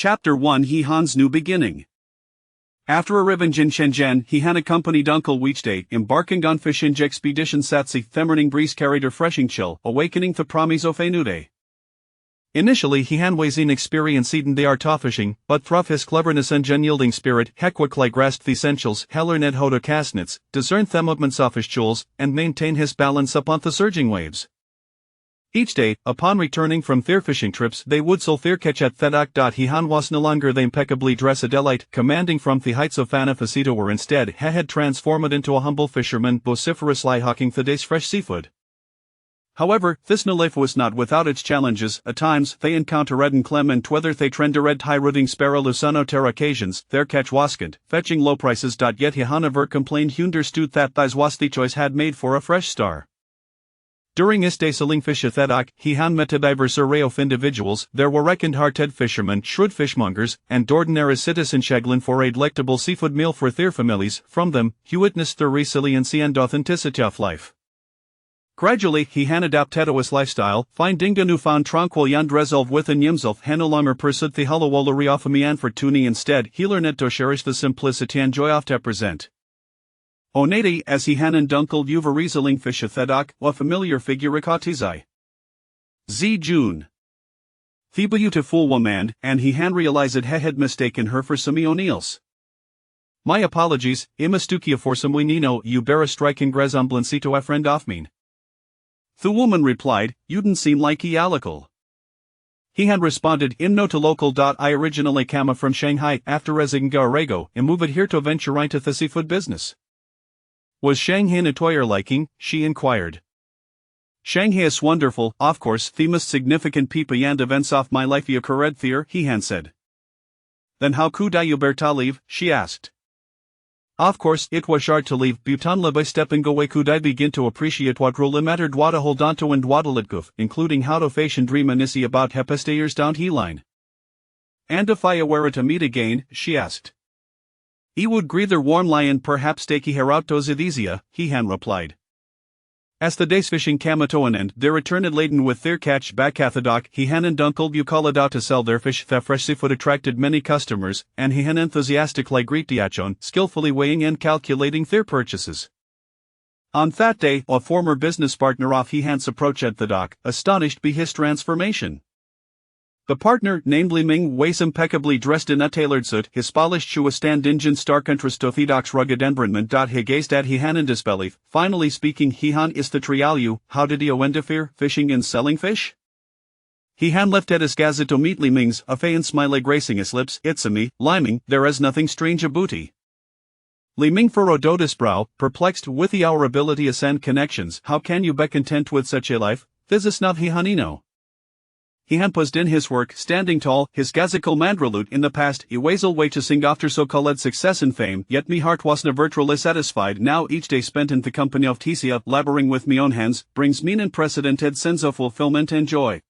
Chapter 1 Hehan's New Beginning. After arriving in Shenzhen, Hehan accompanied Uncle Weechday, embarking on fishing expedition Satsi Themmerning breeze carried refreshing chill, awakening the promise of a new day. Initially Hehan was inexperienced in the art of fishing, but through his cleverness and unyielding spirit, he quickly grasped the essentials, learned how to cast nets, discern the movements of his tools, and maintain his balance upon the surging waves. Each day, upon returning from their fishing trips, they would so their catch at Thedak. Hehan was no longer the impeccably dressed elite commanding from the heights of Fanafacito, where instead he had transformed into a humble fisherman vociferously hawking the day's fresh seafood. However, this new life was not without its challenges. At times, they encountered and Clement whether they trendered high-rooting sparrow Lusano ter occasions, their catch wascant, fetching low prices. Yet Hehan ever complained understood that these was the choice had made for a fresh star. During his day selling fish at Thedak, Hehan met a diverse array of individuals. There were reckoned hard-head fishermen, shrewd fishmongers, and ordinary citizens shaggling for a delectable seafood meal for their families. From them, he witnessed the resiliency and authenticity of life. Gradually, Hehan adapted to his lifestyle, finding a newfound tranquil and resolve within himself. He no longer pursued the hollow-wollery of and fortuny. Instead, he learned to cherish the simplicity and joy of the present. Onede, as Hehan and Uncle Uva fish at Thedak, a familiar figure recognize. June. The beautiful woman, and Hehan realized he had mistaken her for some O'Neill's. My apologies, imistukia for some Nino, you bear a striking resemblance to a friend of mine. The woman replied, you didn't seem like Ialical. Hehan responded, in no to local. I originally came from Shanghai after resigning Arego and moved here to venture into the seafood business. Was Shanghai a to your liking? She inquired. Shanghai is wonderful, of course, the most significant people and events of my life occurred there, Hehan said. Then how could you bear to leave? She asked. Of course, it was hard to leave Bhutan by stepping away. Could I begin to appreciate what really mattered, what to hold on to and what to let go, including how to face and dream inisi about hepestayers down he line. And if I were to meet again, she asked. He would greether warm lion perhaps take herauto zidizia, Hehan replied. As the day's fishing came to an end, they returned laden with their catch back at the dock. Hehan and Uncle Bucalled out to sell their fish. The fresh seafood attracted many customers, and Hehan enthusiastically greeted Achon, skillfully weighing and calculating their purchases. On that day, a former business partner of Hehan's approached at the dock, astonished by his transformation. The partner, named Li Ming, was impeccably dressed in a tailored suit, his polished shoe a stand in stark contrast to Thedok's rugged environment. He gazed at Hehan in disbelief. Finally speaking, Hehan is the trialu, how did you interfere, fishing and selling fish? Hehan lifted his gazette to meet Li Ming's, a faint smile gracing his lips. It's a me, Liming, there is nothing strange about it. Li Ming furrowed his brow, perplexed with our ability to send connections. How can you be content with such a life? This is not Hehanino. Hehan paused in his work, standing tall, his gazical mandrelute in the past, he was way to sing after so-called success and fame, yet me heart wasn't virtually satisfied. Now each day spent in the company of Tisia, laboring with me own hands, brings me an unprecedented sense of fulfillment and joy.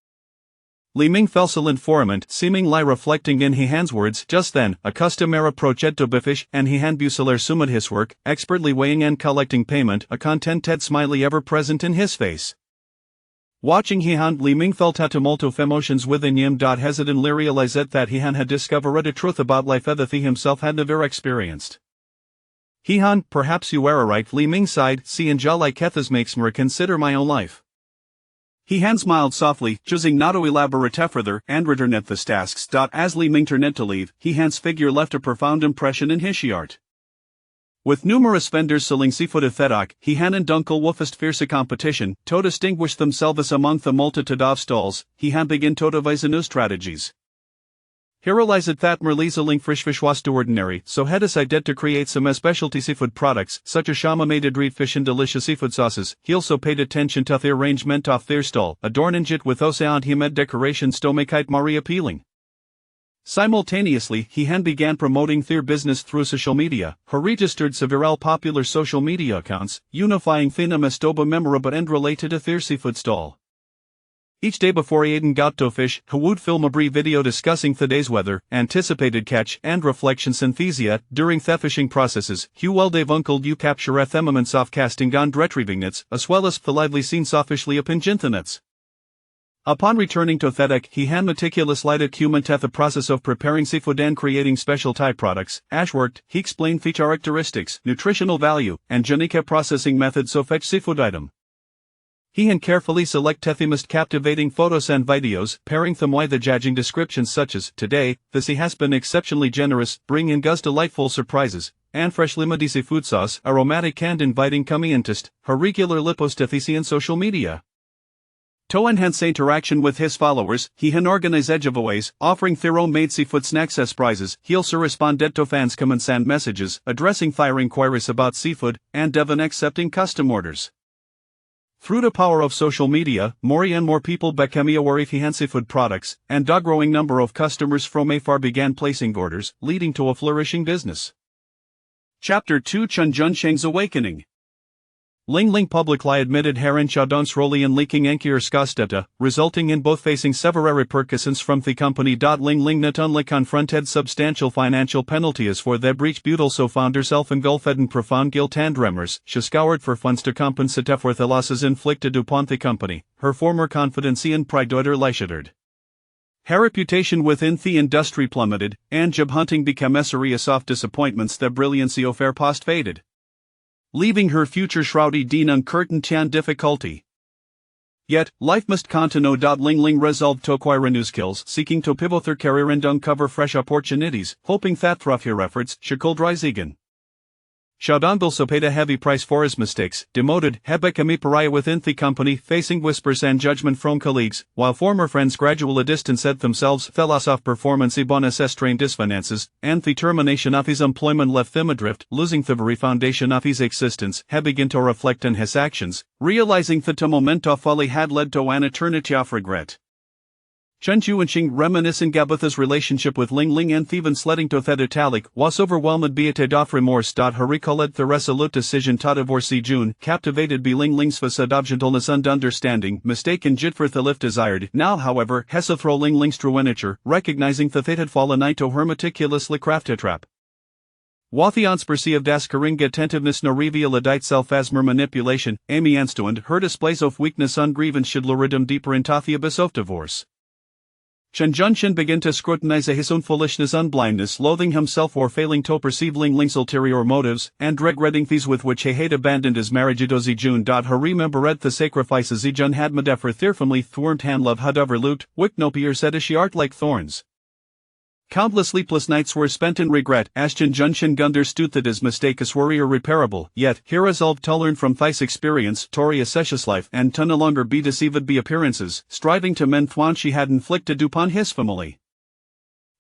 Li Ming fell silent for a moment, seemingly reflecting in Hehan's words. Just then, a customer approached to bifish, and Hehan Buceler summed his work, expertly weighing and collecting payment, a contented smiley ever present in his face. Watching Hehan, Li Ming felt a tumult of emotions within him. Hesitantly realized that Hehan had discovered a truth about life that he himself had never experienced. Hehan, perhaps you are right, Li Ming sighed, see and ja like Kethas makes me reconsider my own life. Hehan smiled softly, choosing not to elaborate further, and return at the tasks. As Li Ming turned to leave, Hehan's figure left a profound impression in his heart. With numerous vendors selling seafood at Thedak, Hehan and Uncle faced fierce competition. To distinguish themselves among the multitude of stalls, Hehan began to devise new strategies. He realized that merely selling fresh fish was too ordinary, so he decided to create some specialty seafood products, such as shama-made reed fish and delicious seafood sauces. He also paid attention to the arrangement of their stall, adorning it with ocean humid decorations to make it more appealing. Simultaneously, Hehan began promoting their business through social media. He registered several popular social media accounts, unifying Thina Mestoba memorable and related to their seafood stall. Each day before Aiden got to fish, he would film a brief video discussing the day's weather, anticipated catch, and reflection synthesia. During the fishing processes, Hugh Dave Uncle you capture a themaments of casting and retrieving nets, as well as the lively scenes of fishly up in nets. Upon returning to Thetek, he had meticulous lighted at the process of preparing seafood and creating special Thai products. Ashworked, he explained the characteristics, nutritional value, and unique processing methods of each seafood item. He and carefully select the most captivating photos and videos, pairing them with the judging descriptions such as, today, the sea has been exceptionally generous, bringing us delightful surprises, and freshly made seafood sauce, aromatic and inviting coming-intest, her regular lipostathisi on social media. To enhance interaction with his followers, he can organize giveaways, offering their own made seafood snacks as prizes. He also responded to fans' comments and messages, addressing their inquiries about seafood, and even accepting custom orders. Through the power of social media, more and more people became aware of his seafood products, and a growing number of customers from afar began placing orders, leading to a flourishing business. Chapter 2: Chen Junsheng's Awakening. Ling Ling publicly admitted Heron Xiaodong's role in leaking Ankier Skosteta, resulting in both facing severe repercussions from the company. Ling Ling not only confronted substantial financial penalties for the breach but also found herself engulfed in profound guilt and remorse. She scoured for funds to compensate for the losses inflicted upon the company, her former confidence and pride shattered. Her reputation within the industry plummeted, and job hunting became a series of disappointments. The brilliancy of her past faded, leaving her future shrouded in uncertainty and difficulty. Yet, life must continue. Ling Ling resolved to acquire new skills, seeking to pivot her career and uncover fresh opportunities, hoping that through her efforts she could rise again. Xiaodong also paid a heavy price for his mistakes, demoted, he became a pariah within the company, facing whispers and judgment from colleagues, while former friends gradually distanced themselves. The loss of performance bonus strained his finances, and the termination of his employment left him adrift, losing the very foundation of his existence. He began to reflect on his actions, realizing that a moment of folly had led to an eternity of regret. Chen Junsheng, reminiscing about his relationship with Ling Ling and even sledding to that italic, was overwhelmed by of remorse. He recalled the resolute decision to divorce June, captivated by Ling Ling's facade of gentleness and understanding, mistaken jit for the lift desired. Now, however, Hesse throw Ling Ling's true nature, recognizing that they had fallen into her meticulously crafted trap. Wathians perceived as Karinga attentiveness no revealed itself as mere manipulation. Amy Anstuand, her displays of weakness and grievance should lure them deeper into the abyss of divorce. Chen Junsheng began to scrutinize his own foolishness and blindness, loathing himself for failing to perceive Ling Ling's ulterior motives, and regretting these with which he had abandoned his marriage to Zijun. He remembered the sacrifices Zijun had made for their family. Thorned hand love had overlooked, wick no peer said as she art like thorns. Countless sleepless nights were spent in regret, as Chen Junsheng understood that his mistakes were irreparable. Yet, he resolved to learn from this experience, Tori assess life, and to no longer be deceived by appearances, striving to mend what she had inflicted upon his family.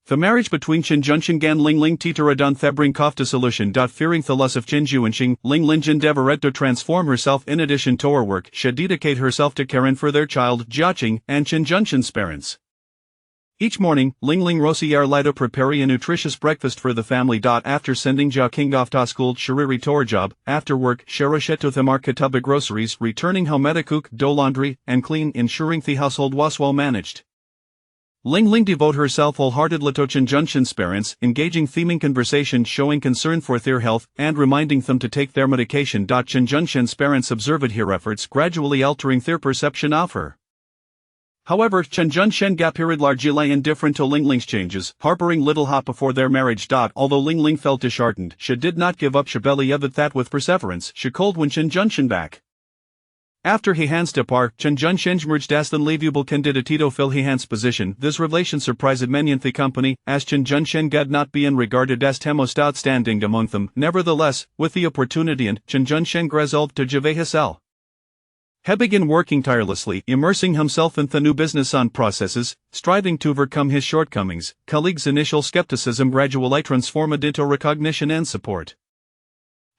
The marriage between Chen Junsheng and Ling Ling teetered on the brink of dissolution. Fearing the loss of Chen Junsheng, Ling Ling endeavored to transform herself. In addition to her work, she dedicated herself to caring for their child, Jiaqing, and Chen Junsheng's parents. Each morning, Ling Ling Rosier light to prepare a nutritious breakfast for the family. After sending Jiaqing off to school, Shiriri to her job. After work, Sharashet to the market to buy groceries, returning home to cook, do laundry, and clean, ensuring the household was well managed. Ling Ling devote herself wholeheartedly to Chen Junsheng's parents, engaging theming conversation, showing concern for their health, and reminding them to take their medication. Chen Junsheng's parents observed her efforts, gradually altering their perception of her. However, Chen Junsheng appeared largely indifferent to Ling Ling's changes, harboring little hope before their marriage. Although Ling Ling felt disheartened, she did not give up. She believed that with perseverance, she could win Chen Junsheng back. After he hands depart, Chen Junsheng emerged as the unbelievable candidate to fill Hehan's position. This revelation surprised many in the company, as Chen Junsheng had not been regarded as the most outstanding among them. Nevertheless, with the opportunity and Chen Junsheng resolved to give his all. He began working tirelessly, immersing himself in the new business on processes, striving to overcome his shortcomings. Colleagues' initial skepticism gradually transformed into recognition and support.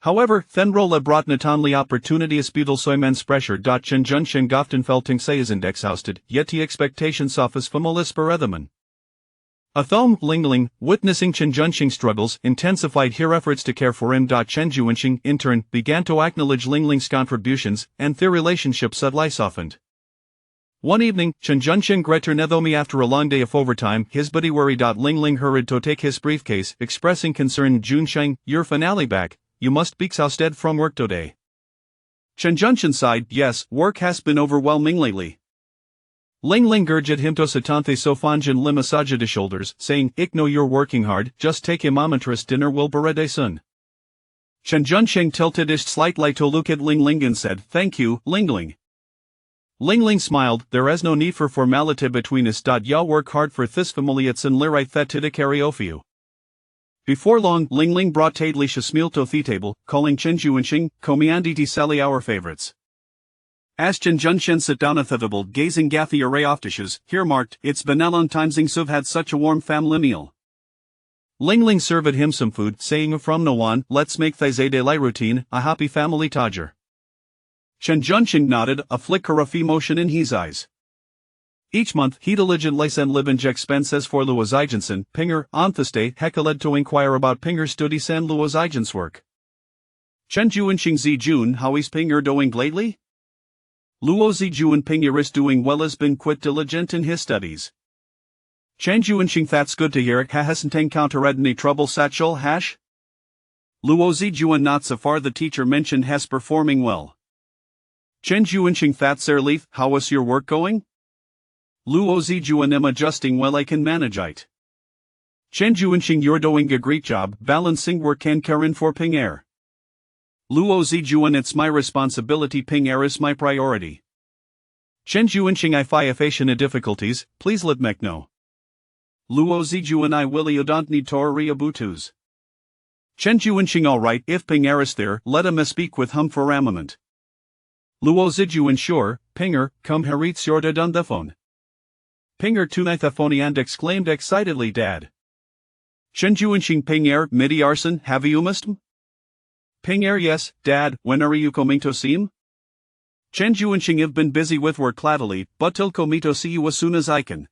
However, then Rolla brought not only opportunities but also immense pressure. Chen Junsheng often felt and exhausted, yet the expectations of his family Sparethaman. Athom Ling Ling, witnessing Chen Junsheng's struggles, intensified her efforts to care for him. Chen Junsheng, in turn, began to acknowledge Ling Ling's contributions, and their relationship subtly softened. One evening, Chen Junsheng returned home after a long day of overtime. His buddy worried. Ling Ling hurried to take his briefcase, expressing concern. Junsheng, you're finally back, you must be exhausted from work today. Chen Junsheng sighed, yes, work has been overwhelming lately. Ling Ling gurged him to satante sofanjan limasaja de shoulders, saying, "Ik know you're working hard, just take him amatrist dinner will berede sun." Chen Junsheng tilted his slightly to look at Ling Ling and said, "Thank you, Ling Ling." Ling Ling smiled, "There is no need for formality between us. Ya work hard for this familiats and lirai thetida karaofiu." Before long, Ling Ling brought Tadlisha smil to the table, calling Chen Juanxing, "Komianditi sally our favorites." As Chen Junshen sat down at the table gazing Gathy array off dishes, here marked, "It's been a long time since I've had such a warm family meal." Ling Ling served him some food, saying, "From now on, let's make this a daily routine, a happy family tajer." Chen Junxing nodded, a flicker of emotion in his eyes. Each month, he diligently sent Libanj expenses for Luo Zigensen, Pinger, on Thursday, Hekaled to inquire about Pinger studies and Luo Zigen's work. Chen Juanxing Zijun, how is Pinger doing lately? Luo Zijun Pinger is doing well, has been quite diligent in his studies. Chen Juanxing, that's good to hear. Hasn't encountered any trouble satchel hash? Luo Zijun not so far, the teacher mentioned has performing well. Chen Juanxing, that's leaf, how is your work going? Luo Zijun am adjusting well, I can manage it. Chen Juanxing, you're doing a great job balancing work and caring for Pinger. Luo Zijun, it's my responsibility, Pinger is my priority. Chen Juanxing, if any difficulties, please let me know. Luo Zijun, I will, you don't need to worry about those. Chen Juanxing, alright, if Pinger is there, let him speak with him for a moment. Luo Zijun, sure, Pinger, come here, it's your dad on the phone. Pinger tunai the phone and exclaimed excitedly, "Dad." Chen Juanxing, Pinger, midi arson, have you missed him? Pinger, yes, Dad, when are you coming to see him? Chen Juanxing, have been busy with work lately, but I'll come to see you as soon as I can.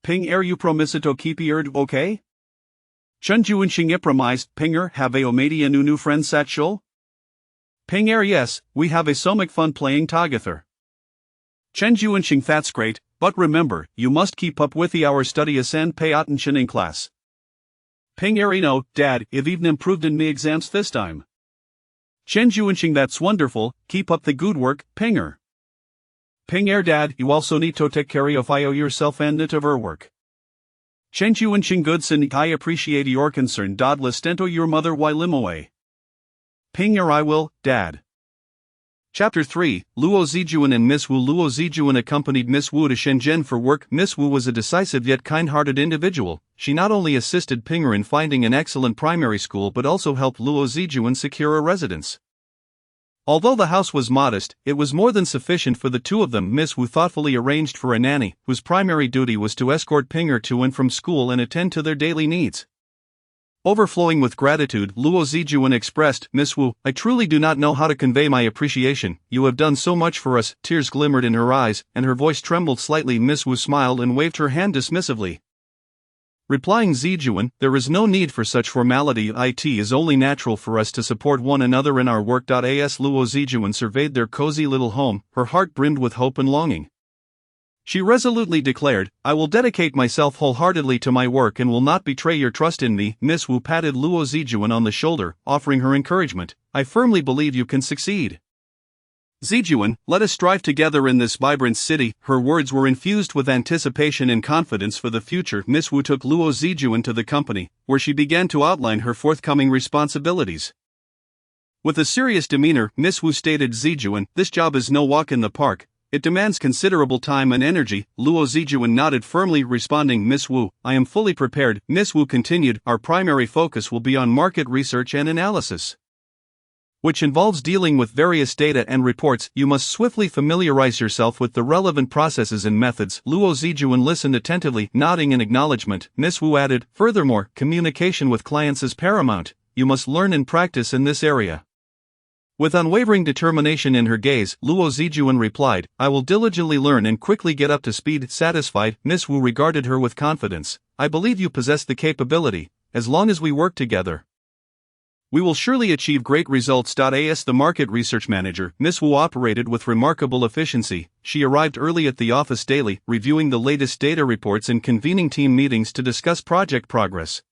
Pinger, you promise to keep your okay? Chen Juanxing, I promised. Pinger, have you made a new friend sat show? Pinger, yes, we have a so much fun playing together. Chen Juanxing, that's great, but remember, you must keep up with the hour studies and pay attention in class. Pinger, no, Dad, I've even improved in me exams this time. Chen Juanxing, that's wonderful, keep up the good work, Pinger. Pinger, Dad, you also need to take care of yourself and of her work. Chen Juanxing, Goodson, I appreciate your concern. Listen to your mother while I'm away. Pinger, I will, Dad. Chapter 3, Luo Zijun and Miss Wu. Luo Zijun accompanied Miss Wu to Shenzhen for work. Miss Wu was a decisive yet kind-hearted individual. She not only assisted Pinger in finding an excellent primary school but also helped Luo Zijun secure a residence. Although the house was modest, it was more than sufficient for the two of them. Miss Wu thoughtfully arranged for a nanny, whose primary duty was to escort Pinger to and from school and attend to their daily needs. Overflowing with gratitude, Luo Zijun expressed, "Miss Wu, I truly do not know how to convey my appreciation. You have done so much for us." Tears glimmered in her eyes, and her voice trembled slightly. Miss Wu smiled and waved her hand dismissively. Replying Zijun, "There is no need for such formality. It is only natural for us to support one another in our work." As Luo Zijun surveyed their cozy little home, her heart brimmed with hope and longing. She resolutely declared, "I will dedicate myself wholeheartedly to my work and will not betray your trust in me." Miss Wu patted Luo Zijun on the shoulder, offering her encouragement. "I firmly believe you can succeed. Zijun, let us strive together in this vibrant city." Her words were infused with anticipation and confidence for the future. Miss Wu took Luo Zijun to the company, where she began to outline her forthcoming responsibilities. With a serious demeanor, Miss Wu stated, "Zijun, this job is no walk in the park. It demands considerable time and energy." Luo Zijun nodded firmly, responding, "Miss Wu, I am fully prepared." Miss Wu continued, "Our primary focus will be on market research and analysis, which involves dealing with various data and reports. You must swiftly familiarize yourself with the relevant processes and methods." Luo Zijun listened attentively, nodding in acknowledgement. Miss Wu added, "Furthermore, communication with clients is paramount. You must learn and practice in this area." With unwavering determination in her gaze, Luo Zijun replied, "I will diligently learn and quickly get up to speed." Satisfied, Miss Wu regarded her with confidence. "I believe you possess the capability. As long as we work together, we will surely achieve great results." As the market research manager, Miss Wu operated with remarkable efficiency. She arrived early at the office daily, reviewing the latest data reports and convening team meetings to discuss project progress.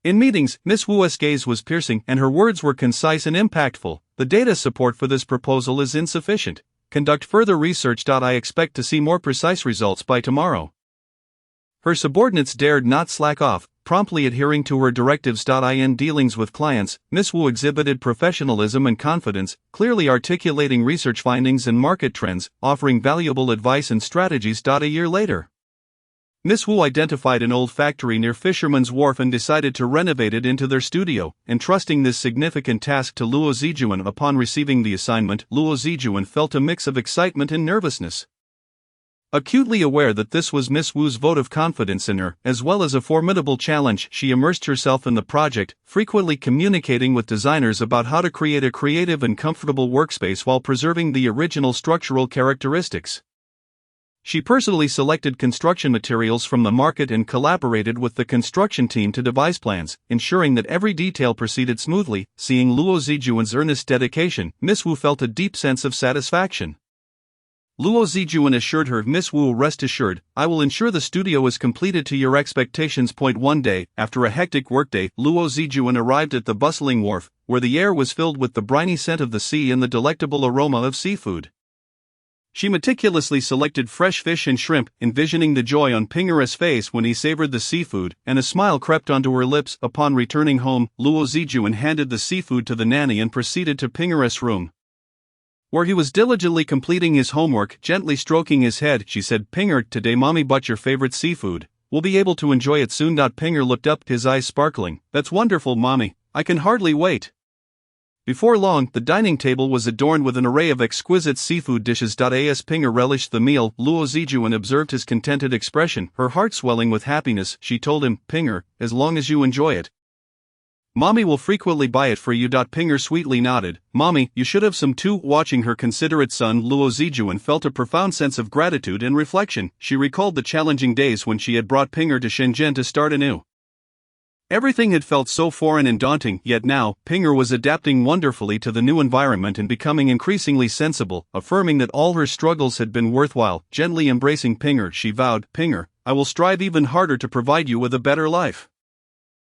In meetings, Miss Wu's gaze was piercing and her words were concise and impactful. "The data support for this proposal is insufficient. conduct further research. I expect to see more precise results by tomorrow. Her subordinates dared not slack off, promptly adhering to her directives. In dealings with clients, Miss Wu exhibited professionalism and confidence, clearly articulating research findings and market trends, offering valuable advice and strategies. A year later, Miss Wu identified an old factory near Fisherman's Wharf and decided to renovate it into their studio, entrusting this significant task to Luo Zijuan. Upon receiving the assignment, Luo Zijuan felt a mix of excitement and nervousness. Acutely aware that this was Miss Wu's vote of confidence in her, as well as a formidable challenge, she immersed herself in the project, frequently communicating with designers about how to create a creative and comfortable workspace while preserving the original structural characteristics. She personally selected construction materials from the market and collaborated with the construction team to devise plans, ensuring that every detail proceeded smoothly. Seeing Luo Zijuan's earnest dedication, Miss Wu felt a deep sense of satisfaction. Luo Zijuan assured her, "Miss Wu, rest assured, I will ensure the studio is completed to your expectations." One day, after a hectic workday, Luo Zijuan arrived at the bustling wharf, where the air was filled with the briny scent of the sea and the delectable aroma of seafood. She meticulously selected fresh fish and shrimp, envisioning the joy on Pinger's face when he savored the seafood, and a smile crept onto her lips. Upon returning home, Luo Zijuan handed the seafood to the nanny and proceeded to Pinger's room, where he was diligently completing his homework. Gently stroking his head, she said, "Pinger, today mommy bought your favorite seafood. We'll be able to enjoy it soon." Pinger looked up, his eyes sparkling. "That's wonderful, mommy. I can hardly wait." Before long, the dining table was adorned with an array of exquisite seafood dishes. As Pinger relished the meal, Luo Zijuan observed his contented expression, her heart swelling with happiness. She told him, "Pinger, as long as you enjoy it, mommy will frequently buy it for you." Pinger sweetly nodded. "Mommy, you should have some too." Watching her considerate son, Luo Zijuan felt a profound sense of gratitude and reflection. She recalled the challenging days when she had brought Pinger to Shenzhen to start anew. Everything had felt so foreign and daunting, yet now, Pinger was adapting wonderfully to the new environment and becoming increasingly sensible, affirming that all her struggles had been worthwhile. Gently embracing Pinger, she vowed, "Pinger, I will strive even harder to provide you with a better life."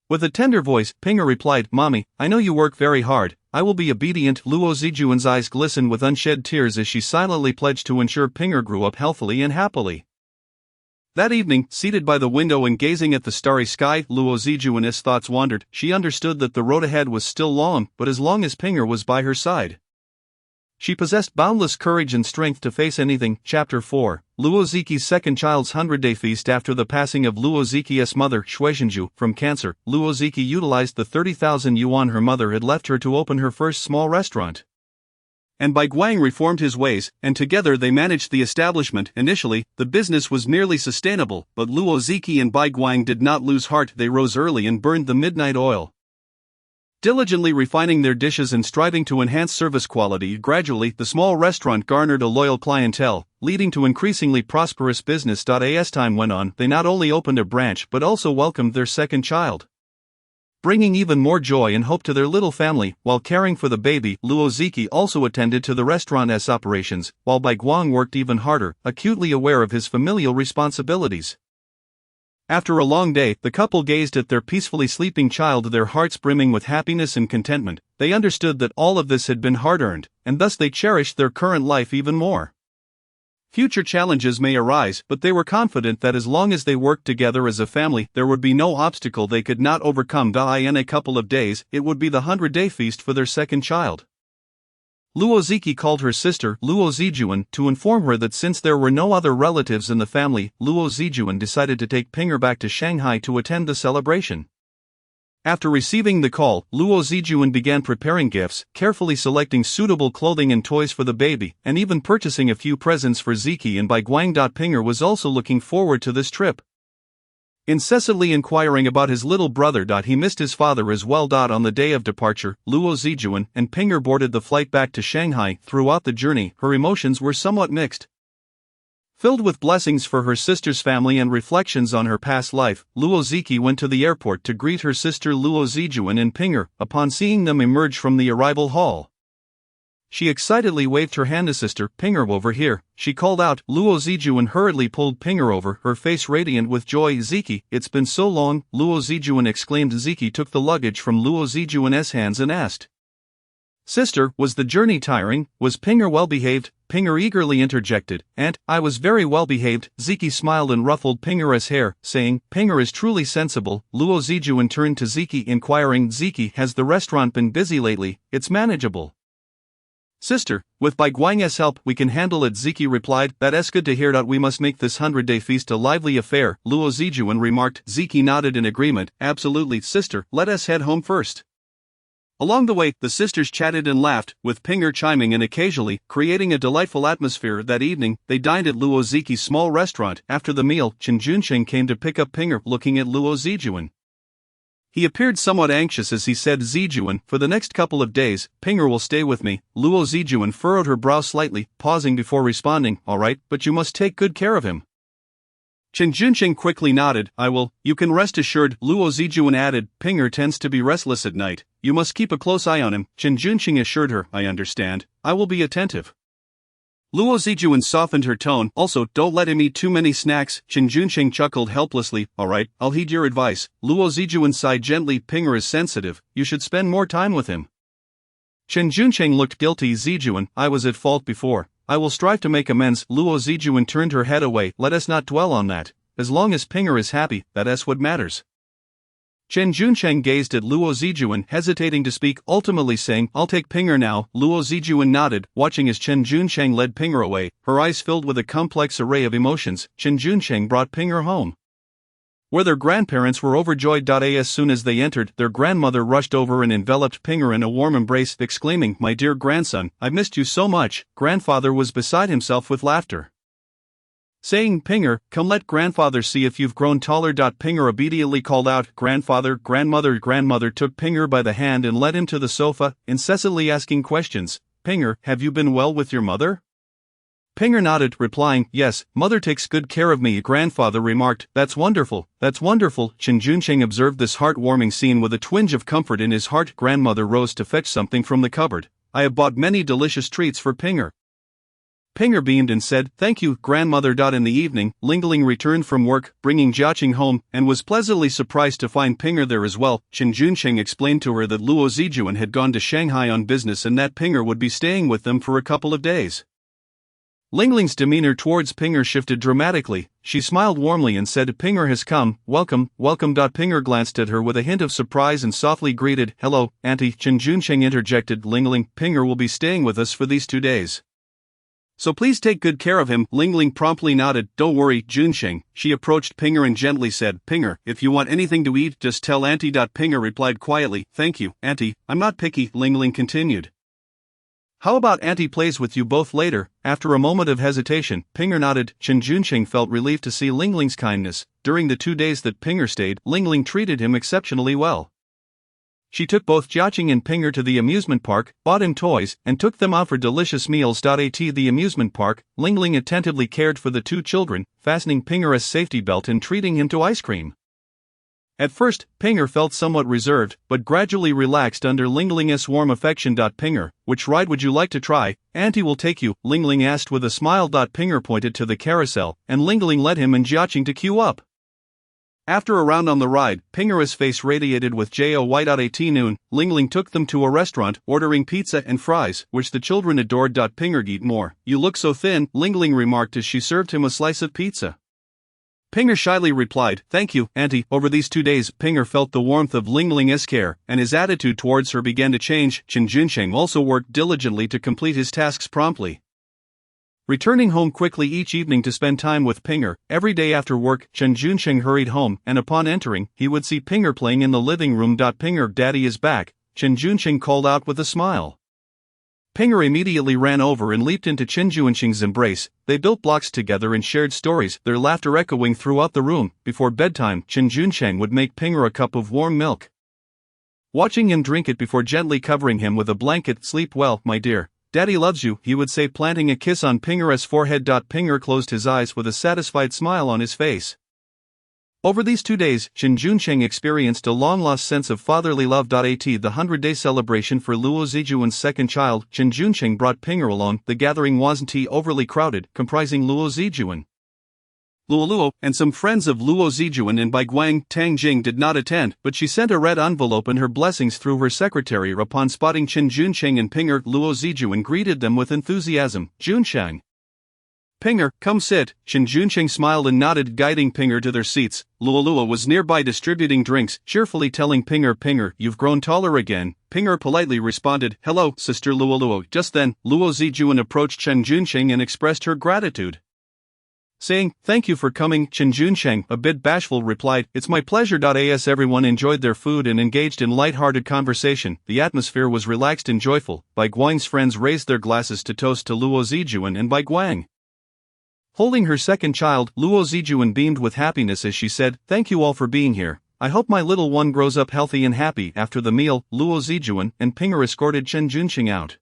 With a tender voice, Pinger replied, "Mommy, I know you work very hard. I will be obedient." Luo Zijuan's eyes glistened with unshed tears as she silently pledged to ensure Pinger grew up healthily and happily. That evening, seated by the window and gazing at the starry sky, Luo Zijuan's thoughts wandered. She understood that the road ahead was still long, but as long as Pinger was by her side, she possessed boundless courage and strength to face anything. Chapter 4. Luo Ziqi's second child's 100-day feast. After the passing of Luo Ziqi's mother, Shuizhenju, from cancer, Luo Ziqi utilized the 30,000 yuan her mother had left her to open her first small restaurant. And Bai Guang reformed his ways, and together they managed the establishment. Initially, the business was nearly sustainable, but Luo Ziqi and Bai Guang did not lose heart. They rose early and burned the midnight oil, diligently refining their dishes and striving to enhance service quality. Gradually, the small restaurant garnered a loyal clientele, leading to increasingly prosperous business. As time went on, they not only opened a branch but also welcomed their second child, bringing even more joy and hope to their little family. While caring for the baby, Luo Ziqi also attended to the restaurant's operations, while Bai Guang worked even harder, acutely aware of his familial responsibilities. After a long day, the couple gazed at their peacefully sleeping child, their hearts brimming with happiness and contentment. They understood that all of this had been hard-earned, and thus they cherished their current life even more. Future challenges may arise, but they were confident that as long as they worked together as a family, there would be no obstacle they could not overcome. In a couple of days, it would be the 100-day feast for their second child. Luo Ziqi called her sister, Luo Zijuan, to inform her that since there were no other relatives in the family, Luo Zijuan decided to take Pinger back to Shanghai to attend the celebration. After receiving the call, Luo Zijuan began preparing gifts, carefully selecting suitable clothing and toys for the baby, and even purchasing a few presents for Ziqi and Bai Guang. Pinger was also looking forward to this trip, incessantly inquiring about his little brother. He missed his father as well. On the day of departure, Luo Zijuan and Pinger boarded the flight back to Shanghai. Throughout the journey, her emotions were somewhat mixed. Filled with blessings for her sister's family and reflections on her past life, Luo Ziqi went to the airport to greet her sister Luo Zijuan and Pinger. Upon seeing them emerge from the arrival hall, she excitedly waved her hand to sister. "Pinger, over here," she called out. Luo Zijuan hurriedly pulled Pinger over, her face radiant with joy. "Ziqi, it's been so long," Luo Zijuan exclaimed. Ziqi took the luggage from Luo Zijuan's hands and asked, Sister, was the journey tiring? Was Pinger well behaved? Pinger eagerly interjected. Aunt, I was very well behaved. Ziki smiled and ruffled Pinger's hair, saying, Pinger is truly sensible. Luo Zijuan turned to Ziki inquiring, Ziki, has the restaurant been busy lately? It's manageable. Sister, with Bai Guang's help we can handle it, Ziki replied. That's good to hear. We must make this 100-day feast a lively affair, Luo Zijuan remarked. Ziki nodded in agreement. Absolutely, sister, let us head home first. Along the way, the sisters chatted and laughed, with Pinger chiming in occasionally, creating a delightful atmosphere. That evening, they dined at Luo Ziki's small restaurant. After the meal, Chen Junsheng came to pick up Pinger, looking at Luo Zijuan. He appeared somewhat anxious as he said, Zijuan, for the next couple of days, Pinger will stay with me. Luo Zijuan furrowed her brow slightly, pausing before responding, all right, but you must take good care of him. Chen Junsheng quickly nodded. I will, you can rest assured, Luo Zijuan added. Pinger tends to be restless at night. You must keep a close eye on him. Chen Junsheng assured her. I understand. I will be attentive. Luo Zijuan softened her tone. Also, don't let him eat too many snacks. Chen Junsheng chuckled helplessly. All right, I'll heed your advice. Luo Zijuan sighed gently. Pinger is sensitive. You should spend more time with him. Chen Junsheng looked guilty. Zijuan, I was at fault before. I will strive to make amends. Luo Zijuan turned her head away. Let us not dwell on that. As long as Pinger is happy, that's what matters. Chen Junsheng gazed at Luo Zijuan, hesitating to speak, ultimately saying, I'll take Pinger now. Luo Zijuan nodded, watching as Chen Junsheng led Pinger away, her eyes filled with a complex array of emotions. Chen Junsheng brought Pinger home, where their grandparents were overjoyed. As soon as they entered, their grandmother rushed over and enveloped Pinger in a warm embrace, exclaiming, My dear grandson, I've missed you so much. Grandfather was beside himself with laughter, saying, Pinger, come let grandfather see if you've grown taller. Pinger obediently called out, Grandfather, grandmother. Grandmother took Pinger by the hand and led him to the sofa, incessantly asking questions. Pinger, have you been well with your mother? Pinger nodded, replying, Yes, mother takes good care of me. Grandfather remarked, That's wonderful, that's wonderful. Chen Junsheng observed this heartwarming scene with a twinge of comfort in his heart. Grandmother rose to fetch something from the cupboard. I have bought many delicious treats for Pinger. Pinger beamed and said, Thank you, grandmother. In the evening, Lingling returned from work, bringing Jiaqing home, and was pleasantly surprised to find Pinger there as well. Chen Junsheng explained to her that Luo Zijuan had gone to Shanghai on business and that Pinger would be staying with them for a couple of days. Lingling's demeanor towards Pinger shifted dramatically. She smiled warmly and said, Pinger has come, welcome, welcome. Pinger glanced at her with a hint of surprise and softly greeted, Hello, Auntie. Chen Junsheng interjected, Lingling, Pinger will be staying with us for these 2 days, so please take good care of him. Lingling promptly nodded. Don't worry, Junsheng. She approached Pinger and gently said, Pinger, if you want anything to eat, just tell Auntie. Pinger replied quietly, Thank you, Auntie, I'm not picky. Lingling continued, How about Auntie plays with you both later? After a moment of hesitation, Pinger nodded. Chen Junsheng felt relieved to see Lingling's kindness. During the 2 days that Pinger stayed, Lingling treated him exceptionally well. She took both Jiaqing and Pinger to the amusement park, bought him toys, and took them out for delicious meals. At the amusement park, Lingling attentively cared for the 2 children, fastening Pinger's safety belt and treating him to ice cream. At first, Pinger felt somewhat reserved, but gradually relaxed under Lingling's warm affection. Pinger, which ride would you like to try? Auntie will take you, Lingling asked with a smile. Pinger pointed to the carousel, and Lingling led him and Jiaqing to queue up. After a round on the ride, Pinger's face radiated with joy. At noon, Lingling took them to a restaurant, ordering pizza and fries, which the children adored. Pinger, eat more. You look so thin, Lingling remarked as she served him a slice of pizza. Pinger shyly replied, Thank you, Auntie. Over these 2 days, Pinger felt the warmth of Lingling's care, and his attitude towards her began to change. Chen Junsheng also worked diligently to complete his tasks promptly, returning home quickly each evening to spend time with Pinger. Every day after work, Chen Junsheng hurried home, and upon entering, he would see Pinger playing in the living room. Pinger, Daddy is back, Chen Junsheng called out with a smile. Pinger immediately ran over and leaped into Chen Junsheng's embrace. They built blocks together and shared stories, their laughter echoing throughout the room. Before bedtime, Chen Junsheng would make Pinger a cup of warm milk, watching him drink it before gently covering him with a blanket. Sleep well, my dear. Daddy loves you, he would say, planting a kiss on Pinger's forehead. Pinger closed his eyes with a satisfied smile on his face. Over these 2 days, Chen Junsheng experienced a long-lost sense of fatherly love. At the 100-day celebration for Luo Zijuan's second child, Chen Junsheng brought Pinger along. The gathering wasn't overly crowded, comprising Luo Zijuan, Luo and some friends of Luo Zijuan and Baiguang Tang Jing did not attend, but she sent a red envelope and her blessings through her secretary. Upon spotting Chen Juncheng and Pinger, Luo Zijuan greeted them with enthusiasm. Juncheng, Pinger, come sit. Chen Juncheng smiled and nodded, guiding Pinger to their seats. Luo was nearby distributing drinks, cheerfully telling Pinger, you've grown taller again. Pinger politely responded, hello, Sister Luo. Just then, Luo Zijuan approached Chen Juncheng and expressed her gratitude, saying, thank you for coming. Chen Juncheng, a bit bashful, replied, it's my pleasure. As everyone enjoyed their food and engaged in light-hearted conversation, the atmosphere was relaxed and joyful. Baiguang's friends raised their glasses to toast to Luo Zijuan and Baiguang. Holding her second child, Luo Zijuan beamed with happiness as she said, thank you all for being here. I hope my little one grows up healthy and happy. After the meal, Luo Zijuan and Pinger escorted Chen Juncheng out.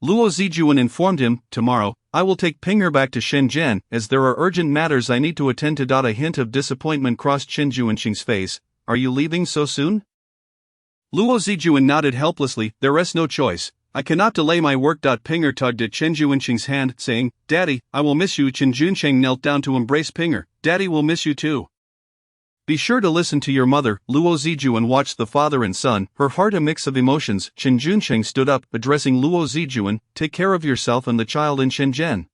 Luo Zijuan informed him, tomorrow, I will take Pinger back to Shenzhen, as there are urgent matters I need to attend to. A hint of disappointment crossed Chen Juncheng's face. Are you leaving so soon? Luo Zijuan nodded helplessly, there is no choice. I cannot delay my work. Pinger tugged at Chen Juncheng's hand, saying, Daddy, I will miss you. Chen Juncheng knelt down to embrace Pinger. Daddy will miss you too. Be sure to listen to your mother. Luo Zijuan watched the father and son, her heart a mix of emotions. Chen Juncheng stood up, addressing Luo Zijuan, take care of yourself and the child in Shenzhen.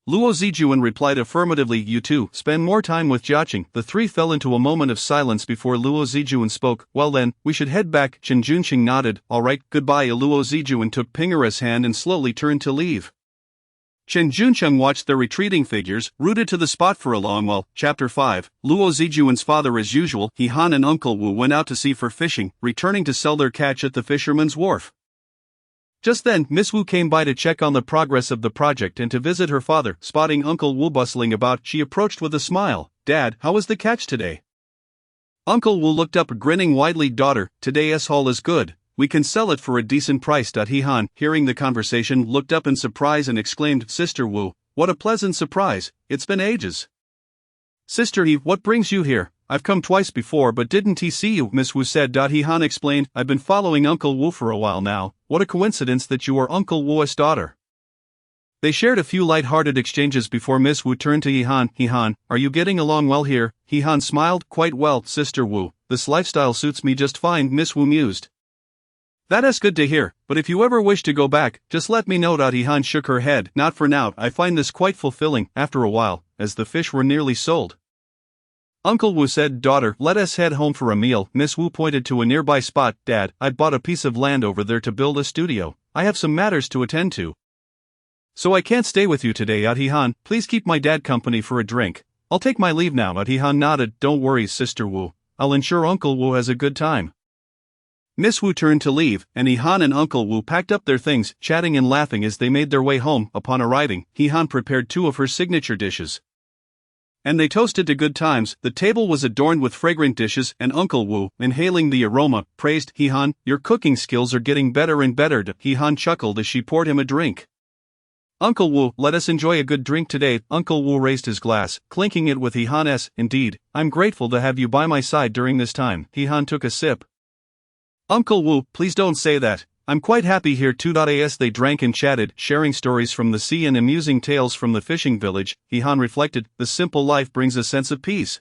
Luo Zijuan replied affirmatively, you too, spend more time with Jiaqing. The three fell into a moment of silence before Luo Zijuan spoke, well then, we should head back. Chen Juncheng nodded, alright, goodbye. Luo Zijuan took Pinger's hand and slowly turned to leave. Chen Juncheng watched their retreating figures, rooted to the spot for a long while. Chapter 5, Luo Zijuan's father as usual, He Han and Uncle Wu went out to sea for fishing, returning to sell their catch at the fisherman's wharf. Just then, Miss Wu came by to check on the progress of the project and to visit her father. Spotting Uncle Wu bustling about, she approached with a smile, Dad, how was the catch today? Uncle Wu looked up, grinning widely, daughter, today's haul is good. We can sell it for a decent price. He Han, hearing the conversation, looked up in surprise and exclaimed, Sister Wu, what a pleasant surprise, it's been ages. Sister He, what brings you here? I've come twice before but didn't he see you? Miss Wu said. He Han explained, I've been following Uncle Wu for a while now. What a coincidence that you are Uncle Wu's daughter. They shared a few light-hearted exchanges before Miss Wu turned to He Han. He Han, are you getting along well here? He Han smiled, quite well, Sister Wu, this lifestyle suits me just fine. Miss Wu mused. That is good to hear, but if you ever wish to go back, just let me know. He Han shook her head, not for now, I find this quite fulfilling. After a while, as the fish were nearly sold, Uncle Wu said, daughter, let us head home for a meal. Miss Wu pointed to a nearby spot, Dad, I'd bought a piece of land over there to build a studio. I have some matters to attend to, so I can't stay with you today. He Han, please keep my dad company for a drink. I'll take my leave now. He Han nodded, don't worry, Sister Wu, I'll ensure Uncle Wu has a good time. Miss Wu turned to leave, and He Han and Uncle Wu packed up their things, chatting and laughing as they made their way home. Upon arriving, He Han prepared 2 of her signature dishes, and they toasted to good times. The table was adorned with fragrant dishes, and Uncle Wu, inhaling the aroma, praised, He Han, your cooking skills are getting better and better. He Han chuckled as she poured him a drink. Uncle Wu, let us enjoy a good drink today. Uncle Wu raised his glass, clinking it with He Han's. Indeed, I'm grateful to have you by my side during this time. He Han took a sip. Uncle Wu, please don't say that. I'm quite happy here too. As they drank and chatted, sharing stories from the sea and amusing tales from the fishing village, He Han reflected, the simple life brings a sense of peace.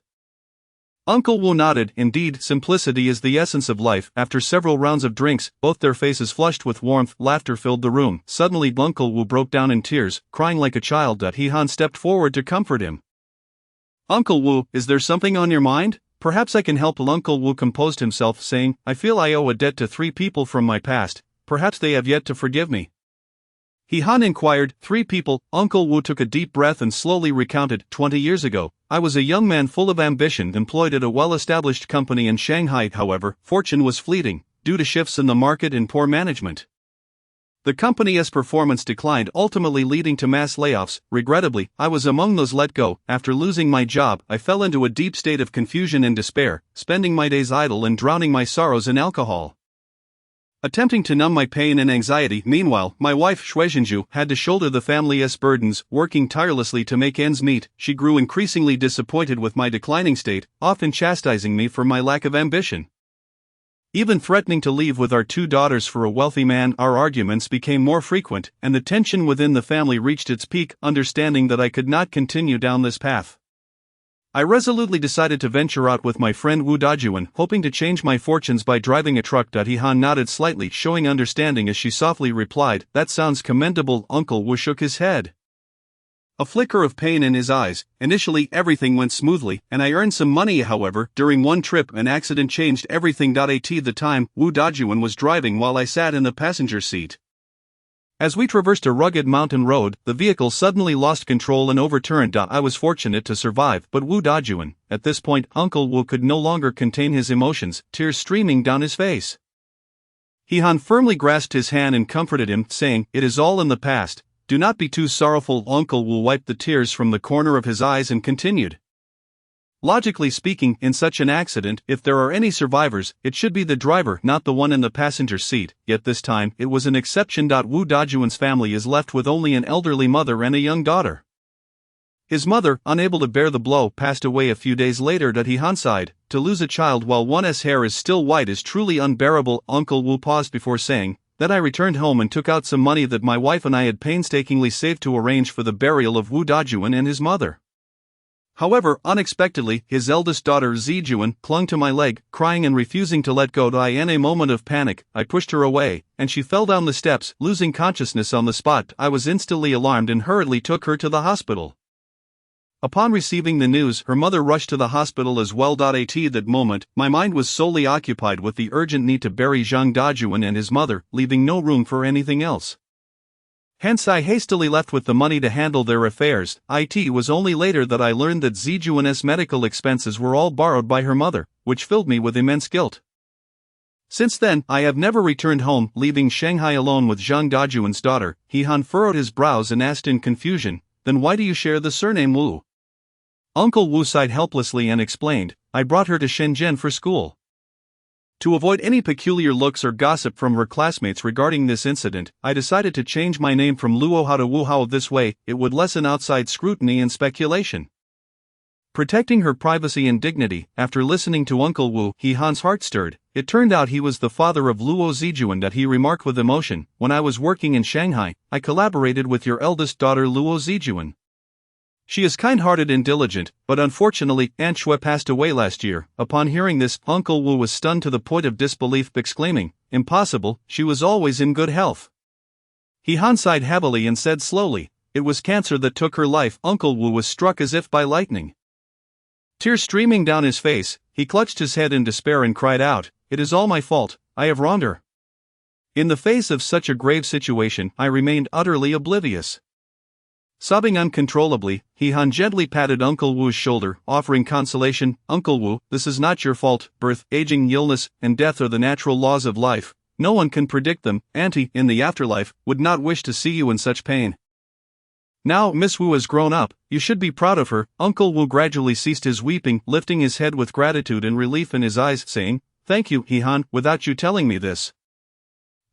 Uncle Wu nodded, indeed, simplicity is the essence of life. After several rounds of drinks, both their faces flushed with warmth, laughter filled the room. Suddenly Uncle Wu broke down in tears, crying like a child. He Han stepped forward to comfort him. Uncle Wu, is there something on your mind? Perhaps I can help. Uncle Wu composed himself, saying, I feel I owe a debt to 3 people from my past, perhaps they have yet to forgive me. He Han inquired, 3 people? Uncle Wu took a deep breath and slowly recounted, 20 years ago, I was a young man full of ambition employed at a well-established company in Shanghai. However, fortune was fleeting, due to shifts in the market and poor management. The company's performance declined, ultimately leading to mass layoffs. Regrettably, I was among those let go. After losing my job, I fell into a deep state of confusion and despair, spending my days idle and drowning my sorrows in alcohol, attempting to numb my pain and anxiety. Meanwhile, my wife Shuizhenju had to shoulder the family's burdens, working tirelessly to make ends meet. She grew increasingly disappointed with my declining state, often chastising me for my lack of ambition. Even threatening to leave with our 2 daughters for a wealthy man. Our arguments became more frequent, and the tension within the family reached its peak. Understanding that I could not continue down this path, I resolutely decided to venture out with my friend Wu Dajuan, hoping to change my fortunes by driving a truck. He Han nodded slightly, showing understanding as she softly replied, "That sounds commendable." Uncle Wu shook his head, a flicker of pain in his eyes. "Initially everything went smoothly, and I earned some money. However, during one trip an accident changed everything. At the time, Wu Dajuan was driving while I sat in the passenger seat. As we traversed a rugged mountain road, the vehicle suddenly lost control and overturned. I was fortunate to survive, but Wu Dajuan..." At this point, Uncle Wu could no longer contain his emotions, tears streaming down his face. He Han firmly grasped his hand and comforted him, saying, "It is all in the past. Do not be too sorrowful." Uncle Wu wiped the tears from the corner of his eyes and continued, "Logically speaking, in such an accident, if there are any survivors, it should be the driver, not the one in the passenger seat. Yet this time, it was an exception. Wu Dajuan's family is left with only an elderly mother and a young daughter. His mother, unable to bear the blow, passed away a few days later." He Han sighed. "To lose a child while one's hair is still white is truly unbearable." Uncle Wu paused before saying, "Then I returned home and took out some money that my wife and I had painstakingly saved to arrange for the burial of Wu Dajuan and his mother. However, unexpectedly, his eldest daughter Zijuan clung to my leg, crying and refusing to let go. In a moment of panic, I pushed her away, and she fell down the steps, losing consciousness on the spot. I was instantly alarmed and hurriedly took her to the hospital. Upon receiving the news, her mother rushed to the hospital as well. At that moment, my mind was solely occupied with the urgent need to bury Zhang Dajuan and his mother, leaving no room for anything else. Hence I hastily left with the money to handle their affairs. It was only later that I learned that Zijuan's medical expenses were all borrowed by her mother, which filled me with immense guilt. Since then, I have never returned home, leaving Shanghai alone with Zhang Dajuan's daughter." He Han furrowed his brows and asked in confusion, "Then why do you share the surname Wu?" Uncle Wu sighed helplessly and explained, "I brought her to Shenzhen for school. To avoid any peculiar looks or gossip from her classmates regarding this incident, I decided to change my name from Luohao to Wu Hao. This way, it would lessen outside scrutiny and speculation." Protecting her privacy and dignity, after listening to Uncle Wu, He Han's heart stirred. It turned out he was the father of Luo Zijuan. He remarked with emotion, "When I was working in Shanghai, I collaborated with your eldest daughter Luo Zijuan. She is kind-hearted and diligent, but unfortunately, Aunt Shui passed away last year." Upon hearing this, Uncle Wu was stunned to the point of disbelief, exclaiming, "Impossible, she was always in good health." He Han sighed heavily and said slowly, "It was cancer that took her life." Uncle Wu was struck as if by lightning. Tears streaming down his face, he clutched his head in despair and cried out, "It is all my fault, I have wronged her." In the face of such a grave situation, I remained utterly oblivious. Sobbing uncontrollably, He Han gently patted Uncle Wu's shoulder, offering consolation. "Uncle Wu, this is not your fault. Birth, aging, illness, and death are the natural laws of life. No one can predict them. Auntie, in the afterlife, would not wish to see you in such pain. Now Miss Wu has grown up, you should be proud of her." Uncle Wu gradually ceased his weeping, lifting his head with gratitude and relief in his eyes, saying, "Thank you, He Han. Without you telling me this,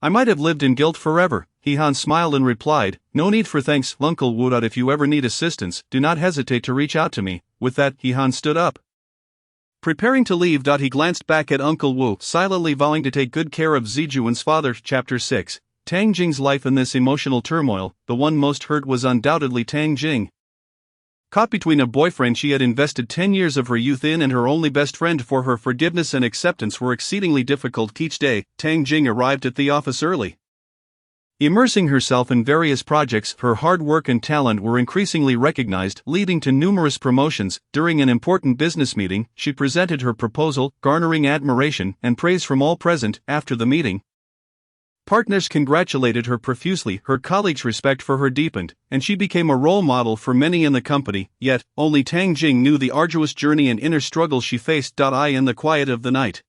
I might have lived in guilt forever." He Han smiled and replied, "No need for thanks, Uncle Wu. If you ever need assistance, do not hesitate to reach out to me." With that, He Han stood up, preparing to leave. He glanced back at Uncle Wu, silently vowing to take good care of Zijuan's father. Chapter 6. Tang Jing's life in this emotional turmoil. The one most hurt was undoubtedly Tang Jing. Caught between a boyfriend she had invested 10 years of her youth in and her only best friend. For her forgiveness and acceptance were exceedingly difficult. Each day, Tang Jing arrived at the office early. Immersing herself in various projects, her hard work and talent were increasingly recognized, leading to numerous promotions. During an important business meeting, she presented her proposal, garnering admiration and praise from all present. After the meeting, partners congratulated her profusely, her colleagues' respect for her deepened, and she became a role model for many in the company. Yet, only Tang Jing knew the arduous journey and inner struggles she faced. In the quiet of the night,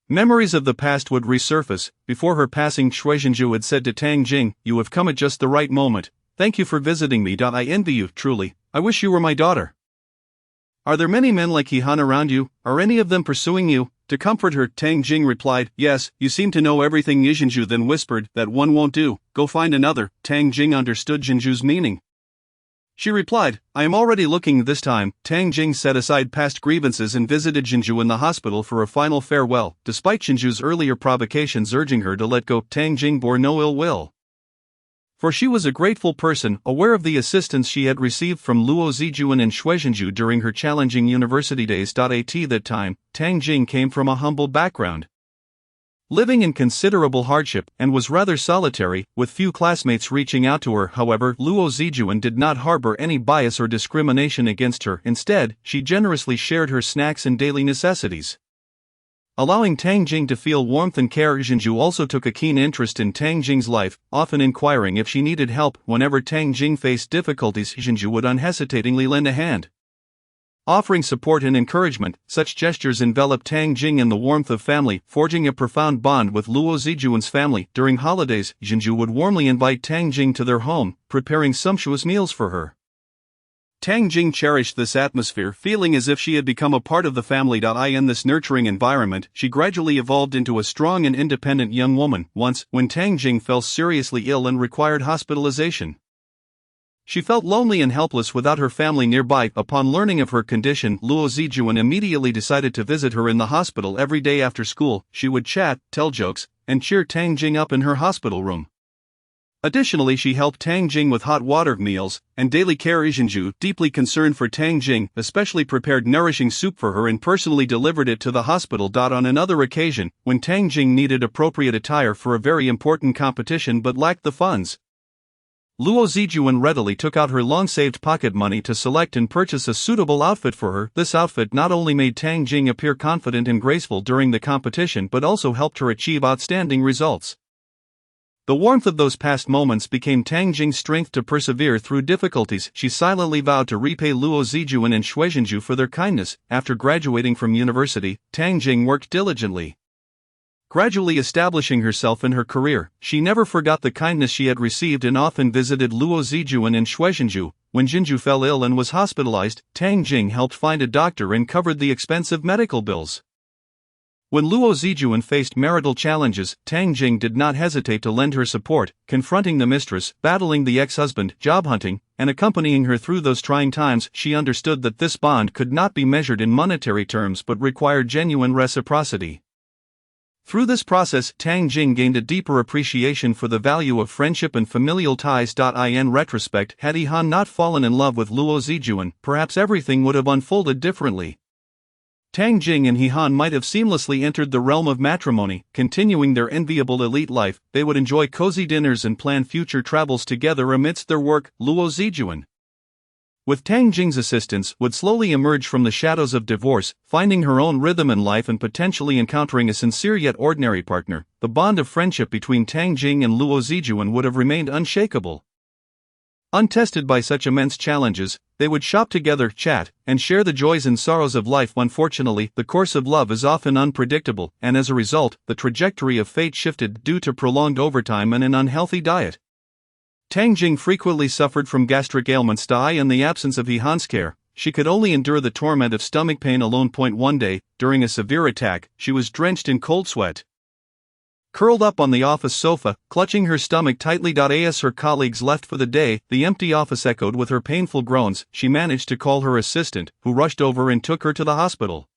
memories of the past would resurface. Before her passing, Shui Zhenju had said to Tang Jing, "You have come at just the right moment. Thank you for visiting me. I envy you, truly. I wish you were my daughter. Are there many men like He Han around you? Are any of them pursuing you?" To comfort her, Tang Jing replied, "Yes, you seem to know everything." Zhenju then whispered, "That one won't do, go find another." Tang Jing understood Zhenju's meaning. She replied, I am already looking. This time, Tang Jing set aside past grievances and visited Jinju in the hospital for a final farewell. Despite Jinju's earlier provocations urging her to let go, Tang Jing bore no ill will. For she was a grateful person, aware of the assistance she had received from Luo Zijuan and Shuizhenju during her challenging university days. At that time, Tang Jing came from a humble background, living in considerable hardship, and was rather solitary, with few classmates reaching out to her. However, Luo Zijuan did not harbor any bias or discrimination against her. Instead, she generously shared her snacks and daily necessities, allowing Tang Jing to feel warmth and care. Zhenju also took a keen interest in Tang Jing's life, often inquiring if she needed help. Whenever Tang Jing faced difficulties, Zhenju would unhesitatingly lend a hand, offering support and encouragement. Such gestures enveloped Tang Jing in the warmth of family, forging a profound bond with Luo Zijuan's family. During holidays, Zhenju would warmly invite Tang Jing to their home, preparing sumptuous meals for her. Tang Jing cherished this atmosphere, feeling as if she had become a part of the family. In this nurturing environment, she gradually evolved into a strong and independent young woman. Once, when Tang Jing fell seriously ill and required hospitalization, she felt lonely and helpless without her family nearby. Upon learning of her condition, Luo Zijuan immediately decided to visit her in the hospital every day after school. She would chat, tell jokes, and cheer Tang Jing up in her hospital room. Additionally, she helped Tang Jing with hot water meals and daily care. Zhenju, deeply concerned for Tang Jing, especially prepared nourishing soup for her and personally delivered it to the hospital. On another occasion, when Tang Jing needed appropriate attire for a very important competition but lacked the funds, Luo Zijuan readily took out her long-saved pocket money to select and purchase a suitable outfit for her. This outfit not only made Tang Jing appear confident and graceful during the competition but also helped her achieve outstanding results. The warmth of those past moments became Tang Jing's strength to persevere through difficulties. She silently vowed to repay Luo Zijuan and Shuizhenju for their kindness. After graduating from university, Tang Jing worked diligently, gradually establishing herself in her career. She never forgot the kindness she had received and often visited Luo Zijuan and Shuizhenju. When Jinju fell ill and was hospitalized, Tang Jing helped find a doctor and covered the expensive medical bills. When Luo Zijuan faced marital challenges, Tang Jing did not hesitate to lend her support, confronting the mistress, battling the ex-husband, job hunting, and accompanying her through those trying times. She understood that this bond could not be measured in monetary terms but required genuine reciprocity. Through this process, Tang Jing gained a deeper appreciation for the value of friendship and familial ties. In retrospect, had He Han not fallen in love with Luo Zijuan, perhaps everything would have unfolded differently. Tang Jing and He Han might have seamlessly entered the realm of matrimony, continuing their enviable elite life. They would enjoy cozy dinners and plan future travels together amidst their work. Luo Zijuan, with Tang Jing's assistance, would slowly emerge from the shadows of divorce, finding her own rhythm in life and potentially encountering a sincere yet ordinary partner. The bond of friendship between Tang Jing and Luo Zijuan would have remained unshakable. Untested by such immense challenges, they would shop together, chat, and share the joys and sorrows of life. Unfortunately, the course of love is often unpredictable, and as a result, the trajectory of fate shifted due to prolonged overtime and an unhealthy diet. Tang Jing frequently suffered from gastric ailments. In the absence of He Han's care, she could only endure the torment of stomach pain alone. One day, during a severe attack, she was drenched in cold sweat, curled up on the office sofa, clutching her stomach tightly. As her colleagues left for the day, the empty office echoed with her painful groans. She managed to call her assistant, who rushed over and took her to the hospital.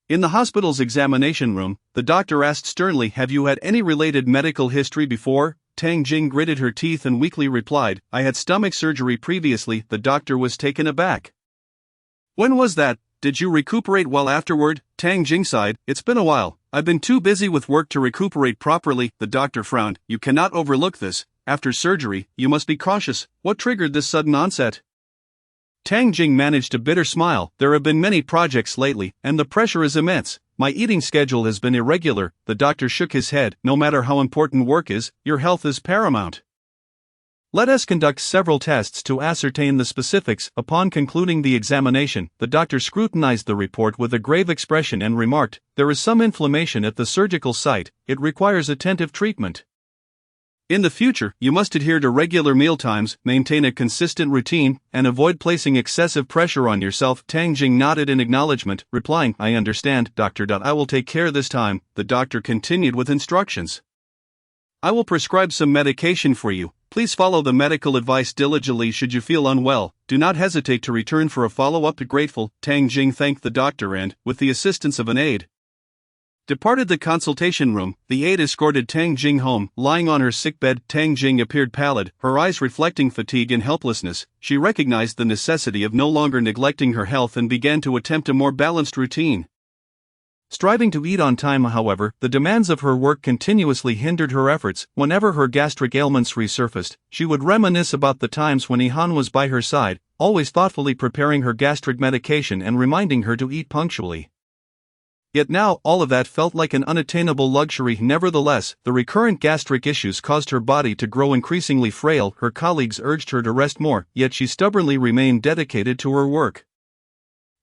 In the hospital's examination room, the doctor asked sternly, "Have you had any related medical history before?" Tang Jing gritted her teeth and weakly replied, "I had stomach surgery previously." The doctor was taken aback. "When was that? Did you recuperate well afterward?" Tang Jing sighed, "It's been a while. I've been too busy with work to recuperate properly." The doctor frowned. "You cannot overlook this. After surgery, you must be cautious. What triggered this sudden onset?" Tang Jing managed a bitter smile. "There have been many projects lately, and the pressure is immense. My eating schedule has been irregular." The doctor shook his head. "No matter how important work is, your health is paramount. Let us conduct several tests to ascertain the specifics." Upon concluding the examination, the doctor scrutinized the report with a grave expression and remarked, "There is some inflammation at the surgical site. It requires attentive treatment. In the future, you must adhere to regular mealtimes, maintain a consistent routine, and avoid placing excessive pressure on yourself." Tang Jing nodded in acknowledgement, replying, "I understand, doctor. I will take care this time." The doctor continued with instructions. "I will prescribe some medication for you. Please follow the medical advice diligently should you feel unwell. Do not hesitate to return for a follow-up. Grateful, Tang Jing thanked the doctor and, with the assistance of an aide, departed the consultation room. The aide escorted Tang Jing home. Lying on her sickbed, Tang Jing appeared pallid, her eyes reflecting fatigue and helplessness. She recognized the necessity of no longer neglecting her health and began to attempt a more balanced routine. Striving to eat on time, however, the demands of her work continuously hindered her efforts. Whenever her gastric ailments resurfaced, she would reminisce about the times when He Han was by her side, always thoughtfully preparing her gastric medication and reminding her to eat punctually. Yet now, all of that felt like an unattainable luxury. Nevertheless, the recurrent gastric issues caused her body to grow increasingly frail. Her colleagues urged her to rest more, yet she stubbornly remained dedicated to her work.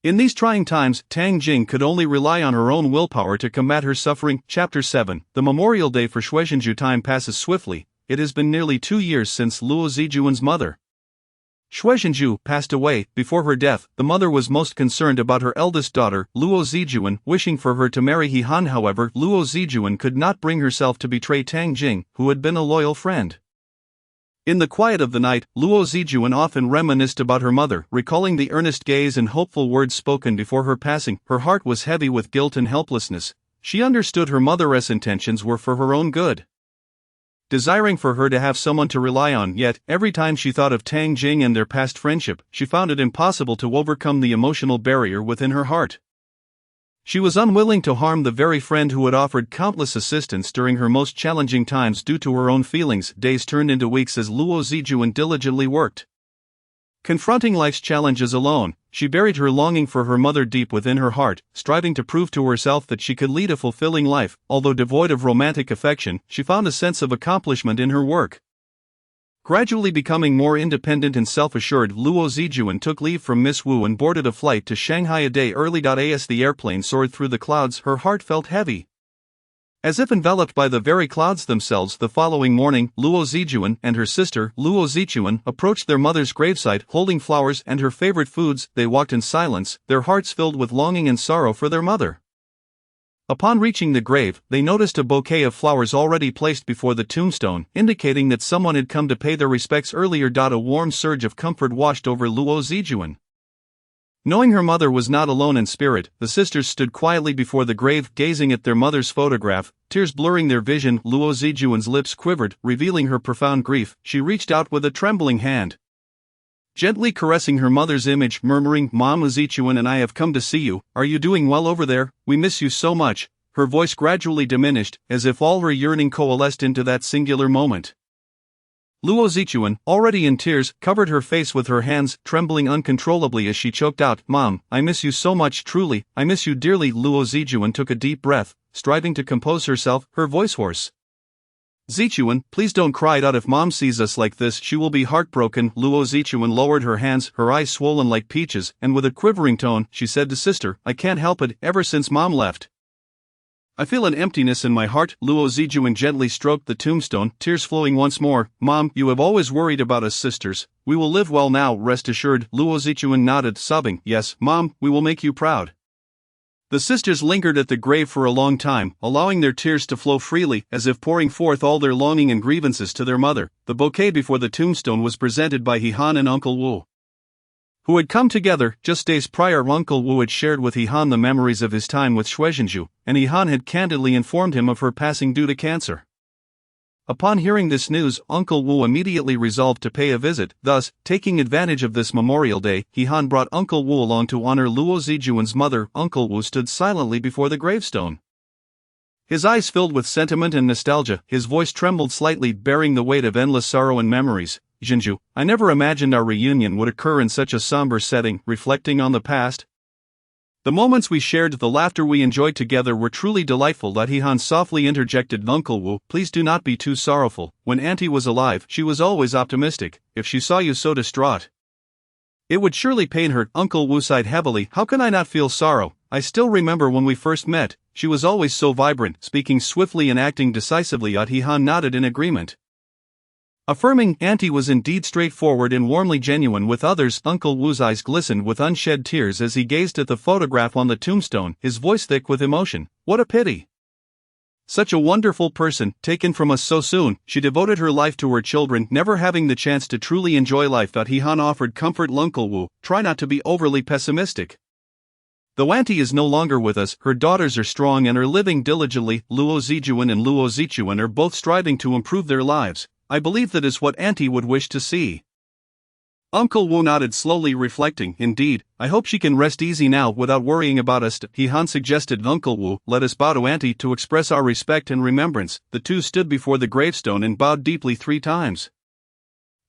In these trying times, Tang Jing could only rely on her own willpower to combat her suffering. Chapter 7. The Memorial Day for Shuizhenju. Time passes swiftly. It has been nearly 2 years since Luo Zijuan's mother, Shuizhenju, passed away. Before her death, the mother was most concerned about her eldest daughter, Luo Zijuan, wishing for her to marry He Han. However, Luo Zijuan could not bring herself to betray Tang Jing, who had been a loyal friend. In the quiet of the night, Luo Zijuan often reminisced about her mother, recalling the earnest gaze and hopeful words spoken before her passing. Her heart was heavy with guilt and helplessness. She understood her mother's intentions were for her own good, desiring for her to have someone to rely on. Yet, every time she thought of Tang Jing and their past friendship, she found it impossible to overcome the emotional barrier within her heart. She was unwilling to harm the very friend who had offered countless assistance during her most challenging times. Due to her own feelings, days turned into weeks as Luo Zijuan diligently worked. Confronting life's challenges alone, she buried her longing for her mother deep within her heart, striving to prove to herself that she could lead a fulfilling life. Although devoid of romantic affection, she found a sense of accomplishment in her work. Gradually becoming more independent and self-assured, Luo Zijuan took leave from Miss Wu and boarded a flight to Shanghai a day early. As the airplane soared through the clouds, her heart felt heavy, as if enveloped by the very clouds themselves. The following morning, Luo Zijuan and her sister, Luo Zichuan, approached their mother's gravesite, holding flowers and her favorite foods. They walked in silence, their hearts filled with longing and sorrow for their mother. Upon reaching the grave, they noticed a bouquet of flowers already placed before the tombstone, indicating that someone had come to pay their respects earlier. A warm surge of comfort washed over Luo Zijuan. Knowing her mother was not alone in spirit, the sisters stood quietly before the grave, gazing at their mother's photograph, tears blurring their vision. Luo Zijuan's lips quivered, revealing her profound grief. She reached out with a trembling hand, gently caressing her mother's image, murmuring, "Mama Zichuan and I have come to see you. Are you doing well over there? We miss you so much." Her voice gradually diminished, as if all her yearning coalesced into that singular moment. Luo Zichuan, already in tears, covered her face with her hands, trembling uncontrollably as she choked out, "Mom, I miss you so much. Truly, I miss you dearly." Luo Zichuan took a deep breath, striving to compose herself, her voice hoarse. "Zichuan, please don't cry out. If Mom sees us like this, she will be heartbroken." Luo Zichuan lowered her hands, her eyes swollen like peaches, and with a quivering tone, she said to sister, "I can't help it. Ever since Mom left, I feel an emptiness in my heart." Luo Zijuan gently stroked the tombstone, tears flowing once more. "Mom, you have always worried about us sisters. We will live well now, rest assured." Luo Zijuan nodded, sobbing, "Yes, Mom, we will make you proud." The sisters lingered at the grave for a long time, allowing their tears to flow freely, as if pouring forth all their longing and grievances to their mother. The bouquet before the tombstone was presented by He Han and Uncle Wu, who had come together. Just days prior, Uncle Wu had shared with He Han the memories of his time with Shuizhenju, and He Han had candidly informed him of her passing due to cancer. Upon hearing this news, Uncle Wu immediately resolved to pay a visit. Thus, taking advantage of this Memorial Day, He Han brought Uncle Wu along to honor Luo Zijuan's mother. Uncle Wu stood silently before the gravestone, his eyes filled with sentiment and nostalgia. His voice trembled slightly, bearing the weight of endless sorrow and memories. "Zhenju, I never imagined our reunion would occur in such a somber setting." Reflecting on the past, the moments we shared, the laughter we enjoyed together were truly delightful. He Han softly interjected, "Uncle Wu, please do not be too sorrowful. When Auntie was alive, she was always optimistic. If she saw you so distraught, it would surely pain her." Uncle Wu sighed heavily. "How can I not feel sorrow? I still remember when we first met. She was always so vibrant." Speaking swiftly and acting decisively, He Han nodded in agreement, affirming Auntie was indeed straightforward and warmly genuine with others. Uncle Wu's eyes glistened with unshed tears as he gazed at the photograph on the tombstone, his voice thick with emotion. "What a pity. Such a wonderful person, taken from us so soon. She devoted her life to her children, never having the chance to truly enjoy life. He-han offered comfort. Uncle Wu, try not to be overly pessimistic. Though Auntie is no longer with us, her daughters are strong and are living diligently. Luo Zijuan and Luo Zichuan are both striving to improve their lives. I believe that is what Auntie would wish to see. Uncle Wu nodded slowly, reflecting. Indeed, I hope she can rest easy now without worrying about us. He-han suggested. Uncle Wu, let us bow to Auntie to express our respect and remembrance. The two stood before the gravestone and bowed deeply 3 times.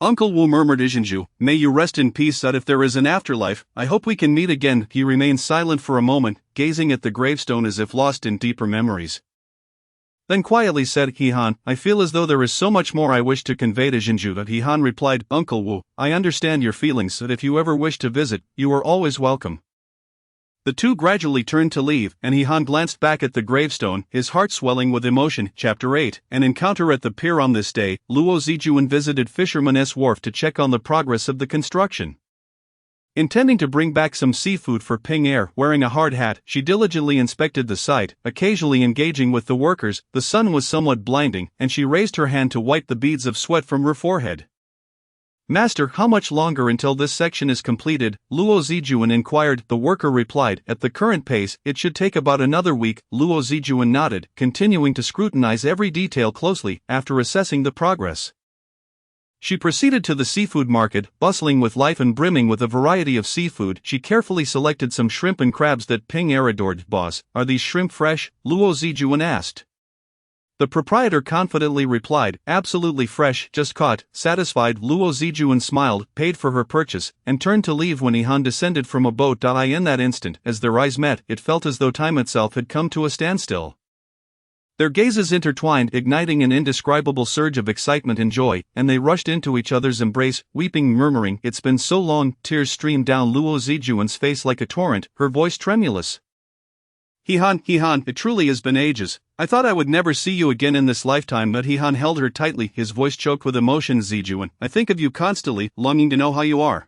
Uncle Wu murmured. Izhenju, may you rest in peace. If there is an afterlife, I hope we can meet again. He remained silent for a moment, gazing at the gravestone as if lost in deeper memories. Then quietly said, He-han, I feel as though there is so much more I wish to convey to Izhenju. He-han replied, Uncle Wu, I understand your feelings, that if you ever wish to visit, you are always welcome. The two gradually turned to leave, and He-han glanced back at the gravestone, his heart swelling with emotion. Chapter 8, An encounter at the pier. On this day, Luo Zijuan visited Fisherman's Wharf to check on the progress of the construction. Intending to bring back some seafood for Ping Er, wearing a hard hat, she diligently inspected the site, occasionally engaging with the workers. The sun was somewhat blinding, and she raised her hand to wipe the beads of sweat from her forehead. Master, how much longer until this section is completed? Luo Zijuan inquired. The worker replied, at the current pace, it should take about another week. Luo Zijuan nodded, continuing to scrutinize every detail closely. After assessing the progress, she proceeded to the seafood market, bustling with life and brimming with a variety of seafood. She carefully selected some shrimp and crabs that Ping Er adored. Boss, are these shrimp fresh? Luo Zijuan asked. The proprietor confidently replied, absolutely fresh, just caught. Satisfied, Luo Zijuan smiled, paid for her purchase, and turned to leave when He-han descended from a boat. In that instant, as their eyes met, it felt as though time itself had come to a standstill. Their gazes intertwined, igniting an indescribable surge of excitement and joy, and they rushed into each other's embrace, weeping, murmuring, it's been so long. Tears streamed down Luo Zijuan's face like a torrent, her voice tremulous. He-han, it truly has been ages. I thought I would never see you again in this lifetime. But He-han held her tightly, his voice choked with emotion. Zijuan, I think of you constantly, longing to know how you are.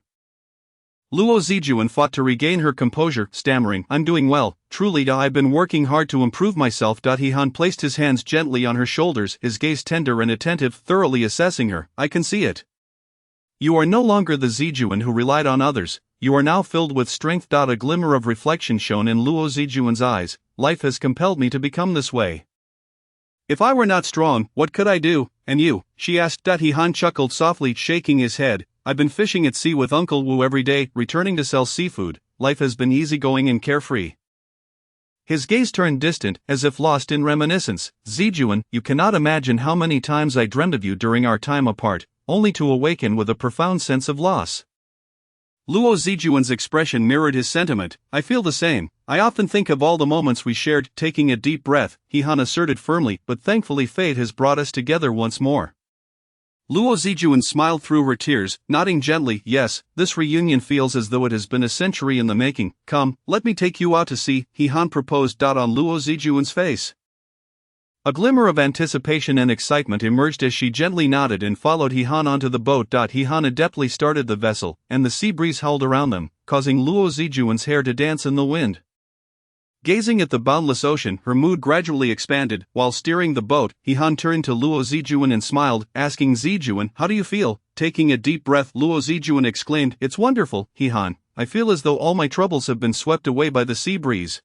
Luo Zijuan fought to regain her composure, stammering, I'm doing well, truly I've been working hard to improve myself. He-han placed his hands gently on her shoulders, his gaze tender and attentive, thoroughly assessing her. I can see it. You are no longer the Zijuan who relied on others. You are now filled with strength. A glimmer of reflection shone in Luo Zijuan's eyes. Life has compelled me to become this way. If I were not strong, what could I do? And you? She asked. He-han chuckled softly, shaking his head. I've been fishing at sea with Uncle Wu every day, returning to sell seafood. Life has been easygoing and carefree. His gaze turned distant, as if lost in reminiscence. Zijuan, you cannot imagine how many times I dreamed of you during our time apart, only to awaken with a profound sense of loss. Luo Zijuan's expression mirrored his sentiment. I feel the same. I often think of all the moments we shared. Taking a deep breath, He-han asserted firmly, but thankfully fate has brought us together once more. Luo Zijuan smiled through her tears, nodding gently. Yes, this reunion feels as though it has been a century in the making. Come, let me take you out to sea, He-han proposed. On Luo Zijuan's face, a glimmer of anticipation and excitement emerged as she gently nodded and followed He-han onto the boat. He-han adeptly started the vessel, and the sea breeze howled around them, causing Luo Zijuan's hair to dance in the wind. Gazing at the boundless ocean, her mood gradually expanded. While steering the boat, He-han turned to Luo Zijuan and smiled, asking, Zijuan, how do you feel? Taking a deep breath, Luo Zijuan exclaimed, it's wonderful, He-han. I feel as though all my troubles have been swept away by the sea breeze.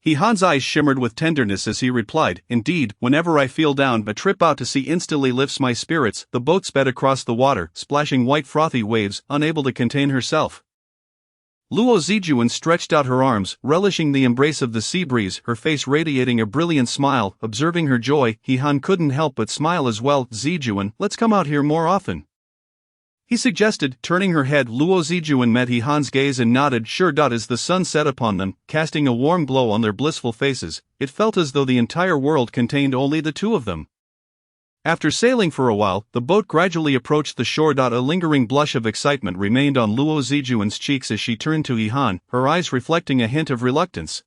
He-han's eyes shimmered with tenderness as he replied, indeed, whenever I feel down, a trip out to sea instantly lifts my spirits. The boat sped across the water, splashing white frothy waves, unable to contain herself. Luo Zijuan stretched out her arms, relishing the embrace of the sea breeze, her face radiating a brilliant smile. Observing her joy, He-han couldn't help but smile as well. Zijuan, let's come out here more often, he suggested, turning her head. Luo Zijuan met He-han's gaze and nodded. Sure. As the sun set upon them, casting a warm glow on their blissful faces, it felt as though the entire world contained only the two of them. After sailing for a while, the boat gradually approached the shore. A lingering blush of excitement remained on Luo Zijuan's cheeks as she turned to He-han, her eyes reflecting a hint of reluctance.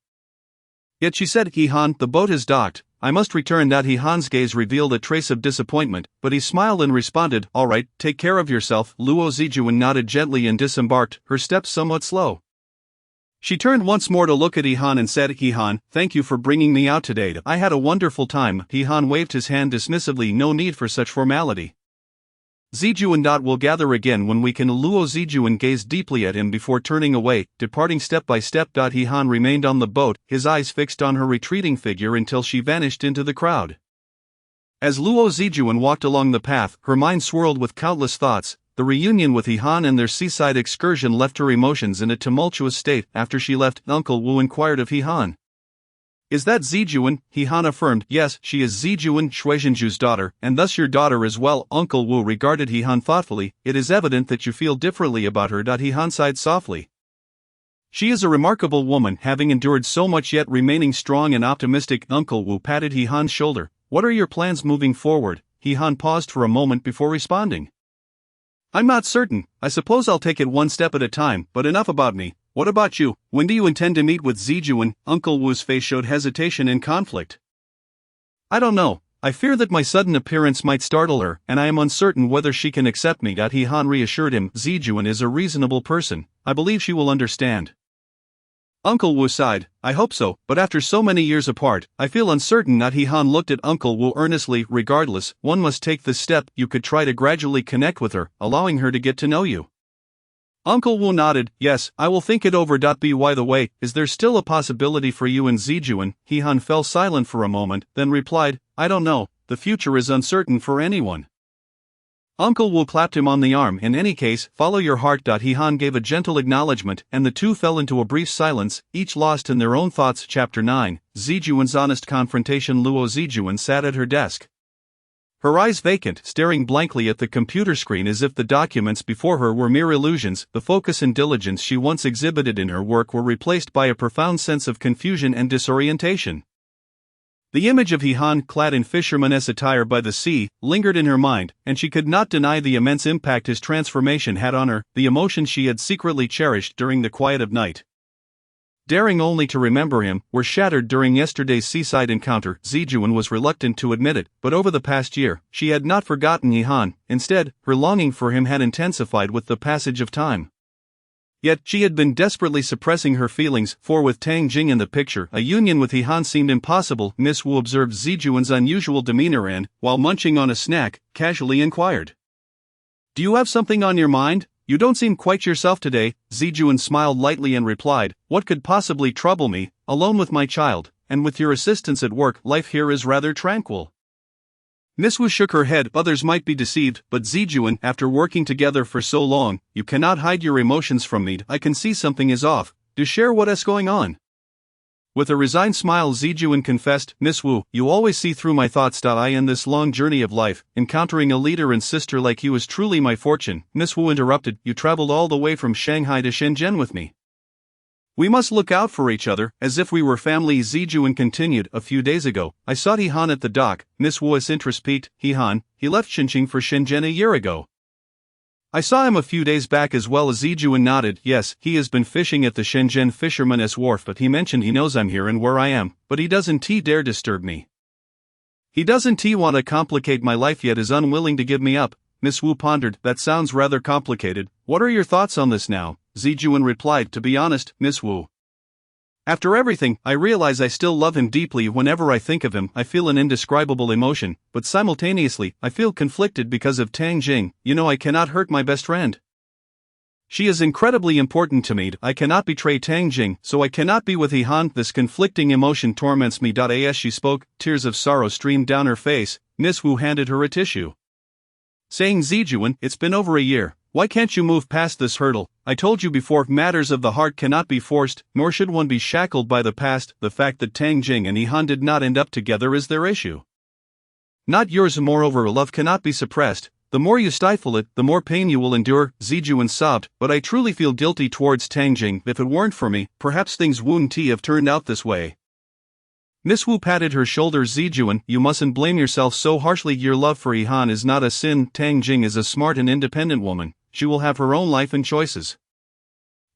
Yet she said, He-han, the boat has docked, I must return. He-han's gaze revealed a trace of disappointment, but he smiled and responded, all right, take care of yourself. Luo Zijuan nodded gently and disembarked, her steps somewhat slow. She turned once more to look at He-han and said, "He-han, thank you for bringing me out today. I had a wonderful time." He-han waved his hand dismissively. "No need for such formality. Zijuan. We'll gather again when we can." Luo Zijuan gazed deeply at him before turning away, departing step by step. He-han remained on the boat, his eyes fixed on her retreating figure until she vanished into the crowd. As Luo Zijuan walked along the path, her mind swirled with countless thoughts. The reunion with He-han and their seaside excursion left her emotions in a tumultuous state. After she left, Uncle Wu inquired of He-han. "Is that Zijuan?" He-han affirmed. "Yes, she is Zijuan, Shuizhenju's daughter, and thus your daughter as well." Uncle Wu regarded He-han thoughtfully. "It is evident that you feel differently about her." He-han sighed softly. "She is a remarkable woman, having endured so much yet remaining strong and optimistic." Uncle Wu patted He-han's shoulder. "What are your plans moving forward?" He-han paused for a moment before responding. "I'm not certain. I suppose I'll take it one step at a time, but enough about me. What about you? When do you intend to meet with Zijuan?" Uncle Wu's face showed hesitation and conflict. "I don't know. I fear that my sudden appearance might startle her, and I am uncertain whether she can accept me." He-han reassured him. "Zijuan is a reasonable person. I believe she will understand." Uncle Wu sighed. "I hope so, but after so many years apart, I feel uncertain." He-han looked at Uncle Wu earnestly. "Regardless, one must take this step. You could try to gradually connect with her, allowing her to get to know you." Uncle Wu nodded. "Yes, I will think it over." By the way, is there still a possibility for you and Zijuan? He-han fell silent for a moment, then replied, "I don't know. The future is uncertain for anyone." Uncle Wu clapped him on the arm. "In any case, follow your heart." He-han gave a gentle acknowledgement, and the two fell into a brief silence, each lost in their own thoughts. Chapter 9, Zijuan's Honest Confrontation. Luo Zijuan sat at her desk, her eyes vacant, staring blankly at the computer screen as if the documents before her were mere illusions. The focus and diligence she once exhibited in her work were replaced by a profound sense of confusion and disorientation. The image of He-han clad in fisherman's attire by the sea lingered in her mind, and she could not deny the immense impact his transformation had on her. The emotions she had secretly cherished during the quiet of night, daring only to remember him, were shattered during yesterday's seaside encounter. Zijuan was reluctant to admit it, but over the past year, she had not forgotten He-han. Instead, her longing for him had intensified with the passage of time. Yet, she had been desperately suppressing her feelings, for with Tang Jing in the picture, a union with He-han seemed impossible. Miss Wu observed Zijuan's unusual demeanor and, while munching on a snack, casually inquired, "Do you have something on your mind? You don't seem quite yourself today." Zijuan smiled lightly and replied, "What could possibly trouble me? Alone with my child, and with your assistance at work, life here is rather tranquil." Miss Wu shook her head. "Others might be deceived, but Zijuan, after working together for so long, you cannot hide your emotions from me. I can see something is off. Do share what is going on." With a resigned smile, Zijuan confessed, "Miss Wu, you always see through my thoughts. I in this long journey of life, encountering a leader and sister like you is truly my fortune." Miss Wu interrupted, "You traveled all the way from Shanghai to Shenzhen with me. We must look out for each other, as if we were family." Zijuan continued, "A few days ago, I saw He-han at the dock." Miss Wu's interest piqued. "He-han, he left Xinqing for Shenzhen a year ago." "I saw him a few days back as well." As Zijuan nodded, "Yes, he has been fishing at the Shenzhen Fisherman's Wharf, but he mentioned he knows I'm here and where I am, but he doesn't dare disturb me. He doesn't want to complicate my life yet is unwilling to give me up." Miss Wu pondered. "That sounds rather complicated. What are your thoughts on this now?" Zijuan replied, "To be honest, Miss Wu, after everything, I realize I still love him deeply. Whenever I think of him, I feel an indescribable emotion, but simultaneously, I feel conflicted because of Tang Jing. I cannot hurt my best friend. She is incredibly important to me. I cannot betray Tang Jing, so I cannot be with He-han. This conflicting emotion torments me." As she spoke, tears of sorrow streamed down her face. Miss Wu handed her a tissue, saying, "Zijuan, it's been over a year. Why can't you move past this hurdle? I told you before, matters of the heart cannot be forced, nor should one be shackled by the past. The fact that Tang Jing and He-han did not end up together is their issue, not yours. Moreover, love cannot be suppressed. The more you stifle it, the more pain you will endure." Zijuan sobbed, "But I truly feel guilty towards Tang Jing. If it weren't for me, perhaps things wouldn't have turned out this way." Miss Wu patted her shoulder. "Zijuan, you mustn't blame yourself so harshly. Your love for He-han is not a sin. Tang Jing is a smart and independent woman. She will have her own life and choices.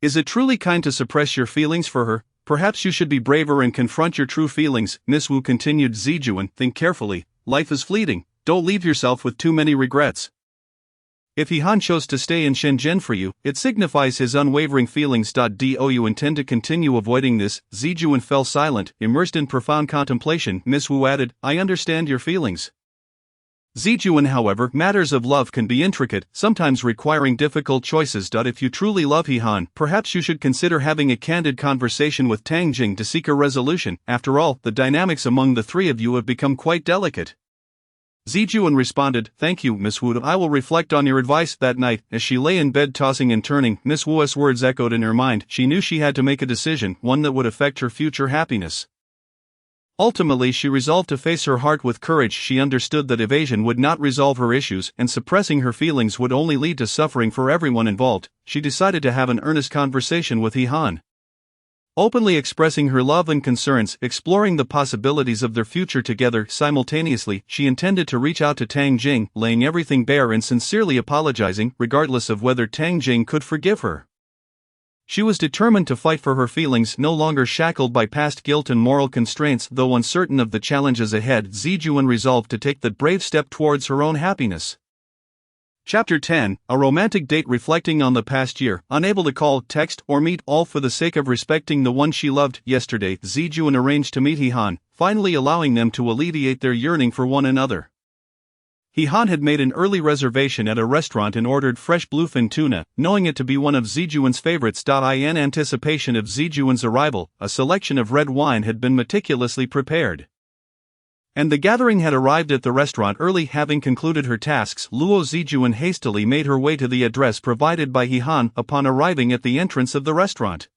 Is it truly kind to suppress your feelings for her? Perhaps you should be braver and confront your true feelings." Miss Wu continued. "Zijuan, think carefully. Life is fleeting. Don't leave yourself with too many regrets. If He Han chose to stay in Shenzhen for you, it signifies his unwavering feelings. Do you intend to continue avoiding this? Zijuan fell silent, immersed in profound contemplation. Miss Wu added, I understand your feelings. Zijuan, however, matters of love can be intricate, sometimes requiring difficult choices. If you truly love He Han, perhaps you should consider having a candid conversation with Tang Jing to seek a resolution. After all, the dynamics among the three of you have become quite delicate. Zijuan responded, Thank you, Miss Wu. I will reflect on your advice. That night, as she lay in bed tossing and turning, Miss Wu's words echoed in her mind. She knew she had to make a decision, one that would affect her future happiness. Ultimately, she resolved to face her heart with courage. She understood that evasion would not resolve her issues, and suppressing her feelings would only lead to suffering for everyone involved. She decided to have an earnest conversation with He Han. Openly expressing her love and concerns, exploring the possibilities of their future together. Simultaneously, she intended to reach out to Tang Jing, laying everything bare and sincerely apologizing, regardless of whether Tang Jing could forgive her. She was determined to fight for her feelings, no longer shackled by past guilt and moral constraints. Though uncertain of the challenges ahead, Zijuan resolved to take that brave step towards her own happiness. Chapter 10, A Romantic Date. Reflecting on the past year, unable to call, text, or meet, all for the sake of respecting the one she loved. Yesterday, Zijuan arranged to meet He Han, finally allowing them to alleviate their yearning for one another. He Han had made an early reservation at a restaurant and ordered fresh bluefin tuna, knowing it to be one of Zijuan's favorites. In anticipation of Zijuan's arrival, a selection of red wine had been meticulously prepared. And the gathering had arrived at the restaurant early. Having concluded her tasks, Luo Zijuan hastily made her way to the address provided by He Han. Upon arriving at the entrance of the restaurant,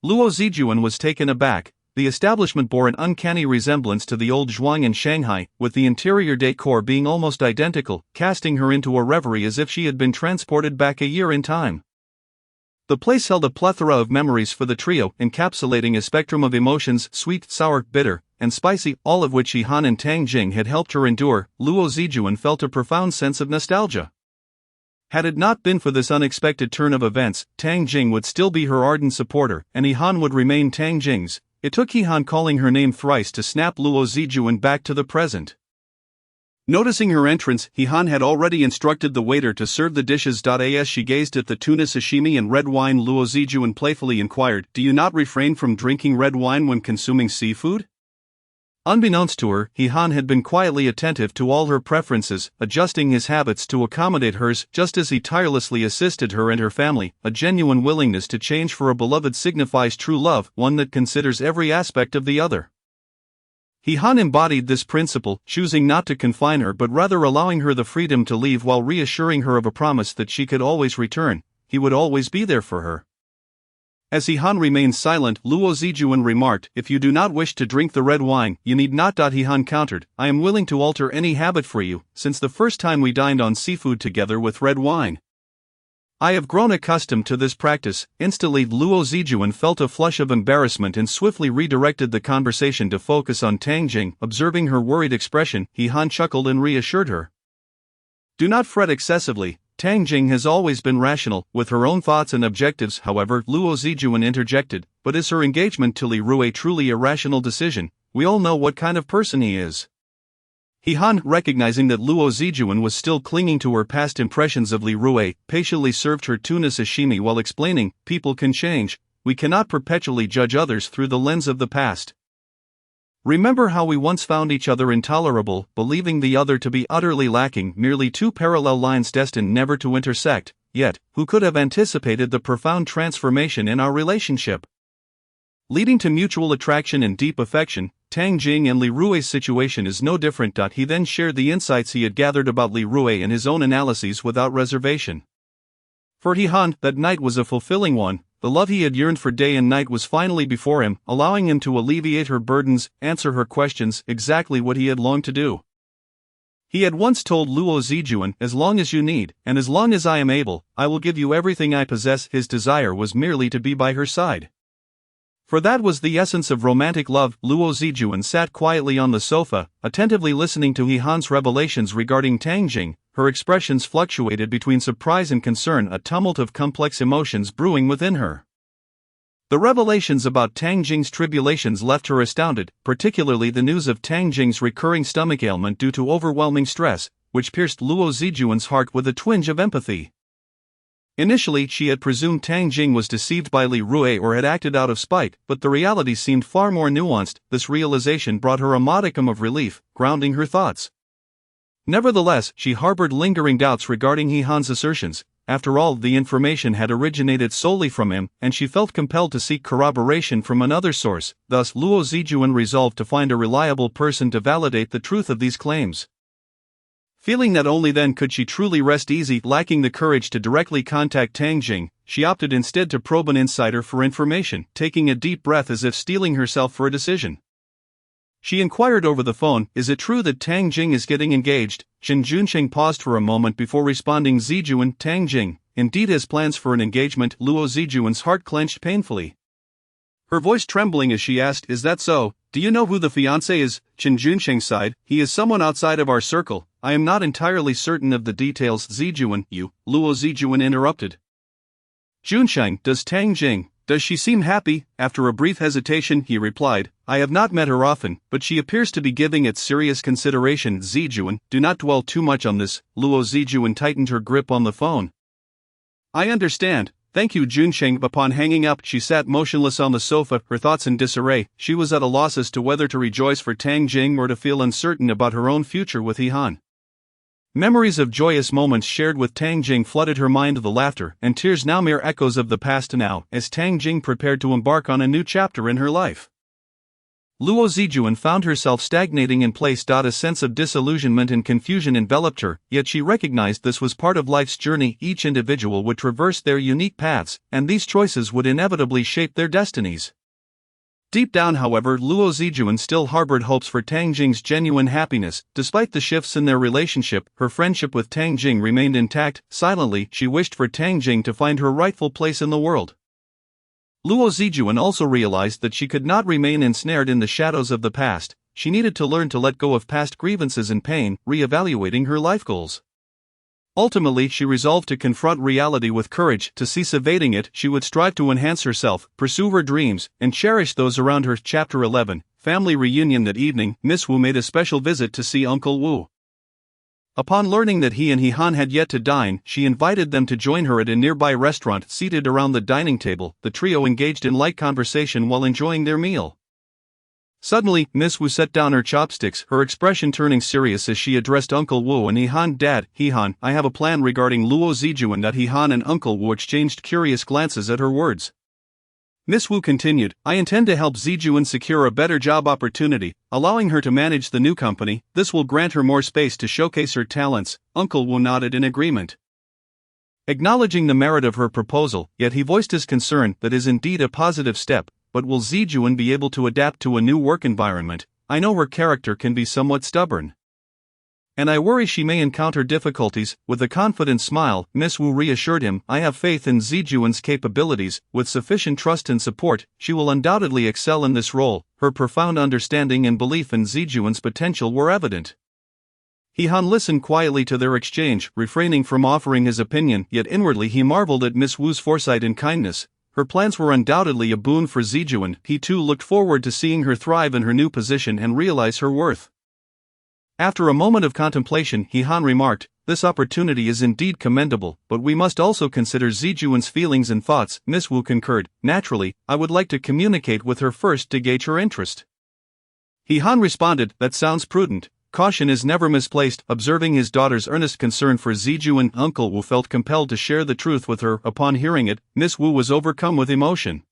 Luo Zijuan was taken aback. The establishment bore an uncanny resemblance to the old Zhuang in Shanghai, with the interior decor being almost identical, casting her into a reverie as if she had been transported back a year in time. The place held a plethora of memories for the trio, encapsulating a spectrum of emotions, sweet, sour, bitter, and spicy, all of which He Han and Tang Jing had helped her endure. Luo Zijuan felt a profound sense of nostalgia. Had it not been for this unexpected turn of events, Tang Jing would still be her ardent supporter, and He Han would remain Tang Jing's. It took He Han calling her name thrice to snap Luo Zijuan back to the present. Noticing her entrance, He Han had already instructed the waiter to serve the dishes. As she gazed at the tuna sashimi and red wine, Luo Zijuan playfully inquired, Do you not refrain from drinking red wine when consuming seafood? Unbeknownst to her, He Han had been quietly attentive to all her preferences, adjusting his habits to accommodate hers, just as he tirelessly assisted her and her family. A genuine willingness to change for a beloved signifies true love, one that considers every aspect of the other. He Han embodied this principle, choosing not to confine her but rather allowing her the freedom to leave while reassuring her of a promise that she could always return. He would always be there for her. As He Han remained silent, Luo Zijuan remarked, If you do not wish to drink the red wine, you need not. He Han countered, I am willing to alter any habit for you, since the first time we dined on seafood together with red wine. I have grown accustomed to this practice. Instantly, Luo Zijuan felt a flush of embarrassment and swiftly redirected the conversation to focus on Tang Jing. Observing her worried expression, He Han chuckled and reassured her. Do not fret excessively. Tang Jing has always been rational, with her own thoughts and objectives. However, Luo Zijuan interjected, but is her engagement to Li Rui truly a rational decision? We all know what kind of person he is. He Han, recognizing that Luo Zijuan was still clinging to her past impressions of Li Rui, patiently served her tuna sashimi while explaining, People can change, we cannot perpetually judge others through the lens of the past. Remember how we once found each other intolerable, believing the other to be utterly lacking, merely two parallel lines destined never to intersect, yet, who could have anticipated the profound transformation in our relationship? Leading to mutual attraction and deep affection, Tang Jing and Li Rui's situation is no different. He then shared the insights he had gathered about Li Rui and his own analyses without reservation. For He Han, that night was a fulfilling one. The love he had yearned for day and night was finally before him, allowing him to alleviate her burdens, answer her questions, exactly what he had longed to do. He had once told Luo Zijuan, As long as you need, and as long as I am able, I will give you everything I possess. His desire was merely to be by her side. For that was the essence of romantic love. Luo Zijuan sat quietly on the sofa, attentively listening to He Han's revelations regarding Tang Jing. Her expressions fluctuated between surprise and concern, a tumult of complex emotions brewing within her. The revelations about Tang Jing's tribulations left her astounded, particularly the news of Tang Jing's recurring stomach ailment due to overwhelming stress. which pierced Luo Zijuan's heart with a twinge of empathy. Initially, she had presumed Tang Jing was deceived by Li Rui or had acted out of spite, but the reality seemed far more nuanced. This realization brought her a modicum of relief, grounding her thoughts. Nevertheless, she harbored lingering doubts regarding He Han's assertions. After all, the information had originated solely from him, and she felt compelled to seek corroboration from another source. Thus, Luo Zijuan resolved to find a reliable person to validate the truth of these claims. Feeling that only then could she truly rest easy, lacking the courage to directly contact Tang Jing, she opted instead to probe an insider for information, taking a deep breath as if steeling herself for a decision. She inquired over the phone, "Is it true that Tang Jing is getting engaged?" Chen Junsheng paused for a moment before responding, "Zijuan, Tang Jing indeed has plans for an engagement." Luo Zijuan's heart clenched painfully. Her voice trembling as she asked, "Is that so? Do you know who the fiancé is?" Chen Junsheng sighed, "He is someone outside of our circle. I am not entirely certain of the details." "Zijuan, you," Luo Zijuan interrupted. "Junsheng, does she seem happy?" After a brief hesitation, he replied, "I have not met her often, but she appears to be giving it serious consideration." "Zijuan, do not dwell too much on this." Luo Zijuan tightened her grip on the phone. "I understand. Thank you." Junsheng. Upon hanging up, she sat motionless on the sofa, her thoughts in disarray. She was at a loss as to whether to rejoice for Tang Jing or to feel uncertain about her own future with He Han. Memories of joyous moments shared with Tang Jing flooded her mind. The laughter and tears now mere echoes of the past now, as Tang Jing prepared to embark on a new chapter in her life. Luo Zijuan found herself stagnating in place. A sense of disillusionment and confusion enveloped her, yet she recognized this was part of life's journey. Each individual would traverse their unique paths, and these choices would inevitably shape their destinies. Deep down, however, Luo Zijuan still harbored hopes for Tang Jing's genuine happiness. Despite the shifts in their relationship, her friendship with Tang Jing remained intact. Silently, she wished for Tang Jing to find her rightful place in the world. Luo Zijuan also realized that she could not remain ensnared in the shadows of the past. She needed to learn to let go of past grievances and pain, re-evaluating her life goals. Ultimately, she resolved to confront reality with courage. To cease evading it, she would strive to enhance herself, pursue her dreams, and cherish those around her. Chapter 11, Family Reunion. That evening, Miss Wu made a special visit to see Uncle Wu. Upon learning that he and He Han had yet to dine, she invited them to join her at a nearby restaurant. Seated around the dining table, the trio engaged in light conversation while enjoying their meal. Suddenly, Miss Wu set down her chopsticks, her expression turning serious as she addressed Uncle Wu and He Han. "Dad, He Han, I have a plan regarding Luo Zijuan." He Han and Uncle Wu exchanged curious glances at her words. Miss Wu continued, "I intend to help Zijuan secure a better job opportunity, allowing her to manage the new company. This will grant her more space to showcase her talents." Uncle Wu nodded in agreement, acknowledging the merit of her proposal, yet he voiced his concern. "That is indeed a positive step. But will Zijuan be able to adapt to a new work environment? I know her character can be somewhat stubborn, and I worry she may encounter difficulties." With a confident smile, Miss Wu reassured him, "I have faith in Zijuan's capabilities. With sufficient trust and support, she will undoubtedly excel in this role." Her profound understanding and belief in Zijuan's potential were evident. He Han listened quietly to their exchange, refraining from offering his opinion, yet inwardly he marveled at Miss Wu's foresight and kindness. Her plans were undoubtedly a boon for Zijuan. He too looked forward to seeing her thrive in her new position and realize her worth. After a moment of contemplation, He Han remarked, "This opportunity is indeed commendable, but we must also consider Zijuan's feelings and thoughts." Miss Wu concurred, "Naturally, I would like to communicate with her first to gauge her interest." He Han responded, "That sounds prudent. Caution is never misplaced." Observing his daughter's earnest concern for Zijuan, Uncle Wu felt compelled to share the truth with her. Upon hearing it, Miss Wu was overcome with emotion,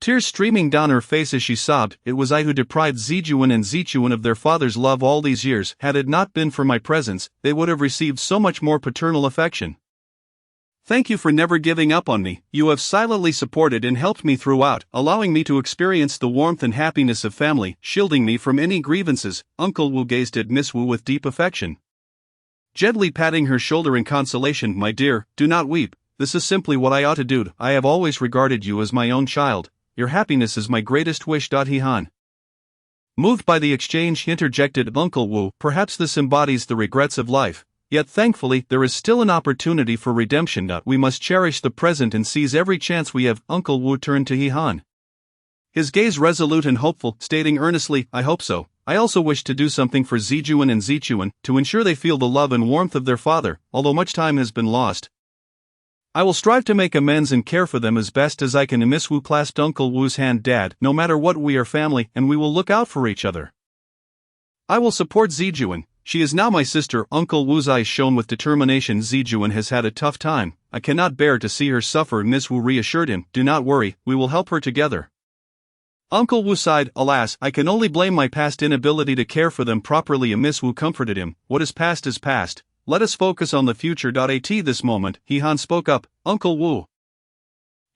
tears streaming down her face as she sobbed. "It was I who deprived Zijuan and Zichuan of their father's love all these years. Had it not been for my presence, they would have received so much more paternal affection. Thank you for never giving up on me. You have silently supported and helped me throughout, allowing me to experience the warmth and happiness of family, shielding me from any grievances." Uncle Wu gazed at Miss Wu with deep affection, gently patting her shoulder in consolation. "My dear, do not weep. This is simply what I ought to do. I have always regarded you as my own child. Your happiness is my greatest wish." He Han, moved by the exchange, interjected, "Uncle Wu, perhaps this embodies the regrets of life. Yet thankfully, there is still an opportunity for redemption. We must cherish the present and seize every chance we have." Uncle Wu turned to He Han. His gaze resolute and hopeful, stating earnestly, I hope so. I also wish to do something for Zijuan and Zichuan, to ensure they feel the love and warmth of their father, although much time has been lost. I will strive to make amends and care for them as best as I can. Miss Wu clasped Uncle Wu's hand. Dad, no matter what, we are family, and we will look out for each other. I will support Zijuan. She is now my sister. Uncle Wu's eyes shone with determination. Zijuan has had a tough time. I cannot bear to see her suffer. Miss Wu reassured him. Do not worry, we will help her together. Uncle Wu sighed. Alas, I can only blame my past inability to care for them properly. Miss Wu comforted him. What is past is past. Let us focus on the future. At this moment, He Han spoke up. Uncle Wu,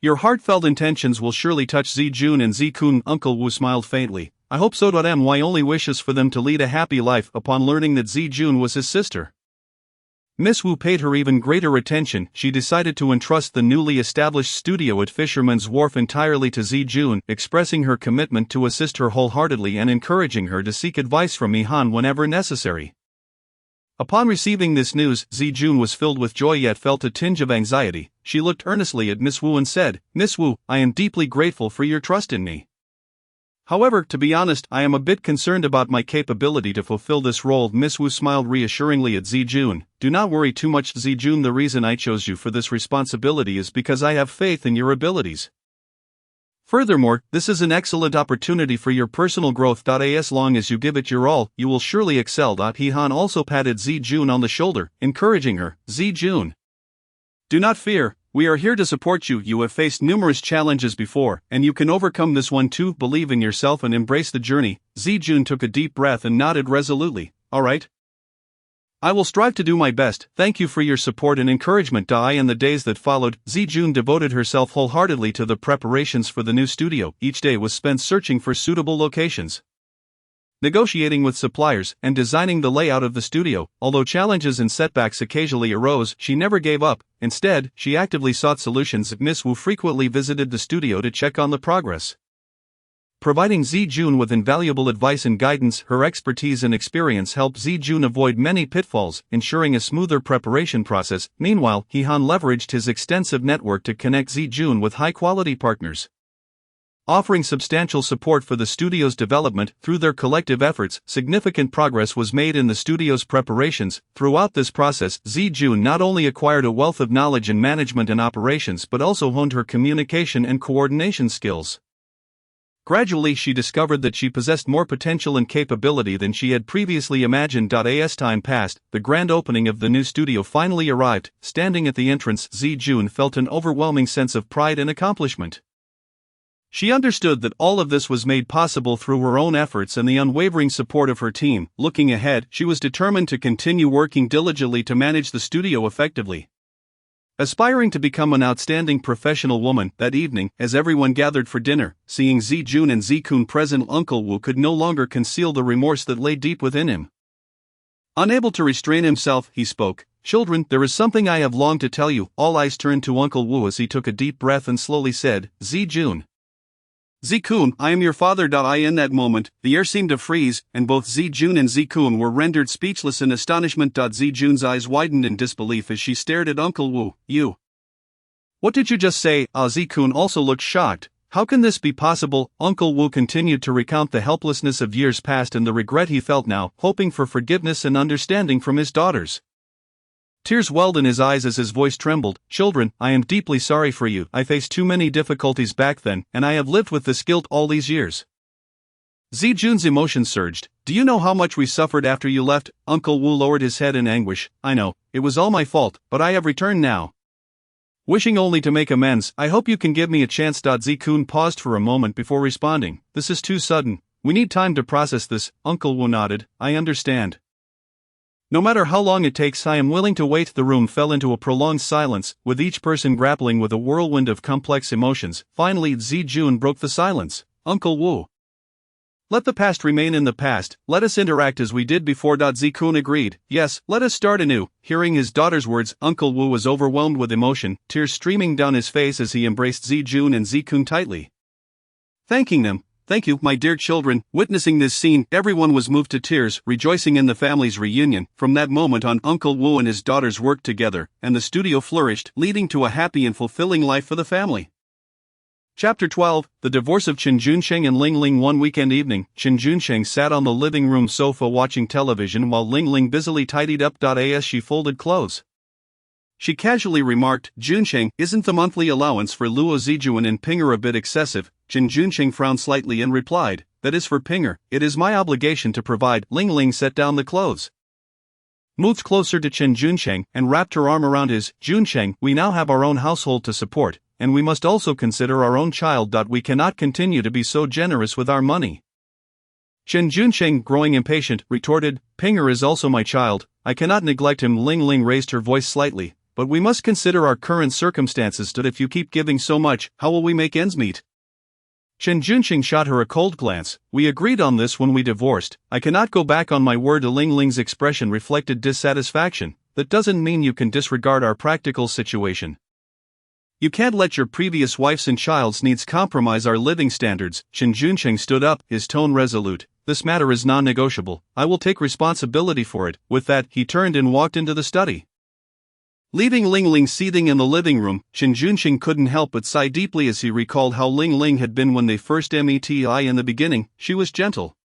your heartfelt intentions will surely touch Zijun and Zikun. Uncle Wu smiled faintly. I hope so. My only wish is for them to lead a happy life. Upon learning that Zijun was his sister, Miss Wu paid her even greater attention. She decided to entrust the newly established studio at Fisherman's Wharf entirely to Zijun, expressing her commitment to assist her wholeheartedly and encouraging her to seek advice from He Han whenever necessary. Upon receiving this news, Zijun was filled with joy yet felt a tinge of anxiety. She looked earnestly at Miss Wu and said, Miss Wu, I am deeply grateful for your trust in me. However, to be honest, I am a bit concerned about my capability to fulfill this role. Miss Wu smiled reassuringly at Zijun. Do not worry too much, Zijun. The reason I chose you for this responsibility is because I have faith in your abilities. Furthermore, this is an excellent opportunity for your personal growth. As long as you give it your all, you will surely excel. He Han also patted Zijun on the shoulder, encouraging her. Zijun, do not fear, we are here to support you. You have faced numerous challenges before, and you can overcome this one too. Believe in yourself and embrace the journey. Zijun took a deep breath and nodded resolutely. All right. I will strive to do my best. Thank you for your support and encouragement. In the days that followed, Zijun devoted herself wholeheartedly to the preparations for the new studio. Each day was spent searching for suitable locations, negotiating with suppliers, and designing the layout of the studio. Although challenges and setbacks occasionally arose, she never gave up. Instead, she actively sought solutions. Miss Wu frequently visited the studio to check on the progress, providing Zijun with invaluable advice and guidance. Her expertise and experience helped Zijun avoid many pitfalls, ensuring a smoother preparation process. Meanwhile, He Han leveraged his extensive network to connect Zijun with high-quality partners, offering substantial support for the studio's development. Through their collective efforts, significant progress was made in the studio's preparations. Throughout this process, Zijun not only acquired a wealth of knowledge in management and operations but also honed her communication and coordination skills. Gradually, she discovered that she possessed more potential and capability than she had previously imagined. As time passed, the grand opening of the new studio finally arrived. Standing at the entrance, Zijun felt an overwhelming sense of pride and accomplishment. She understood that all of this was made possible through her own efforts and the unwavering support of her team. Looking ahead, she was determined to continue working diligently to manage the studio effectively, aspiring to become an outstanding professional woman. That evening, as everyone gathered for dinner, seeing Zijun and Zikun present, Uncle Wu could no longer conceal the remorse that lay deep within him. Unable to restrain himself, he spoke. Children, there is something I have longed to tell you. All eyes turned to Uncle Wu as he took a deep breath and slowly said, Zijun, Zikun, I am your father. In that moment, the air seemed to freeze, and both Zijun and Zikun were rendered speechless in astonishment. Zijun's eyes widened in disbelief as she stared at Uncle Wu. You. What did you just say? Zikun also looked shocked. How can this be possible? Uncle Wu continued to recount the helplessness of years past and the regret he felt now, hoping for forgiveness and understanding from his daughters. Tears welled in his eyes as his voice trembled. Children, I am deeply sorry for you. I faced too many difficulties back then, and I have lived with this guilt all these years. Zijun's emotions surged. Do you know how much we suffered after you left? Uncle Wu lowered his head in anguish. I know, it was all my fault, but I have returned now, wishing only to make amends. I hope you can give me a chance. Zikun paused for a moment before responding. This is too sudden. We need time to process this. Uncle Wu nodded. I understand. No matter how long it takes, I am willing to wait. The room fell into a prolonged silence, with each person grappling with a whirlwind of complex emotions. Finally, Zijun broke the silence. Uncle Wu, let the past remain in the past. Let us interact as we did before. Zikun agreed. Yes, let us start anew. Hearing his daughter's words, Uncle Wu was overwhelmed with emotion, tears streaming down his face as he embraced Zijun and Zikun tightly, thanking them. Thank you, my dear children. Witnessing this scene, everyone was moved to tears, rejoicing in the family's reunion. From that moment on, Uncle Wu and his daughters worked together, and the studio flourished, leading to a happy and fulfilling life for the family. Chapter 12, The Divorce of Chen Junsheng and Ling Ling. One weekend evening, Chen Junsheng sat on the living room sofa watching television while Ling Ling busily tidied up. As she folded clothes, she casually remarked, "Junsheng, isn't the monthly allowance for Luo Zijuan and Pinger a bit excessive?" Chen Junsheng frowned slightly and replied, "That is for Pinger, it is my obligation to provide." Ling Ling set down the clothes, moved closer to Chen Junsheng, and wrapped her arm around his. "Junsheng, we now have our own household to support, and we must also consider our own child. We cannot continue to be so generous with our money." Chen Junsheng, growing impatient, retorted, "Pinger is also my child, I cannot neglect him." Ling Ling raised her voice slightly, "But we must consider our current circumstances. If you keep giving so much, how will we make ends meet?" Chen Junsheng shot her a cold glance. "We agreed on this when we divorced, I cannot go back on my word." Ling Ling's expression reflected dissatisfaction. "That doesn't mean you can disregard our practical situation. You can't let your previous wife's and child's needs compromise our living standards." Chen Junsheng stood up, his tone resolute. "This matter is non-negotiable, I will take responsibility for it." With that, he turned and walked into the study. Leaving Ling Ling seething in the living room, Chen Junsheng couldn't help but sigh deeply as he recalled how Ling Ling had been when they first met. In the beginning, she was gentle,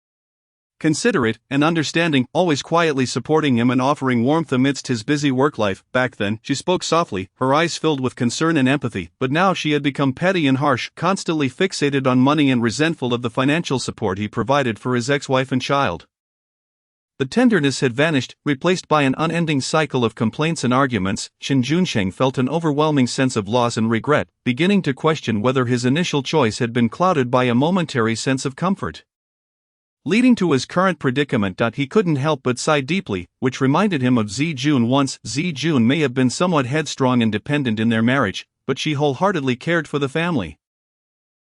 considerate, and understanding, always quietly supporting him and offering warmth amidst his busy work life. Back then, she spoke softly, her eyes filled with concern and empathy, but now she had become petty and harsh, constantly fixated on money and resentful of the financial support he provided for his ex-wife and child. The tenderness had vanished, replaced by an unending cycle of complaints and arguments. Chen Junsheng felt an overwhelming sense of loss and regret, beginning to question whether his initial choice had been clouded by a momentary sense of comfort, leading to his current predicament. He couldn't help but sigh deeply, which reminded him of Zijun once. Zijun may have been somewhat headstrong and dependent in their marriage, but she wholeheartedly cared for the family,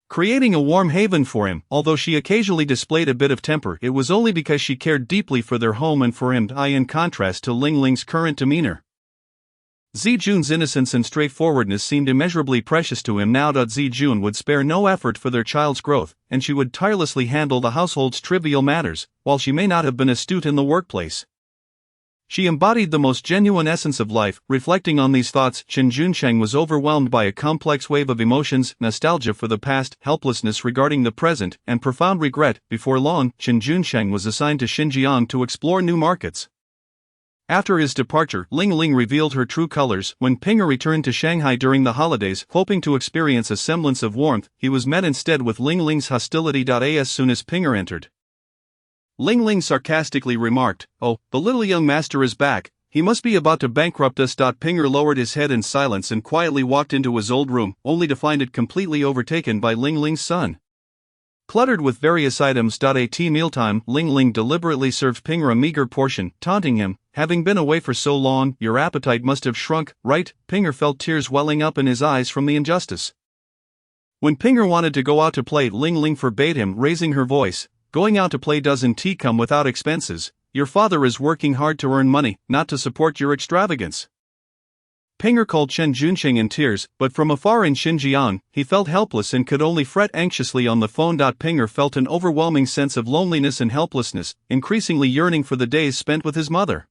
creating a warm haven for him. Although she occasionally displayed a bit of temper, it was only because she cared deeply for their home and for him. In contrast to Ling Ling's current demeanor, Zijun's innocence and straightforwardness seemed immeasurably precious to him now. Zijun would spare no effort for their child's growth, and she would tirelessly handle the household's trivial matters. While she may not have been astute in the workplace, she embodied the most genuine essence of life. Reflecting on these thoughts, Chen Junsheng was overwhelmed by a complex wave of emotions: nostalgia for the past, helplessness regarding the present, and profound regret. Before long, Chen Junsheng was assigned to Xinjiang to explore new markets. After his departure, Ling Ling revealed her true colors. When Pinger returned to Shanghai during the holidays, hoping to experience a semblance of warmth, he was met instead with Ling Ling's hostility. As soon as Pinger entered, Ling Ling sarcastically remarked, "Oh, the little young master is back, he must be about to bankrupt us." Pinger lowered his head in silence and quietly walked into his old room, only to find it completely overtaken by Ling Ling's son, cluttered with various items. At mealtime, Ling Ling deliberately served Pinger a meager portion, taunting him, "Having been away for so long, your appetite must have shrunk, right?" Pinger felt tears welling up in his eyes from the injustice. When Pinger wanted to go out to play, Ling Ling forbade him, raising her voice, "Going out to play doesn't come without expenses. Your father is working hard to earn money, not to support your extravagance." Pinger called Chen Junsheng in tears, but from afar in Xinjiang, he felt helpless and could only fret anxiously on the phone. Pinger felt an overwhelming sense of loneliness and helplessness, increasingly yearning for the days spent with his mother.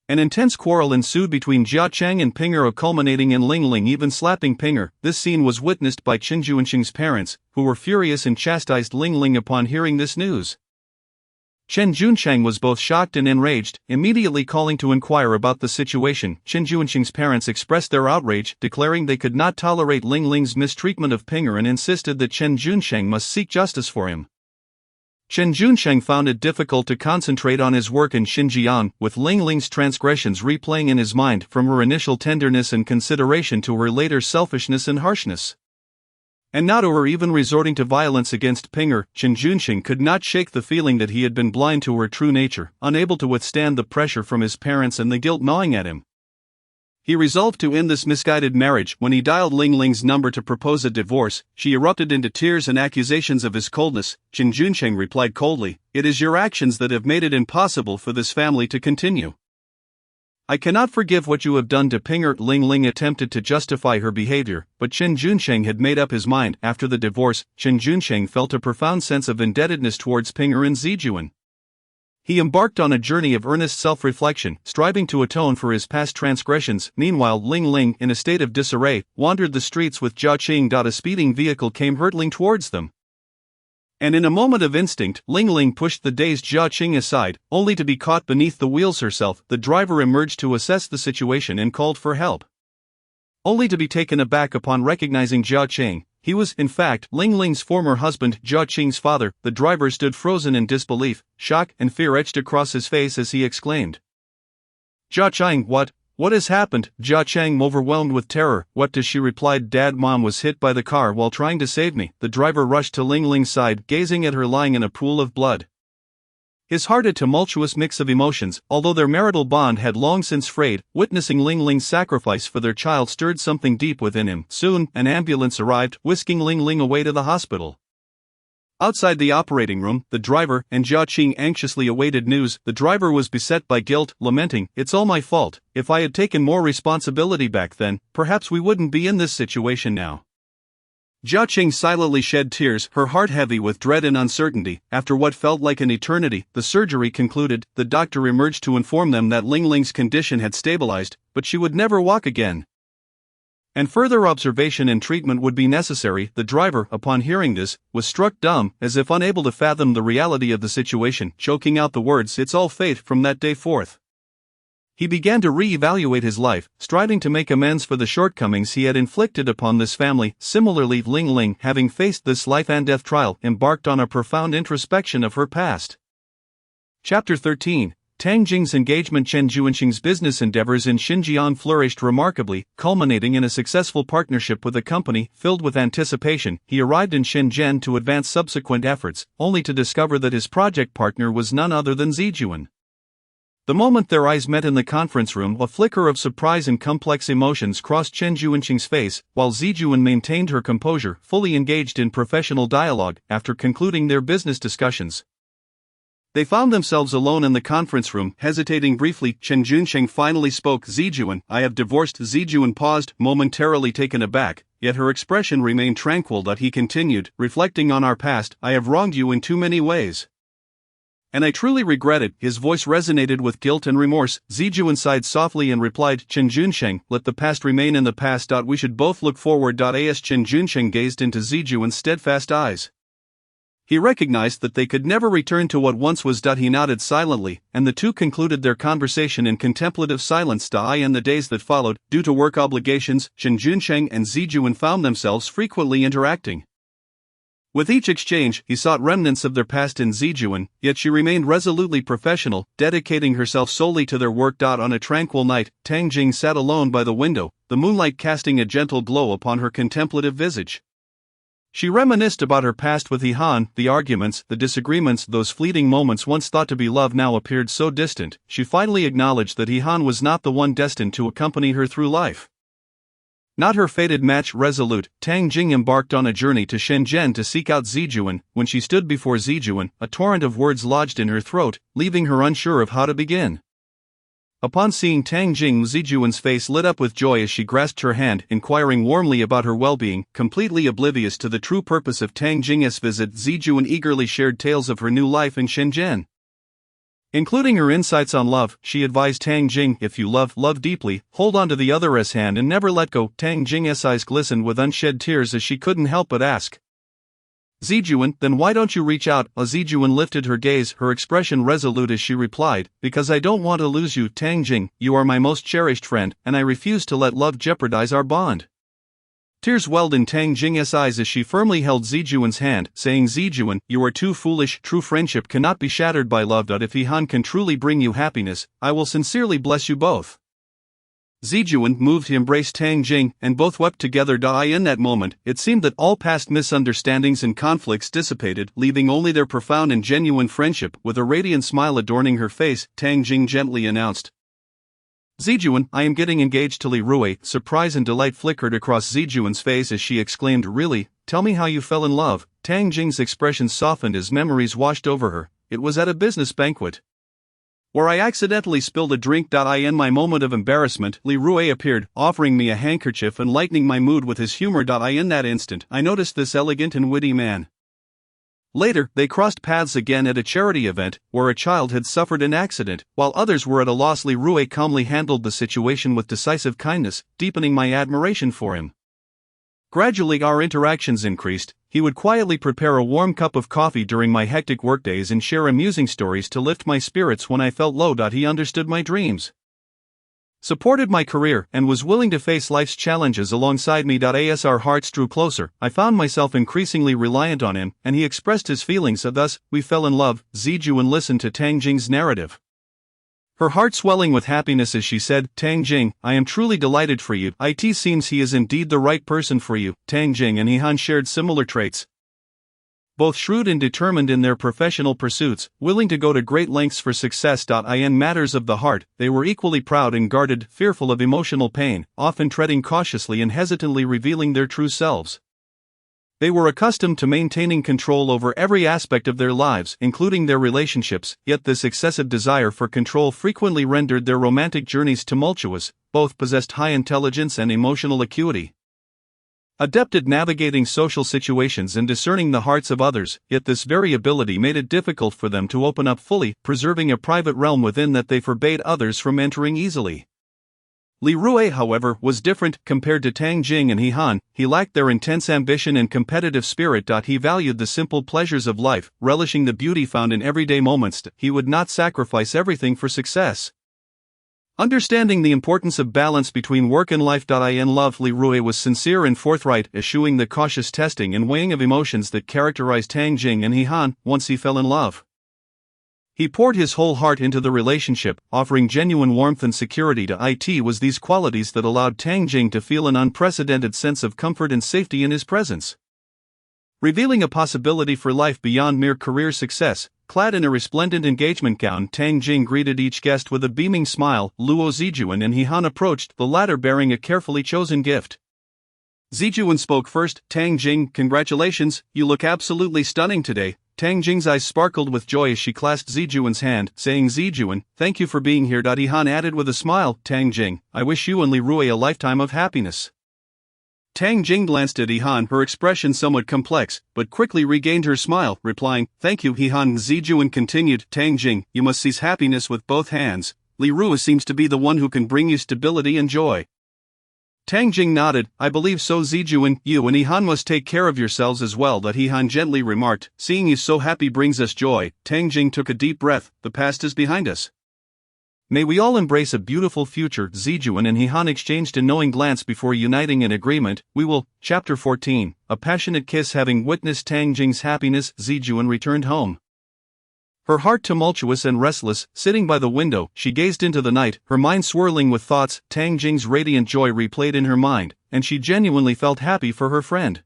An intense quarrel ensued between Jia Cheng and Pinger, culminating in Ling Ling even slapping Pinger. This scene was witnessed by Chen Junsheng's parents, who were furious and chastised Ling Ling upon hearing this news. Chen Junsheng was both shocked and enraged, immediately calling to inquire about the situation. Chen Junsheng's parents expressed their outrage, declaring they could not tolerate Ling Ling's mistreatment of Pinger and insisted that Chen Junsheng must seek justice for him. Chen Junsheng found it difficult to concentrate on his work in Xinjiang, with Ling Ling's transgressions replaying in his mind, from her initial tenderness and consideration to her later selfishness and harshness, and now to her even resorting to violence against Pinger. Chen Junsheng could not shake the feeling that he had been blind to her true nature, unable to withstand the pressure from his parents and the guilt gnawing at him. He resolved to end this misguided marriage. When he dialed Ling Ling's number to propose a divorce, she erupted into tears and accusations of his coldness. Chen Junsheng replied coldly, "It is your actions that have made it impossible for this family to continue. I cannot forgive what you have done to Pinger." Ling Ling attempted to justify her behavior, but Chen Junsheng had made up his mind. After the divorce, Chen Junsheng felt a profound sense of indebtedness towards Pinger and Zijuan. He embarked on a journey of earnest self-reflection, striving to atone for his past transgressions. Meanwhile, Ling Ling, in a state of disarray, wandered the streets with Jia Qing. A speeding vehicle came hurtling towards them. And in a moment of instinct, Ling Ling pushed the dazed Jia Qing aside, only to be caught beneath the wheels herself. The driver emerged to assess the situation and called for help. Only to be taken aback upon recognizing Jia Qing. He was, in fact, Ling Ling's former husband, Jia Qing's father. The driver stood frozen in disbelief, shock and fear etched across his face as he exclaimed, "Jia Qing, what has happened?" Jia Qing, overwhelmed with terror, "What does she?" replied, "Dad, Mom was hit by the car while trying to save me." The driver rushed to Ling Ling's side, gazing at her lying in a pool of blood. His heart a tumultuous mix of emotions. Although their marital bond had long since frayed, witnessing Ling Ling's sacrifice for their child stirred something deep within him. Soon, an ambulance arrived, whisking Ling Ling away to the hospital. Outside the operating room, the driver and Jia Qing anxiously awaited news. The driver was beset by guilt, lamenting, "It's all my fault. If I had taken more responsibility back then, perhaps we wouldn't be in this situation now." Jia Qing silently shed tears, her heart heavy with dread and uncertainty. After what felt like an eternity, the surgery concluded. The doctor emerged to inform them that Ling Ling's condition had stabilized, but she would never walk again, and further observation and treatment would be necessary. The driver, upon hearing this, was struck dumb, as if unable to fathom the reality of the situation, choking out the words, "It's all fate." From that day forth, he began to re-evaluate his life, striving to make amends for the shortcomings he had inflicted upon this family. Similarly, Ling Ling, having faced this life and death trial, embarked on a profound introspection of her past. Chapter 13. Tang Jing's engagement. Chen Juanqing's business endeavors in Xinjiang flourished remarkably, culminating in a successful partnership with a company. Filled with anticipation, he arrived in Shenzhen to advance subsequent efforts, only to discover that his project partner was none other than Zijuan. The moment their eyes met in the conference room, a flicker of surprise and complex emotions crossed Chen Juanqing's face, while Zijuan maintained her composure, fully engaged in professional dialogue. After concluding their business discussions, they found themselves alone in the conference room. Hesitating briefly, Chen Juanqing finally spoke. "Zijuan, I have divorced." Zijuan paused, momentarily taken aback, yet her expression remained tranquil. He continued, "Reflecting on our past, I have wronged you in too many ways, and I truly regret it." His voice resonated with guilt and remorse. Zijuan sighed softly and replied, "Chen Juanqing, let the past remain in the past. We should both look forward." As Chen Juanqing gazed into Zijuan's steadfast eyes, he recognized that they could never return to what once was. He nodded silently, and the two concluded their conversation in contemplative silence. In the days that followed, due to work obligations, Chen Juanqing and Zijuan found themselves frequently interacting. With each exchange, he sought remnants of their past in Zijuan, yet she remained resolutely professional, dedicating herself solely to their work. On a tranquil night, Tang Jing sat alone by the window, the moonlight casting a gentle glow upon her contemplative visage. She reminisced about her past with He Han. The arguments, the disagreements, those fleeting moments once thought to be love now appeared so distant. She finally acknowledged that He Han was not the one destined to accompany her through life, not her fated match. Resolute, Tang Jing embarked on a journey to Shenzhen to seek out Zijuan. When she stood before Zijuan, a torrent of words lodged in her throat, leaving her unsure of how to begin. Upon seeing Tang Jing, Zijuan's face lit up with joy as she grasped her hand, inquiring warmly about her well-being. Completely oblivious to the true purpose of Tang Jing's visit, Zijuan eagerly shared tales of her new life in Shenzhen, including her insights on love. She advised Tang Jing, "If you love deeply, hold on to the other's hand and never let go." Tang Jing's eyes glistened with unshed tears as she couldn't help but ask, "Zijuan, then why don't you reach out?" Zijuan lifted her gaze, her expression resolute as she replied, "Because I don't want to lose you, Tang Jing. You are my most cherished friend, and I refuse to let love jeopardize our bond." Tears welled in Tang Jing's eyes as she firmly held Zijuan's hand, saying, "Zijuan, you are too foolish. True friendship cannot be shattered by love. If He Han can truly bring you happiness, I will sincerely bless you both." Zijuan, moved, embraced Tang Jing, and both wept together. In that moment, it seemed that all past misunderstandings and conflicts dissipated, leaving only their profound and genuine friendship. With a radiant smile adorning her face, Tang Jing gently announced, "Zijuan, I am getting engaged to Li Rui." Surprise and delight flickered across Zijuan's face as she exclaimed, "Really? Tell me how you fell in love." Tang Jing's expression softened as memories washed over her. "It was at a business banquet, where I accidentally spilled a drink. In my moment of embarrassment, Li Rui appeared, offering me a handkerchief and lightening my mood with his humor. In that instant, I noticed this elegant and witty man, Later, they crossed paths again at a charity event, where a child had suffered an accident, while others were at a loss. Li Rui calmly handled the situation with decisive kindness, deepening my admiration for him. Gradually our interactions increased. He would quietly prepare a warm cup of coffee during my hectic workdays and share amusing stories to lift my spirits when I felt low. He understood my dreams, supported my career, and was willing to face life's challenges alongside me. As our hearts drew closer, I found myself increasingly reliant on him, and he expressed his feelings. Thus, we fell in love. Zijuan listened to Tang Jing's narrative, her heart swelling with happiness as she said, "Tang Jing, I am truly delighted for you. It seems he is indeed the right person for you." Tang Jing and He Han shared similar traits. Both shrewd and determined in their professional pursuits, willing to go to great lengths for success. In matters of the heart, they were equally proud and guarded, fearful of emotional pain, often treading cautiously and hesitantly revealing their true selves. They were accustomed to maintaining control over every aspect of their lives, including their relationships, yet this excessive desire for control frequently rendered their romantic journeys tumultuous. Both possessed high intelligence and emotional acuity, adept at navigating social situations and discerning the hearts of others, yet this very ability made it difficult for them to open up fully, preserving a private realm within that they forbade others from entering easily. Li Rui, however, was different. Compared to Tang Jing and He Han, he lacked their intense ambition and competitive spirit. He valued the simple pleasures of life, relishing the beauty found in everyday moments. He would not sacrifice everything for success. Understanding the importance of balance between work and life. In love, Li Rui was sincere and forthright, eschewing the cautious testing and weighing of emotions that characterized Tang Jing and He Han. Once he fell in love, he poured his whole heart into the relationship, offering genuine warmth and security. It was these qualities that allowed Tang Jing to feel an unprecedented sense of comfort and safety in his presence, revealing a possibility for life beyond mere career success. Clad in a resplendent engagement gown, Tang Jing greeted each guest with a beaming smile. Luo Zijuan and He Han approached, the latter bearing a carefully chosen gift. Zijuan spoke first. "Tang Jing, congratulations, you look absolutely stunning today." Tang Jing's eyes sparkled with joy as she clasped Zijuan's hand, saying, "Zijuan, thank you for being here." He Han added with a smile, "Tang Jing, I wish you and Li Rui a lifetime of happiness." Tang Jing glanced at He Han, her expression somewhat complex, but quickly regained her smile, replying, "Thank you, He Han." Zijuan continued, "Tang Jing, you must seize happiness with both hands. Li Rui seems to be the one who can bring you stability and joy." Tang Jing nodded, "I believe so, Zijuan. You and He Han must take care of yourselves as well." He Han gently remarked, "Seeing you so happy brings us joy." Tang Jing took a deep breath. "The past is behind us. May we all embrace a beautiful future." Zijuan and He Han exchanged a knowing glance before uniting in agreement. "We will." Chapter 14. A passionate kiss. Having witnessed Tang Jing's happiness, Zijuan returned home, her heart tumultuous and restless. Sitting by the window, she gazed into the night, her mind swirling with thoughts. Tang Jing's radiant joy replayed in her mind, and she genuinely felt happy for her friend.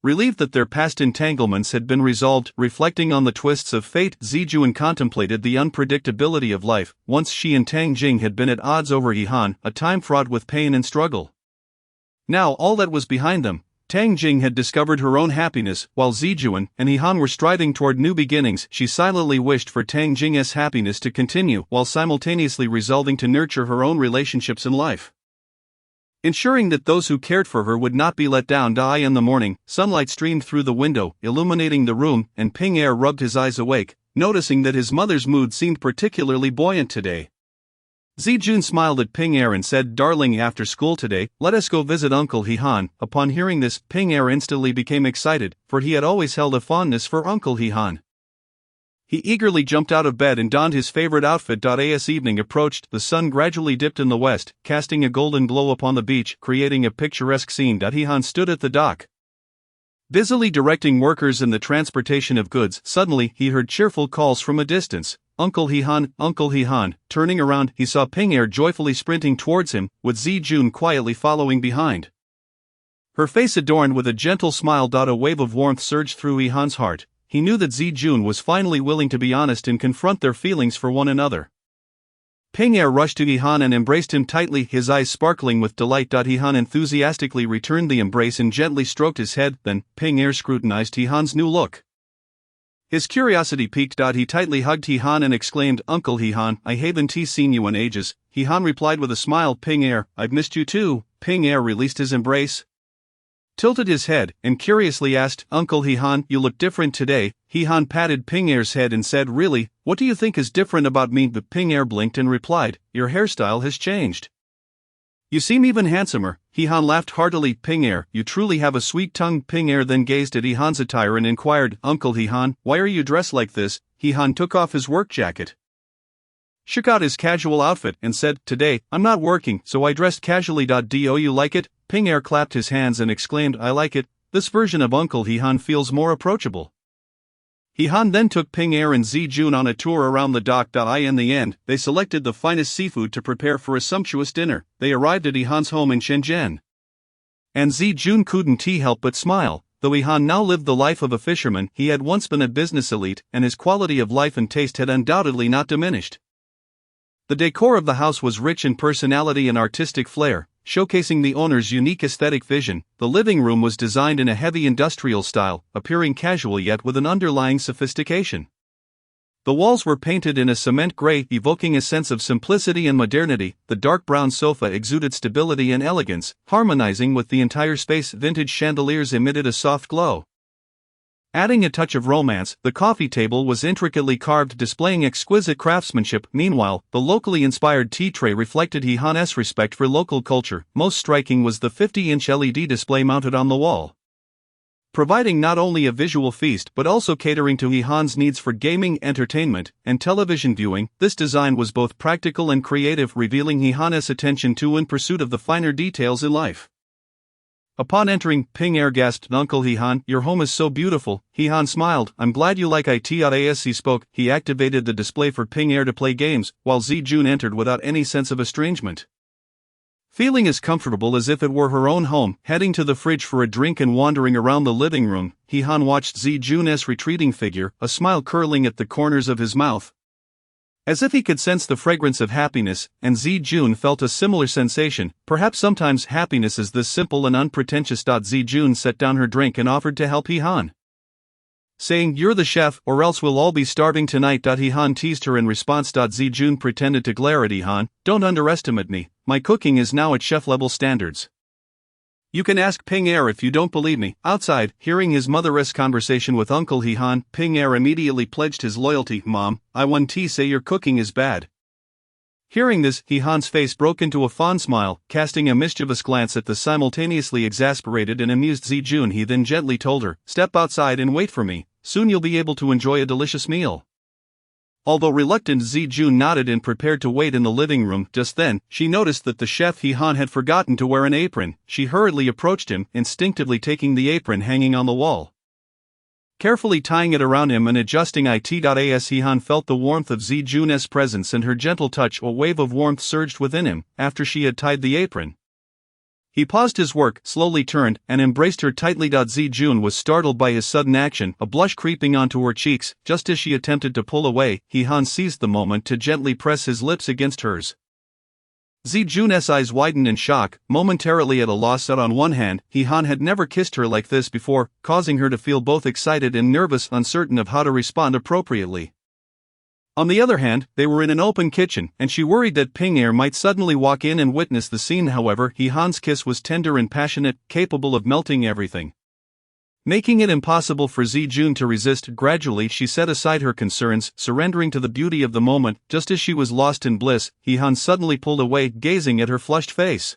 Relieved that their past entanglements had been resolved, reflecting on the twists of fate, Zijuan contemplated the unpredictability of life. Once she and Tang Jing had been at odds over He Han, a time fraught with pain and struggle. Now all that was behind them. Tang Jing had discovered her own happiness, while Zijuan and He Han were striving toward new beginnings. She silently wished for Tang Jing's happiness to continue, while simultaneously resolving to nurture her own relationships in life, ensuring that those who cared for her would not be let down. In the morning, sunlight streamed through the window, illuminating the room, and Ping Er rubbed his eyes awake, noticing that his mother's mood seemed particularly buoyant today. Zijuan smiled at Ping Er and said, "Darling, after school today, let us go visit Uncle He Han." Upon hearing this, Ping Er instantly became excited, for he had always held a fondness for Uncle He Han. He eagerly jumped out of bed and donned his favorite outfit. As evening approached, the sun gradually dipped in the west, casting a golden glow upon the beach, creating a picturesque scene. He Han stood at the dock, busily directing workers in the transportation of goods. Suddenly, he heard cheerful calls from a distance. "Uncle He Han, Uncle He Han." Turning around, he saw Ping Er joyfully sprinting towards him, with Zijuan quietly following behind, her face adorned with a gentle smile. A wave of warmth surged through He Han's heart. He knew that Zijuan was finally willing to be honest and confront their feelings for one another. Ping Er rushed to He Han and embraced him tightly, his eyes sparkling with delight. He Han enthusiastically returned the embrace and gently stroked his head. Then, Ping Er scrutinized He Han's new look. His curiosity piqued. He tightly hugged He Han and exclaimed, "Uncle He Han, I haven't seen you in ages." He Han replied with a smile, "Ping Er, I've missed you too." Ping Er released his embrace, tilted his head, and curiously asked, "Uncle He-han, you look different today." He-han patted Ping Er's head and said, "Really, what do you think is different about me?" But Ping Er blinked and replied, "Your hairstyle has changed. You seem even handsomer." He-han laughed heartily. "Ping Er, you truly have a sweet tongue." Ping Er then gazed at He-han's attire and inquired, "Uncle He-han, why are you dressed like this?" He-han took off his work jacket, shook out his casual outfit, and said, "Today, I'm not working, so I dressed casually. Do you like it?" Ping Er clapped his hands and exclaimed, "I like it. This version of Uncle He-han feels more approachable." He-han then took Ping Er and Zi-jun on a tour around the dock. In the end, they selected the finest seafood to prepare for a sumptuous dinner. They arrived at He-han's home in Shenzhen, and Zi-jun couldn't help but smile. Though He-han now lived the life of a fisherman, he had once been a business elite, and his quality of life and taste had undoubtedly not diminished. The decor of the house was rich in personality and artistic flair, showcasing the owner's unique aesthetic vision. The living room was designed in a heavy industrial style, appearing casual yet with an underlying sophistication. The walls were painted in a cement gray, evoking a sense of simplicity and modernity. The dark brown sofa exuded stability and elegance, harmonizing with the entire space. Vintage chandeliers emitted a soft glow, adding a touch of romance. The coffee table was intricately carved, displaying exquisite craftsmanship. Meanwhile, the locally inspired tea tray reflected He-han's respect for local culture. Most striking was the 50-inch LED display mounted on the wall, providing not only a visual feast but also catering to He-han's needs for gaming, entertainment, and television viewing. This design was both practical and creative, revealing He-han's attention to and pursuit of the finer details in life. Upon entering, Ping Er gasped, "Uncle He-han, your home is so beautiful." He-han smiled, "I'm glad you like it." As he spoke, he activated the display for Ping Er to play games, while Zi-jun entered without any sense of estrangement, feeling as comfortable as if it were her own home. Heading to the fridge for a drink and wandering around the living room, He-han watched Zi-jun's retreating figure, a smile curling at the corners of his mouth, as if he could sense the fragrance of happiness, and Zi-jun felt a similar sensation. Perhaps sometimes happiness is this simple and unpretentious. Zi-jun set down her drink and offered to help He-han, saying, "You're the chef, or else we'll all be starving tonight." He-han teased her in response. Zi-jun pretended to glare at He-han, "Don't underestimate me. My cooking is now at chef-level standards. You can ask Ping Er if you don't believe me." Outside, hearing his mother's conversation with Uncle He-han, Ping Er immediately pledged his loyalty. "Mom, I want to say your cooking is bad." Hearing this, He-han's face broke into a fond smile, casting a mischievous glance at the simultaneously exasperated and amused Zi-jun. He then gently told her, "Step outside and wait for me. Soon you'll be able to enjoy a delicious meal." Although reluctant, Zi-jun nodded and prepared to wait in the living room. Just then, she noticed that the chef He-han had forgotten to wear an apron. She hurriedly approached him, instinctively taking the apron hanging on the wall, carefully tying it around him and adjusting it. As He-han felt the warmth of Zi-jun's presence and her gentle touch, a wave of warmth surged within him. After she had tied the apron, he paused his work, slowly turned, and embraced her tightly. Zi-jun was startled by his sudden action, a blush creeping onto her cheeks. Just as she attempted to pull away, He-han seized the moment to gently press his lips against hers. Zi-jun's eyes widened in shock, momentarily at a loss. On one hand, He-han had never kissed her like this before, causing her to feel both excited and nervous, uncertain of how to respond appropriately. On the other hand, they were in an open kitchen, and she worried that Ping Er might suddenly walk in and witness the scene. However, He-han's kiss was tender and passionate, capable of melting everything, making it impossible for Zi-jun to resist. Gradually she set aside her concerns, surrendering to the beauty of the moment. Just as she was lost in bliss, He-han suddenly pulled away, gazing at her flushed face,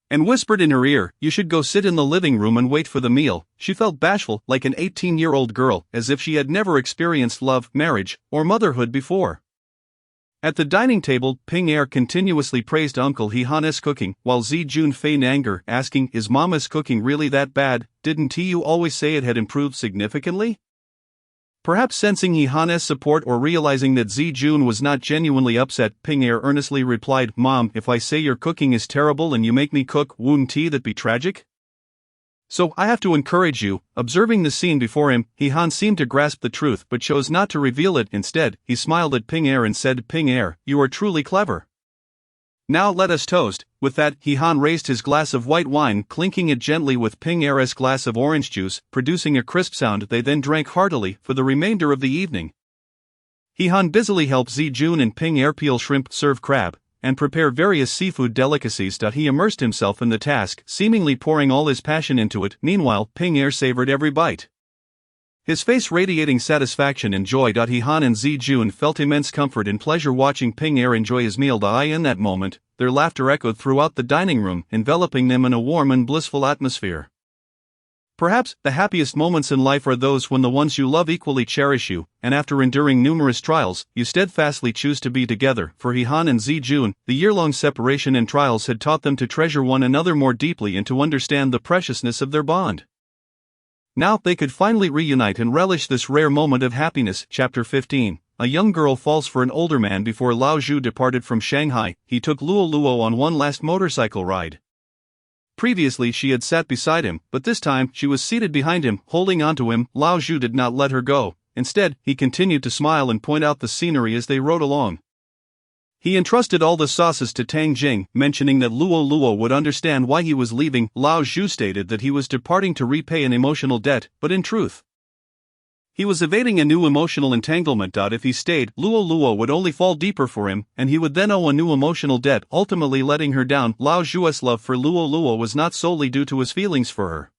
and whispered in her ear, "You should go sit in the living room and wait for the meal." She felt bashful, like an 18-year-old girl, as if she had never experienced love, marriage, or motherhood before. At the dining table, Ping Er continuously praised Uncle He-han's cooking, while Zi-jun feigned anger, asking, "Is Mama's cooking really that bad? Didn't you always say it had improved significantly?" Perhaps sensing He-han's support or realizing that Zi-jun was not genuinely upset, Ping Er earnestly replied, "Mom, if I say your cooking is terrible and you make me cook, wouldn't that be tragic? So I have to encourage you." Observing the scene before him, He-han seemed to grasp the truth but chose not to reveal it. Instead, he smiled at Ping Er and said, "Ping Er, you are truly clever. Now let us toast." With that, He-han raised his glass of white wine, clinking it gently with Ping Er's glass of orange juice, producing a crisp sound. They then drank heartily for the remainder of the evening. He-han busily helped Zi-jun and Ping Er peel shrimp, serve crab, and prepare various seafood delicacies. He immersed himself in the task, seemingly pouring all his passion into it. Meanwhile, Ping Er savored every bite, his face radiating satisfaction and joy. He Han and Zijun felt immense comfort and pleasure watching Ping Er enjoy his meal. In that moment, their laughter echoed throughout the dining room, enveloping them in a warm and blissful atmosphere. Perhaps, the happiest moments in life are those when the ones you love equally cherish you, and after enduring numerous trials, you steadfastly choose to be together. For He Han and Zijun, the year-long separation and trials had taught them to treasure one another more deeply and to understand the preciousness of their bond. Now, they could finally reunite and relish this rare moment of happiness. Chapter 15. A young girl falls for an older man. Before Lao Zhu departed from Shanghai, he took Luo Luo on one last motorcycle ride. Previously she had sat beside him, but this time she was seated behind him, holding onto him. Lao Zhu did not let her go. Instead, he continued to smile and point out the scenery as they rode along. He entrusted all the sauces to Tang Jing, mentioning that Luo Luo would understand why he was leaving. Lao Zhu stated that he was departing to repay an emotional debt, but in truth, he was evading a new emotional entanglement. If he stayed, Luo Luo would only fall deeper for him, and he would then owe a new emotional debt, ultimately letting her down. Lao Zhu's love for Luo Luo was not solely due to his feelings for her.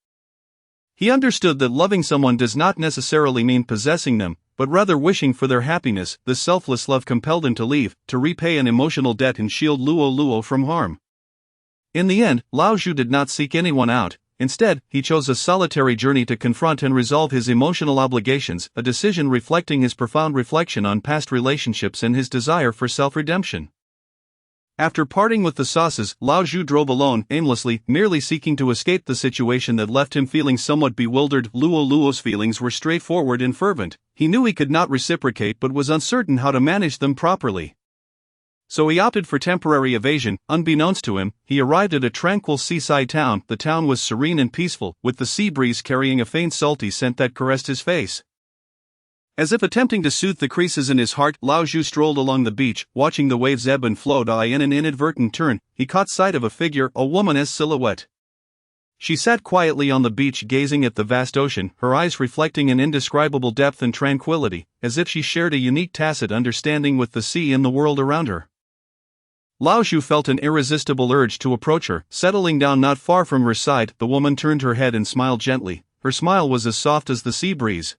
He understood that loving someone does not necessarily mean possessing them, but rather wishing for their happiness. This selfless love compelled him to leave, to repay an emotional debt and shield Luo Luo from harm. In the end, Lao Zhu did not seek anyone out. Instead, he chose a solitary journey to confront and resolve his emotional obligations, a decision reflecting his profound reflection on past relationships and his desire for self-redemption. After parting with the sauces, Lao Zhu drove alone, aimlessly, merely seeking to escape the situation that left him feeling somewhat bewildered. Luo Luo's feelings were straightforward and fervent. He knew he could not reciprocate but was uncertain how to manage them properly. So he opted for temporary evasion. Unbeknownst to him, he arrived at a tranquil seaside town. The town was serene and peaceful, with the sea breeze carrying a faint salty scent that caressed his face. As if attempting to soothe the creases in his heart, Lao Zhu strolled along the beach, watching the waves ebb and flow. In an inadvertent turn, he caught sight of a figure, a woman's silhouette. She sat quietly on the beach gazing at the vast ocean, her eyes reflecting an indescribable depth and tranquility, as if she shared a unique tacit understanding with the sea and the world around her. Lao Zhu felt an irresistible urge to approach her. Settling down not far from her side, the woman turned her head and smiled gently. Her smile was as soft as the sea breeze.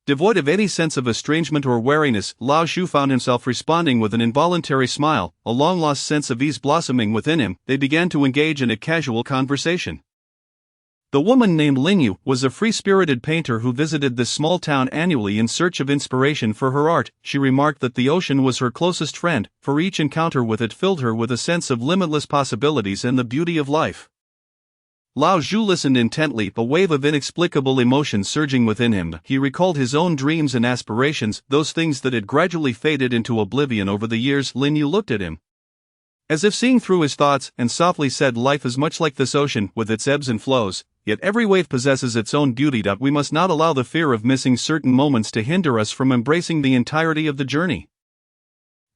Devoid of any sense of estrangement or wariness, Lao Zhu found himself responding with an involuntary smile, a long-lost sense of ease blossoming within him. They began to engage in a casual conversation. The woman named Lingyu was a free-spirited painter who visited this small town annually in search of inspiration for her art. She remarked that the ocean was her closest friend, for each encounter with it filled her with a sense of limitless possibilities and the beauty of life. Lao Zhu listened intently, a wave of inexplicable emotion surging within him. He recalled his own dreams and aspirations, those things that had gradually faded into oblivion over the years. Lingyu looked at him, as if seeing through his thoughts, and softly said, "Life is much like this ocean, with its ebbs and flows, yet every wave possesses its own beauty. We must not allow the fear of missing certain moments to hinder us from embracing the entirety of the journey."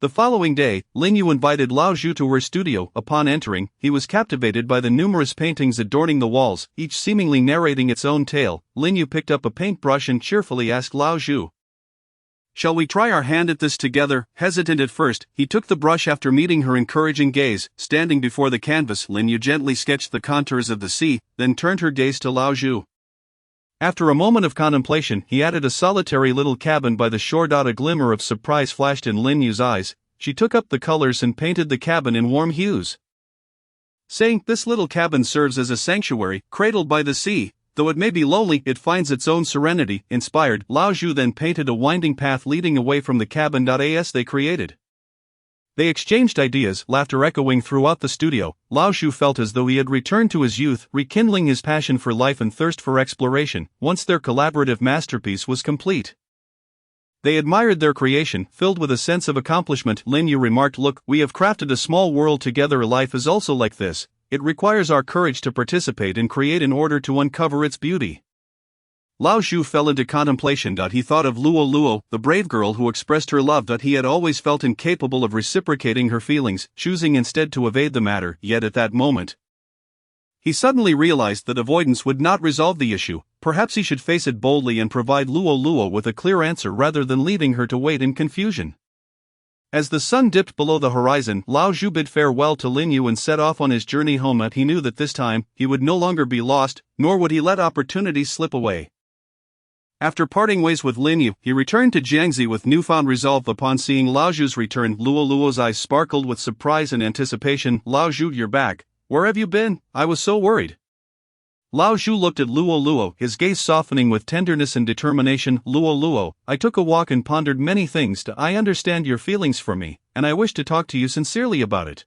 The following day, Lingyu invited Lao Zhu to her studio. Upon entering, he was captivated by the numerous paintings adorning the walls, each seemingly narrating its own tale. Lingyu picked up a paintbrush and cheerfully asked Lao Zhu, "Shall we try our hand at this together?" Hesitant at first, he took the brush after meeting her encouraging gaze. Standing before the canvas, Lingyu gently sketched the contours of the sea, then turned her gaze to Lao Zhu. After a moment of contemplation, he added a solitary little cabin by the shore. A glimmer of surprise flashed in Linyu's eyes. She took up the colors and painted the cabin in warm hues, saying, "This little cabin serves as a sanctuary, cradled by the sea. Though it may be lonely, it finds its own serenity." Inspired, Lao Zhu then painted a winding path leading away from the cabin. As they created, they exchanged ideas, laughter echoing throughout the studio. Lao Zhu felt as though he had returned to his youth, rekindling his passion for life and thirst for exploration. Once their collaborative masterpiece was complete, they admired their creation, filled with a sense of accomplishment. Lingyu remarked, "Look, we have crafted a small world together. Life is also like this. It requires our courage to participate and create in order to uncover its beauty." Lao Zhu fell into contemplation. He thought of Luo Luo, the brave girl who expressed her love. He had always felt incapable of reciprocating her feelings, choosing instead to evade the matter. Yet at that moment, he suddenly realized that avoidance would not resolve the issue. Perhaps he should face it boldly and provide Luo Luo with a clear answer rather than leaving her to wait in confusion. As the sun dipped below the horizon, Lao Zhu bid farewell to Lin Yu and set off on his journey home. But he knew that this time, he would no longer be lost, nor would he let opportunities slip away. After parting ways with Lin Yu, he returned to Jiangxi with newfound resolve. Upon seeing Lao Zhu's return, Luo Luo's eyes sparkled with surprise and anticipation. Lao Zhu, you're back. Where have you been? I was so worried. Lao Zhu looked at Luo Luo, his gaze softening with tenderness and determination. Luo Luo, I took a walk and pondered many things. I understand your feelings for me, and I wish to talk to you sincerely about it.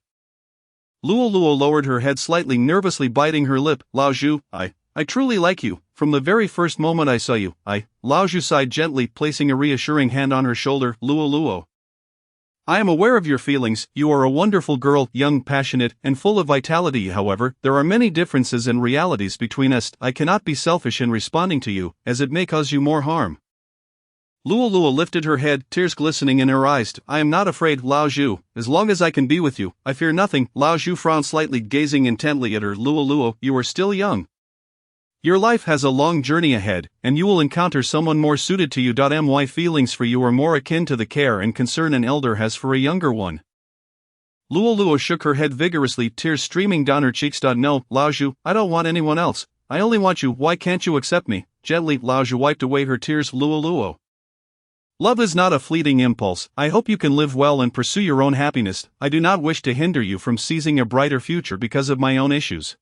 Luo Luo lowered her head slightly, nervously biting her lip. Lao Zhu, I truly like you. From the very first moment I saw you, Lao Zhu sighed gently, placing a reassuring hand on her shoulder. Luo Luo, I am aware of your feelings. You are a wonderful girl, young, passionate, and full of vitality. However, there are many differences and realities between us. I cannot be selfish in responding to you, as it may cause you more harm. Luo Luo lifted her head, tears glistening in her eyes. I am not afraid, Lao Zhu. As long as I can be with you, I fear nothing. Lao Zhu frowned slightly, gazing intently at her. Luo Luo, you are still young. Your life has a long journey ahead, and you will encounter someone more suited to you. My feelings for you are more akin to the care and concern an elder has for a younger one. Luo Luo shook her head vigorously, tears streaming down her cheeks. No, Lao Zhu, I don't want anyone else. I only want you. Why can't you accept me? Gently, Lao Zhu wiped away her tears. Luo Luo, love is not a fleeting impulse. I hope you can live well and pursue your own happiness. I do not wish to hinder you from seizing a brighter future because of my own issues.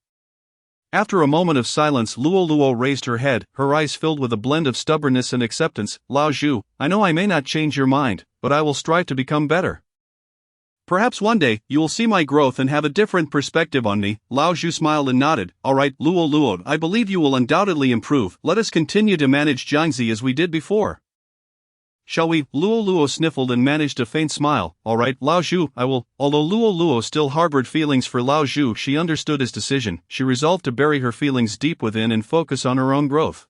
After a moment of silence, Luo Luo raised her head, her eyes filled with a blend of stubbornness and acceptance. Lao Zhu, I know I may not change your mind, but I will strive to become better. Perhaps one day, you will see my growth and have a different perspective on me. Lao Zhu smiled and nodded. All right, Luo Luo, I believe you will undoubtedly improve. Let us continue to manage Jiangxi as we did before. Shall we? Luo Luo sniffled and managed a faint smile. All right, Lao Zhu, I will. Although Luo Luo still harbored feelings for Lao Zhu, she understood his decision. She resolved to bury her feelings deep within and focus on her own growth.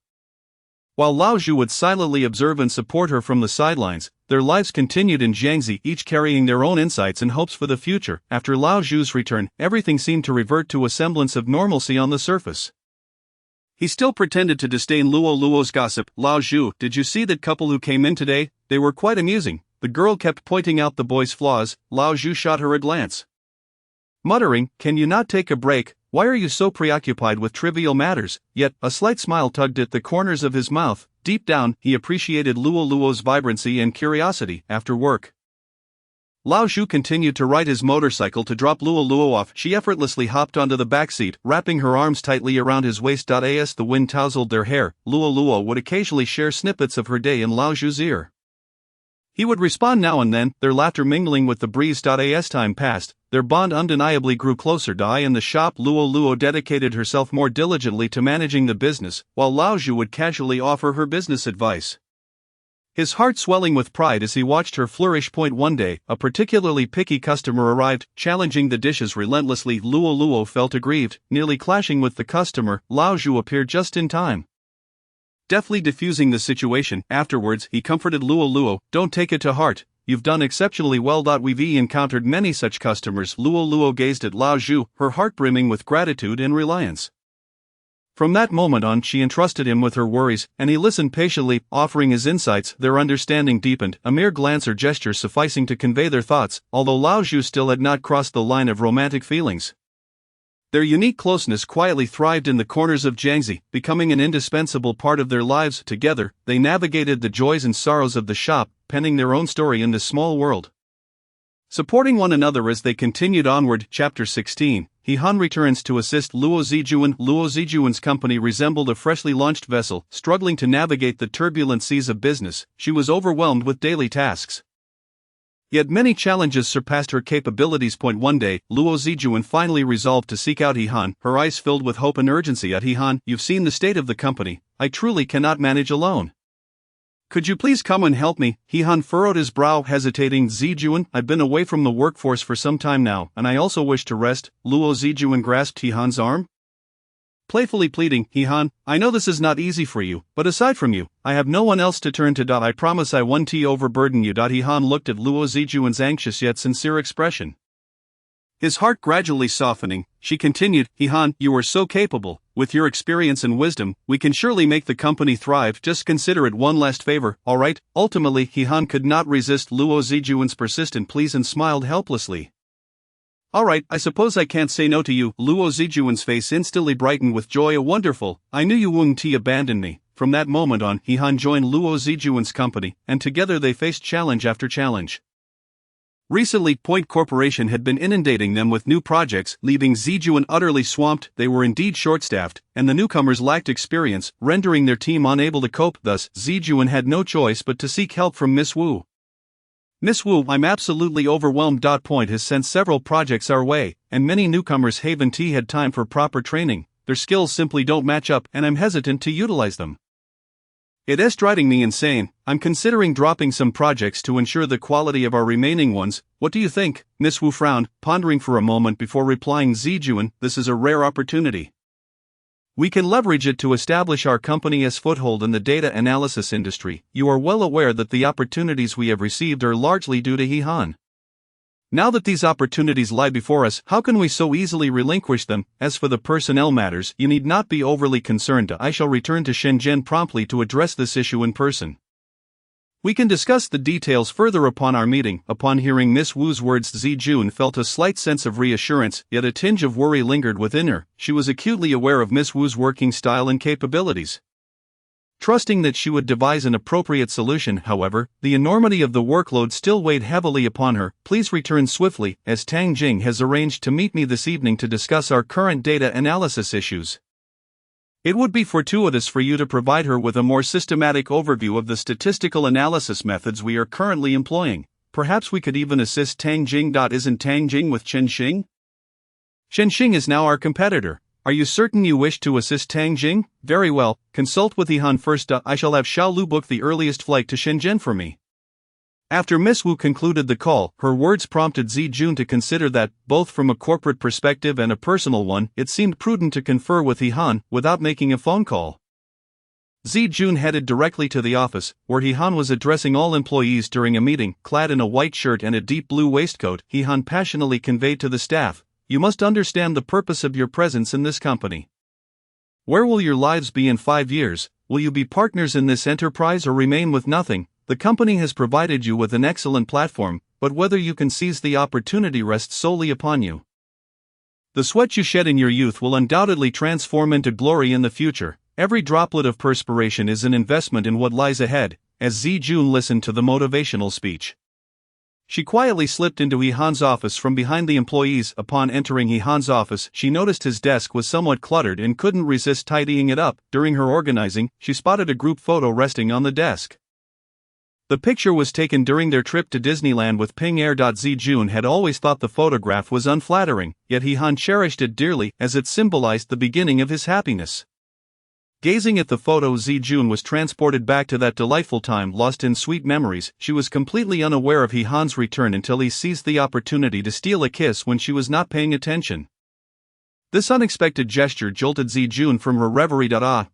While Lao Zhu would silently observe and support her from the sidelines, their lives continued in Jiangxi, each carrying their own insights and hopes for the future. After Lao Zhu's return, everything seemed to revert to a semblance of normalcy on the surface. He still pretended to disdain Luo Luo's gossip. Lao Zhu, did you see that couple who came in today? They were quite amusing. The girl kept pointing out the boy's flaws. Lao Zhu shot her a glance. Muttering, can you not take a break? Why are you so preoccupied with trivial matters? Yet, a slight smile tugged at the corners of his mouth. Deep down, he appreciated Luo Luo's vibrancy and curiosity. After work, Lao Zhu continued to ride his motorcycle to drop Luo Luo off. She effortlessly hopped onto the back seat, wrapping her arms tightly around his waist. As the wind tousled their hair, Luo Luo would occasionally share snippets of her day in Lao Zhu's ear. He would respond now and then, their laughter mingling with the breeze. As time passed, their bond undeniably grew closer. In the shop, Luo Luo dedicated herself more diligently to managing the business, while Lao Zhu would casually offer her business advice. His heart swelling with pride as he watched her flourish. One day, a particularly picky customer arrived, challenging the dishes relentlessly. Luo Luo felt aggrieved, nearly clashing with the customer. Lao Zhu appeared just in time, deftly diffusing the situation. Afterwards, he comforted Luo Luo, don't take it to heart, you've done exceptionally well. We've encountered many such customers. Luo Luo gazed at Lao Zhu, her heart brimming with gratitude and reliance. From that moment on, she entrusted him with her worries, and he listened patiently, offering his insights. Their understanding deepened, a mere glance or gesture sufficing to convey their thoughts, although Lao Zhu still had not crossed the line of romantic feelings. Their unique closeness quietly thrived in the corners of Jiangxi, becoming an indispensable part of their lives. Together, they navigated the joys and sorrows of the shop, penning their own story in this small world, supporting one another as they continued onward. Chapter 16. He Han returns to assist Luo Zijuan. Luo Zijuan's company resembled a freshly launched vessel, struggling to navigate the turbulent seas of business. She was overwhelmed with daily tasks. Yet many challenges surpassed her capabilities. One day, Luo Zijuan finally resolved to seek out He Han, her eyes filled with hope and urgency. He Han, you've seen the state of the company. I truly cannot manage alone. Could you please come and help me? He Han furrowed his brow, hesitating. Zijuan, I've been away from the workforce for some time now, and I also wish to rest. Luo Zijuan grasped He Han's arm, playfully pleading. He Han, I know this is not easy for you, but aside from you, I have no one else to turn to. I promise I won't overburden you. He Han looked at Luo Zijuan's anxious yet sincere expression, his heart gradually softening. She continued, He Han, you are so capable, With your experience and wisdom, we can surely make the company thrive. Just consider it one last favor, alright? Ultimately, He-han could not resist Luo Zijuan's persistent pleas and smiled helplessly. Alright, I suppose I can't say no to you. Luo Zijuan's face instantly brightened with joy. Wonderful, I knew you wouldn't abandon me. From that moment on, He-han joined Luo Zijuan's company, and together they faced challenge after challenge. Recently, Point Corporation had been inundating them with new projects, leaving Zijuan utterly swamped. They were indeed short-staffed, and the newcomers lacked experience, rendering their team unable to cope. Thus, Zijuan had no choice but to seek help from Miss Wu. Miss Wu, I'm absolutely overwhelmed. Point has sent several projects our way, and many newcomers haven't had time for proper training. Their skills simply don't match up, and I'm hesitant to utilize them. It is driving me insane. I'm considering dropping some projects to ensure the quality of our remaining ones. What do you think? Miss Wu frowned, pondering for a moment before replying. Zijuan, this is a rare opportunity. We can leverage it to establish our company as foothold in the data analysis industry. You are well aware that the opportunities we have received are largely due to He-han. Now that these opportunities lie before us, how can we so easily relinquish them? As for the personnel matters, you need not be overly concerned. I shall return to Shenzhen promptly to address this issue in person. We can discuss the details further upon our meeting. Upon hearing Miss Wu's words, Zijuan felt a slight sense of reassurance, yet a tinge of worry lingered within her. She was acutely aware of Miss Wu's working style and capabilities. Trusting that she would devise an appropriate solution, however, the enormity of the workload still weighed heavily upon her. Please return swiftly, as Tang Jing has arranged to meet me this evening to discuss our current data analysis issues. It would be fortuitous for you to provide her with a more systematic overview of the statistical analysis methods we are currently employing. Perhaps we could even assist Tang Jing. Isn't Tang Jing with Chen Xing? Chen Xing is now our competitor. Are you certain you wish to assist Tang Jing? Very well, consult with He-han first. I shall have Xiao Lu book the earliest flight to Shenzhen for me. After Miss Wu concluded the call, her words prompted Zijuan to consider that, both from a corporate perspective and a personal one, it seemed prudent to confer with He-han without making a phone call. Zijuan headed directly to the office, where He-han was addressing all employees during a meeting. Clad in a white shirt and a deep blue waistcoat, He-han passionately conveyed to the staff, "You must understand the purpose of your presence in this company. Where will your lives be in 5 years? Will you be partners in this enterprise or remain with nothing? The company has provided you with an excellent platform, but whether you can seize the opportunity rests solely upon you. The sweat you shed in your youth will undoubtedly transform into glory in the future. Every droplet of perspiration is an investment in what lies ahead." As Zijuan listened to the motivational speech, she quietly slipped into He-han's office from behind the employees. Upon entering He-han's office, she noticed his desk was somewhat cluttered and couldn't resist tidying it up. During her organizing, she spotted a group photo resting on the desk. The picture was taken during their trip to Disneyland with Ping Er. Zijuan had always thought the photograph was unflattering, yet He-han cherished it dearly, as it symbolized the beginning of his happiness. Gazing at the photo, Zijuan was transported back to that delightful time lost in sweet memories. She was completely unaware of He-han's return until he seized the opportunity to steal a kiss when she was not paying attention. This unexpected gesture jolted Zijuan from her reverie.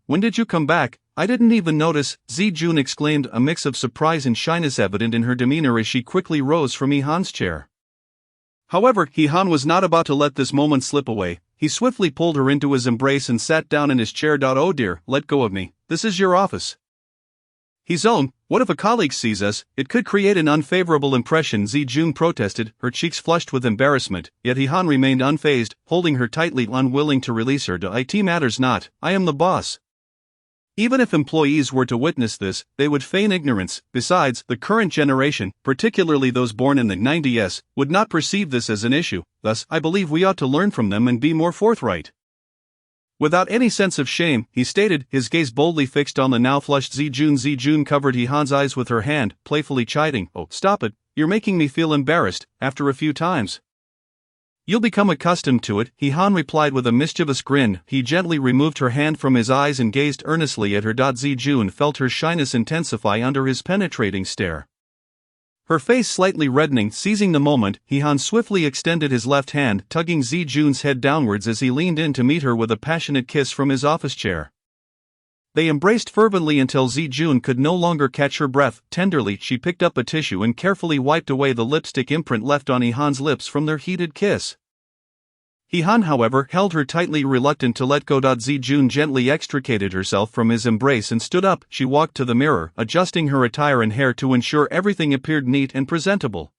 When did you come back? I didn't even notice, Zijuan exclaimed, a mix of surprise and shyness evident in her demeanor as she quickly rose from He-han's chair. However, He-han was not about to let this moment slip away. He swiftly pulled her into his embrace and sat down in his chair. Oh dear, let go of me. This is your office. He zoned. What if a colleague sees us? It could create an unfavorable impression. Zijuan protested, her cheeks flushed with embarrassment, yet He-han remained unfazed, holding her tightly, unwilling to release her. It matters not. I am the boss. Even if employees were to witness this, they would feign ignorance. Besides, the current generation, particularly those born in the 90s, would not perceive this as an issue. Thus, I believe we ought to learn from them and be more forthright. Without any sense of shame, he stated, his gaze boldly fixed on the now flushed Zijuan. Zijuan covered He-han's eyes with her hand, playfully chiding, "Oh, stop it, you're making me feel embarrassed." After a few times, "You'll become accustomed to it," He-han replied with a mischievous grin. He gently removed her hand from his eyes and gazed earnestly at her. Zijuan felt her shyness intensify under his penetrating stare. Her face slightly reddening, seizing the moment, He-han swiftly extended his left hand, tugging Zijuan's head downwards as he leaned in to meet her with a passionate kiss from his office chair. They embraced fervently until Zijuan could no longer catch her breath. Tenderly, she picked up a tissue and carefully wiped away the lipstick imprint left on He-han's lips from their heated kiss. Han, however, held her tightly, reluctant to let go. Zijun gently extricated herself from his embrace and stood up. She walked to the mirror, adjusting her attire and hair to ensure everything appeared neat and presentable.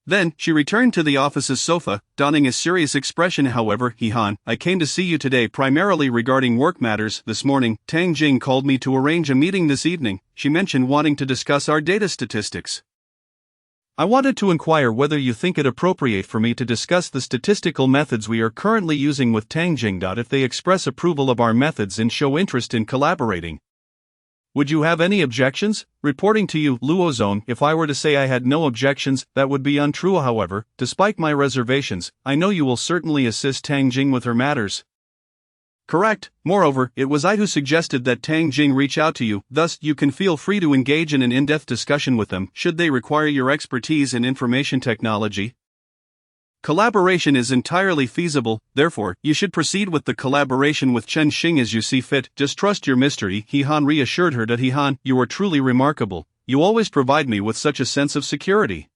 Then, she returned to the office's sofa, donning a serious expression. However, Han, I came to see you today primarily regarding work matters. This morning, Tang Jing called me to arrange a meeting this evening. She mentioned wanting to discuss our data statistics. I wanted to inquire whether you think it appropriate for me to discuss the statistical methods we are currently using with Tang Jing. If they express approval of our methods and show interest in collaborating. Would you have any objections? Reporting to you, Luozong. If I were to say I had no objections, that would be untrue. However, despite my reservations, I know you will certainly assist Tang Jing with her matters. Correct. Moreover, it was I who suggested that Tang Jing reach out to you, thus you can feel free to engage in an in-depth discussion with them should they require your expertise in information technology. Collaboration is entirely feasible, therefore, you should proceed with the collaboration with Chen Xing as you see fit. Just trust your mystery. Han reassured her that Han, you are truly remarkable. You always provide me with such a sense of security.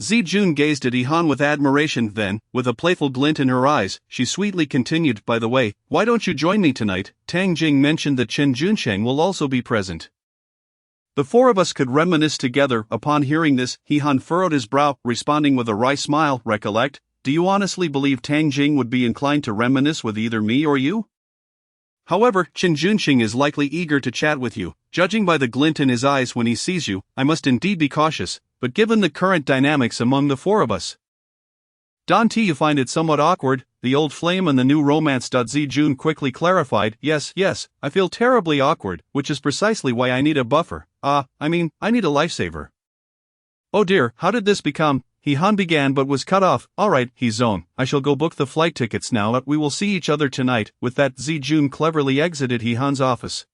Zijun gazed at Han with admiration. Then, with a playful glint in her eyes, she sweetly continued, by the way, why don't you join me tonight? Tang Jing mentioned that Chen Junsheng will also be present. The four of us could reminisce together. Upon hearing this, Han furrowed his brow, responding with a wry smile. Recollect, do you honestly believe Tang Jing would be inclined to reminisce with either me or you? However, Chen Junsheng is likely eager to chat with you. Judging by the glint in his eyes when he sees you, I must indeed be cautious, but given the current dynamics among the four of us. Don T, you find it somewhat awkward, the old flame and the new romance. Zijun quickly clarified, yes, I feel terribly awkward, which is precisely why I need a buffer. I need a lifesaver. Oh dear, how did this become? Han began but was cut off. Alright, Zone, I shall go book the flight tickets now. We will see each other tonight. With that, Zijun cleverly exited Han's office,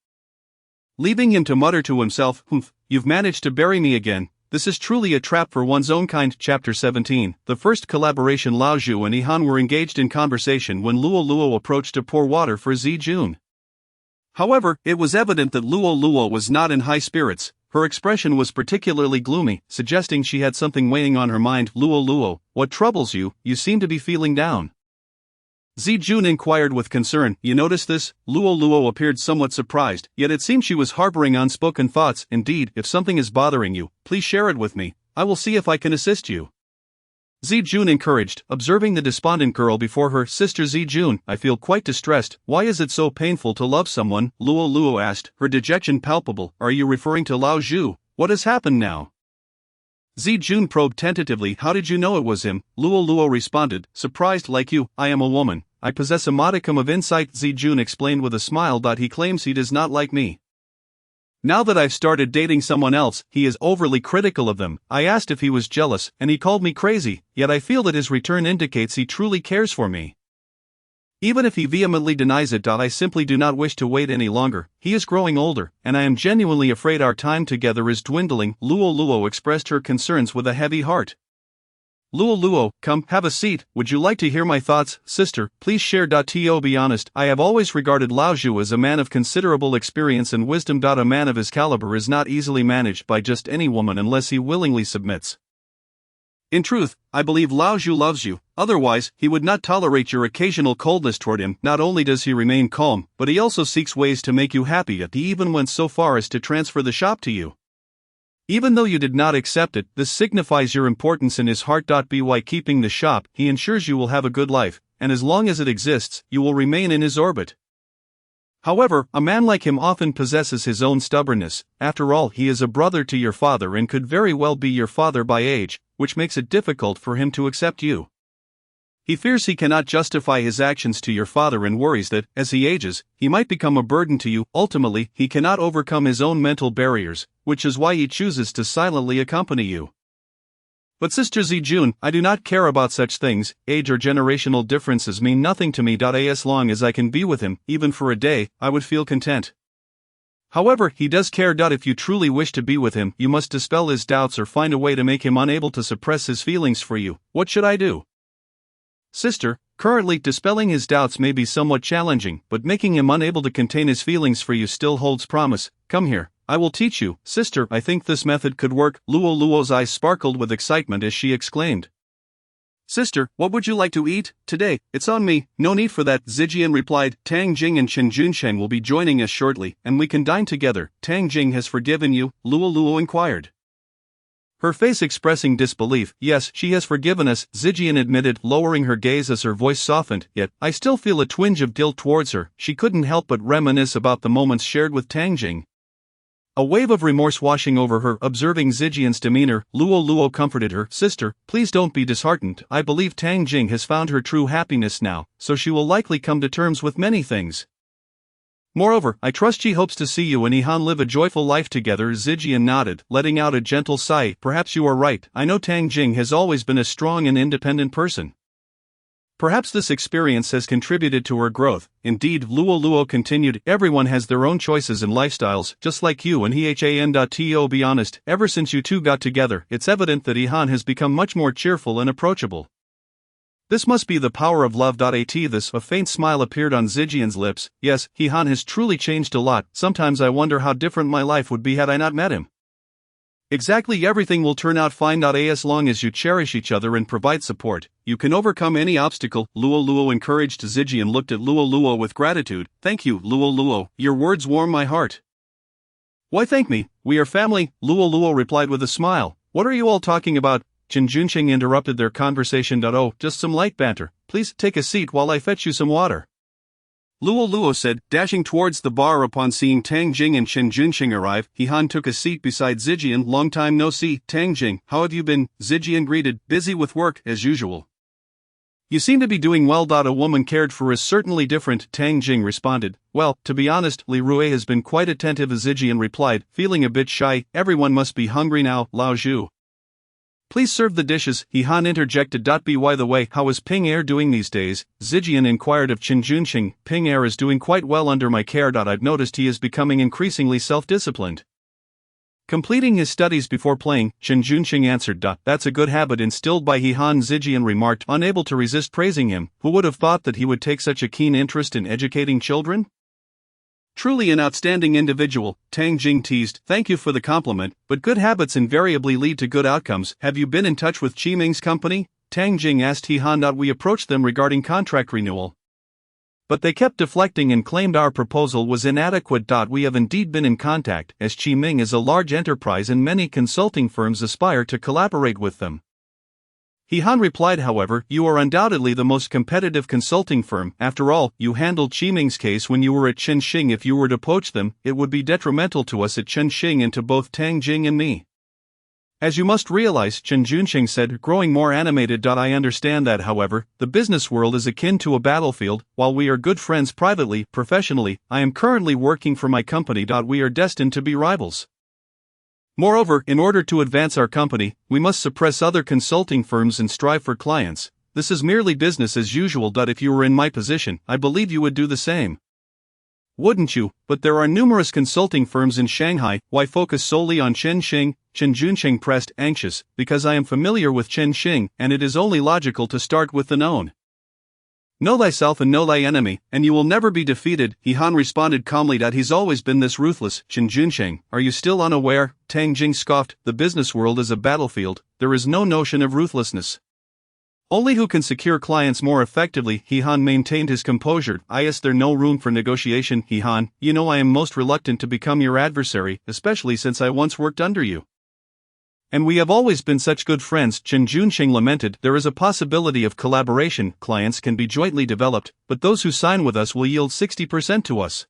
leaving him to mutter to himself, you've managed to bury me again. This is truly a trap for one's own kind. Chapter 17. The first collaboration. Lao Zhu and Han were engaged in conversation when Luo approached to pour water for Zijun. However, it was evident that Luo was not in high spirits. Her expression was particularly gloomy, suggesting she had something weighing on her mind. Luo, what troubles you? You seem to be feeling down. Zijun inquired with concern. You notice this? Luo appeared somewhat surprised, yet it seemed she was harboring unspoken thoughts. Indeed, if something is bothering you, please share it with me. I will see if I can assist you. Zijun encouraged, observing the despondent girl before her. Sister Zijun, I feel quite distressed. Why is it so painful to love someone? Luo asked, her dejection palpable. Are you referring to Lao Zhu? What has happened now? Zijun probed tentatively. How did you know it was him? Luo responded, surprised like you. I am a woman. I possess a modicum of insight. Zijun explained with a smile. He claims he does not like me. Now that I've started dating someone else, he is overly critical of them. I asked if he was jealous, and he called me crazy, yet I feel that his return indicates he truly cares for me. Even if he vehemently denies it, I simply do not wish to wait any longer. He is growing older, and I am genuinely afraid our time together is dwindling. Luo expressed her concerns with a heavy heart. Luo, come, have a seat. Would you like to hear my thoughts? Sister, please share. To be honest, I have always regarded Lao Zhu as a man of considerable experience and wisdom. A man of his caliber is not easily managed by just any woman unless he willingly submits. In truth, I believe Lao Zhu loves you, otherwise, he would not tolerate your occasional coldness toward him. Not only does he remain calm, but he also seeks ways to make you happy. He even went so far as to transfer the shop to you. Even though you did not accept it, this signifies your importance in his heart. By keeping the shop, he ensures you will have a good life, and as long as it exists, you will remain in his orbit. However, a man like him often possesses his own stubbornness. After all, he is a brother to your father and could very well be your father by age, which makes it difficult for him to accept you. He fears he cannot justify his actions to your father and worries that, as he ages, he might become a burden to you. Ultimately, he cannot overcome his own mental barriers, which is why he chooses to silently accompany you. But Sister Zijun, I do not care about such things. Age or generational differences mean nothing to me. As long as I can be with him, even for a day, I would feel content. However, he does care. If you truly wish to be with him, you must dispel his doubts or find a way to make him unable to suppress his feelings for you. What should I do? Sister, currently dispelling his doubts may be somewhat challenging, but making him unable to contain his feelings for you still holds promise. Come here, I will teach you. Sister, I think this method could work. Luo's eyes sparkled with excitement as she exclaimed. Sister, what would you like to eat today? It's on me, no need for that, Zijian replied. Tang Jing and Chen Junsheng will be joining us shortly, and we can dine together. Tang Jing has forgiven you? Luo Luo inquired. Her face expressing disbelief. Yes, she has forgiven us, Zijian admitted, lowering her gaze as her voice softened. Yet, I still feel a twinge of guilt towards her. She couldn't help but reminisce about the moments shared with Tang Jing. A wave of remorse washing over her. Observing Zijian's demeanor, Luo Luo comforted her. Sister, please don't be disheartened. I believe Tang Jing has found her true happiness now, so she will likely come to terms with many things. Moreover, I trust she hopes to see you and Yihan live a joyful life together. Zijian nodded, letting out a gentle sigh. Perhaps you are right. I know Tang Jing has always been a strong and independent person. Perhaps this experience has contributed to her growth. Indeed, Luo Luo continued, everyone has their own choices and lifestyles, just like you and Han. To be honest, ever since you two got together, it's evident that Yihan has become much more cheerful and approachable. This must be the power of love. A faint smile appeared on Zijian's lips. Yes, Yihan has truly changed a lot. Sometimes I wonder how different my life would be had I not met him. Exactly, everything will turn out fine. As long as you cherish each other and provide support, you can overcome any obstacle, Luo Luo encouraged. Zijian looked at Luo Luo with gratitude. Thank you, Luo Luo, your words warm my heart. Why thank me? We are family, Luo Luo replied with a smile. What are you all talking about? Chen Junsheng interrupted their conversation. Oh, just some light banter. Please take a seat while I fetch you some water, Luo Luo said, dashing towards the bar. Upon seeing Tang Jing and Chen Junsheng arrive, Yihan took a seat beside Zijian. Long time no see, Tang Jing, how have you been? Zijian greeted. Busy with work, as usual. You seem to be doing well. A woman cared for is certainly different, Tang Jing responded. Well, to be honest, Li Rui has been quite attentive, Zijian replied, feeling a bit shy. Everyone must be hungry now, Lao Zhu. Please serve the dishes, Yihan interjected. By the way, how is Ping Er doing these days? Zijian inquired of Chen Junsheng. Ping Er is doing quite well under my care. I've noticed he is becoming increasingly self-disciplined. Completing his studies before playing, Chen Junsheng answered. That's a good habit instilled by Yihan, Zijian remarked, unable to resist praising him. Who would have thought that he would take such a keen interest in educating children? Truly an outstanding individual, Tang Jing teased. Thank you for the compliment, but good habits invariably lead to good outcomes. Have you been in touch with Qiming's company? Tang Jing asked Yihan. We approached them regarding contract renewal, but they kept deflecting and claimed our proposal was inadequate. We have indeed been in contact, as Qiming is a large enterprise and many consulting firms aspire to collaborate with them. Yihan replied. However, you are undoubtedly the most competitive consulting firm. After all, you handled Qiming's case when you were at Chenxing. If you were to poach them, it would be detrimental to us at Chenxing and to both Tang Jing and me. As you must realize, Chen Junsheng said, growing more animated. I understand that. However, the business world is akin to a battlefield. While we are good friends privately, professionally, I am currently working for my company. We are destined to be rivals. Moreover, in order to advance our company, we must suppress other consulting firms and strive for clients. This is merely business as usual. If you were in my position, I believe you would do the same. Wouldn't you? But there are numerous consulting firms in Shanghai. Why focus solely on Chenxing? Chen Junsheng pressed, anxious, because I am familiar with Chenxing, and it is only logical to start with the known. Know thyself and know thy enemy, and you will never be defeated, Yihan responded calmly. He's always been this ruthless. Chen Junsheng, are you still unaware? Tang Jing scoffed. The business world is a battlefield. There is no notion of ruthlessness. Only who can secure clients more effectively. Yihan maintained his composure. Is there no room for negotiation? Yihan, you know I am most reluctant to become your adversary, especially since I once worked under you. And we have always been such good friends, Chen Junsheng lamented. There is a possibility of collaboration. Clients can be jointly developed, but those who sign with us will yield 60% to us,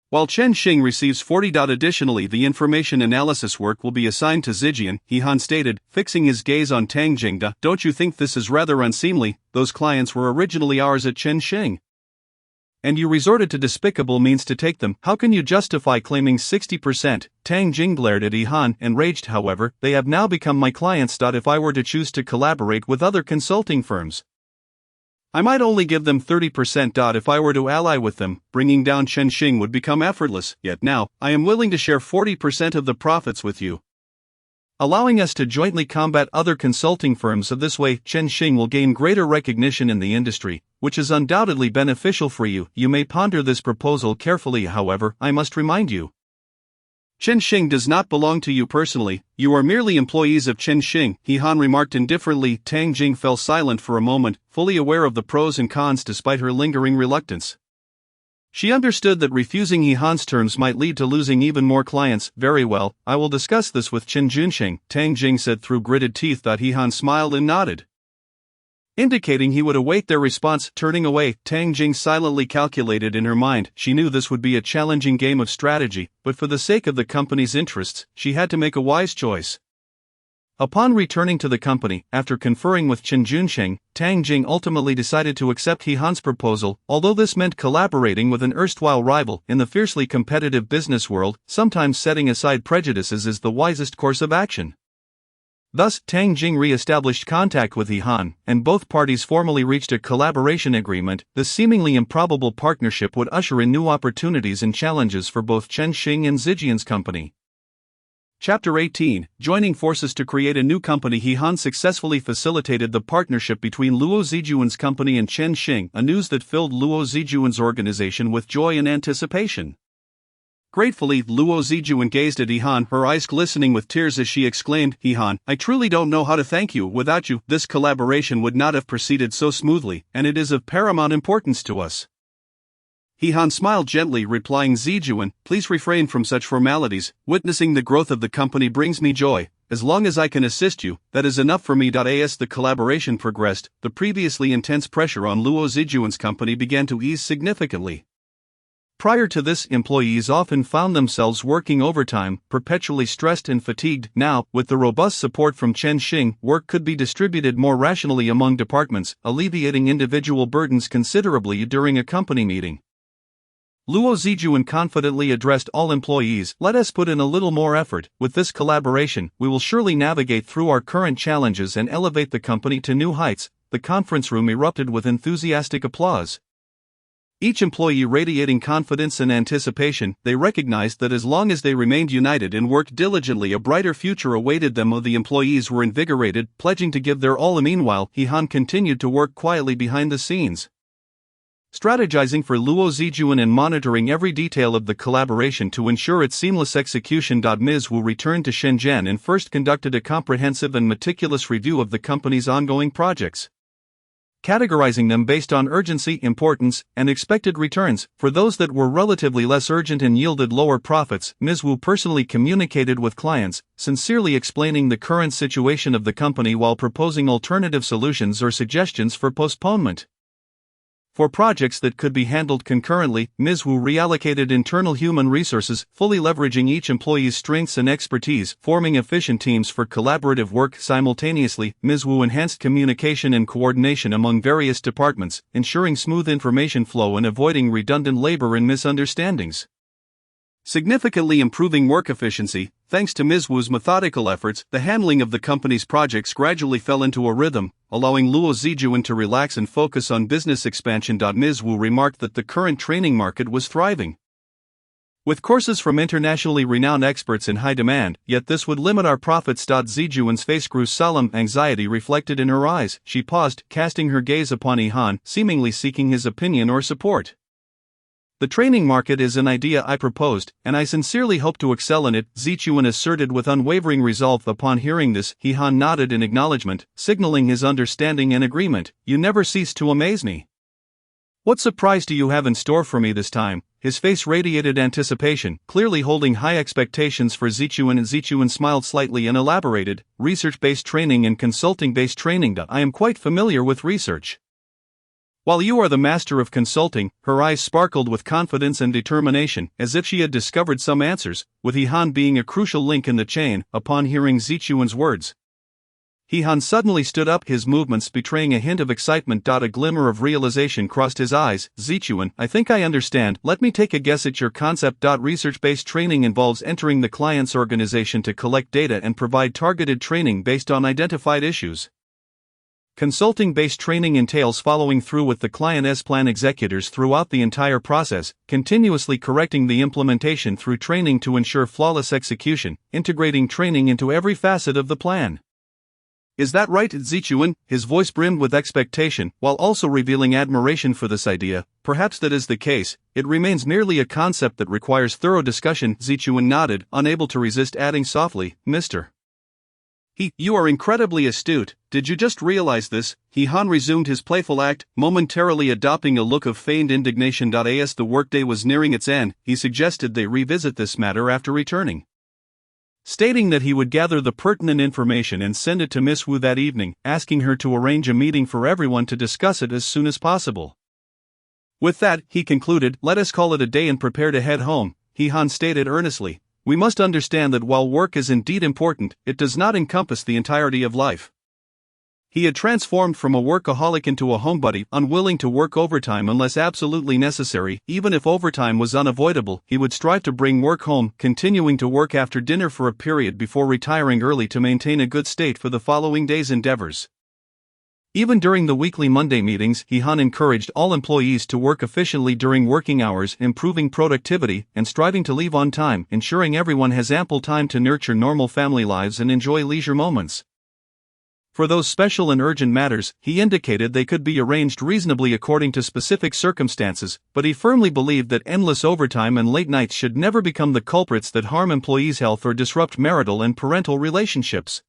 while Chen Xing receives 40. Additionally, the information analysis work will be assigned to Zijian, Yihan stated, fixing his gaze on Tang Jing. Don't you think this is rather unseemly? Those clients were originally ours at Chen Xing, and you resorted to despicable means to take them. How can you justify claiming 60%? Tang Jing glared at Yihan, enraged. However, they have now become my clients. If I were to choose to collaborate with other consulting firms, I might only give them 30%. If I were to ally with them, bringing down Chenxing would become effortless. Yet now, I am willing to share 40% of the profits with you, allowing us to jointly combat other consulting firms. This way, Chenxing will gain greater recognition in the industry, which is undoubtedly beneficial for you. You may ponder this proposal carefully. However, I must remind you, Chen Xing does not belong to you personally, you are merely employees of Chen Xing, He Han remarked indifferently. Tang Jing fell silent for a moment, fully aware of the pros and cons despite her lingering reluctance. She understood that refusing He Han's terms might lead to losing even more clients. Very well, I will discuss this with Chen Junsheng, Tang Jing said through gritted teeth. He Han smiled and nodded, indicating he would await their response. Turning away, Tang Jing silently calculated in her mind. She knew this would be a challenging game of strategy, but for the sake of the company's interests, she had to make a wise choice. Upon returning to the company, after conferring with Chen Junsheng, Tang Jing ultimately decided to accept He Han's proposal. Although this meant collaborating with an erstwhile rival in the fiercely competitive business world, sometimes setting aside prejudices is the wisest course of action. Thus, Tang Jing re-established contact with He Han, and both parties formally reached a collaboration agreement. This seemingly improbable partnership would usher in new opportunities and challenges for both Chen Xing and Zijian's company. Chapter 18, Joining forces to create a new company. He Han successfully facilitated the partnership between Luo Zijuan's company and Chen Xing, a news that filled Luo Zijuan's organization with joy and anticipation. Gratefully, Luo Zijuan gazed at He Han, her eyes glistening with tears as she exclaimed, He Han, I truly don't know how to thank you. Without you, this collaboration would not have proceeded so smoothly, and it is of paramount importance to us. He Han smiled gently, replying, Zijuan, please refrain from such formalities. Witnessing the growth of the company brings me joy. As long as I can assist you, that is enough for me. As the collaboration progressed, the previously intense pressure on Luo Zijuan's company began to ease significantly. Prior to this, employees often found themselves working overtime, perpetually stressed and fatigued. Now, with the robust support from Chen Xing, work could be distributed more rationally among departments, alleviating individual burdens considerably. During a company meeting, Luo Zijuan confidently addressed all employees, let us put in a little more effort. With this collaboration, we will surely navigate through our current challenges and elevate the company to new heights. The conference room erupted with enthusiastic applause. Each employee radiating confidence and anticipation, they recognized that as long as they remained united and worked diligently, a brighter future awaited them. The employees were invigorated, pledging to give their all. Meanwhile, He Han continued to work quietly behind the scenes, strategizing for Luo Zijuan and monitoring every detail of the collaboration to ensure its seamless execution. Ms. Wu returned to Shenzhen and first conducted a comprehensive and meticulous review of the company's ongoing projects, categorizing them based on urgency, importance, and expected returns. For those that were relatively less urgent and yielded lower profits, Ms. Wu personally communicated with clients, sincerely explaining the current situation of the company while proposing alternative solutions or suggestions for postponement. For projects that could be handled concurrently, Ms. Wu reallocated internal human resources, fully leveraging each employee's strengths and expertise, forming efficient teams for collaborative work. Simultaneously, Ms. Wu enhanced communication and coordination among various departments, ensuring smooth information flow and avoiding redundant labor and misunderstandings, significantly improving work efficiency. Thanks to Ms. Wu's methodical efforts, the handling of the company's projects gradually fell into a rhythm, allowing Luo Zijuan to relax and focus on business expansion. Ms. Wu remarked that the current training market was thriving, with courses from internationally renowned experts in high demand, yet this would limit our profits. Zijuan's face grew solemn, anxiety reflected in her eyes. She paused, casting her gaze upon He Han, seemingly seeking his opinion or support. The training market is an idea I proposed, and I sincerely hope to excel in it, Zijuan asserted with unwavering resolve. Upon hearing this, He Han nodded in acknowledgement, signaling his understanding and agreement. You never cease to amaze me. What surprise do you have in store for me this time? His face radiated anticipation, clearly holding high expectations for Zijuan. Zijuan smiled slightly and elaborated, research-based training and consulting-based training. I am quite familiar with research, while you are the master of consulting. Her eyes sparkled with confidence and determination, as if she had discovered some answers, with He Han being a crucial link in the chain. Upon hearing Zijuan's words, He Han suddenly stood up, his movements betraying a hint of excitement. A glimmer of realization crossed his eyes. Zijuan, I think I understand. Let me take a guess at your concept. Research-based training involves entering the client's organization to collect data and provide targeted training based on identified issues. Consulting-based training entails following through with the client's plan executors throughout the entire process, continuously correcting the implementation through training to ensure flawless execution, integrating training into every facet of the plan. Is that right, Zichuan? His voice brimmed with expectation, while also revealing admiration for this idea. Perhaps that is the case, it remains merely a concept that requires thorough discussion. Zichuan nodded, unable to resist adding softly, Mr. You are incredibly astute. Did you just realize this? He Han resumed his playful act, momentarily adopting a look of feigned indignation. As the workday was nearing its end, he suggested they revisit this matter after returning, stating that he would gather the pertinent information and send it to Miss Wu that evening, asking her to arrange a meeting for everyone to discuss it as soon as possible. With that, he concluded, let us call it a day and prepare to head home. He Han stated earnestly, we must understand that while work is indeed important, it does not encompass the entirety of life. He had transformed from a workaholic into a homebody, unwilling to work overtime unless absolutely necessary. Even if overtime was unavoidable, he would strive to bring work home, continuing to work after dinner for a period before retiring early to maintain a good state for the following day's endeavors. Even during the weekly Monday meetings, He Han encouraged all employees to work efficiently during working hours, improving productivity and striving to leave on time, ensuring everyone has ample time to nurture normal family lives and enjoy leisure moments. For those special and urgent matters, he indicated they could be arranged reasonably according to specific circumstances, but he firmly believed that endless overtime and late nights should never become the culprits that harm employees' health or disrupt marital and parental relationships.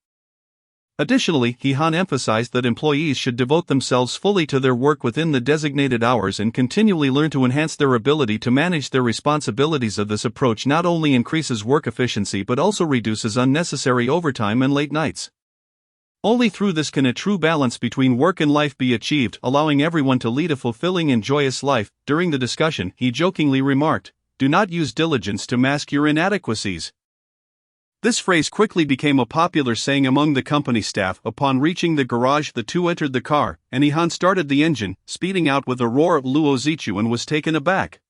Additionally, He Han emphasized that employees should devote themselves fully to their work within the designated hours and continually learn to enhance their ability to manage their responsibilities. This approach not only increases work efficiency but also reduces unnecessary overtime and late nights. Only through this can a true balance between work and life be achieved, allowing everyone to lead a fulfilling and joyous life. During the discussion, he jokingly remarked, do not use diligence to mask your inadequacies. This phrase quickly became a popular saying among the company staff. Upon reaching the garage, the two entered the car, and He Han started the engine, speeding out with a roar. Luo Zichuan was taken aback,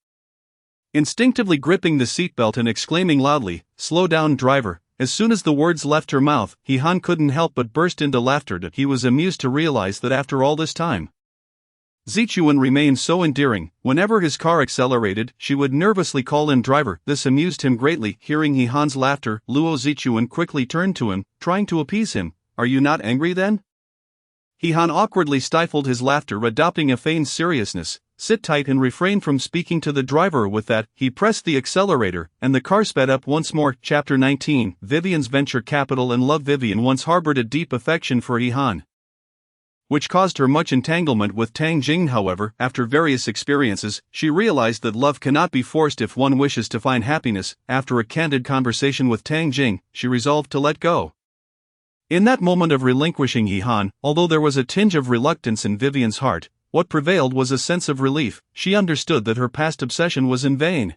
instinctively gripping the seatbelt and exclaiming loudly, slow down, driver. As soon as the words left her mouth, He Han couldn't help but burst into laughter. He was amused to realize that after all this time, Zichuan remained so endearing. Whenever his car accelerated, she would nervously call him driver. This amused him greatly. Hearing He Han's laughter, Luo Zichuan quickly turned to him, trying to appease him. Are you not angry then? He Han awkwardly stifled his laughter, adopting a feigned seriousness. Sit tight and refrain from speaking to the driver. With that, he pressed the accelerator, and the car sped up once more. Chapter 19, Vivian's venture capital and love. Vivian once harbored a deep affection for He Han, which caused her much entanglement with Tang Jing. However, after various experiences, she realized that love cannot be forced if one wishes to find happiness. After a candid conversation with Tang Jing, she resolved to let go. In that moment of relinquishing He Han, although there was a tinge of reluctance in Vivian's heart, what prevailed was a sense of relief. She understood that her past obsession was in vain,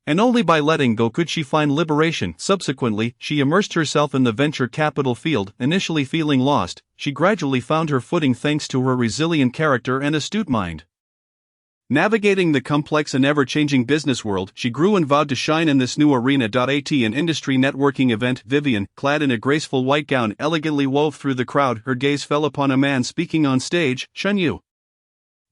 and only by letting go could she find liberation. Subsequently, she immersed herself in the venture capital field. Initially feeling lost, she gradually found her footing thanks to her resilient character and astute mind. Navigating the complex and ever-changing business world, she grew and vowed to shine in this new arena. At an industry networking event, Vivian, clad in a graceful white gown, elegantly wove through the crowd. Her gaze fell upon a man speaking on stage, Chen Yu,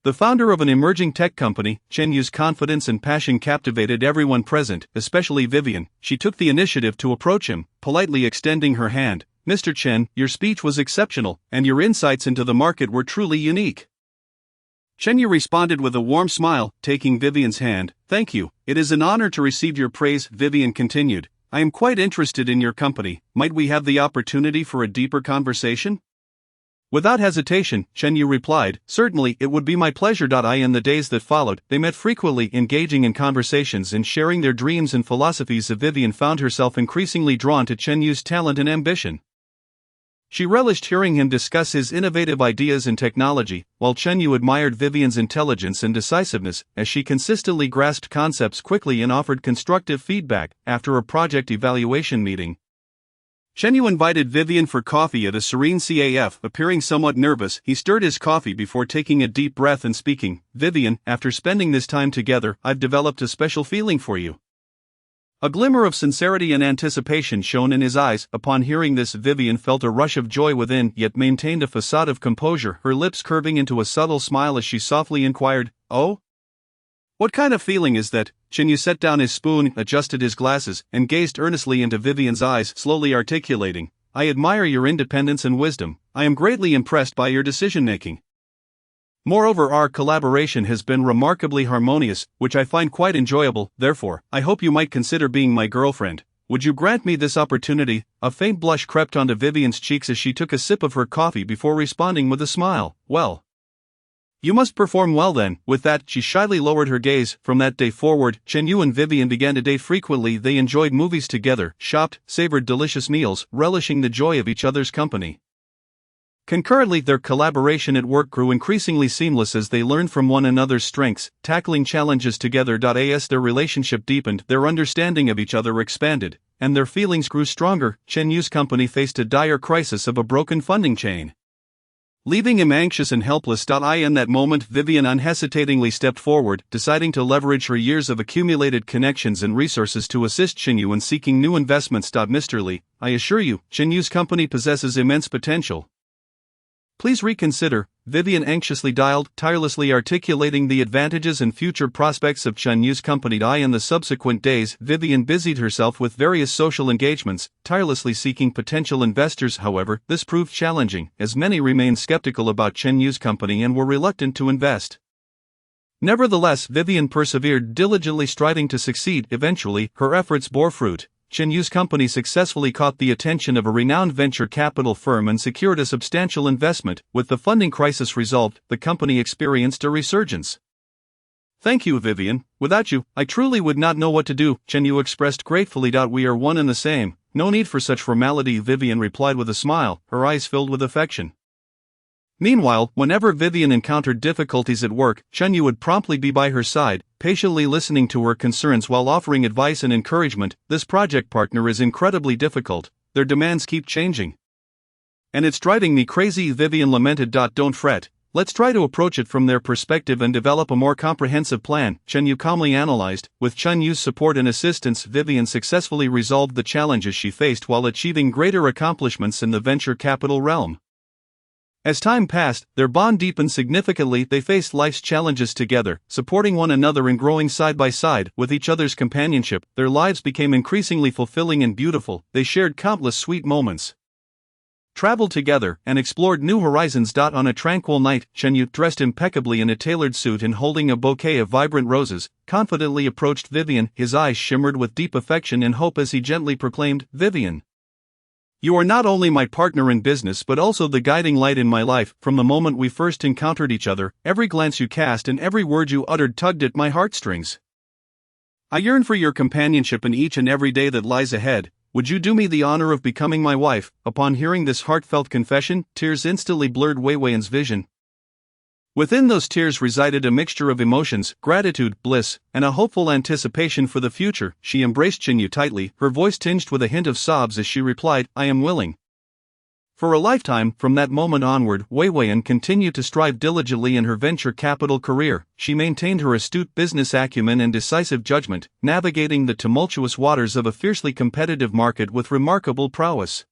the founder of an emerging tech company. Chen Yu's confidence and passion captivated everyone present, especially Vivian. She took the initiative to approach him, politely extending her hand. Mr. Chen, your speech was exceptional, and your insights into the market were truly unique. Chen Yu responded with a warm smile, taking Vivian's hand. Thank you, it is an honor to receive your praise. Vivian continued, I am quite interested in your company. Might we have the opportunity for a deeper conversation? Without hesitation, Chen Yu replied, certainly, it would be my pleasure. In the days that followed, they met frequently, engaging in conversations and sharing their dreams and philosophies. Vivian found herself increasingly drawn to Chen Yu's talent and ambition. She relished hearing him discuss his innovative ideas and technology, while Chen Yu admired Vivian's intelligence and decisiveness, as she consistently grasped concepts quickly and offered constructive feedback. After a project evaluation meeting, Chen Yu invited Vivian for coffee at a serene CAF. Appearing somewhat nervous, he stirred his coffee before taking a deep breath and speaking. Vivian, after spending this time together, I've developed a special feeling for you. A glimmer of sincerity and anticipation shone in his eyes. Upon hearing this, Vivian felt a rush of joy within, yet maintained a facade of composure, her lips curving into a subtle smile as she softly inquired, Oh? What kind of feeling is that? Chen Yu set down his spoon, adjusted his glasses, and gazed earnestly into Vivian's eyes, slowly articulating, I admire your independence and wisdom. I am greatly impressed by your decision-making. Moreover, our collaboration has been remarkably harmonious, which I find quite enjoyable. Therefore, I hope you might consider being my girlfriend. Would you grant me this opportunity?" A faint blush crept onto Vivian's cheeks as she took a sip of her coffee before responding with a smile. "Well, you must perform well then." With that, she shyly lowered her gaze. From that day forward, Chen Yu and Vivian began to date frequently. They enjoyed movies together, shopped, savored delicious meals, relishing the joy of each other's company. Concurrently, their collaboration at work grew increasingly seamless as they learned from one another's strengths, tackling challenges together. As their relationship deepened, their understanding of each other expanded, and their feelings grew stronger. Chen Yu's company faced a dire crisis of a broken funding chain, leaving him anxious and helpless. In that moment, Vivian unhesitatingly stepped forward, deciding to leverage her years of accumulated connections and resources to assist Chen Yu in seeking new investments. Mr. Li, I assure you, Chen Yu's company possesses immense potential. Please reconsider, Vivian anxiously dialed, tirelessly articulating the advantages and future prospects of Chen Yu's company. In the subsequent days, Vivian busied herself with various social engagements, tirelessly seeking potential investors. However, this proved challenging, as many remained skeptical about Chen Yu's company and were reluctant to invest. Nevertheless, Vivian persevered, diligently striving to succeed. Eventually, her efforts bore fruit. Chen Yu's company successfully caught the attention of a renowned venture capital firm and secured a substantial investment. With the funding crisis resolved, the company experienced a resurgence. "Thank you, Vivian. Without you, I truly would not know what to do," Chen Yu expressed gratefully. "We are one and the same. No need for such formality," Vivian replied with a smile, her eyes filled with affection. Meanwhile, whenever Vivian encountered difficulties at work, Chen Yu would promptly be by her side, patiently listening to her concerns while offering advice and encouragement. This project partner is incredibly difficult, their demands keep changing, and it's driving me crazy, Vivian lamented. "Don't fret, let's try to approach it from their perspective and develop a more comprehensive plan," Chen Yu calmly analyzed. With Chen Yu's support and assistance, Vivian successfully resolved the challenges she faced while achieving greater accomplishments in the venture capital realm. As time passed, their bond deepened significantly. They faced life's challenges together, supporting one another and growing side by side. With each other's companionship, their lives became increasingly fulfilling and beautiful. They shared countless sweet moments, traveled together, and explored new horizons. On a tranquil night, Chen Yu, dressed impeccably in a tailored suit and holding a bouquet of vibrant roses, confidently approached Vivian. His eyes shimmered with deep affection and hope as he gently proclaimed, "Vivian, you are not only my partner in business but also the guiding light in my life. From the moment we first encountered each other, every glance you cast and every word you uttered tugged at my heartstrings. I yearn for your companionship in each and every day that lies ahead. Would you do me the honor of becoming my wife?" Upon hearing this heartfelt confession, tears instantly blurred Wei Weiyan's vision. Within those tears resided a mixture of emotions, gratitude, bliss, and a hopeful anticipation for the future. She embraced Chen Yu tightly, her voice tinged with a hint of sobs as she replied, "I am willing." For a lifetime, from that moment onward, Wei Weiyan continued to strive diligently in her venture capital career. She maintained her astute business acumen and decisive judgment, navigating the tumultuous waters of a fiercely competitive market with remarkable prowess.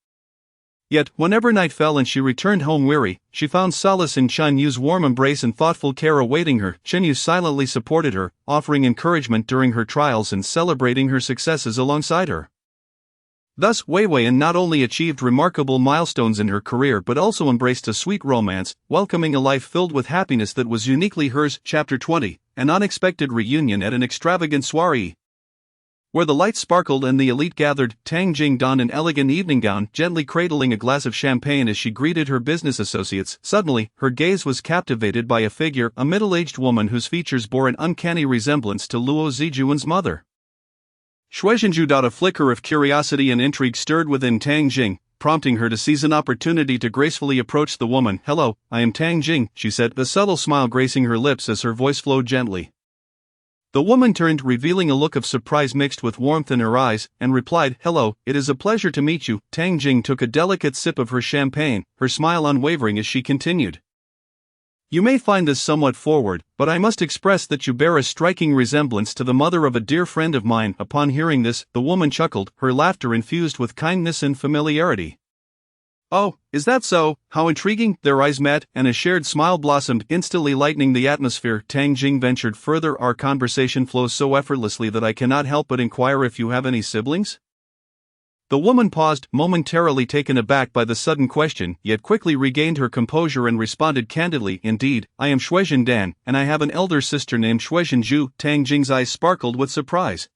Yet, whenever night fell and she returned home weary, she found solace in Chen Yu's warm embrace and thoughtful care awaiting her. Chen Yu silently supported her, offering encouragement during her trials and celebrating her successes alongside her. Thus, Wei Weiyan not only achieved remarkable milestones in her career but also embraced a sweet romance, welcoming a life filled with happiness that was uniquely hers. Chapter 20, An unexpected reunion at an extravagant soiree. Where the lights sparkled and the elite gathered, Tang Jing donned an elegant evening gown, gently cradling a glass of champagne as she greeted her business associates. Suddenly, her gaze was captivated by a figure, a middle-aged woman whose features bore an uncanny resemblance to Luo Zijuan's mother. Shuizhenju. A flicker of curiosity and intrigue stirred within Tang Jing, prompting her to seize an opportunity to gracefully approach the woman. "Hello, I am Tang Jing," she said, a subtle smile gracing her lips as her voice flowed gently. The woman turned, revealing a look of surprise mixed with warmth in her eyes, and replied, "Hello, it is a pleasure to meet you." Tang Jing took a delicate sip of her champagne, her smile unwavering as she continued, "You may find this somewhat forward, but I must express that you bear a striking resemblance to the mother of a dear friend of mine." Upon hearing this, the woman chuckled, her laughter infused with kindness and familiarity. "Oh, is that so? How intriguing!" Their eyes met, and a shared smile blossomed, instantly lightening the atmosphere. Tang Jing ventured further, "Our conversation flows so effortlessly that I cannot help but inquire if you have any siblings?" The woman paused, momentarily taken aback by the sudden question, yet quickly regained her composure and responded candidly, "Indeed, I am Shuizhen Dan, and I have an elder sister named Shuizhen Zhu." Tang Jing's eyes sparkled with surprise.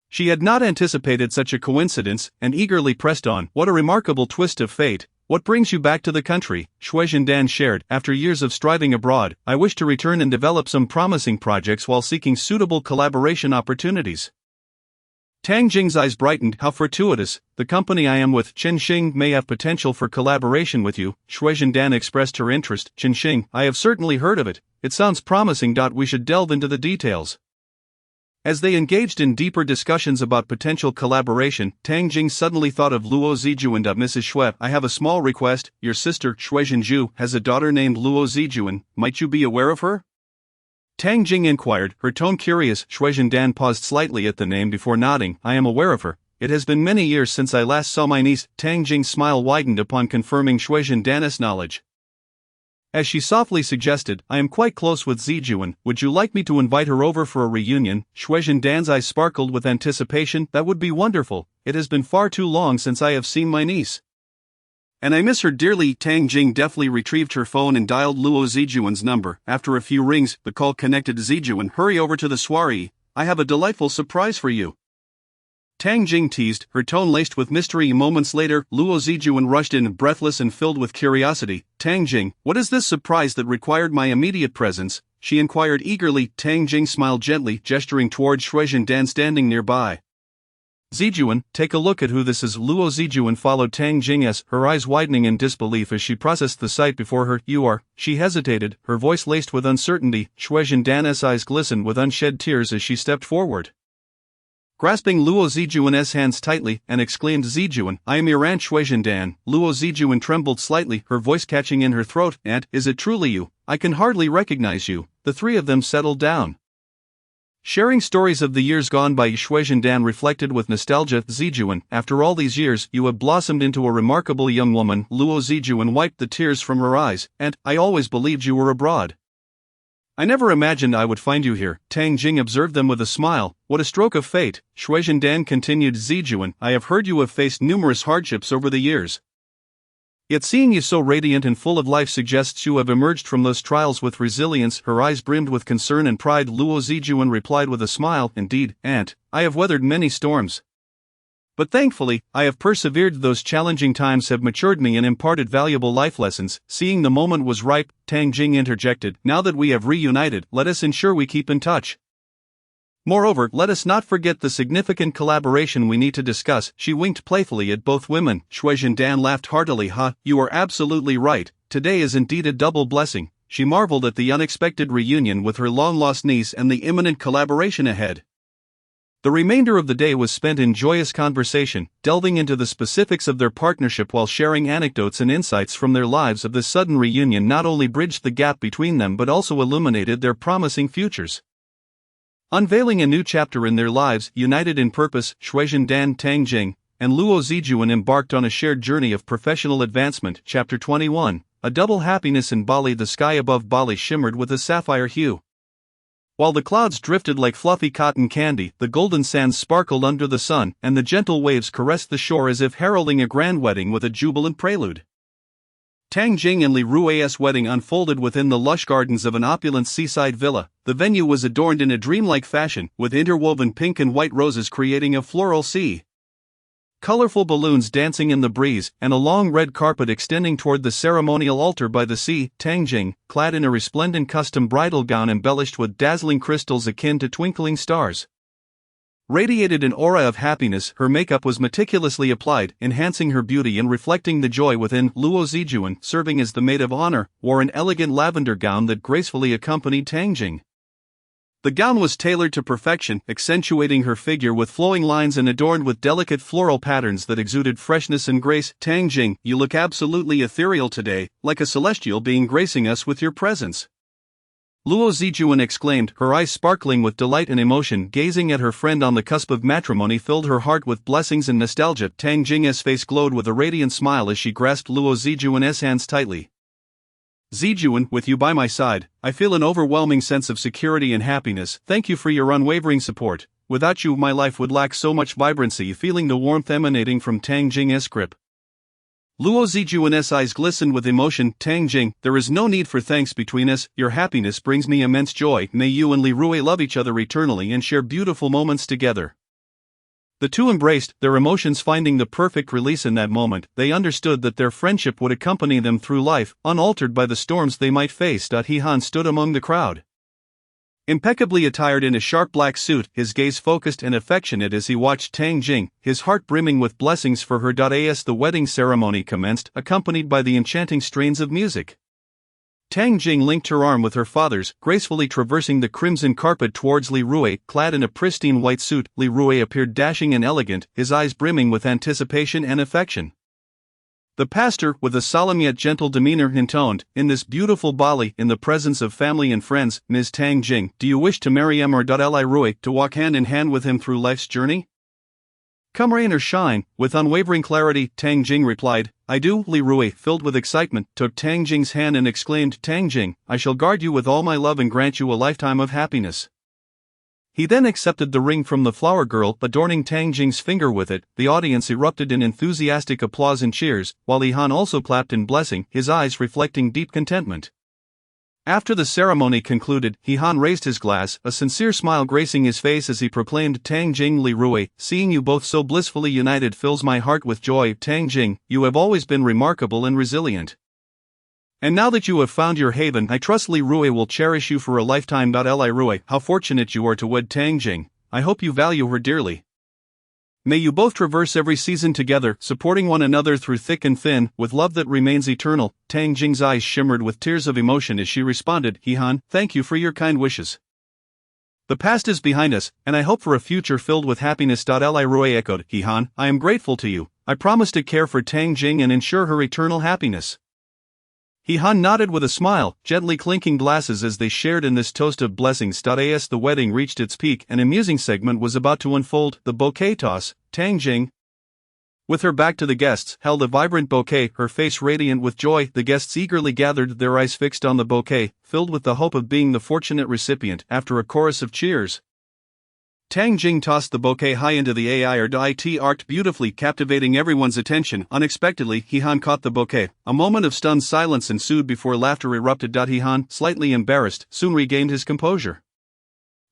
She had not anticipated such a coincidence, and eagerly pressed on, "What a remarkable twist of fate. What brings you back to the country?" Shuizhen Dan shared, "After years of striving abroad, I wish to return and develop some promising projects while seeking suitable collaboration opportunities." Tang Jing's eyes brightened. "How fortuitous. The company I am with, Qinxing, may have potential for collaboration with you." Shuizhen Dan expressed her interest. "Qinxing, I have certainly heard of it. It sounds promising. We should delve into the details." As they engaged in deeper discussions about potential collaboration, Tang Jing suddenly thought of Luo Zijuan. "Mrs. Shui, I have a small request. Your sister, Shuizhen Zhu, has a daughter named Luo Zijuan. Might you be aware of her?" Tang Jing inquired, her tone curious. Shuizhen Dan paused slightly at the name before nodding. "I am aware of her. It has been many years since I last saw my niece." Tang Jing's smile widened upon confirming Shuizhen Dan's knowledge. As she softly suggested, "I am quite close with Zijuan. Would you like me to invite her over for a reunion?" Shuizhen Dan's eyes sparkled with anticipation. "That would be wonderful. It has been far too long since I have seen my niece, and I miss her dearly." Tang Jing deftly retrieved her phone and dialed Luo Zijuan's number. After a few rings, the call connected to Zijuan. "Hurry over to the soiree. I have a delightful surprise for you," Tang Jing teased, her tone laced with mystery. Moments later, Luo Zijuan rushed in, breathless and filled with curiosity. "Tang Jing, what is this surprise that required my immediate presence?" she inquired eagerly. Tang Jing smiled gently, gesturing toward Shuizhen Dan standing nearby. "Zijuan, take a look at who this is." Luo Zijuan followed Tang Jing, her eyes widening in disbelief as she processed the sight before her. "You are..." She hesitated, her voice laced with uncertainty. Shuizhen Dan's eyes glistened with unshed tears as she stepped forward, grasping Luo Zijuan's hands tightly, and exclaimed, "Zijuan, I am your aunt Shuizhen Dan." Luo Zijuan trembled slightly, her voice catching in her throat. "Aunt, is it truly you? I can hardly recognize you." The three of them settled down, sharing stories of the years gone by. Shuizhen Dan reflected with nostalgia. "Zijuan, after all these years, you have blossomed into a remarkable young woman." Luo Zijuan wiped the tears from her eyes. "And I always believed you were abroad. I never imagined I would find you here." Tang Jing observed them with a smile. "What a stroke of fate." Shuizhen Dan continued. "Zijuan, I have heard you have faced numerous hardships over the years. Yet seeing you so radiant and full of life suggests you have emerged from those trials with resilience." Her eyes brimmed with concern and pride. Luo Zijuan replied with a smile, "Indeed, aunt, I have weathered many storms. But thankfully, I have persevered. Those challenging times have matured me and imparted valuable life lessons." Seeing the moment was ripe, Tang Jing interjected, "Now that we have reunited, let us ensure we keep in touch. Moreover, let us not forget the significant collaboration we need to discuss." She winked playfully at both women. Shuizhen Dan laughed heartily. You are absolutely right. Today is indeed a double blessing." She marveled at the unexpected reunion with her long-lost niece and the imminent collaboration ahead. The remainder of the day was spent in joyous conversation, delving into the specifics of their partnership while sharing anecdotes and insights from their lives. Of this sudden reunion not only bridged the gap between them but also illuminated their promising futures, unveiling a new chapter in their lives. United in purpose, Shuizhen Dan, Tang Jing, and Luo Zijuan embarked on a shared journey of professional advancement. Chapter 21, A Double Happiness in Bali. The sky above Bali shimmered with a sapphire hue, while the clouds drifted like fluffy cotton candy. The golden sands sparkled under the sun, and the gentle waves caressed the shore as if heralding a grand wedding with a jubilant prelude. Tang Jing and Li Rui's wedding unfolded within the lush gardens of an opulent seaside villa. The venue was adorned in a dreamlike fashion, with interwoven pink and white roses creating a floral sea, colorful balloons dancing in the breeze, and a long red carpet extending toward the ceremonial altar by the sea. Tang Jing, clad in a resplendent custom bridal gown embellished with dazzling crystals akin to twinkling stars, radiated an aura of happiness. Her makeup was meticulously applied, enhancing her beauty and reflecting the joy within. Luo Zijuan, serving as the maid of honor, wore an elegant lavender gown that gracefully accompanied Tang Jing. The gown was tailored to perfection, accentuating her figure with flowing lines and adorned with delicate floral patterns that exuded freshness and grace. "Tang Jing, you look absolutely ethereal today, like a celestial being gracing us with your presence," Luo Zijuan exclaimed, her eyes sparkling with delight and emotion. Gazing at her friend on the cusp of matrimony filled her heart with blessings and nostalgia. Tang Jing's face glowed with a radiant smile as she grasped Luo Zijuan's hands tightly. "Zijuan, with you by my side, I feel an overwhelming sense of security and happiness. Thank you for your unwavering support." without you my life would lack so much vibrancy. Feeling the warmth emanating from Tang Jing's grip, Luo Zijuan's eyes glistened with emotion. Tang Jing, there is no need for thanks between us, your happiness brings me immense joy. May you and Li Rui love each other eternally and share beautiful moments together. The two embraced, their emotions finding the perfect release in that moment. They understood that their friendship would accompany them through life, unaltered by the storms they might face. He Han stood among the crowd, impeccably attired in a sharp black suit, his gaze focused and affectionate as he watched Tang Jing, his heart brimming with blessings for her. As the wedding ceremony commenced, accompanied by the enchanting strains of music, Tang Jing linked her arm with her father's, gracefully traversing the crimson carpet towards Li Rui. Clad in a pristine white suit, Li Rui appeared dashing and elegant, his eyes brimming with anticipation and affection. The pastor, with a solemn yet gentle demeanor, intoned, "In this beautiful Bali, in the presence of family and friends, Ms. Tang Jing, do you wish to marry Li Rui, to walk hand in hand with him through life's journey?" "Come rain or shine," with unwavering clarity, Tang Jing replied, "I do." Li Rui, filled with excitement, took Tang Jing's hand and exclaimed, "Tang Jing, I shall guard you with all my love and grant you a lifetime of happiness." He then accepted the ring from the flower girl, adorning Tang Jing's finger with it. The audience erupted in enthusiastic applause and cheers, while Li Han also clapped in blessing, his eyes reflecting deep contentment. After the ceremony concluded, Li Han raised his glass, a sincere smile gracing his face as he proclaimed, "Tang Jing, Li Rui, seeing you both so blissfully united fills my heart with joy. Tang Jing, you have always been remarkable and resilient. And now that you have found your haven, I trust Li Rui will cherish you for a lifetime. Li Rui, how fortunate you are to wed Tang Jing. I hope you value her dearly. May you both traverse every season together, supporting one another through thick and thin, with love that remains eternal." Tang Jing's eyes shimmered with tears of emotion as she responded, "Li Han, thank you for your kind wishes. The past is behind us, and I hope for a future filled with happiness." Li Rui echoed, "Li Han, I am grateful to you. I promise to care for Tang Jing and ensure her eternal happiness." Li Han nodded with a smile, gently clinking glasses as they shared in this toast of blessings. As the wedding reached its peak, an amusing segment was about to unfold, the bouquet toss. Tang Jing, with her back to the guests, held a vibrant bouquet, her face radiant with joy. The guests eagerly gathered, their eyes fixed on the bouquet, filled with the hope of being the fortunate recipient. After a chorus of cheers, Tang Jing tossed the bouquet high into the air. It arced beautifully, captivating everyone's attention. Unexpectedly, Li Han caught the bouquet. A moment of stunned silence ensued before laughter erupted. Li Han, slightly embarrassed, soon regained his composure.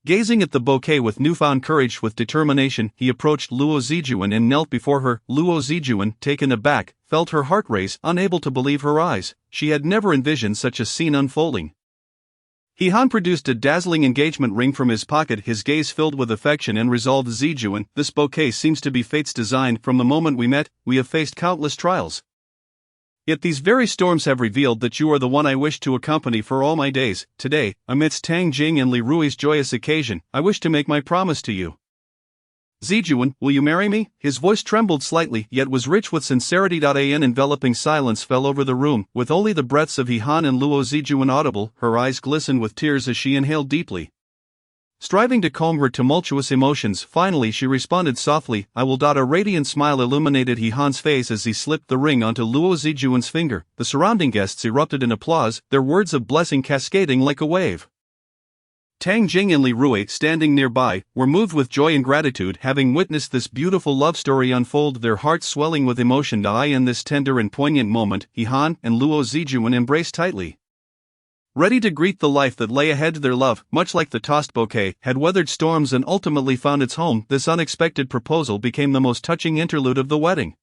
Gazing at the bouquet with newfound courage with determination, he approached Luo Zijuan and knelt before her. Luo Zijuan, taken aback, felt her heart race, unable to believe her eyes. She had never envisioned such a scene unfolding. Li Han produced a dazzling engagement ring from his pocket, his gaze filled with affection and resolve. "Zijuan, this bouquet seems to be fate's design. From the moment we met, we have faced countless trials. Yet these very storms have revealed that you are the one I wish to accompany for all my days. Today, amidst Tang Jing and Li Rui's joyous occasion, I wish to make my promise to you. Zijuan, will you marry me?" His voice trembled slightly, yet was rich with sincerity. An enveloping silence fell over the room, with only the breaths of Li Han and Luo Zijuan audible. Her eyes glistened with tears as she inhaled deeply, striving to calm her tumultuous emotions. Finally she responded softly, "I will." A radiant smile illuminated Li Han's face as he slipped the ring onto Luo Zijuan's finger. The surrounding guests erupted in applause, their words of blessing cascading like a wave. Tang Jing and Li Rui, standing nearby, were moved with joy and gratitude, having witnessed this beautiful love story unfold, their hearts swelling with emotion. In this tender and poignant moment, Li Han and Luo Zijuan embraced tightly, ready to greet the life that lay ahead. Their love, much like the tossed bouquet, had weathered storms and ultimately found its home. This unexpected proposal became the most touching interlude of the wedding,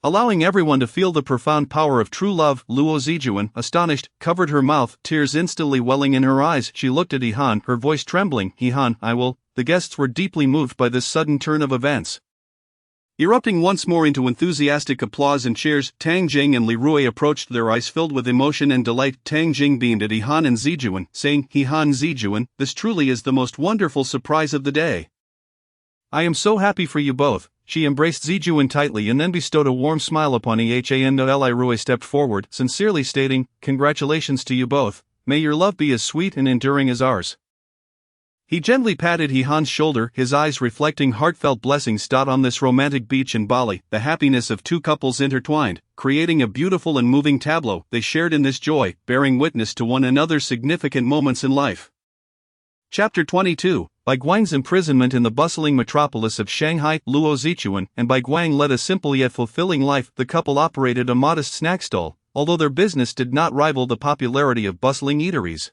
allowing everyone to feel the profound power of true love. Luo Zijuan, astonished, covered her mouth, tears instantly welling in her eyes. She looked at Li Han, her voice trembling, "Li Han, I will." The guests were deeply moved by this sudden turn of events, erupting once more into enthusiastic applause and cheers. Tang Jing and Li Rui approached, their eyes filled with emotion and delight. Tang Jing beamed at Li Han and Zijuan, saying, "Li Han, Zijuan, this truly is the most wonderful surprise of the day. I am so happy for you both." She embraced Zijuan tightly and then bestowed a warm smile upon Han. Li Rui stepped forward, sincerely stating, "Congratulations to you both. May your love be as sweet and enduring as ours." He gently patted Li Han's shoulder, his eyes reflecting heartfelt blessings. On this romantic beach in Bali, the happiness of two couples intertwined, creating a beautiful and moving tableau. They shared in this joy, bearing witness to one another's significant moments in life, Chapter 22, Bai Guang's imprisonment in the bustling metropolis of Shanghai. Luo Zichuan and Bai Guang led a simple yet fulfilling life. The couple operated a modest snack stall, although their business did not rival the popularity of bustling eateries.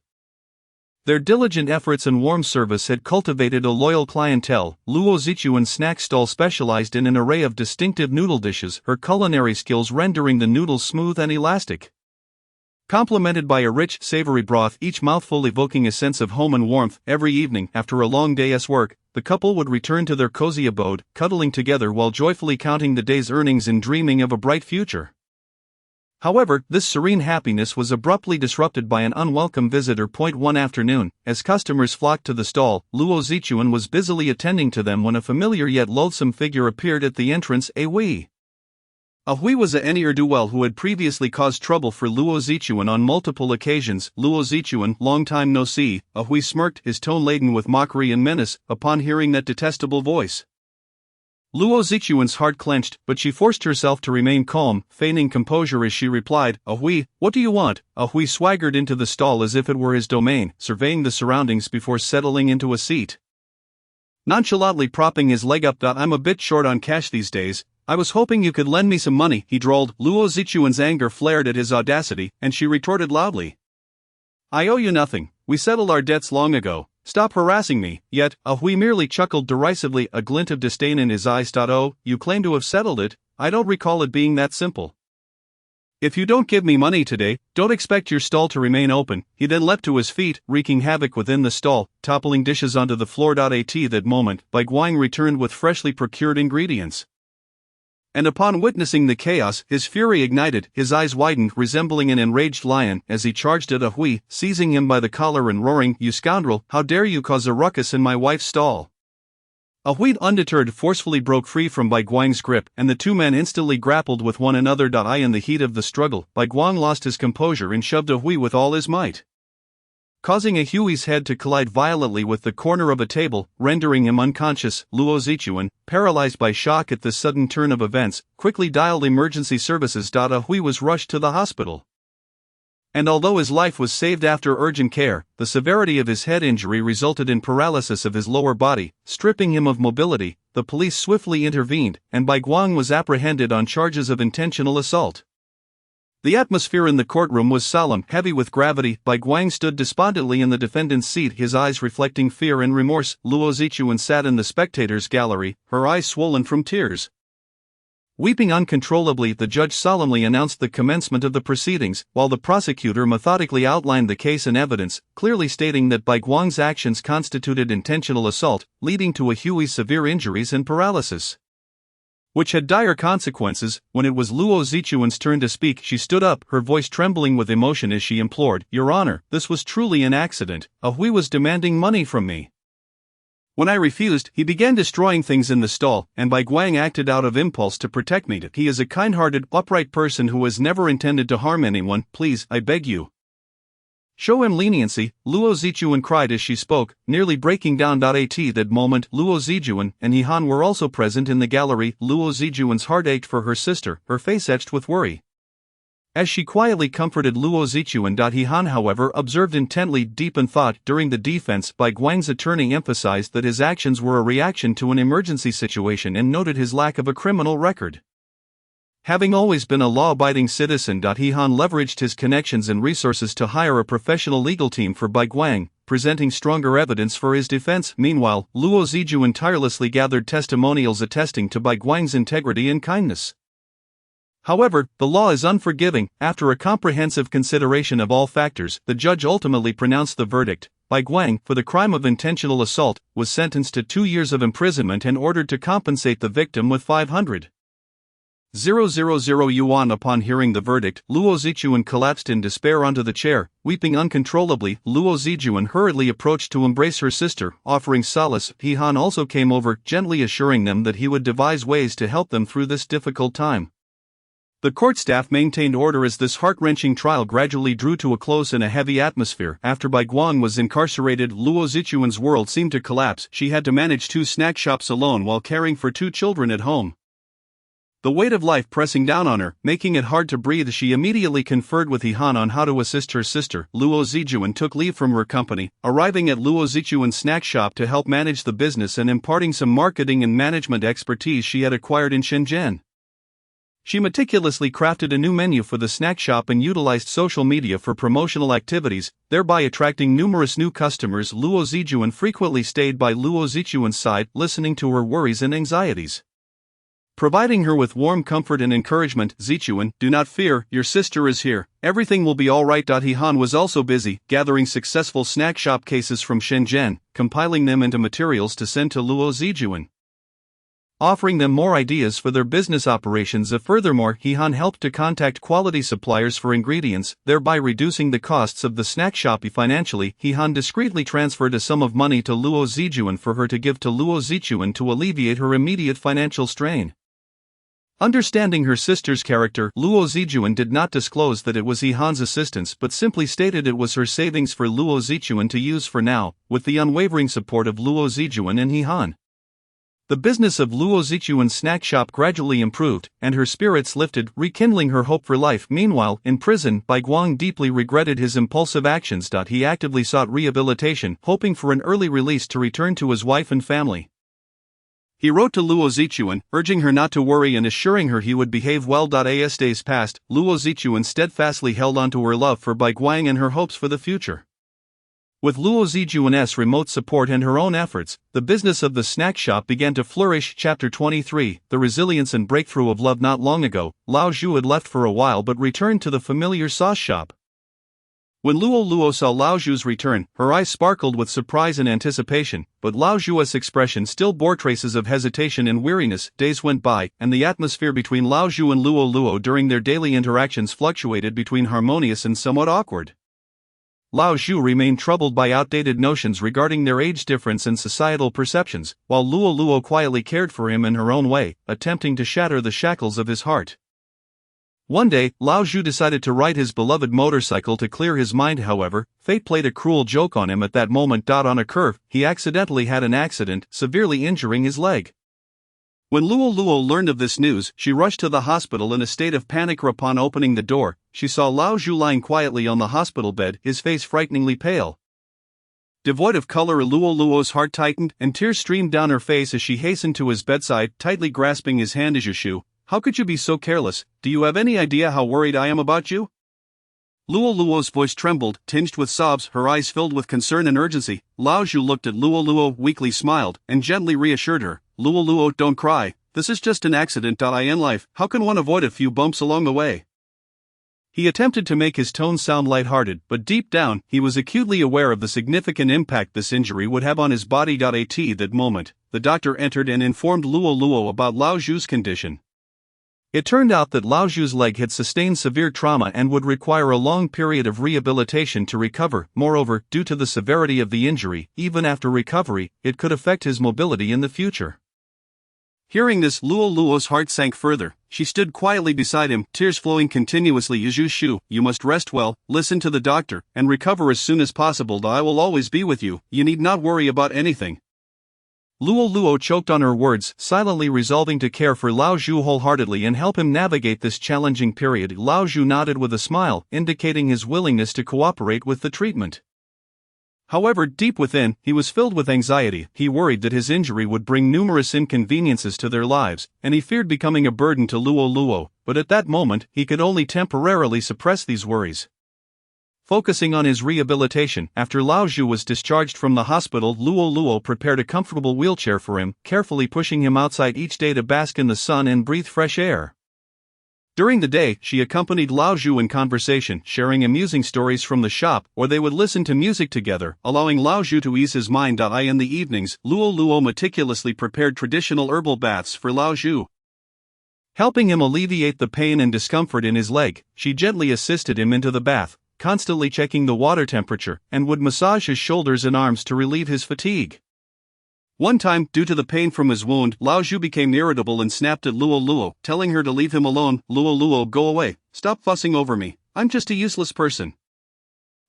Their diligent efforts and warm service had cultivated a loyal clientele. Luo Zichuan's snack stall specialized in an array of distinctive noodle dishes, her culinary skills rendering the noodles smooth and elastic. Complemented by a rich, savory broth, each mouthful evoking a sense of home and warmth. Every evening, after a long day's work, the couple would return to their cozy abode, cuddling together while joyfully counting the day's earnings and dreaming of a bright future. However, this serene happiness was abruptly disrupted by an unwelcome visitor. One afternoon, as customers flocked to the stall, Luo Zichuan was busily attending to them when a familiar yet loathsome figure appeared at the entrance. A Hui was a ne'er-do-well who had previously caused trouble for Luo Zichuan on multiple occasions. Luo Zichuan, long time no see. A Hui smirked, his tone laden with mockery and menace, upon hearing that detestable voice. Luo Zichuan's heart clenched, but she forced herself to remain calm, feigning composure as she replied, "A Hui, what do you want?" A Hui swaggered into the stall as if it were his domain, surveying the surroundings before settling into a seat. Nonchalantly propping his leg up, "I'm a bit short on cash these days. I was hoping you could lend me some money," he drawled. Luo Zichuan's anger flared at his audacity, and she retorted loudly, "I owe you nothing. We settled our debts long ago. Stop harassing me." Yet, A Hui merely chuckled derisively, a glint of disdain in his eyes. "Oh, you claim to have settled it? I don't recall it being that simple. If you don't give me money today, don't expect your stall to remain open." He then leapt to his feet, wreaking havoc within the stall, toppling dishes onto the floor. At that moment, Bai Guang returned with freshly procured ingredients. And upon witnessing the chaos, his fury ignited, his eyes widened, resembling an enraged lion, as he charged at A Hui, seizing him by the collar and roaring, "You scoundrel, how dare you cause a ruckus in my wife's stall?" A Hui, undeterred, forcefully broke free from Bai Guang's grip, and the two men instantly grappled with one another. In the heat of the struggle, Bai Guang lost his composure and shoved A Hui with all his might, causing A Hui's head to collide violently with the corner of a table, rendering him unconscious. Luo Zichuan, paralyzed by shock at this sudden turn of events, quickly dialed emergency services. A Hui was rushed to the hospital. And although his life was saved after urgent care, the severity of his head injury resulted in paralysis of his lower body, stripping him of mobility. The police swiftly intervened, and Bai Guang was apprehended on charges of intentional assault. The atmosphere in the courtroom was solemn, heavy with gravity. Bai Guang stood despondently in the defendant's seat, his eyes reflecting fear and remorse. Luo Zichuan sat in the spectators' gallery, her eyes swollen from tears. Weeping uncontrollably, the judge solemnly announced the commencement of the proceedings, while the prosecutor methodically outlined the case and evidence, clearly stating that Bai Guang's actions constituted intentional assault, leading to A Hui's severe injuries and paralysis, which had dire consequences. When it was Luo Zichuan's turn to speak, she stood up, her voice trembling with emotion as she implored, "Your Honor, this was truly an accident. A Hui was demanding money from me. When I refused, he began destroying things in the stall, and Bai Guang acted out of impulse to protect me. He is a kind-hearted, upright person who has never intended to harm anyone. Please, I beg you, show him leniency." Luo Zichuan cried as she spoke, nearly breaking down. At that moment, Luo Zichuan and He Han were also present in the gallery. Luo Zichuan's heart ached for her sister, her face etched with worry, as she quietly comforted Luo Zichuan. He Han, however, observed intently, deep in thought. During the defense, Bai Guang's attorney emphasized that his actions were a reaction to an emergency situation and noted his lack of a criminal record. Having always been a law-abiding citizen, He Han leveraged his connections and resources to hire a professional legal team for Bai Guang, presenting stronger evidence for his defense. Meanwhile, Luo Zichuan tirelessly gathered testimonials attesting to Bai Guang's integrity and kindness. However, the law is unforgiving. After a comprehensive consideration of all factors, the judge ultimately pronounced the verdict. Bai Guang, for the crime of intentional assault, was sentenced to 2 years of imprisonment and ordered to compensate the victim with 500,000 yuan. Upon hearing the verdict, Luo Zichuan collapsed in despair onto the chair, weeping uncontrollably. Luo Zichuan hurriedly approached to embrace her sister, offering solace. He Han also came over, gently assuring them that he would devise ways to help them through this difficult time. The court staff maintained order as this heart-wrenching trial gradually drew to a close in a heavy atmosphere. After Bai Guang was incarcerated, Luo Zichuan's world seemed to collapse. She had to manage 2 snack shops alone while caring for 2 children at home. The weight of life pressing down on her, making it hard to breathe, she immediately conferred with He Han on how to assist her sister. Luo Zijuan took leave from her company, arriving at Luo Zijuan's snack shop to help manage the business and imparting some marketing and management expertise she had acquired in Shenzhen. She meticulously crafted a new menu for the snack shop and utilized social media for promotional activities, thereby attracting numerous new customers. Luo Zijuan frequently stayed by Luo Zijuan's side, listening to her worries and anxieties, providing her with warm comfort and encouragement. Zijuan, do not fear, your sister is here, everything will be alright. He Han was also busy, gathering successful snack shop cases from Shenzhen, compiling them into materials to send to Luo Zijuan, offering them more ideas for their business operations. Furthermore, He Han helped to contact quality suppliers for ingredients, thereby reducing the costs of the snack shop. Financially, He Han discreetly transferred a sum of money to Luo Zijuan for her to give to Luo Zijuan to alleviate her immediate financial strain. Understanding her sister's character, Luo Zijuan did not disclose that it was He Han's assistance but simply stated it was her savings for Luo Zijuan to use for now, with the unwavering support of Luo Zijuan and He Han. The business of Luo Zijuan's snack shop gradually improved, and her spirits lifted, rekindling her hope for life. Meanwhile, in prison, Bai Guang deeply regretted his impulsive actions. He actively sought rehabilitation, hoping for an early release to return to his wife and family. He wrote to Luo Zijuan, urging her not to worry and assuring her he would behave well. As days passed, Luo Zijuan steadfastly held on to her love for Bai Guang and her hopes for the future. With Luo Zijuan's remote support and her own efforts, the business of the snack shop began to flourish. Chapter 23, The Resilience and Breakthrough of Love. Not long ago, Lao Zhu had left for a while but returned to the familiar sauce shop. When Luo saw Lao Zhu's return, her eyes sparkled with surprise and anticipation, but Lao Zhu's expression still bore traces of hesitation and weariness. Days went by, and the atmosphere between Lao Zhu and Luo during their daily interactions fluctuated between harmonious and somewhat awkward. Lao Zhu remained troubled by outdated notions regarding their age difference and societal perceptions, while Luo quietly cared for him in her own way, attempting to shatter the shackles of his heart. One day, Lao Zhu decided to ride his beloved motorcycle to clear his mind. However, fate played a cruel joke on him at that moment. On a curve, he accidentally had an accident, severely injuring his leg. When Luo learned of this news, she rushed to the hospital in a state of panic. Upon opening the door, she saw Lao Zhu lying quietly on the hospital bed, his face frighteningly pale. Devoid of color, Luo's heart tightened, and tears streamed down her face as she hastened to his bedside, tightly grasping his hand. Zhu, how could you be so careless? Do you have any idea how worried I am about you? Luo's voice trembled, tinged with sobs, her eyes filled with concern and urgency. Lao Zhu looked at Luo, weakly smiled, and gently reassured her. Luo, don't cry, this is just an accident. In life, how can one avoid a few bumps along the way? He attempted to make his tone sound lighthearted, but deep down, he was acutely aware of the significant impact this injury would have on his body. At that moment, the doctor entered and informed Luo about Lao Zhu's condition. It turned out that Lao Zhu's leg had sustained severe trauma and would require a long period of rehabilitation to recover. Moreover, due to the severity of the injury, even after recovery, it could affect his mobility in the future. Hearing this, Luo's heart sank further. She stood quietly beside him, tears flowing continuously. Zhu, you must rest well, listen to the doctor, and recover as soon as possible. I will always be with you, you need not worry about anything. Luo choked on her words, silently resolving to care for Lao Zhu wholeheartedly and help him navigate this challenging period. Lao Zhu nodded with a smile, indicating his willingness to cooperate with the treatment. However, deep within, he was filled with anxiety. He worried that his injury would bring numerous inconveniences to their lives, and he feared becoming a burden to Luo, but at that moment, he could only temporarily suppress these worries. Focusing on his rehabilitation, after Lao Zhu was discharged from the hospital, Luo prepared a comfortable wheelchair for him, carefully pushing him outside each day to bask in the sun and breathe fresh air. During the day, she accompanied Lao Zhu in conversation, sharing amusing stories from the shop, or they would listen to music together, allowing Lao Zhu to ease his mind. In the evenings, Luo meticulously prepared traditional herbal baths for Lao Zhu. Helping him alleviate the pain and discomfort in his leg, she gently assisted him into the bath, constantly checking the water temperature, and would massage his shoulders and arms to relieve his fatigue. One time, due to the pain from his wound, Lao Zhu became irritable and snapped at Luo, telling her to leave him alone. Luo, go away, stop fussing over me, I'm just a useless person.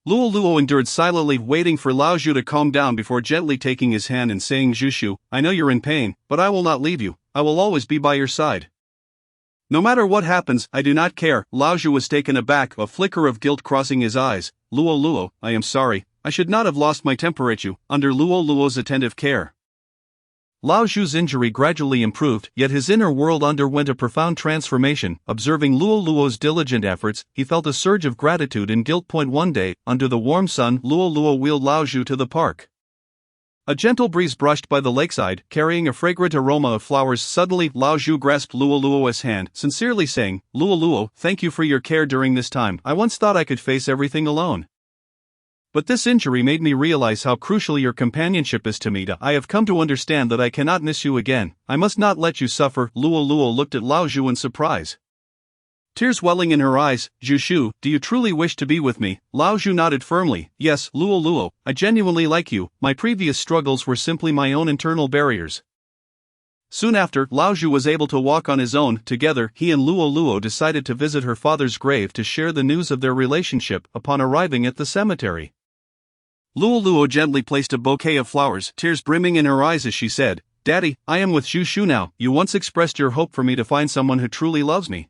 Luo endured silently, waiting for Lao Zhu to calm down before gently taking his hand and saying, Zhu, I know you're in pain, but I will not leave you, I will always be by your side. No matter what happens, I do not care. Lao Zhu was taken aback, a flicker of guilt crossing his eyes. Luo Luo, I am sorry, I should not have lost my temper at you, under Luo Luo's attentive care. Lao Zhu's injury gradually improved, yet his inner world underwent a profound transformation. Observing Luo Luo's diligent efforts, he felt a surge of gratitude and guilt. One day, under the warm sun, Luo Luo wheeled Lao Zhu to the park. A gentle breeze brushed by the lakeside, carrying a fragrant aroma of flowers. Suddenly, Lao Zhu grasped Luo Luo's hand, sincerely saying, Luo Luo, thank you for your care during this time. I once thought I could face everything alone. But this injury made me realize how crucial your companionship is to me. I have come to understand that I cannot miss you again. I must not let you suffer. Luo Luo looked at Lao Zhu in surprise. Tears welling in her eyes. Zhu Shu, do you truly wish to be with me? Lao Zhu nodded firmly. Yes, Luo Luo, I genuinely like you. My previous struggles were simply my own internal barriers. Soon after, Lao Zhu was able to walk on his own. Together, he and Luo Luo decided to visit her father's grave to share the news of their relationship. Upon arriving at the cemetery, Luo Luo gently placed a bouquet of flowers, tears brimming in her eyes as she said, Daddy, I am with Zhu Shu now. You once expressed your hope for me to find someone who truly loves me.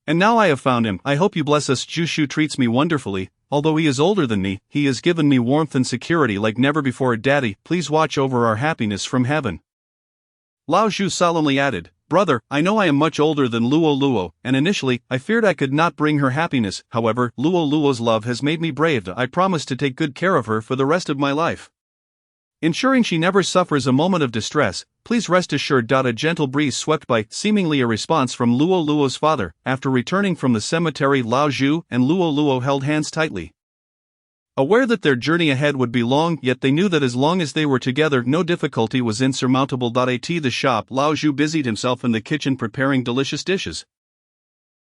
And now I have found him. I hope you bless us. Zhu Shu treats me wonderfully. Although he is older than me, he has given me warmth and security like never before. Daddy, please watch over our happiness from heaven. Lao Zhu solemnly added, Brother, I know I am much older than Luo Luo, and initially, I feared I could not bring her happiness. However, Luo Luo's love has made me brave. I promise to take good care of her for the rest of my life, ensuring she never suffers a moment of distress. Please rest assured. A gentle breeze swept by, seemingly a response from Luo Luo's father. After returning from the cemetery, Lao Zhu and Luo Luo held hands tightly. Aware that their journey ahead would be long, yet they knew that as long as they were together, no difficulty was insurmountable. At the shop, Lao Zhu busied himself in the kitchen preparing delicious dishes,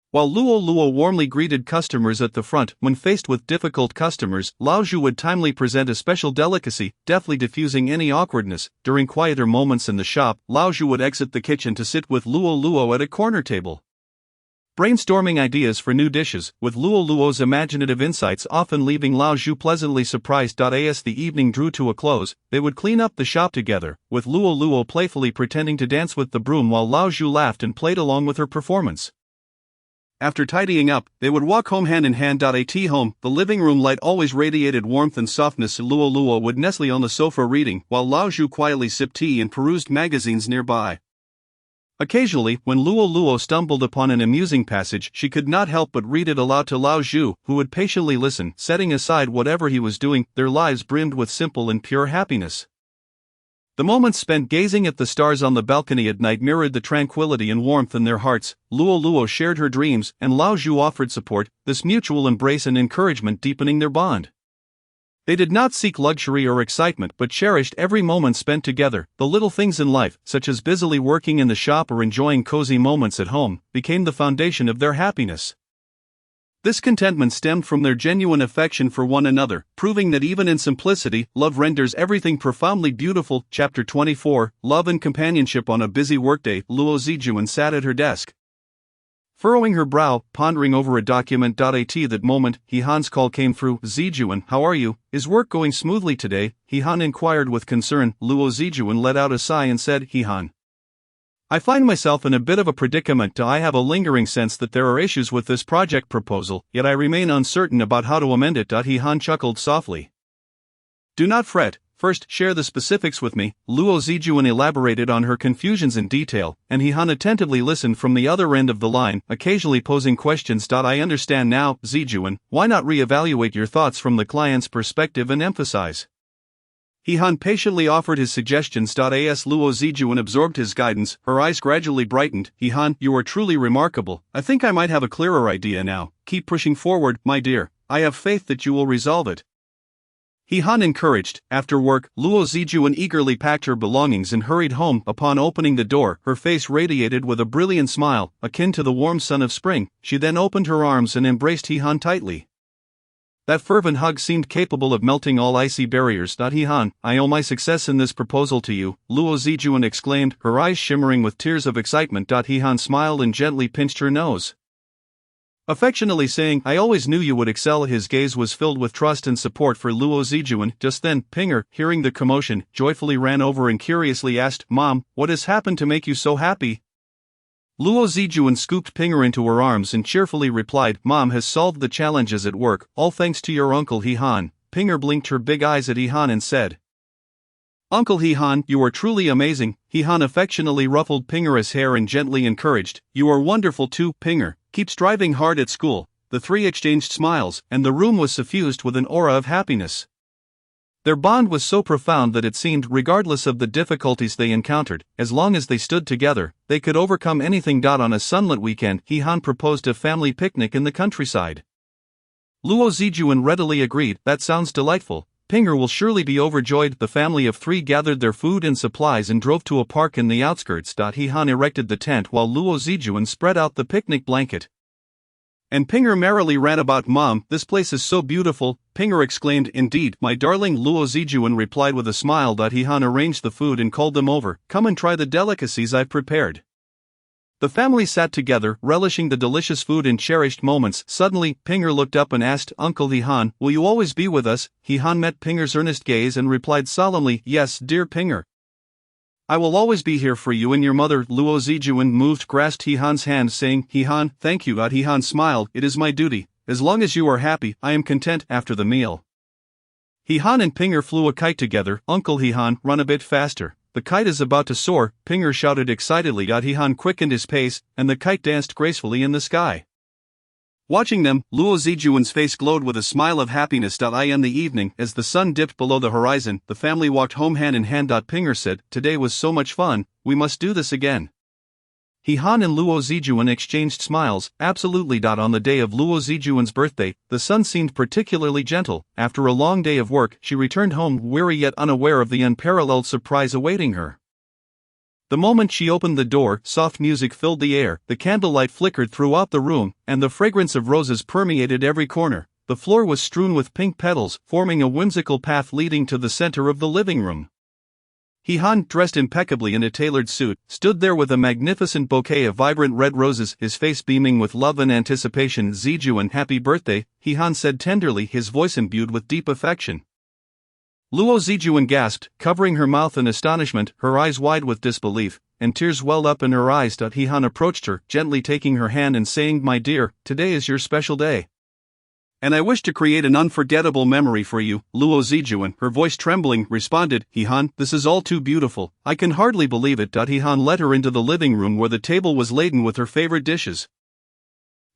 while Luo Luo warmly greeted customers at the front. When faced with difficult customers, Lao Zhu would timely present a special delicacy, deftly diffusing any awkwardness. During quieter moments in the shop, Lao Zhu would exit the kitchen to sit with Luo Luo at a corner table, brainstorming ideas for new dishes, with Luo Luo's imaginative insights often leaving Lao Zhu pleasantly surprised. As the evening drew to a close, they would clean up the shop together, with Luo Luo playfully pretending to dance with the broom while Lao Zhu laughed and played along with her performance. After tidying up, they would walk home hand in hand. At home, the living room light always radiated warmth and softness. Luo Luo would nestle on the sofa reading, while Lao Zhu quietly sipped tea and perused magazines nearby. Occasionally, when Luo Luo stumbled upon an amusing passage, she could not help but read it aloud to Lao Zhu, who would patiently listen, setting aside whatever he was doing. Their lives brimmed with simple and pure happiness. The moments spent gazing at the stars on the balcony at night mirrored the tranquility and warmth in their hearts. Luo Luo shared her dreams, and Lao Zhu offered support, this mutual embrace and encouragement deepening their bond. They did not seek luxury or excitement but cherished every moment spent together. The little things in life, such as busily working in the shop or enjoying cozy moments at home, became the foundation of their happiness. This contentment stemmed from their genuine affection for one another, proving that even in simplicity, love renders everything profoundly beautiful. Chapter 24, Love and Companionship. On a busy workday, Luo Zijuan sat at her desk, furrowing her brow, pondering over a document. At that moment, He Han's call came through. Zijuan, how are you? Is work going smoothly today? He Han inquired with concern. Luo Zijuan let out a sigh and said, He Han, I find myself in a bit of a predicament. I have a lingering sense that there are issues with this project proposal, yet I remain uncertain about how to amend it. He Han chuckled softly. Do not fret. First, share the specifics with me. Luo Zijuan elaborated on her confusions in detail, and He Han attentively listened from the other end of the line, occasionally posing questions. I understand now, Zijuan. Why not re-evaluate your thoughts from the client's perspective and emphasize? He Han patiently offered his suggestions. As Luo Zijuan absorbed his guidance, her eyes gradually brightened. He Han, you are truly remarkable. I think I might have a clearer idea now. Keep pushing forward, my dear. I have faith that you will resolve it. He Han encouraged. After work, Luo Zijuan eagerly packed her belongings and hurried home. Upon opening the door, her face radiated with a brilliant smile, akin to the warm sun of spring. She then opened her arms and embraced He Han tightly. That fervent hug seemed capable of melting all icy barriers. He Han, I owe my success in this proposal to you, Luo Zijuan exclaimed, her eyes shimmering with tears of excitement. He Han smiled and gently pinched her nose, affectionately saying, I always knew you would excel. His gaze was filled with trust and support for Luo Zijuan. Just then, Pinger, hearing the commotion, joyfully ran over and curiously asked, Mom, what has happened to make you so happy? Luo Zijuan scooped Pinger into her arms and cheerfully replied, Mom has solved the challenges at work, all thanks to your Uncle He Han. Pinger blinked her big eyes at He Han and said, Uncle He Han, you are truly amazing. He Han affectionately ruffled Pinger's hair and gently encouraged, You are wonderful too, Pinger, keep striving hard at school. The three exchanged smiles, and the room was suffused with an aura of happiness. Their bond was so profound that it seemed, regardless of the difficulties they encountered, as long as they stood together, they could overcome anything. On a sunlit weekend, He Han proposed a family picnic in the countryside. Luo Zijuan readily agreed, That sounds delightful. Pinger will surely be overjoyed. The family of three gathered their food and supplies and drove to a park in the outskirts. He Han erected the tent while Luo Zijuan spread out the picnic blanket. And Pinger merrily ran about. Mom, this place is so beautiful, Pinger exclaimed. Indeed, my darling, Luo Zijuan replied with a smile. He Han arranged the food and called them over, Come and try the delicacies I've prepared. The family sat together, relishing the delicious food and cherished moments. Suddenly, Pinger looked up and asked, Uncle He Han, will you always be with us? He Han met Pinger's earnest gaze and replied solemnly, Yes, dear Pinger. I will always be here for you and your mother. Luo Zijuan moved, grasped He Han's hand, saying, He Han, thank you. He Han smiled, It is my duty. As long as you are happy, I am content. After the meal, He Han and Pinger flew a kite together. Uncle He Han, run a bit faster. The kite is about to soar, Pinger shouted excitedly. He Han quickened his pace, and the kite danced gracefully in the sky. Watching them, Luo Zijuan's face glowed with a smile of happiness. In the evening, as the sun dipped below the horizon, the family walked home hand in hand. Pinger said, Today was so much fun, we must do this again. He Han and Luo Zijuan exchanged smiles. Absolutely. On the day of Luo Zijuan's birthday, the sun seemed particularly gentle. After a long day of work, she returned home weary yet unaware of the unparalleled surprise awaiting her. The moment she opened the door, soft music filled the air, the candlelight flickered throughout the room, and the fragrance of roses permeated every corner. The floor was strewn with pink petals, forming a whimsical path leading to the center of the living room. He Han, dressed impeccably in a tailored suit, stood there with a magnificent bouquet of vibrant red roses, his face beaming with love and anticipation. Zijuan, happy birthday, He Han said tenderly, his voice imbued with deep affection. Luo Zijuan gasped, covering her mouth in astonishment, her eyes wide with disbelief, and tears welled up in her eyes. He Han approached her, gently taking her hand and saying, My dear, today is your special day. And I wish to create an unforgettable memory for you. Luo Zijuan, her voice trembling, responded, He Han, this is all too beautiful, I can hardly believe it. He Han led her into the living room where the table was laden with her favorite dishes,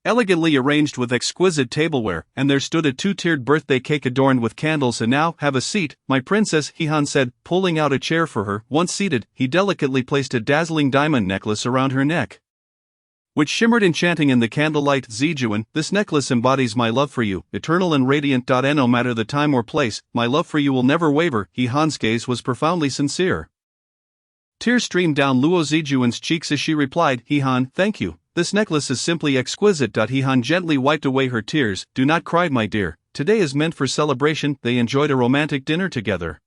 elegantly arranged with exquisite tableware, and there stood a two-tiered birthday cake adorned with candles. And now, have a seat, my princess, He Han said, pulling out a chair for her. Once seated, he delicately placed a dazzling diamond necklace around her neck, which shimmered enchanting in the candlelight. Zijuan, this necklace embodies my love for you, eternal and radiant. No matter the time or place, my love for you will never waver. He Han's gaze was profoundly sincere. Tears streamed down Luo Zijuan's cheeks as she replied, He Han, thank you. This necklace is simply exquisite. He Han gently wiped away her tears. Do not cry, my dear. Today is meant for celebration. They enjoyed a romantic dinner together,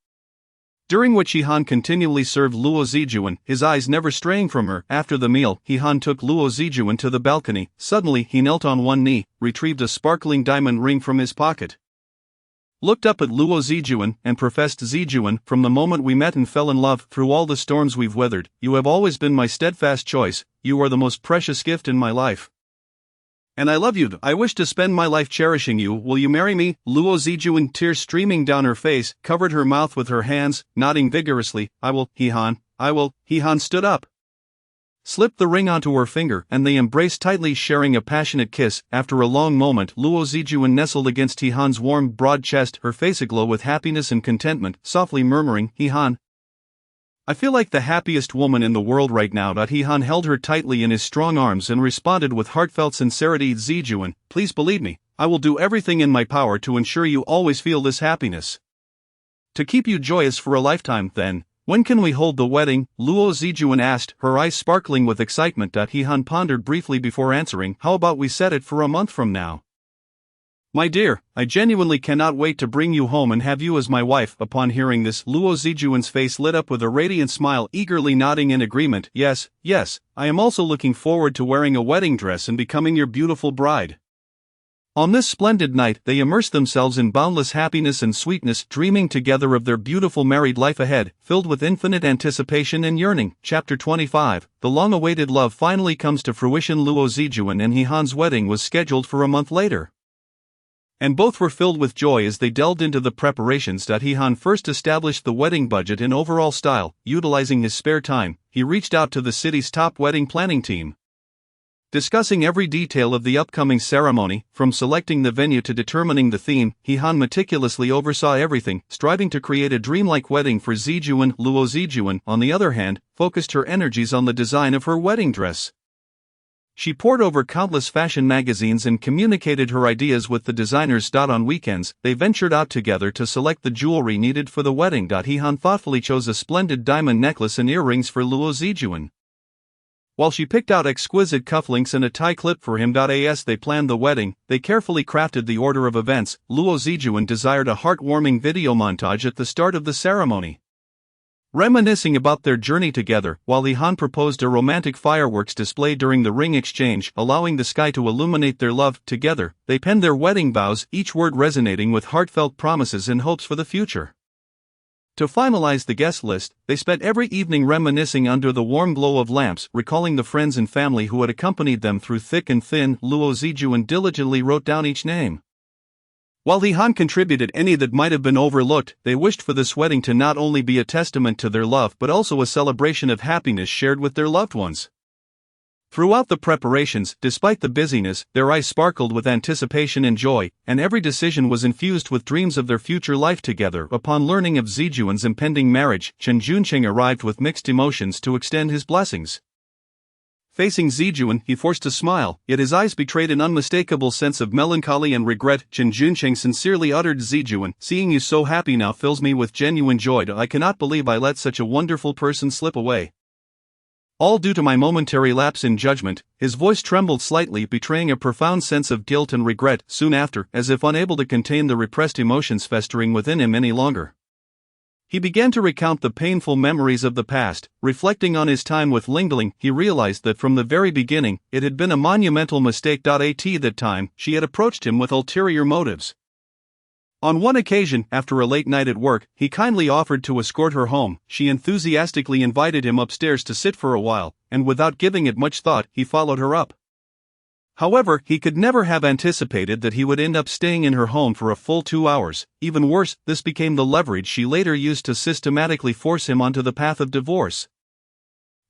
during which He Han continually served Luo Zijuan, his eyes never straying from her. After the meal, He Han took Luo Zijuan to the balcony. Suddenly, he knelt on one knee, retrieved a sparkling diamond ring from his pocket, looked up at Luo Zijuan, and professed, Zijuan, from the moment we met and fell in love, through all the storms we've weathered, you have always been my steadfast choice. You are the most precious gift in my life. And I love you. I wish to spend my life cherishing you. Will you marry me? Luo Zijuan, tears streaming down her face, covered her mouth with her hands, nodding vigorously. I will, He Han. I will. He Han stood up, slipped the ring onto her finger, and they embraced tightly, sharing a passionate kiss. After a long moment, Luo Zijuan nestled against He Han's warm, broad chest, her face aglow with happiness and contentment, softly murmuring, He Han, I feel like the happiest woman in the world right now. He Han held her tightly in his strong arms and responded with heartfelt sincerity, Zijuan, please believe me, I will do everything in my power to ensure you always feel this happiness, to keep you joyous for a lifetime. Then, when can we hold the wedding? Luo Zijuan asked, her eyes sparkling with excitement. He Han pondered briefly before answering, how about we set it for a month from now? My dear, I genuinely cannot wait to bring you home and have you as my wife. Upon hearing this, Luo Zijuan's face lit up with a radiant smile, eagerly nodding in agreement. Yes, I am also looking forward to wearing a wedding dress and becoming your beautiful bride. On this splendid night, they immerse themselves in boundless happiness and sweetness, dreaming together of their beautiful married life ahead, filled with infinite anticipation and yearning. Chapter 25. The long-awaited love finally comes to fruition. Luo Zijuan and He-han's wedding was scheduled for a month later, and both were filled with joy as they delved into the preparations. He-han first established the wedding budget in overall style. Utilizing his spare time, he reached out to the city's top wedding planning team, discussing every detail of the upcoming ceremony. From selecting the venue to determining the theme, He-han meticulously oversaw everything, striving to create a dreamlike wedding for Zijuan. Luo Zijuan, on the other hand, focused her energies on the design of her wedding dress. She pored over countless fashion magazines and communicated her ideas with the designers. On weekends, they ventured out together to select the jewelry needed for the wedding. He-han thoughtfully chose a splendid diamond necklace and earrings for Luo Zijuan, while she picked out exquisite cufflinks and a tie clip for him. As they planned the wedding, they carefully crafted the order of events. Luo Zijuan desired a heartwarming video montage at the start of the ceremony, reminiscing about their journey together, while He-han proposed a romantic fireworks display during the ring exchange, allowing the sky to illuminate their love. Together, they penned their wedding vows, each word resonating with heartfelt promises and hopes for the future. To finalize the guest list, they spent every evening reminiscing under the warm glow of lamps, recalling the friends and family who had accompanied them through thick and thin. Luo Zijuan diligently wrote down each name, while He-han contributed any that might have been overlooked. They wished for this wedding to not only be a testament to their love but also a celebration of happiness shared with their loved ones. Throughout the preparations, despite the busyness, their eyes sparkled with anticipation and joy, and every decision was infused with dreams of their future life together. Upon learning of Zijuan's impending marriage, Chen Junqing arrived with mixed emotions to extend his blessings. Facing Zijuan, he forced a smile, yet his eyes betrayed an unmistakable sense of melancholy and regret. Chen Junqing sincerely uttered, "Zijuan, seeing you so happy now fills me with genuine joy. I cannot believe I let such a wonderful person slip away. All due to my momentary lapse in judgment." His voice trembled slightly, betraying a profound sense of guilt and regret. Soon after, as if unable to contain the repressed emotions festering within him any longer, he began to recount the painful memories of the past. Reflecting on his time with Lingling, he realized that from the very beginning, it had been a monumental mistake. At that time, she had approached him with ulterior motives. On one occasion, after a late night at work, he kindly offered to escort her home. She enthusiastically invited him upstairs to sit for a while, and without giving it much thought, he followed her up. However, he could never have anticipated that he would end up staying in her home for a full 2 hours. Even worse, this became the leverage she later used to systematically force him onto the path of divorce.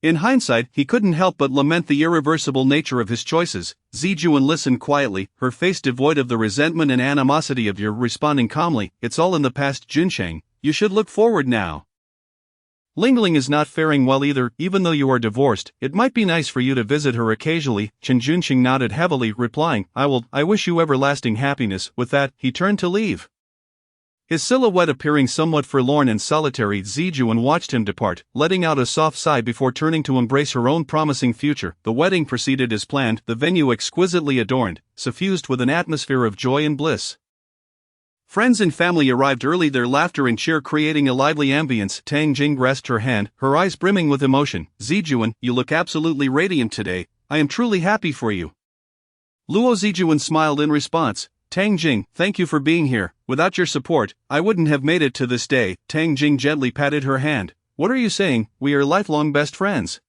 In hindsight, he couldn't help but lament the irreversible nature of his choices. Zijuan listened quietly, her face devoid of the resentment and animosity of your, responding calmly, "It's all in the past, Junsheng. You should look forward now. Lingling is not faring well either. Even though you are divorced, it might be nice for you to visit her occasionally." Chen Junqing nodded heavily, replying, "I will. I wish you everlasting happiness." With that, he turned to leave, his silhouette appearing somewhat forlorn and solitary. Zijuan watched him depart, letting out a soft sigh before turning to embrace her own promising future. The wedding proceeded as planned, the venue exquisitely adorned, suffused with an atmosphere of joy and bliss. Friends and family arrived early, their laughter and cheer creating a lively ambience. Tang Jing grasped her hand, her eyes brimming with emotion. "Zijuan, you look absolutely radiant today. I am truly happy for you." Luo Zijuan smiled in response. "Tang Jing, thank you for being here. Without your support, I wouldn't have made it to this day." Tang Jing gently patted her hand. "What are you saying? We are lifelong best friends."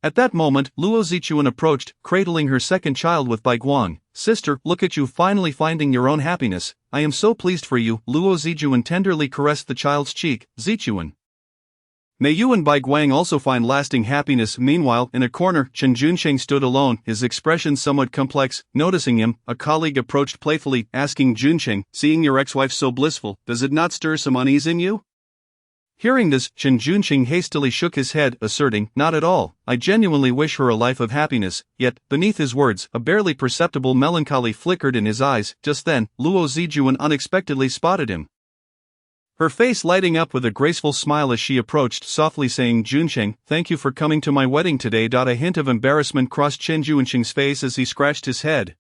At that moment, Luo Zijuan approached, cradling her second child with Bai Guang. "Sister, look at you finally finding your own happiness. I am so pleased for you." Luo Zijuan tenderly caressed the child's cheek. "Zijuan, may you and Bai Guang also find lasting happiness." Meanwhile, in a corner, Chen Junsheng stood alone, his expression somewhat complex. Noticing him, a colleague approached playfully, asking Junsheng, "Seeing your ex-wife so blissful, does it not stir some unease in you?" Hearing this, Chen Junsheng hastily shook his head, asserting, "Not at all. I genuinely wish her a life of happiness." Yet, beneath his words, a barely perceptible melancholy flickered in his eyes. Just then, Luo Zijuan unexpectedly spotted him, her face lighting up with a graceful smile as she approached, softly saying, "Junsheng, thank you for coming to my wedding today." A hint of embarrassment crossed Chen Junsheng's face as he scratched his head.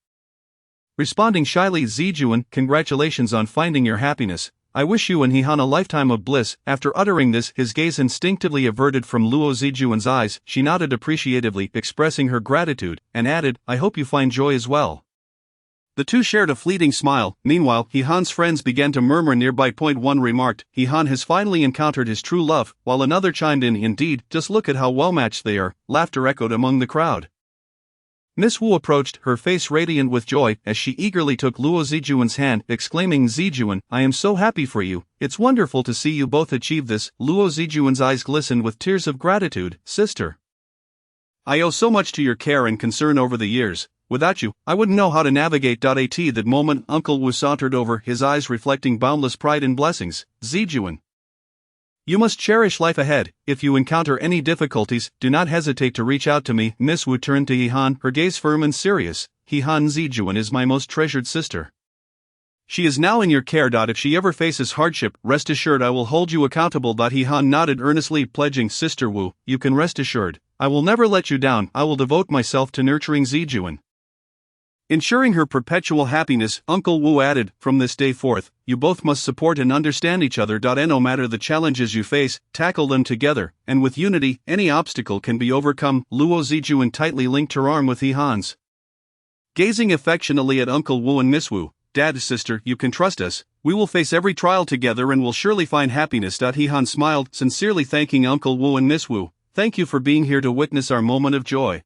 Responding shyly, "Zijuan, congratulations on finding your happiness. I wish you and He-han a lifetime of bliss." After uttering this, his gaze instinctively averted from Luo Zijuan's eyes. She nodded appreciatively, expressing her gratitude, and added, "I hope you find joy as well." The two shared a fleeting smile. Meanwhile, He Han's friends began to murmur nearby. One remarked, He Han has finally encountered his true love, while another chimed in, indeed, just look at how well matched they are. Laughter echoed among the crowd. Miss Wu approached, her face radiant with joy, as she eagerly took Luo Zijuan's hand, exclaiming, Zijuan, I am so happy for you, it's wonderful to see you both achieve this. Luo Zijuan's eyes glistened with tears of gratitude. Sister, I owe so much to your care and concern over the years. Without you, I wouldn't know how to navigate. At that moment, Uncle Wu sauntered over, his eyes reflecting boundless pride and blessings. Zijuan, you must cherish life ahead. If you encounter any difficulties, do not hesitate to reach out to me. Miss Wu turned to He Han, her gaze firm and serious. He Han, Zijuan is my most treasured sister. She is now in your care. If she ever faces hardship, rest assured I will hold you accountable. He Han nodded earnestly, pledging, Sister Wu, you can rest assured. I will never let you down. I will devote myself to nurturing Zijuan, ensuring her perpetual happiness. Uncle Wu added, from this day forth, you both must support and understand each other. No matter the challenges you face, tackle them together, and with unity, any obstacle can be overcome. Luo Zijuan tightly linked her arm with He Han's, gazing affectionately at Uncle Wu and Miss Wu. Dad, sister, you can trust us. We will face every trial together and will surely find happiness. He Han smiled, sincerely thanking Uncle Wu and Miss Wu. Thank you for being here to witness our moment of joy.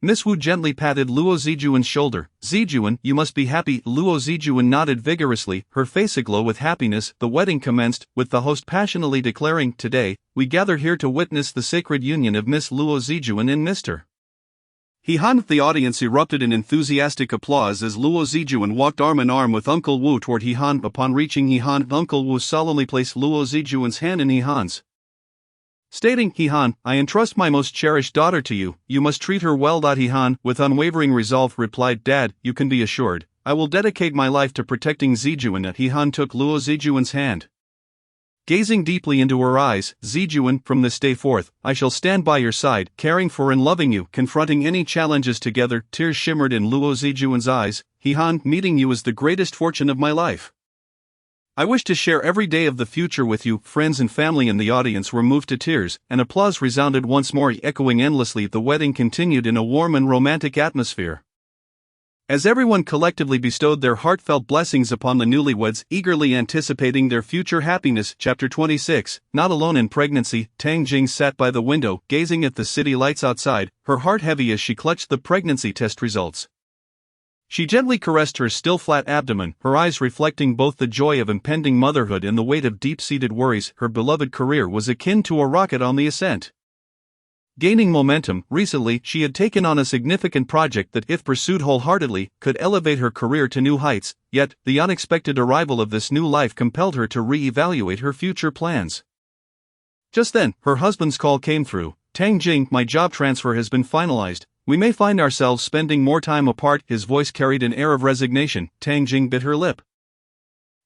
Miss Wu gently patted Luo Zijuan's shoulder. Zijuan, you must be happy. Luo Zijuan nodded vigorously, her face aglow with happiness. The wedding commenced, with the host passionately declaring, Today, we gather here to witness the sacred union of Miss Luo Zijuan and Mr. He Han. The audience erupted in enthusiastic applause as Luo Zijuan walked arm in arm with Uncle Wu toward He Han. Upon reaching He Han, Uncle Wu solemnly placed Luo Zijuan's hand in He Han's, stating, He Han, I entrust my most cherished daughter to you. You must treat her well. He Han, with unwavering resolve, replied, Dad, you can be assured, I will dedicate my life to protecting Zijuan. He Han took Luo Zijuan's hand, gazing deeply into her eyes. Zijuan, from this day forth, I shall stand by your side, caring for and loving you, confronting any challenges together. Tears shimmered in Luo Zijuan's eyes. He Han, meeting you is the greatest fortune of my life. I wish to share every day of the future with you. Friends and family in the audience were moved to tears, and applause resounded once more, echoing endlessly. The wedding continued in a warm and romantic atmosphere, as everyone collectively bestowed their heartfelt blessings upon the newlyweds, eagerly anticipating their future happiness. Chapter 26. Not alone in pregnancy, Tang Jing sat by the window, gazing at the city lights outside, her heart heavy as she clutched the pregnancy test results. She gently caressed her still flat abdomen, her eyes reflecting both the joy of impending motherhood and the weight of deep-seated worries. Her beloved career was akin to a rocket on the ascent, gaining momentum. Recently, she had taken on a significant project that, if pursued wholeheartedly, could elevate her career to new heights, yet, the unexpected arrival of this new life compelled her to re-evaluate her future plans. Just then, her husband's call came through. Tang Jing, my job transfer has been finalized. We may find ourselves spending more time apart. His voice carried an air of resignation. Tang Jing bit her lip.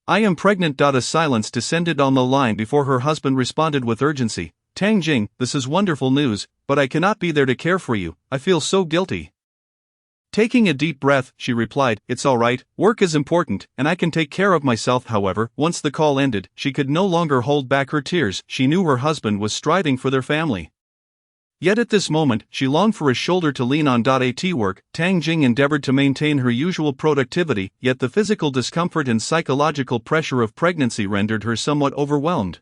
I am pregnant. A silence descended on the line before her husband responded with urgency. Tang Jing, this is wonderful news, but I cannot be there to care for you. I feel so guilty. Taking a deep breath, she replied, It's all right, work is important, and I can take care of myself. However, once the call ended, she could no longer hold back her tears. She knew her husband was striving for their family, yet at this moment, she longed for a shoulder to lean on. At work, Tang Jing endeavored to maintain her usual productivity, yet the physical discomfort and psychological pressure of pregnancy rendered her somewhat overwhelmed.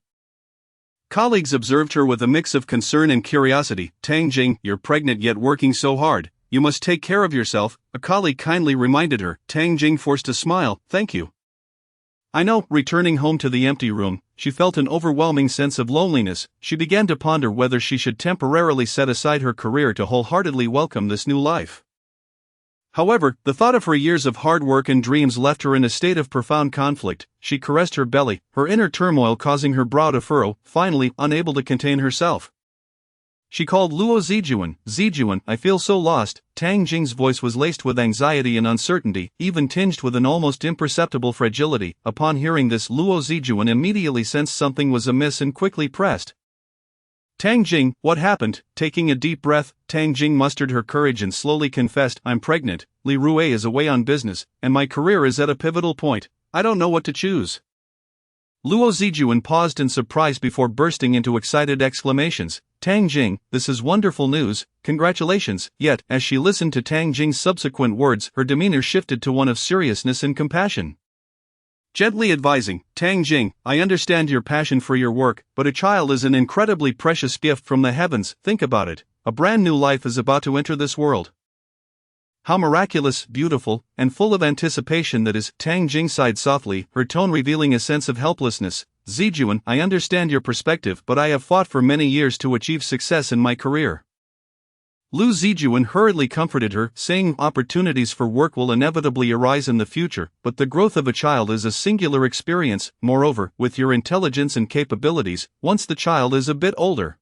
Colleagues observed her with a mix of concern and curiosity. Tang Jing, you're pregnant yet working so hard. You must take care of yourself, a colleague kindly reminded her. Tang Jing forced a smile. Thank you. I know. Returning home to the empty room, she felt an overwhelming sense of loneliness. She began to ponder whether she should temporarily set aside her career to wholeheartedly welcome this new life. However, the thought of her years of hard work and dreams left her in a state of profound conflict. She caressed her belly, her inner turmoil causing her brow to furrow. Finally, unable to contain herself, she called Luo Zijuan. Zijuan, I feel so lost. Tang Jing's voice was laced with anxiety and uncertainty, even tinged with an almost imperceptible fragility. Upon hearing this, Luo Zijuan immediately sensed something was amiss and quickly pressed. Tang Jing, what happened? Taking a deep breath, Tang Jing mustered her courage and slowly confessed, I'm pregnant, Li Rui is away on business, and my career is at a pivotal point. I don't know what to choose. Luo Zijuan paused in surprise before bursting into excited exclamations. Tang Jing, this is wonderful news, congratulations. Yet, as she listened to Tang Jing's subsequent words, her demeanor shifted to one of seriousness and compassion. Gently advising, Tang Jing, I understand your passion for your work, but a child is an incredibly precious gift from the heavens. Think about it, a brand new life is about to enter this world. How miraculous, beautiful, and full of anticipation that is, Tang Jing sighed softly, her tone revealing a sense of helplessness. Zijuan, I understand your perspective, but I have fought for many years to achieve success in my career. Lu Zijuan hurriedly comforted her, saying opportunities for work will inevitably arise in the future, but the growth of a child is a singular experience. Moreover, with your intelligence and capabilities, once the child is a bit older,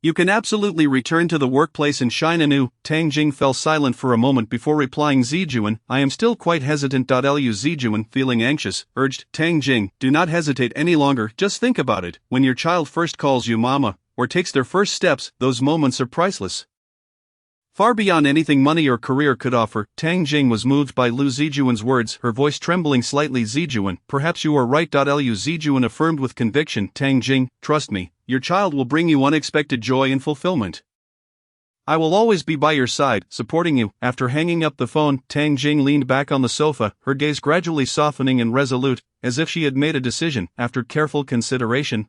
you can absolutely return to the workplace and shine anew. Tang Jing fell silent for a moment before replying. Zijuan, I am still quite hesitant. Lu Zijuan, feeling anxious, urged, Tang Jing, do not hesitate any longer, just think about it, when your child first calls you mama, or takes their first steps, those moments are priceless. Far beyond anything money or career could offer. Tang Jing was moved by Lu Zijuan's words, her voice trembling slightly. Zijuan, perhaps you are right. Lu Zijuan affirmed with conviction, Tang Jing, trust me, your child will bring you unexpected joy and fulfillment. I will always be by your side, supporting you. After hanging up the phone, Tang Jing leaned back on the sofa, her gaze gradually softening and resolute, as if she had made a decision. After careful consideration,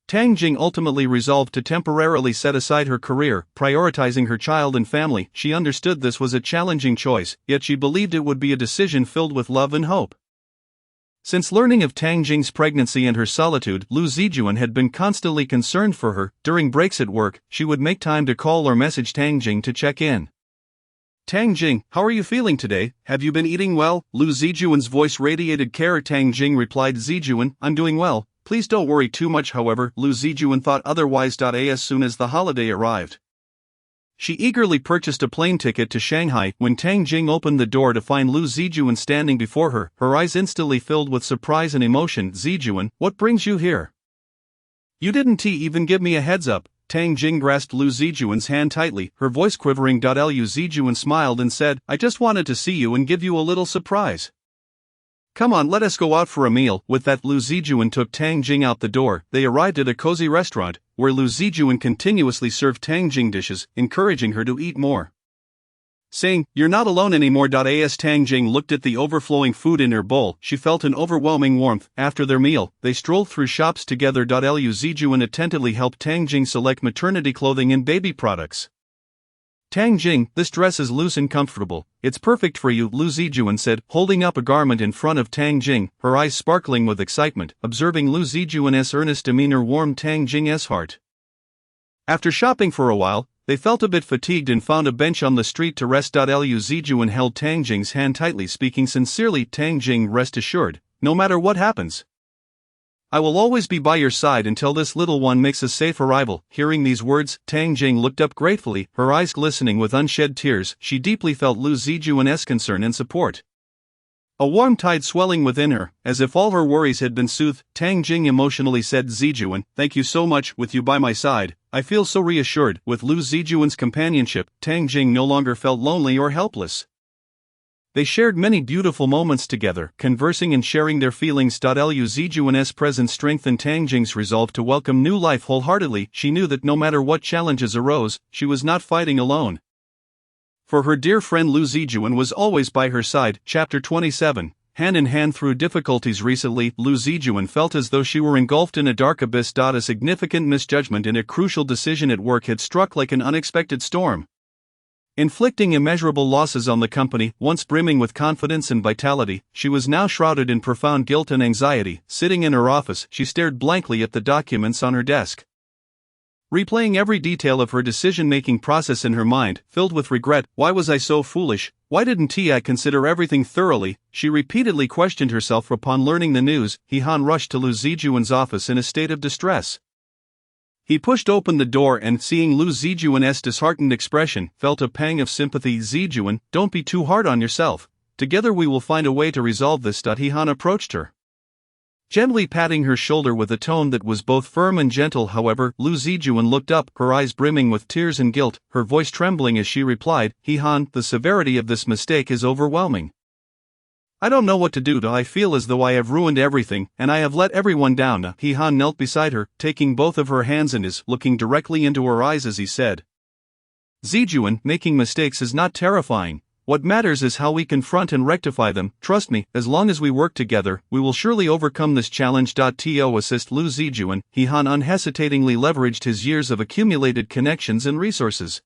Tang Jing ultimately resolved to temporarily set aside her career, prioritizing her child and family. She understood this was a challenging choice, yet she believed it would be a decision filled with love and hope. Since learning of Tang Jing's pregnancy and her solitude, Lu Zijuan had been constantly concerned for her. During breaks at work, she would make time to call or message Tang Jing to check in. Tang Jing, how are you feeling today? Have you been eating well? Lu Zijuan's voice radiated care. Tang Jing replied, Zijuan, I'm doing well. Please don't worry too much. However, Lu Zijuan thought otherwise. As soon as the holiday arrived, she eagerly purchased a plane ticket to Shanghai. When Tang Jing opened the door to find Lu Zijuan standing before her, her eyes instantly filled with surprise and emotion. Zijuan, what brings you here? You didn't even give me a heads up. Tang Jing grasped Lu Zijuan's hand tightly, her voice quivering. Lu Zijuan smiled and said, I just wanted to see you and give you a little surprise. Come on, let us go out for a meal. With that, Lu Zijuan took Tang Jing out the door. They arrived at a cozy restaurant, where Lu Zijuan continuously served Tang Jing dishes, encouraging her to eat more. Saying, you're not alone anymore. As Tang Jing looked at the overflowing food in her bowl, she felt an overwhelming warmth. After their meal, they strolled through shops together. Lu Zijuan attentively helped Tang Jing select maternity clothing and baby products. Tang Jing, this dress is loose and comfortable, it's perfect for you, Lu Zijuan said, holding up a garment in front of Tang Jing, her eyes sparkling with excitement. Observing Lu Zijuan's earnest demeanor warmed Tang Jing's heart. After shopping for a while, they felt a bit fatigued and found a bench on the street to rest. Lu Zijuan held Tang Jing's hand tightly, speaking sincerely, Tang Jing, rest assured, no matter what happens, I will always be by your side until this little one makes a safe arrival. Hearing these words, Tang Jing looked up gratefully, her eyes glistening with unshed tears. She deeply felt Lu Zijuan's concern and support. A warm tide swelling within her, as if all her worries had been soothed. Tang Jing emotionally said, Zijuan, thank you so much. With you by my side, I feel so reassured. With Lu Zijuan's companionship, Tang Jing no longer felt lonely or helpless. They shared many beautiful moments together, conversing and sharing their feelings. Lu Zijuan's presence strengthened Tang Jing's resolve to welcome new life wholeheartedly. She knew that no matter what challenges arose, she was not fighting alone. For her dear friend Lu Zijuan was always by her side. Chapter 27. Hand in hand through difficulties. Recently, Lu Zijuan felt as though she were engulfed in a dark abyss. A significant misjudgment in a crucial decision at work had struck like an unexpected storm, inflicting immeasurable losses on the company. Once brimming with confidence and vitality, she was now shrouded in profound guilt and anxiety. Sitting in her office, she stared blankly at the documents on her desk, replaying every detail of her decision-making process in her mind, filled with regret. Why was I so foolish? Why didn't I consider everything thoroughly? She repeatedly questioned herself. Upon learning the news, He Han rushed to Lu Zijuan's office in a state of distress. He pushed open the door and, seeing Lu Zijuan's disheartened expression, felt a pang of sympathy. Zijuan, don't be too hard on yourself. Together we will find a way to resolve this. He Han approached her, gently patting her shoulder with a tone that was both firm and gentle. However, Lu Zijuan looked up, her eyes brimming with tears and guilt, her voice trembling as she replied, He Han, the severity of this mistake is overwhelming. I don't know what to do. I feel as though I have ruined everything, and I have let everyone down. He-han knelt beside her, taking both of her hands in his, looking directly into her eyes as he said, Zijuan, making mistakes is not terrifying. What matters is how we confront and rectify them. Trust me, as long as we work together, we will surely overcome this challenge. To assist Lu Zijuan, He-han unhesitatingly leveraged his years of accumulated connections and resources.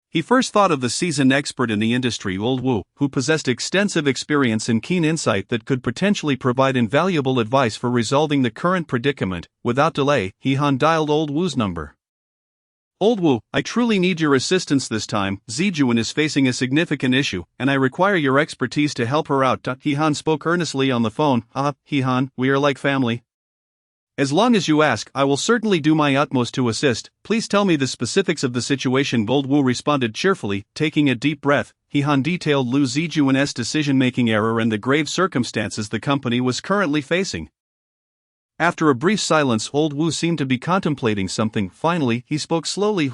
He first thought of the seasoned expert in the industry, Old Wu, who possessed extensive experience and keen insight that could potentially provide invaluable advice for resolving the current predicament. Without delay, He-han dialed Old Wu's number. Old Wu, I truly need your assistance this time. Zijuan is facing a significant issue, and I require your expertise to help her out. He-han spoke earnestly on the phone. He-han, we are like family. As long as you ask, I will certainly do my utmost to assist. Please tell me the specifics of the situation. Old Wu responded cheerfully, taking a deep breath. He-han detailed Lu Zijuan's decision-making error and the grave circumstances the company was currently facing. After a brief silence, Old Wu seemed to be contemplating something. Finally, he spoke slowly.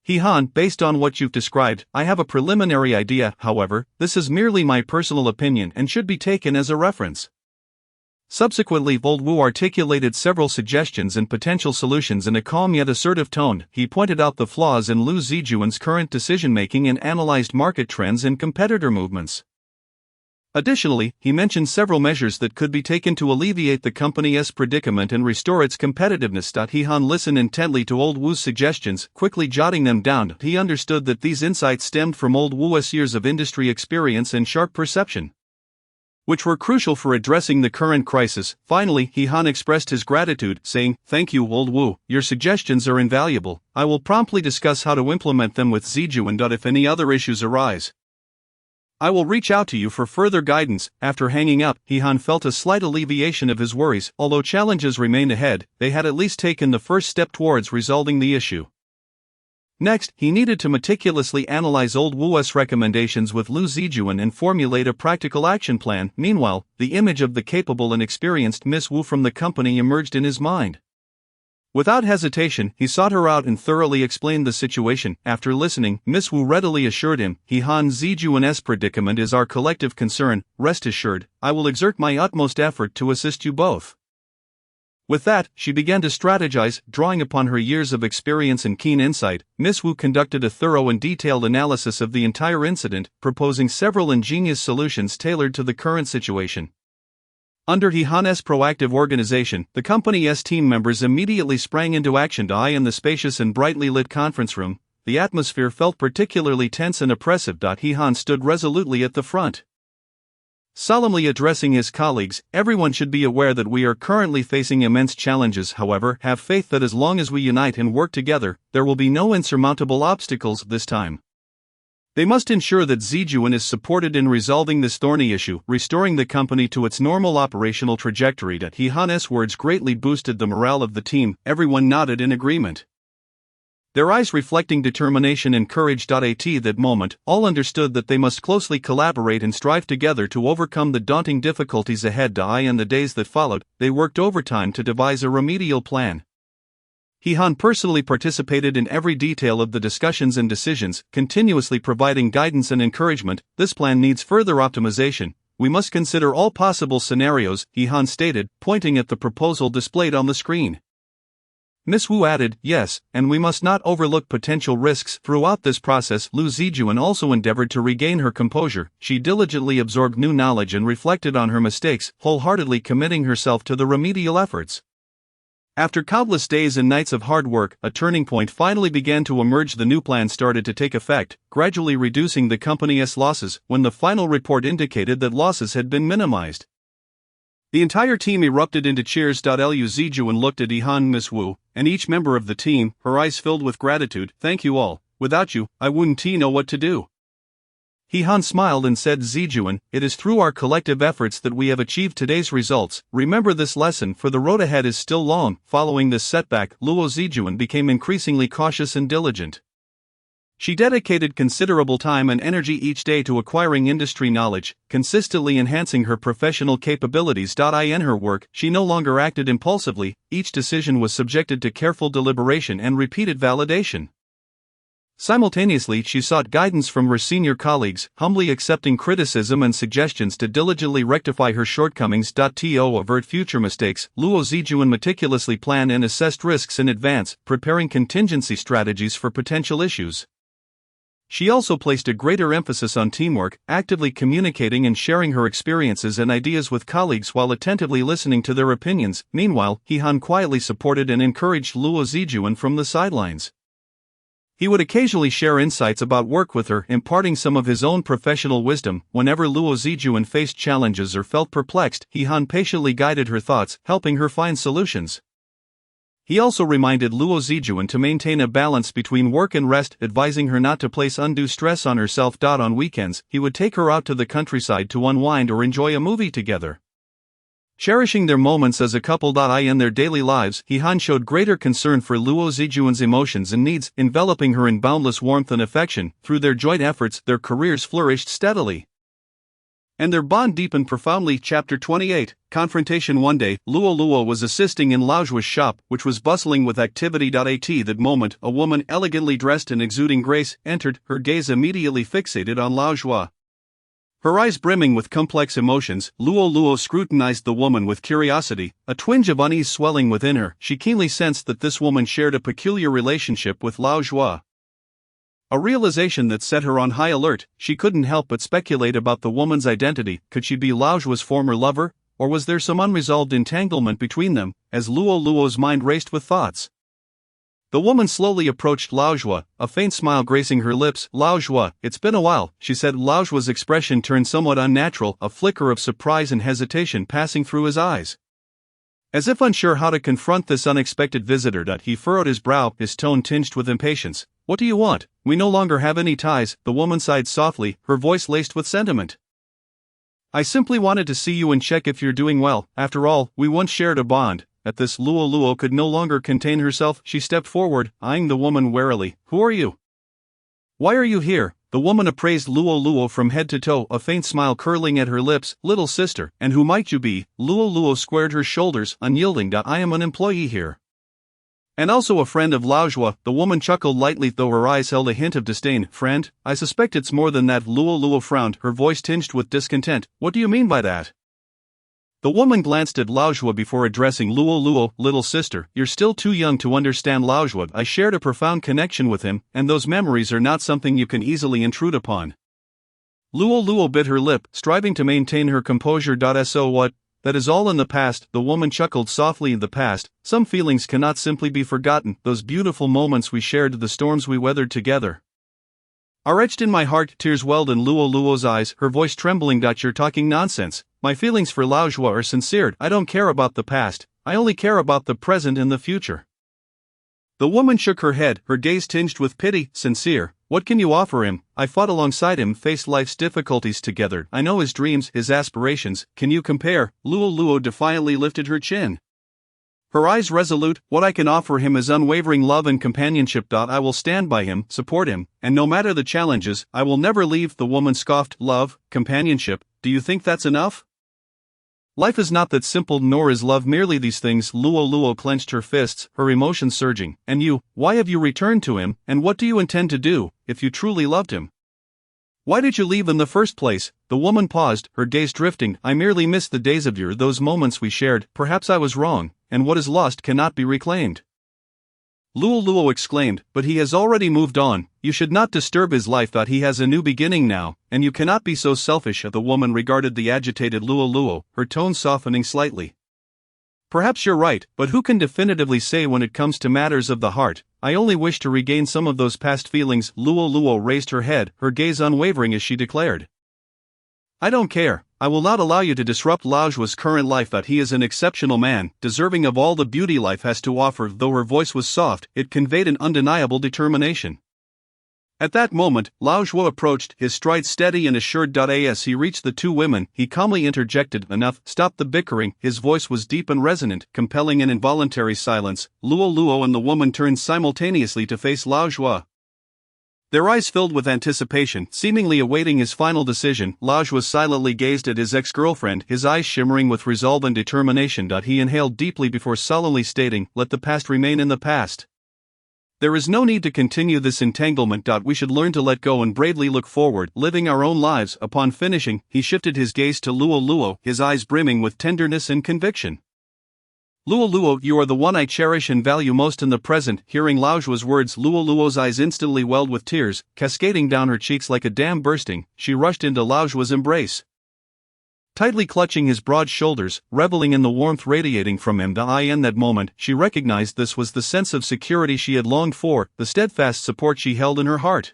He-han, based on what you've described, I have a preliminary idea. However, this is merely my personal opinion and should be taken as a reference. Subsequently, Old Wu articulated several suggestions and potential solutions in a calm yet assertive tone. He pointed out the flaws in Lu Zijuan's current decision-making and analyzed market trends and competitor movements. Additionally, he mentioned several measures that could be taken to alleviate the company's predicament and restore its competitiveness. He-han listened intently to Old Wu's suggestions, quickly jotting them down. He understood that these insights stemmed from Old Wu's years of industry experience and sharp perception, which were crucial for addressing the current crisis. Finally, He-han expressed his gratitude, saying, Thank you, Old Wu, your suggestions are invaluable. I will promptly discuss how to implement them with Zijuan. If any other issues arise, I will reach out to you for further guidance. After hanging up, He-han felt a slight alleviation of his worries. Although challenges remained ahead, they had at least taken the first step towards resolving the issue. Next, he needed to meticulously analyze Old Wu's recommendations with Lu Zijuan and formulate a practical action plan. Meanwhile, the image of the capable and experienced Miss Wu from the company emerged in his mind. Without hesitation, he sought her out and thoroughly explained the situation. After listening, Miss Wu readily assured him, He-han, Zijuan's predicament is our collective concern. Rest assured, I will exert my utmost effort to assist you both. With that, she began to strategize. Drawing upon her years of experience and keen insight, Miss Wu conducted a thorough and detailed analysis of the entire incident, proposing several ingenious solutions tailored to the current situation. Under He-han's proactive organization, the company's team members immediately sprang into action. In the spacious and brightly lit conference room, the atmosphere felt particularly tense and oppressive. He-han stood resolutely at the front, solemnly addressing his colleagues. Everyone should be aware that we are currently facing immense challenges. However, have faith that as long as we unite and work together, there will be no insurmountable obstacles this time. They must ensure that Zijuan is supported in resolving this thorny issue, restoring the company to its normal operational trajectory. He-han's words greatly boosted the morale of the team. Everyone nodded in agreement, their eyes reflecting determination and courage. At that moment, all understood that they must closely collaborate and strive together to overcome the daunting difficulties ahead. In the days that followed, they worked overtime to devise a remedial plan. He-han personally participated in every detail of the discussions and decisions, continuously providing guidance and encouragement. This plan needs further optimization. We must consider all possible scenarios, He-han stated, pointing at the proposal displayed on the screen. Miss Wu added, Yes, and we must not overlook potential risks. Throughout this process, Lu Zijuan also endeavored to regain her composure. She diligently absorbed new knowledge and reflected on her mistakes, wholeheartedly committing herself to the remedial efforts. After countless days and nights of hard work, a turning point finally began to emerge. The new plan started to take effect, gradually reducing the company's losses. When the final report indicated that losses had been minimized, the entire team erupted into cheers. Lu Zijuan looked at He-han, Miss Wu, and each member of the team, her eyes filled with gratitude. Thank you all. Without you, I wouldn't know what to do. He-han smiled and said, Zijuan, it is through our collective efforts that we have achieved today's results. Remember this lesson, for the road ahead is still long. Following this setback, Luo Zijuan became increasingly cautious and diligent. She dedicated considerable time and energy each day to acquiring industry knowledge, consistently enhancing her professional capabilities. In her work, she no longer acted impulsively. Each decision was subjected to careful deliberation and repeated validation. Simultaneously, she sought guidance from her senior colleagues, humbly accepting criticism and suggestions to diligently rectify her shortcomings. To avert future mistakes, Luo Zijuan meticulously planned and assessed risks in advance, preparing contingency strategies for potential issues. She also placed a greater emphasis on teamwork, actively communicating and sharing her experiences and ideas with colleagues while attentively listening to their opinions. Meanwhile, He Han quietly supported and encouraged Luo Zijuan from the sidelines. He would occasionally share insights about work with her, imparting some of his own professional wisdom. Whenever Luo Zijuan faced challenges or felt perplexed, He Han patiently guided her thoughts, helping her find solutions. He also reminded Luo Zijuan to maintain a balance between work and rest, advising her not to place undue stress on herself. On weekends, he would take her out to the countryside to unwind or enjoy a movie together. Cherishing their moments as a couple. In their daily lives, He Han showed greater concern for Luo Zijuan's emotions and needs, enveloping her in boundless warmth and affection. Through their joint efforts, their careers flourished steadily, and their bond deepened profoundly. Chapter 28, Confrontation. One day, Luo was assisting in Lao Zhua's shop, which was bustling with activity. At that moment, a woman elegantly dressed and exuding grace entered, her gaze immediately fixated on Lao Zhua. Her eyes brimming with complex emotions, Luo scrutinized the woman with curiosity, a twinge of unease swelling within her. She keenly sensed that this woman shared a peculiar relationship with Lao Zhua. A realization that set her on high alert. She couldn't help but speculate about the woman's identity. Could she be Lao Zhua's former lover, or was there some unresolved entanglement between them? As Luo's mind raced with thoughts, the woman slowly approached Lao Zhua, a faint smile gracing her lips. Lao Zhua, it's been a while, she said. Lao Zhua's expression turned somewhat unnatural, a flicker of surprise and hesitation passing through his eyes. As if unsure how to confront this unexpected visitor, he furrowed his brow, his tone tinged with impatience. What do you want? We no longer have any ties. The woman sighed softly, her voice laced with sentiment. I simply wanted to see you and check if you're doing well. After all, we once shared a bond. At this, Luo could no longer contain herself. She stepped forward, eyeing the woman warily. Who are you? Why are you here? The woman appraised Luo from head to toe, a faint smile curling at her lips. Little sister, and who might you be? Luo squared her shoulders, unyielding. I am an employee here, and also a friend of Lao Zhua. The woman chuckled lightly, though her eyes held a hint of disdain. Friend? I suspect it's more than that. Luo frowned, her voice tinged with discontent. What do you mean by that? The woman glanced at Lao Zhua before addressing Luo. Little sister, you're still too young to understand Lao Zhua. I shared a profound connection with him, and those memories are not something you can easily intrude upon. Luo bit her lip, striving to maintain her composure. So what? That is all in the past. The woman chuckled softly. In the past, some feelings cannot simply be forgotten. Those beautiful moments we shared, the storms we weathered together, are etched in my heart. Tears welled in Luo's eyes, her voice trembling. You're talking nonsense. My feelings for Lao Zhua are sincere. I don't care about the past, I only care about the present and the future. The woman shook her head, her gaze tinged with pity. Sincere? What can you offer him? I fought alongside him, faced life's difficulties together. I know his dreams, his aspirations. Can you compare? Luo defiantly lifted her chin, her eyes resolute. What I can offer him is unwavering love and companionship. I will stand by him, support him, and no matter the challenges, I will never leave. The woman scoffed. Love, companionship, do you think that's enough? Life is not that simple, nor is love merely these things. Luo clenched her fists, her emotions surging. And you, why have you returned to him, and what do you intend to do, if you truly loved him? Why did you leave in the first place? The woman paused, her gaze drifting. I merely miss the days of yore, those moments we shared. Perhaps I was wrong, and what is lost cannot be reclaimed. Luo exclaimed, but he has already moved on. You should not disturb his life. He has a new beginning now, and you cannot be so selfish. The woman regarded the agitated Luo, her tone softening slightly. Perhaps you're right, but who can definitively say when it comes to matters of the heart? I only wish to regain some of those past feelings. Luo raised her head, her gaze unwavering as she declared, I don't care. I will not allow you to disrupt Lao Zhua's current life. He is an exceptional man, deserving of all the beauty life has to offer. Though her voice was soft, it conveyed an undeniable determination. At that moment, Lao Zhua approached, his stride steady and assured. As he reached the two women, he calmly interjected, Enough, stop the bickering. His voice was deep and resonant, compelling an involuntary silence. Luo and the woman turned simultaneously to face Lao Zhua, their eyes filled with anticipation, seemingly awaiting his final decision. Lao Zhua silently gazed at his ex-girlfriend, his eyes shimmering with resolve and determination. He inhaled deeply before solemnly stating, Let the past remain in the past. There is no need to continue this entanglement. We should learn to let go and bravely look forward, living our own lives. Upon finishing, he shifted his gaze to Luo Luo, his eyes brimming with tenderness and conviction. Luo Luo, you are the one I cherish and value most in the present. Hearing Lao Zhuo's words, Luo Luo's eyes instantly welled with tears, cascading down her cheeks like a dam bursting. She rushed into Lao Zhuo's embrace. Tightly clutching his broad shoulders, reveling in the warmth radiating from him. In that moment, she recognized this was the sense of security she had longed for, the steadfast support she held in her heart.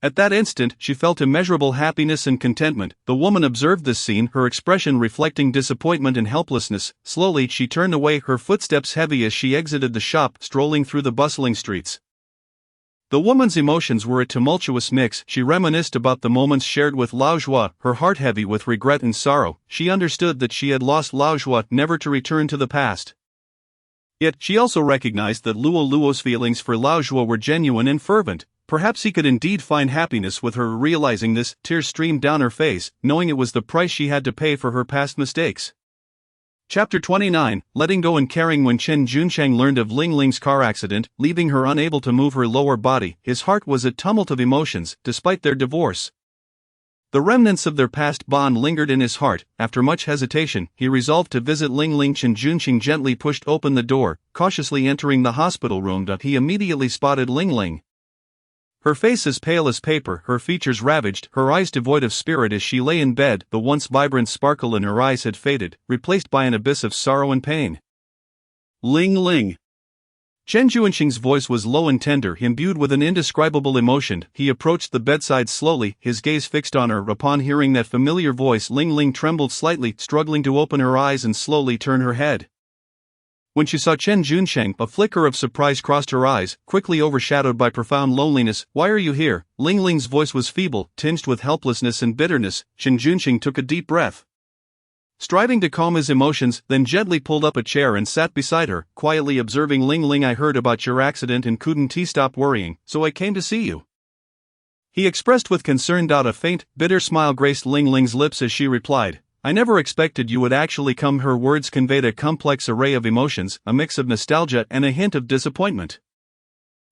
At that instant, she felt immeasurable happiness and contentment. The woman observed this scene, her expression reflecting disappointment and helplessness. Slowly, she turned away, her footsteps heavy as she exited the shop, strolling through the bustling streets. The woman's emotions were a tumultuous mix. She reminisced about the moments shared with Lao Zhuo, her heart heavy with regret and sorrow. She understood that she had lost Lao Zhuo, never to return to the past. Yet, she also recognized that Luo Luo's feelings for Lao Zhuo were genuine and fervent. Perhaps he could indeed find happiness with her. Realizing this, tears streamed down her face, knowing it was the price she had to pay for her past mistakes. Chapter 29, Letting Go and Caring. When Chen Junsheng learned of Ling Ling's car accident, leaving her unable to move her lower body, his heart was a tumult of emotions. Despite their divorce, the remnants of their past bond lingered in his heart. After much hesitation, he resolved to visit Ling Ling. Chen Junsheng gently pushed open the door, cautiously entering the hospital room. He immediately spotted Ling Ling. Her face as pale as paper, her features ravaged, her eyes devoid of spirit as she lay in bed. The once vibrant sparkle in her eyes had faded, replaced by an abyss of sorrow and pain. Ling Ling. Chen Junsheng's voice was low and tender, imbued with an indescribable emotion. He approached the bedside slowly, his gaze fixed on her. Upon hearing that familiar voice, Ling Ling trembled slightly, struggling to open her eyes and slowly turn her head. When she saw Chen Junsheng, a flicker of surprise crossed her eyes, quickly overshadowed by profound loneliness. Why are you here? Ling Ling's voice was feeble, tinged with helplessness and bitterness. Chen Junsheng took a deep breath, striving to calm his emotions, then gently pulled up a chair and sat beside her, quietly observing Ling Ling. I heard about your accident and couldn't stop worrying, so I came to see you, he expressed with concern. A faint, bitter smile graced Ling Ling's lips as she replied, I never expected you would actually come. Her words conveyed a complex array of emotions, a mix of nostalgia and a hint of disappointment.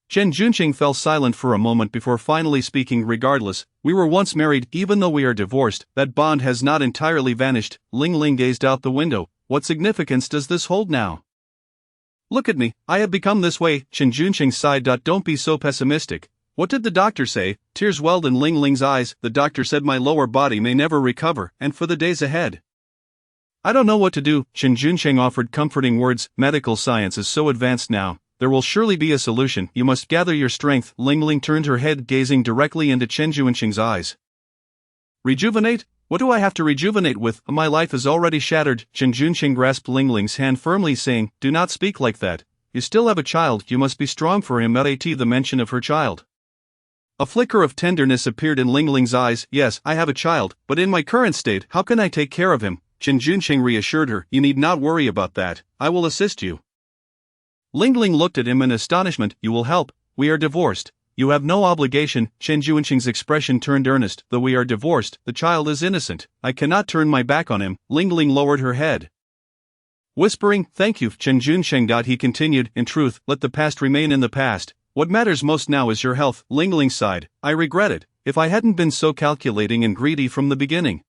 Chen Junsheng fell silent for a moment before finally speaking. Regardless, we were once married. Even though we are divorced, that bond has not entirely vanished. Ling Ling gazed out the window. What significance does this hold now? Look at me, I have become this way. Chen Junsheng sighed. Don't be so pessimistic. What did the doctor say? Tears welled in Ling Ling's eyes. The doctor said my lower body may never recover, and for the days ahead, I don't know what to do. Chen Junsheng offered comforting words. Medical science is so advanced now. There will surely be a solution. You must gather your strength. Ling Ling turned her head, gazing directly into Chen Junsheng's eyes. Rejuvenate? What do I have to rejuvenate with? My life is already shattered. Chen Junsheng grasped Ling Ling's hand firmly, saying, do not speak like that. You still have a child. You must be strong for him. The mention of her child. A flicker of tenderness appeared in Ling Ling's eyes. Yes, I have a child, but in my current state, how can I take care of him? Chen Junsheng reassured her. You need not worry about that. I will assist you. Ling Ling looked at him in astonishment. You will help? We are divorced. You have no obligation. Chen Junsheng's expression turned earnest. Though we are divorced, the child is innocent. I cannot turn my back on him. Ling Ling lowered her head, whispering, thank you, Chen Junsheng. He continued, in truth, let the past remain in the past. What matters most now is your health. Ling Ling sighed. I regret it. If I hadn't been so calculating and greedy from the beginning,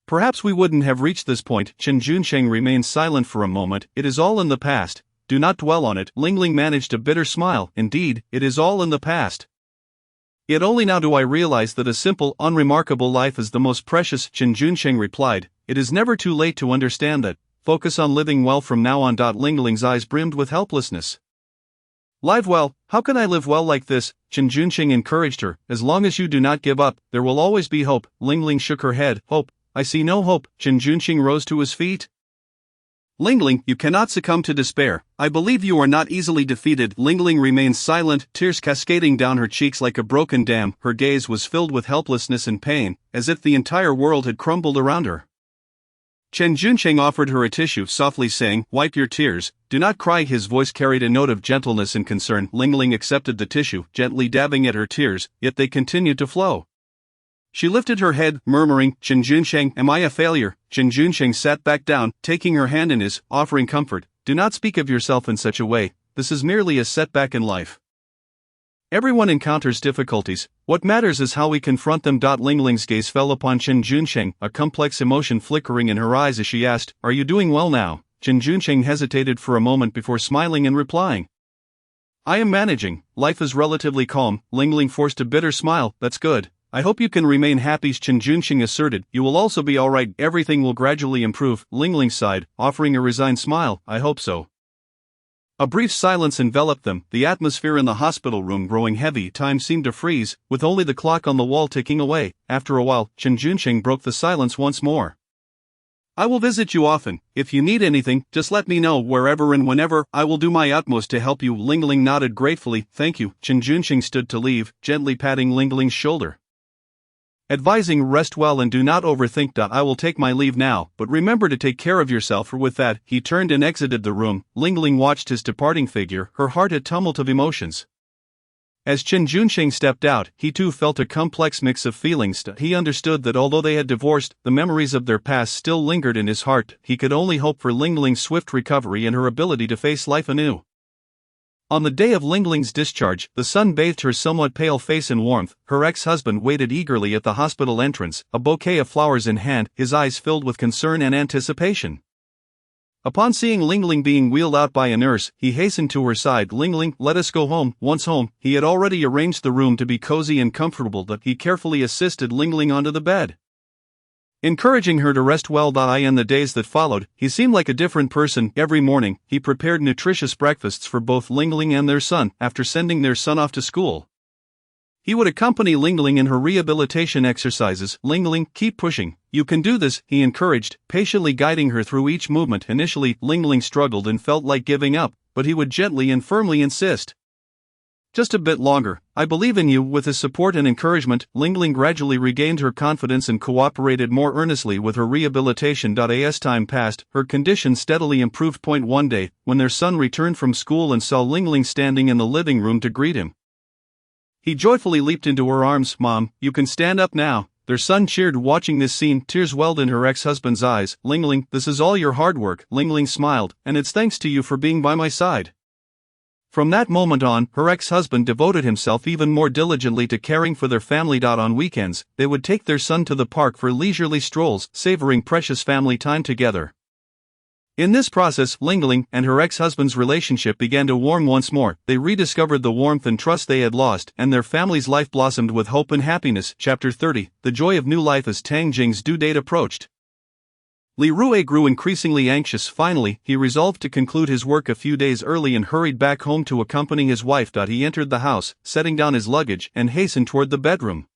perhaps we wouldn't have reached this point. Chen Junsheng remained silent for a moment. It is all in the past. Do not dwell on it. Ling Ling managed a bitter smile. Indeed, it is all in the past. Yet only now do I realize that a simple, unremarkable life is the most precious. Chen Junsheng replied. It is never too late to understand that. Focus on living well from now on. Ling Ling's eyes brimmed with helplessness. Live well? How can I live well like this? Chen Junsheng encouraged her. As long as you do not give up, there will always be hope. Ling Ling shook her head. Hope? I see no hope. Chen Junsheng rose to his feet. Ling Ling, you cannot succumb to despair. I believe you are not easily defeated. Ling Ling remained silent, tears cascading down her cheeks like a broken dam. Her gaze was filled with helplessness and pain, as if the entire world had crumbled around her. Chen Junsheng offered her a tissue, softly saying, wipe your tears, do not cry. His voice carried a note of gentleness and concern. Ling Ling accepted the tissue, gently dabbing at her tears, yet they continued to flow. She lifted her head, murmuring, Chen Junsheng, am I a failure? Chen Junsheng sat back down, taking her hand in his, offering comfort. Do not speak of yourself in such a way, this is merely a setback in life. Everyone encounters difficulties. What matters is how we confront them. Lingling's gaze fell upon Chen Junsheng, a complex emotion flickering in her eyes as she asked, "Are you doing well now?" Chen Junsheng hesitated for a moment before smiling and replying, "I am managing. Life is relatively calm." Lingling forced a bitter smile. "That's good. I hope you can remain happy," Chen Junsheng asserted. "You will also be alright. Everything will gradually improve." Lingling sighed, offering a resigned smile. "I hope so." A brief silence enveloped them, the atmosphere in the hospital room growing heavy. Time seemed to freeze, with only the clock on the wall ticking away. After a while, Chen Junsheng broke the silence once more. "I will visit you often. If you need anything, just let me know. Wherever and whenever, I will do my utmost to help you." Lingling nodded gratefully. "Thank you." Chen Junsheng stood to leave, gently patting Lingling's shoulder, advising, "Rest well and do not overthink. I will take my leave now, but remember to take care of yourself." With that, he turned and exited the room. Lingling watched his departing figure, her heart a tumult of emotions. As Chen Junsheng stepped out, he too felt a complex mix of feelings. He understood that although they had divorced, the memories of their past still lingered in his heart. He could only hope for Lingling's swift recovery and her ability to face life anew. On the day of Lingling's discharge, the sun bathed her somewhat pale face in warmth. Her ex-husband waited eagerly at the hospital entrance, a bouquet of flowers in hand, his eyes filled with concern and anticipation. Upon seeing Lingling being wheeled out by a nurse, he hastened to her side. "Lingling, let us go home." Once home, he had already arranged the room to be cozy and comfortable. He carefully assisted Lingling onto the bed, encouraging her to rest well. In the days that followed, he seemed like a different person. Every morning, he prepared nutritious breakfasts for both Lingling and their son. After sending their son off to school, he would accompany Lingling in her rehabilitation exercises. "Lingling, keep pushing. You can do this," he encouraged, patiently guiding her through each movement. Initially, Lingling struggled and felt like giving up, but he would gently and firmly insist, "Just a bit longer. I believe in you." With his support and encouragement, Lingling gradually regained her confidence and cooperated more earnestly with her rehabilitation. As time passed, her condition steadily improved. One day, when their son returned from school and saw Lingling standing in the living room to greet him, he joyfully leaped into her arms. "Mom, you can stand up now." Their son cheered. Watching this scene, tears welled in her ex-husband's eyes. "Lingling, this is all your hard work." Lingling smiled, "And it's thanks to you for being by my side." From that moment on, her ex-husband devoted himself even more diligently to caring for their family. On weekends, they would take their son to the park for leisurely strolls, savoring precious family time together. In this process, Lingling and her ex-husband's relationship began to warm once more. They rediscovered the warmth and trust they had lost, and their family's life blossomed with hope and happiness. Chapter 30: The Joy of New Life. As Tang Jing's due date approached, Li Rui grew increasingly anxious. Finally, he resolved to conclude his work a few days early and hurried back home to accompany his wife. He entered the house, setting down his luggage, and hastened toward the bedroom.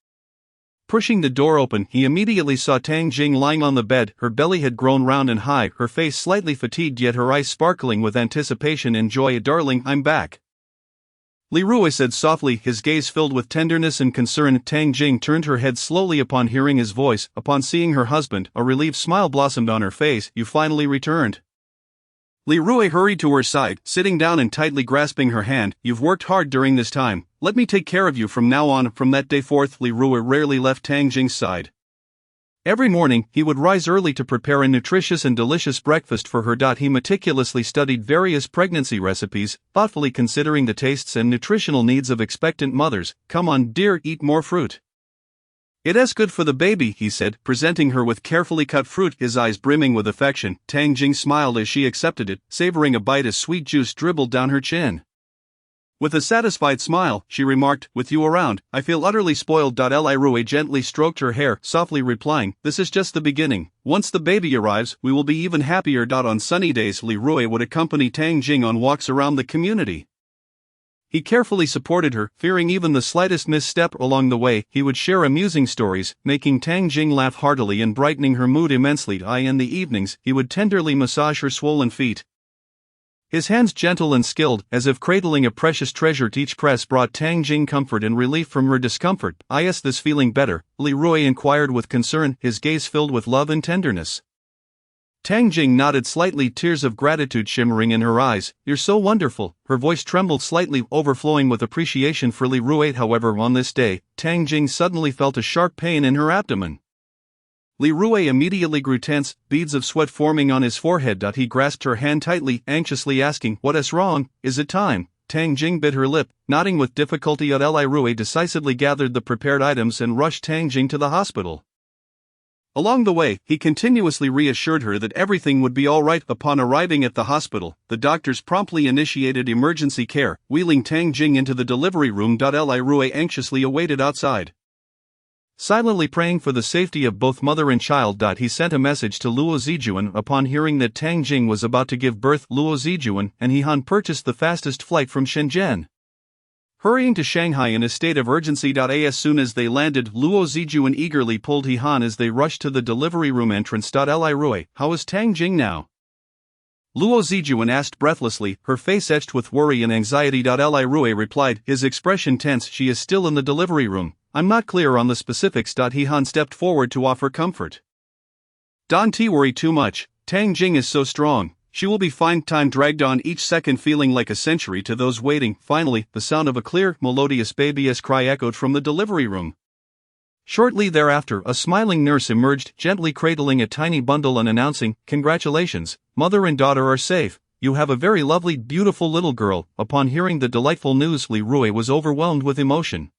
Pushing the door open, he immediately saw Tang Jing lying on the bed. Her belly had grown round and high, her face slightly fatigued, yet her eyes sparkling with anticipation and joy. "Darling, I'm back," Li Rui said softly, his gaze filled with tenderness and concern. Tang Jing turned her head slowly upon hearing his voice. Upon seeing her husband, a relieved smile blossomed on her face. "You finally returned." Li Rui hurried to her side, sitting down and tightly grasping her hand. "You've worked hard during this time. Let me take care of you from now on." From that day forth, Li Rui rarely left Tang Jing's side. Every morning, he would rise early to prepare a nutritious and delicious breakfast for her. He meticulously studied various pregnancy recipes, thoughtfully considering the tastes and nutritional needs of expectant mothers. "Come on, dear, eat more fruit. It's good for the baby," he said, presenting her with carefully cut fruit, his eyes brimming with affection. Tang Jing smiled as she accepted it, savoring a bite as sweet juice dribbled down her chin. With a satisfied smile, she remarked, "With you around, I feel utterly spoiled." Li Rui gently stroked her hair, softly replying, "This is just the beginning. Once the baby arrives, we will be even happier." On sunny days, Li Rui would accompany Tang Jing on walks around the community. He carefully supported her, fearing even the slightest misstep along the way. He would share amusing stories, making Tang Jing laugh heartily and brightening her mood immensely. In the evenings, he would tenderly massage her swollen feet, his hands gentle and skilled, as if cradling a precious treasure. Each press brought Tang Jing comfort and relief from her discomfort. "Is this feeling better?" Li Rui inquired with concern, his gaze filled with love and tenderness. Tang Jing nodded slightly, tears of gratitude shimmering in her eyes. "You're so wonderful." Her voice trembled slightly, overflowing with appreciation for Li Rui. However, on this day, Tang Jing suddenly felt a sharp pain in her abdomen. Li Rui immediately grew tense, beads of sweat forming on his forehead. He grasped her hand tightly, anxiously asking, "What is wrong? Is it time?" Tang Jing bit her lip, nodding with difficulty. Li Rui decisively gathered the prepared items and rushed Tang Jing to the hospital. Along the way, he continuously reassured her that everything would be all right. Upon arriving at the hospital, the doctors promptly initiated emergency care, wheeling Tang Jing into the delivery room. Li Rui anxiously awaited outside, silently praying for the safety of both mother and child. He sent a message to Luo Zijuan upon hearing that Tang Jing was about to give birth. Luo Zijuan and He Han purchased the fastest flight from Shenzhen, hurrying to Shanghai in a state of urgency. As soon as they landed, Luo Zijuan eagerly pulled He Han as they rushed to the delivery room entrance. Li Rui, how is Tang Jing now? Luo Zijuan asked breathlessly, her face etched with worry and anxiety. Li Rui replied, his expression tense, she is still in the delivery room. I'm not clear on the specifics. He Han stepped forward to offer comfort. Don't worry too much, Tang Jing is so strong, she will be fine. Time dragged on, each second feeling like a century to those waiting. Finally, the sound of a clear, melodious baby's cry echoed from the delivery room. Shortly thereafter, a smiling nurse emerged, gently cradling a tiny bundle and announcing, "Congratulations, mother and daughter are safe. You have a very lovely, beautiful little girl." Upon hearing the delightful news, Li Rui was overwhelmed with emotion,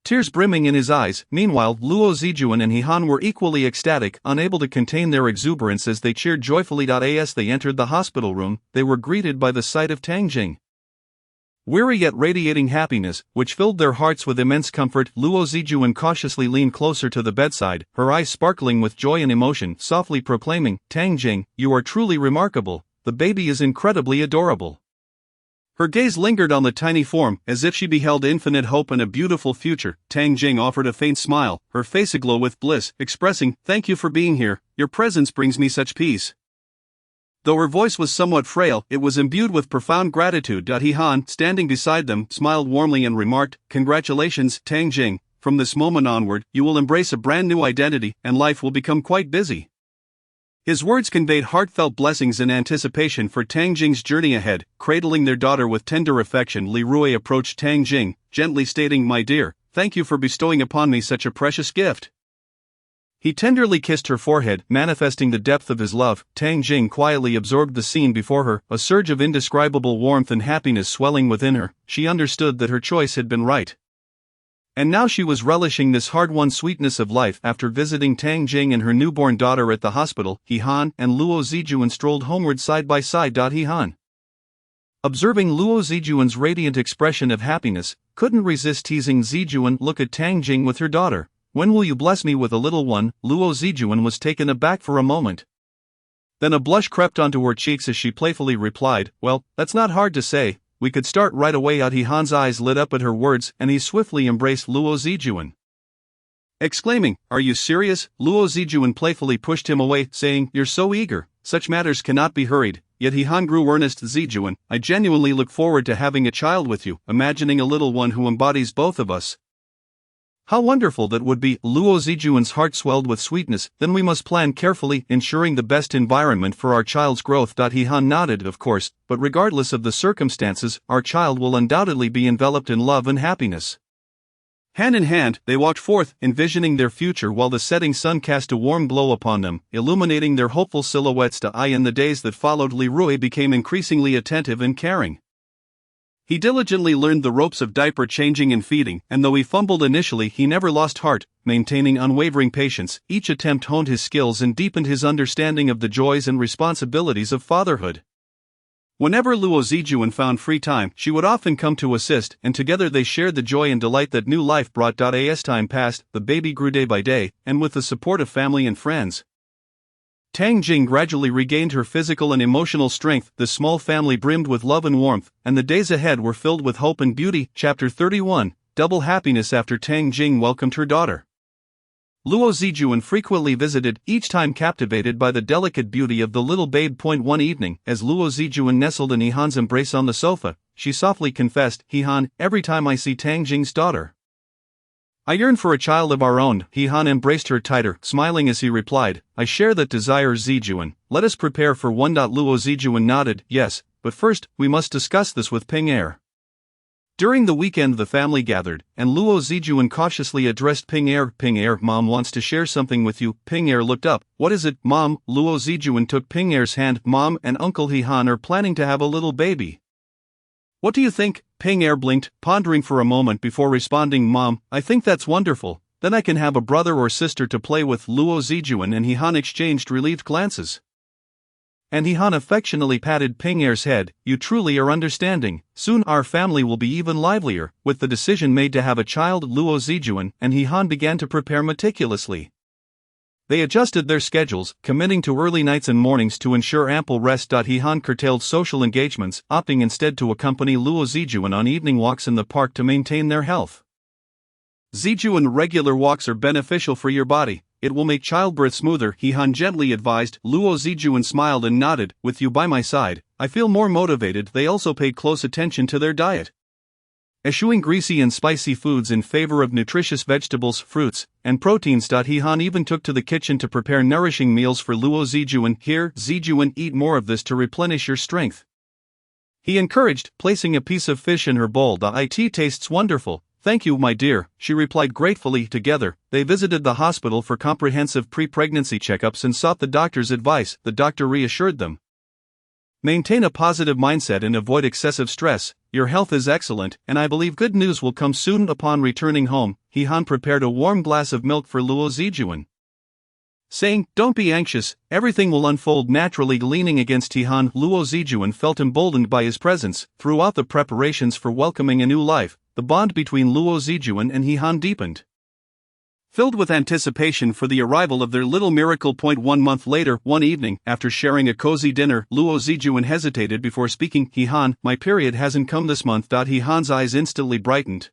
tears brimming in his eyes. Meanwhile, Luo Zijuan and He Han were equally ecstatic, unable to contain their exuberance as they cheered joyfully. As they entered the hospital room, they were greeted by the sight of Tang Jing, weary yet radiating happiness, which filled their hearts with immense comfort. Luo Zijuan cautiously leaned closer to the bedside, her eyes sparkling with joy and emotion, softly proclaiming, "Tang Jing, you are truly remarkable, the baby is incredibly adorable." Her gaze lingered on the tiny form, as if she beheld infinite hope and a beautiful future. Tang Jing offered a faint smile, her face aglow with bliss, expressing, "Thank you for being here, your presence brings me such peace." Though her voice was somewhat frail, it was imbued with profound gratitude. He Han, standing beside them, smiled warmly and remarked, "Congratulations, Tang Jing, from this moment onward, you will embrace a brand new identity, and life will become quite busy." His words conveyed heartfelt blessings and anticipation for Tang Jing's journey ahead. Cradling their daughter with tender affection, Li Rui approached Tang Jing, gently stating, "My dear, thank you for bestowing upon me such a precious gift." He tenderly kissed her forehead, manifesting the depth of his love. Tang Jing quietly absorbed the scene before her, a surge of indescribable warmth and happiness swelling within her. She understood that her choice had been right, and now she was relishing this hard-won sweetness of life. After visiting Tang Jing and her newborn daughter at the hospital, He Han and Luo Zijuan strolled homeward side by side. He Han, observing Luo Zijuan's radiant expression of happiness, couldn't resist teasing Zijuan, "Look at Tang Jing with her daughter. When will you bless me with a little one?" Luo Zijuan was taken aback for a moment. Then a blush crept onto her cheeks as she playfully replied, "Well, that's not hard to say. We could start right away." He Han's eyes lit up at her words, and he swiftly embraced Luo Zijuan, exclaiming, "Are you serious?" Luo Zijuan playfully pushed him away, saying, "You're so eager, such matters cannot be hurried." Yet He Han grew earnest. "Zijuan, I genuinely look forward to having a child with you, imagining a little one who embodies both of us. How wonderful that would be." Luo Zijuan's heart swelled with sweetness. "Then we must plan carefully, ensuring the best environment for our child's growth." He Han nodded, "Of course, but regardless of the circumstances, our child will undoubtedly be enveloped in love and happiness." Hand in hand, they walked forth, envisioning their future while the setting sun cast a warm glow upon them, illuminating their hopeful silhouettes. In the days that followed, Li Rui became increasingly attentive and caring. He diligently learned the ropes of diaper changing and feeding, and though he fumbled initially, he never lost heart, maintaining unwavering patience. Each attempt honed his skills and deepened his understanding of the joys and responsibilities of fatherhood. Whenever Luo Zijuan found free time, she would often come to assist, and together they shared the joy and delight that new life brought. As time passed, the baby grew day by day, and with the support of family and friends, Tang Jing gradually regained her physical and emotional strength. The small family brimmed with love and warmth, and the days ahead were filled with hope and beauty. Chapter 31, Double Happiness. After Tang Jing welcomed her daughter, Luo Zijuan frequently visited, each time captivated by the delicate beauty of the little babe. One evening, as Luo Zijuan nestled in He Han's embrace on the sofa, she softly confessed, "He Han, every time I see Tang Jing's daughter, I yearn for a child of our own." He Han embraced her tighter, smiling as he replied, "I share that desire, Zijuan. Let us prepare for one." Luo Zijuan nodded, "Yes, but first, we must discuss this with Ping Er." During the weekend the family gathered, and Luo Zijuan cautiously addressed Ping Er. "Ping Er, Mom wants to share something with you." Ping Er looked up. "What is it, Mom?" Luo Zijuan took Ping Er's hand. "Mom and Uncle He Han are planning to have a little baby." What do you think? Ping Er blinked, pondering for a moment before responding, Mom, I think that's wonderful. Then I can have a brother or sister to play with. Luo Zijuan and He Han exchanged relieved glances. And He Han affectionately patted Ping Er's head. You truly are understanding. Soon our family will be even livelier. With the decision made to have a child, Luo Zijuan and He Han began to prepare meticulously. They adjusted their schedules, committing to early nights and mornings to ensure ample rest. He Han curtailed social engagements, opting instead to accompany Luo Zijuan on evening walks in the park to maintain their health. Zijuan, regular walks are beneficial for your body. It will make childbirth smoother, He Han gently advised. Luo Zijuan smiled and nodded. With you by my side, I feel more motivated. They also paid close attention to their diet, eschewing greasy and spicy foods in favor of nutritious vegetables, fruits, and proteins. He Han even took to the kitchen to prepare nourishing meals for Luo Zijuan. Here, Zijuan, eat more of this to replenish your strength, he encouraged, placing a piece of fish in her bowl. It tastes wonderful. Thank you, my dear, she replied gratefully. Together, they visited the hospital for comprehensive pre-pregnancy checkups and sought the doctor's advice. The doctor reassured them. Maintain a positive mindset and avoid excessive stress. Your health is excellent, and I believe good news will come soon. Upon returning home, He Han prepared a warm glass of milk for Luo Zijuan, saying, Don't be anxious, everything will unfold naturally. Leaning against He Han, Luo Zijuan felt emboldened by his presence. Throughout the preparations for welcoming a new life, the bond between Luo Zijuan and He Han deepened. Filled with anticipation for the arrival of their little miracle. 1 month later, one evening, after sharing a cozy dinner, Luo Zijuan hesitated before speaking. He Han, my period hasn't come this month. He Han's eyes instantly brightened,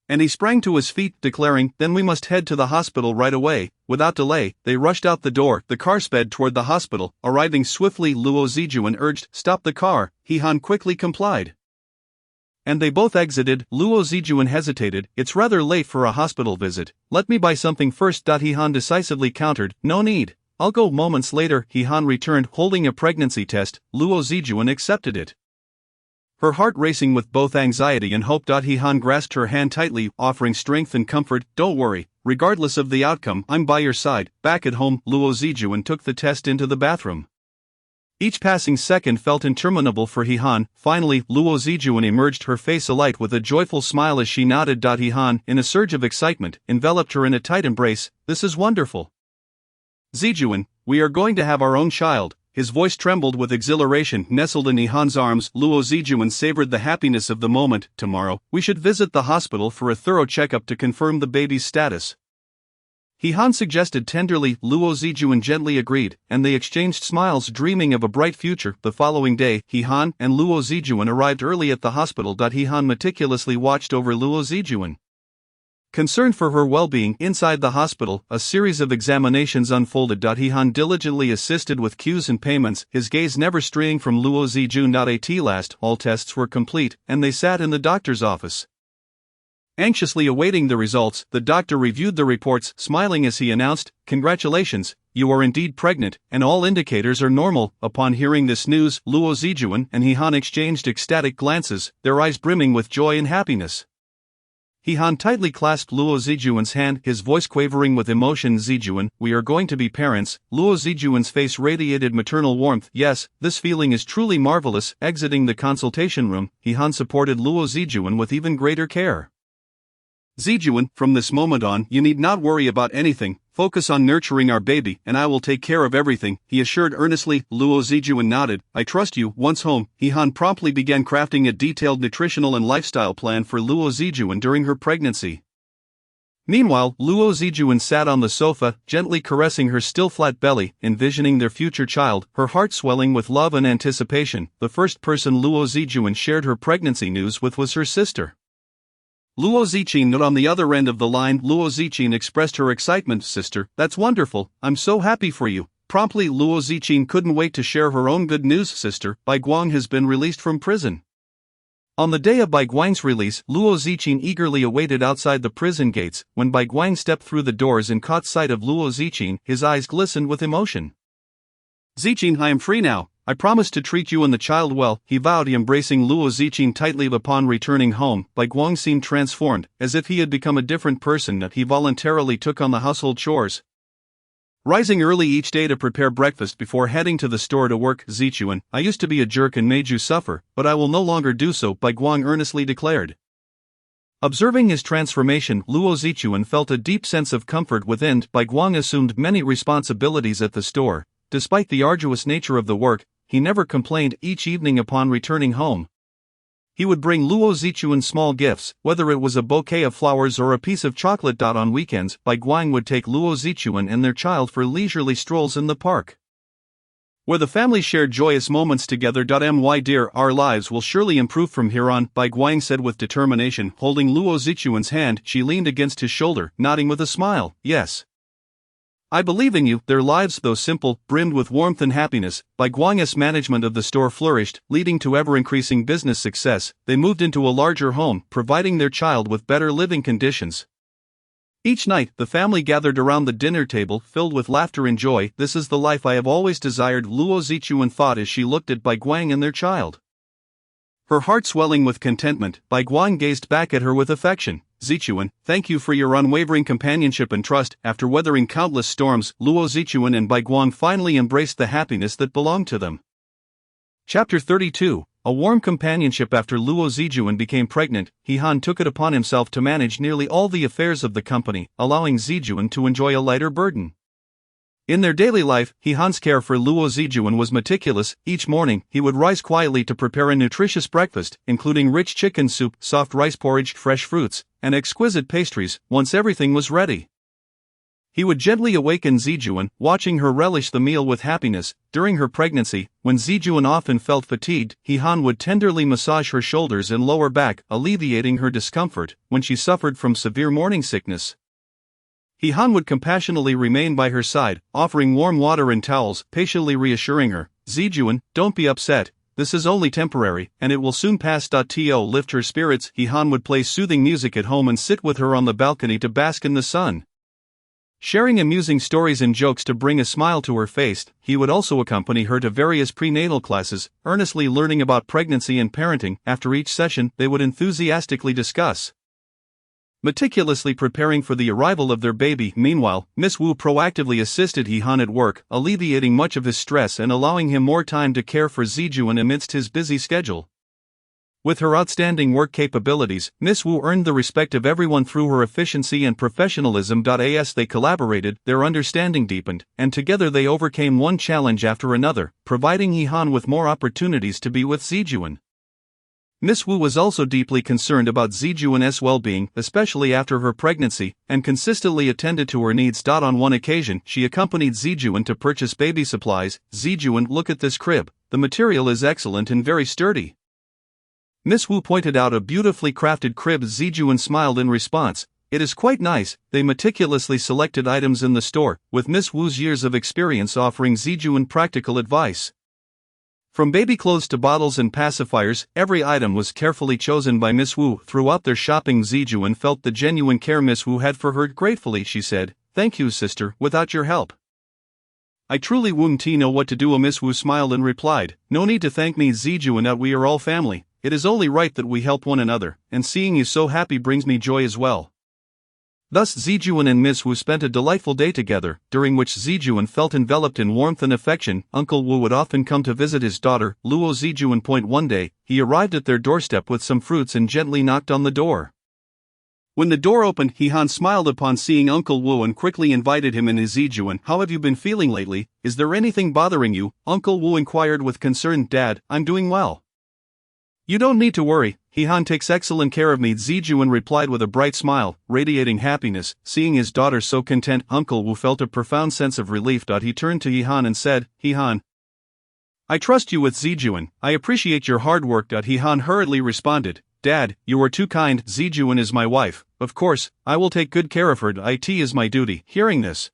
and he sprang to his feet, declaring, Then we must head to the hospital right away. Without delay, they rushed out the door. The car sped toward the hospital, arriving swiftly. Luo Zijuan urged, Stop the car. He Han quickly complied, and they both exited. Luo Zijuan hesitated. It's rather late for a hospital visit. Let me buy something first. He Han decisively countered. No need. I'll go. Moments later, He Han returned, holding a pregnancy test. Luo Zijuan accepted it, her heart racing with both anxiety and hope. He Han grasped her hand tightly, offering strength and comfort. Don't worry. Regardless of the outcome, I'm by your side. Back at home, Luo Zijuan took the test into the bathroom. Each passing second felt interminable for He Han. Finally, Luo Zijuan emerged, her face alight with a joyful smile as she nodded. He Han, in a surge of excitement, enveloped her in a tight embrace. This is wonderful, Zijuan, we are going to have our own child. His voice trembled with exhilaration. Nestled in He Han's arms, Luo Zijuan savored the happiness of the moment. Tomorrow, we should visit the hospital for a thorough checkup to confirm the baby's status, He Han suggested tenderly. Luo Zijuan gently agreed, and they exchanged smiles, dreaming of a bright future. The following day, He Han and Luo Zijuan arrived early at the hospital. He Han meticulously watched over Luo Zijuan, concerned for her well-being. Inside the hospital, a series of examinations unfolded. He Han diligently assisted with queues and payments, his gaze never straying from Luo Zijuan. At last, all tests were complete, and they sat in the doctor's office, anxiously awaiting the results. The doctor reviewed the reports, smiling as he announced, Congratulations, you are indeed pregnant, and all indicators are normal. Upon hearing this news, Luo Zijuan and He Han exchanged ecstatic glances, their eyes brimming with joy and happiness. He Han tightly clasped Luo Zijuan's hand, his voice quavering with emotion. Zijuan, we are going to be parents. Luo Zijuan's face radiated maternal warmth. Yes, this feeling is truly marvelous. Exiting the consultation room, He Han supported Luo Zijuan with even greater care. Zijuan, from this moment on, you need not worry about anything. Focus on nurturing our baby, and I will take care of everything, he assured earnestly. Luo Zijuan nodded. I trust you. Once home, He Han promptly began crafting a detailed nutritional and lifestyle plan for Luo Zijuan during her pregnancy. Meanwhile, Luo Zijuan sat on the sofa, gently caressing her still flat belly, envisioning their future child, her heart swelling with love and anticipation. The first person Luo Zijuan shared her pregnancy news with was her sister, Luo Ziqin. On the other end of the line, Luo Ziqin expressed her excitement. Sister, that's wonderful, I'm so happy for you. Promptly, Luo Ziqin couldn't wait to share her own good news. Sister, Bai Guang has been released from prison. On the day of Bai Guang's release, Luo Ziqin eagerly awaited outside the prison gates. When Bai Guang stepped through the doors and caught sight of Luo Ziqin, his eyes glistened with emotion. Ziqin, I am free now. I promise to treat you and the child well, he vowed, embracing Luo Ziqin tightly. Upon returning home, Bai Guang seemed transformed, as if he had become a different person. That he voluntarily took on the household chores, Rising early each day to prepare breakfast before heading to the store to work. Zichuan, I used to be a jerk and made you suffer, but I will no longer do so, Bai Guang earnestly declared. Observing his transformation, Luo Zichuan felt a deep sense of comfort within. Bai Guang assumed many responsibilities at the store. Despite the arduous nature of the work, he never complained. Each evening upon returning home, he would bring Luo Zichuan small gifts, whether it was a bouquet of flowers or a piece of chocolate. On weekends, Bai Guang would take Luo Zichuan and their child for leisurely strolls in the park, where the family shared joyous moments together. My dear, our lives will surely improve from here on, Bai Guang said with determination. Holding Luo Zichuan's hand, she leaned against his shoulder, nodding with a smile. Yes, I believe in you. Their lives, though simple, brimmed with warmth and happiness. Bai Guang's management of the store flourished, leading to ever-increasing business success. They moved into a larger home, providing their child with better living conditions. Each night, the family gathered around the dinner table, filled with laughter and joy. This is the life I have always desired, Luo Zichuan thought as she looked at Bai Guang and their child. Her heart swelling with contentment, Bai Guang gazed back at her with affection. Zichuan, thank you for your unwavering companionship and trust. After weathering countless storms, Luo Zichuan and Bai Guang finally embraced the happiness that belonged to them. Chapter 32. A warm companionship. After Luo Zichuan became pregnant, He Han took it upon himself to manage nearly all the affairs of the company, allowing Zichuan to enjoy a lighter burden. In their daily life, He Han's care for Luo Zichuan was meticulous. Each morning, he would rise quietly to prepare a nutritious breakfast, including rich chicken soup, soft rice porridge, fresh fruits, and exquisite pastries. Once everything was ready, he would gently awaken Zichuan, watching her relish the meal with happiness. During her pregnancy, when Zichuan often felt fatigued, He Han would tenderly massage her shoulders and lower back, alleviating her discomfort. When she suffered from severe morning sickness, He Han would compassionately remain by her side, offering warm water and towels, patiently reassuring her. Zichuan, don't be upset, this is only temporary, and it will soon pass. To lift her spirits, He Han would play soothing music at home and sit with her on the balcony to bask in the sun, sharing amusing stories and jokes to bring a smile to her face. He would also accompany her to various prenatal classes, earnestly learning about pregnancy and parenting. After each session, they would enthusiastically discuss, meticulously preparing for the arrival of their baby. Meanwhile, Miss Wu proactively assisted He Han at work, alleviating much of his stress and allowing him more time to care for Zichuan amidst his busy schedule. With her outstanding work capabilities, Miss Wu earned the respect of everyone through her efficiency and professionalism. As they collaborated, their understanding deepened, and together they overcame one challenge after another, providing He Han with more opportunities to be with Zichuan. Miss Wu was also deeply concerned about Zichuan's well-being, especially after her pregnancy, and consistently attended to her needs. On one occasion, she accompanied Zichuan to purchase baby supplies. Zichuan, look at this crib, the material is excellent and very sturdy. Miss Wu pointed out a beautifully crafted crib. Zichuan smiled in response. It is quite nice. They meticulously selected items in the store, with Miss Wu's years of experience offering Zichuan practical advice. From baby clothes to bottles and pacifiers, every item was carefully chosen by Miss Wu. Throughout their shopping, Zichuan felt the genuine care Miss Wu had for her. Gratefully she said, "Thank you, sister, without your help I truly wouldn't know what to do." Miss Wu smiled and replied, "No need to thank me, Zichuan, we are all family. It is only right that we help one another, and seeing you so happy brings me joy as well." Thus Zichuan and Miss Wu spent a delightful day together, during which Zichuan felt enveloped in warmth and affection. Uncle Wu would often come to visit his daughter, Luo Zichuan. One day, he arrived at their doorstep with some fruits and gently knocked on the door. When the door opened, He Han smiled upon seeing Uncle Wu and quickly invited him in. Zichuan, how have you been feeling lately? Is there anything bothering you? Uncle Wu inquired with concern. Dad, I'm doing well. You don't need to worry, He Han takes excellent care of me, Zichuan replied with a bright smile, radiating happiness. Seeing his daughter so content, Uncle Wu felt a profound sense of relief. He turned to He Han and said, He Han, I trust you with Zichuan, I appreciate your hard work. He Han hurriedly responded, Dad, you are too kind, Zichuan is my wife, of course, I will take good care of her, it is my duty. Hearing this,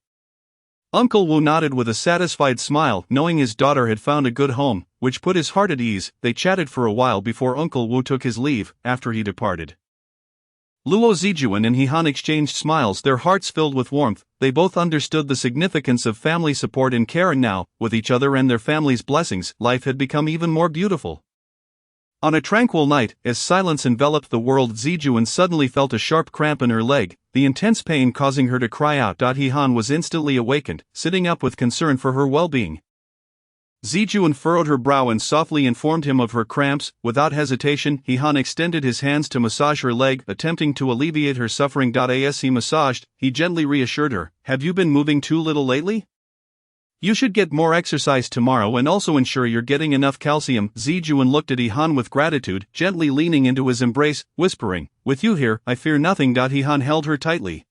Uncle Wu nodded with a satisfied smile, knowing his daughter had found a good home, which put his heart at ease. They chatted for a while before Uncle Wu took his leave. After he departed, Luo Zichuan and He Han exchanged smiles, their hearts filled with warmth. They both understood the significance of family support and care, and now, with each other and their family's blessings, life had become even more beautiful. On a tranquil night, as silence enveloped the world, Zijun suddenly felt a sharp cramp in her leg, the intense pain causing her to cry out. He-han was instantly awakened, sitting up with concern for her well-being. Zijun furrowed her brow and softly informed him of her cramps. Without hesitation, He-han extended his hands to massage her leg, attempting to alleviate her suffering. As he massaged, he gently reassured her, "Have you been moving too little lately? You should get more exercise tomorrow and also ensure you're getting enough calcium." Zijun looked at He-han with gratitude, gently leaning into his embrace, whispering, "With you here, I fear nothing." He-han held her tightly,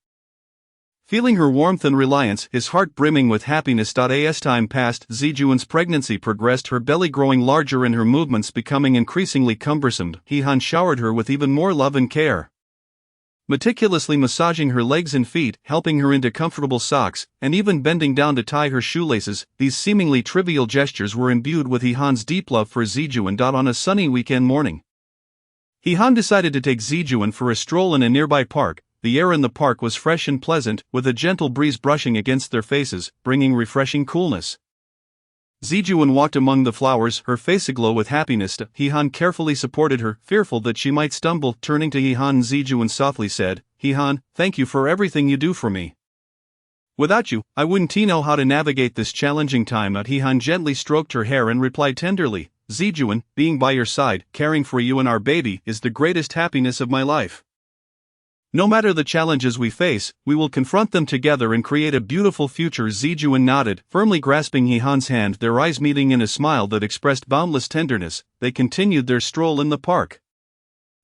feeling her warmth and reliance, his heart brimming with happiness. As time passed, Zijun's pregnancy progressed, her belly growing larger and her movements becoming increasingly cumbersome. He-han showered her with even more love and care, meticulously massaging her legs and feet, helping her into comfortable socks, and even bending down to tie her shoelaces. These seemingly trivial gestures were imbued with He-han's deep love for Zijun. On a sunny weekend morning, He-han decided to take Zijun for a stroll in a nearby park. The air in the park was fresh and pleasant, with a gentle breeze brushing against their faces, bringing refreshing coolness. Zijun walked among the flowers, her face aglow with happiness. He-han carefully supported her, fearful that she might stumble. Turning to He-han, Zijun softly said, "He-han, thank you for everything you do for me. Without you, I wouldn't know how to navigate this challenging time." He-han gently stroked her hair and replied tenderly, "Zijun, being by your side, caring for you and our baby, is the greatest happiness of my life. No matter the challenges we face, we will confront them together and create a beautiful future." Zijun nodded, firmly grasping He-han's hand, their eyes meeting in a smile that expressed boundless tenderness. They continued their stroll in the park,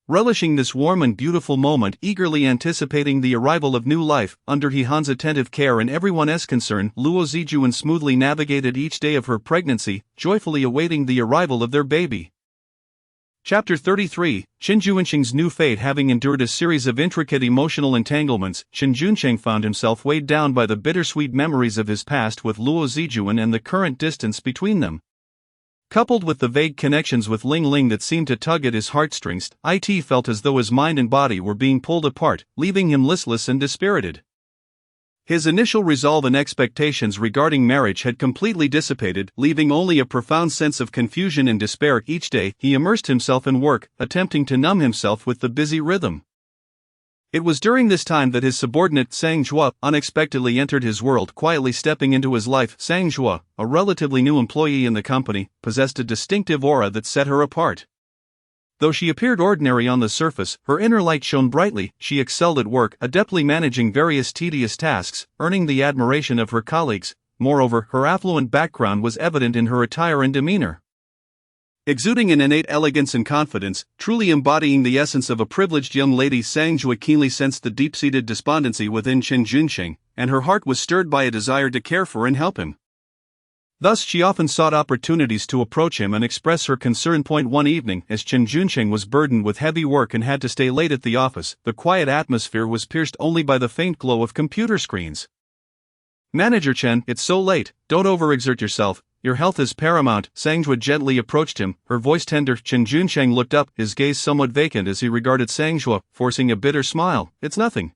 relishing this warm and beautiful moment, eagerly anticipating the arrival of new life. Under He-han's attentive care and everyone's concern, Luo Zijun smoothly navigated each day of her pregnancy, joyfully awaiting the arrival of their baby. Chapter 33, Chen Junsheng's new fate. Having endured a series of intricate emotional entanglements, Chen Junsheng found himself weighed down by the bittersweet memories of his past with Luo Zijun and the current distance between them, coupled with the vague connections with Ling Ling that seemed to tug at his heartstrings. It felt as though his mind and body were being pulled apart, leaving him listless and dispirited. His initial resolve and expectations regarding marriage had completely dissipated, leaving only a profound sense of confusion and despair. Each day, he immersed himself in work, attempting to numb himself with the busy rhythm. It was during this time that his subordinate, Sang Zhua, unexpectedly entered his world, quietly stepping into his life. Sang Zhua, a relatively new employee in the company, possessed a distinctive aura that set her apart. Though she appeared ordinary on the surface, her inner light shone brightly. She excelled at work, adeptly managing various tedious tasks, earning the admiration of her colleagues. Moreover, her affluent background was evident in her attire and demeanor, exuding an innate elegance and confidence, truly embodying the essence of a privileged young lady. Sang Zhua keenly sensed the deep-seated despondency within Chen Junsheng, and her heart was stirred by a desire to care for and help him. Thus she often sought opportunities to approach him and express her concern. One evening, as Chen Junsheng was burdened with heavy work and had to stay late at the office, the quiet atmosphere was pierced only by the faint glow of computer screens. "Manager Chen, it's so late, don't overexert yourself, your health is paramount." Sang Zhua gently approached him, her voice tender. Chen Junsheng looked up, his gaze somewhat vacant as he regarded Sang Zhua, forcing a bitter smile. "It's nothing.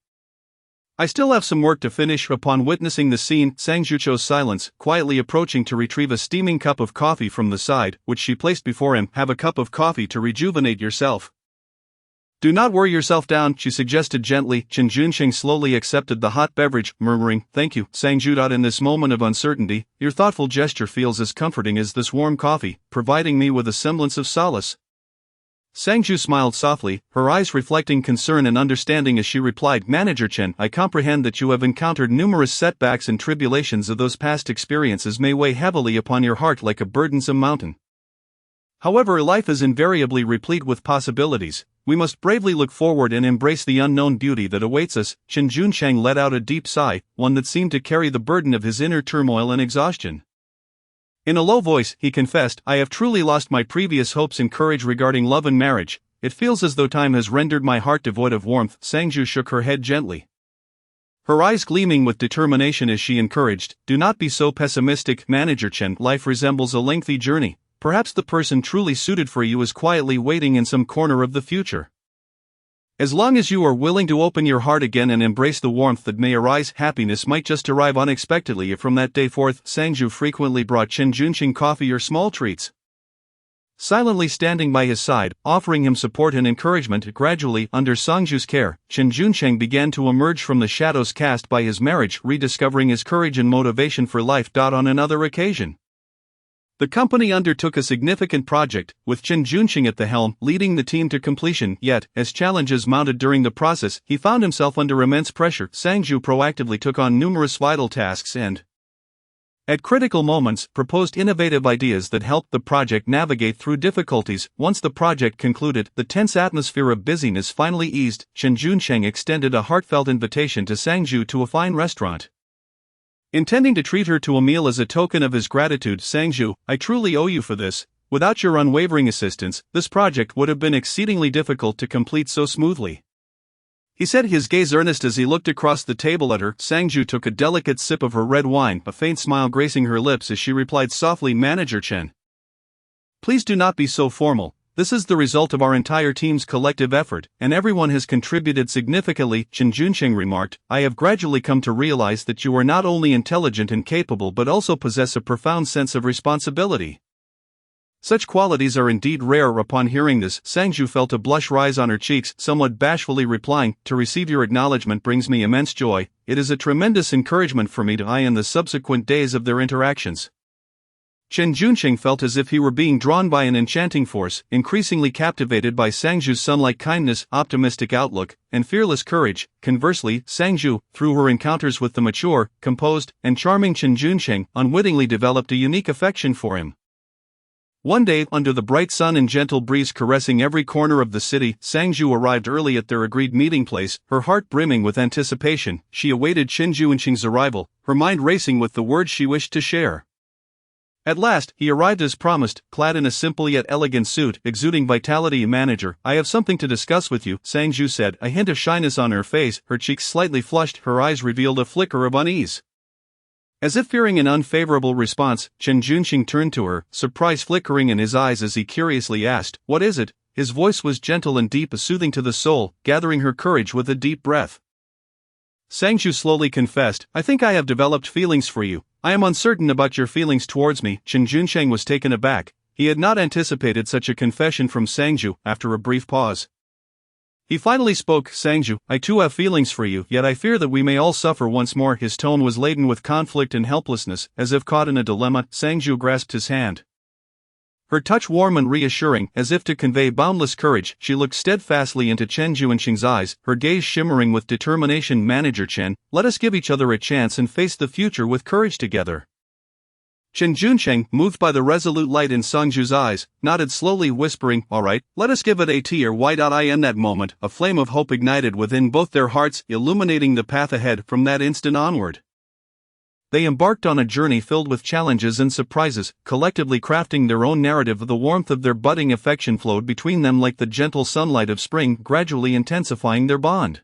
I still have some work to finish." Upon witnessing the scene, Sang Zhua chose silence, quietly approaching to retrieve a steaming cup of coffee from the side, which she placed before him. "Have a cup of coffee to rejuvenate yourself. Do not worry yourself down," she suggested gently. Chen Junsheng slowly accepted the hot beverage, murmuring, "Thank you, Sang Zhua. In this moment of uncertainty, your thoughtful gesture feels as comforting as this warm coffee, providing me with a semblance of solace." Sang Zhua smiled softly, her eyes reflecting concern and understanding as she replied, "Manager Chen, I comprehend that you have encountered numerous setbacks and tribulations. Of those past experiences may weigh heavily upon your heart like a burdensome mountain. However, life is invariably replete with possibilities. We must bravely look forward and embrace the unknown beauty that awaits us." Chen Junsheng let out a deep sigh, one that seemed to carry the burden of his inner turmoil and exhaustion. In a low voice, he confessed, "I have truly lost my previous hopes and courage regarding love and marriage. It feels as though time has rendered my heart devoid of warmth." Sang Zhua shook her head gently, her eyes gleaming with determination as she encouraged, "Do not be so pessimistic, Manager Chen. Life resembles a lengthy journey. Perhaps the person truly suited for you is quietly waiting in some corner of the future. As long as you are willing to open your heart again and embrace the warmth that may arise, happiness might just arrive unexpectedly." From that day forth, Sang Zhua frequently brought Chen Junsheng coffee or small treats, silently standing by his side, offering him support and encouragement. Gradually, under Sangju's care, Chen Junsheng began to emerge from the shadows cast by his marriage, rediscovering his courage and motivation for life. On another occasion, the company undertook a significant project, with Chen Junsheng at the helm, leading the team to completion. Yet, as challenges mounted during the process, he found himself under immense pressure. Sangju proactively took on numerous vital tasks and, at critical moments, proposed innovative ideas that helped the project navigate through difficulties. Once the project concluded, the tense atmosphere of busyness finally eased. Chen Junsheng extended a heartfelt invitation to Sangju to a fine restaurant, intending to treat her to a meal as a token of his gratitude. Sangju, I truly owe you for this. Without your unwavering assistance, this project would have been exceedingly difficult to complete so smoothly, he said, his gaze earnest as he looked across the table at her. Sangju took a delicate sip of her red wine, a faint smile gracing her lips as she replied softly, Manager Chen, please do not be so formal. This is the result of our entire team's collective effort, and everyone has contributed significantly. Chen Junsheng remarked, I have gradually come to realize that you are not only intelligent and capable but also possess a profound sense of responsibility. Such qualities are indeed rare. Upon hearing this, Sangju felt a blush rise on her cheeks, somewhat bashfully replying, To receive your acknowledgement brings me immense joy. It is a tremendous encouragement for me to eye in the subsequent days of their interactions. Chen Junsheng felt as if he were being drawn by an enchanting force, increasingly captivated by Sangju's sun-like kindness, optimistic outlook, and fearless courage. Conversely, Sangju, through her encounters with the mature, composed, and charming Chen Junsheng, unwittingly developed a unique affection for him. One day, under the bright sun and gentle breeze caressing every corner of the city, Sangju arrived early at their agreed meeting place, her heart brimming with anticipation. She awaited Chen Junsheng's arrival, her mind racing with the words she wished to share. At last, he arrived as promised, clad in a simple yet elegant suit, exuding vitality. Manager, I have something to discuss with you, Sangju said, a hint of shyness on her face, her cheeks slightly flushed, her eyes revealed a flicker of unease. As if fearing an unfavorable response, Chen Junsheng turned to her, surprise flickering in his eyes as he curiously asked, What is it? His voice was gentle and deep, soothing to the soul, gathering her courage with a deep breath. Sangju slowly confessed, I think I have developed feelings for you. I am uncertain about your feelings towards me. Chen Junsheng was taken aback. He had not anticipated such a confession from Sangju. After a brief pause, he finally spoke, Sangju, I too have feelings for you, yet I fear that we may all suffer once more. His tone was laden with conflict and helplessness, as if caught in a dilemma. Sangju grasped his hand, her touch warm and reassuring, as if to convey boundless courage. She looked steadfastly into Chen Junsheng's eyes, her gaze shimmering with determination. Manager Chen, let us give each other a chance and face the future with courage together. Chen Junsheng, moved by the resolute light in Sangju's eyes, nodded slowly, whispering, All right, let us give it a T or Y. In that moment, a flame of hope ignited within both their hearts, illuminating the path ahead. From that instant onward, they embarked on a journey filled with challenges and surprises, collectively crafting their own narrative. The warmth of their budding affection flowed between them like the gentle sunlight of spring, gradually intensifying their bond.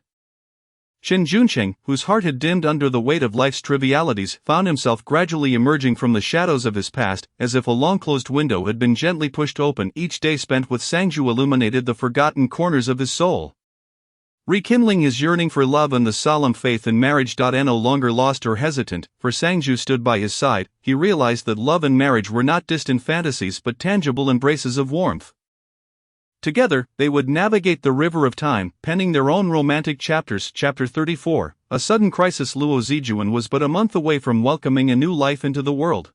Chen Junsheng, whose heart had dimmed under the weight of life's trivialities, found himself gradually emerging from the shadows of his past, as if a long-closed window had been gently pushed open. Each day spent with Sangju illuminated the forgotten corners of his soul, rekindling his yearning for love and the solemn faith in marriage. No longer lost or hesitant, for Sangju stood by his side, he realized that love and marriage were not distant fantasies but tangible embraces of warmth. Together, they would navigate the river of time, penning their own romantic chapters. Chapter 34, A Sudden Crisis. Luo Zijuan was but a month away from welcoming a new life into the world,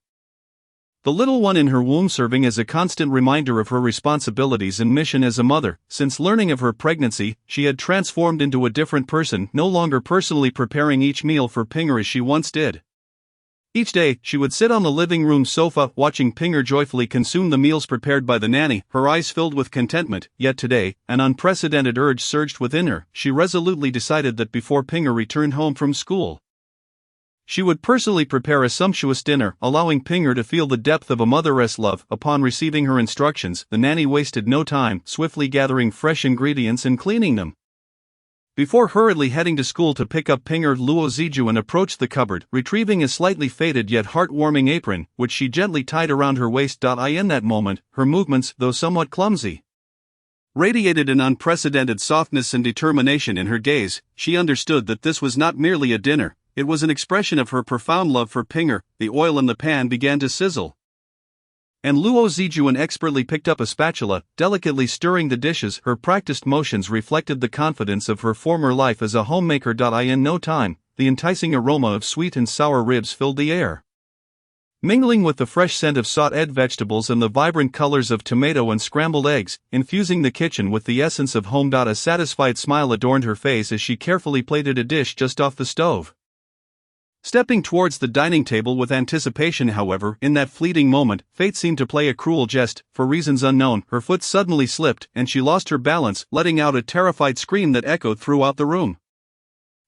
the little one in her womb serving as a constant reminder of her responsibilities and mission as a mother. Since learning of her pregnancy, she had transformed into a different person, no longer personally preparing each meal for Pinger as she once did. Each day, she would sit on the living room sofa, watching Pinger joyfully consume the meals prepared by the nanny, her eyes filled with contentment. Yet today, an unprecedented urge surged within her. She resolutely decided that before Pinger returned home from school, she would personally prepare a sumptuous dinner, allowing Pinger to feel the depth of a mother's love. Upon receiving her instructions, the nanny wasted no time, swiftly gathering fresh ingredients and cleaning them. Before hurriedly heading to school to pick up Pinger, Luo Zijuan approached the cupboard, retrieving a slightly faded yet heartwarming apron, which she gently tied around her waist. In that moment, her movements, though somewhat clumsy, radiated an unprecedented softness and determination. In her gaze, she understood that this was not merely a dinner, it was an expression of her profound love for Pinger. The oil in the pan began to sizzle, And Luo Zijuan expertly picked up a spatula, delicately stirring the dishes. Her practiced motions reflected the confidence of her former life as a homemaker. In no time, the enticing aroma of sweet and sour ribs filled the air, mingling with the fresh scent of sautéed vegetables and the vibrant colors of tomato and scrambled eggs, infusing the kitchen with the essence of home. A satisfied smile adorned her face as she carefully plated a dish just off the stove. Stepping towards the dining table with anticipation, however, in that fleeting moment, fate seemed to play a cruel jest. For reasons unknown, her foot suddenly slipped and she lost her balance, letting out a terrified scream that echoed throughout the room.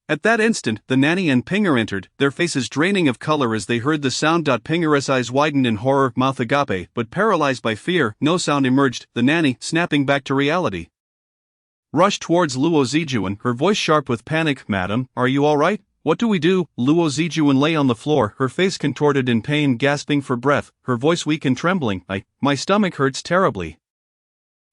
At that instant, the nanny and Pinger entered, their faces draining of color as they heard the sound. Pinger's eyes widened in horror, mouth agape, but paralyzed by fear, no sound emerged. The nanny, snapping back to reality, rushed towards Luo Zijuan, her voice sharp with panic. "Madam, are you all right? What do we do?" Luo Zijuan lay on the floor, her face contorted in pain, gasping for breath, her voice weak and trembling. My stomach hurts terribly."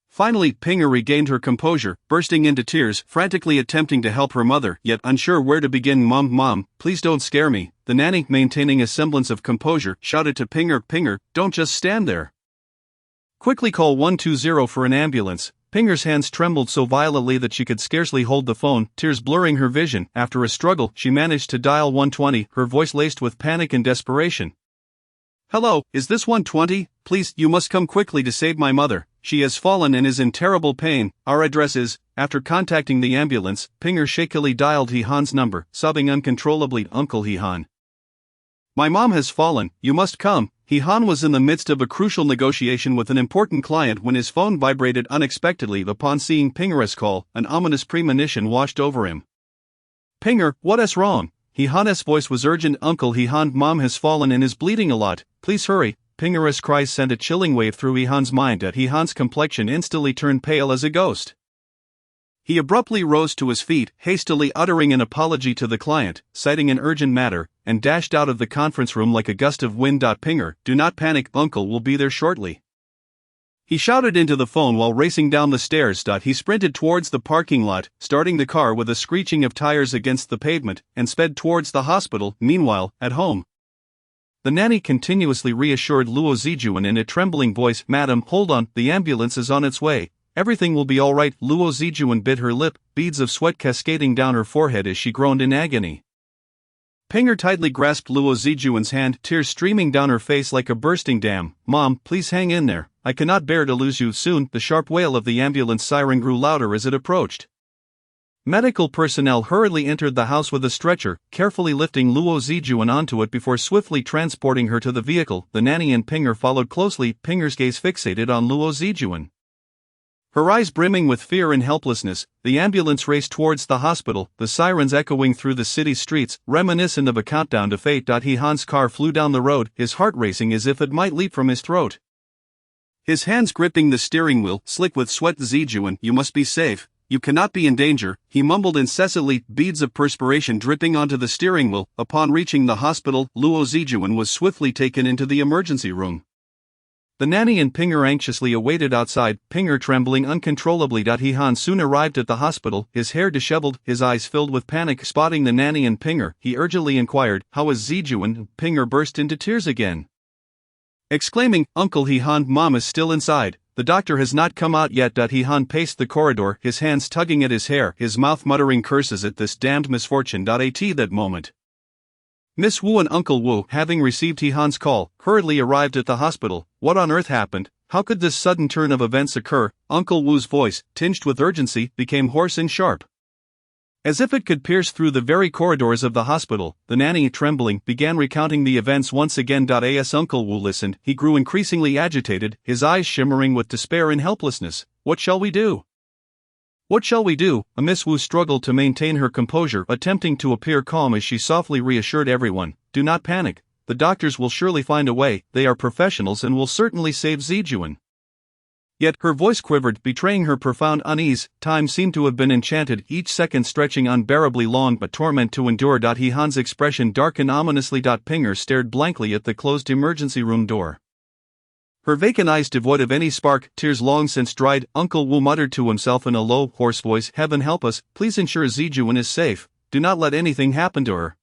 Finally, Pinger regained her composure, bursting into tears, frantically attempting to help her mother, yet unsure where to begin. Mom, please don't scare me." The nanny, maintaining a semblance of composure, shouted to Pinger, "Pinger, don't just stand there. Quickly call 120 for an ambulance." Pinger's hands trembled so violently that she could scarcely hold the phone, tears blurring her vision. After a struggle, she managed to dial 120, her voice laced with panic and desperation. "Hello, is this 120? Please, you must come quickly to save my mother. She has fallen and is in terrible pain. Our address is..." After contacting the ambulance, Pinger shakily dialed He-han's number, sobbing uncontrollably. "Uncle He-han, my mom has fallen, you must come." He-han was in the midst of a crucial negotiation with an important client when his phone vibrated unexpectedly. Upon seeing Pinger's call, an ominous premonition washed over him. "Pinger, what is wrong?" He-han's voice was urgent. "Uncle He-han, mom has fallen and is bleeding a lot. Please hurry." Pinger's cries sent a chilling wave through He-han's mind. He-han's complexion instantly turned pale as a ghost. He abruptly rose to his feet, hastily uttering an apology to the client, citing an urgent matter, and dashed out of the conference room like a gust of wind. "Pinger, do not panic, uncle will be there shortly," he shouted into the phone while racing down the stairs. He sprinted towards the parking lot, starting the car with a screeching of tires against the pavement, and sped towards the hospital. Meanwhile, at home, the nanny continuously reassured Luo Zijuan in a trembling voice, "Madam, hold on, the ambulance is on its way. Everything will be all right." Luo Zijuan bit her lip, beads of sweat cascading down her forehead as she groaned in agony. Pinger tightly grasped Luo Zijuan's hand, tears streaming down her face like a bursting dam. "Mom, please hang in there. I cannot bear to lose you." Soon, the sharp wail of the ambulance siren grew louder as it approached. Medical personnel hurriedly entered the house with a stretcher, carefully lifting Luo Zijuan onto it before swiftly transporting her to the vehicle. The nanny and Pinger followed closely, Pinger's gaze fixated on Luo Zijuan. Her eyes brimming with fear and helplessness, the ambulance raced towards the hospital, the sirens echoing through the city's streets, reminiscent of a countdown to fate. He-han's car flew down the road, his heart racing as if it might leap from his throat. His hands gripping the steering wheel, slick with sweat. "Zijuan, you must be safe. You cannot be in danger," he mumbled incessantly, beads of perspiration dripping onto the steering wheel. Upon reaching the hospital, Luo Zijuan was swiftly taken into the emergency room. The nanny and Pinger anxiously awaited outside, Pinger trembling uncontrollably. He-han soon arrived at the hospital, his hair disheveled, his eyes filled with panic. Spotting the nanny and Pinger, he urgently inquired, "How is Zijuan?" Pinger burst into tears again, exclaiming, "Uncle He-han, mom is still inside. The doctor has not come out yet." He-han paced the corridor, his hands tugging at his hair, his mouth muttering curses at this damned misfortune. At that moment, Miss Wu and Uncle Wu, having received He-han's call, hurriedly arrived at the hospital. What on earth happened? How could this sudden turn of events occur? Uncle Wu's voice, tinged with urgency, became hoarse and sharp, as if it could pierce through the very corridors of the hospital. The nanny, trembling, began recounting the events once again. As Uncle Wu listened, he grew increasingly agitated, his eyes shimmering with despair and helplessness. "What shall we do? What shall we do?" Miss Wu struggled to maintain her composure, attempting to appear calm as she softly reassured everyone, "Do not panic. The doctors will surely find a way, they are professionals and will certainly save Zijuan." Yet, her voice quivered, betraying her profound unease. Time seemed to have been enchanted, each second stretching unbearably long, but torment to endure. He-han's expression darkened ominously. Pinger stared blankly at the closed emergency room door, her vacant eyes devoid of any spark, tears long since dried. Uncle Wu muttered to himself in a low, hoarse voice, "Heaven help us, please ensure Zijuan is safe. Do not let anything happen to her."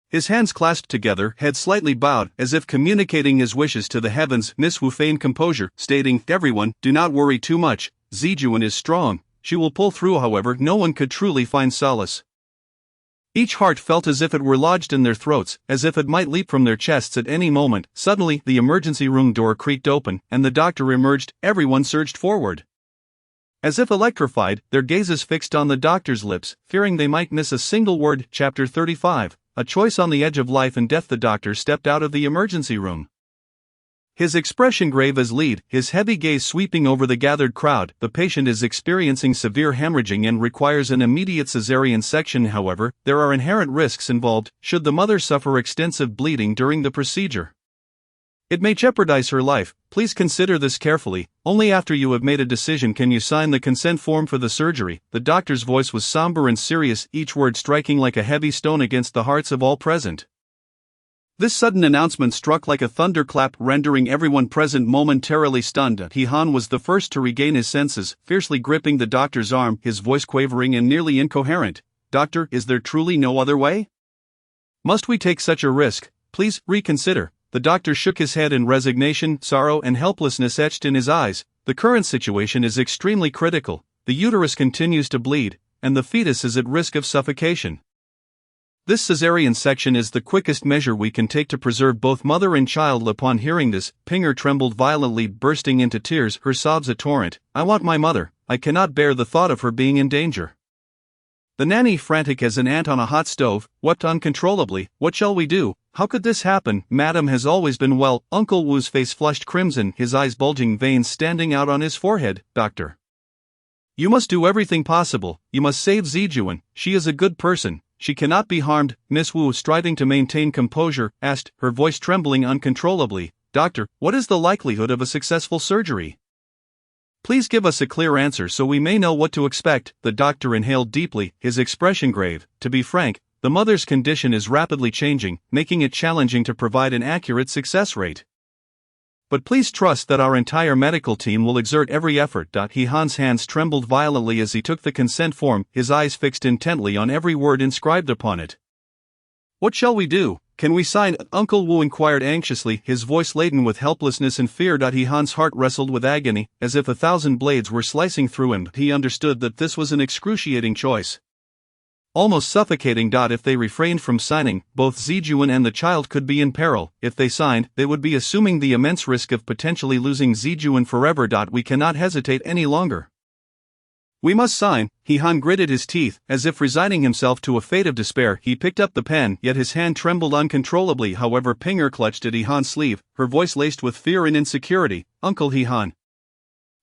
His hands clasped together, head slightly bowed, as if communicating his wishes to the heavens. Miss Wu feigned composure, stating, "Everyone, do not worry too much. Zijuan is strong. She will pull through." However, no one could truly find solace. Each heart felt as if it were lodged in their throats, as if it might leap from their chests at any moment. Suddenly, the emergency room door creaked open, and the doctor emerged. Everyone surged forward. As if electrified, their gazes fixed on the doctor's lips, fearing they might miss a single word. Chapter 35. A choice on the edge of life and death. The doctor stepped out of the emergency room. His expression grave as lead, his heavy gaze sweeping over the gathered crowd. The patient is experiencing severe hemorrhaging and requires an immediate cesarean section. However, there are inherent risks involved should the mother suffer extensive bleeding during the procedure. It may jeopardize her life. Please consider this carefully. Only after you have made a decision can you sign the consent form for the surgery. The doctor's voice was somber and serious, each word striking like a heavy stone against the hearts of all present. This sudden announcement struck like a thunderclap, rendering everyone present momentarily stunned. He Han was the first to regain his senses, fiercely gripping the doctor's arm, his voice quavering and nearly incoherent. "Doctor, is there truly no other way? Must we take such a risk? Please, reconsider." The doctor shook his head in resignation, sorrow and helplessness etched in his eyes. "The current situation is extremely critical. The uterus continues to bleed, and the fetus is at risk of suffocation. This cesarean section is the quickest measure we can take to preserve both mother and child." Upon hearing this, Pinger trembled violently, bursting into tears, her sobs a torrent. "I want my mother. I cannot bear the thought of her being in danger." The nanny, frantic as an ant on a hot stove, wept uncontrollably. "What shall we do? How could this happen? Madam has always been well." Uncle Wu's face flushed crimson, his eyes bulging, veins standing out on his forehead. "Doctor, you must do everything possible. You must save Zijuan. She is a good person. She cannot be harmed." Miss Wu, striving to maintain composure, asked, her voice trembling uncontrollably, "Doctor, what is the likelihood of a successful surgery? Please give us a clear answer so we may know what to expect." The doctor inhaled deeply, his expression grave. "To be frank, the mother's condition is rapidly changing, making it challenging to provide an accurate success rate. But please trust that our entire medical team will exert every effort." He Han's hands trembled violently as he took the consent form, his eyes fixed intently on every word inscribed upon it. "What shall we do? Can we sign?" Uncle Wu inquired anxiously, his voice laden with helplessness and fear. He Han's heart wrestled with agony, as if 1,000 blades were slicing through him. He understood that this was an excruciating choice, almost suffocating. If they refrained from signing, both Zijuan and the child could be in peril. If they signed, they would be assuming the immense risk of potentially losing Zijuan forever. We cannot hesitate any longer. We must sign. He Han gritted his teeth, as if resigning himself to a fate of despair. He picked up the pen, yet his hand trembled uncontrollably. However, Pinger clutched at He Han's sleeve, her voice laced with fear and insecurity. "Uncle He Han,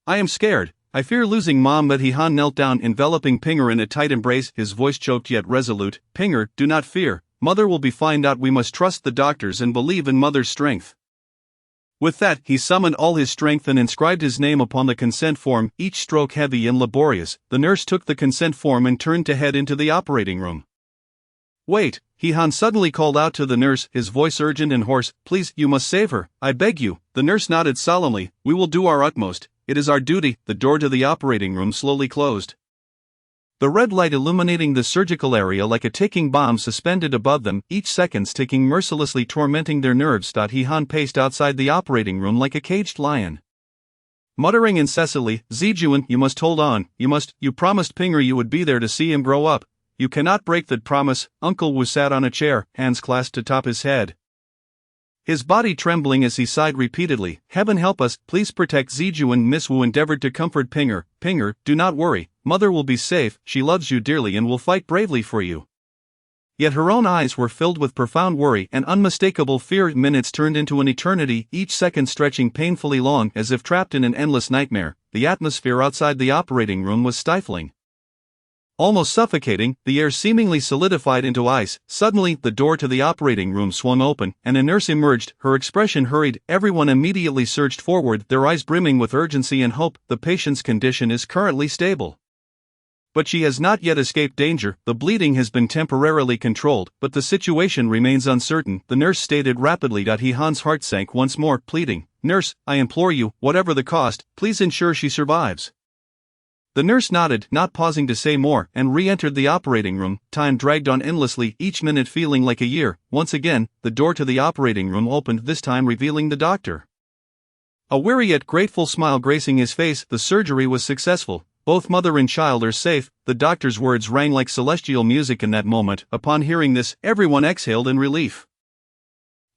I am scared. I fear losing Mom." But He Han knelt down, enveloping Pinger in a tight embrace, his voice choked yet resolute. "Pinger, do not fear. Mother will be fine. We must trust the doctors and believe in Mother's strength." With that, he summoned all his strength and inscribed his name upon the consent form, each stroke heavy and laborious. The nurse took the consent form and turned to head into the operating room. "Wait," He Han suddenly called out to the nurse, his voice urgent and hoarse. "Please, you must save her. I beg you." The nurse nodded solemnly. "We will do our utmost. It is our duty." The door to the operating room slowly closed, the red light illuminating the surgical area like a ticking bomb suspended above them, each second's ticking mercilessly tormenting their nerves. He Han paced outside the operating room like a caged lion, muttering incessantly, "Zijuan, you must hold on. You promised Pinger you would be there to see him grow up. You cannot break that promise." Uncle Wu sat on a chair, hands clasped atop his head, his body trembling as he sighed repeatedly. "Heaven help us, please protect Zijuan." Miss Wu endeavored to comfort Pinger. "Pinger, do not worry. Mother will be safe. She loves you dearly and will fight bravely for you." Yet her own eyes were filled with profound worry and unmistakable fear. Minutes turned into an eternity, each second stretching painfully long, as if trapped in an endless nightmare. The atmosphere outside the operating room was stifling, almost suffocating. The air seemingly solidified into ice. Suddenly, the door to the operating room swung open, and a nurse emerged, her expression hurried. Everyone immediately surged forward, their eyes brimming with urgency and hope. "The patient's condition is currently stable, but she has not yet escaped danger. The bleeding has been temporarily controlled, but the situation remains uncertain," the nurse stated rapidly. He Han's heart sank once more, pleading, "Nurse, I implore you, whatever the cost, please ensure she survives." The nurse nodded, not pausing to say more, and re-entered the operating room. Time dragged on endlessly, each minute feeling like a year. Once again, the door to the operating room opened, this time revealing the doctor. A weary yet grateful smile gracing his face. The surgery was successful. Both mother and child are safe. The doctor's words rang like celestial music in that moment. Upon hearing this, everyone exhaled in relief.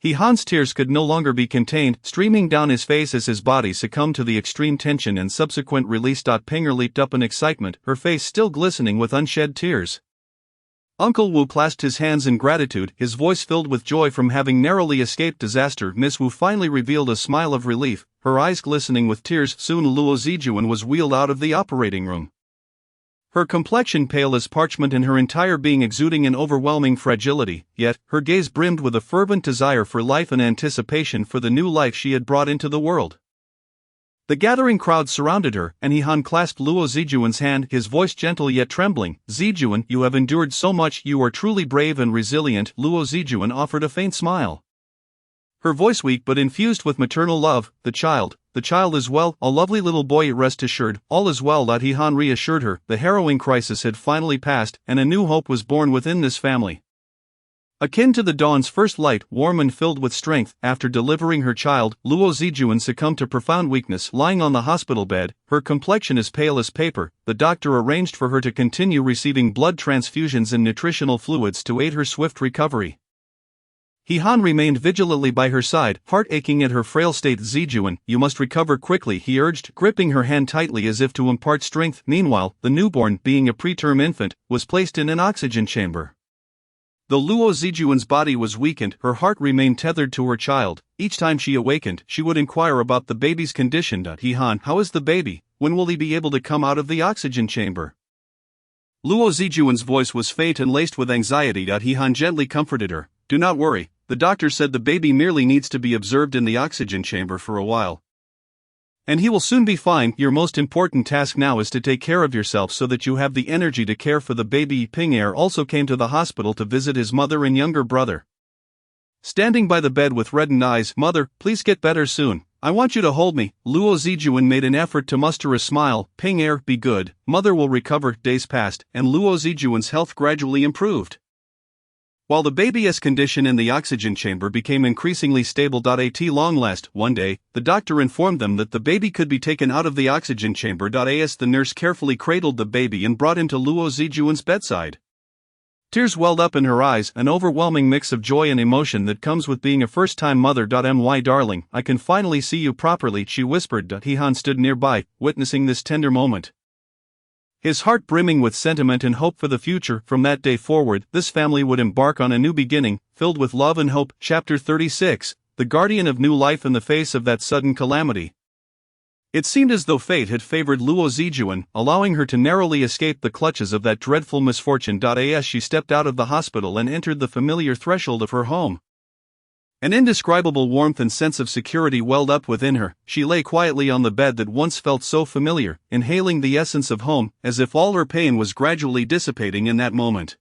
Han's tears could no longer be contained, streaming down his face as his body succumbed to the extreme tension and subsequent release. Pinger leaped up in excitement, her face still glistening with unshed tears. Uncle Wu clasped his hands in gratitude, his voice filled with joy from having narrowly escaped disaster. Miss Wu finally revealed a smile of relief, her eyes glistening with tears. Soon Luo Zijuan was wheeled out of the operating room. Her complexion pale as parchment and her entire being exuding an overwhelming fragility, yet, her gaze brimmed with a fervent desire for life and anticipation for the new life she had brought into the world. The gathering crowd surrounded her, and Han clasped Luo Zijuan's hand, his voice gentle yet trembling. Zijuan, you have endured so much, you are truly brave and resilient. Luo Zijuan offered a faint smile. Her voice weak but infused with maternal love. The child is well, a lovely little boy, rest assured, all is well. Han reassured her, the harrowing crisis had finally passed, and a new hope was born within this family. Akin to the dawn's first light, warm and filled with strength, after delivering her child, Luo Zijuan succumbed to profound weakness. Lying on the hospital bed, her complexion as pale as paper, the doctor arranged for her to continue receiving blood transfusions and nutritional fluids to aid her swift recovery. Han remained vigilantly by her side, heart aching at her frail state. Zijuan, you must recover quickly, he urged, gripping her hand tightly as if to impart strength. Meanwhile, the newborn, being a preterm infant, was placed in an oxygen chamber. Though Luo Zijuan's body was weakened, her heart remained tethered to her child. Each time she awakened, she would inquire about the baby's condition. Han, how is the baby? When will he be able to come out of the oxygen chamber? Luo Zijuan's voice was faint and laced with anxiety. Han gently comforted her. Do not worry. The doctor said the baby merely needs to be observed in the oxygen chamber for a while. And he will soon be fine. Your most important task now is to take care of yourself so that you have the energy to care for the baby. Pinger also came to the hospital to visit his mother and younger brother. Standing by the bed with reddened eyes, Mother, please get better soon. I want you to hold me. Luo Zijuan made an effort to muster a smile. Pinger, be good. Mother will recover. Days passed, and Luo Zijuan's health gradually improved. While the baby's condition in the oxygen chamber became increasingly stable. At long last, one day, the doctor informed them that the baby could be taken out of the oxygen chamber. As the nurse carefully cradled the baby and brought him to Luo Zijuan's bedside. Tears welled up in her eyes, an overwhelming mix of joy and emotion that comes with being a first-time mother. My darling, I can finally see you properly, she whispered. Han stood nearby, witnessing this tender moment. His heart brimming with sentiment and hope for the future. From that day forward, this family would embark on a new beginning, filled with love and hope. Chapter 36, The Guardian of New Life in the Face of That Sudden Calamity. It seemed as though fate had favored Luo Zijuan, allowing her to narrowly escape the clutches of that dreadful misfortune. As she stepped out of the hospital and entered the familiar threshold of her home, an indescribable warmth and sense of security welled up within her. She lay quietly on the bed that once felt so familiar, inhaling the essence of home, as if all her pain was gradually dissipating in that moment.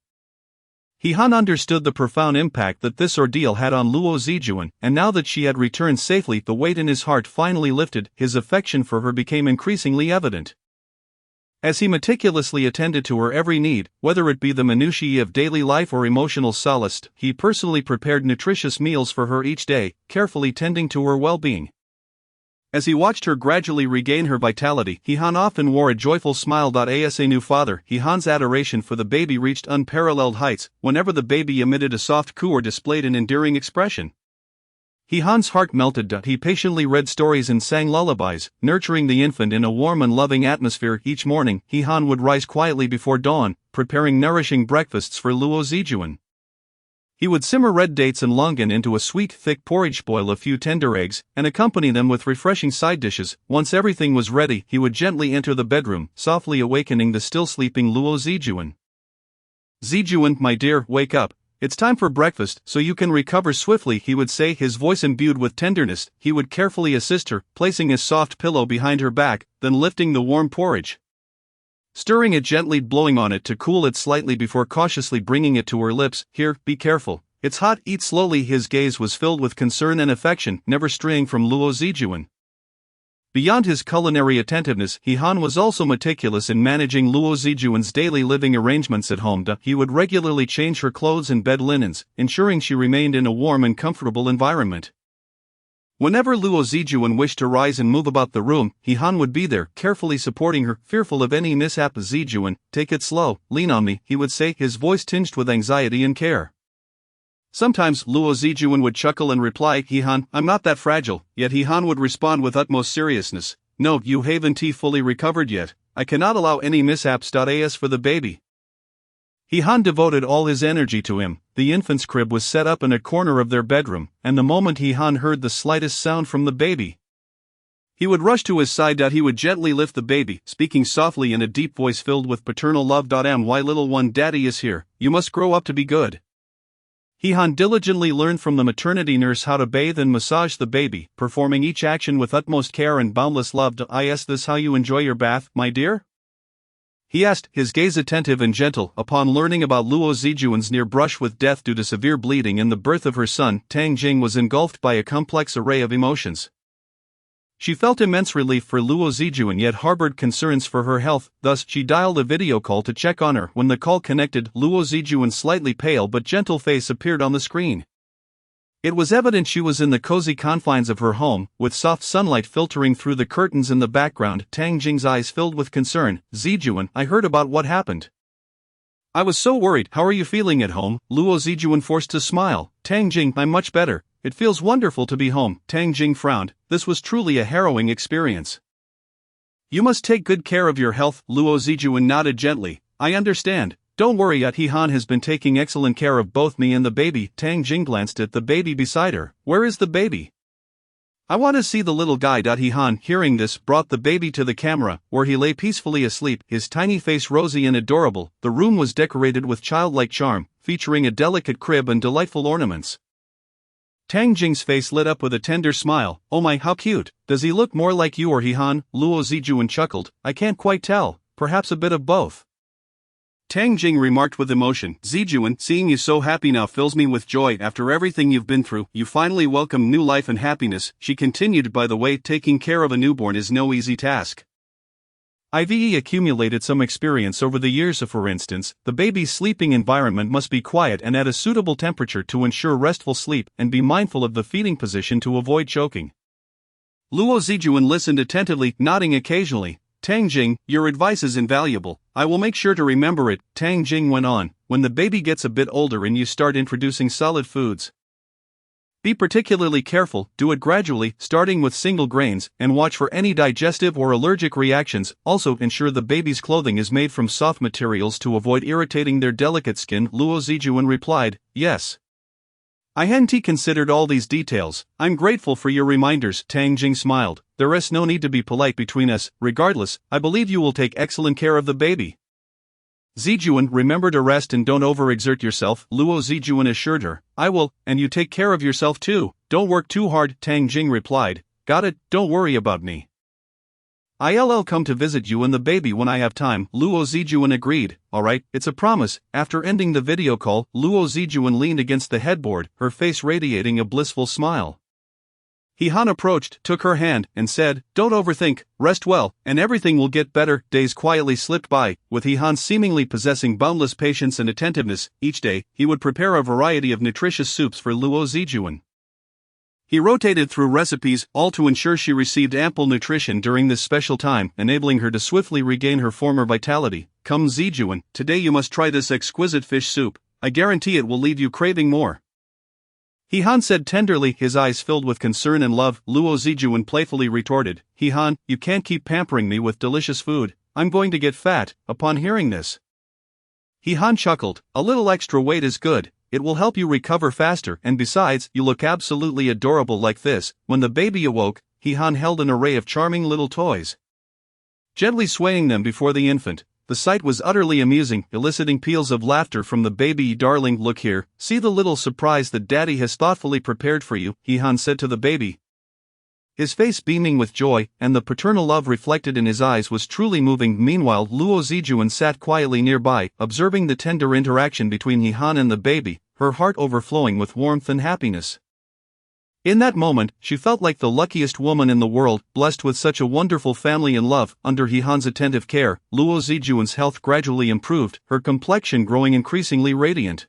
Han understood the profound impact that this ordeal had on Luo Zijuan, and now that she had returned safely, the weight in his heart finally lifted. His affection for her became increasingly evident. As he meticulously attended to her every need, whether it be the minutiae of daily life or emotional solace, he personally prepared nutritious meals for her each day, carefully tending to her well-being. As he watched her gradually regain her vitality, Han often wore a joyful smile. As a new father, Han's adoration for the baby reached unparalleled heights. Whenever the baby emitted a soft coo or displayed an endearing expression, Han's heart melted. He patiently read stories and sang lullabies, nurturing the infant in a warm and loving atmosphere. Each morning, Han would rise quietly before dawn, preparing nourishing breakfasts for Luo Zijuan. He would simmer red dates and longan into a sweet, thick porridge, boil a few tender eggs, and accompany them with refreshing side dishes. Once everything was ready, he would gently enter the bedroom, softly awakening the still sleeping Luo Zijuan. Zijuan, my dear, wake up. It's time for breakfast, so you can recover swiftly, he would say, his voice imbued with tenderness. He would carefully assist her, placing his soft pillow behind her back, then lifting the warm porridge, stirring it gently, blowing on it to cool it slightly before cautiously bringing it to her lips. Here, be careful. It's hot, eat slowly. His gaze was filled with concern and affection, never straying from Luo Zijuan. Beyond his culinary attentiveness, He-han was also meticulous in managing Luo Zijuan's daily living arrangements at home. He would regularly change her clothes and bed linens, ensuring she remained in a warm and comfortable environment. Whenever Luo Zijuan wished to rise and move about the room, He-han would be there, carefully supporting her, fearful of any mishap. "Zijuan, take it slow, lean on me," he would say, his voice tinged with anxiety and care. Sometimes Luo Zijuan would chuckle and reply, "He-han, I'm not that fragile," yet He-han would respond with utmost seriousness, "No, you haven't fully recovered yet. I cannot allow any mishaps. As for the baby." He-han devoted all his energy to him. The infant's crib was set up in a corner of their bedroom, and the moment He-han heard the slightest sound from the baby, he would rush to his side. He would gently lift the baby, speaking softly in a deep voice filled with paternal love. "My little one, daddy is here. You must grow up to be good." He-han diligently learned from the maternity nurse how to bathe and massage the baby, performing each action with utmost care and boundless love. "Is this how you enjoy your bath, my dear?" he asked, his gaze attentive and gentle. Upon learning about Luo Zijuan's near brush with death due to severe bleeding and the birth of her son, Tang Jing was engulfed by a complex array of emotions. She felt immense relief for Luo Zijuan yet harbored concerns for her health, thus she dialed a video call to check on her. When the call connected, Luo Zijuan's slightly pale but gentle face appeared on the screen. It was evident she was in the cozy confines of her home, with soft sunlight filtering through the curtains in the background. Tang Jing's eyes filled with concern. "Zijuan, I heard about what happened. I was so worried. How are you feeling at home?" Luo Zijuan forced to smile. "Tang Jing, I'm much better. It feels wonderful to be home." Tang Jing frowned. This was truly a harrowing experience. "You must take good care of your health." Luo Zijuan nodded gently. "I understand. Don't worry. He-han has been taking excellent care of both me and the baby." Tang Jing glanced at the baby beside her. "Where is the baby? I want to see the little guy." He-han, hearing this, brought the baby to the camera, where he lay peacefully asleep, his tiny face rosy and adorable. The room was decorated with childlike charm, featuring a delicate crib and delightful ornaments. Tang Jing's face lit up with a tender smile. "Oh my, how cute. Does he look more like you or He-han?" Luo Zijuan chuckled. "I can't quite tell, perhaps a bit of both." Tang Jing remarked with emotion. "Zijuan, seeing you so happy now fills me with joy. After everything you've been through, you finally welcome new life and happiness." She continued, "By the way, taking care of a newborn is no easy task. I've accumulated some experience over the years. For instance, the baby's sleeping environment must be quiet and at a suitable temperature to ensure restful sleep, and be mindful of the feeding position to avoid choking." Luo Zijuan listened attentively, nodding occasionally. "Tang Jing, your advice is invaluable. I will make sure to remember it." Tang Jing went on. "When the baby gets a bit older and you start introducing solid foods, be particularly careful. Do it gradually, starting with single grains, and watch for any digestive or allergic reactions. Also ensure the baby's clothing is made from soft materials to avoid irritating their delicate skin." Luo Zijuan replied, "Yes. I hadn't considered all these details. I'm grateful for your reminders." Tang Jing smiled. "There is no need to be polite between us. Regardless, I believe you will take excellent care of the baby. Zijuan, remember to rest and don't overexert yourself." Luo Zijuan assured her. "I will, and you take care of yourself too. Don't work too hard." Tang Jing replied. "Got it, don't worry about me. I'll come to visit you and the baby when I have time." Luo Zijuan agreed. "Alright, it's a promise." After ending the video call, Luo Zijuan leaned against the headboard, her face radiating a blissful smile. He-han approached, took her hand, and said, "Don't overthink, rest well, and everything will get better." Days quietly slipped by, with He-han seemingly possessing boundless patience and attentiveness. Each day, he would prepare a variety of nutritious soups for Luo Zijuan. He rotated through recipes, all to ensure she received ample nutrition during this special time, enabling her to swiftly regain her former vitality. "Come Zijuan, today you must try this exquisite fish soup. I guarantee it will leave you craving more." He-han said tenderly, his eyes filled with concern and love. Luo Zijuan playfully retorted, "He-han, you can't keep pampering me with delicious food. I'm going to get fat." Upon hearing this, He-han chuckled. "A little extra weight is good. It will help you recover faster, and besides, you look absolutely adorable like this." When the baby awoke, He-han held an array of charming little toys, gently swaying them before the infant. The sight was utterly amusing, eliciting peals of laughter from the baby. "Darling, look here, see the little surprise that Daddy has thoughtfully prepared for you," He-han said to the baby, his face beaming with joy, and the paternal love reflected in his eyes was truly moving. Meanwhile, Luo Zijuan sat quietly nearby, observing the tender interaction between He-han and the baby, her heart overflowing with warmth and happiness. In that moment, she felt like the luckiest woman in the world, blessed with such a wonderful family and love. Under Hehan's attentive care, Luo Zijuan's health gradually improved, her complexion growing increasingly radiant.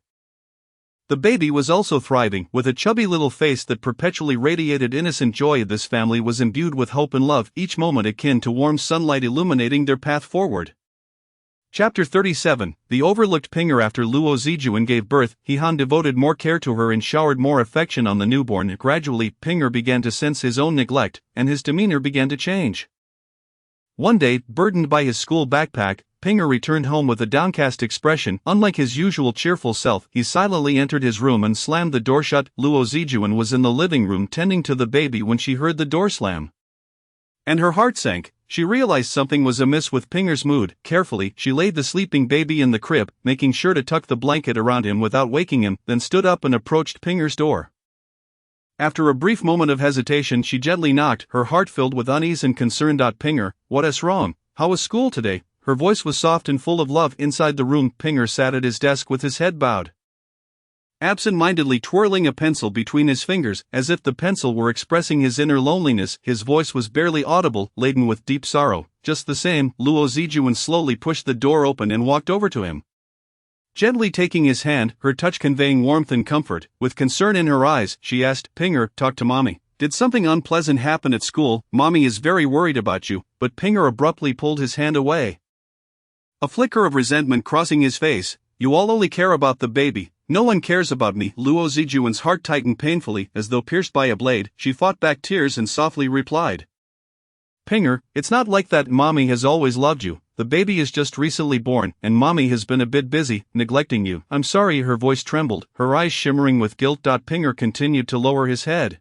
The baby was also thriving, with a chubby little face that perpetually radiated innocent joy. This family was imbued with hope and love, each moment akin to warm sunlight illuminating their path forward. Chapter 37, The Overlooked Pinger. After Luo Zijuan gave birth, Hehan devoted more care to her and showered more affection on the newborn. Gradually, Pinger began to sense his own neglect, and his demeanor began to change. One day, burdened by his school backpack, Pinger returned home with a downcast expression. Unlike his usual cheerful self, he silently entered his room and slammed the door shut. Luo Zijuan was in the living room tending to the baby when she heard the door slam. And her heart sank. She realized something was amiss with Pinger's mood. Carefully, she laid the sleeping baby in the crib, making sure to tuck the blanket around him without waking him, then stood up and approached Pinger's door. After a brief moment of hesitation, she gently knocked, her heart filled with unease and concern. Pinger, what's wrong? How was school today? Her voice was soft and full of love. Inside the room, Pinger sat at his desk with his head bowed, absent-mindedly twirling a pencil between his fingers, as if the pencil were expressing his inner loneliness. His voice was barely audible, laden with deep sorrow. Just the same, Luo Zijuan slowly pushed the door open and walked over to him. Gently taking his hand, her touch conveying warmth and comfort, with concern in her eyes, she asked, Pinger, talk to mommy. Did something unpleasant happen at school? Mommy is very worried about you. But Pinger abruptly pulled his hand away, a flicker of resentment crossing his face. You all only care about the baby. No one cares about me. Luo Zijuan's heart tightened painfully, as though pierced by a blade. She fought back tears and softly replied, Pinger, it's not like that. Mommy has always loved you. The baby is just recently born, and mommy has been a bit busy, neglecting you. I'm sorry. Her voice trembled, her eyes shimmering with guilt. Pinger continued to lower his head,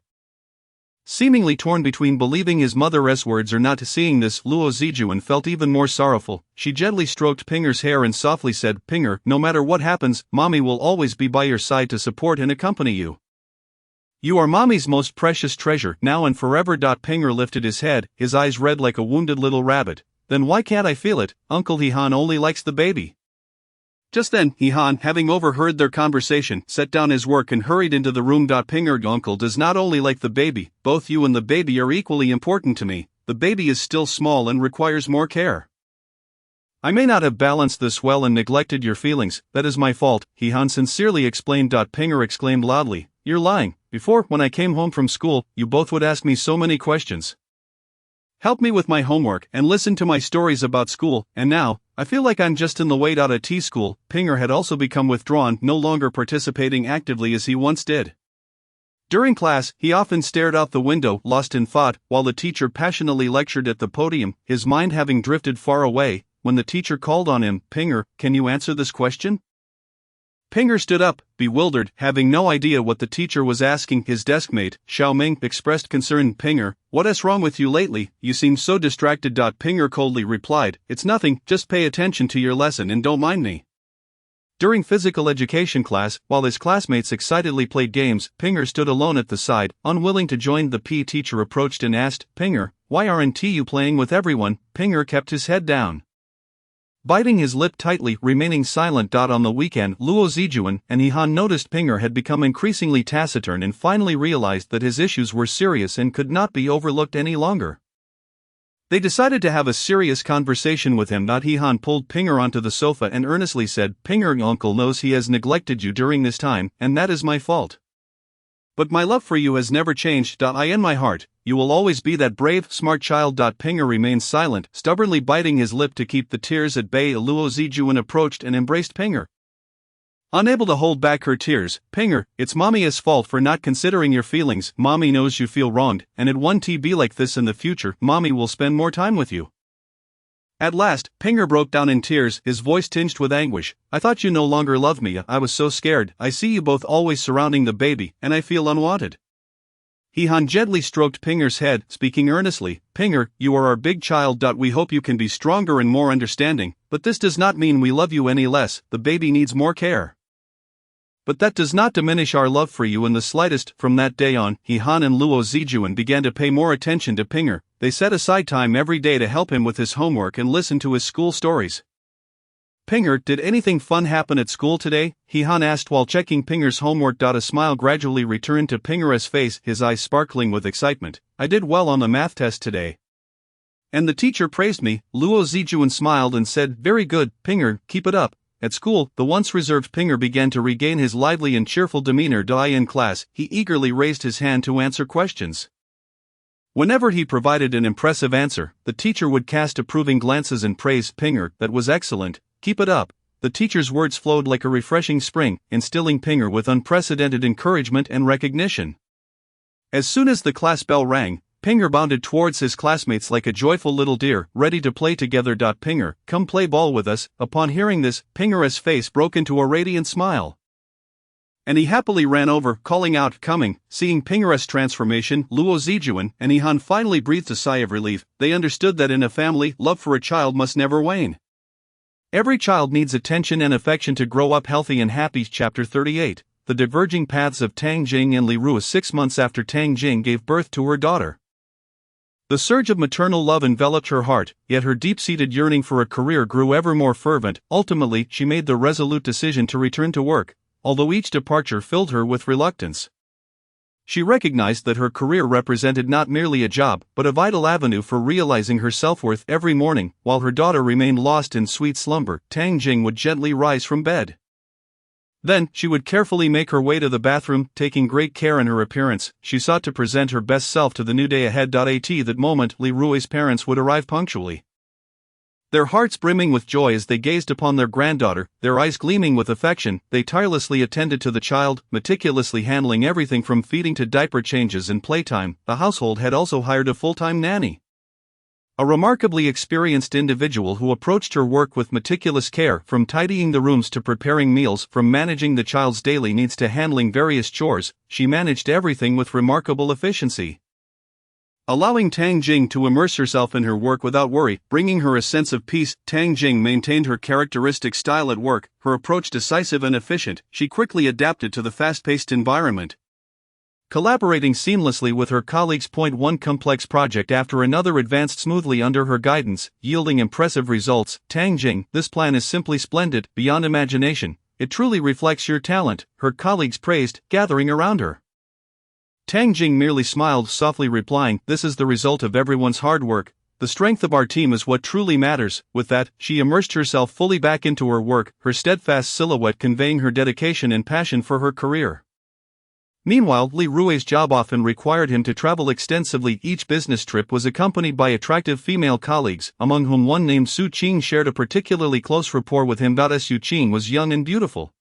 seemingly torn between believing his mother's words or not. Seeing this, Luo Zijuan felt even more sorrowful. She gently stroked Pinger's hair and softly said, Pinger, no matter what happens, mommy will always be by your side to support and accompany you. You are mommy's most precious treasure, now and forever. Pinger lifted his head, his eyes red like a wounded little rabbit. Then why can't I feel it? Uncle Hehan only likes the baby. Just then, Hehan, having overheard their conversation, set down his work and hurried into the room. Pinger, uncle does not only like the baby, both you and the baby are equally important to me. The baby is still small and requires more care. I may not have balanced this well and neglected your feelings. That is my fault, Hehan sincerely explained. Pinger exclaimed loudly, You're lying. Before, when I came home from school, you both would ask me so many questions, help me with my homework, and listen to my stories about school, and now, I feel like I'm just in the wait out at T-school. Pinger had also become withdrawn, no longer participating actively as he once did. During class, he often stared out the window, lost in thought, while the teacher passionately lectured at the podium, his mind having drifted far away. When the teacher called on him, Pinger, can you answer this question? Pinger stood up, bewildered, having no idea what the teacher was asking. His deskmate, Xiao Ming, expressed concern. Pinger, what's wrong with you lately? You seem so distracted. Pinger coldly replied, It's nothing, just pay attention to your lesson and don't mind me. During physical education class, while his classmates excitedly played games, Pinger stood alone at the side, unwilling to join. The PE teacher approached and asked, Pinger, why aren't you playing with everyone? Pinger kept his head down, biting his lip tightly, remaining silent. On the weekend, Luo Zijuan and Hehan noticed Pinger had become increasingly taciturn and finally realized that his issues were serious and could not be overlooked any longer. They decided to have a serious conversation with him. Hehan pulled Pinger onto the sofa and earnestly said, Pinger, uncle knows he has neglected you during this time, and that is my fault. But my love for you has never changed. In my heart, you will always be that brave, smart child. Pinger remained silent, stubbornly biting his lip to keep the tears at bay. Luo Zijuan approached and embraced Pinger, unable to hold back her tears. Pinger, it's mommy's fault for not considering your feelings. Mommy knows you feel wronged, and it won't be like this in the future. Mommy will spend more time with you. At last, Pinger broke down in tears, his voice tinged with anguish. I thought you no longer loved me. I was so scared. I see you both always surrounding the baby, and I feel unwanted. Hehan gently stroked Pinger's head, speaking earnestly, Pinger, you are our big child. We hope you can be stronger and more understanding, but this does not mean we love you any less. The baby needs more care. But that does not diminish our love for you in the slightest. From that day on, Hehan and Luo Zijuan began to pay more attention to Pinger. They set aside time every day to help him with his homework and listen to his school stories. Pinger, did anything fun happen at school today? He-han asked while checking Pinger's homework. A smile gradually returned to Pinger's face, his eyes sparkling with excitement. I did well on the math test today. And the teacher praised me. Luo Zijuan smiled and said, very good, Pinger, keep it up. At school, the once reserved Pinger began to regain his lively and cheerful demeanor. In class, he eagerly raised his hand to answer questions. Whenever he provided an impressive answer, the teacher would cast approving glances and praise Pinger. That was excellent, keep it up. The teacher's words flowed like a refreshing spring, instilling Pinger with unprecedented encouragement and recognition. As soon as the class bell rang, Pinger bounded towards his classmates like a joyful little deer, ready to play together. Pinger, come play ball with us. Upon hearing this, Pinger's face broke into a radiant smile. And he happily ran over, calling out, coming. Seeing Pinger's transformation, Luo Zijuan and He-han finally breathed a sigh of relief. They understood that in a family, love for a child must never wane. Every child needs attention and affection to grow up healthy and happy. Chapter 38. The Diverging Paths of Tang Jing and Li Rui. 6 months after Tang Jing gave birth to her daughter, the surge of maternal love enveloped her heart, yet her deep-seated yearning for a career grew ever more fervent. Ultimately, she made the resolute decision to return to work, although each departure filled her with reluctance. She recognized that her career represented not merely a job, but a vital avenue for realizing her self-worth. Every morning, while her daughter remained lost in sweet slumber, Tang Jing would gently rise from bed. Then, she would carefully make her way to the bathroom, taking great care in her appearance. She sought to present her best self to the new day ahead. At that moment, Li Rui's parents would arrive punctually, their hearts brimming with joy as they gazed upon their granddaughter, their eyes gleaming with affection. They tirelessly attended to the child, meticulously handling everything from feeding to diaper changes and playtime. The household had also hired a full-time nanny, a remarkably experienced individual who approached her work with meticulous care, from tidying the rooms to preparing meals, from managing the child's daily needs to handling various chores. She managed everything with remarkable efficiency, allowing Tang Jing to immerse herself in her work without worry, bringing her a sense of peace. Tang Jing maintained her characteristic style at work, her approach decisive and efficient. She quickly adapted to the fast-paced environment, collaborating seamlessly with her colleagues. One complex project after another advanced smoothly under her guidance, yielding impressive results. Tang Jing, this plan is simply splendid, beyond imagination. It truly reflects your talent, her colleagues praised, gathering around her. Tang Jing merely smiled, softly replying, this is the result of everyone's hard work. The strength of our team is what truly matters. With that, she immersed herself fully back into her work, her steadfast silhouette conveying her dedication and passion for her career. Meanwhile, Li Rui's job often required him to travel extensively. Each business trip was accompanied by attractive female colleagues, among whom one named Su Qing shared a particularly close rapport with him. Su Qing was young and beautiful,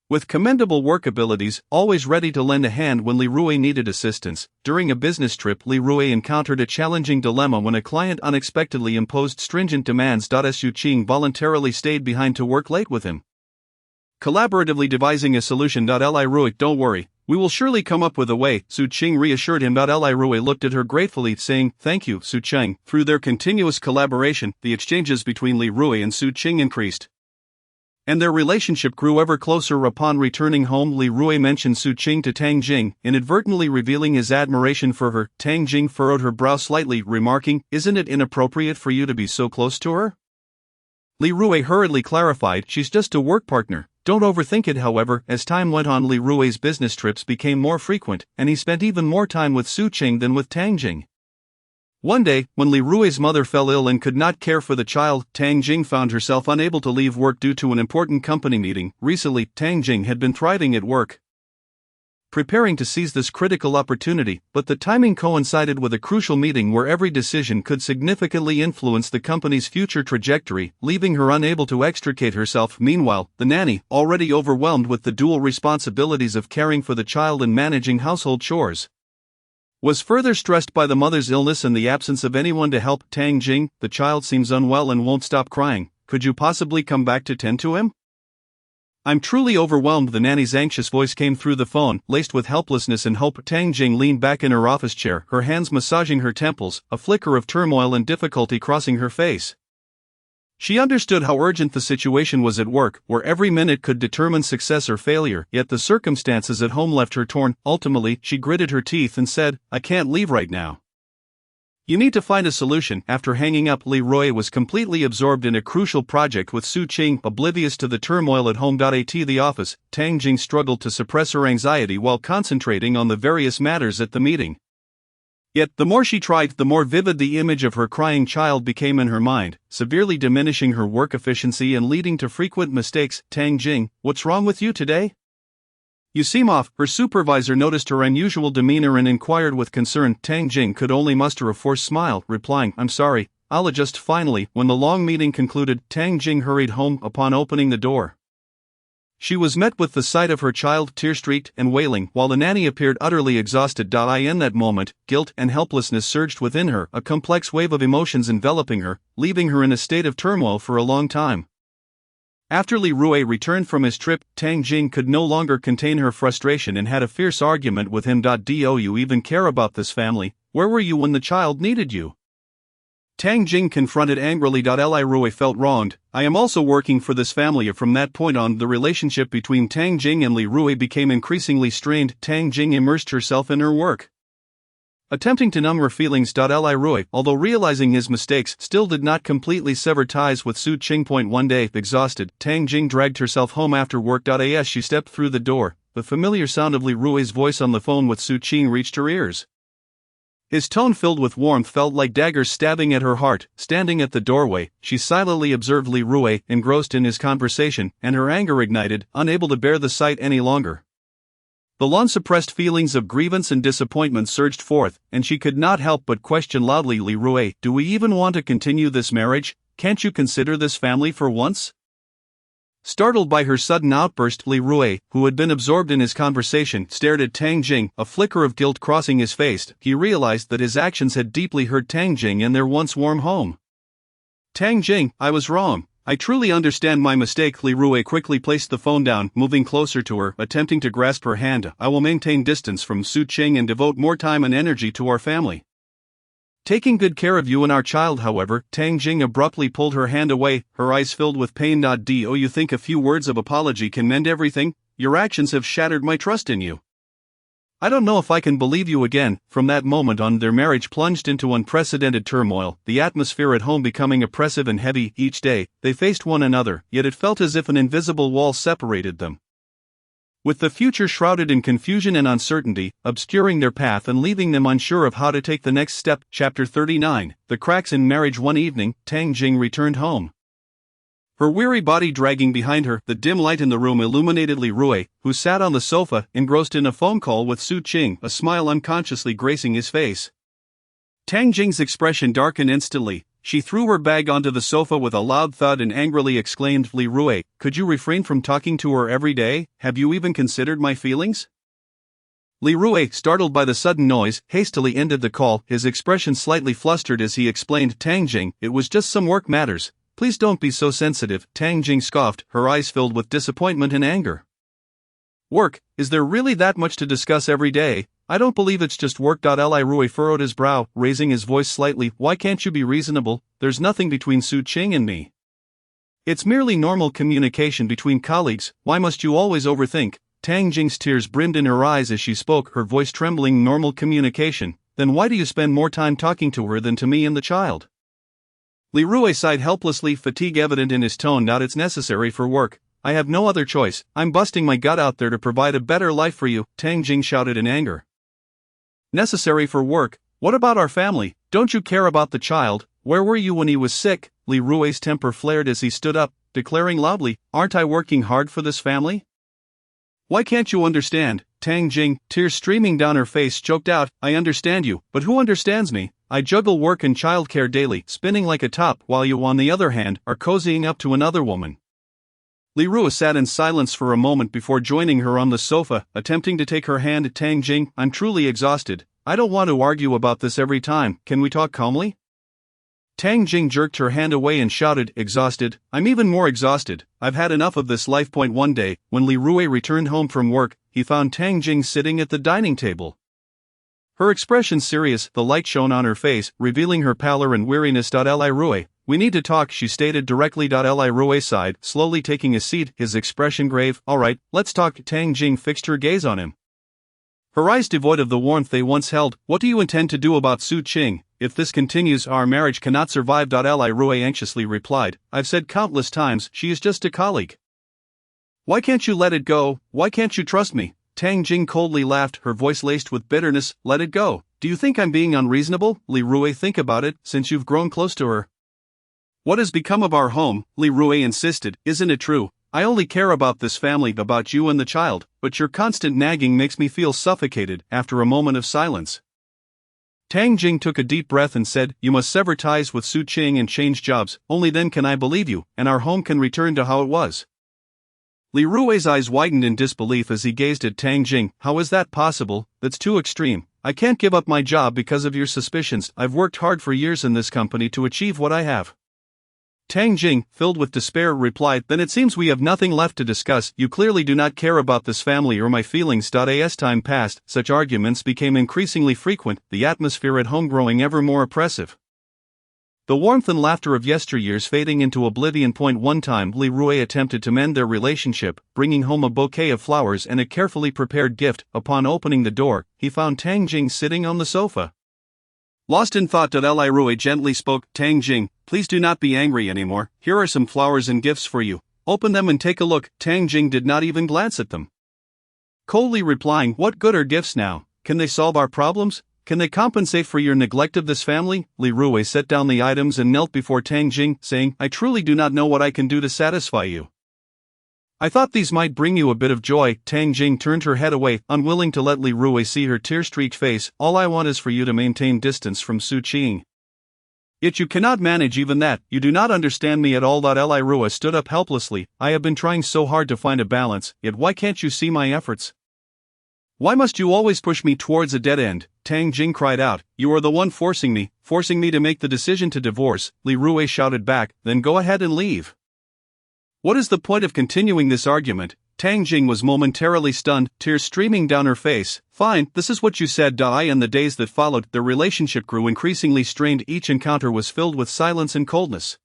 with commendable work abilities, always ready to lend a hand when Li Rui needed assistance. During a business trip, Li Rui encountered a challenging dilemma when a client unexpectedly imposed stringent demands. Su Qing voluntarily stayed behind to work late with him, collaboratively devising a solution. Li Rui, don't worry, we will surely come up with a way, Su Qing reassured him. Li Rui looked at her gratefully, saying, thank you, Su Qing. Through their continuous collaboration, the exchanges between Li Rui and Su Qing increased, and their relationship grew ever closer. Upon returning home, Li Rui mentioned Su Qing to Tang Jing, inadvertently revealing his admiration for her. Tang Jing furrowed her brow slightly, remarking, isn't it inappropriate for you to be so close to her? Li Rui hurriedly clarified, she's just a work partner. Don't overthink it. However, as time went on, Li Rui's business trips became more frequent, and he spent even more time with Su Qing than with Tang Jing. One day, when Li Rui's mother fell ill and could not care for the child, Tang Jing found herself unable to leave work due to an important company meeting. Recently, Tang Jing had been thriving at work, preparing to seize this critical opportunity, but the timing coincided with a crucial meeting where every decision could significantly influence the company's future trajectory, leaving her unable to extricate herself. Meanwhile, the nanny, already overwhelmed with the dual responsibilities of caring for the child and managing household chores, was further stressed by the mother's illness and the absence of anyone to help. Tang Jing, the child seems unwell and won't stop crying. Could you possibly come back to tend to him? I'm truly overwhelmed. The nanny's anxious voice came through the phone, laced with helplessness and hope. Tang Jing leaned back in her office chair, her hands massaging her temples, a flicker of turmoil and difficulty crossing her face. She understood how urgent the situation was at work, where every minute could determine success or failure, yet the circumstances at home left her torn. Ultimately, she gritted her teeth and said, I can't leave right now. You need to find a solution. After hanging up, Li Rui was completely absorbed in a crucial project with Su Qing, oblivious to the turmoil at home. At the office, Tang Jing struggled to suppress her anxiety while concentrating on the various matters at the meeting. Yet, the more she tried, the more vivid the image of her crying child became in her mind, severely diminishing her work efficiency and leading to frequent mistakes. Tang Jing, what's wrong with you today? You seem off. Her supervisor noticed her unusual demeanor and inquired with concern. Tang Jing could only muster a forced smile, replying, I'm sorry, I'll adjust. Finally, when the long meeting concluded, Tang Jing hurried home. Upon opening the door, she was met with the sight of her child, tear-streaked and wailing, while the nanny appeared utterly exhausted. In that moment, guilt and helplessness surged within her, a complex wave of emotions enveloping her, leaving her in a state of turmoil for a long time. After Li Rui returned from his trip, Tang Jing could no longer contain her frustration and had a fierce argument with him. Do you even care about this family? Where were you when the child needed you? Tang Jing confronted angrily. Li Rui felt wronged. I am also working for this family. From that point on, the relationship between Tang Jing and Li Rui became increasingly strained. Tang Jing immersed herself in her work, attempting to numb her feelings. Li Rui, although realizing his mistakes, still did not completely sever ties with Su Qing. One day, exhausted, Tang Jing dragged herself home after work. As she stepped through the door, the familiar sound of Li Rui's voice on the phone with Su Qing reached her ears. His tone, filled with warmth, felt like daggers stabbing at her heart. Standing at the doorway, she silently observed Li Rui, engrossed in his conversation, and her anger ignited, unable to bear the sight any longer. The long-suppressed feelings of grievance and disappointment surged forth, and she could not help but question loudly, Li Rui, do we even want to continue this marriage? Can't you consider this family for once? Startled by her sudden outburst, Li Rui, who had been absorbed in his conversation, stared at Tang Jing, a flicker of guilt crossing his face. He realized that his actions had deeply hurt Tang Jing and their once warm home. Tang Jing, I was wrong. I truly understand my mistake. Li Rui quickly placed the phone down, moving closer to her, attempting to grasp her hand. I will maintain distance from Su Qing and devote more time and energy to our family, taking good care of you and our child. However, Tang Jing abruptly pulled her hand away, her eyes filled with pain. Do you think a few words of apology can mend everything? Your actions have shattered my trust in you. I don't know if I can believe you again. From that moment on, their marriage plunged into unprecedented turmoil, the atmosphere at home becoming oppressive and heavy. Each day, they faced one another, yet it felt as if an invisible wall separated them, with the future shrouded in confusion and uncertainty, obscuring their path and leaving them unsure of how to take the next step. Chapter 39, The Cracks in Marriage. One evening, Tang Jing returned home, her weary body dragging behind her. The dim light in the room illuminated Li Rui, who sat on the sofa, engrossed in a phone call with Su Qing, a smile unconsciously gracing his face. Tang Jing's expression darkened instantly. She threw her bag onto the sofa with a loud thud and angrily exclaimed, Li Rui, could you refrain from talking to her every day? Have you even considered my feelings? Li Rui, startled by the sudden noise, hastily ended the call, his expression slightly flustered as he explained, Tang Jing, it was just some work matters. Please don't be so sensitive. Tang Jing scoffed, her eyes filled with disappointment and anger. Work? Is there really that much to discuss every day? I don't believe it's just work. Li Rui furrowed his brow, raising his voice slightly. Why can't you be reasonable? There's nothing between Su Qing and me. It's merely normal communication between colleagues. Why must you always overthink? Tang Jing's tears brimmed in her eyes as she spoke, her voice trembling. Normal communication? Then why do you spend more time talking to her than to me and the child? Li Rui sighed helplessly, fatigue evident in his tone. It's necessary for work. I have no other choice. I'm busting my gut out there to provide a better life for you, Tang Jing shouted in anger. Necessary for work? What about our family? Don't you care about the child? Where were you when he was sick? Li Rui's temper flared as he stood up, declaring loudly, aren't I working hard for this family? Why can't you understand? Tang Jing, tears streaming down her face, choked out, I understand you, but who understands me? I juggle work and childcare daily, spinning like a top, while you, on the other hand, are cozying up to another woman. Li Rui sat in silence for a moment before joining her on the sofa, attempting to take her hand. Tang Jing, I'm truly exhausted. I don't want to argue about this every time. Can we talk calmly? Tang Jing jerked her hand away and shouted, exhausted? I'm even more exhausted. I've had enough of this life. One day, when Li Rui returned home from work, he found Tang Jing sitting at the dining table. Her expression serious, the light shone on her face, revealing her pallor and weariness. Li Rui, we need to talk, she stated directly. Li Rui sighed, slowly taking a seat, his expression grave. Alright, let's talk. Tang Jing fixed her gaze on him, her eyes devoid of the warmth they once held. What do you intend to do about Su Qing? if this continues our marriage cannot survive. Li Rui anxiously replied, I've said countless times she is just a colleague. Why can't you let it go? Why can't you trust me? Tang Jing coldly laughed, her voice laced with bitterness. Let it go. Do you think I'm being unreasonable? Li Rui, think about it, since you've grown close to her. What has become of our home? Li Rui insisted. Isn't it true? I only care about this family, about you and the child, but your constant nagging makes me feel suffocated. After a moment of silence, Tang Jing took a deep breath and said, You must sever ties with Su Qing and change jobs, only then can I believe you, and our home can return to how it was. Li Rui's eyes widened in disbelief as he gazed at Tang Jing. How is that possible? That's too extreme. I can't give up my job because of your suspicions. I've worked hard for years in this company to achieve what I have. Tang Jing, filled with despair, replied, Then it seems we have nothing left to discuss. You clearly do not care about this family or my feelings. As time passed, such arguments became increasingly frequent, the atmosphere at home growing ever more oppressive. The warmth and laughter of yesteryears fading into oblivion. One time Li Rui attempted to mend their relationship, bringing home a bouquet of flowers and a carefully prepared gift. Upon opening the door, he found Tang Jing sitting on the sofa. Lost in thought, Li Rui gently spoke, Tang Jing, please do not be angry anymore. Here are some flowers and gifts for you. Open them and take a look. Tang Jing did not even glance at them, coldly replying, What good are gifts now? Can they solve our problems? Can they compensate for your neglect of this family? Li Rui set down the items and knelt before Tang Jing, saying, I truly do not know what I can do to satisfy you. I thought these might bring you a bit of joy. Tang Jing turned her head away, unwilling to let Li Rui see her tear-streaked face. All I want is for you to maintain distance from Su Qing. Yet you cannot manage even that. You do not understand me at all. Li Rui stood up helplessly. I have been trying so hard to find a balance, yet why can't you see my efforts? Why must you always push me towards a dead end? Tang Jing cried out, You are the one forcing me to make the decision to divorce. Li Rui shouted back, Then go ahead and leave. What is the point of continuing this argument? Tang Jing was momentarily stunned, tears streaming down her face. Fine, this is what you said. In the days that followed, their relationship grew increasingly strained. Each encounter was filled with silence and coldness.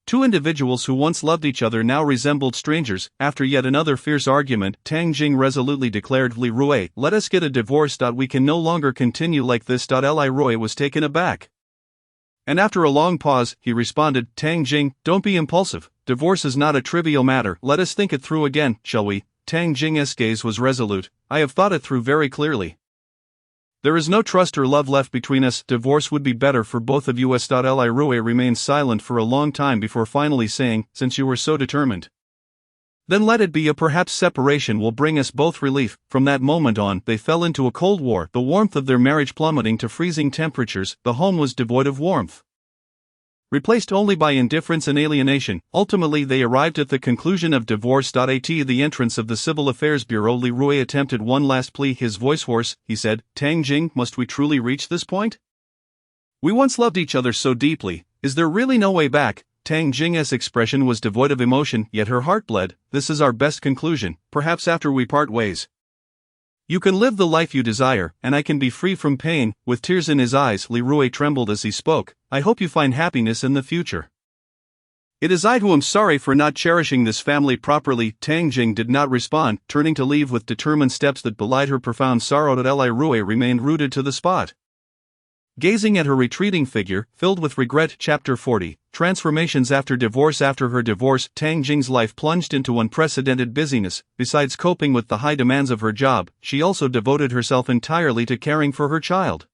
Two individuals who once loved each other now resembled strangers. After yet another fierce argument, Tang Jing resolutely declared, Li Rui, let us get a divorce. We can no longer continue like this. Li Rui was taken aback. And after a long pause, he responded, Tang Jing, don't be impulsive. Divorce is not a trivial matter. Let us think it through again, shall we? Tang Jing's gaze was resolute. I have thought it through very clearly. There is no trust or love left between us. Divorce would be better for both of us. Li Rui remained silent for a long time before finally saying, Since you were so determined, then let it be. Perhaps separation will bring us both relief. From that moment on, they fell into a cold war, the warmth of their marriage plummeting to freezing temperatures. The home was devoid of warmth, replaced only by indifference and alienation. Ultimately they arrived at the conclusion of divorce. At the entrance of the Civil Affairs Bureau, Li Rui attempted one last plea, his voice hoarse. He said, Tang Jing, must we truly reach this point? We once loved each other so deeply. Is there really no way back? Tang Jing's expression was devoid of emotion, yet her heart bled. This is our best conclusion. Perhaps after we part ways, you can live the life you desire, and I can be free from pain. With tears in his eyes, Li Rui trembled as he spoke. I hope you find happiness in the future. It is I who am sorry for not cherishing this family properly. Tang Jing did not respond, turning to leave with determined steps that belied her profound sorrow. Li Rui remained rooted to the spot, gazing at her retreating figure, filled with regret. Chapter 40. Transformations after divorce. After her divorce, Tang Jing's life plunged into unprecedented busyness. Besides coping with the high demands of her job, she also devoted herself entirely to caring for her child,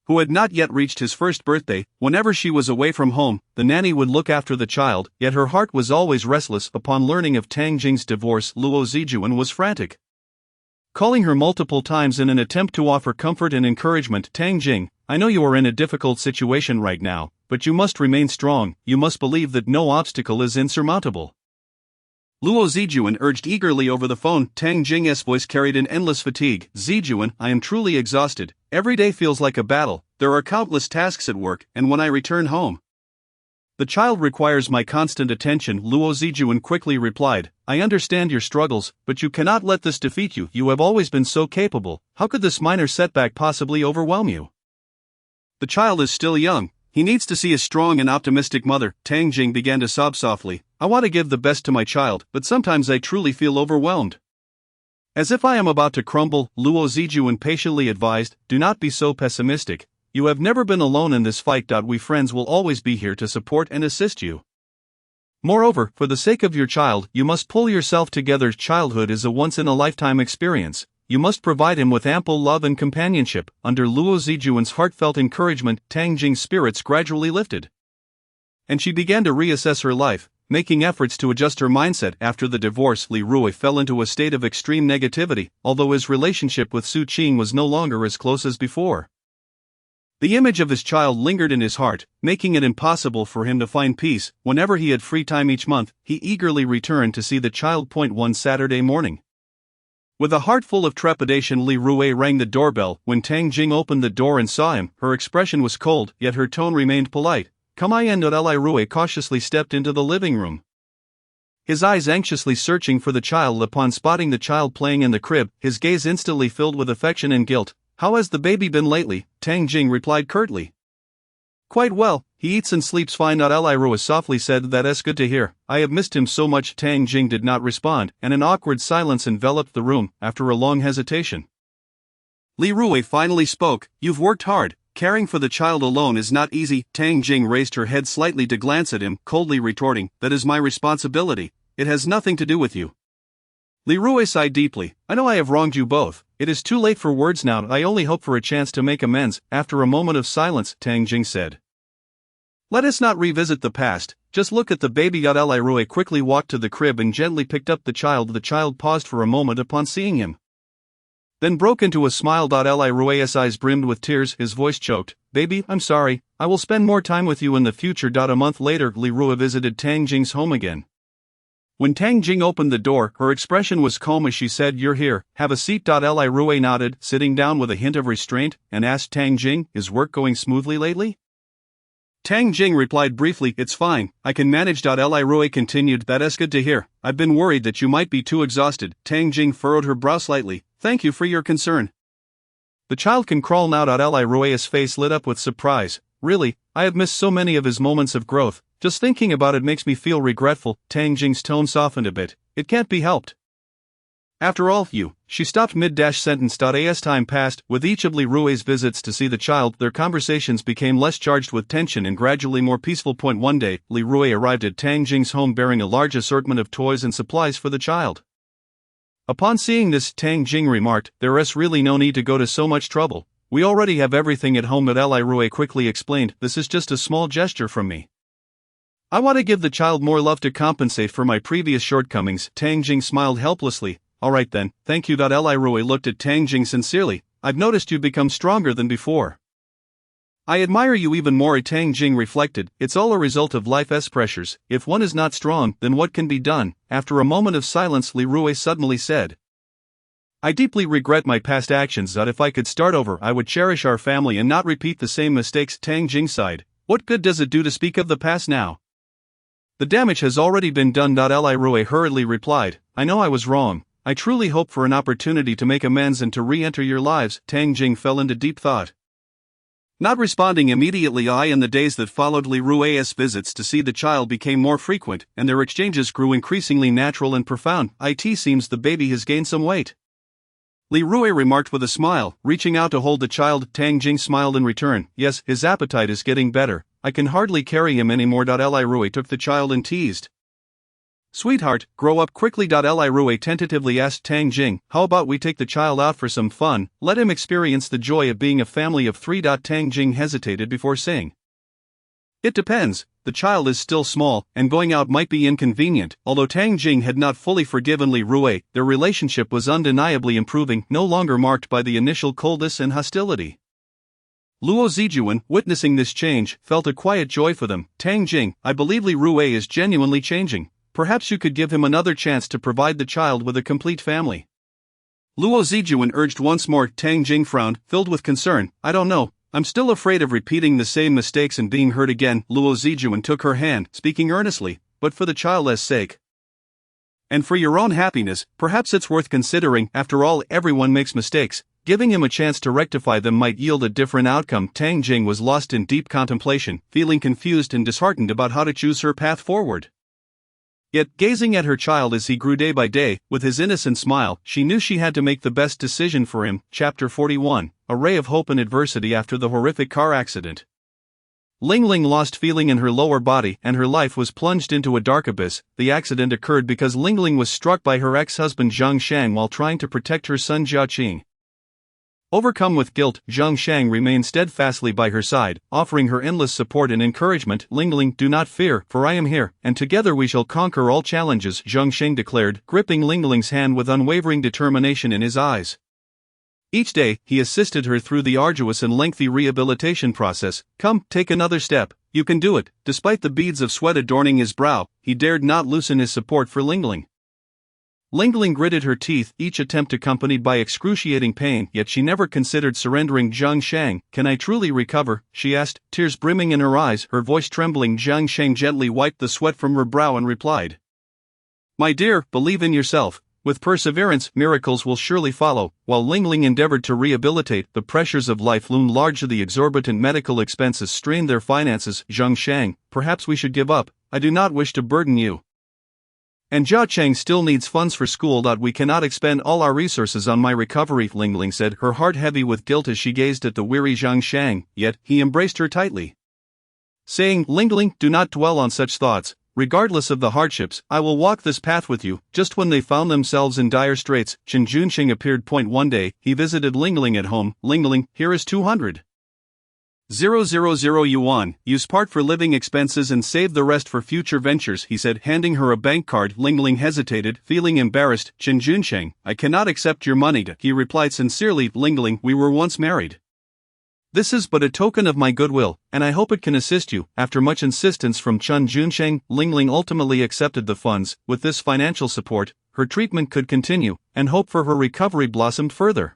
who had not yet reached his first birthday. Whenever she was away from home, the nanny would look after the child, yet her heart was always restless. Upon learning of Tang Jing's divorce, Luo Zijuan was frantic, calling her multiple times in an attempt to offer comfort and encouragement. Tang Jing, I know you are in a difficult situation right now, but you must remain strong. You must believe that no obstacle is insurmountable, Luo Zijuan urged eagerly over the phone. Tang Jing's voice carried an endless fatigue. Zijuan, I am truly exhausted. Every day feels like a battle. There are countless tasks at work, and when I return home, the child requires my constant attention. Luo Zijuan quickly replied, I understand your struggles, but you cannot let this defeat you. You have always been so capable. How could this minor setback possibly overwhelm you? The child is still young. He needs to see a strong and optimistic mother. Tang Jing began to sob softly. I want to give the best to my child, but sometimes I truly feel overwhelmed, as if I am about to crumble. Luo Zijuan patiently advised, do not be so pessimistic. You have never been alone in this fight. We friends will always be here to support and assist you. Moreover, for the sake of your child, you must pull yourself together. Childhood is a once-in-a-lifetime experience. You must provide him with ample love and companionship. Under Luo Zijuan's heartfelt encouragement, Tang Jing's spirits gradually lifted, and she began to reassess her life, making efforts to adjust her mindset. After the divorce, Li Rui fell into a state of extreme negativity, although his relationship with Su Qing was no longer as close as before. The image of his child lingered in his heart, making it impossible for him to find peace. Whenever he had free time each month, he eagerly returned to see the child. One Saturday morning, with a heart full of trepidation, Li Rui rang the doorbell. When Tang Jing opened the door and saw him, her expression was cold, yet her tone remained polite. Come in. Li Rui cautiously stepped into the living room, his eyes anxiously searching for the child. Upon spotting the child playing in the crib, his gaze instantly filled with affection and guilt. How has the baby been lately? Tang Jing replied curtly. Quite well, he eats and sleeps fine. Li Rui softly said. That's good to hear. I have missed him so much. Tang Jing did not respond, and an awkward silence enveloped the room. After a long hesitation, Li Rui finally spoke. You've worked hard. Caring for the child alone is not easy. Tang Jing raised her head slightly to glance at him, coldly retorting, That is my responsibility. It has nothing to do with you. Li Rui sighed deeply. I know I have wronged you both. It is too late for words now. I only hope for a chance to make amends. After a moment of silence, Tang Jing said, Let us not revisit the past, just look at the baby. Li Rui quickly walked to the crib and gently picked up the child. The child paused for a moment upon seeing him, then broke into a smile. Li Rui's eyes brimmed with tears, his voice choked. Baby, I'm sorry, I will spend more time with you in the future. A month later, Li Rui visited Tang Jing's home again. When Tang Jing opened the door, her expression was calm as she said, You're here, have a seat. Li Rui nodded, sitting down with a hint of restraint, and asked Tang Jing, Is work going smoothly lately? Tang Jing replied briefly, It's fine, I can manage. Li Rui continued, That's good to hear. I've been worried that you might be too exhausted. Tang Jing furrowed her brow slightly. Thank you for your concern. The child can crawl now. Li Rui's face lit up with surprise. Really, I have missed so many of his moments of growth. Just thinking about it makes me feel regretful. Tang Jing's tone softened a bit. It can't be helped. After all, she stopped mid-sentence. As time passed, with each of Li Rui's visits to see the child, their conversations became less charged with tension and gradually more peaceful. One day, Li Rui arrived at Tang Jing's home bearing a large assortment of toys and supplies for the child. Upon seeing this, Tang Jing remarked, There is really no need to go to so much trouble. We already have everything at home. Li Rui quickly explained, This is just a small gesture from me. I want to give the child more love to compensate for my previous shortcomings. Tang Jing smiled helplessly. Alright then, thank you. Li Rui looked at Tang Jing sincerely. I've noticed you've become stronger than before. I admire you even more. Tang Jing reflected, It's all a result of life's pressures. If one is not strong, then what can be done? After a moment of silence, Li Rui suddenly said, I deeply regret my past actions. If I could start over, I would cherish our family and not repeat the same mistakes. Tang Jing sighed. What good does it do to speak of the past now? The damage has already been done. Li Rui hurriedly replied, I know I was wrong. I truly hope for an opportunity to make amends and to re-enter your lives. Tang Jing fell into deep thought. Not responding immediately, in the days that followed, Li Rui's visits to see the child became more frequent, and their exchanges grew increasingly natural and profound. It seems the baby has gained some weight, Li Rui remarked with a smile, reaching out to hold the child. Tang Jing smiled in return. Yes, his appetite is getting better. I can hardly carry him anymore. Li Rui took the child and teased, Sweetheart, grow up quickly. Li Rui tentatively asked Tang Jing, How about we take the child out for some fun, let him experience the joy of being a family of three. Tang Jing hesitated before saying, It depends, the child is still small, and going out might be inconvenient. Although Tang Jing had not fully forgiven Li Rui, their relationship was undeniably improving, no longer marked by the initial coldness and hostility. Luo Zijuan, witnessing this change, felt a quiet joy for them. Tang Jing, I believe Li Rui is genuinely changing. Perhaps you could give him another chance to provide the child with a complete family. Luo Zijuan urged once more. Tang Jing frowned, filled with concern. I don't know. I'm still afraid of repeating the same mistakes and being hurt again. Luo Zijuan took her hand, speaking earnestly, but for the child's sake, and for your own happiness, perhaps it's worth considering. After all, everyone makes mistakes. Giving him a chance to rectify them might yield a different outcome. Tang Jing was lost in deep contemplation, feeling confused and disheartened about how to choose her path forward. Yet, gazing at her child as he grew day by day, with his innocent smile, she knew she had to make the best decision for him. Chapter 41. a ray of hope in adversity after the horrific car accident. Ling Ling lost feeling in her lower body and her life was plunged into a dark abyss. The accident occurred because Ling Ling was struck by her ex-husband Zhang Shang while trying to protect her son Jia Qing. Overcome with guilt, Zhang Shang remained steadfastly by her side, offering her endless support and encouragement. Ling Ling, do not fear, for I am here, and together we shall conquer all challenges, Zhang Shang declared, gripping Ling Ling's hand with unwavering determination in his eyes. Each day, he assisted her through the arduous and lengthy rehabilitation process. Come, take another step, you can do it. Despite the beads of sweat adorning his brow, he dared not loosen his support for Ling Ling. Ling Ling gritted her teeth, each attempt accompanied by excruciating pain, yet she never considered surrendering. Zhang Shang, can I truly recover? She asked, tears brimming in her eyes, her voice trembling. Zhang Shang gently wiped the sweat from her brow and replied, My dear, believe in yourself. With perseverance, miracles will surely follow. While Ling Ling endeavored to rehabilitate, the pressures of life loomed large. The exorbitant medical expenses strained their finances. Zhang Shang, perhaps we should give up. I do not wish to burden you. And Jia Cheng still needs funds for school. We cannot expend all our resources on my recovery, Ling Ling said, her heart heavy with guilt as she gazed at the weary Zhang Shang, yet he embraced her tightly, saying, Ling Ling, do not dwell on such thoughts. Regardless of the hardships, I will walk this path with you. Just when they found themselves in dire straits, Chen Junxing appeared. One day, he visited Ling Ling at home. Ling Ling, here is 200,000 yuan. Use part for living expenses and save the rest for future ventures, he said, handing her a bank card. Ling Ling hesitated, feeling embarrassed. Chen Junxing, I cannot accept your money, he replied sincerely. Ling Ling, we were once married. This is but a token of my goodwill, and I hope it can assist you. After much insistence from Chen Junxing, Ling Ling ultimately accepted the funds. With this financial support, her treatment could continue, and hope for her recovery blossomed further.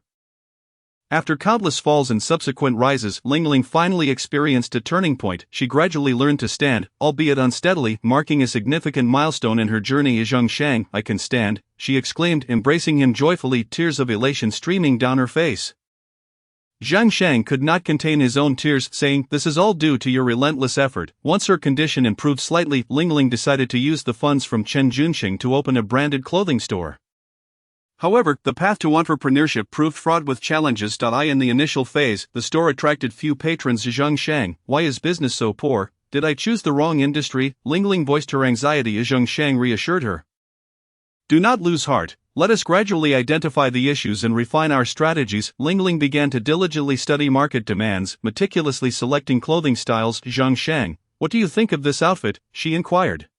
After countless falls and subsequent rises, Ling Ling finally experienced a turning point. She gradually learned to stand, albeit unsteadily, marking a significant milestone in her journey. Zhang Shang, I can stand, she exclaimed, embracing him joyfully, tears of elation streaming down her face. Zhang Shang could not contain his own tears, saying, this is all due to your relentless effort. Once her condition improved slightly, Ling Ling decided to use the funds from Chen Junxing to open a branded clothing store. However, the path to entrepreneurship proved fraught with challenges. In the initial phase, the store attracted few patrons. Zhang Shang, why is business so poor? Did I choose the wrong industry? Ling Ling voiced her anxiety as Zhang Shang reassured her. Do not lose heart. Let us gradually identify the issues and refine our strategies. Ling Ling began to diligently study market demands, meticulously selecting clothing styles. Zhang Shang, what do you think of this outfit? She inquired.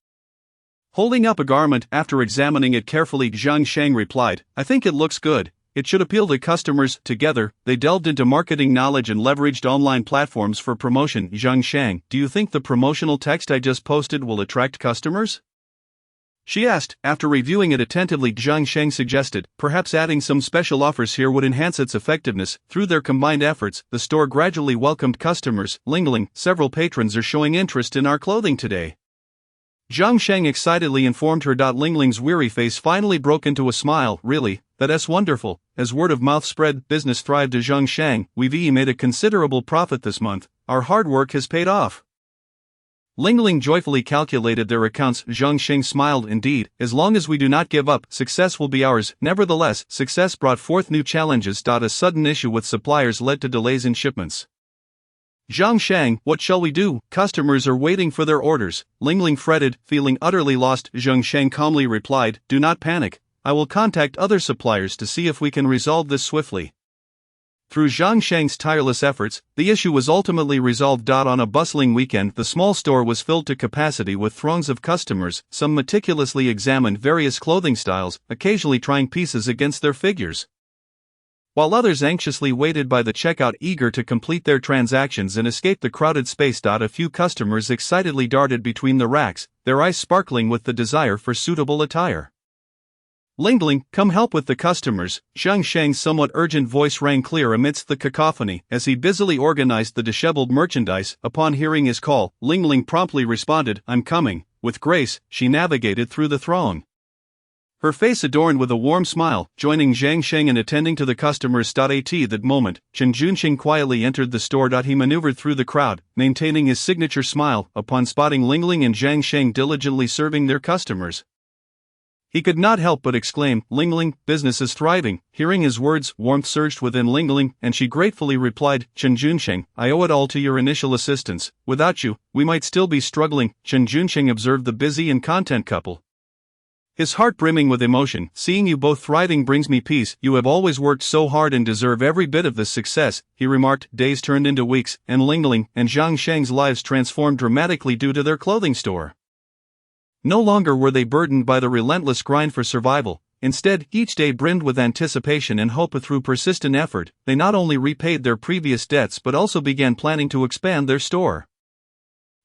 Holding up a garment after examining it carefully, Zhang Shang replied, I think it looks good. It should appeal to customers. Together, they delved into marketing knowledge and leveraged online platforms for promotion. Zhang Shang, do you think the promotional text I just posted will attract customers? She asked. After reviewing it attentively, Zhang Shang suggested, perhaps adding some special offers here would enhance its effectiveness. Through their combined efforts, the store gradually welcomed customers. Ling Ling, several patrons are showing interest in our clothing today. Zhang Shang excitedly informed her. Ling Ling's weary face finally broke into a smile. Really? That's wonderful. As word of mouth spread, business thrived. Zhang Shang, we've made a considerable profit this month. Our hard work has paid off. Ling Ling joyfully calculated their accounts. Zhang Shang smiled. Indeed, as long as we do not give up, success will be ours. Nevertheless, success brought forth new challenges. A sudden issue with suppliers led to delays in shipments. Zhang Shang, what shall we do? Customers are waiting for their orders. Ling Ling fretted, feeling utterly lost. Zhang Shang calmly replied, do not panic. I will contact other suppliers to see if we can resolve this swiftly. Through Zhang Shang's tireless efforts, the issue was ultimately resolved. On a bustling weekend, the small store was filled to capacity with throngs of customers. Some meticulously examined various clothing styles, occasionally trying pieces against their figures, while others anxiously waited by the checkout, eager to complete their transactions and escape the crowded space. A few customers excitedly darted between the racks, their eyes sparkling with the desire for suitable attire. Ling Ling, come help with the customers. Zhang Shang's somewhat urgent voice rang clear amidst the cacophony as he busily organized the disheveled merchandise. Upon hearing his call, Ling Ling promptly responded, I'm coming. With grace, she navigated through the throng, her face adorned with a warm smile, joining Zhang Shang in attending to the customers. At that moment, Chen Junxing quietly entered the store. He maneuvered through the crowd, maintaining his signature smile. Upon spotting Ling Ling and Zhang Shang diligently serving their customers, He could not help but exclaim, "Lingling, business is thriving." Hearing his words, warmth surged within Lingling, and she gratefully replied, "Chen Junsheng, I owe it all to your initial assistance. Without you, we might still be struggling." Chen Junsheng observed the busy and content couple, his heart brimming with emotion. "Seeing you both thriving brings me peace. You have always worked so hard and deserve every bit of this success," he remarked. Days turned into weeks, and Lingling and Zhang Sheng's lives transformed dramatically due to their clothing store. No longer were they burdened by the relentless grind for survival. Instead, each day brimmed with anticipation and hope. Through persistent effort, they not only repaid their previous debts but also began planning to expand their store.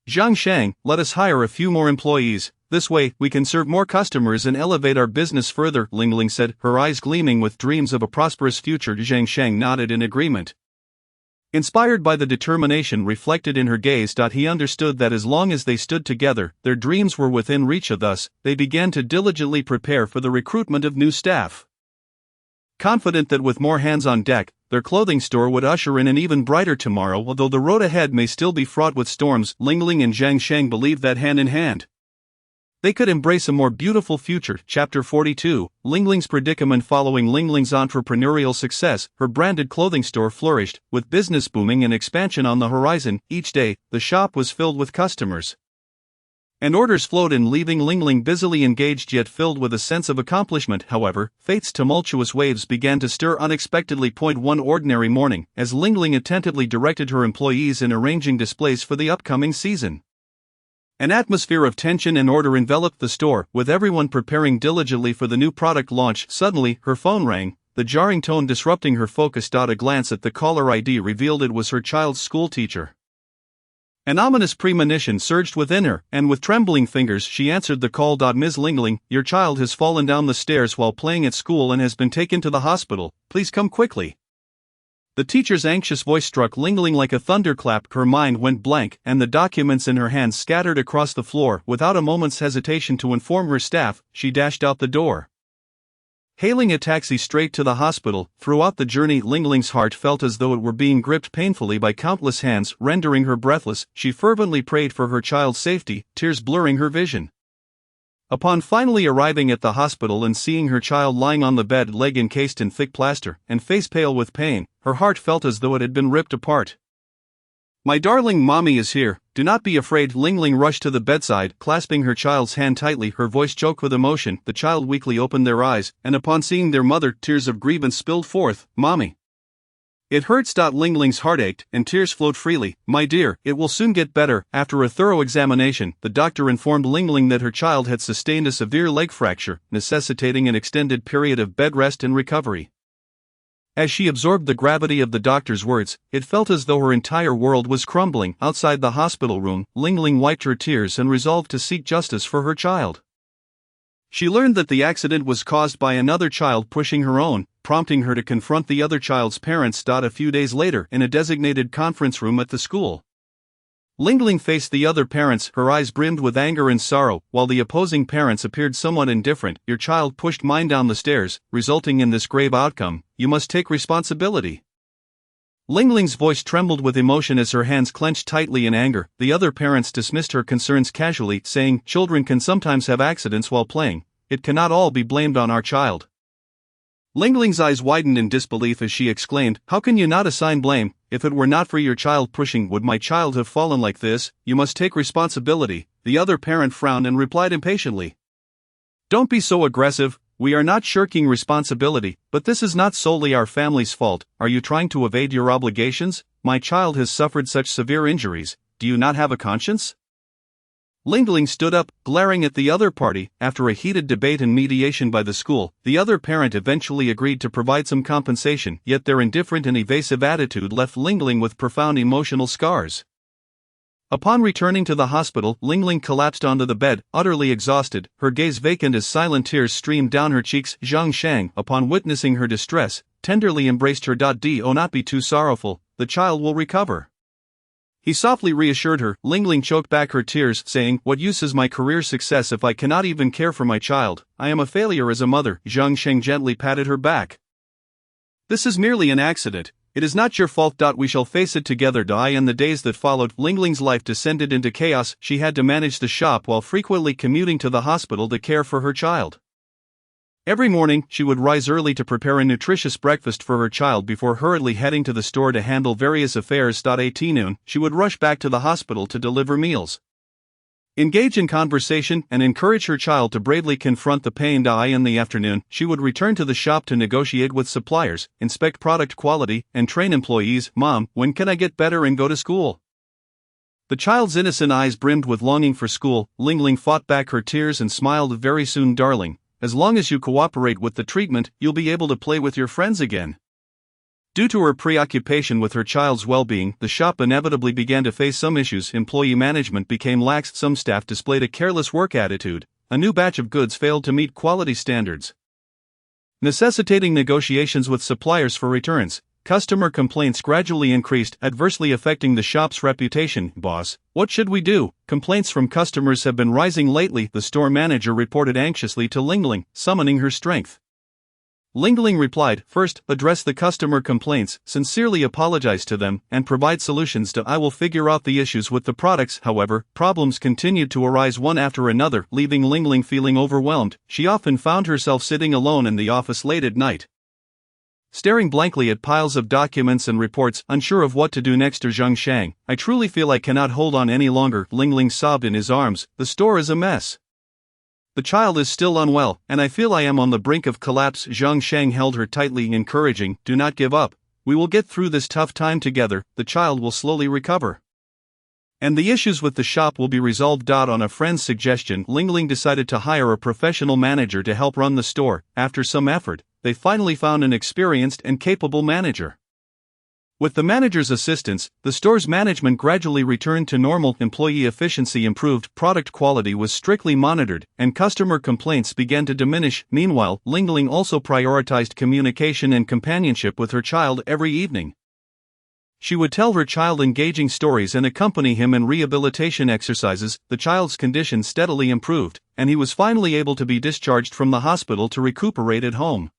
"Zhang Sheng, let us hire a few more employees. This way, we can serve more customers and elevate our business further," Lingling said, her eyes gleaming with dreams of a prosperous future. Zhang Sheng nodded in agreement. Inspired by the determination reflected in her gaze, he understood that as long as they stood together, their dreams were within reach. Thus, they began to diligently prepare for the recruitment of new staff. Confident that with more hands on deck, their clothing store would usher in an even brighter tomorrow. Although the road ahead may still be fraught with storms, Lingling and Zhang Sheng believed that hand in hand they could embrace a more beautiful future. Chapter 42, Lingling's predicament. Following Lingling's entrepreneurial success, her branded clothing store flourished, with business booming and expansion on the horizon. Each day, the shop was filled with customers, and orders flowed in, leaving Lingling busily engaged yet filled with a sense of accomplishment. However, fate's tumultuous waves began to stir unexpectedly. One ordinary morning, as Lingling attentively directed her employees in arranging displays for the upcoming season, an atmosphere of tension and order enveloped the store, with everyone preparing diligently for the new product launch. Suddenly, her phone rang, the jarring tone disrupting her focus. A glance at the caller ID revealed it was her child's school teacher. An ominous premonition surged within her, and with trembling fingers she answered the call. "Ms. Lingling, your child has fallen down the stairs while playing at school and has been taken to the hospital. Please come quickly." The teacher's anxious voice struck Lingling like a thunderclap. Her mind went blank, and the documents in her hands scattered across the floor. Without a moment's hesitation to inform her staff, she dashed out the door, hailing a taxi straight to the hospital. Throughout the journey, Lingling's heart felt as though it were being gripped painfully by countless hands, rendering her breathless. She fervently prayed for her child's safety, tears blurring her vision. Upon finally arriving at the hospital and seeing her child lying on the bed, leg encased in thick plaster, and face pale with pain, her heart felt as though it had been ripped apart. "My darling, mommy is here. Do not be afraid." Lingling rushed to the bedside, clasping her child's hand tightly, her voice choked with emotion. The child weakly opened their eyes, and upon seeing their mother, tears of grievance spilled forth. "Mommy, it hurts." Lingling's heart ached, and tears flowed freely. "My dear, it will soon get better." After a thorough examination, the doctor informed Lingling that her child had sustained a severe leg fracture, necessitating an extended period of bed rest and recovery. As she absorbed the gravity of the doctor's words, it felt as though her entire world was crumbling. Outside the hospital room, Lingling wiped her tears and resolved to seek justice for her child. She learned that the accident was caused by another child pushing her own, prompting her to confront the other child's parents. A few days later, in a designated conference room at the school, Lingling faced the other parents, her eyes brimmed with anger and sorrow, while the opposing parents appeared somewhat indifferent. "Your child pushed mine down the stairs, resulting in this grave outcome. You must take responsibility." Lingling's voice trembled with emotion as her hands clenched tightly in anger. The other parents dismissed her concerns casually, saying, "Children can sometimes have accidents while playing. It cannot all be blamed on our child." Lingling's eyes widened in disbelief as she exclaimed, "How can you not assign blame? If it were not for your child pushing, would my child have fallen like this? You must take responsibility." The other parent frowned and replied impatiently, "Don't be so aggressive. We are not shirking responsibility, but this is not solely our family's fault. Are you trying to evade your obligations? My child has suffered such severe injuries. Do you not have a conscience?" Lingling stood up, glaring at the other party. After a heated debate and mediation by the school, the other parent eventually agreed to provide some compensation, yet their indifferent and evasive attitude left Lingling with profound emotional scars. Upon returning to the hospital, Lingling collapsed onto the bed, utterly exhausted, her gaze vacant as silent tears streamed down her cheeks. Zhang Sheng, upon witnessing her distress, tenderly embraced her. "Do not be too sorrowful, the child will recover," he softly reassured her. Lingling choked back her tears, saying, "What use is my career success if I cannot even care for my child? I am a failure as a mother." Zhang Sheng gently patted her back. "This is merely an accident. It is not your fault. We shall face it together." In the days that followed, Lingling's life descended into chaos. She had to manage the shop while frequently commuting to the hospital to care for her child. Every morning, she would rise early to prepare a nutritious breakfast for her child before hurriedly heading to the store to handle various affairs. At noon, she would rush back to the hospital to deliver meals, engage in conversation, and encourage her child to bravely confront the pain. In the afternoon, she would return to the shop to negotiate with suppliers, inspect product quality, and train employees. Mom, when can I get better and go to school? The child's innocent eyes brimmed with longing for school. Ling Ling fought back her tears and smiled. Very soon, darling. As long as you cooperate with the treatment, you'll be able to play with your friends again. Due to her preoccupation with her child's well-being, the shop inevitably began to face some issues. Employee management became lax, some staff displayed a careless work attitude, a new batch of goods failed to meet quality standards, necessitating negotiations with suppliers for returns. Customer complaints gradually increased, adversely affecting the shop's reputation. Boss, what should we do? Complaints from customers have been rising lately, the store manager reported anxiously to Ling Ling, summoning her strength. Ling Ling replied, first, address the customer complaints, sincerely apologize to them, and provide solutions. I will figure out the issues with the products. However, problems continued to arise one after another, leaving Ling Ling feeling overwhelmed. She often found herself sitting alone in the office late at night, staring blankly at piles of documents and reports, unsure of what to do next. Zhang Shang, I truly feel I cannot hold on any longer. Ling Ling sobbed in his arms, the store is a mess. The child is still unwell, and I feel I am on the brink of collapse. Zhang Shang held her tightly, encouraging, do not give up. We will get through this tough time together, the child will slowly recover, and the issues with the shop will be resolved. On a friend's suggestion, Ling Ling decided to hire a professional manager to help run the store. After some effort, they finally found an experienced and capable manager. With the manager's assistance, the store's management gradually returned to normal, employee efficiency improved, product quality was strictly monitored, and customer complaints began to diminish. Meanwhile, Ling Ling also prioritized communication and companionship with her child every evening. She would tell her child engaging stories and accompany him in rehabilitation exercises. The child's condition steadily improved, and he was finally able to be discharged from the hospital to recuperate at home.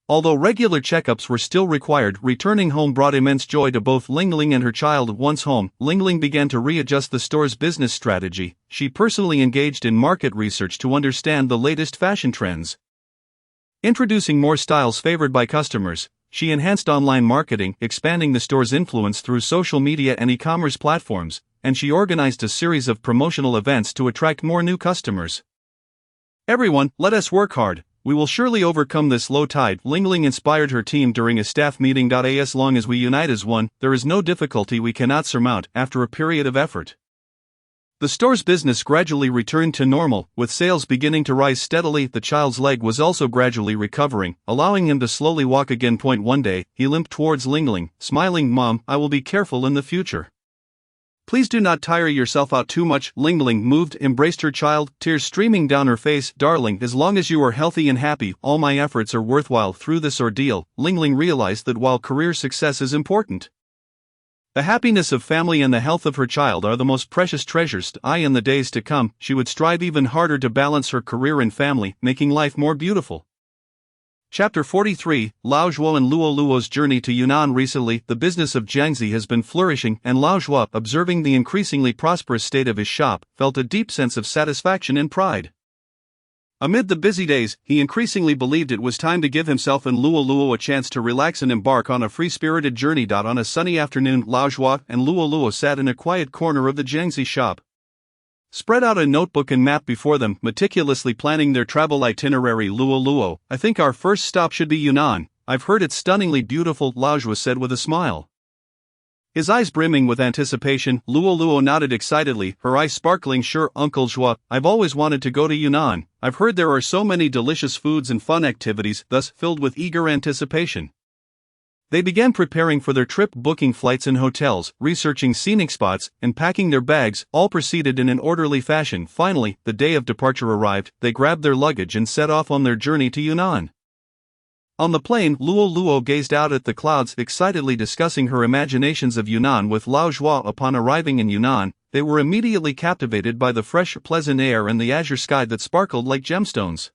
Although regular checkups were still required, returning home brought immense joy to both Ling Ling and her child. Once home, Ling Ling began to readjust the store's business strategy. She personally engaged in market research to understand the latest fashion trends, introducing more styles favored by customers. She enhanced online marketing, expanding the store's influence through social media and e-commerce platforms, and she organized a series of promotional events to attract more new customers. Everyone, let us work hard. We will surely overcome this low tide. Ling Ling inspired her team during a staff meeting. As long as we unite as one, there is no difficulty we cannot surmount. After a period of effort, the store's business gradually returned to normal, with sales beginning to rise steadily. The child's leg was also gradually recovering, allowing him to slowly walk again. One day, he limped towards Ling Ling, smiling, Mom, I will be careful in the future. Please do not tire yourself out too much. Ling Ling moved, embraced her child, tears streaming down her face. Darling, as long as you are healthy and happy, all my efforts are worthwhile. Through this ordeal, Ling Ling realized that while career success is important, the happiness of family and the health of her child are the most precious treasures. In the days to come, she would strive even harder to balance her career and family, making life more beautiful. Chapter 43, Lao Zhuo and Luo Luo's journey to Yunnan. Recently, the business of Jiangxi has been flourishing, and Lao Zhuo, observing the increasingly prosperous state of his shop, felt a deep sense of satisfaction and pride. Amid the busy days, he increasingly believed it was time to give himself and Luo Luo a chance to relax and embark on a free-spirited journey. On a sunny afternoon, Lao Zhuo and Luo Luo sat in a quiet corner of the Jiangxi shop, spread out a notebook and map before them, meticulously planning their travel itinerary. Luo Luo, I think our first stop should be Yunnan. I've heard it's stunningly beautiful, Lao Zhuo said with a smile, his eyes brimming with anticipation. Luo Luo nodded excitedly, her eyes sparkling. Sure, Uncle Zhuo, I've always wanted to go to Yunnan. I've heard there are so many delicious foods and fun activities, thus filled with eager anticipation. They began preparing for their trip, booking flights and hotels, researching scenic spots, and packing their bags. All proceeded in an orderly fashion. Finally, the day of departure arrived. They grabbed their luggage and set off on their journey to Yunnan. On the plane, Luo Luo gazed out at the clouds, excitedly discussing her imaginations of Yunnan with Lao Zhuo. Upon arriving in Yunnan, they were immediately captivated by the fresh, pleasant air and the azure sky that sparkled like gemstones.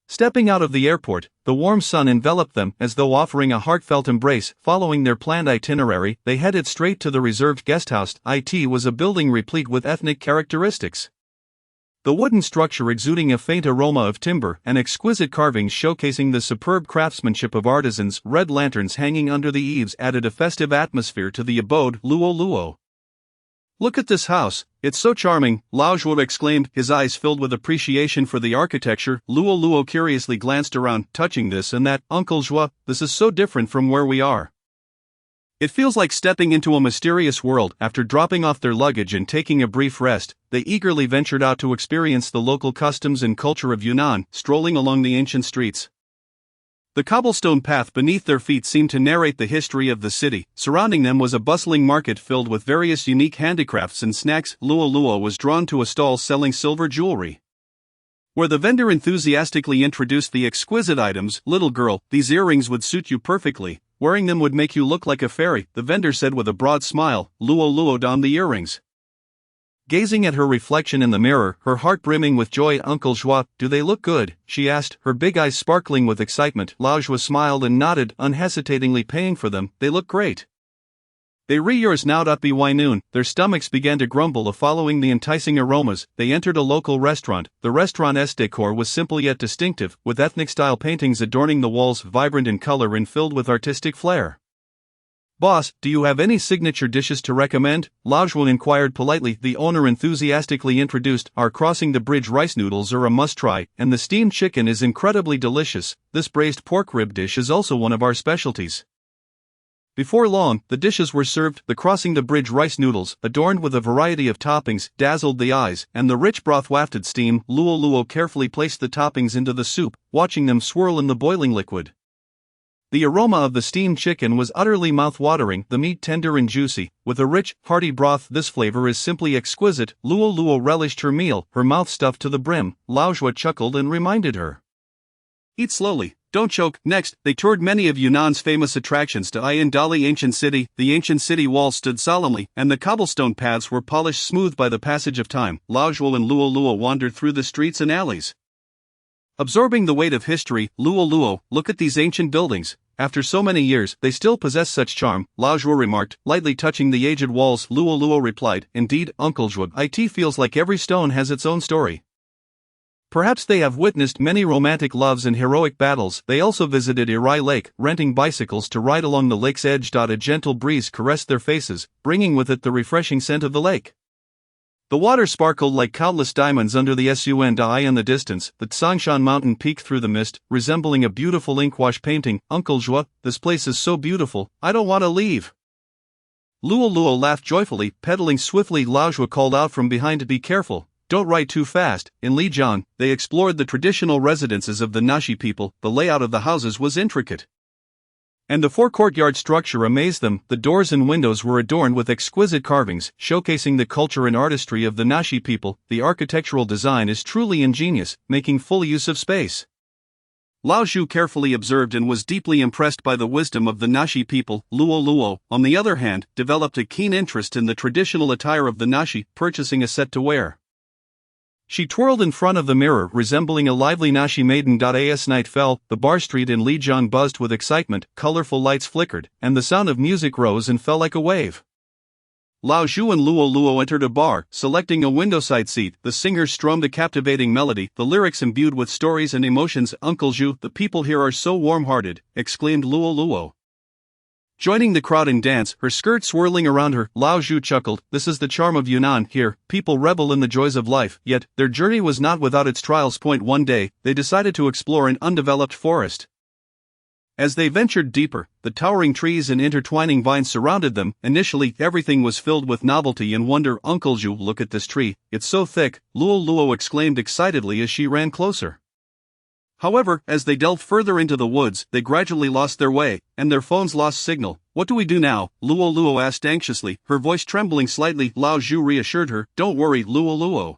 Stepping out of the airport, the warm sun enveloped them, as though offering a heartfelt embrace. Following their planned itinerary, they headed straight to the reserved guesthouse. It was a building replete with ethnic characteristics. The wooden structure exuding a faint aroma of timber and exquisite carvings showcasing the superb craftsmanship of artisans. Red lanterns hanging under the eaves added a festive atmosphere to the abode. Luo Luo. "Look at this house, it's so charming," Lao Zhuo exclaimed, his eyes filled with appreciation for the architecture. Luo Luo curiously glanced around, touching this and that. "Uncle Zhuo, this is so different from where we are. It feels like stepping into a mysterious world." After dropping off their luggage and taking a brief rest, they eagerly ventured out to experience the local customs and culture of Yunnan, strolling along the ancient streets. The cobblestone path beneath their feet seemed to narrate the history of the city. Surrounding them was a bustling market filled with various unique handicrafts and snacks. Luo Luo was drawn to a stall selling silver jewelry, where the vendor enthusiastically introduced the exquisite items. "Little girl, these earrings would suit you perfectly. Wearing them would make you look like a fairy," the vendor said with a broad smile. Luo Luo donned the earrings, gazing at her reflection in the mirror, her heart brimming with joy. "Uncle Zhuo, do they look good?" she asked, her big eyes sparkling with excitement. Lao Zhuo smiled and nodded, unhesitatingly paying for them. "They look great. They re yours now. By noon, their stomachs began to grumble following the enticing aromas. They entered a local restaurant. The restaurant's decor was simple yet distinctive, with ethnic-style paintings adorning the walls, vibrant in color and filled with artistic flair. "Boss, do you have any signature dishes to recommend?" Lao Zhuo inquired politely. The owner enthusiastically introduced, "Our crossing the bridge rice noodles are a must-try, and the steamed chicken is incredibly delicious. This braised pork rib dish is also one of our specialties." Before long, the dishes were served. The crossing the bridge rice noodles, adorned with a variety of toppings, dazzled the eyes, and the rich broth wafted steam. Luo Luo carefully placed the toppings into the soup, watching them swirl in the boiling liquid. The aroma of the steamed chicken was utterly mouth-watering, the meat tender and juicy, with a rich, hearty broth. "This flavor is simply exquisite." Luo Luo relished her meal, her mouth stuffed to the brim. Lao Zhuo chuckled and reminded her, "Eat slowly, don't choke." Next, they toured many of Yunnan's famous attractions. To Ayan Dali Ancient City, the ancient city walls stood solemnly, and the cobblestone paths were polished smooth by the passage of time. Lao Zhuo and Luo Luo wandered through the streets and alleys, absorbing the weight of history. "Luo Luo, look at these ancient buildings. After so many years, they still possess such charm," Lao Zhuo remarked, lightly touching the aged walls. Luo Luo replied, "Indeed, Uncle Zhuo, it feels like every stone has its own story. Perhaps they have witnessed many romantic loves and heroic battles." They also visited Irai Lake, renting bicycles to ride along the lake's edge. A gentle breeze caressed their faces, bringing with it the refreshing scent of the lake. The water sparkled like countless diamonds under the sun. In the distance, the Tsangshan mountain peaked through the mist, resembling a beautiful inkwash painting. "Uncle Zhuo, this place is so beautiful, I don't want to leave." Luo Luo laughed joyfully, pedaling swiftly. Lao Zhuo called out from behind, "Be careful, don't ride too fast." In Lijiang, they explored the traditional residences of the Naxi people. The layout of the houses was intricate, and the four-courtyard structure amazed them. The doors and windows were adorned with exquisite carvings, showcasing the culture and artistry of the Naxi people. The architectural design is truly ingenious, making full use of space. Lao Zhu carefully observed and was deeply impressed by the wisdom of the Naxi people. Luo Luo, on the other hand, developed a keen interest in the traditional attire of the Naxi, purchasing a set to wear. She twirled in front of the mirror, resembling a lively Naxi maiden. As night fell, the bar street in Lijiang buzzed with excitement, colorful lights flickered, and the sound of music rose and fell like a wave. Lao Zhu and Luo Luo entered a bar, selecting a windowside seat. The singers strummed a captivating melody, the lyrics imbued with stories and emotions. "Uncle Zhu, the people here are so warm-hearted," exclaimed Luo Luo, joining the crowd in dance, her skirt swirling around her. Lao Zhu chuckled, "This is the charm of Yunnan. Here, people revel in the joys of life." Yet, their journey was not without its trials. One day, they decided to explore an undeveloped forest. As they ventured deeper, the towering trees and intertwining vines surrounded them. Initially, everything was filled with novelty and wonder. "Uncle Zhu, look at this tree, it's so thick," Luo Luo exclaimed excitedly as she ran closer. However, as they delved further into the woods, they gradually lost their way, and their phones lost signal. "What do we do now?" Luo Luo asked anxiously, her voice trembling slightly. Lao Zhu reassured her, "Don't worry, Luo Luo.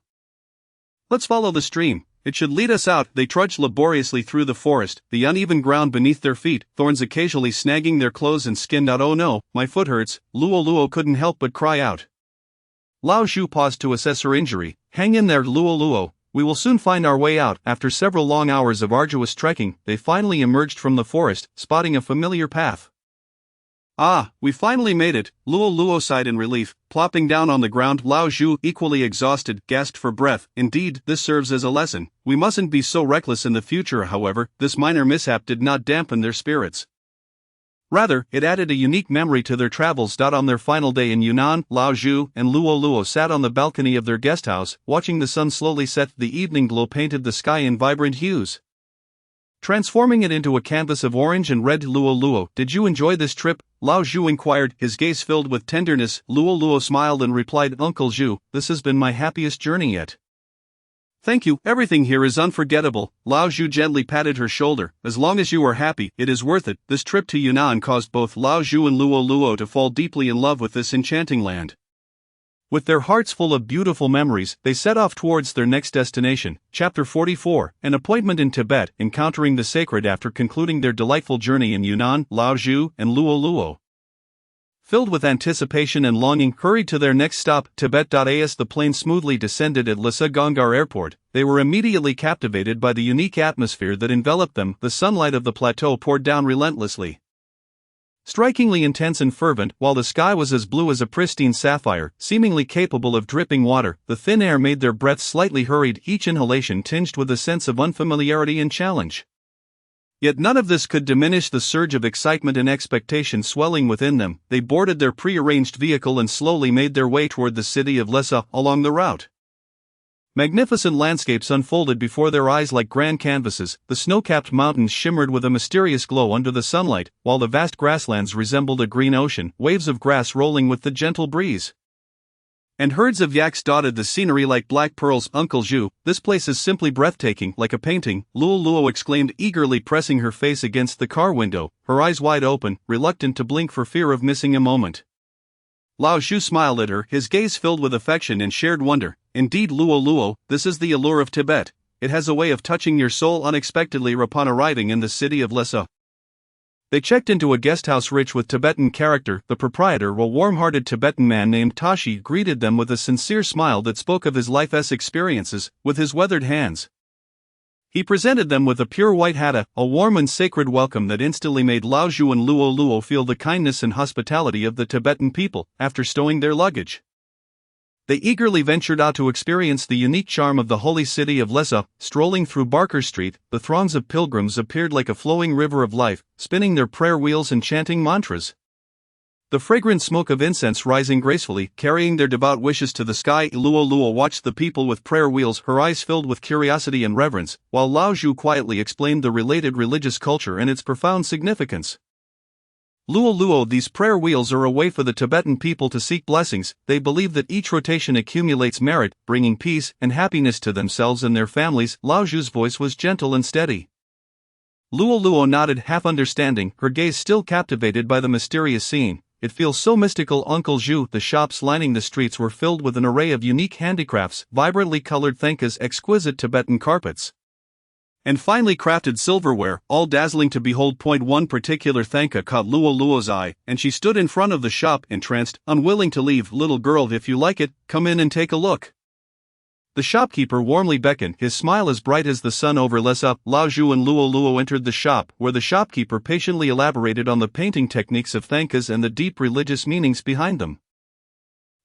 Let's follow the stream. It should lead us out." They trudged laboriously through the forest, the uneven ground beneath their feet, thorns occasionally snagging their clothes and skin. "Oh no, my foot hurts," Luo Luo couldn't help but cry out. Lao Zhu paused to assess her injury. "Hang in there, Luo Luo. We will soon find our way out." After several long hours of arduous trekking, they finally emerged from the forest, spotting a familiar path. Ah, we finally made it, Luo Luo sighed in relief, plopping down on the ground. Lao Zhu, equally exhausted, gasped for breath. Indeed, this serves as a lesson. We mustn't be so reckless in the future. However, this minor mishap did not dampen their spirits. Rather, it added a unique memory to their travels. On their final day in Yunnan, Lao Zhu and Luo Luo sat on the balcony of their guesthouse, watching the sun slowly set. The evening glow painted the sky in vibrant hues, transforming it into a canvas of orange and red. Luo Luo, did you enjoy this trip? Lao Zhu inquired, his gaze filled with tenderness. Luo Luo smiled and replied, Uncle Zhu, this has been my happiest journey yet. Thank you, everything here is unforgettable. Lao Zhu gently patted her shoulder. As long as you are happy, it is worth it. This trip to Yunnan caused both Lao Zhu and Luo Luo to fall deeply in love with this enchanting land. With their hearts full of beautiful memories, they set off towards their next destination. Chapter 44, An Appointment in Tibet. Encountering the sacred. After concluding their delightful journey in Yunnan, Lao Zhu and Luo Luo, filled with anticipation and longing, hurried to their next stop, Tibet. As the plane smoothly descended at Lhasa Gongar Airport, they were immediately captivated by the unique atmosphere that enveloped them. The sunlight of the plateau poured down relentlessly, strikingly intense and fervent, while the sky was as blue as a pristine sapphire, seemingly capable of dripping water. The thin air made their breaths slightly hurried, each inhalation tinged with a sense of unfamiliarity and challenge. Yet none of this could diminish the surge of excitement and expectation swelling within them. They boarded their pre-arranged vehicle and slowly made their way toward the city of Lhasa. Along the route, magnificent landscapes unfolded before their eyes like grand canvases. The snow-capped mountains shimmered with a mysterious glow under the sunlight, while the vast grasslands resembled a green ocean, waves of grass rolling with the gentle breeze, and herds of yaks dotted the scenery like black pearls. Uncle Zhu, this place is simply breathtaking, like a painting, Luo Luo exclaimed, eagerly pressing her face against the car window, her eyes wide open, reluctant to blink for fear of missing a moment. Lao Zhu smiled at her, his gaze filled with affection and shared wonder. Indeed, Luo Luo, this is the allure of Tibet. It has a way of touching your soul unexpectedly. Upon arriving in the city of Lhasa, they checked into a guesthouse rich with Tibetan character. The proprietor, a warm-hearted Tibetan man named Tashi, greeted them with a sincere smile that spoke of his life's experiences. With his weathered hands, he presented them with a pure white hatha, a warm and sacred welcome that instantly made Lao Zhu and Luo Luo feel the kindness and hospitality of the Tibetan people. After stowing their luggage, they eagerly ventured out to experience the unique charm of the holy city of Lhasa. Strolling through Barker Street, the throngs of pilgrims appeared like a flowing river of life, spinning their prayer wheels and chanting mantras, the fragrant smoke of incense rising gracefully, carrying their devout wishes to the sky. Luo Luo watched the people with prayer wheels, her eyes filled with curiosity and reverence, while Lao Zhu quietly explained the related religious culture and its profound significance. Luo Luo, these prayer wheels are a way for the Tibetan people to seek blessings. They believe that each rotation accumulates merit, bringing peace and happiness to themselves and their families. Lao Zhu's voice was gentle and steady. Luo Luo nodded, half understanding, her gaze still captivated by the mysterious scene. It feels so mystical, Uncle Zhu. The shops lining the streets were filled with an array of unique handicrafts, vibrantly colored thenkas, exquisite Tibetan carpets, and finely crafted silverware, all dazzling to behold. One particular thenka caught Luo Luo's eye, and she stood in front of the shop, entranced, unwilling to leave. Little girl, if you like it, come in and take a look. The shopkeeper warmly beckoned, his smile as bright as the sun over Lhasa. Lao Zhu and Luo Luo entered the shop, where the shopkeeper patiently elaborated on the painting techniques of thenkas and the deep religious meanings behind them.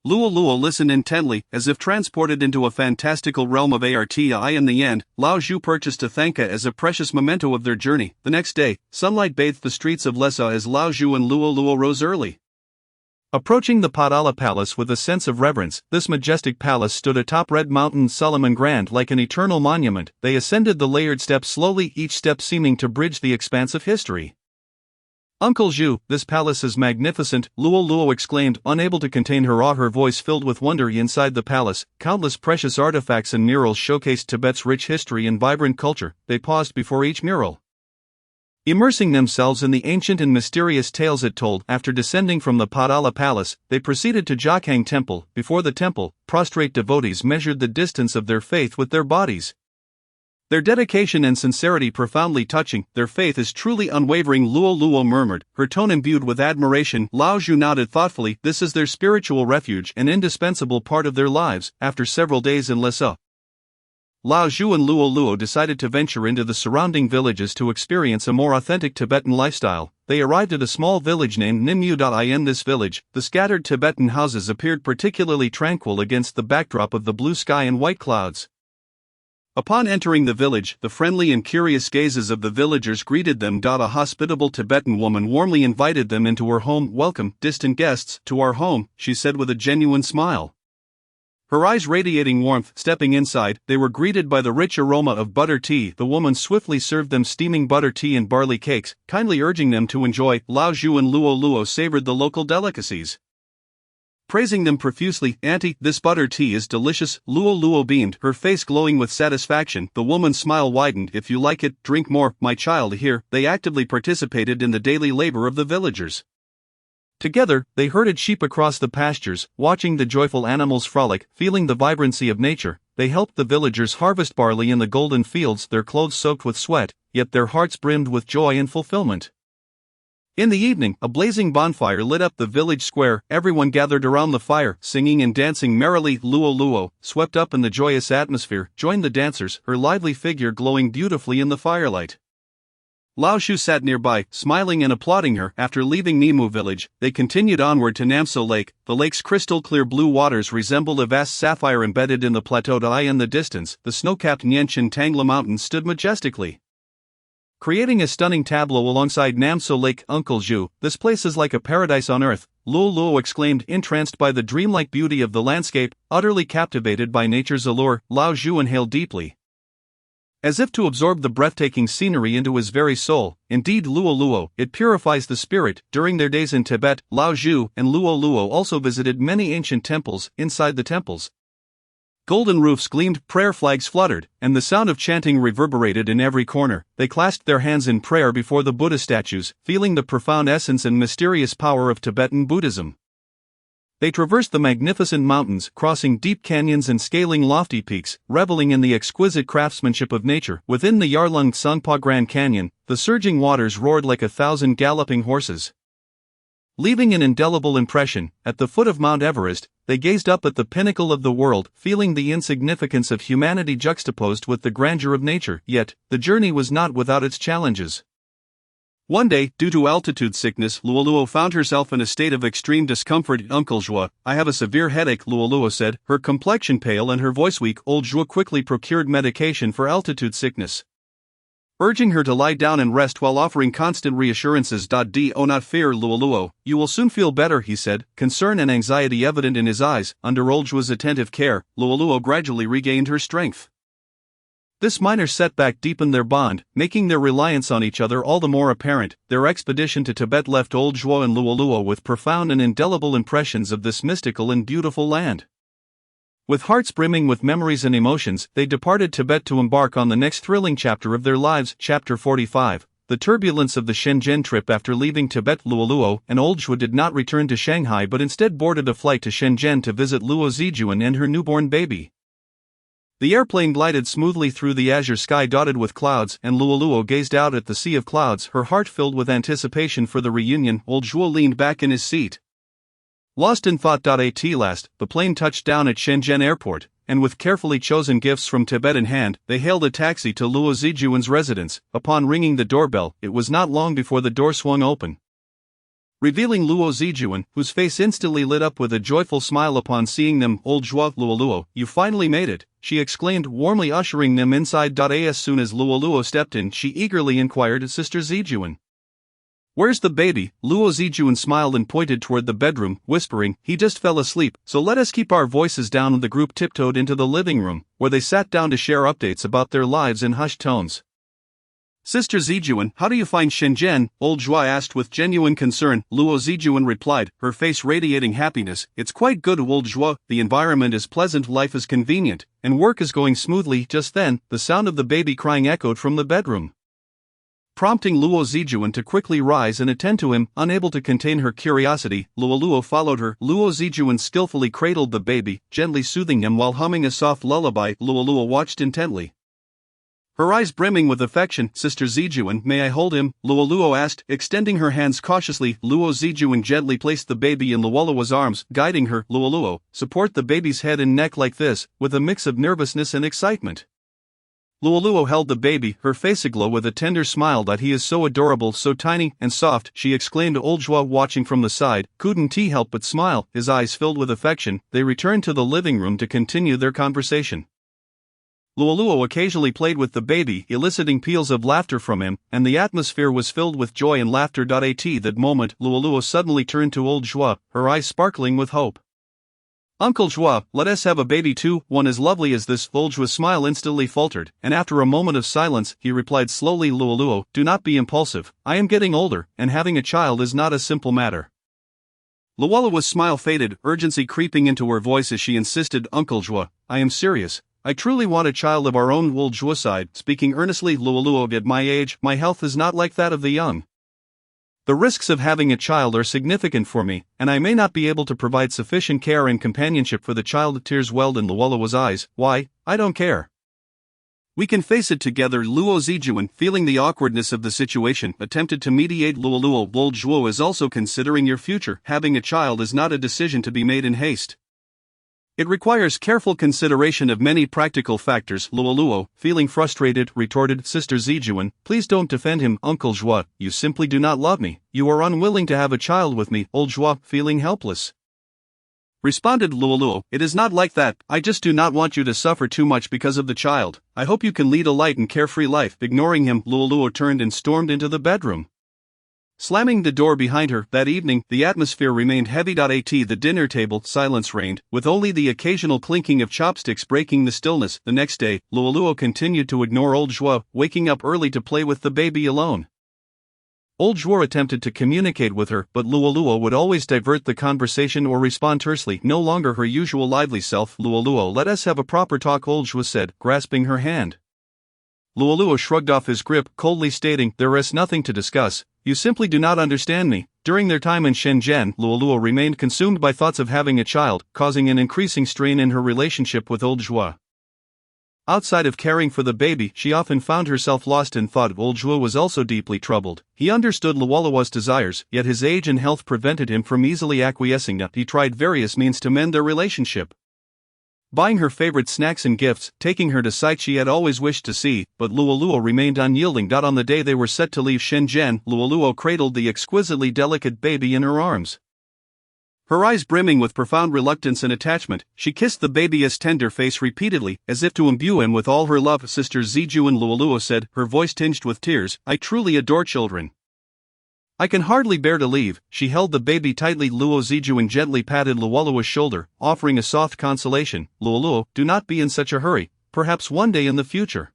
Luo Luo listened intently, as if transported into a fantastical realm of arti. In the end, Lao Zhu purchased a thenka as a precious memento of their journey. The next day, sunlight bathed the streets of Lhasa as Lao Zhu and Luo Luo rose early, approaching the Padala Palace with a sense of reverence. This majestic palace stood atop Red Mountain, solemn and grand like an eternal monument. They ascended the layered steps slowly, each step seeming to bridge the expanse of history. Uncle Zhu, this palace is magnificent, Luo Luo exclaimed, unable to contain her awe, her voice filled with wonder. Inside the palace, countless precious artifacts and murals showcased Tibet's rich history and vibrant culture. They paused before each mural, immersing themselves in the ancient and mysterious tales it told. After descending from the Padala Palace, they proceeded to Jokhang Temple. Before the temple, prostrate devotees measured the distance of their faith with their bodies, their dedication and sincerity profoundly touching. Their faith is truly unwavering, Luo Luo murmured, her tone imbued with admiration. Lao Zhu nodded thoughtfully. This is their spiritual refuge, an indispensable part of their lives. After several days in Lhasa, Lao Zhu and Luo Luo decided to venture into the surrounding villages to experience a more authentic Tibetan lifestyle. they arrived at a small village named Nimmu. In this village, the scattered Tibetan houses appeared particularly tranquil against the backdrop of the blue sky and white clouds. Upon entering the village, the friendly and curious gazes of the villagers greeted them. A hospitable Tibetan woman warmly invited them into her home. "Welcome, distant guests, to our home," she said with a genuine smile. Her eyes radiating warmth. Stepping inside, they were greeted by the rich aroma of butter tea. The woman swiftly served them steaming butter tea and barley cakes, kindly urging them to enjoy. Lao Zhu and Luo Luo savored the local delicacies, praising them profusely. "Auntie, this butter tea is delicious," Luo Luo beamed, her face glowing with satisfaction. The woman's smile widened. "If you like it, drink more, my child." Here, they actively participated in the daily labor of the villagers. Together, they herded sheep across the pastures, watching the joyful animals frolic, feeling the vibrancy of nature. They helped the villagers harvest barley in the golden fields, their clothes soaked with sweat, yet their hearts brimmed with joy and fulfillment. In the evening, a blazing bonfire lit up the village square. Everyone gathered around the fire, singing and dancing merrily. Luo Luo, swept up in the joyous atmosphere, joined the dancers, her lively figure glowing beautifully in the firelight. Lao Shu sat nearby, smiling and applauding her. After leaving Nimmu village, they continued onward to Namso Lake. The lake's crystal-clear blue waters resembled a vast sapphire embedded in the plateau. In the distance, the snow-capped Nyenchen Tangla Mountains stood majestically, creating a stunning tableau alongside Namso Lake. "Uncle Zhu, this place is like a paradise on earth," Luo Luo exclaimed, entranced by the dreamlike beauty of the landscape. Utterly captivated by nature's allure, Lao Zhu inhaled deeply, as if to absorb the breathtaking scenery into his very soul. "Indeed, Luo Luo, it purifies the spirit." During their days in Tibet, Lao Zhu and Luo Luo also visited many ancient temples. Inside the temples, golden roofs gleamed, prayer flags fluttered, and the sound of chanting reverberated in every corner. They clasped their hands in prayer before the Buddha statues, feeling the profound essence and mysterious power of Tibetan Buddhism. They traversed the magnificent mountains, crossing deep canyons and scaling lofty peaks, reveling in the exquisite craftsmanship of nature. Within the Yarlung Tsangpa Grand Canyon, the surging waters roared like 1,000 galloping horses, leaving an indelible impression. At the foot of Mount Everest, they gazed up at the pinnacle of the world, feeling the insignificance of humanity juxtaposed with the grandeur of nature. Yet, the journey was not without its challenges. One day, due to altitude sickness, Luo Luo found herself in a state of extreme discomfort. "Uncle Zhuo, I have a severe headache," Luo Luo said, her complexion pale and her voice weak. Old Zhuo quickly procured medication for altitude sickness, urging her to lie down and rest while offering constant reassurances. "Do not fear, Luo Luo, you will soon feel better," he said, concern and anxiety evident in his eyes. Under Old Zhuo's attentive care, Luo Luo gradually regained her strength. This minor setback deepened their bond, making their reliance on each other all the more apparent. Their expedition to Tibet left Old Zhuo and Luo Luo with profound and indelible impressions of this mystical and beautiful land. With hearts brimming with memories and emotions, they departed Tibet to embark on the next thrilling chapter of their lives. Chapter 45. The turbulence of the Shenzhen trip. After leaving Tibet, Luo Luo and Old Zhuo did not return to Shanghai but instead boarded a flight to Shenzhen to visit Luo Zijuan and her newborn baby. The airplane glided smoothly through the azure sky dotted with clouds, and Luo Luo gazed out at the sea of clouds, her heart filled with anticipation for the reunion. Old Zhuo leaned back in his seat, lost in thought. At last, the plane touched down at Shenzhen Airport, and with carefully chosen gifts from Tibet in hand, they hailed a taxi to Luo Zijuan's residence. Upon ringing the doorbell, it was not long before the door swung open, revealing Luo Zijuan, whose face instantly lit up with a joyful smile upon seeing them. "Old Zhuo, Luo Luo, you finally made it," she exclaimed, warmly ushering them inside. As soon as Luo Luo stepped in, she eagerly inquired, "Sister Zijuan, where's the baby?" Luo Zijuan smiled and pointed toward the bedroom, whispering, "He just fell asleep, so let us keep our voices down." The group tiptoed into the living room, where they sat down to share updates about their lives in hushed tones. "Sister Zijuan, how do you find Shenzhen?" Old Zhuo asked with genuine concern. Luo Zijuan replied, her face radiating happiness, "It's quite good, Old Zhuo. The environment is pleasant, life is convenient, and work is going smoothly." Just then, the sound of the baby crying echoed from the bedroom, prompting Luo Zijuan to quickly rise and attend to him. Unable to contain her curiosity, Luo Luo followed her. Luo Zijuan skillfully cradled the baby, gently soothing him while humming a soft lullaby. Luo Luo watched intently, her eyes brimming with affection. "Sister Zijuan, may I hold him?" Luo Luo asked, extending her hands cautiously. Luo Zijuan gently placed the baby in Luo Luo's arms, guiding her. "Luo Luo, support the baby's head and neck like this," with a mix of nervousness and excitement. Luoluo held the baby, her face aglow with a tender smile. That he is so adorable, so tiny and soft, she exclaimed. Old Joie watching from the side, couldn't he help but smile, his eyes filled with affection. They returned to the living room to continue their conversation. Luoluo occasionally played with the baby, eliciting peals of laughter from him, and the atmosphere was filled with joy and laughter. At that moment, Luoluo suddenly turned to Old Joie, her eyes sparkling with hope. "Uncle Joie, let us have a baby too, one as lovely as this." Old Joie's smile instantly faltered, and after a moment of silence, he replied slowly, "Luoluo, do not be impulsive. I am getting older, and having a child is not a simple matter." Luoluo's smile faded, urgency creeping into her voice as she insisted, "Uncle Joie, I am serious. I truly want a child of our own." Old Joie sighed, speaking earnestly, "Luoluo, at my age, my health is not like that of the young. The risks of having a child are significant for me, and I may not be able to provide sufficient care and companionship for the child." Tears welled in Luoluo's eyes. "Why, I don't care. We can face it together." Luo Zijuan, feeling the awkwardness of the situation, attempted to mediate. "Luoluo, Old Joie is also considering your future. Having a child is not a decision to be made in haste. It requires careful consideration of many practical factors." Luoluo, feeling frustrated, retorted, "Sister Zijuan, please don't defend him." "Uncle Joie, you simply do not love me. You are unwilling to have a child with me." Old Joie, feeling helpless, responded. "Luoluo, it is not like that. I just do not want you to suffer too much because of the child. I hope you can lead a light and carefree life." Ignoring him, Luoluo turned and stormed into the bedroom, slamming the door behind her. That evening, the atmosphere remained heavy. At the dinner table, silence reigned, with only the occasional clinking of chopsticks breaking the stillness. The next day, Luoluo continued to ignore Old Joie, waking up early to play with the baby alone. Old Joie attempted to communicate with her, but Luoluo would always divert the conversation or respond tersely, no longer her usual lively self. "Luoluo, let us have a proper talk," Old Joie said, grasping her hand. Luoluo shrugged off his grip, coldly stating, "There is nothing to discuss. You simply do not understand me." During their time in Shenzhen, Luoluo remained consumed by thoughts of having a child, causing an increasing strain in her relationship with Old Joie. Outside of caring for the baby, she often found herself lost in thought. Old Joie was also deeply troubled. He understood Luoluo's desires, yet his age and health prevented him from easily acquiescing. He tried various means to mend their relationship, buying her favorite snacks and gifts, taking her to sights she had always wished to see, but Luoluo remained unyielding. On the day they were set to leave Shenzhen, Luoluo cradled the exquisitely delicate baby in her arms. Her eyes brimming with profound reluctance and attachment, she kissed the baby's tender face repeatedly, as if to imbue him with all her love. "Sister Zijuan," Luoluo said, her voice tinged with tears, "I truly adore children. I can hardly bear to leave." She held the baby tightly. Luo Zijuan gently patted Luoluo's shoulder, offering a soft consolation. "Luoluo, do not be in such a hurry. Perhaps one day in the future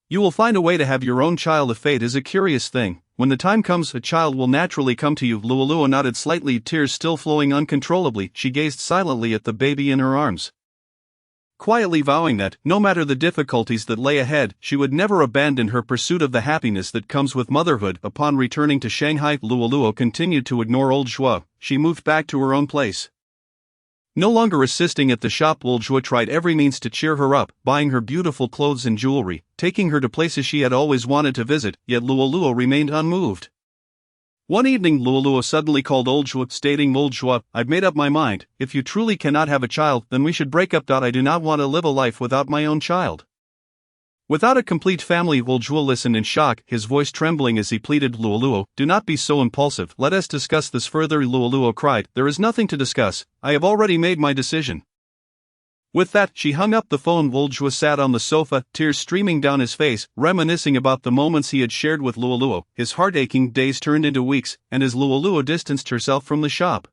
you will find a way to have your own child." The fate is a curious thing. When the time comes, a child will naturally come to you. Luoluo nodded slightly, tears still flowing uncontrollably. She gazed silently at the baby in her arms, quietly vowing that, no matter the difficulties that lay ahead, she would never abandon her pursuit of the happiness that comes with motherhood. Upon returning to Shanghai, Luoluo continued to ignore Old Joie. She moved back to her own place. No longer assisting at the shop, Old Joie tried every means to cheer her up, buying her beautiful clothes and jewelry, taking her to places she had always wanted to visit, yet Luoluo remained unmoved. One evening, Luoluo suddenly called Old Joie, stating, "Old Joie, I've made up my mind. If you truly cannot have a child, then we should break up. I do not want to live a life without my own child. Without a complete family." Old Joie listened in shock, his voice trembling as he pleaded, "Luoluo, do not be so impulsive. Let us discuss this further." Luoluo cried, "There is nothing to discuss. I have already made my decision." With that, she hung up the phone. Old Joie sat on the sofa, tears streaming down his face, reminiscing about the moments he had shared with Luoluo. His heart aching days turned into weeks, and as Luoluo distanced herself from the shop,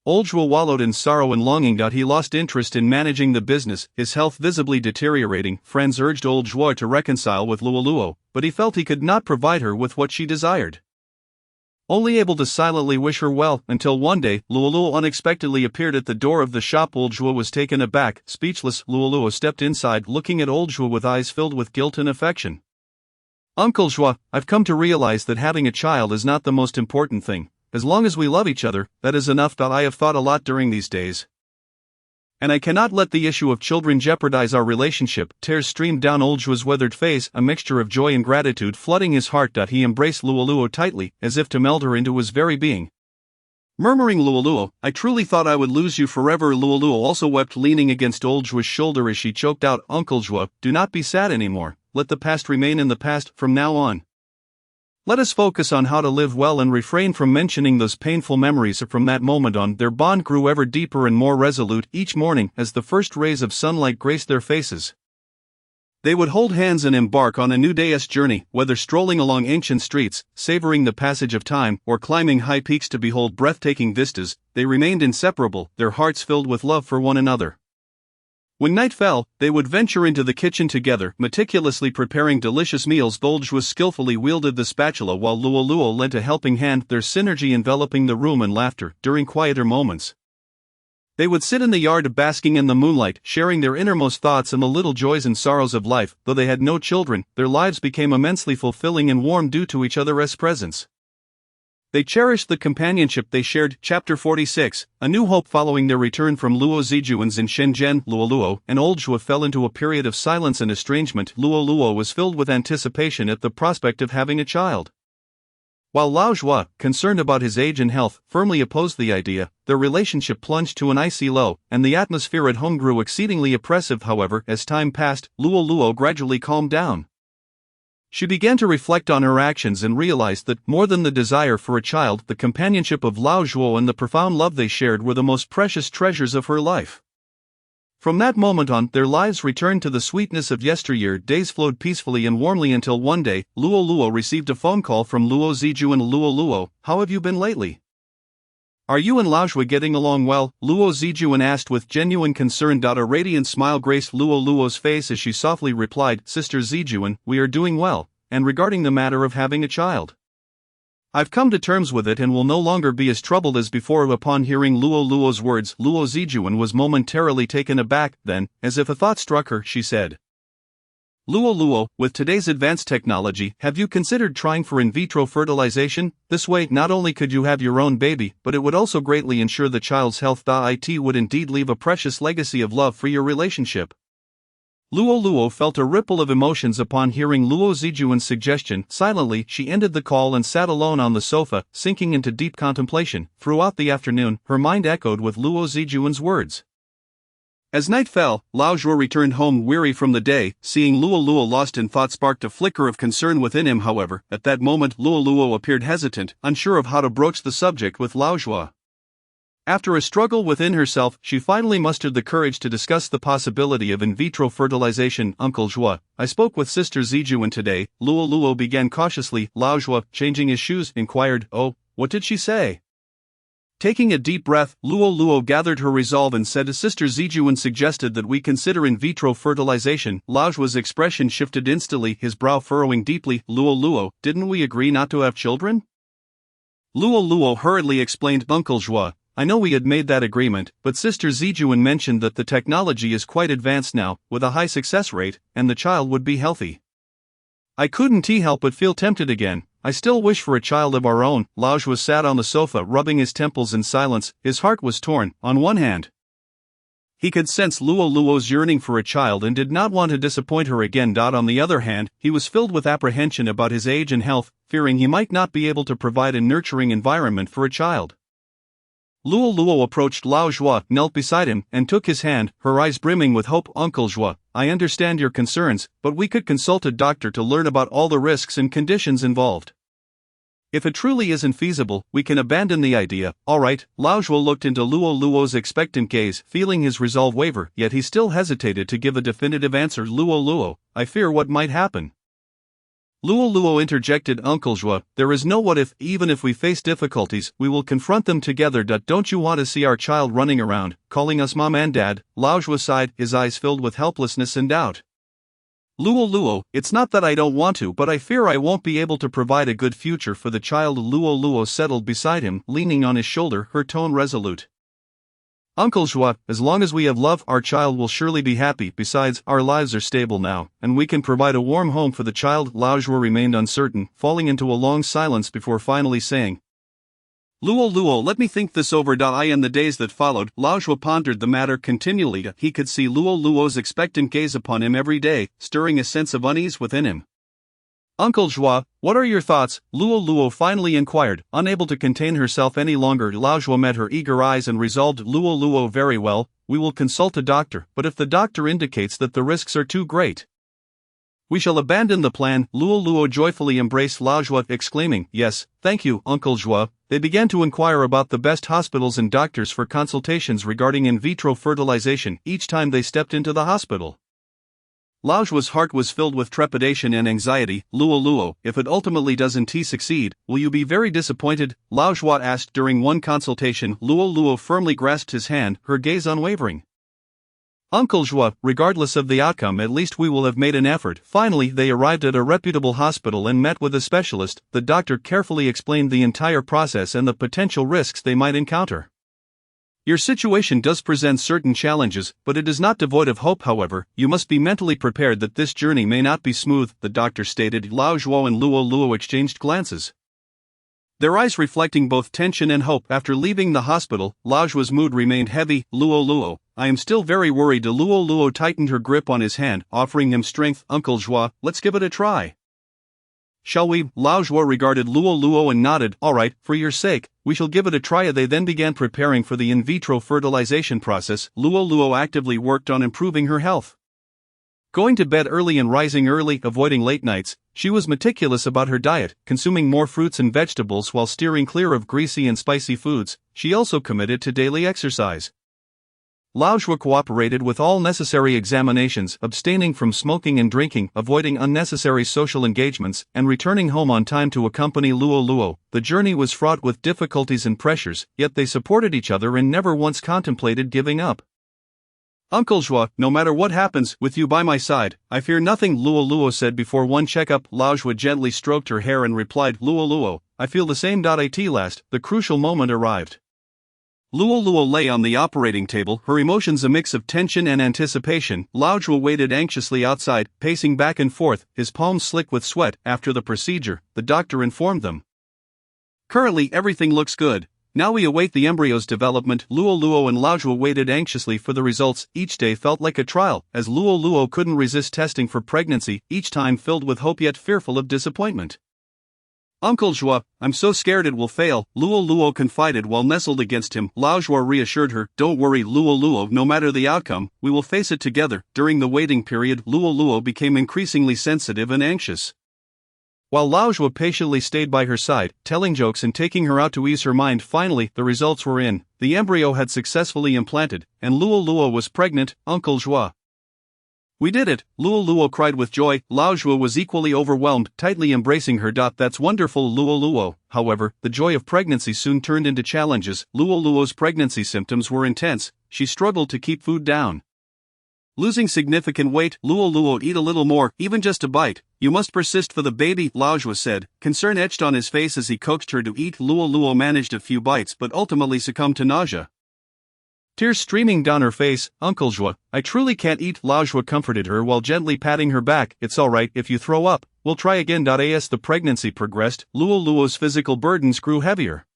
Old Joie wallowed in sorrow and longing. He lost interest in managing the business, his health visibly deteriorating. Friends urged Old Joie to reconcile with Luoluo, but he felt he could not provide her with what she desired. Only able to silently wish her well, until one day, Luoluo unexpectedly appeared at the door of the shop. Old Joie was taken aback, speechless. Luoluo stepped inside, looking at Old Joie with eyes filled with guilt and affection. "Uncle Joie, I've come to realize that having a child is not the most important thing. As long as we love each other, that is enough. I have thought a lot during these days, and I cannot let the issue of children jeopardize our relationship." Tears streamed down Old Joie's weathered face, a mixture of joy and gratitude flooding his heart. He embraced Luoluo tightly, as if to meld her into his very being. Murmuring Luoluo, I truly thought I would lose you forever. Luoluo also wept, leaning against old Zhua's shoulder as she choked out, Uncle Zhua, do not be sad anymore, let the past remain in the past from now on. Let us focus on how to live well and refrain from mentioning those painful memories. From that moment on, their bond grew ever deeper and more resolute each morning as the first rays of sunlight graced their faces. They would hold hands and embark on a new day's journey, whether strolling along ancient streets, savoring the passage of time, or climbing high peaks to behold breathtaking vistas. They remained inseparable, their hearts filled with love for one another. When night fell, they would venture into the kitchen together, meticulously preparing delicious meals. Old Zhua skillfully wielded the spatula while Luoluo lent a helping hand, their synergy enveloping the room in laughter during quieter moments. They would sit in the yard basking in the moonlight, sharing their innermost thoughts and the little joys and sorrows of life. Though they had no children, their lives became immensely fulfilling and warm due to each other's presence. They cherished the companionship they shared. Chapter 46, A New Hope. Following their return from Luo Zijuan's in Shenzhen, Luoluo and old Zhua fell into a period of silence and estrangement. Luoluo was filled with anticipation at the prospect of having a child, while Lao Zhua, concerned about his age and health, firmly opposed the idea. Their relationship plunged to an icy low, and the atmosphere at home grew exceedingly oppressive. However, as time passed, Luoluo gradually calmed down. She began to reflect on her actions and realized that, more than the desire for a child, the companionship of Lao Zhuo and the profound love they shared were the most precious treasures of her life. From that moment on, their lives returned to the sweetness of yesteryear. Days flowed peacefully and warmly until one day, Luoluo received a phone call from Luo Zijuan. Luoluo, how have you been lately? Are you and Lao Zhua getting along well? Luo Zijuan asked with genuine concern. A radiant smile graced Luoluo's face as she softly replied, Sister Zijuan, we are doing well, and regarding the matter of having a child, I've come to terms with it and will no longer be as troubled as before. Upon hearing Luoluo's words, Luo Zijuan was momentarily taken aback. Then, as if a thought struck her, she said, Luoluo, with today's advanced technology, have you considered trying for in vitro fertilization? This way, not only could you have your own baby, but it would also greatly ensure the child's health. It would indeed leave a precious legacy of love for your relationship. Luoluo felt a ripple of emotions upon hearing Luo Zijuan's suggestion. Silently, she ended the call and sat alone on the sofa, sinking into deep contemplation. Throughout the afternoon, her mind echoed with Luo Zijuan's words. As night fell, Lao Zhuo returned home weary from the day. Seeing Luoluo lost in thought sparked a flicker of concern within him. However, at that moment Luoluo appeared hesitant, unsure of how to broach the subject with Lao Zhuo. After a struggle within herself, she finally mustered the courage to discuss the possibility of in vitro fertilization. Uncle Zhua, I spoke with Sister Zijuan today. Luoluo began cautiously. Lao Zhuo, changing his shoes, inquired, Oh, what did she say? Taking a deep breath, Luoluo gathered her resolve and said, Sister Zijuan suggested that we consider in vitro fertilization. Lao Zhua's expression shifted instantly, his brow furrowing deeply. Luoluo, didn't we agree not to have children? Luoluo hurriedly explained, Uncle Zhua, I know we had made that agreement, but Sister Zijuan mentioned that the technology is quite advanced now, with a high success rate, and the child would be healthy. I couldn't help but feel tempted again. I still wish for a child of our own. Lao Zhua sat on the sofa rubbing his temples in silence. His heart was torn. On one hand, he could sense Luoluo's yearning for a child and did not want to disappoint her again. On the other hand, he was filled with apprehension about his age and health, fearing he might not be able to provide a nurturing environment for a child. Luoluo approached Lao Zhua, knelt beside him, and took his hand, her eyes brimming with hope. Uncle Zhua, I understand your concerns, but we could consult a doctor to learn about all the risks and conditions involved. If it truly isn't feasible, we can abandon the idea. All right. Lao Zhua looked into Luoluo's expectant gaze, feeling his resolve waver, yet he still hesitated to give a definitive answer. Luoluo, I fear what might happen. Luoluo interjected, Uncle Zhua, there is no what if. Even if we face difficulties, we will confront them together. Don't you want to see our child running around, calling us mom and dad? Lao Zhua sighed, his eyes filled with helplessness and doubt. Luoluo, it's not that I don't want to, but I fear I won't be able to provide a good future for the child. Luoluo settled beside him, leaning on his shoulder, her tone resolute. Uncle Zhua, as long as we have love, our child will surely be happy. Besides, our lives are stable now, and we can provide a warm home for the child. Lao Zhua remained uncertain, falling into a long silence before finally saying, Luoluo, let me think this over. In the days that followed, Lao Zhua pondered the matter continually. He could see Luoluo's expectant gaze upon him every day, stirring a sense of unease within him. Uncle Joie, what are your thoughts? Luo Luo finally inquired, unable to contain herself any longer. Lao Joie met her eager eyes and resolved. Luo Luo, very well, we will consult a doctor, but if the doctor indicates that the risks are too great, we shall abandon the plan. Luo Luo joyfully embraced Lao Joie, exclaiming, yes, thank you, Uncle Joie. They began to inquire about the best hospitals and doctors for consultations regarding in vitro fertilization each time they stepped into the hospital. Lao Joie's heart was filled with trepidation and anxiety. Luo Luo, if it ultimately doesn't succeed, will you be very disappointed? Lao Joie asked during one consultation. Luo Luo firmly grasped his hand, her gaze unwavering. Uncle Joie, regardless of the outcome, at least we will have made an effort. Finally, they arrived at a reputable hospital and met with a specialist. The doctor carefully explained the entire process and the potential risks they might encounter. Your situation does present certain challenges, but it is not devoid of hope. However, you must be mentally prepared that this journey may not be smooth, the doctor stated. Lao Joie and Luo Luo exchanged glances, their eyes reflecting both tension and hope. After leaving the hospital, Lao Joie's mood remained heavy. Luo Luo, I am still very worried. Luo Luo tightened her grip on his hand, offering him strength. Uncle Joie, let's give it a try. Shall we? Lao Joie regarded Luo Luo and nodded. All right, for your sake, we shall give it a try. They then began preparing for the in vitro fertilization process. Luo Luo actively worked on improving her health. Going to bed early and rising early, avoiding late nights, she was meticulous about her diet, consuming more fruits and vegetables while steering clear of greasy and spicy foods. She also committed to daily exercise. Lao Joie cooperated with all necessary examinations, abstaining from smoking and drinking, avoiding unnecessary social engagements, and returning home on time to accompany Luo Luo. The journey was fraught with difficulties and pressures, yet they supported each other and never once contemplated giving up. Uncle Joie, no matter what happens, with you by my side, I fear nothing, Luo Luo said before one checkup. Lao Joie gently stroked her hair and replied, Luo Luo, I feel the same. At last, the crucial moment arrived. Luo Luo lay on the operating table, her emotions a mix of tension and anticipation. Lao Joie waited anxiously outside, pacing back and forth, his palms slick with sweat. After the procedure, the doctor informed them, currently everything looks good. Now we await the embryo's development. Luo Luo and Lao Joie waited anxiously for the results. Each day felt like a trial, as Luo Luo couldn't resist testing for pregnancy, each time filled with hope yet fearful of disappointment. Uncle Joie, I'm so scared it will fail, Luo Luo confided while nestled against him. Lao Joie reassured her, don't worry Luo Luo, no matter the outcome, we will face it together. During the waiting period, Luo Luo became increasingly sensitive and anxious. While Lao Joie patiently stayed by her side, telling jokes and taking her out to ease her mind, finally, the results were in. The embryo had successfully implanted, and Luo Luo was pregnant. Uncle Joie, we did it, Luo Luo cried with joy. Lao Joie was equally overwhelmed, tightly embracing her. That's wonderful, Luo Luo. However, the joy of pregnancy soon turned into challenges. Luo Luo's pregnancy symptoms were intense. She struggled to keep food down. Losing significant weight, Luo Luo, eat a little more, even just a bite. You must persist for the baby, Lao Joie said, concern etched on his face as he coaxed her to eat. Luo Luo managed a few bites but ultimately succumbed to nausea, tears streaming down her face. Uncle Joie, I truly can't eat, Lao Joie comforted her while gently patting her back. It's alright if you throw up, we'll try again. As the pregnancy progressed, Luo Luo's physical burdens grew heavier.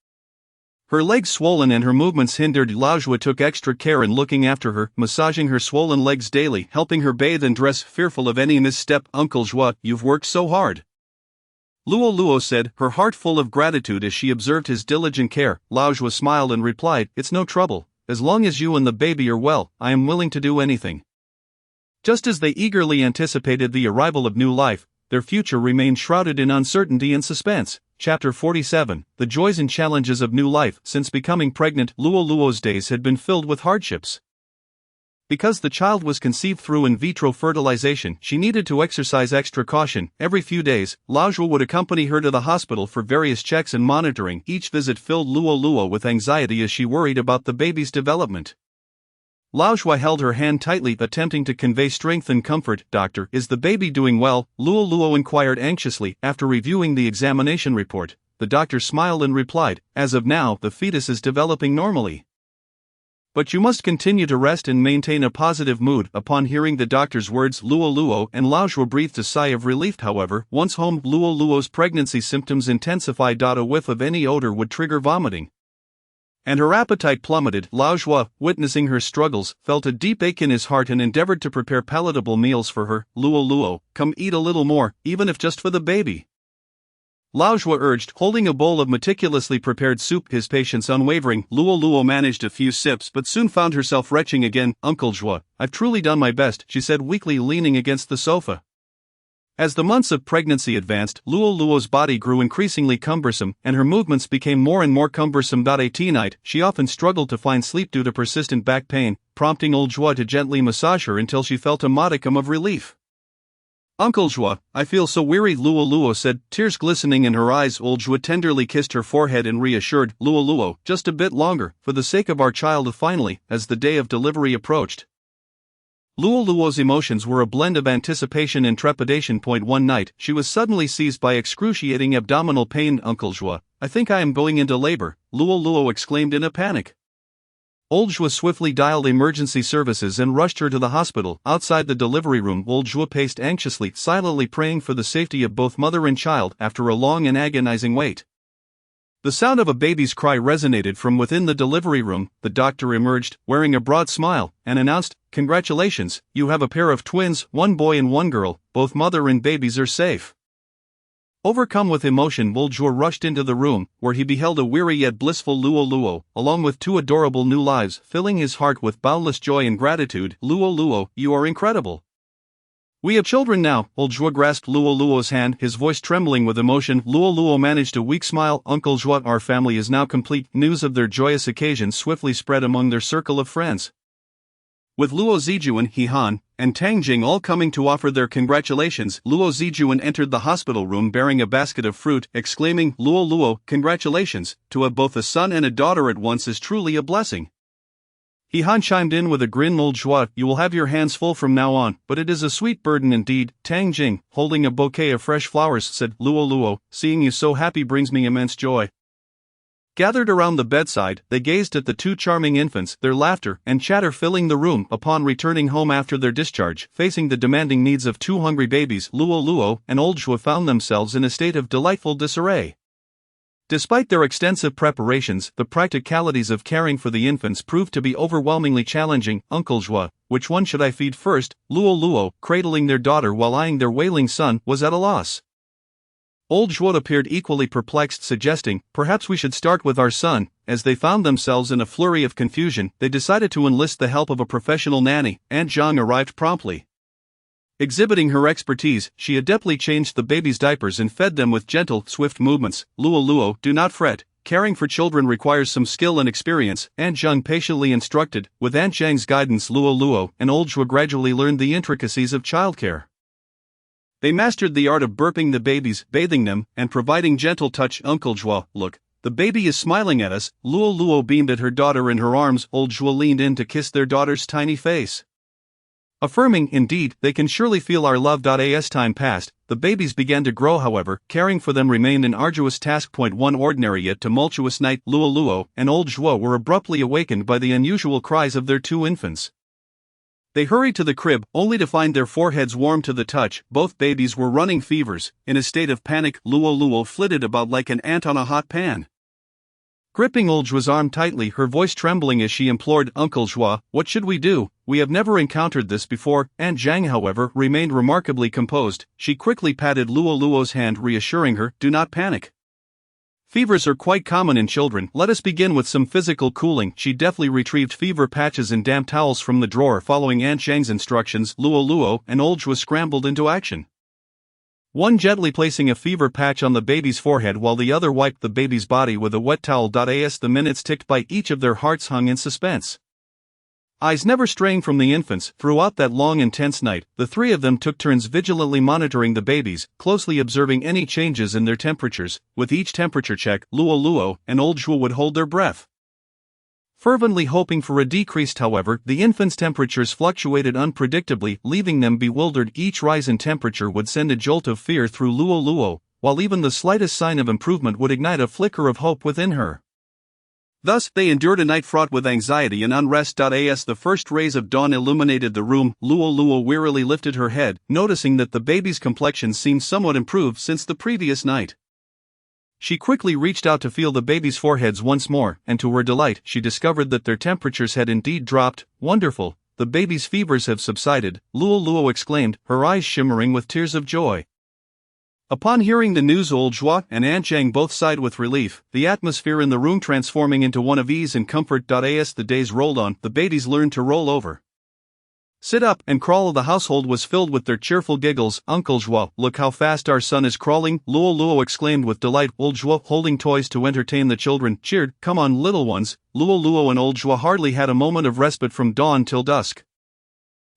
Her legs swollen and her movements hindered. Lao Joie took extra care in looking after her, massaging her swollen legs daily, helping her bathe and dress, fearful of any misstep. Uncle Joie, you've worked so hard, Luo Luo said, her heart full of gratitude as she observed his diligent care. Lao Joie smiled and replied, it's no trouble. As long as you and the baby are well, I am willing to do anything. Just as they eagerly anticipated the arrival of new life, their future remained shrouded in uncertainty and suspense. Chapter 47, The Joys and Challenges of New Life. Since becoming pregnant, Luo Luo's days had been filled with hardships. Because the child was conceived through in vitro fertilization, she needed to exercise extra caution. Every few days, Lao Joie would accompany her to the hospital for various checks and monitoring. Each visit filled Luo Luo with anxiety as she worried about the baby's development. Lao Joie held her hand tightly, attempting to convey strength and comfort. Doctor, is the baby doing well? Luo Luo inquired anxiously. After reviewing the examination report, the doctor smiled and replied, as of now, the fetus is developing normally. But you must continue to rest and maintain a positive mood. Upon hearing the doctor's words, Luo Luo and Lao Joie breathed a sigh of relief. However, once home, Luo Luo's pregnancy symptoms intensified. A whiff of any odor would trigger vomiting. and her appetite plummeted. Laojua, witnessing her struggles, felt a deep ache in his heart and endeavored to prepare palatable meals for her. Luo Luo, come eat a little more, even if just for the baby, Laojua urged, holding a bowl of meticulously prepared soup, his patience unwavering. Luo Luo managed a few sips but soon found herself retching again. Uncle Zhua, I've truly done my best, she said weakly, leaning against the sofa. As the months of pregnancy advanced, Luo Luo's body grew increasingly cumbersome, and her movements became more and more cumbersome. At night, she often struggled to find sleep due to persistent back pain, prompting old Zhua to gently massage her until she felt a modicum of relief. Uncle Zhua, I feel so weary, Luo Luo said, tears glistening in her eyes. Old Zhua tenderly kissed her forehead and reassured, Luo Luo, just a bit longer, for the sake of our child. Finally, as the day of delivery approached, Luo Luo's emotions were a blend of anticipation and trepidation. One night, she was suddenly seized by excruciating abdominal pain. Uncle Zhua, I think I am going into labor, Luo Luo exclaimed in a panic. Old Zhua swiftly dialed emergency services and rushed her to the hospital. Outside the delivery room, old Zhua paced anxiously, silently praying for the safety of both mother and child after a long and agonizing wait. The sound of a baby's cry resonated from within the delivery room. The doctor emerged, wearing a broad smile, and announced, Congratulations, you have a pair of twins, one boy and one girl, both mother and babies are safe. Overcome with emotion, old Zhua rushed into the room, where he beheld a weary yet blissful Luo Luo, along with two adorable new lives, filling his heart with boundless joy and gratitude. Luo Luo, you are incredible. We have children now. Old Zhua grasped Luo Luo's hand, his voice trembling with emotion. Luo Luo managed a weak smile. Uncle Zhua, our family is now complete. News of their joyous occasion swiftly spread among their circle of friends. With Luo Zijuan, He Han, and Tang Jing all coming to offer their congratulations, Luo Zijuan entered the hospital room bearing a basket of fruit, exclaiming, Luo Luo, congratulations, to have both a son and a daughter at once is truly a blessing. He Han chimed in with a grin. Old Zhua, you will have your hands full from now on, but it is a sweet burden indeed. Tang Jing, holding a bouquet of fresh flowers, said, Luo Luo, seeing you so happy brings me immense joy. Gathered around the bedside, they gazed at the two charming infants, their laughter and chatter filling the room. Upon returning home after their discharge, facing the demanding needs of two hungry babies, Luo Luo and old Zhua found themselves in a state of delightful disarray. Despite their extensive preparations, the practicalities of caring for the infants proved to be overwhelmingly challenging. Uncle Zhua, which one should I feed first? Luo Luo, cradling their daughter while eyeing their wailing son, was at a loss. Old Zhua appeared equally perplexed, suggesting, perhaps we should start with our son. As they found themselves in a flurry of confusion, they decided to enlist the help of a professional nanny. Aunt Zhang arrived promptly. Exhibiting her expertise, she adeptly changed the baby's diapers and fed them with gentle, swift movements. Luo Luo, do not fret. Caring for children requires some skill and experience, Aunt Zhang patiently instructed. With Aunt Zhang's guidance, Luo Luo and old Zhua gradually learned the intricacies of childcare. They mastered the art of burping the babies, bathing them, and providing gentle touch. Uncle Zhua, look, the baby is smiling at us. Luo Luo beamed at her daughter in her arms. Old Zhua leaned in to kiss their daughter's tiny face, affirming, indeed, they can surely feel our love. As time passed, the babies began to grow. However, caring for them remained an arduous task. One ordinary yet tumultuous night, Luo Luo and old Zhua were abruptly awakened by the unusual cries of their two infants. They hurried to the crib, only to find their foreheads warm to the touch. Both babies were running fevers. In a state of panic, Luo Luo flitted about like an ant on a hot pan, gripping old Zhua's arm tightly, her voice trembling as she implored, Uncle Zhua, what should we do? We have never encountered this before. Aunt Zhang, however, remained remarkably composed. She quickly patted Luo Luo's hand, reassuring her, do not panic. Fevers are quite common in children. Let us begin with some physical cooling. She deftly retrieved fever patches and damp towels from the drawer. Following Aunt Zhang's instructions, Luo Luo and old Zhua scrambled into action. One gently placing a fever patch on the baby's forehead while the other wiped the baby's body with a wet towel. As the minutes ticked by, each of their hearts hung in suspense. Eyes never straying from the infants, throughout that long intense night, the three of them took turns vigilantly monitoring the babies, closely observing any changes in their temperatures. With each temperature check, Luo Luo and old Zhua would hold their breath, fervently hoping for a decrease. However, the infants' temperatures fluctuated unpredictably, leaving them bewildered. Each rise in temperature would send a jolt of fear through Luo Luo, while even the slightest sign of improvement would ignite a flicker of hope within her. Thus, they endured a night fraught with anxiety and unrest. As the first rays of dawn illuminated the room, Luo Luo wearily lifted her head, noticing that the baby's complexion seemed somewhat improved since the previous night. She quickly reached out to feel the baby's foreheads once more, and to her delight, she discovered that their temperatures had indeed dropped. Wonderful, the baby's fevers have subsided, Luo Luo exclaimed, her eyes shimmering with tears of joy. Upon hearing the news, old Zhua and Aunt Zhang both sighed with relief, the atmosphere in the room transforming into one of ease and comfort. As the days rolled on, the babies learned to roll over, sit up, and crawl. The household was filled with their cheerful giggles. Uncle Zhua, look how fast our son is crawling, Luo Luo exclaimed with delight. Old Zhua, holding toys to entertain the children, cheered, come on little ones. Luo Luo and old Zhua hardly had a moment of respite from dawn till dusk.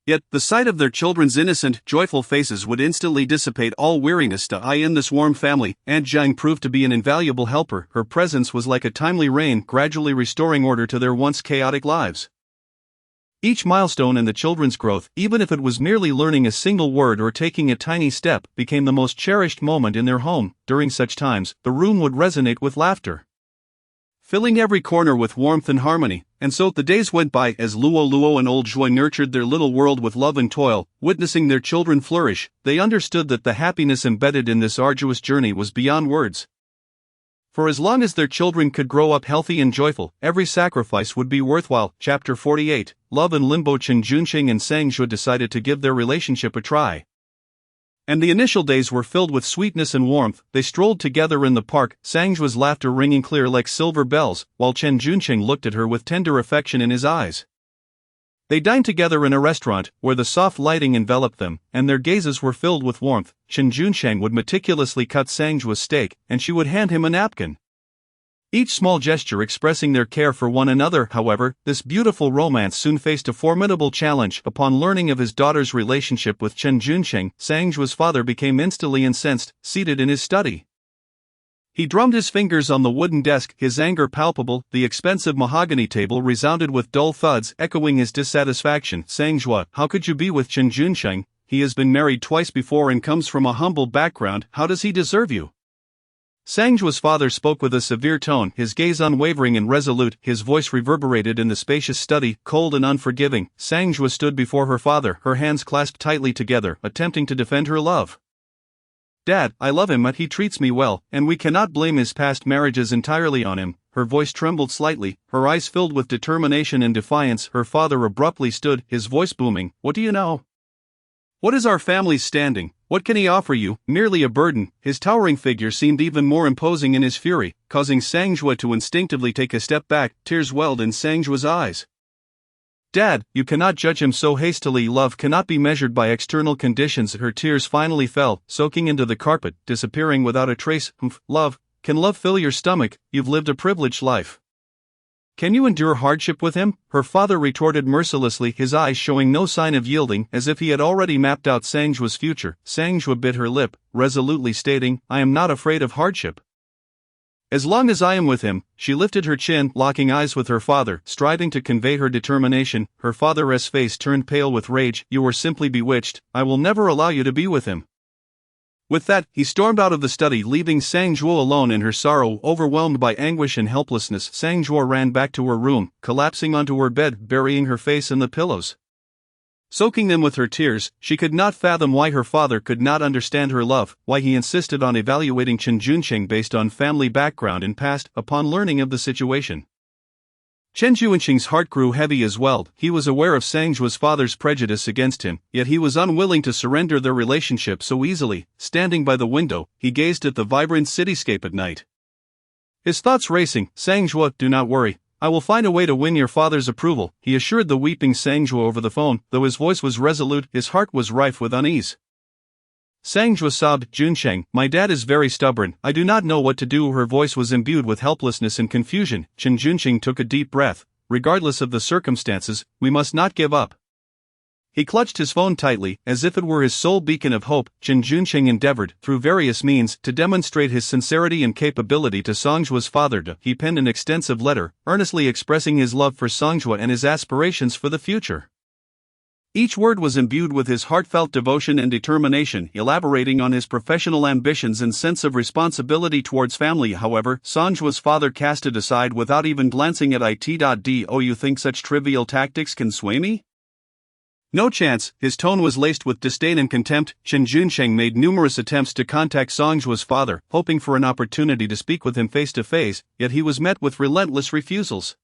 Yet, the sight of their children's innocent, joyful faces would instantly dissipate all weariness. In this warm family, Aunt Zhang proved to be an invaluable helper. Her presence was like a timely rain, gradually restoring order to their once chaotic lives. Each milestone in the children's growth, even if it was merely learning a single word or taking a tiny step, became the most cherished moment in their home. During such times, the room would resonate with laughter, filling every corner with warmth and harmony. And so the days went by as Luo Luo and old Zhua nurtured their little world with love and toil. Witnessing their children flourish, they understood that the happiness embedded in this arduous journey was beyond words. For as long as their children could grow up healthy and joyful, every sacrifice would be worthwhile. Chapter 48, Love and Limbo. Chen Junqing and Sang Zhua decided to give their relationship a try. And the initial days were filled with sweetness and warmth. They strolled together in the park, Sang Zhua's laughter ringing clear like silver bells, while Chen Junqing looked at her with tender affection in his eyes. They dined together in a restaurant, where the soft lighting enveloped them, and their gazes were filled with warmth. Chen Junqing would meticulously cut Sang Zhua's steak, and she would hand him a napkin, each small gesture expressing their care for one another. However, this beautiful romance soon faced a formidable challenge. Upon learning of his daughter's relationship with Chen Junqing, Sang Zhua's father became instantly incensed. Seated in his study, he drummed his fingers on the wooden desk, his anger palpable. The expensive mahogany table resounded with dull thuds, echoing his dissatisfaction. Sang Zhua, how could you be with Chen Junqing? He has been married twice before and comes from a humble background. How does he deserve you? Sang Zhua's father spoke with a severe tone, his gaze unwavering and resolute. His voice reverberated in the spacious study, cold and unforgiving. Sang Zhua stood before her father, her hands clasped tightly together, attempting to defend her love. Dad, I love him, but he treats me well, and we cannot blame his past marriages entirely on him. Her voice trembled slightly, her eyes filled with determination and defiance. Her father abruptly stood, his voice booming. What do you know? What is our family's standing? What can he offer you? Merely a burden. His towering figure seemed even more imposing in his fury, causing Sang Zhua to instinctively take a step back. Tears welled in Sang Zhua's eyes. Dad, you cannot judge him so hastily. Love cannot be measured by external conditions. Her tears finally fell, soaking into the carpet, disappearing without a trace. Love, can love fill your stomach? You've lived a privileged life. Can you endure hardship with him? Her father retorted mercilessly, his eyes showing no sign of yielding, as if he had already mapped out Sang Zhua's future. Sang Zhua bit her lip, resolutely stating, I am not afraid of hardship. As long as I am with him. She lifted her chin, locking eyes with her father, striving to convey her determination. Her father's face turned pale with rage. You were simply bewitched. I will never allow you to be with him. With that, he stormed out of the study, leaving Sang Zhua alone in her sorrow. Overwhelmed by anguish and helplessness, Sang Zhua ran back to her room, collapsing onto her bed, burying her face in the pillows, soaking them with her tears. She could not fathom why her father could not understand her love, why he insisted on evaluating Chen Junqing based on family background and past. Upon learning of the situation, Chen Junqing's heart grew heavy as well. He was aware of Sang Zhua's father's prejudice against him, yet he was unwilling to surrender their relationship so easily. Standing by the window, he gazed at the vibrant cityscape at night, his thoughts racing. Sang Zhua, do not worry. I will find a way to win your father's approval, he assured the weeping Sang Zhua over the phone. Though his voice was resolute, his heart was rife with unease. Sang Zhua sobbed, Junqing, my dad is very stubborn, I do not know what to do. Her voice was imbued with helplessness and confusion. Chen Junqing took a deep breath. Regardless of the circumstances, we must not give up. He clutched his phone tightly, as if it were his sole beacon of hope. Chen Junqing endeavored, through various means, to demonstrate his sincerity and capability to Sang Zhua's father. He penned an extensive letter, earnestly expressing his love for Sang Zhua and his aspirations for the future. Each word was imbued with his heartfelt devotion and determination, elaborating on his professional ambitions and sense of responsibility towards family. However, Sang Zhua's father cast it aside without even glancing at it. Do you think such trivial tactics can sway me? No chance. His tone was laced with disdain and contempt. Chen Junsheng made numerous attempts to contact Songjue's father, hoping for an opportunity to speak with him face to face, yet he was met with relentless refusals.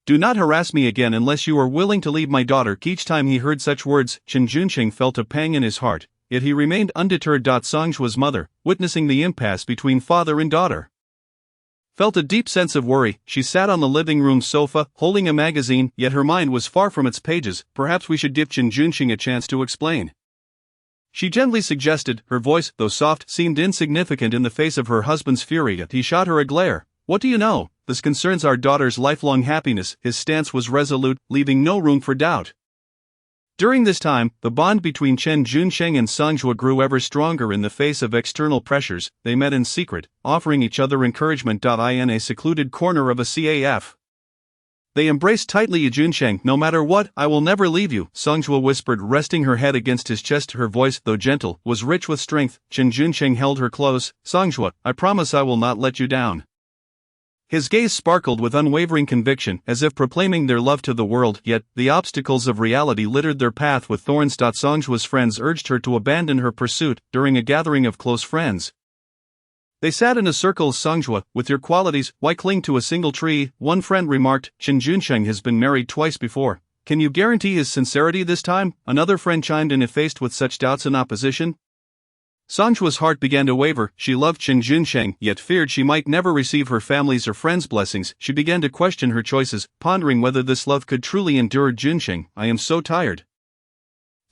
Do not harass me again unless you are willing to leave my daughter. Each time he heard such words, Chen Junsheng felt a pang in his heart, yet he remained undeterred. Songjue's mother, witnessing the impasse between father and daughter, felt a deep sense of worry. She sat on the living room sofa, holding a magazine, yet her mind was far from its pages. Perhaps we should give Chen Junsheng a chance to explain, she gently suggested. Her voice, though soft, seemed insignificant in the face of her husband's fury, yet he shot her a glare. What do you know? This concerns our daughter's lifelong happiness. His stance was resolute, leaving no room for doubt. During this time, the bond between Chen Junsheng and Songjue grew ever stronger in the face of external pressures. They met in secret, offering each other encouragement. In a secluded corner of a CAF, they embraced tightly. Junsheng, no matter what, I will never leave you, Songjue whispered, resting her head against his chest. Her voice, though gentle, was rich with strength. Chen Junsheng held her close. Songjue, I promise I will not let you down. His gaze sparkled with unwavering conviction, as if proclaiming their love to the world, yet the obstacles of reality littered their path with thorns. Songjue's friends urged her to abandon her pursuit. During a gathering of close friends, they sat in a circle. Songjue, with your qualities, why cling to a single tree? One friend remarked. Chen Junsheng has been married twice before. Can you guarantee his sincerity this time? Another friend chimed in. If faced with such doubts and opposition, Songjue's heart began to waver. She loved Chen Junsheng, yet feared she might never receive her family's or friends' blessings. She began to question her choices, pondering whether this love could truly endure. Junsheng, I am so tired,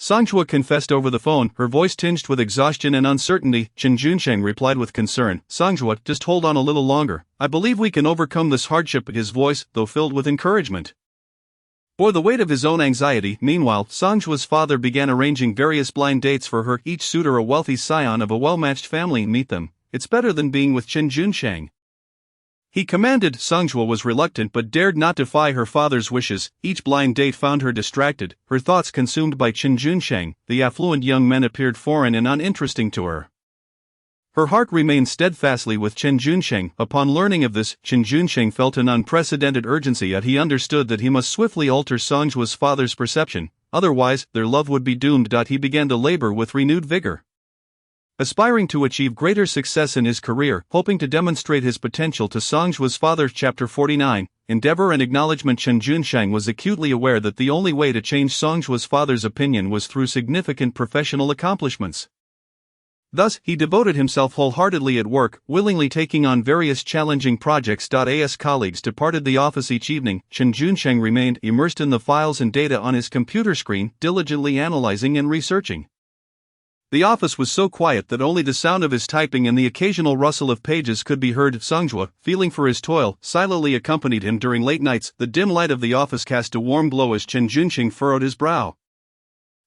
Songjue confessed over the phone, her voice tinged with exhaustion and uncertainty. Chen Junsheng replied with concern. Songjue, just hold on a little longer. I believe we can overcome this hardship. His voice, though filled with encouragement, bore the weight of his own anxiety. Meanwhile, Songjue's father began arranging various blind dates for her, each suitor a wealthy scion of a well-matched family. Meet them. It's better than being with Chen Junsheng, he commanded. Songjue was reluctant but dared not defy her father's wishes. Each blind date found her distracted, her thoughts consumed by Chen Junsheng. The affluent young men appeared foreign and uninteresting to her. Her heart remained steadfastly with Chen Junsheng. Upon learning of this, Chen Junsheng felt an unprecedented urgency, yet he understood that he must swiftly alter Songjue's father's perception, otherwise, their love would be doomed. He began to labor with renewed vigor, aspiring to achieve greater success in his career, hoping to demonstrate his potential to Songjue's father. Chapter 49, Endeavor and Acknowledgement. Chen Junsheng was acutely aware that the only way to change Songjue's father's opinion was through significant professional accomplishments. Thus, he devoted himself wholeheartedly at work, willingly taking on various challenging projects. As colleagues departed the office each evening, Chen Junsheng remained immersed in the files and data on his computer screen, diligently analyzing and researching. The office was so quiet that only the sound of his typing and the occasional rustle of pages could be heard. Songjue, feeling for his toil, silently accompanied him during late nights. The dim light of the office cast a warm glow as Chen Junsheng furrowed his brow.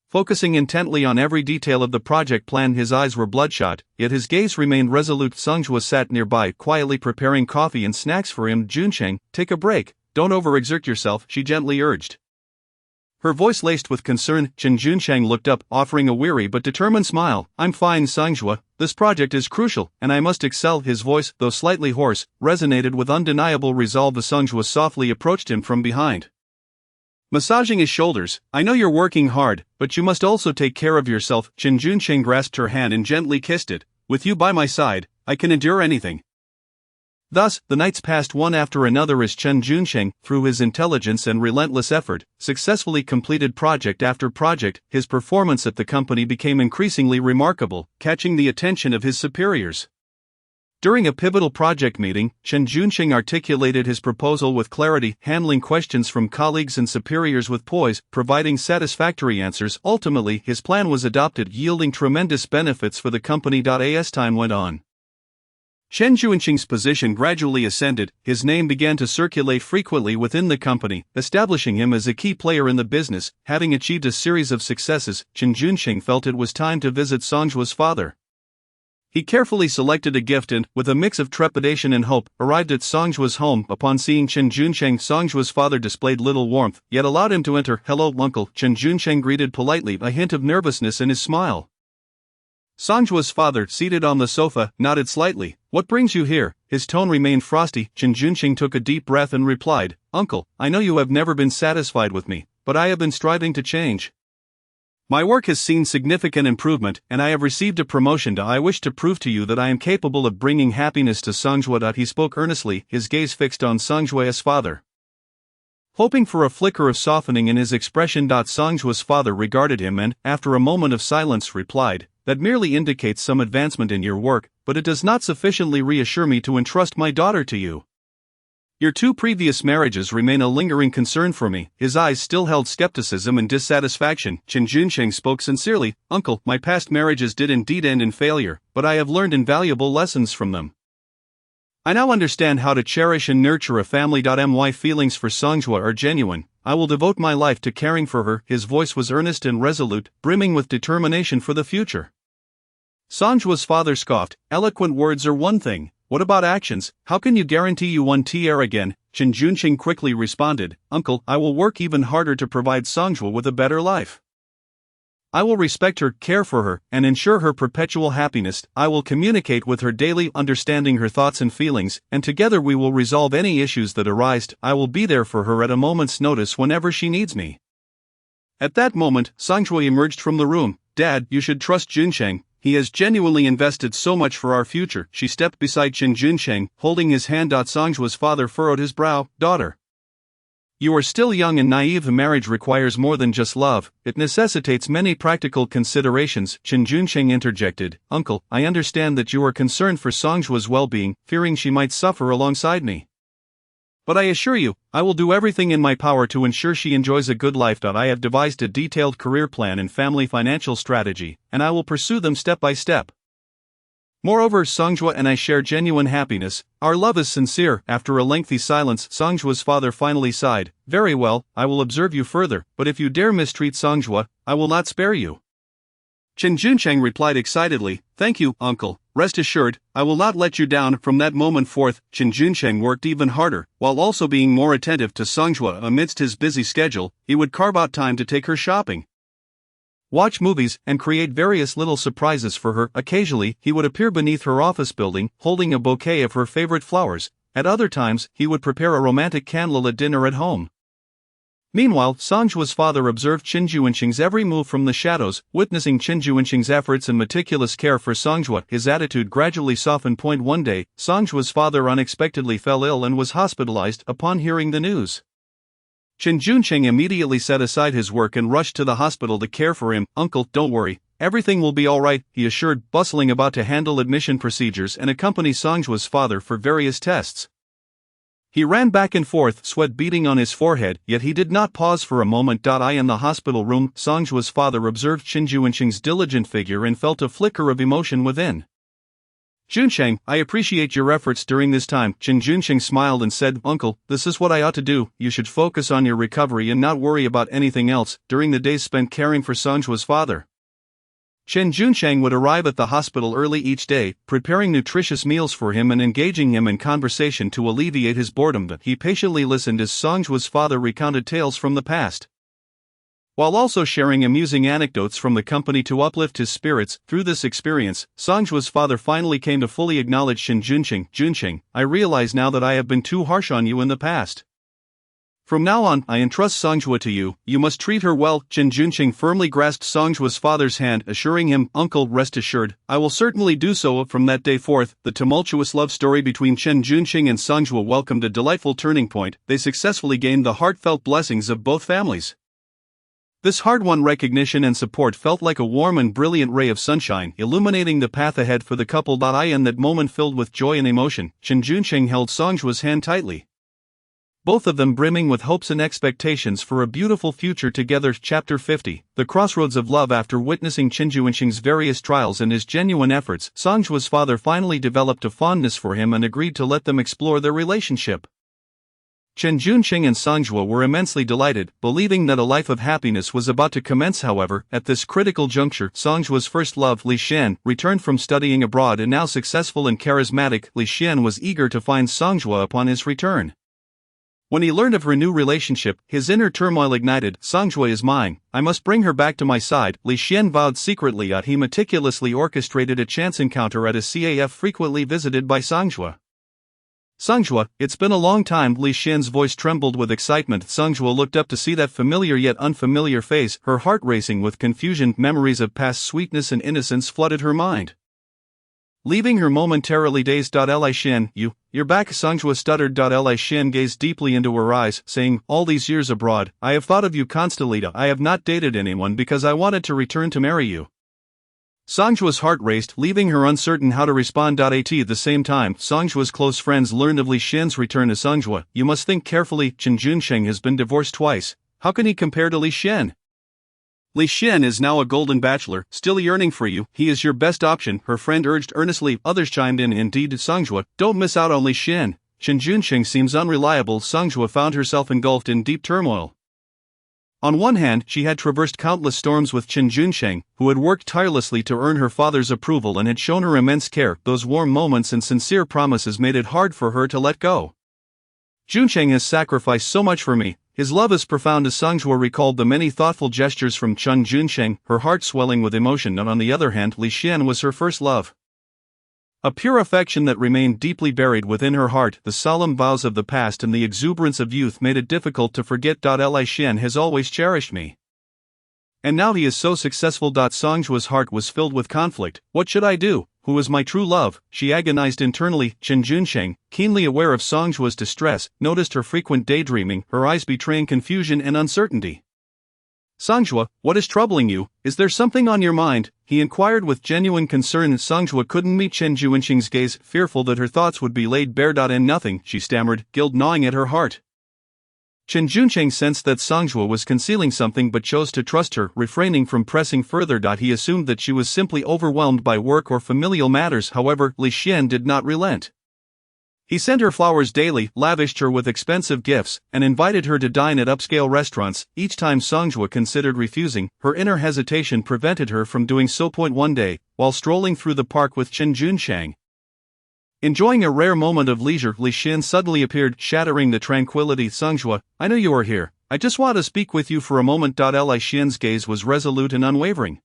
Focusing intently on every detail of the project plan, his eyes were bloodshot, yet his gaze remained resolute. Songjue sat nearby, quietly preparing coffee and snacks for him. Junsheng, take a break, don't overexert yourself, she gently urged, her voice laced with concern. Chen Junsheng looked up, offering a weary but determined smile. I'm fine, Songjue, this project is crucial, and I must excel. His voice, though slightly hoarse, resonated with undeniable resolve. Songjue softly approached him from behind, massaging his shoulders. I know you're working hard, but you must also take care of yourself. Chen Junsheng grasped her hand and gently kissed it. With you by my side, I can endure anything. Thus, the nights passed one after another as Chen Junsheng, through his intelligence and relentless effort, successfully completed project after project. His performance at the company became increasingly remarkable, catching the attention of his superiors. During a pivotal project meeting, Chen Junsheng articulated his proposal with clarity, handling questions from colleagues and superiors with poise, providing satisfactory answers. Ultimately, his plan was adopted, yielding tremendous benefits for the company. As time went on, Chen Junsheng's position gradually ascended. His name began to circulate frequently within the company, establishing him as a key player in the business. Having achieved a series of successes, Chen Junsheng felt it was time to visit Songjue's father. He carefully selected a gift and, with a mix of trepidation and hope, arrived at Songjue's home. Upon seeing Chen Junsheng, Songjue's father displayed little warmth, yet allowed him to enter. Hello, uncle, Chen Junsheng greeted politely, a hint of nervousness in his smile. Songjue's father, seated on the sofa, nodded slightly. What brings you here? His tone remained frosty. Chen Junsheng took a deep breath and replied, Uncle, I know you have never been satisfied with me, but I have been striving to change. My work has seen significant improvement, and I have received a promotion. I wish to prove to you that I am capable of bringing happiness to Songjua. He spoke earnestly, his gaze fixed on Songjua's father. Hoping for a flicker of softening in his expression, Songjua's father regarded him and, after a moment of silence, replied, "That merely indicates some advancement in your work, but it does not sufficiently reassure me to entrust my daughter to you. Your 2 previous marriages remain a lingering concern for me." His eyes still held skepticism and dissatisfaction. Chen Junsheng spoke sincerely, "Uncle, my past marriages did indeed end in failure, but I have learned invaluable lessons from them. I now understand how to cherish and nurture a family. My feelings for Songjua are genuine. I will devote my life to caring for her." His voice was earnest and resolute, brimming with determination for the future. Songjua's father scoffed, "Eloquent words are one thing. What about actions? How can you guarantee you won't tear again?" Chen Junsheng quickly responded, "Uncle, I will work even harder to provide Songjua with a better life. I will respect her, care for her, and ensure her perpetual happiness. I will communicate with her daily, understanding her thoughts and feelings, and together we will resolve any issues that arise. I will be there for her at a moment's notice whenever she needs me." At that moment, Songjua emerged from the room. "Dad, you should trust Junsheng. He has genuinely invested so much for our future." She stepped beside Chen Junsheng, holding his hand. Songjua's father furrowed his brow. "Daughter, you are still young and naive. A marriage requires more than just love, it necessitates many practical considerations." Chen Junsheng interjected, "Uncle, I understand that you are concerned for Songjua's well-being, fearing she might suffer alongside me. But I assure you, I will do everything in my power to ensure she enjoys a good life. I have devised a detailed career plan and family financial strategy, and I will pursue them step by step. Moreover, Songjua and I share genuine happiness. Our love is sincere." After a lengthy silence, Songjua's father finally sighed, "Very well, I will observe you further, but if you dare mistreat Songjua, I will not spare you." Chen Junsheng replied excitedly, "Thank you, uncle. Rest assured, I will not let you down." From that moment forth, Chen Junsheng worked even harder, while also being more attentive to Songjua. Amidst his busy schedule, he would carve out time to take her shopping, watch movies, and create various little surprises for her. Occasionally, he would appear beneath her office building, holding a bouquet of her favorite flowers. At other times, he would prepare a romantic candlelit dinner at home. Meanwhile, Songjua's father observed Chen Junsheng's every move from the shadows. Witnessing Chen Junsheng's efforts and meticulous care for Songjua, his attitude gradually softened. One day, Songjua's father unexpectedly fell ill and was hospitalized. Upon hearing the news, Chen Junsheng immediately set aside his work and rushed to the hospital to care for him. "Uncle, don't worry, everything will be all right," he assured, bustling about to handle admission procedures and accompany Songjua's father for various tests. He ran back and forth, sweat beading on his forehead, yet he did not pause for a moment. In the hospital room, Songjua's father observed Chen Junsheng's diligent figure and felt a flicker of emotion within. "Junsheng, I appreciate your efforts during this time." Chen Junsheng smiled and said, "Uncle, this is what I ought to do. You should focus on your recovery and not worry about anything else." During the days spent caring for Songjua's father, Chen Junsheng would arrive at the hospital early each day, preparing nutritious meals for him and engaging him in conversation to alleviate his boredom. He patiently listened as Songjua's father recounted tales from the past, while also sharing amusing anecdotes from the company to uplift his spirits. Through this experience, Songjua's father finally came to fully acknowledge Chen Junsheng. "Junsheng, I realize now that I have been too harsh on you in the past. From now on, I entrust Songjua to you. You must treat her well." Chen Junsheng firmly grasped Songjua's father's hand, assuring him, "Uncle, rest assured, I will certainly do so." From that day forth, the tumultuous love story between Chen Junsheng and Songjua welcomed a delightful turning point. They successfully gained the heartfelt blessings of both families. This hard-won recognition and support felt like a warm and brilliant ray of sunshine, illuminating the path ahead for the couple. In that moment filled with joy and emotion, Chen Junsheng held Songjua's hand tightly, both of them brimming with hopes and expectations for a beautiful future together. Chapter 50. The Crossroads of Love. After witnessing Chen Junsheng's various trials and his genuine efforts, Songjua's father finally developed a fondness for him and agreed to let them explore their relationship. Chen Junsheng and Songjua were immensely delighted, believing that a life of happiness was about to commence. However, at this critical juncture, Songjua's first love, Li Xian, returned from studying abroad and now successful and charismatic. Li Xian was eager to find Songjua upon his return. When he learned of her new relationship, his inner turmoil ignited. "Songjua is mine. I must bring her back to my side," Li Xian vowed secretly. He meticulously orchestrated a chance encounter at a CAF frequently visited by Songjua. Songjua, it's been a long time. Li Xian's voice trembled with excitement. Songjua looked up to see that familiar yet unfamiliar face, her heart racing with confusion. Memories of past sweetness and innocence flooded her mind. Leaving her momentarily dazed. Li Xian, you're back, Songjua stuttered. Li Xian gazed deeply into her eyes, saying, all these years abroad, I have thought of you constantly. I have not dated anyone because I wanted to return to marry you. Songjua's heart raced, leaving her uncertain how to respond. At the same time, Songjua's close friends learned of Li Xian's return to Songjua. You must think carefully, Chen Junsheng has been divorced twice. How can he compare to Li Xian? Li Xian is now a golden bachelor, still yearning for you. He is your best option, her friend urged earnestly. Others chimed in. Indeed, Songjua, don't miss out on Li Xian. Chen Junsheng seems unreliable. Songjua found herself engulfed in deep turmoil. On one hand, she had traversed countless storms with Chen Junsheng, who had worked tirelessly to earn her father's approval and had shown her immense care. Those warm moments and sincere promises made it hard for her to let go. Junsheng has sacrificed so much for me. His love is profound. As Songjua recalled the many thoughtful gestures from Chen Junsheng, her heart swelling with emotion. And on the other hand, Li Xian was her first love. A pure affection that remained deeply buried within her heart. The solemn vows of the past and the exuberance of youth made it difficult to forget. Li Xian has always cherished me. And now he is so successful. Songjua's heart was filled with conflict. What should I do? Who is my true love? She agonized internally. Chen Junsheng, keenly aware of Songjua's distress, noticed her frequent daydreaming, her eyes betraying confusion and uncertainty. Songjua, what is troubling you? Is there something on your mind? He inquired with genuine concern. Songjua couldn't meet Chen Junsheng's gaze, fearful that her thoughts would be laid bare. And nothing, she stammered, guilt gnawing at her heart. Chen Junsheng sensed that Songjua was concealing something but chose to trust her, refraining from pressing further. He assumed that she was simply overwhelmed by work or familial matters. However, Li Xian did not relent. He sent her flowers daily, lavished her with expensive gifts, and invited her to dine at upscale restaurants. Each time Songjua considered refusing, her inner hesitation prevented her from doing so. One day, while strolling through the park with Chen Junsheng, enjoying a rare moment of leisure, Li Xian suddenly appeared, shattering the tranquility. Songjua, I know you are here. I just want to speak with you for a moment. Li Xian's gaze was resolute and unwavering.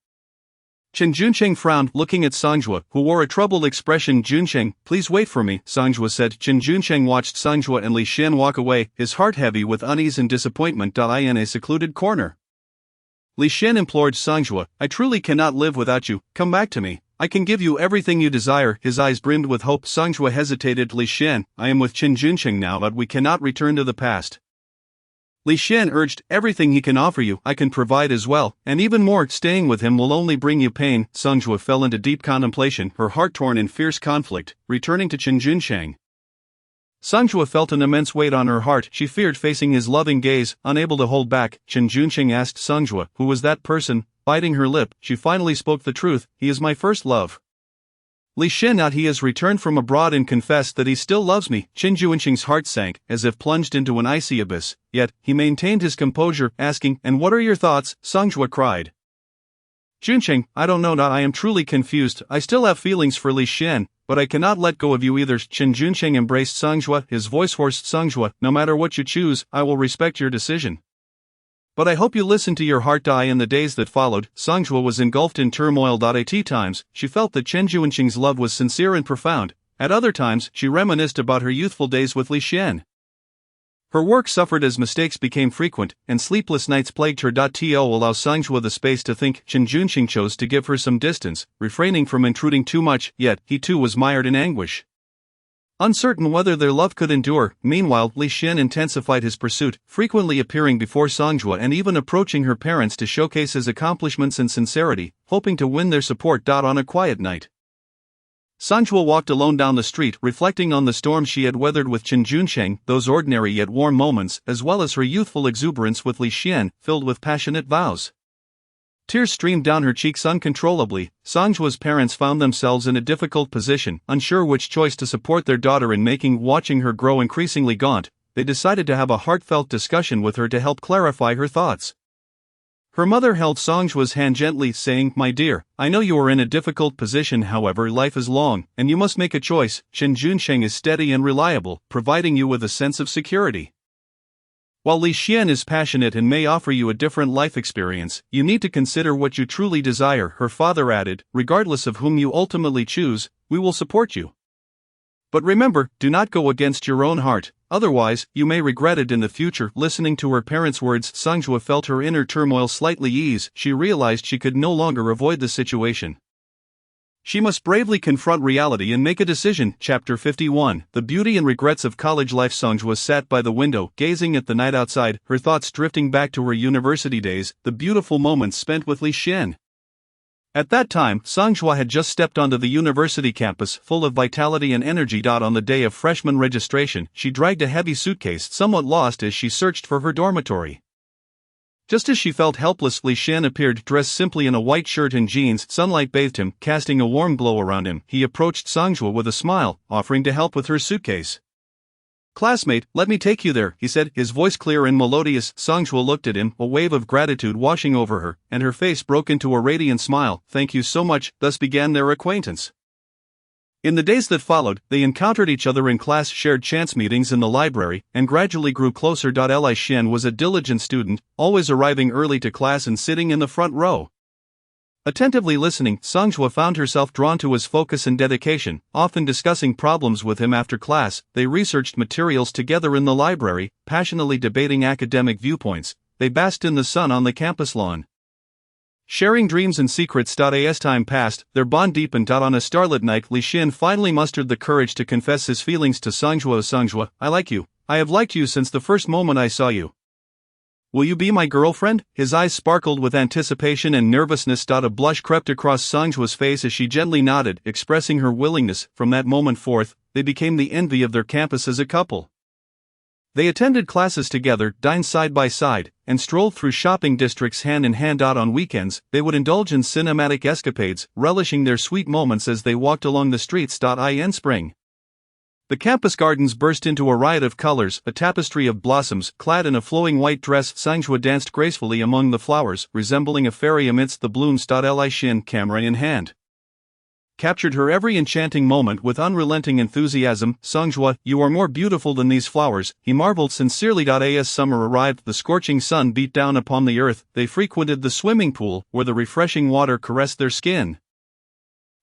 Chen Junsheng frowned, looking at Songjua, who wore a troubled expression. Junsheng, please wait for me, Songjua said. Chen Junsheng watched Songjua and Li Xian walk away, his heart heavy with unease and disappointment. In a secluded corner, Li Xian implored Songjua, I truly cannot live without you. Come back to me. I can give you everything you desire. His eyes brimmed with hope. Songjua hesitated. Li Xian, I am with Chen Junsheng now, but we cannot return to the past. Li Xian urged, everything he can offer you, I can provide as well, and even more. Staying with him will only bring you pain. Songjua fell into deep contemplation, her heart torn in fierce conflict, returning to Chen Junsheng. Songjua felt an immense weight on her heart. She feared facing his loving gaze, unable to hold back. Chen Junsheng asked Songjua, who was that person? Biting her lip, she finally spoke the truth, he is my first love. Li Xian, he has returned from abroad and confessed that he still loves me. Chen Junsheng's heart sank, as if plunged into an icy abyss, yet, he maintained his composure, asking, and what are your thoughts? Songjua cried. Junsheng, I don't know. I am truly confused. I still have feelings for Li Xian, but I cannot let go of you either. Chen Junsheng embraced Songjua, his voice hoarse. Songjua, no matter what you choose, I will respect your decision. But I hope you listen to your heart. In the days that followed, Songjua was engulfed in turmoil. At times, she felt that Chen Junsheng's love was sincere and profound. At other times, she reminisced about her youthful days with Li Xian. Her work suffered as mistakes became frequent, and sleepless nights plagued her. To allow Songjua the space to think, Chen Junsheng chose to give her some distance, refraining from intruding too much, yet, he too was mired in anguish. Uncertain whether their love could endure, meanwhile, Li Xian intensified his pursuit, frequently appearing before Songjua and even approaching her parents to showcase his accomplishments and sincerity, hoping to win their support. On a quiet night, Songjua walked alone down the street, reflecting on the storms she had weathered with Chen Junsheng, those ordinary yet warm moments, as well as her youthful exuberance with Li Xian, filled with passionate vows. Tears streamed down her cheeks uncontrollably. Songjua's parents found themselves in a difficult position, unsure which choice to support their daughter in making. Watching her grow increasingly gaunt, they decided to have a heartfelt discussion with her to help clarify her thoughts. Her mother held Songjua's hand gently, saying, My dear, I know you are in a difficult position, however life is long, and you must make a choice. Chen Junsheng is steady and reliable, providing you with a sense of security. While Li Xian is passionate and may offer you a different life experience, you need to consider what you truly desire. Her father added, regardless of whom you ultimately choose, we will support you. But remember, do not go against your own heart, otherwise, you may regret it in the future. Listening to her parents' words, Songjua felt her inner turmoil slightly ease. She realized she could no longer avoid the situation. She must bravely confront reality and make a decision. Chapter 51. The Beauty and Regrets of College Life. Songjua sat by the window, gazing at the night outside, her thoughts drifting back to her university days, the beautiful moments spent with Li Xian. At that time, Songjua had just stepped onto the university campus, full of vitality and energy. On the day of freshman registration, she dragged a heavy suitcase, somewhat lost as she searched for her dormitory. Just as she felt helpless, Li Xian appeared, dressed simply in a white shirt and jeans. Sunlight bathed him, casting a warm glow around him. He approached Songjua with a smile, offering to help with her suitcase. "Classmate, let me take you there," he said, his voice clear and melodious. Songjua looked at him, a wave of gratitude washing over her, and her face broke into a radiant smile. "Thank you so much." Thus began their acquaintance. In the days that followed, they encountered each other in class, shared chance meetings in the library, and gradually grew closer. Li Xian was a diligent student, always arriving early to class and sitting in the front row. Attentively listening, Songjua found herself drawn to his focus and dedication, often discussing problems with him after class. They researched materials together in the library, passionately debating academic viewpoints. They basked in the sun on the campus lawn, sharing dreams and secrets. As time passed, their bond deepened. On a starlit night, Li Xian finally mustered the courage to confess his feelings to Songjua. "Songjua, I like you. I have liked you since the first moment I saw you. Will you be my girlfriend?" His eyes sparkled with anticipation and nervousness. A blush crept across Songjua's face as she gently nodded, expressing her willingness. From that moment forth, they became the envy of their campus as a couple. They attended classes together, dined side by side, and strolled through shopping districts hand in hand. On weekends, they would indulge in cinematic escapades, relishing their sweet moments as they walked along the streets. In spring, the campus gardens burst into a riot of colors, a tapestry of blossoms. Clad in a flowing white dress, Songjua danced gracefully among the flowers, resembling a fairy amidst the blooms. Li Xian, camera in hand, captured her every enchanting moment with unrelenting enthusiasm. "Songjua, you are more beautiful than these flowers," he marveled sincerely. As summer arrived, the scorching sun beat down upon the earth. They frequented the swimming pool, where the refreshing water caressed their skin,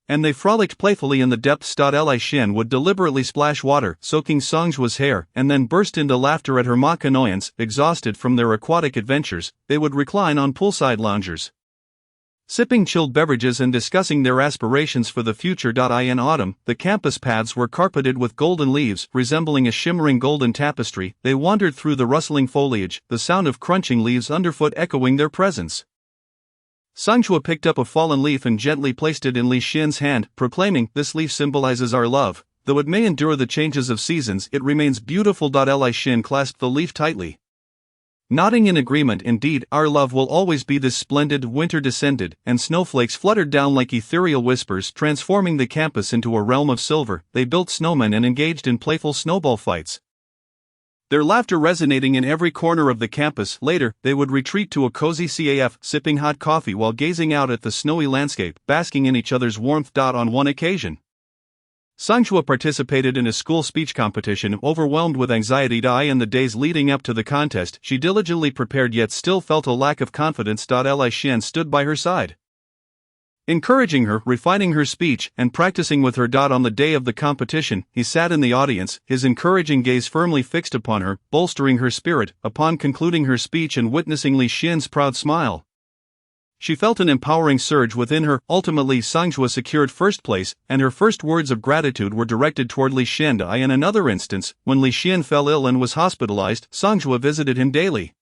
and they frolicked playfully in the depths. Li Xian would deliberately splash water, soaking Songjua's hair, and then burst into laughter at her mock annoyance. Exhausted from their aquatic adventures, they would recline on poolside loungers, sipping chilled beverages and discussing their aspirations for the future. In autumn, the campus paths were carpeted with golden leaves, resembling a shimmering golden tapestry. They wandered through the rustling foliage, the sound of crunching leaves underfoot echoing their presence. Songjua picked up a fallen leaf and gently placed it in Li Xian's hand, proclaiming, "This leaf symbolizes our love. Though it may endure the changes of seasons, it remains beautiful." Li Xian clasped the leaf tightly, nodding in agreement. "Indeed, our love will always be this splendid." Winter descended, and snowflakes fluttered down like ethereal whispers, transforming the campus into a realm of silver. They built snowmen and engaged in playful snowball fights, their laughter resonating in every corner of the campus. Later, they would retreat to a cozy cafe, sipping hot coffee while gazing out at the snowy landscape, basking in each other's warmth. On one occasion, Songjua participated in a school speech competition. Overwhelmed with anxiety in the days leading up to the contest, she diligently prepared yet still felt a lack of confidence. Li Xian stood by her side, encouraging her, refining her speech, and practicing with her. On the day of the competition, he sat in the audience, his encouraging gaze firmly fixed upon her, bolstering her spirit. Upon concluding her speech and witnessing Li Xian's proud smile, she felt an empowering surge within her. Ultimately, Songjua secured first place, and her first words of gratitude were directed toward Li Xian. In another instance, when Li Xian fell ill and was hospitalized, Songjua visited him daily.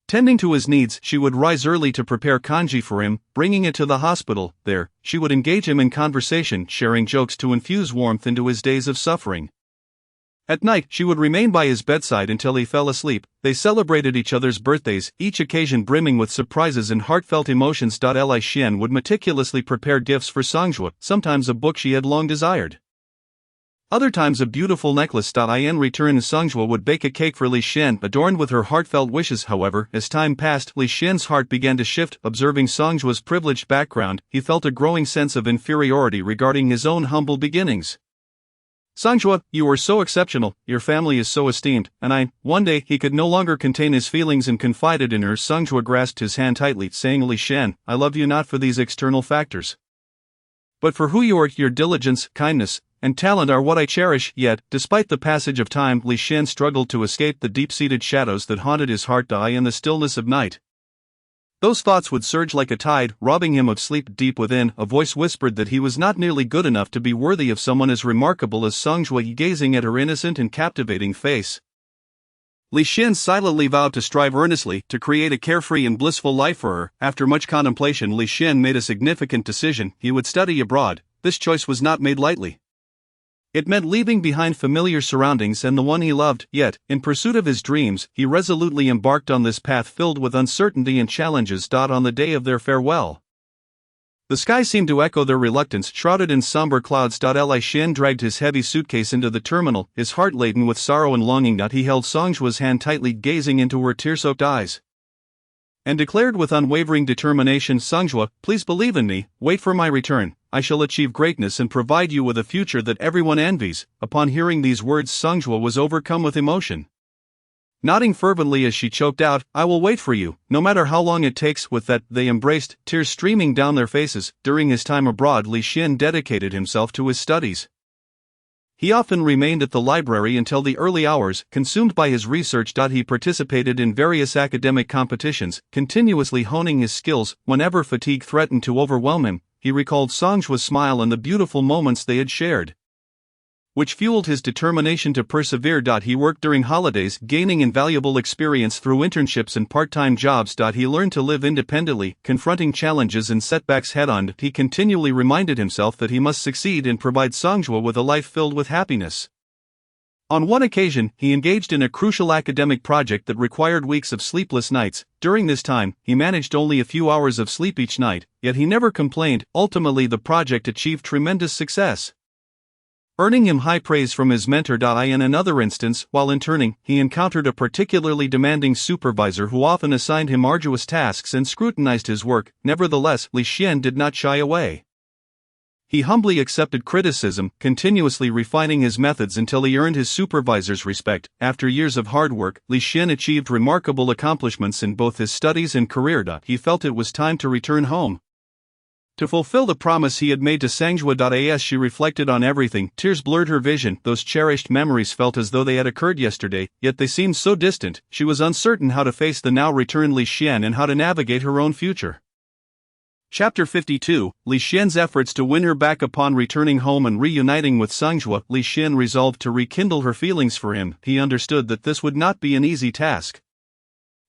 Tending to his needs, she would rise early to prepare congee for him, bringing it to the hospital. There, she would engage him in conversation, sharing jokes to infuse warmth into his days of suffering. At night, she would remain by his bedside until he fell asleep. They celebrated each other's birthdays, each occasion brimming with surprises and heartfelt emotions. Li Xian would meticulously prepare gifts for Songjua, sometimes a book she had long desired, other times a beautiful necklace. In return, Songjua would bake a cake for Li Xian, adorned with her heartfelt wishes. However, as time passed, Li Xian's heart began to shift. Observing Songjua's privileged background, he felt a growing sense of inferiority regarding his own humble beginnings. "Songjua, you are so exceptional, your family is so esteemed, and One day, he could no longer contain his feelings and confided in her. Songjua grasped his hand tightly, saying, "Li Xian, I love you not for these external factors, but for who you are, your diligence, kindness, and talent are what I cherish. Yet, despite the passage of time, Li Xian struggled to escape the deep-seated shadows that haunted his heart in the stillness of night. Those thoughts would surge like a tide, robbing him of sleep. Deep within, a voice whispered that he was not nearly good enough to be worthy of someone as remarkable as Song Zhuo. Gazing at her innocent and captivating face, Li Xian silently vowed to strive earnestly to create a carefree and blissful life for her. After much contemplation, Li Xian made a significant decision: he would study abroad. This choice was not made lightly. It meant leaving behind familiar surroundings and the one he loved, yet, in pursuit of his dreams, he resolutely embarked on this path filled with uncertainty and challenges. On the day of their farewell, the sky seemed to echo their reluctance, shrouded in somber clouds. Li Xian dragged his heavy suitcase into the terminal, his heart laden with sorrow and longing. He held Song Zhuo's hand tightly, gazing into her tear-soaked eyes, and declared with unwavering determination, "Song Zhuo, please believe in me, wait for my return. I shall achieve greatness and provide you with a future that everyone envies." Upon hearing these words, Song Zhuo was overcome with emotion, nodding fervently as she choked out, "I will wait for you, no matter how long it takes." With that, they embraced, tears streaming down their faces. During his time abroad, Li Xian dedicated himself to his studies. He often remained at the library until the early hours, consumed by his research. He participated in various academic competitions, continuously honing his skills. Whenever fatigue threatened to overwhelm him, he recalled Song Zhuo's smile and the beautiful moments they had shared, which fueled his determination to persevere. He worked during holidays, gaining invaluable experience through internships and part-time jobs. He learned to live independently, confronting challenges and setbacks head-on. He continually reminded himself that he must succeed and provide Song Zhuo with a life filled with happiness. On one occasion, he engaged in a crucial academic project that required weeks of sleepless nights. During this time, he managed only a few hours of sleep each night, yet he never complained. Ultimately, the project achieved tremendous success, earning him high praise from his mentor. In another instance, while interning, he encountered a particularly demanding supervisor who often assigned him arduous tasks and scrutinized his work. Nevertheless, Li Xian did not shy away. He humbly accepted criticism, continuously refining his methods until he earned his supervisor's respect. After years of hard work, Li Xian achieved remarkable accomplishments in both his studies and career. He felt it was time to return home, to fulfill the promise he had made to Song Zhuo. As she reflected on everything, tears blurred her vision. Those cherished memories felt as though they had occurred yesterday, yet they seemed so distant. She was uncertain how to face the now returned Li Xian and how to navigate her own future. Chapter 52, Li Xian's efforts to win her back. Upon returning home and reuniting with Song Zhuo, Li Xian resolved to rekindle her feelings for him. He understood that this would not be an easy task,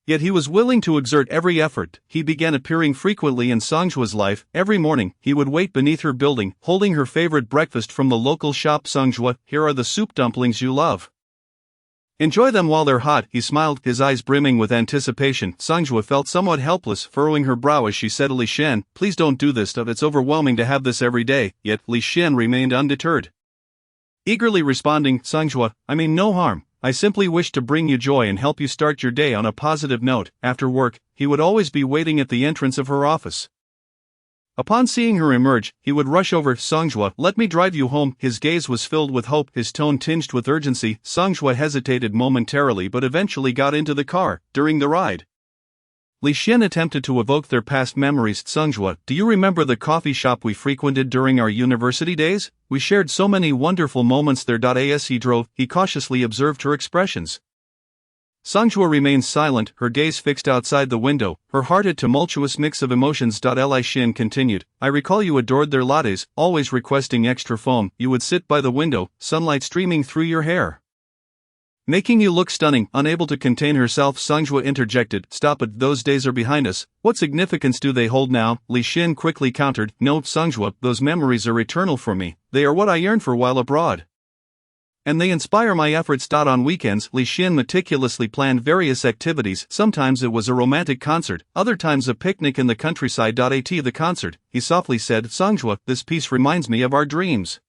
yet he was willing to exert every effort. He began appearing frequently in Song Zhuo's life. Every morning, he would wait beneath her building, holding her favorite breakfast from the local shop. "Song Zhuo, here are the soup dumplings you love. Enjoy them while they're hot," he smiled, his eyes brimming with anticipation. Song Zhuo felt somewhat helpless, furrowing her brow as she said to Li Xian, "Please don't do this. It's overwhelming to have this every day." Yet, Li Xian remained undeterred, eagerly responding, "Song Zhuo, I mean no harm. I simply wish to bring you joy and help you start your day on a positive note." After work, he would always be waiting at the entrance of her office. Upon seeing her emerge, he would rush over. "Song Zhuo, let me drive you home." His gaze was filled with hope, his tone tinged with urgency. Song Zhuo hesitated momentarily but eventually got into the car. During the ride, Li Xian attempted to evoke their past memories. "Song Zhuo, do you remember the coffee shop we frequented during our university days? We shared so many wonderful moments there." As he drove, he cautiously observed her expressions. Song Zhuo remained silent, her gaze fixed outside the window, her heart a tumultuous mix of emotions. Li Xian continued, "I recall you adored their lattes, always requesting extra foam. You would sit by the window, sunlight streaming through your hair, making you look stunning." Unable to contain herself, Song Zhuo interjected, "Stop it, those days are behind us. What significance do they hold now?" Li Xian quickly countered, "No, Song Zhuo, those memories are eternal for me. They are what I yearn for while abroad, and they inspire my efforts." On weekends, Li Xian meticulously planned various activities. Sometimes it was a romantic concert, other times a picnic in the countryside. At the concert, he softly said, "Song Zhuo, this piece reminds me of our dreams.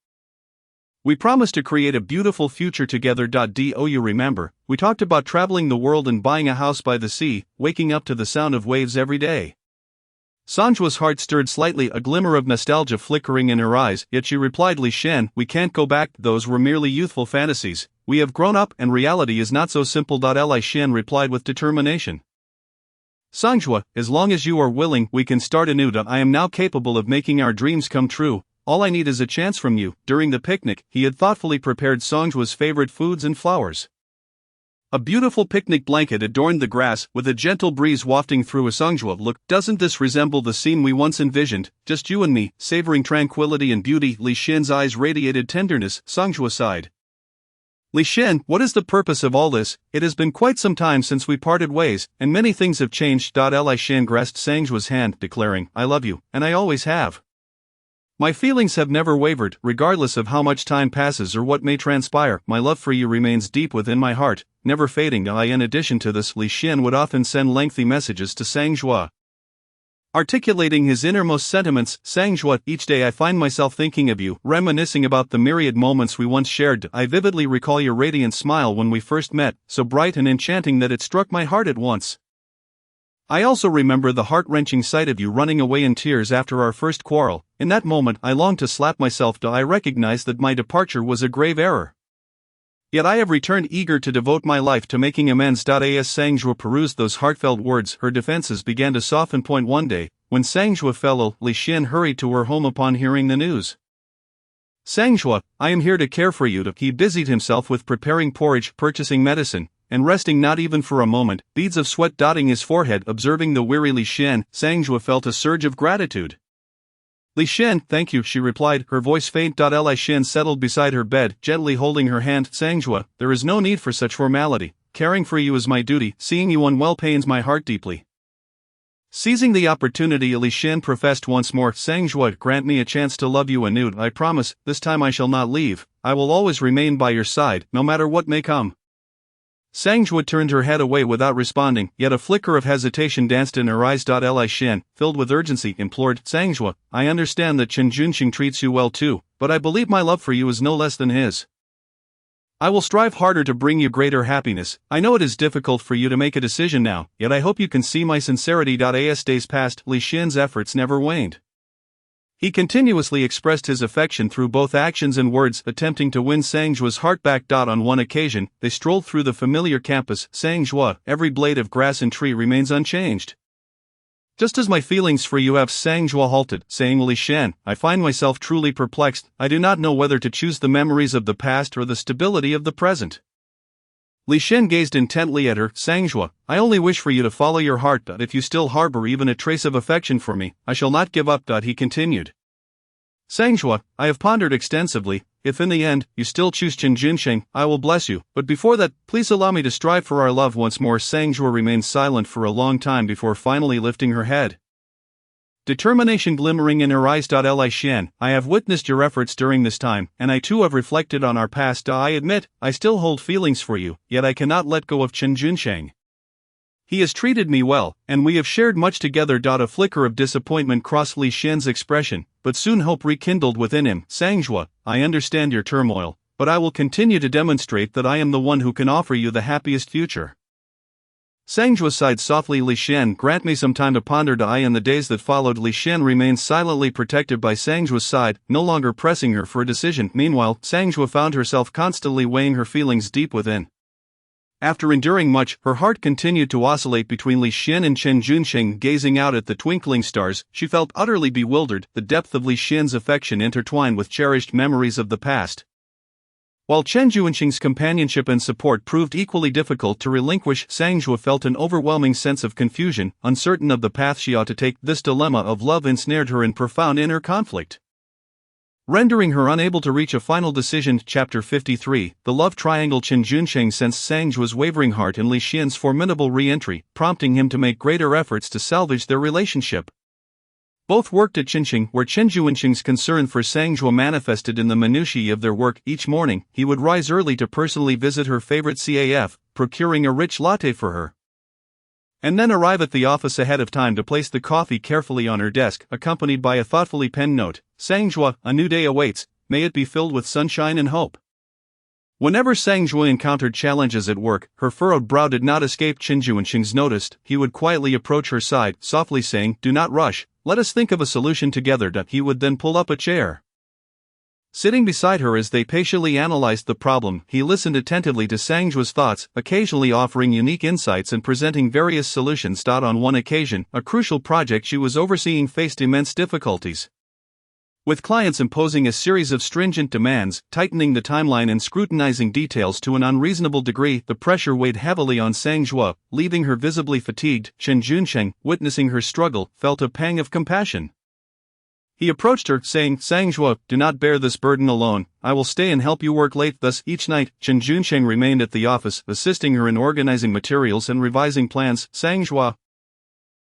We promised to create a beautiful future together. Do you remember? We talked about traveling the world and buying a house by the sea, waking up to the sound of waves every day." Song Zhuo's heart stirred slightly, a glimmer of nostalgia flickering in her eyes, yet she replied, "Li Xian, we can't go back, those were merely youthful fantasies. We have grown up and reality is not so simple." Li Xian replied with determination, "Song Zhuo, as long as you are willing, we can start anew. I am now capable of making our dreams come true." all I need is a chance from you. During the picnic, he had thoughtfully prepared Songjua's favorite foods and flowers. A beautiful picnic blanket adorned the grass, with a gentle breeze wafting through as Songjua looked. Doesn't this resemble the scene we once envisioned, just you and me, savoring tranquility and beauty? Li Xian's eyes radiated tenderness. Songjua sighed. Li Xian, what is the purpose of all this? It has been quite some time since we parted ways, and many things have changed. Li Xian grasped Sangjua's hand, declaring, I love you, and I always have. My feelings have never wavered, regardless of how much time passes or what may transpire. My love for you remains deep within my heart, never fading. In addition to this, Li Xian would often send lengthy messages to Sangjua, articulating his innermost sentiments. Sangjua, each day I find myself thinking of you, reminiscing about the myriad moments we once shared. I vividly recall your radiant smile when we first met, so bright and enchanting that it struck my heart at once. I also remember the heart-wrenching sight of you running away in tears after our first quarrel. In that moment, I longed to slap myself. I recognized that my departure was a grave error. Yet I have returned, eager to devote my life to making amends. As Sangjua perused those heartfelt words, her defenses began to soften. One day, when Sangjua fell ill, Li Xian hurried to her home upon hearing the news. Sangjua, I am here to care for you. He busied himself with preparing porridge, purchasing medicine, and resting not even for a moment, beads of sweat dotting his forehead. Observing the weary Li Xian, Sangjua felt a surge of gratitude. Li Xian, thank you, she replied, her voice faint. Li Xian settled beside her bed, gently holding her hand. Sangjua, there is no need for such formality. Caring for you is my duty. Seeing you unwell pains my heart deeply. Seizing the opportunity, Li Xian professed once more, Sangjua, grant me a chance to love you anew. I promise, this time I shall not leave. I will always remain by your side, no matter what may come. Sangjua turned her head away without responding, yet a flicker of hesitation danced in her eyes. Li Xian, filled with urgency, implored, Sangjua, I understand that Chen Junxing treats you well too, but I believe my love for you is no less than his. I will strive harder to bring you greater happiness. I know it is difficult for you to make a decision now, yet I hope you can see my sincerity. As days passed, Li Xian's efforts never waned. He continuously expressed his affection through both actions and words, attempting to win Sangjua's heart back. On one occasion, they strolled through the familiar campus. Sangjua, every blade of grass and tree remains unchanged. Just as my feelings for you have. Sangjua halted, saying, Li Xian, I find myself truly perplexed. I do not know whether to choose the memories of the past or the stability of the present. Li Xian gazed intently at her. Sangjua, I only wish for you to follow your heart. If you still harbor even a trace of affection for me, I shall not give up. He continued. Sangjua, I have pondered extensively. If in the end, you still choose Chen Junxing, I will bless you, but before that, please allow me to strive for our love once more. Sangjua remained silent for a long time before finally lifting her head. Determination glimmering in her eyes. Li Xian, I have witnessed your efforts during this time, and I too have reflected on our past. I admit, I still hold feelings for you, yet I cannot let go of Chen Junxing. He has treated me well, and we have shared much together. A flicker of disappointment crossed Li Xian's expression, but soon hope rekindled within him. Sangjua, I understand your turmoil, but I will continue to demonstrate that I am the one who can offer you the happiest future. Sangjua sighed softly. Li Xian, grant me some time to ponder. In the days that followed, Li Xian remained silently protected by Sangjua's side, no longer pressing her for a decision. Meanwhile, Sangjua found herself constantly weighing her feelings deep within. After enduring much, her heart continued to oscillate between Li Xian and Chen Junxing. Gazing out at the twinkling stars, she felt utterly bewildered. The depth of Li Xian's affection intertwined with cherished memories of the past, while Chen Junxing's companionship and support proved equally difficult to relinquish. Sangjua felt an overwhelming sense of confusion, uncertain of the path she ought to take. This dilemma of love ensnared her in profound inner conflict, rendering her unable to reach a final decision. Chapter 53, The Love Triangle. Chen Junxing sensed Sangjua's wavering heart and Li Xian's formidable re-entry, prompting him to make greater efforts to salvage their relationship. Both worked at Qinxing, where Chen Junxing's concern for Sangjua manifested in the minutiae of their work. Each morning, he would rise early to personally visit her favorite CAF, procuring a rich latte for her, and then arrive at the office ahead of time to place the coffee carefully on her desk, accompanied by a thoughtfully penned note. Sangjua, a new day awaits, may it be filled with sunshine and hope. Whenever Sangjua encountered challenges at work, her furrowed brow did not escape Chen Junxing's notice. He would quietly approach her side, softly saying, Do not rush, let us think of a solution together. He would then pull up a chair, sitting beside her as they patiently analyzed the problem. He listened attentively to Sangjua's thoughts, occasionally offering unique insights and presenting various solutions. On one occasion, a crucial project she was overseeing faced immense difficulties. With clients imposing a series of stringent demands, tightening the timeline and scrutinizing details to an unreasonable degree, the pressure weighed heavily on Sang Zhuo, leaving her visibly fatigued. Chen Junsheng, witnessing her struggle, felt a pang of compassion. He approached her, saying, "Sang Zhuo, do not bear this burden alone, I will stay and help you work late." Thus, each night, Chen Junsheng remained at the office, assisting her in organizing materials and revising plans. "Sang Zhuo,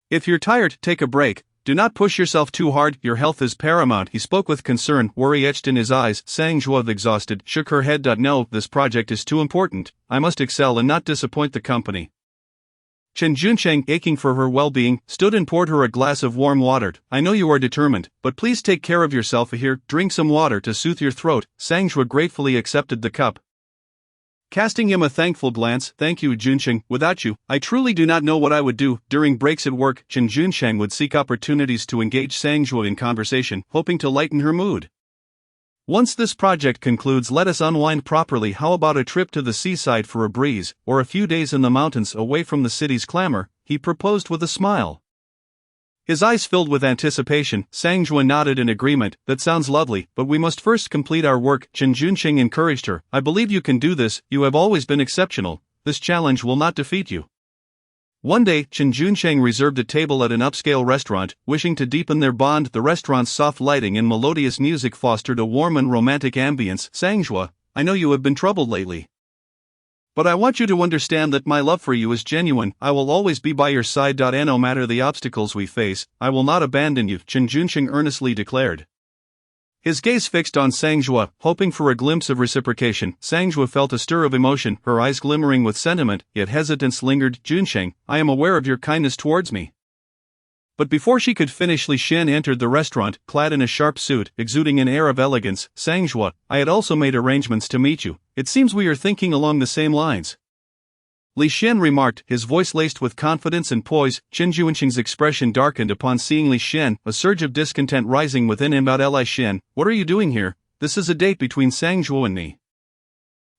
if you're tired, take a break. Do not push yourself too hard, your health is paramount." He spoke with concern, worry etched in his eyes. Sang Zhuo, exhausted, shook her head. "No, this project is too important, I must excel and not disappoint the company." Chen Junsheng, aching for her well-being, stood and poured her a glass of warm water. "I know you are determined, but please take care of yourself. Here, drink some water to soothe your throat." Sang Zhuo gratefully accepted the cup, casting him a thankful glance. "Thank you, Junsheng, without you, I truly do not know what I would do." During breaks at work, Chen Junsheng would seek opportunities to engage Sang Zhuo in conversation, hoping to lighten her mood. "Once this project concludes, let us unwind properly. How about a trip to the seaside for a breeze, or a few days in the mountains away from the city's clamor?" he proposed with a smile. His eyes filled with anticipation. Sang Zhuo nodded in agreement. "That sounds lovely, but we must first complete our work." Chen Junsheng encouraged her. "I believe you can do this, you have always been exceptional. This challenge will not defeat you." One day, Chen Junsheng reserved a table at an upscale restaurant, wishing to deepen their bond. The restaurant's soft lighting and melodious music fostered a warm and romantic ambience. "Sang Zhuo, I know you have been troubled lately, but I want you to understand that my love for you is genuine. I will always be by your side. No matter the obstacles we face, I will not abandon you," Chen Junsheng earnestly declared. His gaze fixed on Sang Zhuo, hoping for a glimpse of reciprocation. Sang Zhuo felt a stir of emotion, her eyes glimmering with sentiment, yet hesitance lingered. "Junsheng, I am aware of your kindness towards me." But before she could finish, Li Xian entered the restaurant, clad in a sharp suit, exuding an air of elegance. "Sang Zhuo, I had also made arrangements to meet you. It seems we are thinking along the same lines," Li Xian remarked, his voice laced with confidence and poise. Chen Junsheng's expression darkened upon seeing Li Xian, a surge of discontent rising within him. "Li Xian, what are you doing here? This is a date between Sang Zhuo and me."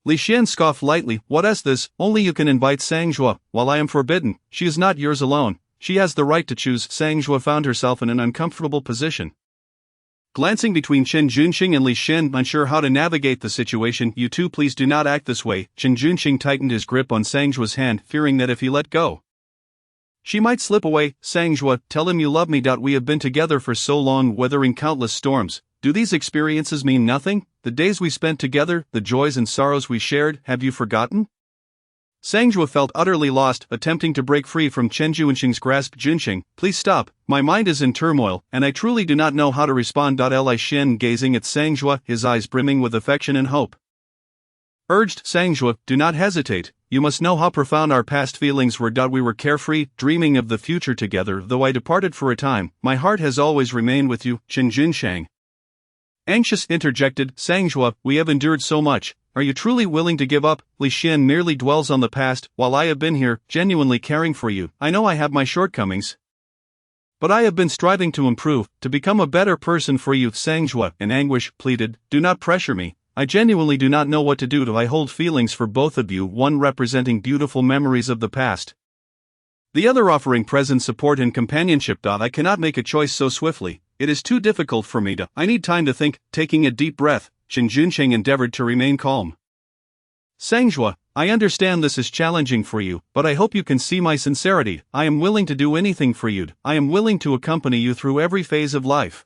Li Xian scoffed lightly. "What is this? Only you can invite Sang Zhuo, while I am forbidden. She is not yours alone. She has the right to choose." Sang Zhuo found herself in an uncomfortable position. Glancing between Chen Junsheng and Li Xian, unsure how to navigate the situation. "You two, please do not act this way." Chen Junsheng tightened his grip on Sang Zhuo's hand, fearing that if he let go, she might slip away. "Sang Zhuo, tell him you love me. We have been together for so long, weathering countless storms. Do these experiences mean nothing? The days we spent together, the joys and sorrows we shared, have you forgotten?" Sang Zhuo felt utterly lost, attempting to break free from Chen Junsheng's grasp. "Junsheng, please stop, my mind is in turmoil, and I truly do not know how to respond." Li Xian, gazing at Sang Zhuo, his eyes brimming with affection and hope, urged. "Sang Zhuo, do not hesitate, you must know how profound our past feelings were. We were carefree, dreaming of the future together. Though I departed for a time, my heart has always remained with you." Chen Junsheng, anxious, interjected. "Sang Zhuo, we have endured so much. Are you truly willing to give up?" Li Xian merely dwells on the past, while I have been here, genuinely caring for you. I know I have my shortcomings, but I have been striving to improve, to become a better person for you. Sang Zhuo, in anguish, pleaded, "Do not pressure me. I genuinely do not know what to do. I hold feelings for both of you, one representing beautiful memories of the past, the other offering present support and companionship. I cannot make a choice so swiftly. It is too difficult for me I need time to think." Taking a deep breath, Chen Junsheng endeavored to remain calm. "Sang Zhuo, I understand this is challenging for you, but I hope you can see my sincerity. I am willing to do anything for you. I am willing to accompany you through every phase of life,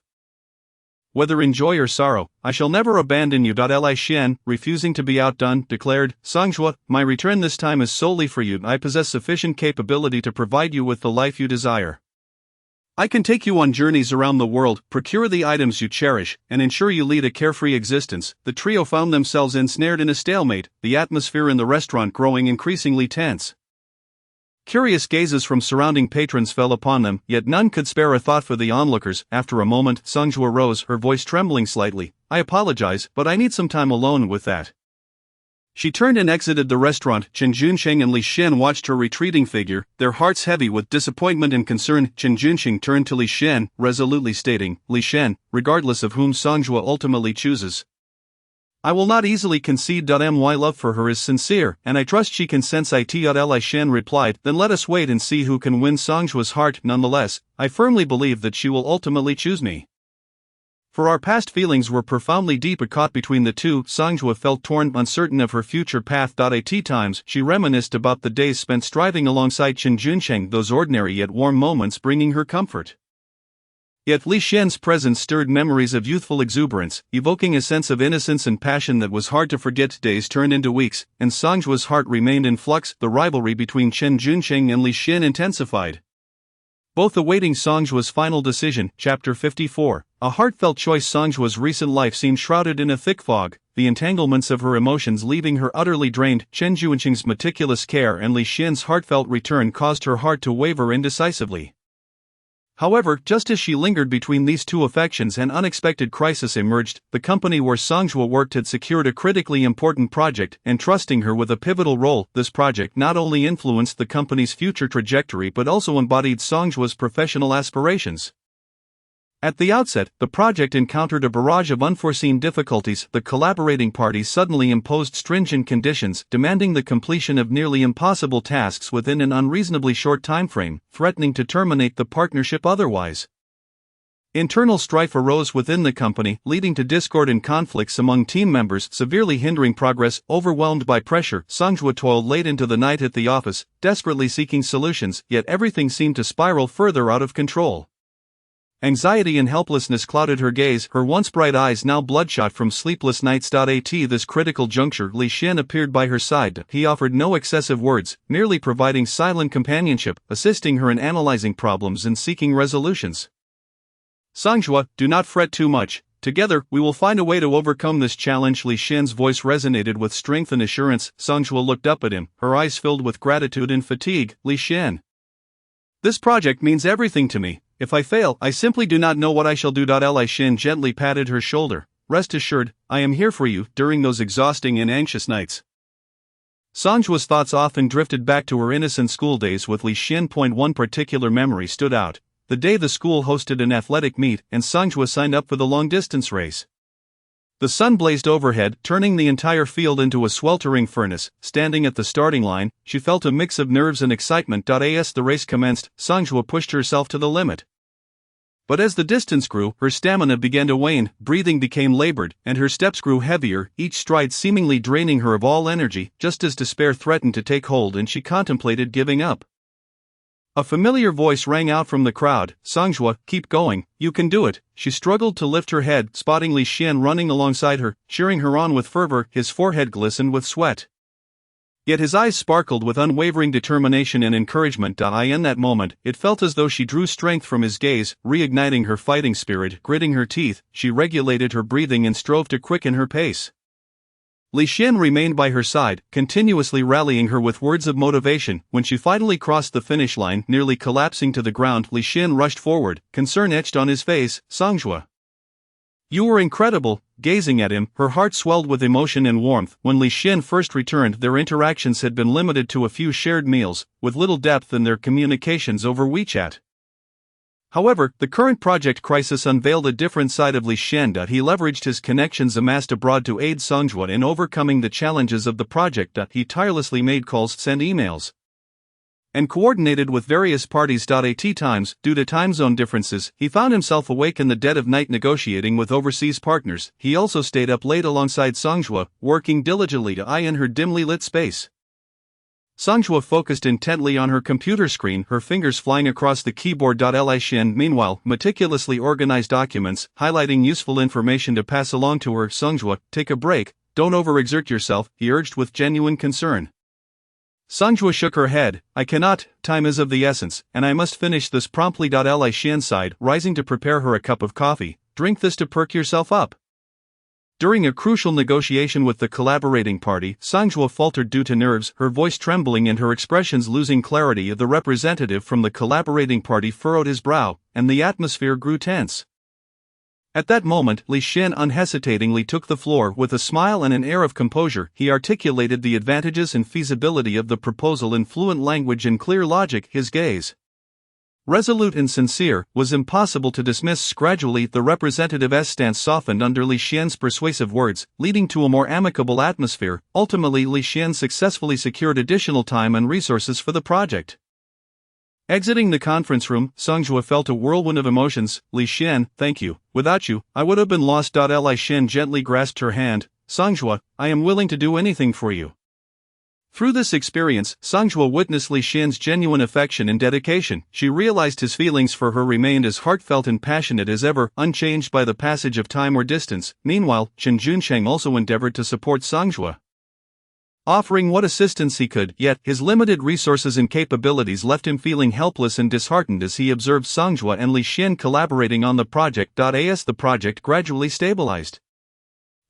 whether in joy or sorrow. I shall never abandon you." Li Xian, refusing to be outdone, declared, "Sang Zhuo, my return this time is solely for you. I possess sufficient capability to provide you with the life you desire. I can take you on journeys around the world, procure the items you cherish, and ensure you lead a carefree existence." The trio found themselves ensnared in a stalemate, the atmosphere in the restaurant growing increasingly tense. Curious gazes from surrounding patrons fell upon them, yet none could spare a thought for the onlookers. After a moment, Sang Zhuo rose, her voice trembling slightly. "I apologize, but I need some time alone with that." She turned and exited the restaurant. Chen Junsheng and Li Xian watched her retreating figure, their hearts heavy with disappointment and concern. Chen Junsheng turned to Li Xian, resolutely stating, "Li Xian, regardless of whom Sang Zhuo ultimately chooses, I will not easily concede. My love for her is sincere, and I trust she can sense it." Li Xian replied, "Then let us wait and see who can win Sang Zhuo's heart. Nonetheless, I firmly believe that she will ultimately choose me." For our past feelings were profoundly deep caught between the two. Songjua felt torn, uncertain of her future path. At times, she reminisced about the days spent striving alongside Chen Junsheng, those ordinary yet warm moments bringing her comfort. Yet Li Xian's presence stirred memories of youthful exuberance, evoking a sense of innocence and passion that was hard to forget. Days turned into weeks, and Songjua's heart remained in flux. The rivalry between Chen Junsheng and Li Xian intensified. Both awaiting Songjua's final decision. Chapter 54. A heartfelt choice. Songjua's recent life seemed shrouded in a thick fog, the entanglements of her emotions leaving her utterly drained. Chen Junsheng's meticulous care and Li Xian's heartfelt return caused her heart to waver indecisively. However, just as she lingered between these two affections, an unexpected crisis emerged. The company where Songjua worked had secured a critically important project, entrusting her with a pivotal role. This project not only influenced the company's future trajectory but also embodied Songjua's professional aspirations. At the outset, the project encountered a barrage of unforeseen difficulties. The collaborating parties suddenly imposed stringent conditions, demanding the completion of nearly impossible tasks within an unreasonably short timeframe, threatening to terminate the partnership otherwise. Internal strife arose within the company, leading to discord and conflicts among team members, severely hindering progress. Overwhelmed by pressure, Songjua toiled late into the night at the office, desperately seeking solutions, yet everything seemed to spiral further out of control. Anxiety and helplessness clouded her gaze, her once bright eyes now bloodshot from sleepless nights. At this critical juncture, Li Xian appeared by her side. He offered no excessive words, merely providing silent companionship, assisting her in analyzing problems and seeking resolutions. Songjua, do not fret too much. Together, we will find a way to overcome this challenge. Li Xian's voice resonated with strength and assurance. Songjua looked up at him, her eyes filled with gratitude and fatigue. Li Xian, this project means everything to me. If I fail, I simply do not know what I shall do. Li Xian gently patted her shoulder. Rest assured, I am here for you during those exhausting and anxious nights. Songjua's thoughts often drifted back to her innocent school days with Li Xian. One particular memory stood out: the day the school hosted an athletic meet and Songjua signed up for the long-distance race. The sun blazed overhead, turning the entire field into a sweltering furnace. Standing at the starting line, she felt a mix of nerves and excitement. As the race commenced, Songjua pushed herself to the limit. But as the distance grew, her stamina began to wane, breathing became labored, and her steps grew heavier, each stride seemingly draining her of all energy. Just as despair threatened to take hold and she contemplated giving up, a familiar voice rang out from the crowd. Songjua, keep going, you can do it. She struggled to lift her head, spotting Li Xian running alongside her, cheering her on with fervor. His forehead glistened with sweat, yet his eyes sparkled with unwavering determination and encouragement. In that moment, it felt as though she drew strength from his gaze, reigniting her fighting spirit. Gritting her teeth, she regulated her breathing and strove to quicken her pace. Li Xian remained by her side, continuously rallying her with words of motivation. When she finally crossed the finish line, nearly collapsing to the ground, Li Xian rushed forward, concern etched on his face. Songjua, you were incredible. Gazing at him, her heart swelled with emotion and warmth. When Li Xian first returned, their interactions had been limited to a few shared meals, with little depth in their communications over WeChat. However, the current project crisis unveiled a different side of Li Xian. He leveraged his connections amassed abroad to aid Songjua in overcoming the challenges of the project. He tirelessly made calls, sent emails, and coordinated with various parties. At times, due to time zone differences, he found himself awake in the dead of night negotiating with overseas partners. He also stayed up late alongside Songjua, working diligently to eye in her dimly lit space. Songjua focused intently on her computer screen, her fingers flying across the keyboard. Li Xian, meanwhile, meticulously organized documents, highlighting useful information to pass along to her. Songjua, take a break, don't overexert yourself, he urged with genuine concern. Songjua shook her head. I cannot, time is of the essence, and I must finish this promptly. Li Xian sighed, rising to prepare her a cup of coffee. Drink this to perk yourself up. During a crucial negotiation with the collaborating party, Songjua faltered due to nerves, her voice trembling and her expressions losing clarity. The representative from the collaborating party furrowed his brow, and the atmosphere grew tense. At that moment, Li Xian unhesitatingly took the floor. With a smile and an air of composure, he articulated the advantages and feasibility of the proposal in fluent language and clear logic. His gaze, resolute and sincere, was impossible to dismiss. Gradually, the representative's stance softened under Li Xian's persuasive words, leading to a more amicable atmosphere. Ultimately, Li Xian successfully secured additional time and resources for the project. Exiting the conference room, Songjua felt a whirlwind of emotions. Li Xian, thank you. Without you, I would have been lost. Li Xian gently grasped her hand. Songjua, I am willing to do anything for you. Through this experience, Songjua witnessed Li Xian's genuine affection and dedication. She realized his feelings for her remained as heartfelt and passionate as ever, unchanged by the passage of time or distance. Meanwhile, Chen Junsheng also endeavored to support Songjua, offering what assistance he could, yet his limited resources and capabilities left him feeling helpless and disheartened as he observed Songjua and Li Xian collaborating on the project. As the project gradually stabilized,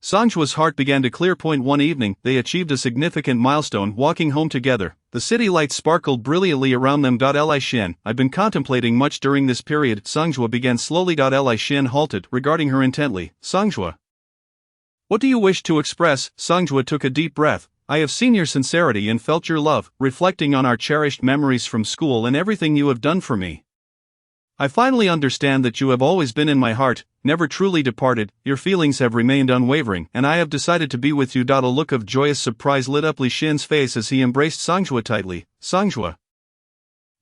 Songjua's heart began to clear. One evening, they achieved a significant milestone. Walking home together, the city lights sparkled brilliantly around them. Li Xian, I've been contemplating much during this period. Songjua began slowly. Li Xian halted, regarding her intently. Songjua, what do you wish to express? Songjua took a deep breath. I have seen your sincerity and felt your love, reflecting on our cherished memories from school and everything you have done for me. I finally understand that you have always been in my heart, never truly departed. Your feelings have remained unwavering, and I have decided to be with you. A look of joyous surprise lit up Li Xian's face as he embraced Songjua tightly. Songjua,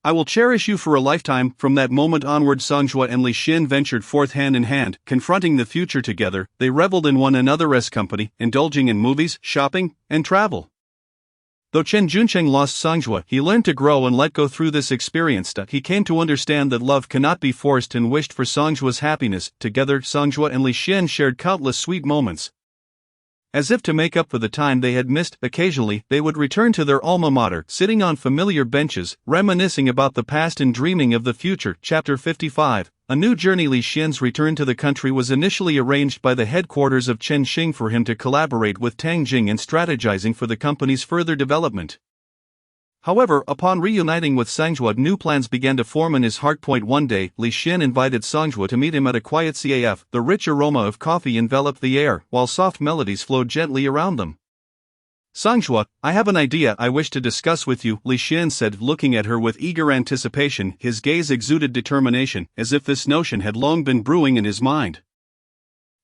I will cherish you for a lifetime. From that moment onward, Songjua and Li Xian ventured forth hand in hand, confronting the future together. They reveled in one another's company, indulging in movies, shopping, and travel. Though Chen Junsheng lost Songjua, he learned to grow and let go through this experience. He came to understand that love cannot be forced and wished for Songjua's happiness. Together, Songjua and Li Xian shared countless sweet moments. As if to make up for the time they had missed, occasionally they would return to their alma mater, sitting on familiar benches, reminiscing about the past and dreaming of the future. Chapter 55. A new journey. Li Xian's return to the country was initially arranged by the headquarters of Chen Xing for him to collaborate with Tang Jing in strategizing for the company's further development. However, upon reuniting with Songjua, new plans began to form in his heart. One day, Li Xian invited Songjua to meet him at a quiet cafe. The rich aroma of coffee enveloped the air, while soft melodies flowed gently around them. Songjua, I have an idea I wish to discuss with you, Li Xian said, looking at her with eager anticipation. His gaze exuded determination, as if this notion had long been brewing in his mind.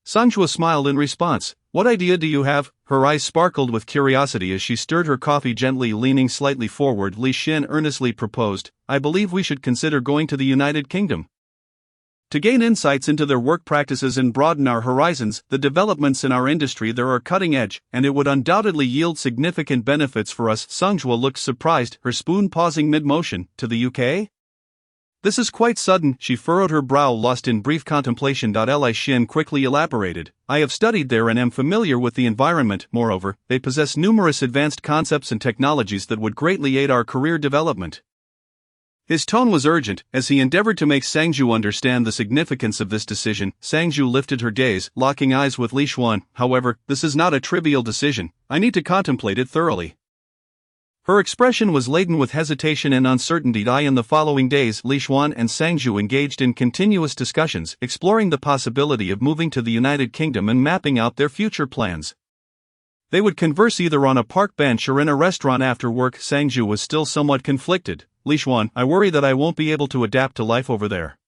Songjua smiled in response. What idea do you have? Her eyes sparkled with curiosity as she stirred her coffee gently. Leaning slightly forward, Li Xian earnestly proposed, I believe we should consider going to the United Kingdom. To gain insights into their work practices and broaden our horizons, the developments in our industry there are cutting edge, and it would undoubtedly yield significant benefits for us. Songjua looked surprised, her spoon pausing mid-motion. To the UK? This is quite sudden. She furrowed her brow, lost in brief contemplation. Li Xian quickly elaborated. I have studied there and am familiar with the environment. Moreover, they possess numerous advanced concepts and technologies that would greatly aid our career development. His tone was urgent, as he endeavored to make Songjua understand the significance of this decision. Songjua lifted her gaze, locking eyes with Li Xian. However, this is not a trivial decision. I need to contemplate it thoroughly. Her expression was laden with hesitation and uncertainty. In the following days, Li Xian and Songjua engaged in continuous discussions, exploring the possibility of moving to the United Kingdom and mapping out their future plans. They would converse either on a park bench or in a restaurant after work. Songjua was still somewhat conflicted. Li Xian, I worry that I won't be able to adapt to life over there.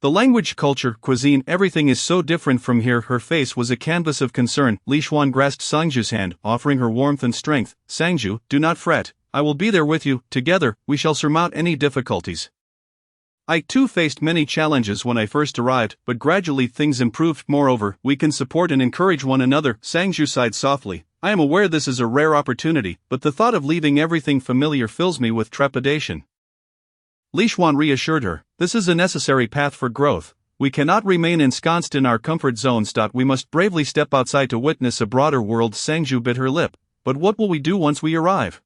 The language, culture, cuisine, everything is so different from here. Her face was a canvas of concern. Li Xian grasped Songjua's hand, offering her warmth and strength. Songjua, do not fret. I will be there with you. Together, we shall surmount any difficulties. I too faced many challenges when I first arrived, but gradually things improved. Moreover, we can support and encourage one another. Songjua sighed softly. I am aware this is a rare opportunity, but the thought of leaving everything familiar fills me with trepidation. Li Xian reassured her, this is a necessary path for growth. We cannot remain ensconced in our comfort zones. We must bravely step outside to witness a broader world. Songjua bit her lip. But what will we do once we arrive?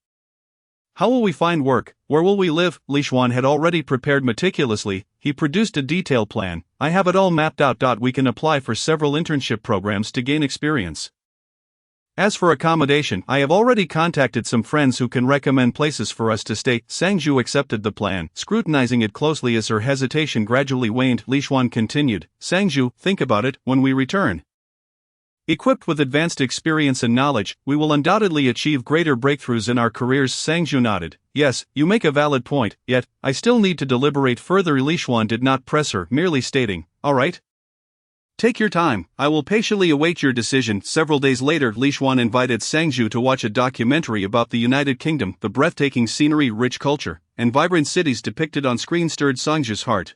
How will we find work? Where will we live? Li Xian had already prepared meticulously. He produced a detailed plan. I have it all mapped out. We can apply for several internship programs to gain experience. As for accommodation, I have already contacted some friends who can recommend places for us to stay. Songjua accepted the plan, scrutinizing it closely as her hesitation gradually waned. Li Xian continued, Songjua, think about it. When we return, equipped with advanced experience and knowledge, we will undoubtedly achieve greater breakthroughs in our careers. Songjua nodded. Yes, you make a valid point, yet, I still need to deliberate further. Li Xian did not press her, merely stating, all right. Take your time, I will patiently await your decision. Several days later, Li Xuan invited Sangju to watch a documentary about the United Kingdom. The breathtaking scenery, rich culture, and vibrant cities depicted on screen stirred Sangju's heart.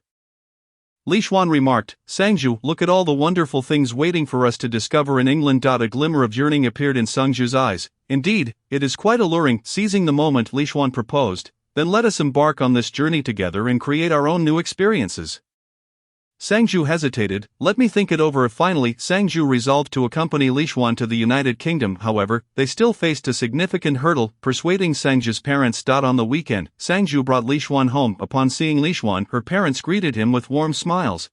Li Xuan remarked, "Sangju, look at all the wonderful things waiting for us to discover in England." A glimmer of yearning appeared in Sangju's eyes. "Indeed, it is quite alluring." Seizing the moment, Li Xuan proposed, "Then let us embark on this journey together and create our own new experiences." Sangju hesitated. "Let me think it over." Finally, Sangju resolved to accompany Li Xuan to the United Kingdom. However, they still faced a significant hurdle, persuading Sangju's parents. On the weekend, Sangju brought Li Xuan home. Upon seeing Li Xuan, her parents greeted him with warm smiles.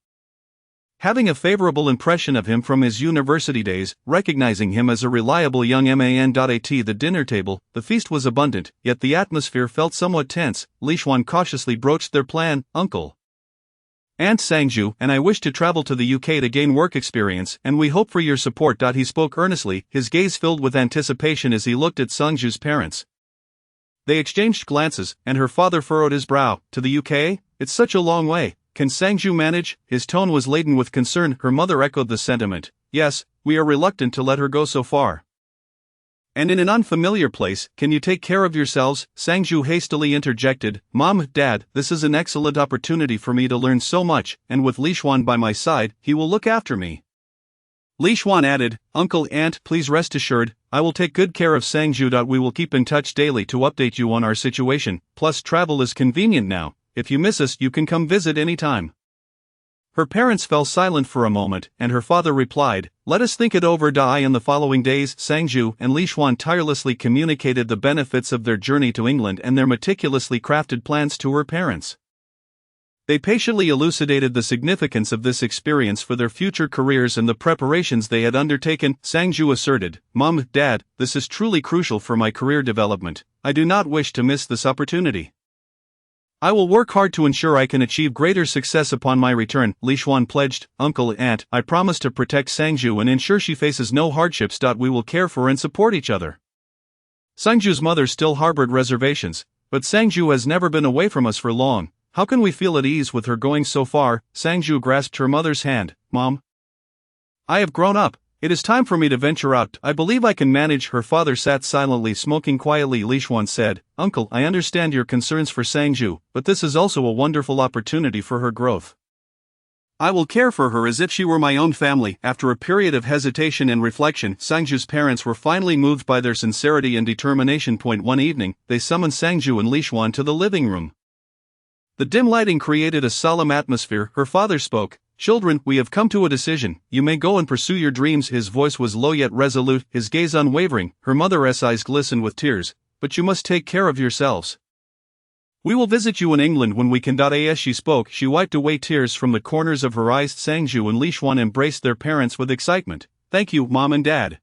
Having a favorable impression of him from his university days, recognizing him as a reliable young man. At the dinner table, the feast was abundant, yet the atmosphere felt somewhat tense. Li Xuan cautiously broached their plan. "Uncle, Aunt Sangju and I wish to travel to the UK to gain work experience, and we hope for your support." He spoke earnestly, his gaze filled with anticipation as he looked at Sangju's parents. They exchanged glances, and her father furrowed his brow. "To the UK? It's such a long way. Can Sangju manage?" His tone was laden with concern. Her mother echoed the sentiment. "Yes, we are reluctant to let her go so far. And in an unfamiliar place. Can you take care of yourselves?" Sangju hastily interjected. "Mom, Dad, this is an excellent opportunity for me to learn so much, and with Li Xuan by my side, he will look after me." Li Xuan added, "Uncle, Aunt, please rest assured, I will take good care of Sangju. We will keep in touch daily to update you on our situation, plus travel is convenient now. If you miss us, you can come visit anytime." Her parents fell silent for a moment, and her father replied, "Let us think it over." In the following days, Sangju and Li Xuan tirelessly communicated the benefits of their journey to England and their meticulously crafted plans to her parents. They patiently elucidated the significance of this experience for their future careers and the preparations they had undertaken. Sangju asserted, "Mom, Dad, this is truly crucial for my career development. I do not wish to miss this opportunity. I will work hard to ensure I can achieve greater success upon my return." Li Xuan pledged, "Uncle, Aunt, I promise to protect Sangju and ensure she faces no hardships. We will care for and support each other." Sangju's mother still harbored reservations, "But Sangju has never been away from us for long. How can we feel at ease with her going so far?" Sangju grasped her mother's hand. "Mom, I have grown up. It is time for me to venture out. I believe I can manage." Her father sat silently smoking quietly. Li Xuan said, "Uncle, I understand your concerns for Sangju, but this is also a wonderful opportunity for her growth. I will care for her as if she were my own family." After a period of hesitation and reflection, Sangju's parents were finally moved by their sincerity and determination. One evening, they summoned Sangju and Li Xuan to the living room. The dim lighting created a solemn atmosphere. Her father spoke, "Children, we have come to a decision. You may go and pursue your dreams." His voice was low yet resolute, his gaze unwavering. Her mother's eyes glistened with tears. "But you must take care of yourselves. We will visit you in England when we can." As she spoke, she wiped away tears from the corners of her eyes. Sangju and Li Xuan embraced their parents with excitement. "Thank you, Mom and Dad."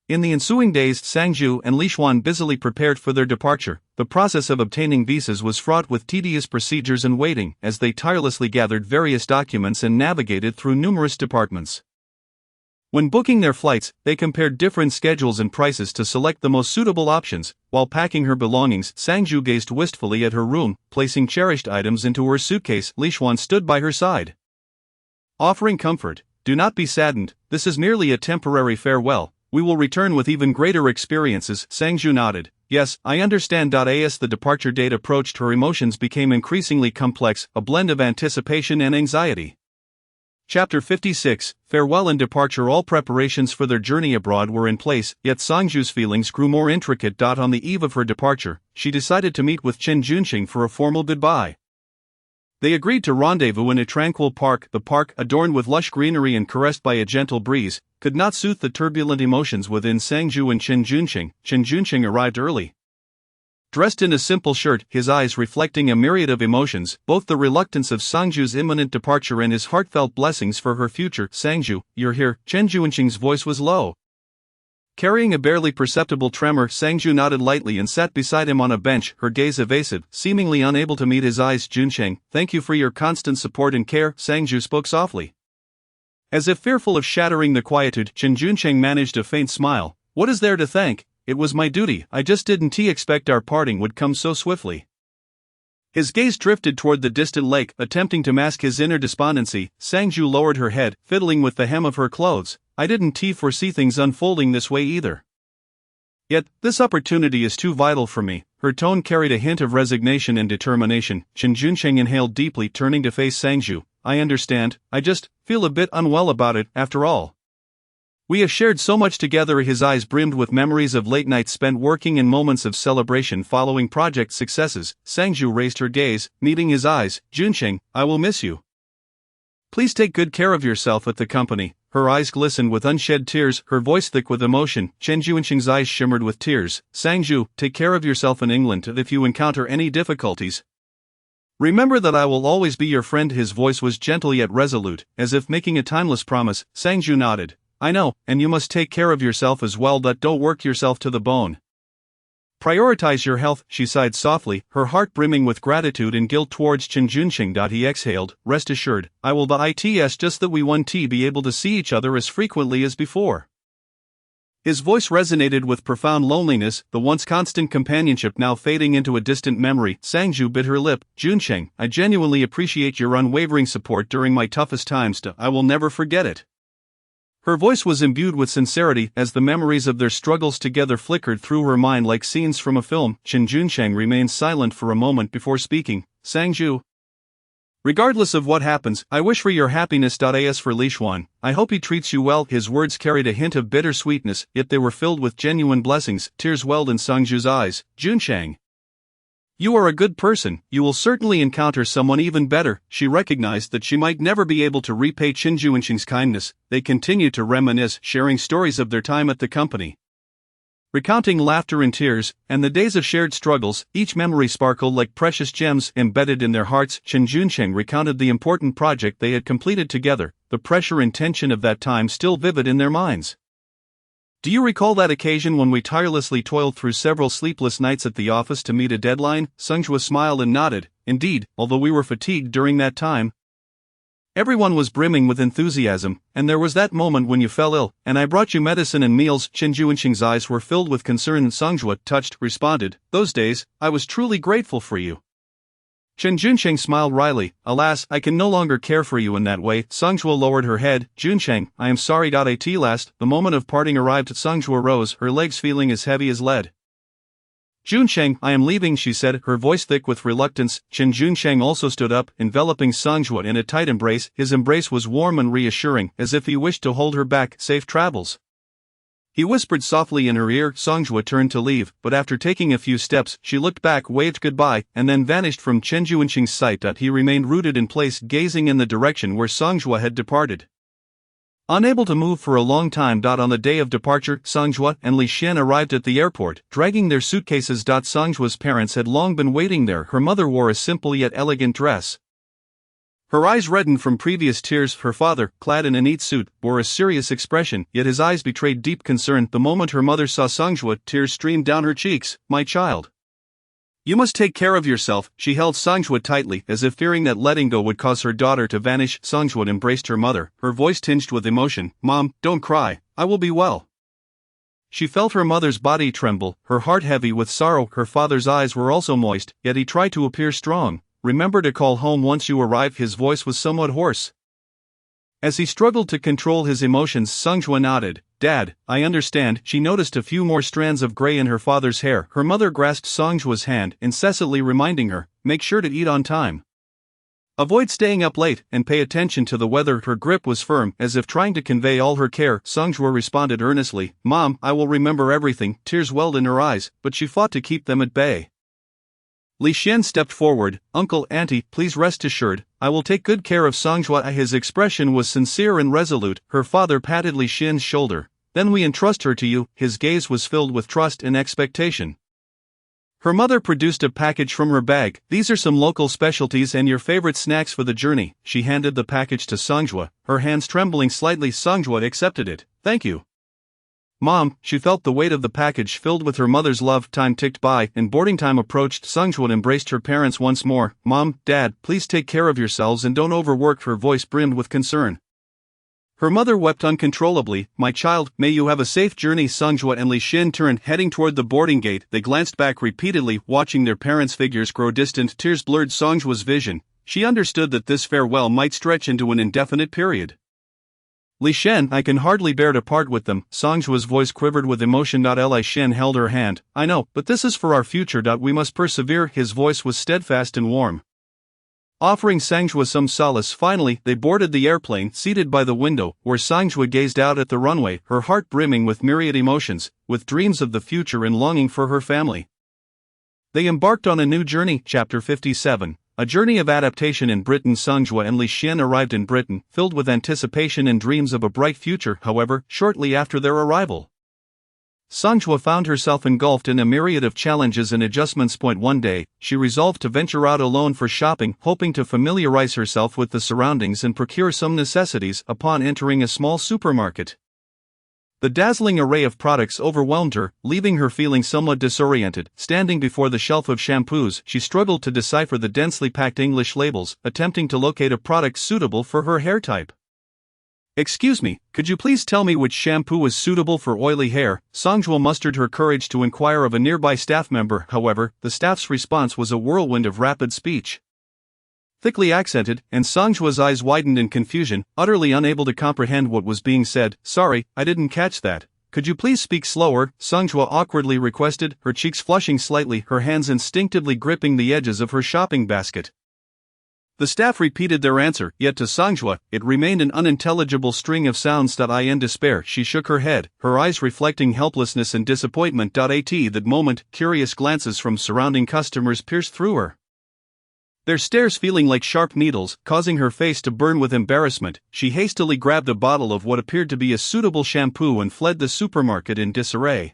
In the ensuing days, Sangju and Li Xuan busily prepared for their departure. The process of obtaining visas was fraught with tedious procedures and waiting, as they tirelessly gathered various documents and navigated through numerous departments. When booking their flights, they compared different schedules and prices to select the most suitable options. While packing her belongings, Sangju gazed wistfully at her room, placing cherished items into her suitcase. Li Xuan stood by her side, offering comfort. "Do not be saddened, this is merely a temporary farewell. We will return with even greater experiences." Sangju nodded. "Yes, I understand." As the departure date approached, her emotions became increasingly complex, a blend of anticipation and anxiety. Chapter 56, Farewell and Departure. All preparations for their journey abroad were in place, yet Sangju's feelings grew more intricate. On the eve of her departure, she decided to meet with Chen Junqing for a formal goodbye. They agreed to rendezvous in a tranquil park. The park, adorned with lush greenery and caressed by a gentle breeze, could not soothe the turbulent emotions within Sangju and Chen Junqing. Chen Junqing arrived early, dressed in a simple shirt, his eyes reflecting a myriad of emotions, both the reluctance of Sangju's imminent departure and his heartfelt blessings for her future. "Sangju, you're here." Chen Junqing's voice was low, carrying a barely perceptible tremor. Sangju nodded lightly and sat beside him on a bench, her gaze evasive, seemingly unable to meet his eyes. "Junqing, thank you for your constant support and care." Sangju spoke softly, as if fearful of shattering the quietude. Chen Junqing managed a faint smile. "What is there to thank? It was my duty. I just didn't expect our parting would come so swiftly." His gaze drifted toward the distant lake, attempting to mask his inner despondency. Sangju lowered her head, fiddling with the hem of her clothes. I didn't foresee things unfolding this way either. Yet, this opportunity is too vital for me. Her tone carried a hint of resignation and determination. Chen Junsheng inhaled deeply, turning to face Sangju. I understand, I just feel a bit unwell about it, after all. We have shared so much together. His eyes brimmed with memories of late nights spent working and moments of celebration following project successes. Sangju raised her gaze, meeting his eyes. Junsheng, I will miss you. Please take good care of yourself at the company. Her eyes glistened with unshed tears, her voice thick with emotion. Chen Junsheng's eyes shimmered with tears. Sangju, take care of yourself in England if you encounter any difficulties. Remember that I will always be your friend. His voice was gentle yet resolute, as if making a timeless promise. Sangju nodded. I know, and you must take care of yourself as well. Don't work yourself to the bone. Prioritize your health, she sighed softly, her heart brimming with gratitude and guilt towards Chen Junsheng. He exhaled, rest assured, I will it's just that we won't be able to see each other as frequently as before. His voice resonated with profound loneliness, the once constant companionship now fading into a distant memory. Sangju bit her lip. Junsheng, I genuinely appreciate your unwavering support during my toughest times. I will never forget it. Her voice was imbued with sincerity as the memories of their struggles together flickered through her mind like scenes from a film. Chen Junsheng remained silent for a moment before speaking. Sangju, regardless of what happens, I wish for your happiness. As for Li Xuan, I hope he treats you well. His words carried a hint of bitter sweetness, yet they were filled with genuine blessings. Tears welled in Sangju's eyes. Junsheng, you are a good person, you will certainly encounter someone even better. She recognized that she might never be able to repay Chen Junsheng's kindness. They continued to reminisce, sharing stories of their time at the company. Recounting laughter and tears, and the days of shared struggles, each memory sparkled like precious gems embedded in their hearts. Chen Junsheng recounted the important project they had completed together, the pressure and tension of that time still vivid in their minds. Do you recall that occasion when we tirelessly toiled through several sleepless nights at the office to meet a deadline? Sungja smiled and nodded. Indeed, although we were fatigued during that time, everyone was brimming with enthusiasm, and there was that moment when you fell ill, and I brought you medicine and meals. Chen Junsheng's eyes were filled with concern and Sungja, touched, responded, those days, I was truly grateful for you. Chen Junsheng smiled wryly. Alas, I can no longer care for you in that way. Sungja lowered her head. Junsheng, I am sorry. At last, the moment of parting arrived. Sungja rose, her legs feeling as heavy as lead. Junsheng, I am leaving, she said, her voice thick with reluctance. Chen Junsheng also stood up, enveloping Sungja in a tight embrace. His embrace was warm and reassuring, as if he wished to hold her back. Safe travels. He whispered softly in her ear. Sungja turned to leave, but after taking a few steps, she looked back, waved goodbye, and then vanished from Chen Junsheng's sight. He remained rooted in place, gazing in the direction where Sungja had departed. Unable to move for a long time. On the day of departure, Sungja and Li Xian arrived at the airport, dragging their suitcases. Sungja's parents had long been waiting there. Her mother wore a simple yet elegant dress. Her eyes reddened from previous tears. Her father, clad in a neat suit, bore a serious expression, yet his eyes betrayed deep concern. The moment her mother saw Sungja, tears streamed down her cheeks. My child, you must take care of yourself. She held Sungja tightly, as if fearing that letting go would cause her daughter to vanish. Sungja embraced her mother, her voice tinged with emotion. Mom, don't cry, I will be well. She felt her mother's body tremble, her heart heavy with sorrow. Her father's eyes were also moist, yet he tried to appear strong. Remember to call home once you arrive. His voice was somewhat hoarse. As he struggled to control his emotions, Sungja nodded. Dad, I understand. She noticed a few more strands of gray in her father's hair. Her mother grasped Sungja's hand, incessantly reminding her, make sure to eat on time. Avoid staying up late, and pay attention to the weather. Her grip was firm, as if trying to convey all her care. Sungja responded earnestly, Mom, I will remember everything. Tears welled in her eyes, but she fought to keep them at bay. Li Xian stepped forward. Uncle, Auntie, please rest assured, I will take good care of Sungja. His expression was sincere and resolute. Her father patted Li Xian's shoulder. Then we entrust her to you. His gaze was filled with trust and expectation. Her mother produced a package from her bag. These are some local specialties and your favorite snacks for the journey. She handed the package to Sungja, her hands trembling slightly. Sungja accepted it. Thank you, Mom. She felt the weight of the package filled with her mother's love. Time ticked by, and boarding time approached. Sungja embraced her parents once more. Mom, Dad, please take care of yourselves and don't overwork. Her voice brimmed with concern. Her mother wept uncontrollably. "My child, may you have a safe journey." Songjua and Li Xin turned, heading toward the boarding gate. They glanced back repeatedly, watching their parents' figures grow distant. Tears blurred Songjua's vision. She understood that this farewell might stretch into an indefinite period. "Li Xin, I can hardly bear to part with them." Songjua's voice quivered with emotion. Li Xin held her hand. "I know, but this is for our future. We must persevere." His voice was steadfast and warm, offering Songjua some solace. Finally, they boarded the airplane. Seated by the window, where Songjua gazed out at the runway, her heart brimming with myriad emotions, with dreams of the future and longing for her family. They embarked on a new journey. Chapter 57. A journey of adaptation in Britain. Songjua and Li Xin arrived in Britain, filled with anticipation and dreams of a bright future. However, shortly after their arrival, Songjua found herself engulfed in a myriad of challenges and adjustments. One day, she resolved to venture out alone for shopping, hoping to familiarize herself with the surroundings and procure some necessities. Upon entering a small supermarket, the dazzling array of products overwhelmed her, leaving her feeling somewhat disoriented. Standing before the shelf of shampoos, she struggled to decipher the densely packed English labels, attempting to locate a product suitable for her hair type. "Excuse me, could you please tell me which shampoo is suitable for oily hair?" Songjua mustered her courage to inquire of a nearby staff member. However, the staff's response was a whirlwind of rapid speech, thickly accented, and Songjua's eyes widened in confusion, utterly unable to comprehend what was being said. "Sorry, I didn't catch that. Could you please speak slower?" Songjua awkwardly requested, her cheeks flushing slightly, her hands instinctively gripping the edges of her shopping basket. The staff repeated their answer, yet to Songjua, it remained an unintelligible string of sounds. In despair, she shook her head, her eyes reflecting helplessness and disappointment. At that moment, curious glances from surrounding customers pierced through her, their stares feeling like sharp needles, causing her face to burn with embarrassment. She hastily grabbed a bottle of what appeared to be a suitable shampoo and fled the supermarket in disarray.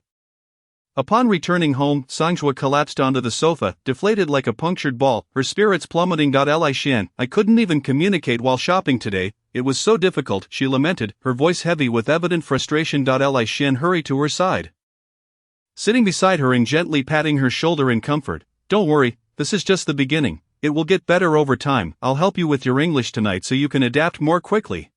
Upon returning home, Songjua collapsed onto the sofa, deflated like a punctured ball, her spirits plummeting. Li Xin, "I couldn't even communicate while shopping today, it was so difficult," she lamented, her voice heavy with evident frustration. Li Xin hurried to her side, sitting beside her and gently patting her shoulder in comfort. "Don't worry, this is just the beginning. It will get better over time. I'll help you with your English tonight so you can adapt more quickly."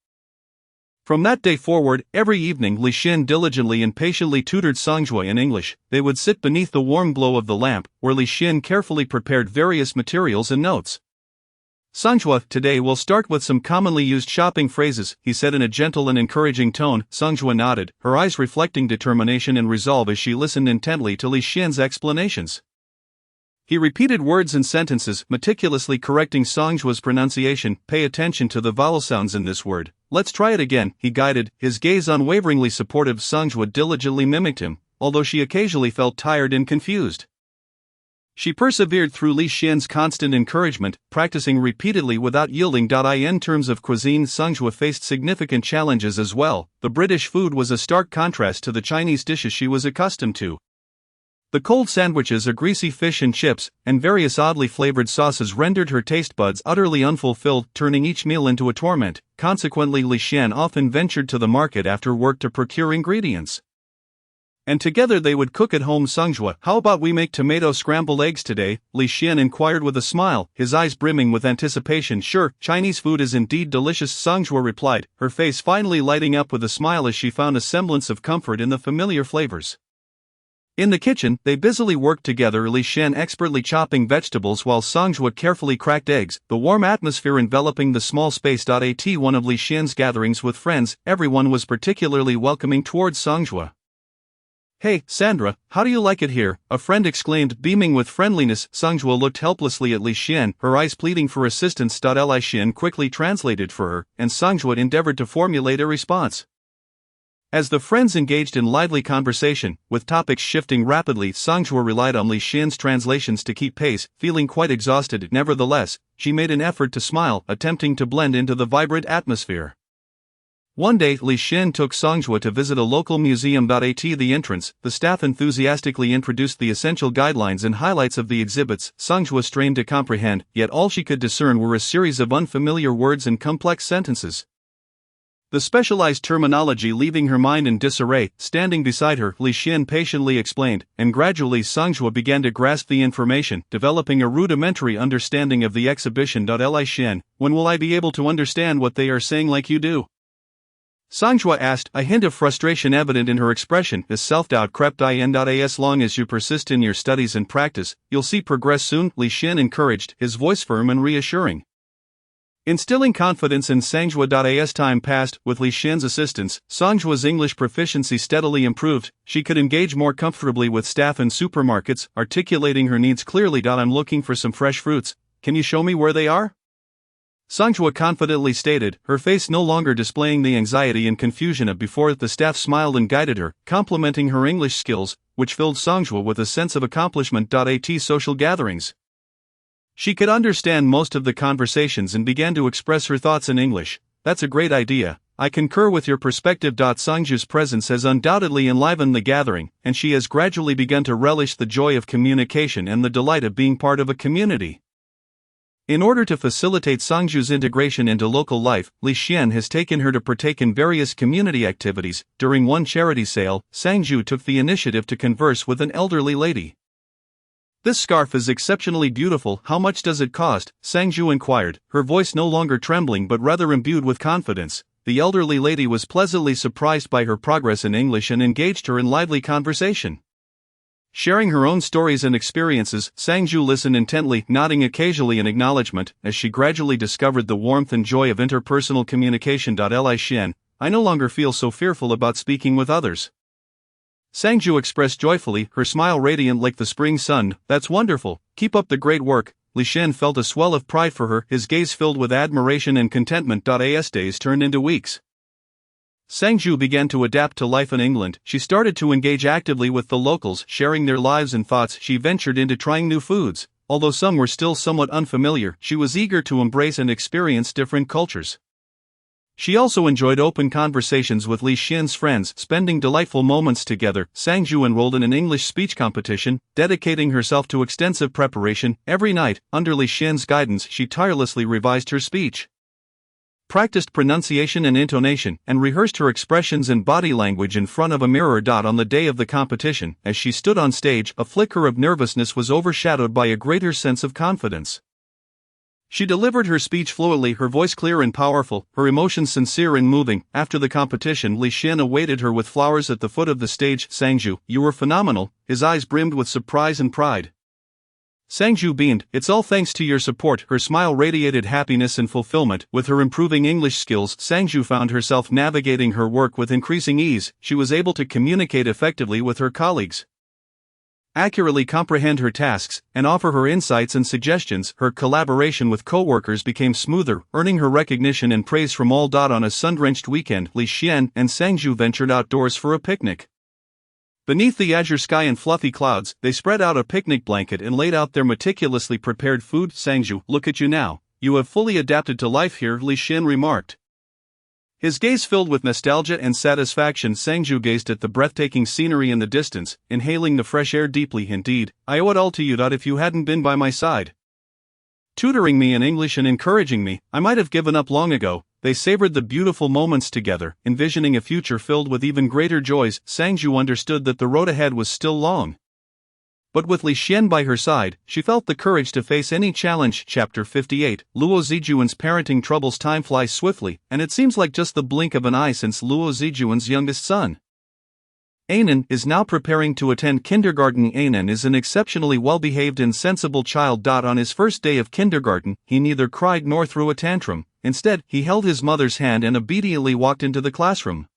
From that day forward, every evening Li Xin diligently and patiently tutored Songjua in English. They would sit beneath the warm glow of the lamp, where Li Xin carefully prepared various materials and notes. "Songjua, today we'll start with some commonly used shopping phrases," he said in a gentle and encouraging tone. Songjua nodded, her eyes reflecting determination and resolve as she listened intently to Li Xin's explanations. He repeated words and sentences, meticulously correcting Songjua's pronunciation. "Pay attention to the vowel sounds in this word. Let's try it again," he guided, his gaze unwaveringly supportive. Songjua diligently mimicked him, although she occasionally felt tired and confused. She persevered through Li Xin's constant encouragement, practicing repeatedly without yielding. In terms of cuisine, Songjua faced significant challenges as well. The British food was a stark contrast to the Chinese dishes she was accustomed to. The cold sandwiches, a greasy fish and chips, and various oddly flavored sauces rendered her taste buds utterly unfulfilled, turning each meal into a torment. Consequently, Li Xin often ventured to the market after work to procure ingredients, and together they would cook at home. "Songjua, how about we make tomato scrambled eggs today?" Li Xin inquired with a smile, his eyes brimming with anticipation. "Sure, Chinese food is indeed delicious," Songjua replied, her face finally lighting up with a smile as she found a semblance of comfort in the familiar flavors. In the kitchen, they busily worked together, Li Xin expertly chopping vegetables while Songjua carefully cracked eggs, the warm atmosphere enveloping the small space. At one of Li Xin's gatherings with friends, everyone was particularly welcoming towards Songjua. "Hey, Sandra, how do you like it here?" a friend exclaimed, beaming with friendliness. Songjua looked helplessly at Li Xin, her eyes pleading for assistance. Li Xin quickly translated for her, and Songjua endeavored to formulate a response. As the friends engaged in lively conversation, with topics shifting rapidly, Songjua relied on Li Xin's translations to keep pace. Feeling quite exhausted, nevertheless, she made an effort to smile, attempting to blend into the vibrant atmosphere. One day, Li Xin took Songjua to visit a local museum. At the entrance, the staff enthusiastically introduced the essential guidelines and highlights of the exhibits. Songjua strained to comprehend, yet all she could discern were a series of unfamiliar words and complex sentences, the specialized terminology leaving her mind in disarray. Standing beside her, Li Xin patiently explained, and gradually Songjua began to grasp the information, developing a rudimentary understanding of the exhibition. Li Xin, when will I be able to understand what they are saying like you do? Songjua asked, a hint of frustration evident in her expression as self-doubt crept in. As long as you persist in your studies and practice, you'll see progress soon, Li Xian encouraged, his voice firm and reassuring. Instilling confidence in Songjua. As time passed, with Li Xian's assistance, Songjua's English proficiency steadily improved. She could engage more comfortably with staff in supermarkets, articulating her needs clearly. I'm looking for some fresh fruits. Can you show me where they are? Songjua confidently stated, her face no longer displaying the anxiety and confusion of before. The staff smiled and guided her, complimenting her English skills, which filled Songjua with a sense of accomplishment. At social gatherings, she could understand most of the conversations and began to express her thoughts in English. That's a great idea. I concur with your perspective. Songjua's presence has undoubtedly enlivened the gathering, and she has gradually begun to relish the joy of communication and the delight of being part of a community. In order to facilitate Songjua's integration into local life, Li Xian has taken her to partake in various community activities. During one charity sale, Songju took the initiative to converse with an elderly lady. This scarf is exceptionally beautiful. How much does it cost? Songju inquired, her voice no longer trembling but rather imbued with confidence. The elderly lady was pleasantly surprised by her progress in English and engaged her in lively conversation. Sharing her own stories and experiences, Songju listened intently, nodding occasionally in acknowledgement, as she gradually discovered the warmth and joy of interpersonal communication. Li Xian, I no longer feel so fearful about speaking with others. Songju expressed joyfully, her smile radiant like the spring sun. That's wonderful, keep up the great work. Li Xian felt a swell of pride for her, his gaze filled with admiration and contentment. As days turned into weeks, Songju began to adapt to life in England. She started to engage actively with the locals, sharing their lives and thoughts. She ventured into trying new foods. Although some were still somewhat unfamiliar, she was eager to embrace and experience different cultures. She also enjoyed open conversations with Li Xian's friends, spending delightful moments together. Songju enrolled in an English speech competition, dedicating herself to extensive preparation. Every night, under Li Xian's guidance, she tirelessly revised her speech, practiced pronunciation and intonation, and rehearsed her expressions and body language in front of a mirror. On the day of the competition, as she stood on stage, a flicker of nervousness was overshadowed by a greater sense of confidence. She delivered her speech fluently, her voice clear and powerful, her emotions sincere and moving. After the competition, Li Xian awaited her with flowers at the foot of the stage. Songju, you were phenomenal. His eyes brimmed with surprise and pride. Songju beamed, it's all thanks to your support. Her smile radiated happiness and fulfillment. With her improving English skills, Songju found herself navigating her work with increasing ease. She was able to communicate effectively with her colleagues, accurately comprehend her tasks, and offer her insights and suggestions. Her collaboration with co-workers became smoother, earning her recognition and praise from all. On a sun-drenched weekend, Li Xian and Songju ventured outdoors for a picnic. Beneath the azure sky and fluffy clouds, they spread out a picnic blanket and laid out their meticulously prepared food. Songju, look at you now. You have fully adapted to life here, Li Xian remarked, his gaze filled with nostalgia and satisfaction. Songju gazed at the breathtaking scenery in the distance, inhaling the fresh air deeply. Indeed, I owe it all to you. If you hadn't been by my side, tutoring me in English and encouraging me, I might have given up long ago. They savored the beautiful moments together, envisioning a future filled with even greater joys. Songju understood that the road ahead was still long, but with Li Xian by her side, she felt the courage to face any challenge. Chapter 58, Luo Zijuan's parenting troubles. Time flies swiftly, and it seems like just the blink of an eye since Luo Zijuan's youngest son, Anan, is now preparing to attend kindergarten. Anan is an exceptionally well-behaved and sensible child. On his first day of kindergarten, he neither cried nor threw a tantrum. Instead, he held his mother's hand and obediently walked into the classroom.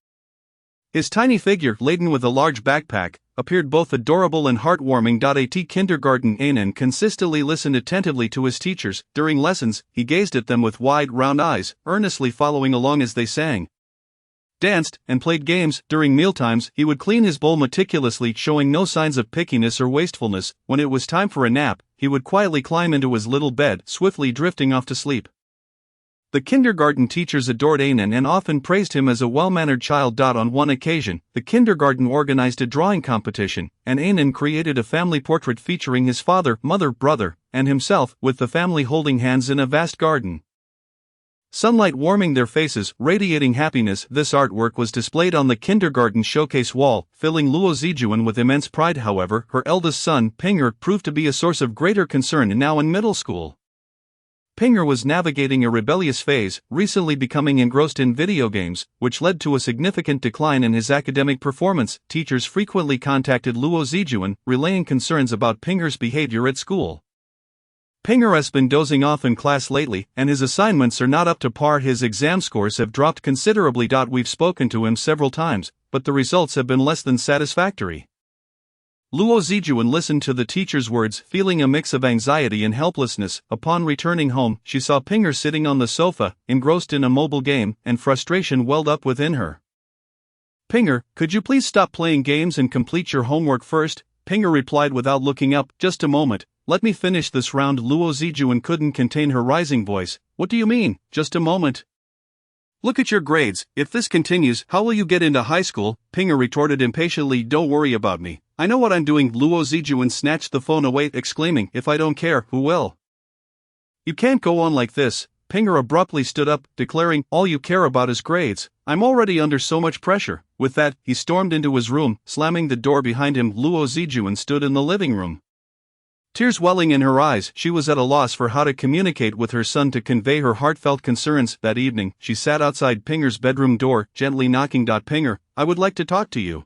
His tiny figure, laden with a large backpack, appeared both adorable and heartwarming. At kindergarten, Anan consistently listened attentively to his teachers. During lessons, he gazed at them with wide, round eyes, earnestly following along as they sang, danced, and played games. During mealtimes, he would clean his bowl meticulously, showing no signs of pickiness or wastefulness. When it was time for a nap, he would quietly climb into his little bed, swiftly drifting off to sleep. The kindergarten teachers adored Anan and often praised him as a well-mannered child. On one occasion, the kindergarten organized a drawing competition, and Anan created a family portrait featuring his father, mother, brother, and himself, with the family holding hands in a vast garden, sunlight warming their faces, radiating happiness. This artwork was displayed on the kindergarten showcase wall, filling Luo Zijuan with immense pride. However, her eldest son, Ping'er, proved to be a source of greater concern. Now in middle school, Pinger was navigating a rebellious phase, recently becoming engrossed in video games, which led to a significant decline in his academic performance. Teachers frequently contacted Luo Zijuan, relaying concerns about Pinger's behavior at school. Pinger has been dozing off in class lately, and his assignments are not up to par. His exam scores have dropped considerably. We've spoken to him several times, but the results have been less than satisfactory. Luo Zijuan listened to the teacher's words, feeling a mix of anxiety and helplessness. Upon returning home, she saw Pinger sitting on the sofa, engrossed in a mobile game, and frustration welled up within her. "Pinger, could you please stop playing games and complete your homework first?" Pinger replied without looking up. "Just a moment, let me finish this round." Luo Zijuan couldn't contain her rising voice. "What do you mean, just a moment? Look at your grades. If this continues, how will you get into high school?" Pinger retorted impatiently. "Don't worry about me. I know what I'm doing." Luo Zijuan snatched the phone away, exclaiming, "If I don't care, who will?" "You can't go on like this." Pinger abruptly stood up, declaring, "All you care about is grades. I'm already under so much pressure." With that, he stormed into his room, slamming the door behind him. Luo Zijuan stood in the living room, tears welling in her eyes. She was at a loss for how to communicate with her son to convey her heartfelt concerns. That evening, she sat outside Pinger's bedroom door, gently knocking. "Pinger, I would like to talk to you."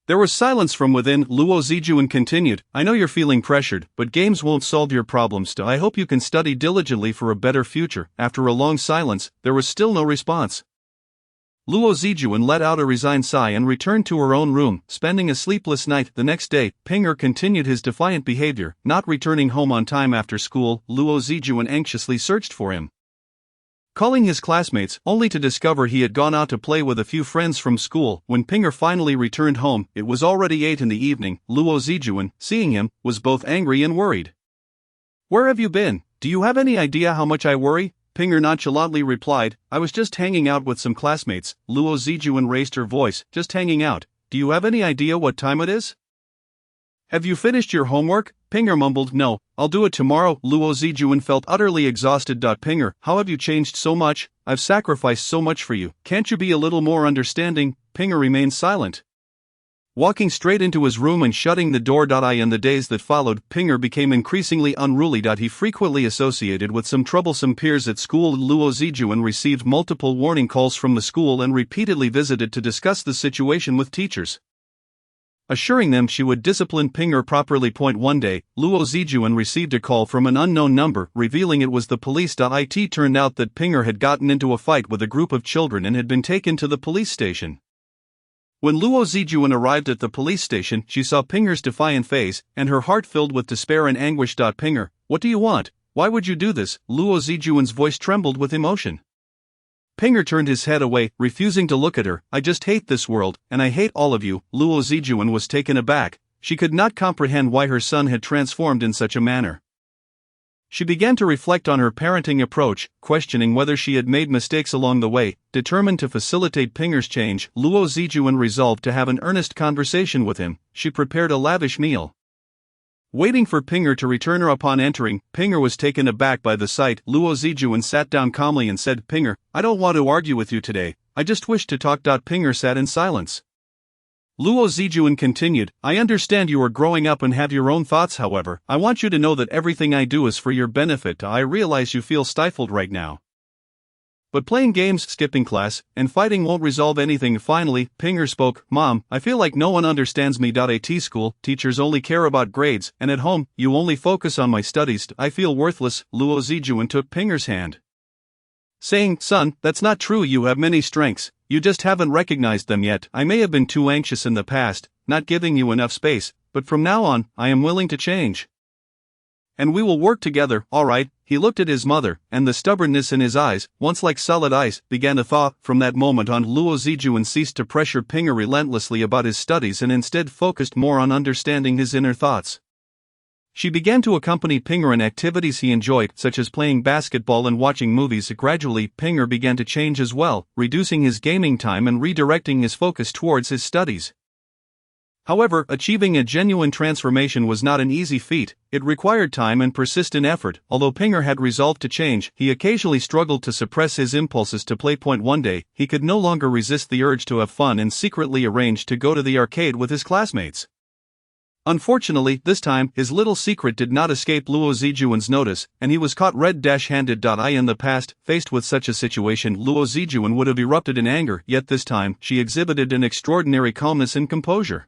There was silence from within. Luo Zijuan continued, "I know you're feeling pressured, but games won't solve your problems. I hope you can study diligently for a better future." After a long silence, there was still no response. Luo Zijuan let out a resigned sigh and returned to her own room, spending a sleepless night. The next day, Pinger continued his defiant behavior, not returning home on time after school. Luo Zijuan anxiously searched for him, calling his classmates, only to discover he had gone out to play with a few friends from school. When Pinger finally returned home, it was already 8 in the evening. Luo Zijuan, seeing him, was both angry and worried. "Where have you been? Do you have any idea how much I worry?" Pinger nonchalantly replied, "I was just hanging out with some classmates." Luo Zijuan raised her voice, "Just hanging out? Do you have any idea what time it is? Have you finished your homework?" Pinger mumbled, "No, I'll do it tomorrow." Luo Zijuan felt utterly exhausted. "Pinger, how have you changed so much? I've sacrificed so much for you. Can't you be a little more understanding?" Pinger remained silent, walking straight into his room and shutting the door. In the days that followed, Pinger became increasingly unruly. He frequently associated with some troublesome peers at school. Luo Zijuan received multiple warning calls from the school and repeatedly visited to discuss the situation with teachers, assuring them she would discipline Pinger properly. One day, Luo Zijuan received a call from an unknown number, revealing it was the police. It turned out that Pinger had gotten into a fight with a group of children and had been taken to the police station. When Luo Zijuan arrived at the police station, she saw Pinger's defiant face, and her heart filled with despair and anguish. "Pinger, what do you want? Why would you do this?" Luo Zijuan's voice trembled with emotion. Pinger turned his head away, refusing to look at her. "I just hate this world, and I hate all of you." Luo Zijuan was taken aback. She could not comprehend why her son had transformed in such a manner. She began to reflect on her parenting approach, questioning whether she had made mistakes along the way. Determined to facilitate Pinger's change, Luo Zijuan resolved to have an earnest conversation with him. She prepared a lavish meal, waiting for Pinger to return. Upon entering, Pinger was taken aback by the sight. Luo Zijuan sat down calmly and said, "Pinger, I don't want to argue with you today. I just wish to talk." Pinger sat in silence. Luo Zijuan continued, "I understand you are growing up and have your own thoughts. However, I want you to know that everything I do is for your benefit. I realize you feel stifled right now, but playing games, skipping class, and fighting won't resolve anything." Finally, Pinger spoke, "Mom, I feel like no one understands me. At school, teachers only care about grades, and at home, you only focus on my studies. I feel worthless." Luo Zijuan took Pinger's hand, saying, "Son, that's not true. You have many strengths. You just haven't recognized them yet. I may have been too anxious in the past, not giving you enough space, but from now on, I am willing to change. And we will work together, all right?" He looked at his mother, and the stubbornness in his eyes, once like solid ice, began to thaw. From that moment on, Luo Zijuan ceased to pressure Pinger relentlessly about his studies and instead focused more on understanding his inner thoughts. She began to accompany Pinger in activities he enjoyed, such as playing basketball and watching movies. Gradually, Pinger began to change as well, reducing his gaming time and redirecting his focus towards his studies. However, achieving a genuine transformation was not an easy feat. It required time and persistent effort. Although Pinger had resolved to change, he occasionally struggled to suppress his impulses to play. One day, he could no longer resist the urge to have fun and secretly arranged to go to the arcade with his classmates. Unfortunately, this time, his little secret did not escape Luo Zijuan's notice, and he was caught red-handed. In the past, faced with such a situation, Luo Zijuan would have erupted in anger, yet this time, she exhibited an extraordinary calmness and composure.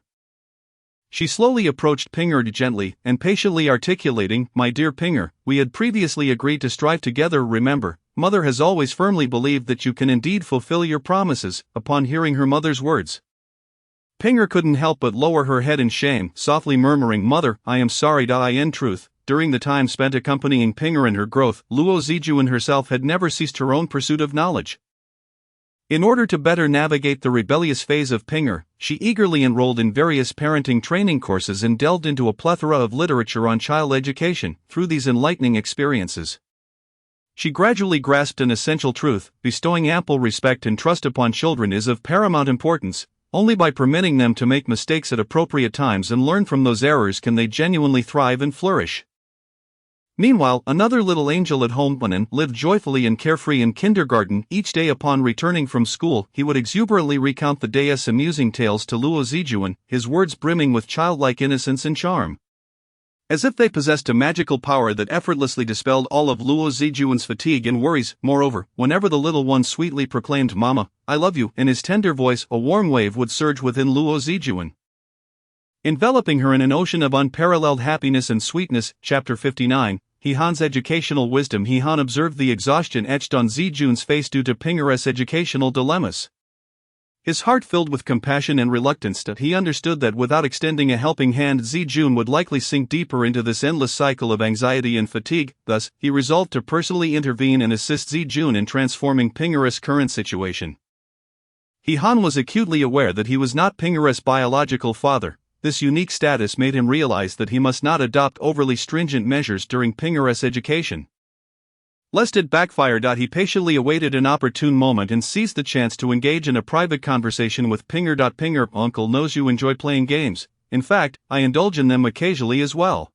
She slowly approached Ping Er gently and patiently articulating, "My dear Ping Er, we had previously agreed to strive together. Remember, Mother has always firmly believed that you can indeed fulfill your promises." Upon hearing her mother's words, Ping Er couldn't help but lower her head in shame, softly murmuring, "Mother, I am sorry." In truth, during the time spent accompanying Ping Er in her growth, Luo Zijuan herself had never ceased her own pursuit of knowledge. In order to better navigate the rebellious phase of Ping Er, she eagerly enrolled in various parenting training courses and delved into a plethora of literature on child education. Through these enlightening experiences, she gradually grasped an essential truth: bestowing ample respect and trust upon children is of paramount importance. Only by permitting them to make mistakes at appropriate times and learn from those errors can they genuinely thrive and flourish. Meanwhile, another little angel at home, Banan, lived joyfully and carefree in kindergarten. Each day upon returning from school, he would exuberantly recount the day's amusing tales to Luo Zijuan, his words brimming with childlike innocence and charm, as if they possessed a magical power that effortlessly dispelled all of Luo Zijuan's fatigue and worries. Moreover, whenever the little one sweetly proclaimed, "Mama, I love you," in his tender voice, a warm wave would surge within Luo Zijuan, enveloping her in an ocean of unparalleled happiness and sweetness. Chapter 59, He Han's Educational Wisdom. He Han observed the exhaustion etched on Zijuan's face due to Ping Er's educational dilemmas. His heart filled with compassion and reluctance, that he understood that without extending a helping hand, Zijun would likely sink deeper into this endless cycle of anxiety and fatigue. Thus, he resolved to personally intervene and assist Zijun in transforming Ping Er's current situation. He Han was acutely aware that he was not Ping Er's biological father. This unique status made him realize that he must not adopt overly stringent measures during Ping Er's education, lest it backfire. He patiently awaited an opportune moment and seized the chance to engage in a private conversation with Ping Er. Ping Er, uncle knows you enjoy playing games. In fact, I indulge in them occasionally as well.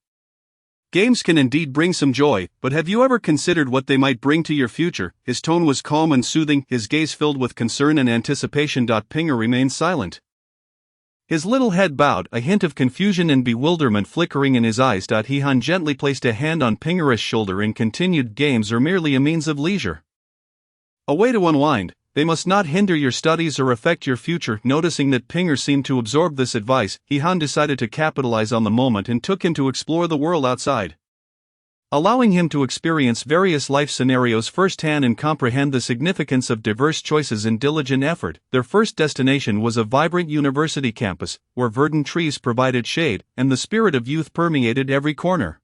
Games can indeed bring some joy, but have you ever considered what they might bring to your future? His tone was calm and soothing, his gaze filled with concern and anticipation. Ping Er remained silent, his little head bowed, a hint of confusion and bewilderment flickering in his eyes. He Han gently placed a hand on Ping Er's shoulder and continued, "Games are merely a means of leisure, a way to unwind. They must not hinder your studies or affect your future." Noticing that Ping Er seemed to absorb this advice, He Han decided to capitalize on the moment and took him to explore the world outside, allowing him to experience various life scenarios firsthand and comprehend the significance of diverse choices and diligent effort. Their first destination was a vibrant university campus, where verdant trees provided shade, and the spirit of youth permeated every corner.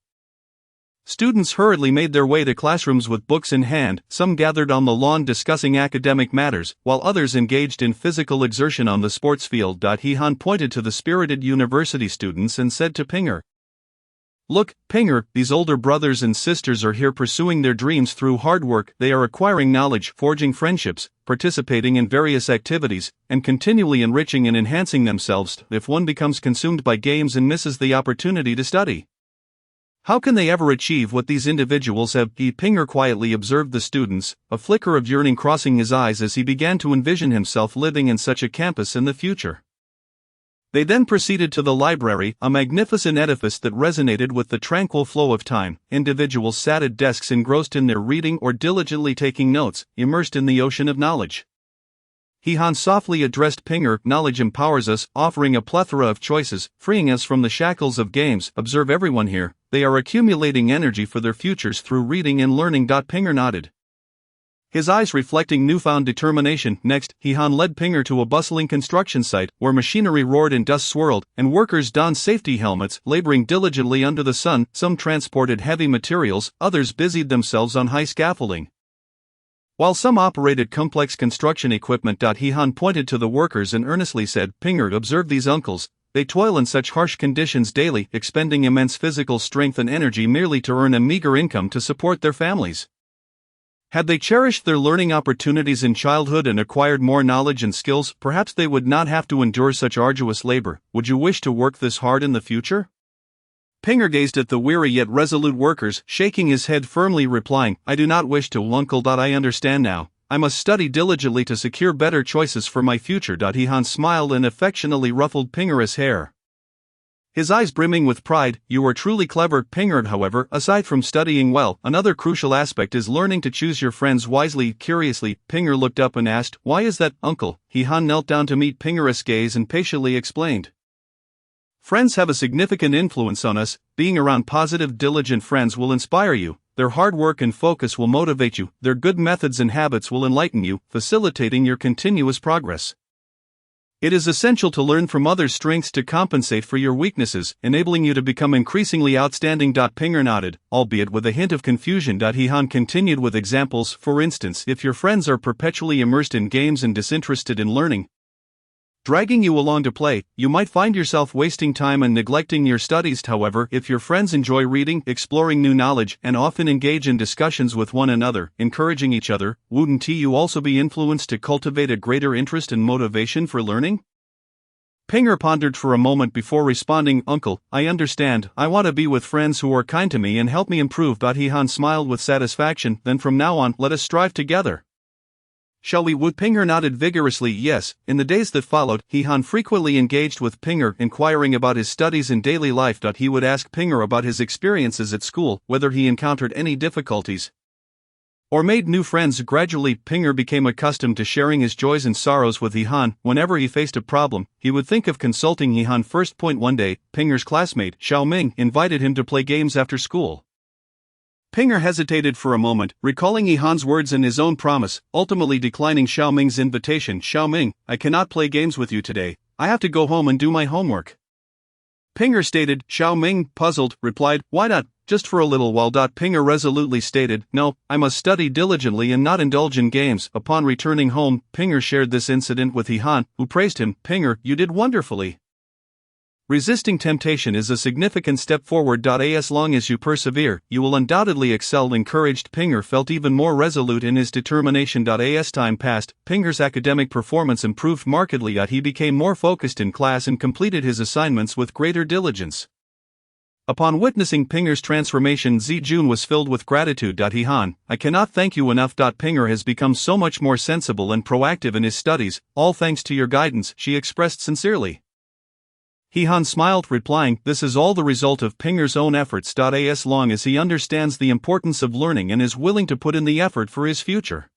Students hurriedly made their way to classrooms with books in hand, some gathered on the lawn discussing academic matters, while others engaged in physical exertion on the sports field. He Han pointed to the spirited university students and said to Ping Er, "Look, Ping Er, these older brothers and sisters are here pursuing their dreams through hard work. They are acquiring knowledge, forging friendships, participating in various activities, and continually enriching and enhancing themselves. If one becomes consumed by games and misses the opportunity to study, how can they ever achieve what these individuals have?" Ping Er quietly observed the students, a flicker of yearning crossing his eyes as he began to envision himself living in such a campus in the future. They then proceeded to the library, a magnificent edifice that resonated with the tranquil flow of time. Individuals sat at desks engrossed in their reading or diligently taking notes, immersed in the ocean of knowledge. He Han softly addressed Ping Er, "Knowledge empowers us, offering a plethora of choices, freeing us from the shackles of games. Observe everyone here, they are accumulating energy for their futures through reading and learning." Ping Er nodded, his eyes reflecting newfound determination. Next, He Han led Ping Er to a bustling construction site, where machinery roared and dust swirled, and workers donned safety helmets, laboring diligently under the sun. Some transported heavy materials, others busied themselves on high scaffolding, while some operated complex construction equipment. He Han pointed to the workers and earnestly said, "Ping Er, observe these uncles. They toil in such harsh conditions daily, expending immense physical strength and energy merely to earn a meager income to support their families. Had they cherished their learning opportunities in childhood and acquired more knowledge and skills, perhaps they would not have to endure such arduous labor. Would you wish to work this hard in the future?" Ping Er gazed at the weary yet resolute workers, shaking his head firmly, replying, "I do not wish to, uncle. I understand now. I must study diligently to secure better choices for my future." He Han smiled and affectionately ruffled Ping Er's hair, His eyes brimming with pride. You are truly clever, Pinger. However, aside from studying well, another crucial aspect is learning to choose your friends wisely. Curiously, Pinger looked up and asked, "Why is that, uncle?" He-han knelt down to meet Pinger's gaze and patiently explained. Friends have a significant influence on us. Being around positive, diligent friends will inspire you. Their hard work and focus will motivate you. Their good methods and habits will enlighten you, facilitating your continuous progress. It is essential to learn from others' strengths to compensate for your weaknesses, enabling you to become increasingly outstanding. Pinger nodded, albeit with a hint of confusion. He-han continued with examples. For instance, if your friends are perpetually immersed in games and disinterested in learning, dragging you along to play, you might find yourself wasting time and neglecting your studies. However, if your friends enjoy reading, exploring new knowledge, and often engage in discussions with one another, encouraging each other, wouldn't you also be influenced to cultivate a greater interest and motivation for learning? Pinger pondered for a moment before responding, "Uncle, I understand. I want to be with friends who are kind to me and help me improve." He-han smiled with satisfaction. "Then from now on, let us strive together. Shall we?" Pinger nodded vigorously. Yes. In the days that followed, He-han frequently engaged with Pinger, inquiring about his studies and daily life. He would ask Pinger about his experiences at school, whether he encountered any difficulties or made new friends. Gradually, Pinger became accustomed to sharing his joys and sorrows with He-han. Whenever he faced a problem, he would think of consulting He-han first. One day, Pinger's classmate, Xiao Ming, invited him to play games after school. Pinger hesitated for a moment, recalling He-han's words and his own promise, ultimately declining Xiao Ming's invitation. "Xiao Ming, I cannot play games with you today. I have to go home and do my homework." Pinger stated. Xiao Ming, puzzled, replied, "Why not? Just for a little while." Pinger resolutely stated, "No, I must study diligently and not indulge in games." Upon returning home, Pinger shared this incident with He-han, who praised him. "Pinger, you did wonderfully. Resisting temptation is a significant step forward. As long as you persevere, you will undoubtedly excel." Encouraged, Pinger felt even more resolute in his determination. As time passed, Pinger's academic performance improved markedly. He became more focused in class and completed his assignments with greater diligence. Upon witnessing Pinger's transformation, Zijun was filled with gratitude. He-han, I cannot thank you enough. Pinger has become so much more sensible and proactive in his studies, all thanks to your guidance, she expressed sincerely. He-han smiled, replying, "This is all the result of Pinger's own efforts. As long as he understands the importance of learning and is willing to put in the effort for his future,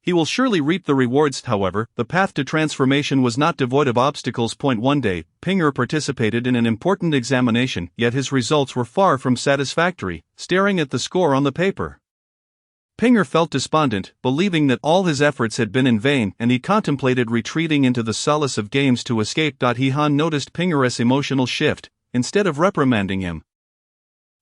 he will surely reap the rewards." However, the path to transformation was not devoid of obstacles. One day, Pinger participated in an important examination, yet his results were far from satisfactory. Staring at the score on the paper, Pinger felt despondent, believing that all his efforts had been in vain, and he contemplated retreating into the solace of games to escape. He-han noticed Pinger's emotional shift. Instead of reprimanding him,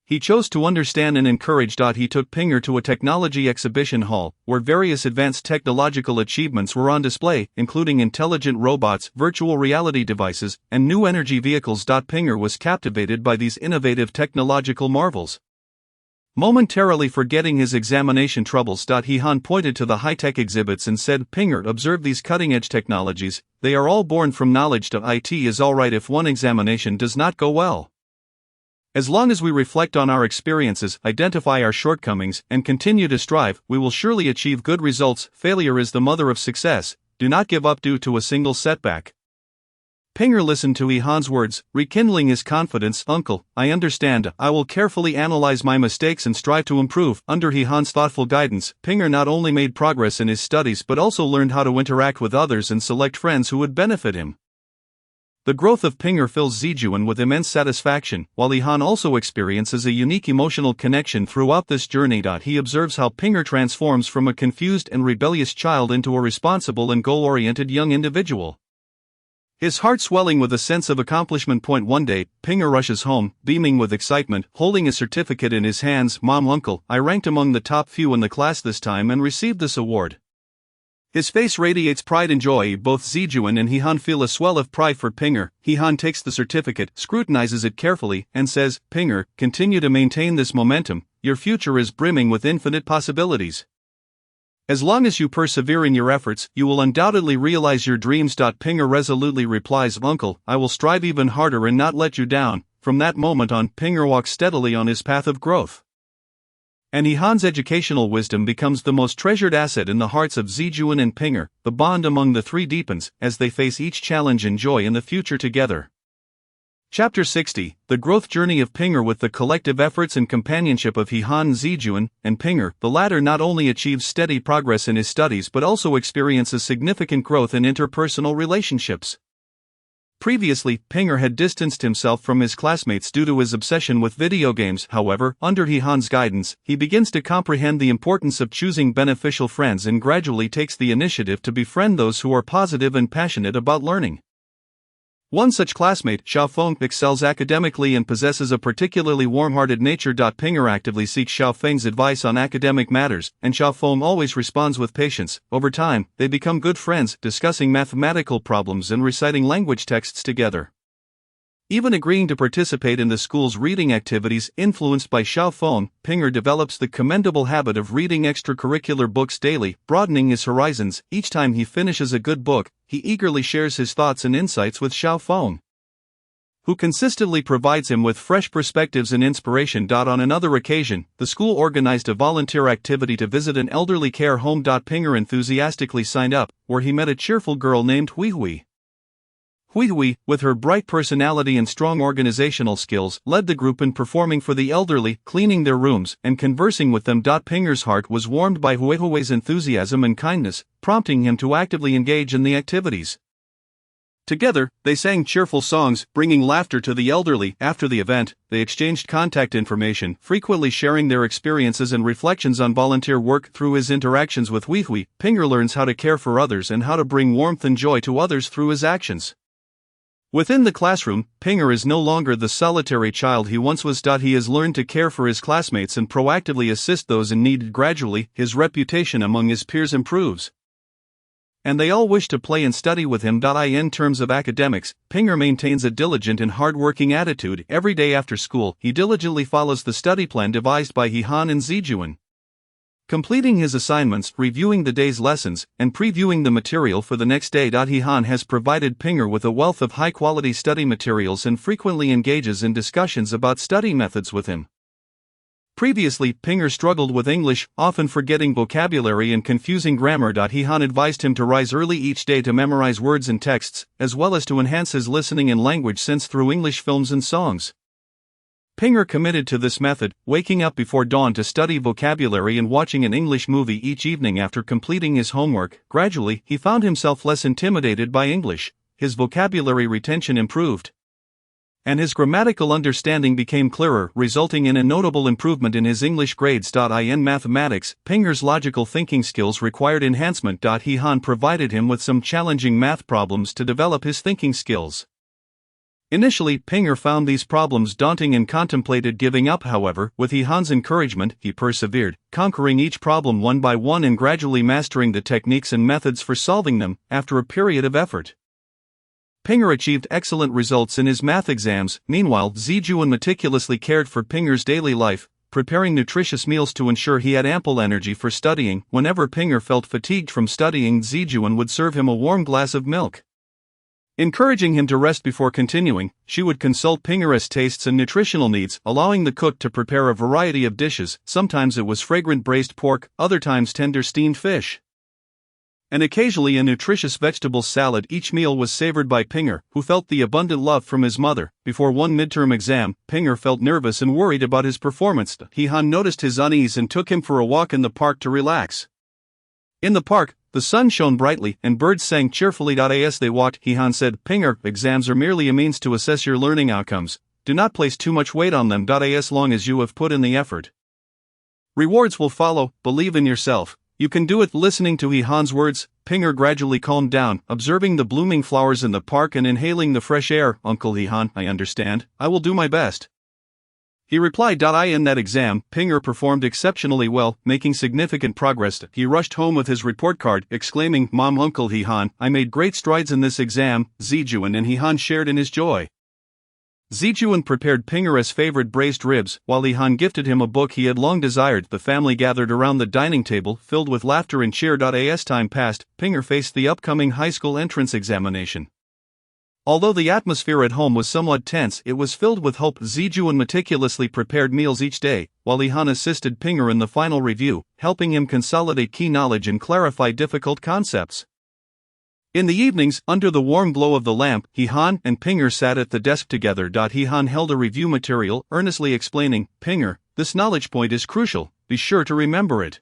he chose to understand and encourage. He took Pinger to a technology exhibition hall, where various advanced technological achievements were on display, including intelligent robots, virtual reality devices, and new energy vehicles. Pinger was captivated by these innovative technological marvels. Momentarily forgetting his examination troubles, He-han pointed to the high-tech exhibits and said, "Pinger, observe these cutting-edge technologies. They are all born from knowledge. It is alright if one examination does not go well. As long as we reflect on our experiences, identify our shortcomings, and continue to strive, we will surely achieve good results. Failure is the mother of success. Do not give up due to a single setback." Pinger listened to He-han's words, rekindling his confidence. "Uncle, I understand. I will carefully analyze my mistakes and strive to improve." Under He-han's thoughtful guidance, Pinger not only made progress in his studies but also learned how to interact with others and select friends who would benefit him. The growth of Pinger fills Zijun with immense satisfaction, while He-han also experiences a unique emotional connection throughout this journey. He observes how Pinger transforms from a confused and rebellious child into a responsible and goal-oriented young individual, his heart swelling with a sense of accomplishment. One day, Pinger rushes home, beaming with excitement, holding a certificate in his hands. "Mom, Uncle, I ranked among the top few in the class this time and received this award." His face radiates pride and joy. Both Zijun and He-han feel a swell of pride for Pinger. He-han takes the certificate, scrutinizes it carefully, and says, "Pinger, continue to maintain this momentum. Your future is brimming with infinite possibilities. As long as you persevere in your efforts, you will undoubtedly realize your dreams." Pinger resolutely replies, "Uncle, I will strive even harder and not let you down." From that moment on, Pinger walks steadily on his path of growth, and He-han's educational wisdom becomes the most treasured asset in the hearts of Zijun and Pinger. The bond among the three deepens as they face each challenge and joy in the future together. Chapter 60, The Growth Journey of Pinger. With the collective efforts and companionship of He-Han Zijuan and Pinger, the latter not only achieves steady progress in his studies but also experiences significant growth in interpersonal relationships. Previously, Pinger had distanced himself from his classmates due to his obsession with video games. However, under He-Han's guidance, he begins to comprehend the importance of choosing beneficial friends and gradually takes the initiative to befriend those who are positive and passionate about learning. One such classmate, Xiaofeng, excels academically and possesses a particularly warm-hearted nature. Pinger actively seeks Xiaofeng's advice on academic matters, and Xiaofeng always responds with patience. Over time, they become good friends, discussing mathematical problems and reciting language texts together. Even agreeing to participate in the school's reading activities. Influenced by Xiaofeng, Pinger develops the commendable habit of reading extracurricular books daily, broadening his horizons. Each time he finishes a good book, he eagerly shares his thoughts and insights with Xiaofeng, who consistently provides him with fresh perspectives and inspiration. On another occasion, the school organized a volunteer activity to visit an elderly care home. Pinger enthusiastically signed up, where he met a cheerful girl named Hui. Hui, with her bright personality and strong organizational skills, led the group in performing for the elderly, cleaning their rooms, and conversing with them. Pinger's heart was warmed by Hui's enthusiasm and kindness, prompting him to actively engage in the activities. Together, they sang cheerful songs, bringing laughter to the elderly. After the event, they exchanged contact information, frequently sharing their experiences and reflections on volunteer work. Through his interactions with Hui, Pinger learns how to care for others and how to bring warmth and joy to others through his actions. Within the classroom, Pinger is no longer the solitary child he once was. He has learned to care for his classmates and proactively assist those in need. Gradually, his reputation among his peers improves, and they all wish to play and study with him. In terms of academics, Pinger maintains a diligent and hard-working attitude. Every day after school, he diligently follows the study plan devised by He-Han and Zijuan, completing his assignments, reviewing the day's lessons, and previewing the material for the next day. He-Han has provided Pinger with a wealth of high-quality study materials and frequently engages in discussions about study methods with him. Previously, Pinger struggled with English, often forgetting vocabulary and confusing grammar. He-Han advised him to rise early each day to memorize words and texts, as well as to enhance his listening and language sense through English films and songs. Pinger committed to this method, waking up before dawn to study vocabulary and watching an English movie each evening after completing his homework. Gradually, he found himself less intimidated by English, his vocabulary retention improved, and his grammatical understanding became clearer, resulting in a notable improvement in his English grades. In mathematics, Pinger's logical thinking skills required enhancement. He-Han provided him with some challenging math problems to develop his thinking skills. Initially, Pinger found these problems daunting and contemplated giving up. However, with He-Han's encouragement, he persevered, conquering each problem one by one and gradually mastering the techniques and methods for solving them. After a period of effort, Pinger achieved excellent results in his math exams. Meanwhile, Zijuan meticulously cared for Pinger's daily life, preparing nutritious meals to ensure he had ample energy for studying. Whenever Pinger felt fatigued from studying, Zijuan would serve him a warm glass of milk, encouraging him to rest before continuing. She would consult Pinger's tastes and nutritional needs, allowing the cook to prepare a variety of dishes. Sometimes it was fragrant braised pork, other times tender steamed fish, and occasionally a nutritious vegetable salad. Each meal was savored by Pinger, who felt the abundant love from his mother. Before one midterm exam, Pinger felt nervous and worried about his performance. He-Han noticed his unease and took him for a walk in the park to relax. In the park, the sun shone brightly and birds sang cheerfully. As they walked, He-Han said, "Pinger, exams are merely a means to assess your learning outcomes. Do not place too much weight on them. As long as you have put in the effort, rewards will follow. Believe in yourself. You can do it." Listening to He-Han's words, Pinger gradually calmed down, observing the blooming flowers in the park and inhaling the fresh air. "Uncle He-Han, I understand. I will do my best," he replied. In that exam, Pinger performed exceptionally well, making significant progress. He rushed home with his report card, exclaiming, "Mom, Uncle He-Han, I made great strides in this exam." Zijuan and He-Han shared in his joy. Zijuan prepared Pinger's favorite braised ribs, while He-Han gifted him a book he had long desired. The family gathered around the dining table, filled with laughter and cheer. As time passed, Pinger faced the upcoming high school entrance examination. Although the atmosphere at home was somewhat tense, it was filled with hope. Zijuan meticulously prepared meals each day, while He-Han assisted Pinger in the final review, helping him consolidate key knowledge and clarify difficult concepts. In the evenings, under the warm glow of the lamp, He-han and Pinger sat at the desk together. He-han held a review material, earnestly explaining, "Pinger, this knowledge point is crucial, be sure to remember it."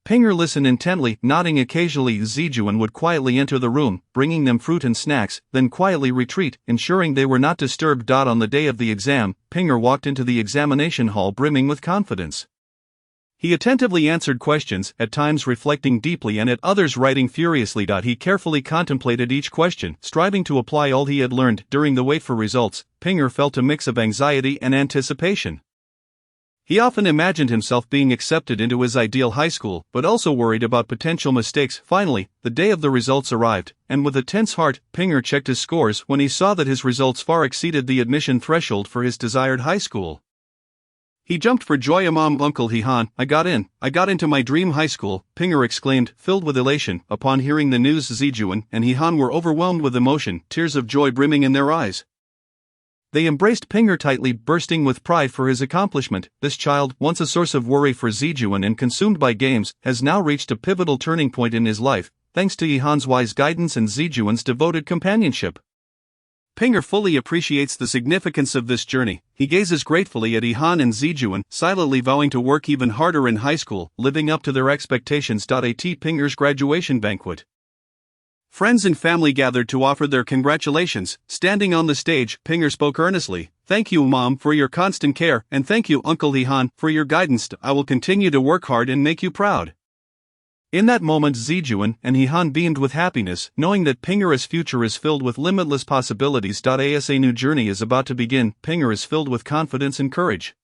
Pinger listened intently, nodding occasionally. Zijuan would quietly enter the room, bringing them fruit and snacks, then quietly retreat, ensuring they were not disturbed. On the day of the exam, Pinger walked into the examination hall brimming with confidence. He attentively answered questions, at times reflecting deeply and at others writing furiously. He carefully contemplated each question, striving to apply all he had learned. During the wait for results, Pinger felt a mix of anxiety and anticipation. He often imagined himself being accepted into his ideal high school, but also worried about potential mistakes. Finally, the day of the results arrived, and with a tense heart, Pinger checked his scores when he saw that his results far exceeded the admission threshold for his desired high school. He jumped for joy. "Uncle He-han, I got into my dream high school," Pinger exclaimed, filled with elation. Upon hearing the news, Zijuan and He-han were overwhelmed with emotion, tears of joy brimming in their eyes. They embraced Pinger tightly, bursting with pride for his accomplishment. This child, once a source of worry for Zijuan and consumed by games, has now reached a pivotal turning point in his life, thanks to He-han's wise guidance and Zijuan's devoted companionship. Pinger fully appreciates the significance of this journey. He gazes gratefully at He-han and Zijuan, silently vowing to work even harder in high school, living up to their expectations. At Pinger's graduation banquet, friends and family gathered to offer their congratulations. Standing on the stage, Pinger spoke earnestly. "Thank you, Mom, for your constant care, and thank you, Uncle He-han, for your guidance. I will continue to work hard and make you proud." In that moment, Zijuan and He-han beamed with happiness, knowing that Pinger's future is filled with limitless possibilities. As a new journey is about to begin, Pinger is filled with confidence and courage.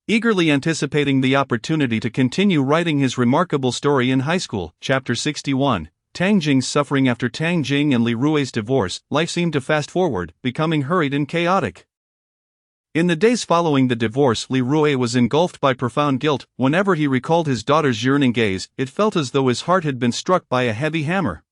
Eagerly anticipating the opportunity to continue writing his remarkable story in high school. Chapter 61. Tang Jing's suffering. After Tang Jing and Li Rui's divorce, life seemed to fast forward, becoming hurried and chaotic. In the days following the divorce, Li Rui was engulfed by profound guilt. Whenever he recalled his daughter's yearning gaze, it felt as though his heart had been struck by a heavy hammer.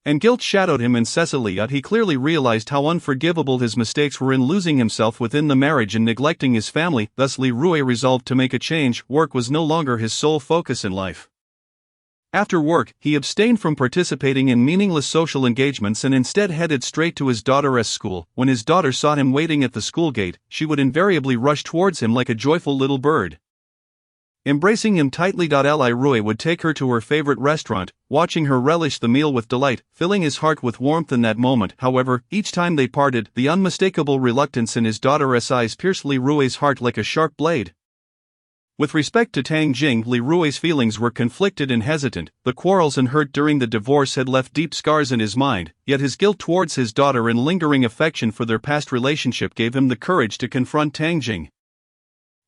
And guilt shadowed him incessantly. He clearly realized how unforgivable his mistakes were in losing himself within the marriage and neglecting his family. Thus Li Rui resolved to make a change. Work was no longer his sole focus in life. After work, he abstained from participating in meaningless social engagements and instead headed straight to his daughter's school. When his daughter saw him waiting at the school gate, she would invariably rush towards him like a joyful little bird. Embracing him tightly, Li Rui would take her to her favorite restaurant, watching her relish the meal with delight, filling his heart with warmth in that moment. However, each time they parted, the unmistakable reluctance in his daughter's eyes pierced Li Rui's heart like a sharp blade. With respect to Tang Jing, Li Rui's feelings were conflicted and hesitant. The quarrels and hurt during the divorce had left deep scars in his mind, yet his guilt towards his daughter and lingering affection for their past relationship gave him the courage to confront Tang Jing.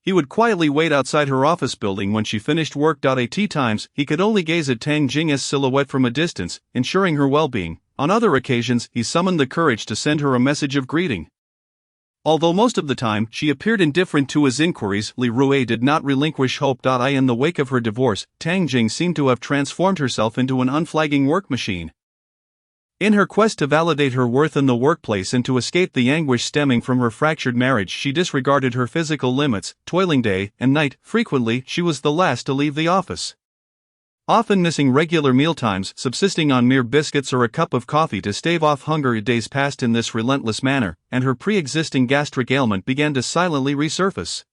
He would quietly wait outside her office building when she finished work. At times, he could only gaze at Tang Jing's silhouette from a distance, ensuring her well-being. On other occasions, he summoned the courage to send her a message of greeting. Although most of the time she appeared indifferent to his inquiries, Li Rui did not relinquish hope. In the wake of her divorce, Tang Jing seemed to have transformed herself into an unflagging work machine. In her quest to validate her worth in the workplace and to escape the anguish stemming from her fractured marriage, she disregarded her physical limits, toiling day and night. Frequently, she was the last to leave the office, often missing regular mealtimes, subsisting on mere biscuits or a cup of coffee to stave off hunger. Days passed in this relentless manner, and her pre-existing gastric ailment began to silently resurface.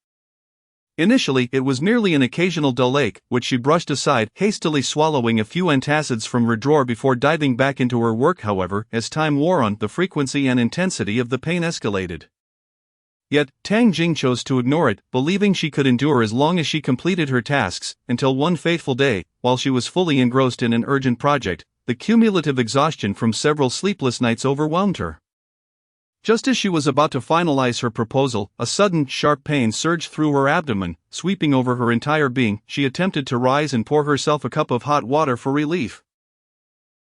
Initially, it was merely an occasional dull ache, which she brushed aside, hastily swallowing a few antacids from her drawer before diving back into her work. However, as time wore on, the frequency and intensity of the pain escalated. Yet, Tang Jing chose to ignore it, believing she could endure as long as she completed her tasks, until one fateful day, while she was fully engrossed in an urgent project, the cumulative exhaustion from several sleepless nights overwhelmed her. Just as she was about to finalize her proposal, a sudden, sharp pain surged through her abdomen, sweeping over her entire being. She attempted to rise and pour herself a cup of hot water for relief.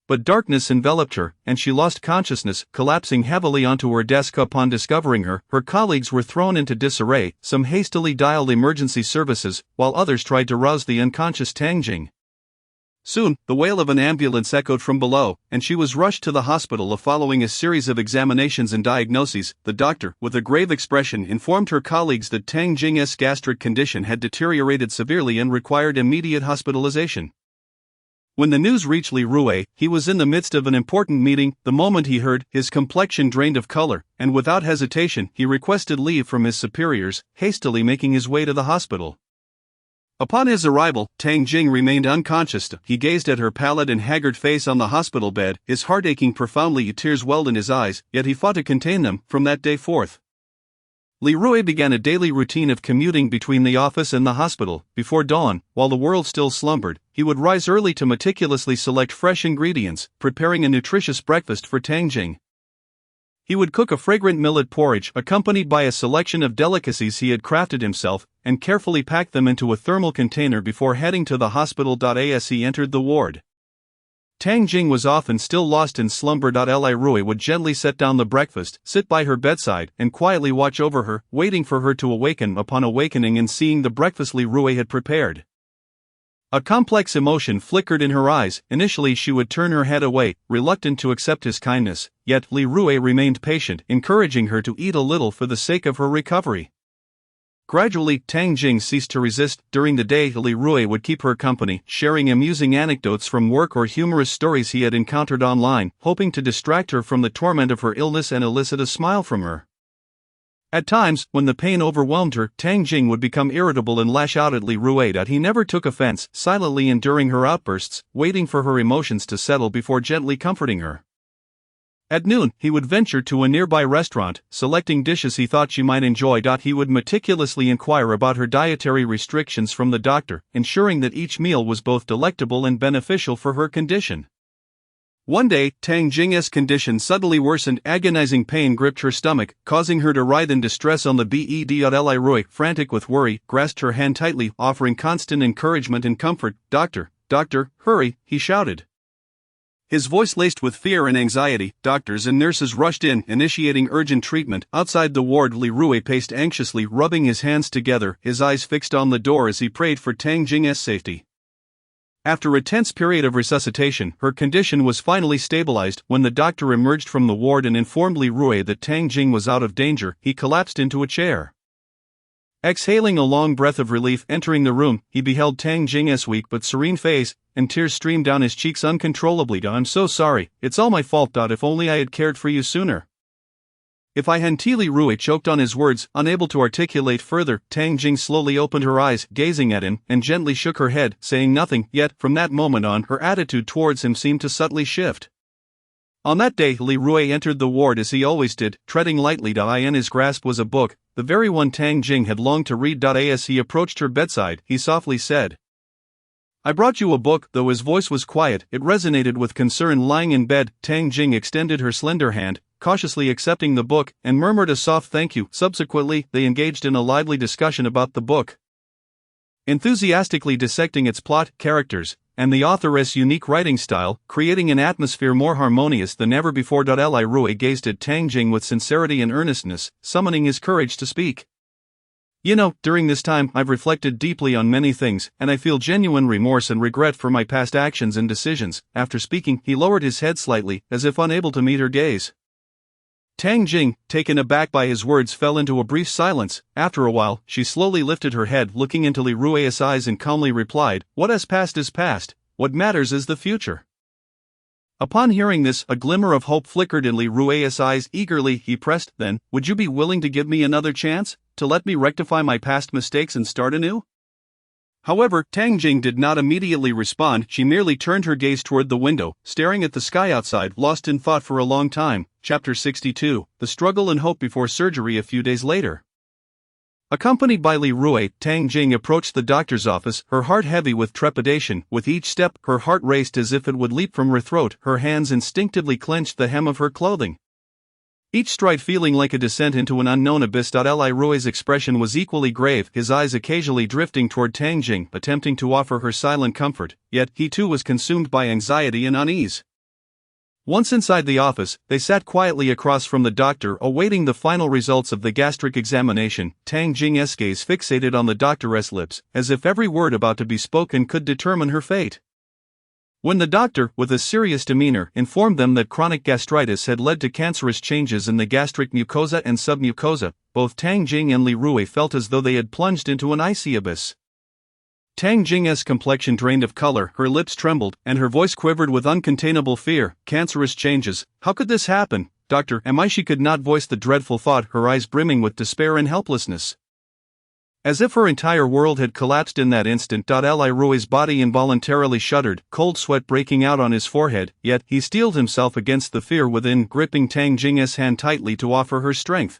But darkness enveloped her, and she lost consciousness, collapsing heavily onto her desk. Upon discovering her, her colleagues were thrown into disarray. Some hastily dialed emergency services, while others tried to rouse the unconscious Tang Jing. Soon, the wail of an ambulance echoed from below, and she was rushed to the hospital. Following a series of examinations and diagnoses, the doctor, with a grave expression, informed her colleagues that Tang Jing's gastric condition had deteriorated severely and required immediate hospitalization. When the news reached Li Rui, he was in the midst of an important meeting. The moment he heard, his complexion drained of color, and without hesitation he requested leave from his superiors, hastily making his way to the hospital. Upon his arrival, Tang Jing remained unconscious. He gazed at her pallid and haggard face on the hospital bed, his heart aching profoundly, tears welled in his eyes, yet he fought to contain them. From that day forth, Li Rui began a daily routine of commuting between the office and the hospital. Before dawn, while the world still slumbered, he would rise early to meticulously select fresh ingredients, preparing a nutritious breakfast for Tang Jing. He would cook a fragrant millet porridge accompanied by a selection of delicacies he had crafted himself, and carefully pack them into a thermal container before heading to the hospital. As he entered the ward, Tang Jing was often still lost in slumber. Li Rui would gently set down the breakfast, sit by her bedside, and quietly watch over her, waiting for her to awaken. Upon awakening and seeing the breakfast Li Rui had prepared, a complex emotion flickered in her eyes. Initially she would turn her head away, reluctant to accept his kindness, yet Li Rui remained patient, encouraging her to eat a little for the sake of her recovery. Gradually, Tang Jing ceased to resist. During the day, Li Rui would keep her company, sharing amusing anecdotes from work or humorous stories he had encountered online, hoping to distract her from the torment of her illness and elicit a smile from her. At times, when the pain overwhelmed her, Tang Jing would become irritable and lash out at Li Rui. He never took offense, silently enduring her outbursts, waiting for her emotions to settle before gently comforting her. At noon, he would venture to a nearby restaurant, selecting dishes he thought she might enjoy. He would meticulously inquire about her dietary restrictions from the doctor, ensuring that each meal was both delectable and beneficial for her condition. One day, Tang Jing's condition suddenly worsened. Agonizing pain gripped her stomach, causing her to writhe in distress on the bed. Li Rui, frantic with worry, grasped her hand tightly, offering constant encouragement and comfort. Doctor, hurry," he shouted, his voice laced with fear and anxiety. Doctors and nurses rushed in, initiating urgent treatment. Outside the ward, Li Rui paced anxiously, rubbing his hands together, his eyes fixed on the door as he prayed for Tang Jing's safety. After a tense period of resuscitation, her condition was finally stabilized. When the doctor emerged from the ward and informed Li Rui that Tang Jing was out of danger, he collapsed into a chair. Exhaling a long breath of relief, entering the room, he beheld Tang Jing's weak but serene face, and tears streamed down his cheeks uncontrollably. "I'm so sorry, it's all my fault. If only I had cared for you sooner. If I hadn't." Li Rui choked on his words, unable to articulate further. Tang Jing slowly opened her eyes, gazing at him, and gently shook her head, saying nothing. Yet, from that moment on, her attitude towards him seemed to subtly shift. On that day, Li Rui entered the ward as he always did, treading lightly. In his grasp was a book, the very one Tang Jing had longed to read. As he approached her bedside, he softly said, "I brought you a book." Though his voice was quiet, it resonated with concern. Lying in bed, Tang Jing extended her slender hand, cautiously accepting the book, and murmured a soft thank you. Subsequently, they engaged in a lively discussion about the book, enthusiastically dissecting its plot, characters, and the authoress' unique writing style, creating an atmosphere more harmonious than ever before. Li Rui gazed at Tang Jing with sincerity and earnestness, summoning his courage to speak. During this time, I've reflected deeply on many things, and I feel genuine remorse and regret for my past actions and decisions." After speaking, he lowered his head slightly, as if unable to meet her gaze. Tang Jing, taken aback by his words, fell into a brief silence. After a while, she slowly lifted her head, looking into Li Rui's eyes, and calmly replied, "What has passed is past. What matters is the future." Upon hearing this, a glimmer of hope flickered in Li Rui's eyes. Eagerly, he pressed, "Then, would you be willing to give me another chance, to let me rectify my past mistakes and start anew?" However, Tang Jing did not immediately respond. She merely turned her gaze toward the window, staring at the sky outside, lost in thought for a long time. Chapter 62, The Struggle and Hope Before Surgery. A few days later, accompanied by Li Rui, Tang Jing approached the doctor's office, her heart heavy with trepidation. With each step, her heart raced as if it would leap from her throat. Her hands instinctively clenched the hem of her clothing, each stride feeling like a descent into an unknown abyss. Li Rui's expression was equally grave, his eyes occasionally drifting toward Tang Jing, attempting to offer her silent comfort, yet he too was consumed by anxiety and unease. Once inside the office, they sat quietly across from the doctor, awaiting the final results of the gastric examination. Tang Jing's gaze fixated on the doctor's lips, as if every word about to be spoken could determine her fate. When the doctor, with a serious demeanor, informed them that chronic gastritis had led to cancerous changes in the gastric mucosa and submucosa, both Tang Jing and Li Rui felt as though they had plunged into an icy abyss. Tang Jing's complexion drained of color, her lips trembled, and her voice quivered with uncontainable fear. Cancerous changes. How could this happen? Doctor, am I? She could not voice the dreadful thought, her eyes brimming with despair and helplessness. As if her entire world had collapsed in that instant. Li Rui's body involuntarily shuddered, cold sweat breaking out on his forehead, yet he steeled himself against the fear within, gripping Tang Jing's hand tightly to offer her strength.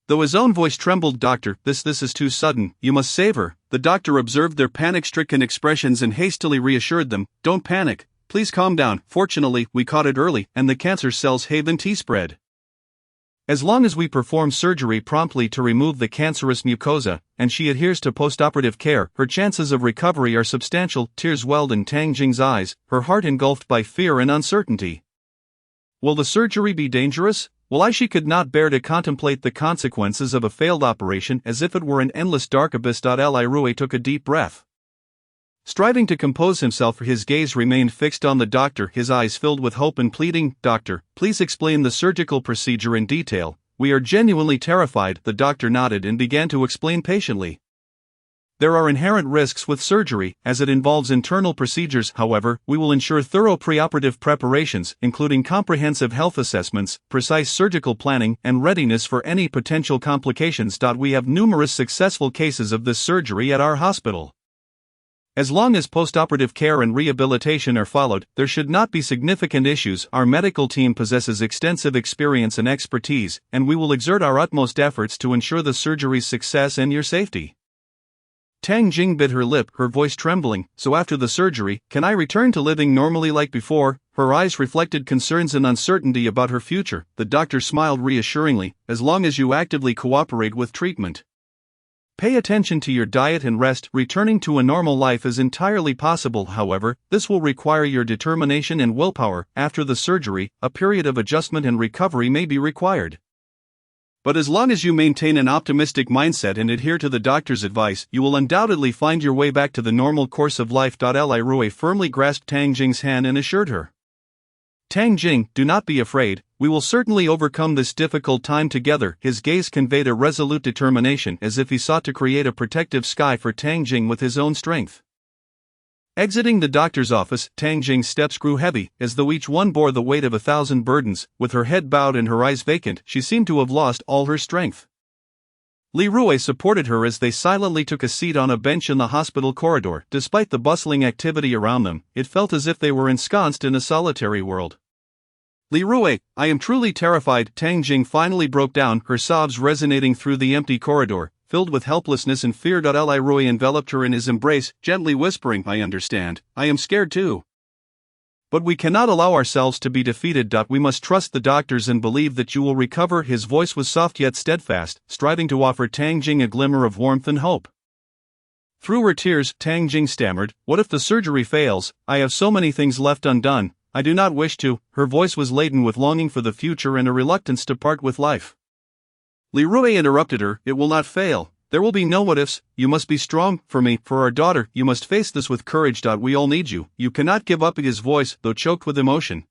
Though his own voice trembled, Doctor, this is too sudden, you must save her. The doctor observed their panic-stricken expressions and hastily reassured them, don't panic, please calm down, fortunately, we caught it early, and the cancer cells haven't spread. As long as we perform surgery promptly to remove the cancerous mucosa, and she adheres to postoperative care, her chances of recovery are substantial. Tears welled in Tang Jing's eyes, her heart engulfed by fear and uncertainty. Will the surgery be dangerous? She could not bear to contemplate the consequences of a failed operation as if it were an endless dark abyss. Li Rui took a deep breath. Striving to compose himself, his gaze remained fixed on the doctor, his eyes filled with hope and pleading. Doctor, please explain the surgical procedure in detail. We are genuinely terrified. The doctor nodded and began to explain patiently. There are inherent risks with surgery, as it involves internal procedures. However, we will ensure thorough preoperative preparations, including comprehensive health assessments, precise surgical planning, and readiness for any potential complications. We have numerous successful cases of this surgery at our hospital. As long as postoperative care and rehabilitation are followed, there should not be significant issues. Our medical team possesses extensive experience and expertise, and we will exert our utmost efforts to ensure the surgery's success and your safety. Tang Jing bit her lip, her voice trembling. So after the surgery, can I return to living normally like before? Her eyes reflected concerns and uncertainty about her future. The doctor smiled reassuringly, as long as you actively cooperate with treatment. Pay attention to your diet and rest. Returning to a normal life is entirely possible. However, this will require your determination and willpower. After the surgery, a period of adjustment and recovery may be required. But as long as you maintain an optimistic mindset and adhere to the doctor's advice, you will undoubtedly find your way back to the normal course of life. Li Rui firmly grasped Tang Jing's hand and assured her. Tang Jing, do not be afraid, we will certainly overcome this difficult time together. His gaze conveyed a resolute determination, as if he sought to create a protective sky for Tang Jing with his own strength. Exiting the doctor's office, Tang Jing's steps grew heavy, as though each one bore the weight of 1,000 burdens. With her head bowed and her eyes vacant, she seemed to have lost all her strength. Li Rui supported her as they silently took a seat on a bench in the hospital corridor. Despite the bustling activity around them, it felt as if they were ensconced in a solitary world. Li Rui, I am truly terrified. Tang Jing finally broke down, her sobs resonating through the empty corridor. Filled with helplessness and fear, Li Rui enveloped her in his embrace, gently whispering, I understand, I am scared too. But we cannot allow ourselves to be defeated. We must trust the doctors and believe that you will recover. His voice was soft yet steadfast, striving to offer Tang Jing a glimmer of warmth and hope. Through her tears, Tang Jing stammered, what if the surgery fails? I have so many things left undone. I do not wish to. Her voice was laden with longing for the future and a reluctance to part with life. Li Rui interrupted her, it will not fail. There will be no what ifs. You must be strong, for me, for our daughter. You must face this with courage. We all need you. You cannot give up. His voice, though choked with emotion,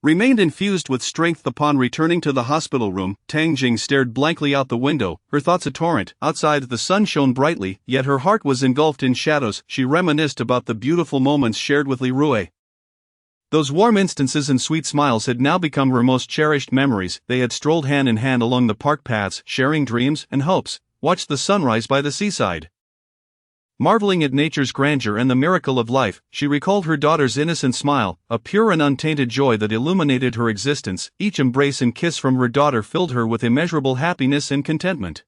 remained infused with strength. Upon returning to the hospital room, Tang Jing stared blankly out the window, her thoughts a torrent. Outside the sun shone brightly, yet her heart was engulfed in shadows. She reminisced about the beautiful moments shared with Li Rui. Those warm instances and sweet smiles had now become her most cherished memories. They had strolled hand in hand along the park paths, sharing dreams and hopes, watched the sunrise by the seaside. Marveling at nature's grandeur and the miracle of life, she recalled her daughter's innocent smile, a pure and untainted joy that illuminated her existence. Each embrace and kiss from her daughter filled her with immeasurable happiness and contentment.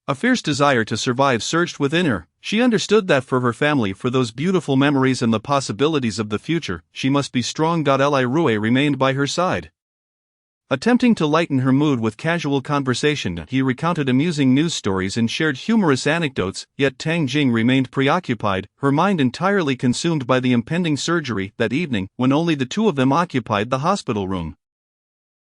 A fierce desire to survive surged within her. She understood that for her family, for those beautiful memories and the possibilities of the future, she must be strong. Li Rui remained by her side. Attempting to lighten her mood with casual conversation, he recounted amusing news stories and shared humorous anecdotes, yet Tang Jing remained preoccupied, her mind entirely consumed by the impending surgery. That evening, when only the two of them occupied the hospital room,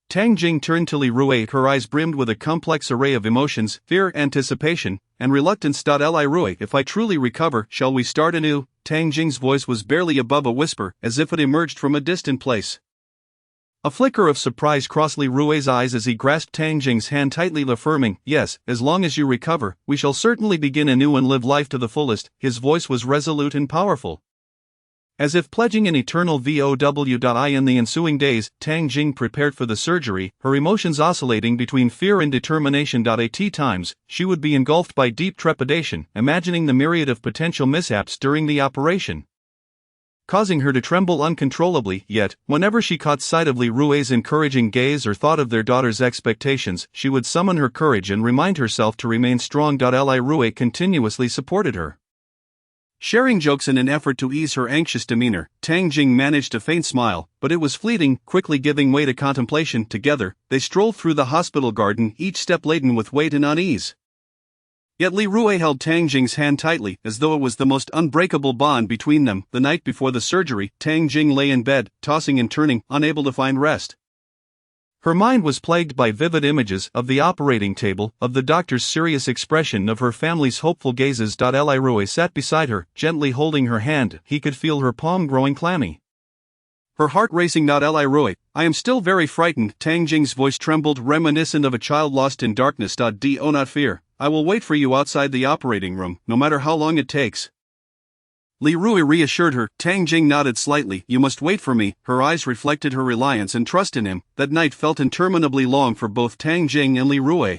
Tang Jing turned to Li Rui, her eyes brimmed with a complex array of emotions, fear, anticipation, and reluctance. Li Rui, if I truly recover, shall we start anew? Tang Jing's voice was barely above a whisper, as if it emerged from a distant place. A flicker of surprise crossed Li Rui's eyes as he grasped Tang Jing's hand tightly, affirming, "Yes, as long as you recover, we shall certainly begin anew and live life to the fullest." His voice was resolute and powerful, as if pledging an eternal vow. In the ensuing days, Tang Jing prepared for the surgery, her emotions oscillating between fear and determination. At times, she would be engulfed by deep trepidation, imagining the myriad of potential mishaps during the operation, causing her to tremble uncontrollably. Yet, whenever she caught sight of Li Rui's encouraging gaze or thought of their daughter's expectations, she would summon her courage and remind herself to remain strong. Li Rui continuously supported her, sharing jokes in an effort to ease her anxious demeanor. Tang Jing managed a faint smile, but it was fleeting, quickly giving way to contemplation. Together, they strolled through the hospital garden, each step laden with weight and unease. Yet Li Rui held Tang Jing's hand tightly, as though it was the most unbreakable bond between them. The night before the surgery, Tang Jing lay in bed, tossing and turning, unable to find rest. Her mind was plagued by vivid images of the operating table, of the doctor's serious expression, of her family's hopeful gazes. Li Rui sat beside her, gently holding her hand. He could feel her palm growing clammy, her heart racing. Li Rui, I am still very frightened. Tang Jing's voice trembled, reminiscent of a child lost in darkness. Do not fear. I will wait for you outside the operating room, no matter how long it takes. Li Rui reassured her. Tang Jing nodded slightly. You must wait for me. Her eyes reflected her reliance and trust in him. That night felt interminably long for both Tang Jing and Li Rui.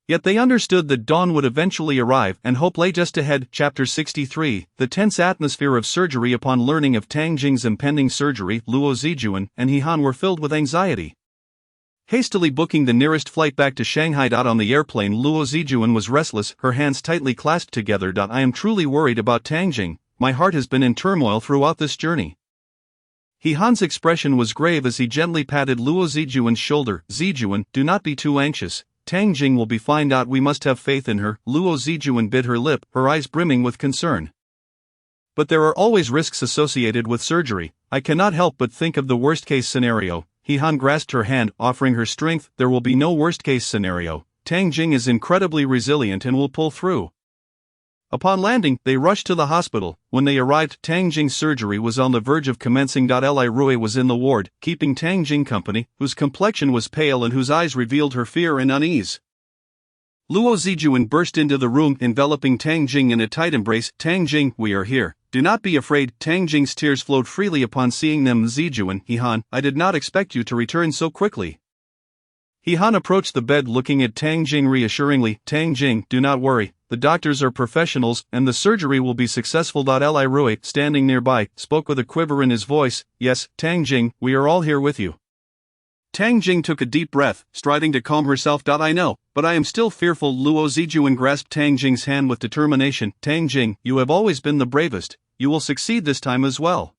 Yet they understood that dawn would eventually arrive, and hope lay just ahead. Chapter 63. The tense atmosphere of surgery. Upon learning of Tang Jing's impending surgery, Luo Zijuan and He Han were filled with anxiety, hastily booking the nearest flight back to Shanghai. On the airplane, Luo Zijuan was restless, her hands tightly clasped together. I am truly worried about Tang Jing. My heart has been in turmoil throughout this journey. He Han's expression was grave as he gently patted Luo Zijuan's shoulder. Zijuan, do not be too anxious. Tang Jing will be fine. We must have faith in her. Luo Zijuan bit her lip, her eyes brimming with concern. But there are always risks associated with surgery. I cannot help but think of the worst-case scenario. He Han grasped her hand, offering her strength. There will be no worst-case scenario. Tang Jing is incredibly resilient and will pull through. Upon landing, they rushed to the hospital. When they arrived, Tang Jing's surgery was on the verge of commencing. Li Rui was in the ward, keeping Tang Jing company, whose complexion was pale and whose eyes revealed her fear and unease. Luo Zijuan burst into the room, enveloping Tang Jing in a tight embrace. Tang Jing, we are here. Do not be afraid. Tang Jing's tears flowed freely upon seeing them. Zijuan, He Han, I did not expect you to return so quickly. He Han approached the bed, looking at Tang Jing reassuringly. Tang Jing, do not worry. The doctors are professionals, and the surgery will be successful. Li Rui, standing nearby, spoke with a quiver in his voice. Yes, Tang Jing, we are all here with you. Tang Jing took a deep breath, striding to calm herself. I know, but I am still fearful. Luo Zijuan grasped Tang Jing's hand with determination. Tang Jing, you have always been the bravest. You will succeed this time as well.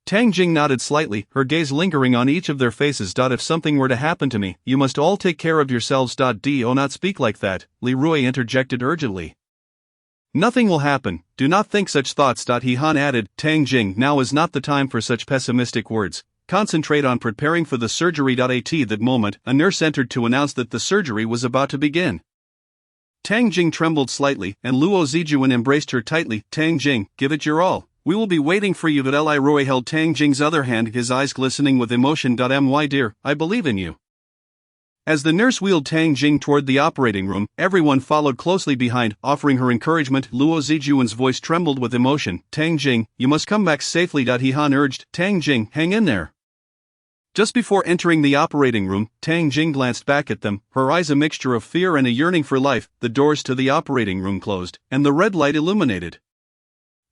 Tang Jing nodded slightly, her gaze lingering on each of their faces. If something were to happen to me, you must all take care of yourselves. Do not speak like that, Li Rui interjected urgently. Nothing will happen, do not think such thoughts. He Han added. Tang Jing, now is not the time for such pessimistic words. Concentrate on preparing for the surgery. At that moment, a nurse entered to announce that the surgery was about to begin. Tang Jing trembled slightly, and Luo Zijuan embraced her tightly. Tang Jing, give it your all. We will be waiting for you. Li Rui held Tang Jing's other hand, his eyes glistening with emotion. My dear, I believe in you. As the nurse wheeled Tang Jing toward the operating room, everyone followed closely behind, offering her encouragement. Luo Zijuan's voice trembled with emotion. Tang Jing, you must come back safely. He Han urged. Tang Jing, hang in there. Just before entering the operating room, Tang Jing glanced back at them, her eyes a mixture of fear and a yearning for life. The doors to the operating room closed, and the red light illuminated,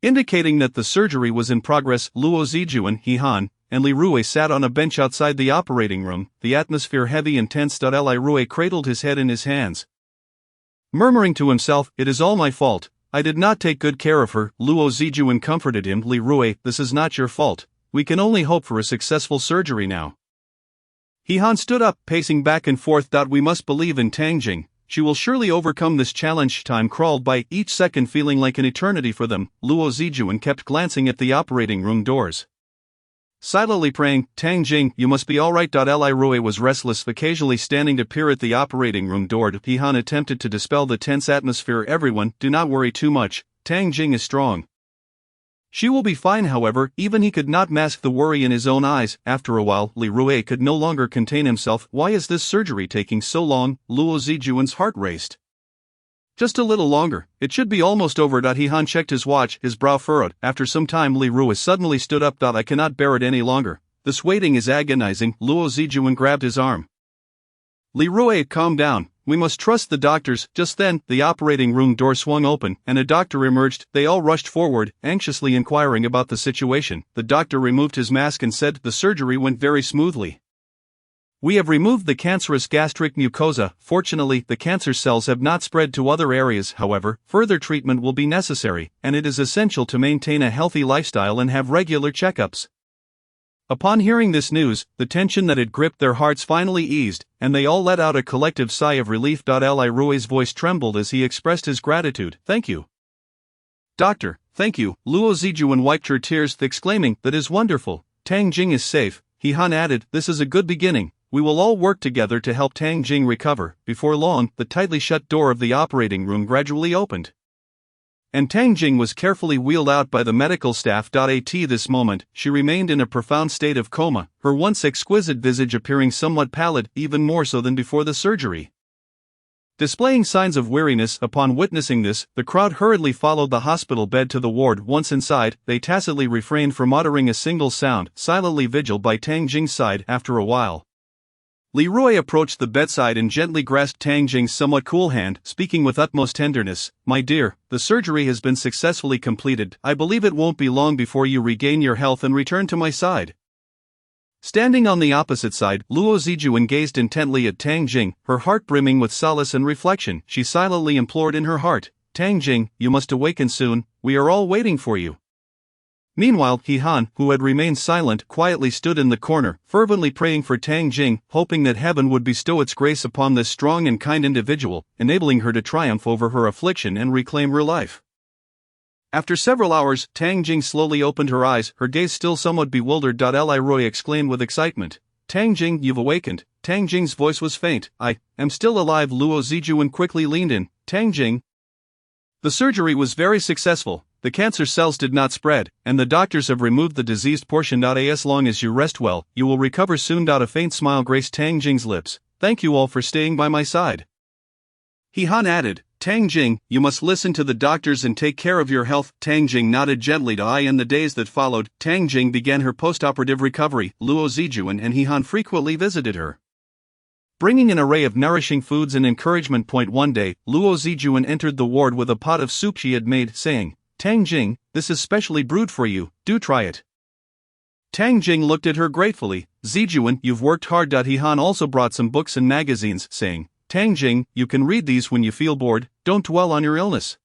indicating that the surgery was in progress. Luo Zijuan, He Han, and Li Rui sat on a bench outside the operating room, the atmosphere heavy and tense. Li Rui cradled his head in his hands, murmuring to himself, it is all my fault. I did not take good care of her. Luo Zijuan comforted him. Li Rui, this is not your fault. We can only hope for a successful surgery now. He Han stood up, pacing back and forth. We must believe in Tang Jing. She will surely overcome this challenge. Time crawled by, each second feeling like an eternity for them. Luo Zijuan kept glancing at the operating room doors, silently praying, Tang Jing, you must be alright. Li Rui was restless, occasionally standing to peer at the operating room door. He Han attempted to dispel the tense atmosphere. Everyone, do not worry too much. Tang Jing is strong. She will be fine. However, even he could not mask the worry in his own eyes. After a while, Li Rui could no longer contain himself. Why is this surgery taking so long? Luo Zijuan's heart raced. Just a little longer, it should be almost over. He Han checked his watch, his brow furrowed. After some time, Li Rui suddenly stood up. I cannot bear it any longer. This waiting is agonizing. Luo Zijuan grabbed his arm. Li Rui, calm down. We must trust the doctors. Just then, the operating room door swung open, and a doctor emerged. They all rushed forward, anxiously inquiring about the situation. The doctor removed his mask and said, the surgery went very smoothly. We have removed the cancerous gastric mucosa. Fortunately, the cancer cells have not spread to other areas. However, further treatment will be necessary, and it is essential to maintain a healthy lifestyle and have regular checkups. Upon hearing this news, the tension that had gripped their hearts finally eased, and they all let out a collective sigh of relief. Li Rui's voice trembled as he expressed his gratitude. Thank you, Doctor, thank you. Luo Zijuan wiped her tears, exclaiming, that is wonderful. Tang Jing is safe. He Han added, this is a good beginning. We will all work together to help Tang Jing recover. Before long, the tightly shut door of the operating room gradually opened, and Tang Jing was carefully wheeled out by the medical staff. At this moment, she remained in a profound state of coma, her once exquisite visage appearing somewhat pallid, even more so than before the surgery. Displaying signs of weariness, upon witnessing this, the crowd hurriedly followed the hospital bed to the ward. Once inside, they tacitly refrained from uttering a single sound, silently vigiled by Tang Jing's side. After a while, Li Rui approached the bedside and gently grasped Tang Jing's somewhat cool hand, speaking with utmost tenderness. My dear, the surgery has been successfully completed. I believe it won't be long before you regain your health and return to my side. Standing on the opposite side, Luo Zijuan gazed intently at Tang Jing, her heart brimming with solace and reflection. She silently implored in her heart, Tang Jing, you must awaken soon, we are all waiting for you. Meanwhile, He Han, who had remained silent, quietly stood in the corner, fervently praying for Tang Jing, hoping that heaven would bestow its grace upon this strong and kind individual, enabling her to triumph over her affliction and reclaim her life. After several hours, Tang Jing slowly opened her eyes, her gaze still somewhat bewildered. Li Rui exclaimed with excitement, Tang Jing, you've awakened. Tang Jing's voice was faint. I am still alive. Luo Zijuan quickly leaned in. Tang Jing. The surgery was very successful. The cancer cells did not spread, and the doctors have removed the diseased portion. As long as you rest well, you will recover soon. A faint smile graced Tang Jing's lips. Thank you all for staying by my side. He Han added, Tang Jing, you must listen to the doctors and take care of your health. Tang Jing nodded gently to I. In the days that followed, Tang Jing began her post-operative recovery. Luo Zijuan and He Han frequently visited her, bringing an array of nourishing foods and encouragement. One day, Luo Zijuan entered the ward with a pot of soup she had made, saying, Tang Jing, this is specially brewed for you, do try it. Tang Jing looked at her gratefully. Zijuan, you've worked hard. He Han also brought some books and magazines, saying, Tang Jing, you can read these when you feel bored, don't dwell on your illness.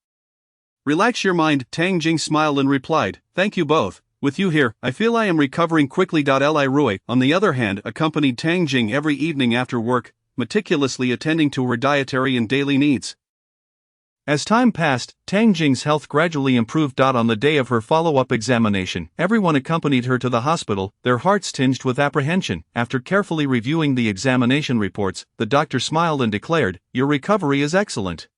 Relax your mind. Tang Jing smiled and replied, thank you both. With you here, I feel I am recovering quickly. Li Rui, on the other hand, accompanied Tang Jing every evening after work, meticulously attending to her dietary and daily needs. As time passed, Tang Jing's health gradually improved. On the day of her follow-up examination, everyone accompanied her to the hospital, their hearts tinged with apprehension. After carefully reviewing the examination reports, the doctor smiled and declared, your recovery is excellent.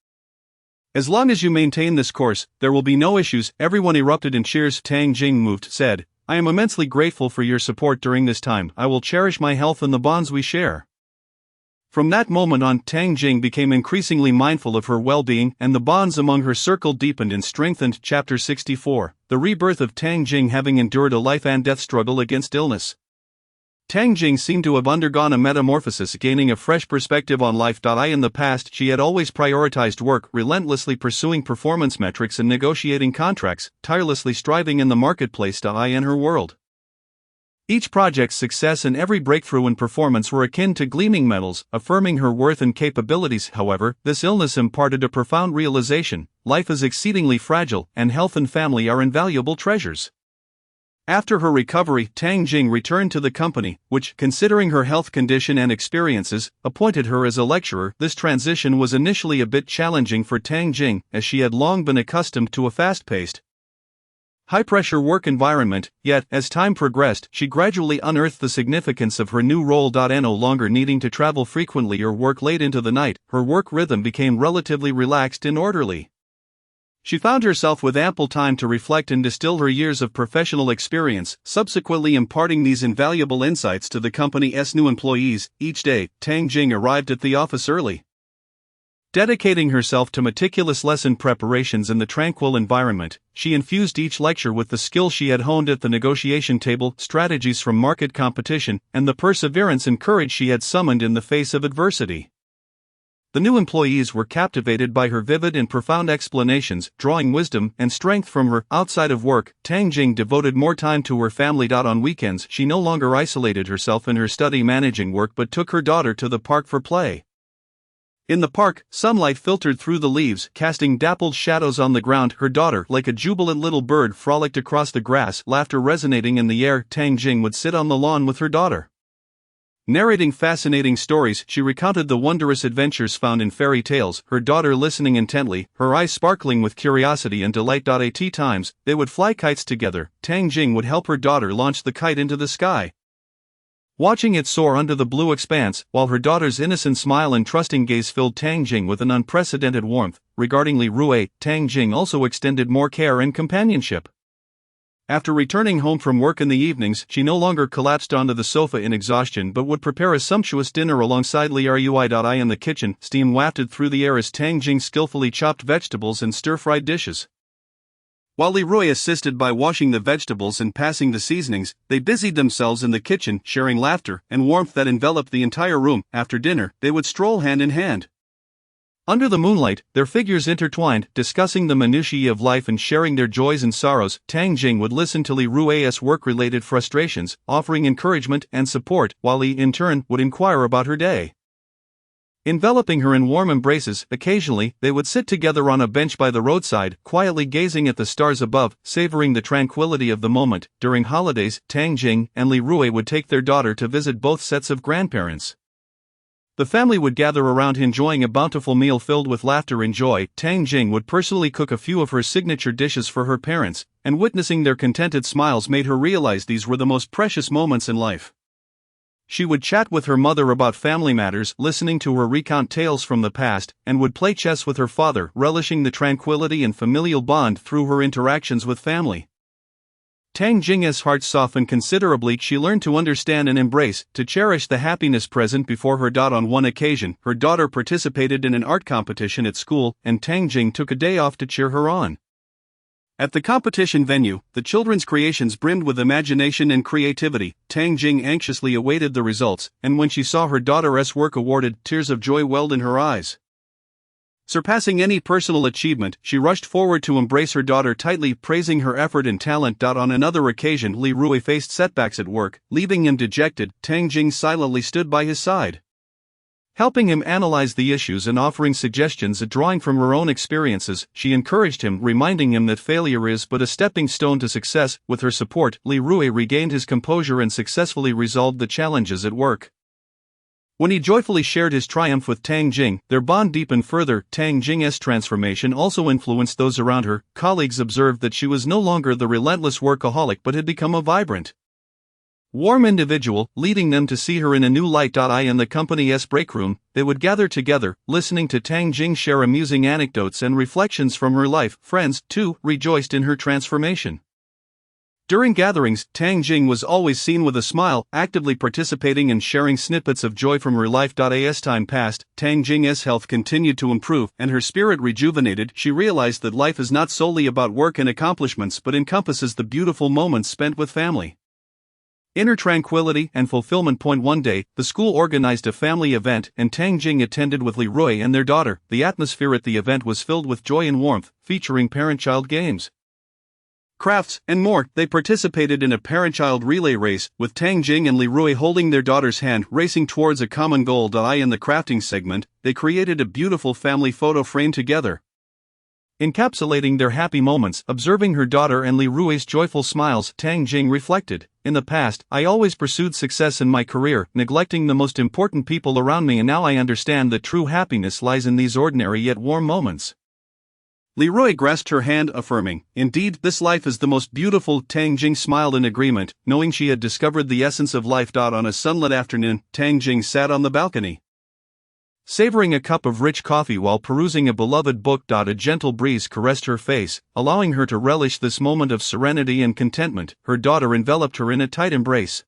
As long as you maintain this course, there will be no issues. Everyone erupted in cheers. Tang Jing, moved, said, I am immensely grateful for your support during this time. I will cherish my health and the bonds we share. From that moment on, Tang Jing became increasingly mindful of her well-being, and the bonds among her circle deepened and strengthened. Chapter 64, The Rebirth of Tang Jing. Having endured a life-and-death struggle against illness, Tang Jing seemed to have undergone a metamorphosis, gaining a fresh perspective on life. In the past, she had always prioritized work, relentlessly pursuing performance metrics and negotiating contracts, tirelessly striving in the marketplace. In her world, each project's success and every breakthrough in performance were akin to gleaming medals, affirming her worth and capabilities. However, this illness imparted a profound realization: life is exceedingly fragile, and health and family are invaluable treasures. After her recovery, Tang Jing returned to the company, which, considering her health condition and experiences, appointed her as a lecturer. This transition was initially a bit challenging for Tang Jing, as she had long been accustomed to a fast-paced, high-pressure work environment, yet, as time progressed, she gradually unearthed the significance of her new role. No longer needing to travel frequently or work late into the night, her work rhythm became relatively relaxed and orderly. She found herself with ample time to reflect and distill her years of professional experience, subsequently imparting these invaluable insights to the company's new employees. Each day, Tang Jing arrived at the office early. Dedicating herself to meticulous lesson preparations in the tranquil environment, she infused each lecture with the skills she had honed at the negotiation table, strategies from market competition, and the perseverance and courage she had summoned in the face of adversity. The new employees were captivated by her vivid and profound explanations, drawing wisdom and strength from her. Outside of work, Tang Jing devoted more time to her family. On weekends, she no longer isolated herself in her study managing work but took her daughter to the park for play. In the park, sunlight filtered through the leaves, casting dappled shadows on the ground. Her daughter, like a jubilant little bird, frolicked across the grass, laughter resonating in the air. Tang Jing would sit on the lawn with her daughter. Narrating fascinating stories, she recounted the wondrous adventures found in fairy tales, her daughter listening intently, her eyes sparkling with curiosity and delight. At times, they would fly kites together. Tang Jing would help her daughter launch the kite into the sky. Watching it soar under the blue expanse, while her daughter's innocent smile and trusting gaze filled Tang Jing with an unprecedented warmth. Regarding Li Rui, Tang Jing also extended more care and companionship. After returning home from work in the evenings, she no longer collapsed onto the sofa in exhaustion but would prepare a sumptuous dinner alongside Li Rui. In the kitchen, steam wafted through the air as Tang Jing skillfully chopped vegetables and stir-fried dishes. While Li Rui assisted by washing the vegetables and passing the seasonings, they busied themselves in the kitchen, sharing laughter and warmth that enveloped the entire room. After dinner, they would stroll hand in hand. Under the moonlight, their figures intertwined, discussing the minutiae of life and sharing their joys and sorrows. Tang Jing would listen to Li Rui's work-related frustrations, offering encouragement and support, while Li, in turn, would inquire about her day. Enveloping her in warm embraces, occasionally, they would sit together on a bench by the roadside, quietly gazing at the stars above, savoring the tranquility of the moment. During holidays, Tang Jing and Li Rui would take their daughter to visit both sets of grandparents. The family would gather around enjoying a bountiful meal filled with laughter and joy. Tang Jing would personally cook a few of her signature dishes for her parents, and witnessing their contented smiles made her realize these were the most precious moments in life. She would chat with her mother about family matters, listening to her recount tales from the past, and would play chess with her father, relishing the tranquility and familial bond through her interactions with family. Tang Jing's heart softened considerably. She learned to understand and embrace, to cherish the happiness present before her. On one occasion, her daughter participated in an art competition at school, and Tang Jing took a day off to cheer her on. At the competition venue, the children's creations brimmed with imagination and creativity. Tang Jing anxiously awaited the results, and when she saw her daughter's work awarded, tears of joy welled in her eyes. Surpassing any personal achievement, she rushed forward to embrace her daughter tightly, praising her effort and talent. On another occasion, Li Rui faced setbacks at work, leaving him dejected. Tang Jing silently stood by his side, helping him analyze the issues and offering suggestions. Drawing from her own experiences, she encouraged him, reminding him that failure is but a stepping stone to success. With her support, Li Rui regained his composure and successfully resolved the challenges at work. When he joyfully shared his triumph with Tang Jing, their bond deepened further. Tang Jing's transformation also influenced those around her. Colleagues observed that she was no longer the relentless workaholic but had become a vibrant, warm individual, leading them to see her in a new light. In the company's break room, they would gather together, listening to Tang Jing share amusing anecdotes and reflections from her life. Friends, too, rejoiced in her transformation. During gatherings, Tang Jing was always seen with a smile, actively participating and sharing snippets of joy from her life. As time passed, Tang Jing's health continued to improve, and her spirit rejuvenated. She realized that life is not solely about work and accomplishments but encompasses the beautiful moments spent with family. Inner tranquility and fulfillment. One day, the school organized a family event, and Tang Jing attended with Li Rui and their daughter. The atmosphere at the event was filled with joy and warmth, featuring parent-child games, crafts, and more. They participated in a parent-child relay race, with Tang Jing and Li Rui holding their daughter's hand, racing towards a common goal. In the crafting segment, they created a beautiful family photo frame together, encapsulating their happy moments. Observing her daughter and Li Rui's joyful smiles, Tang Jing reflected, "In the past, I always pursued success in my career, neglecting the most important people around me, and now I understand that true happiness lies in these ordinary yet warm moments." Li Rui grasped her hand, affirming, "Indeed, this life is the most beautiful." Tang Jing smiled in agreement, knowing she had discovered the essence of life. On a sunlit afternoon, Tang Jing sat on the balcony, Savoring a cup of rich coffee while perusing a beloved book. A gentle breeze caressed her face, allowing her to relish this moment of serenity and contentment. Her daughter enveloped her in a tight embrace,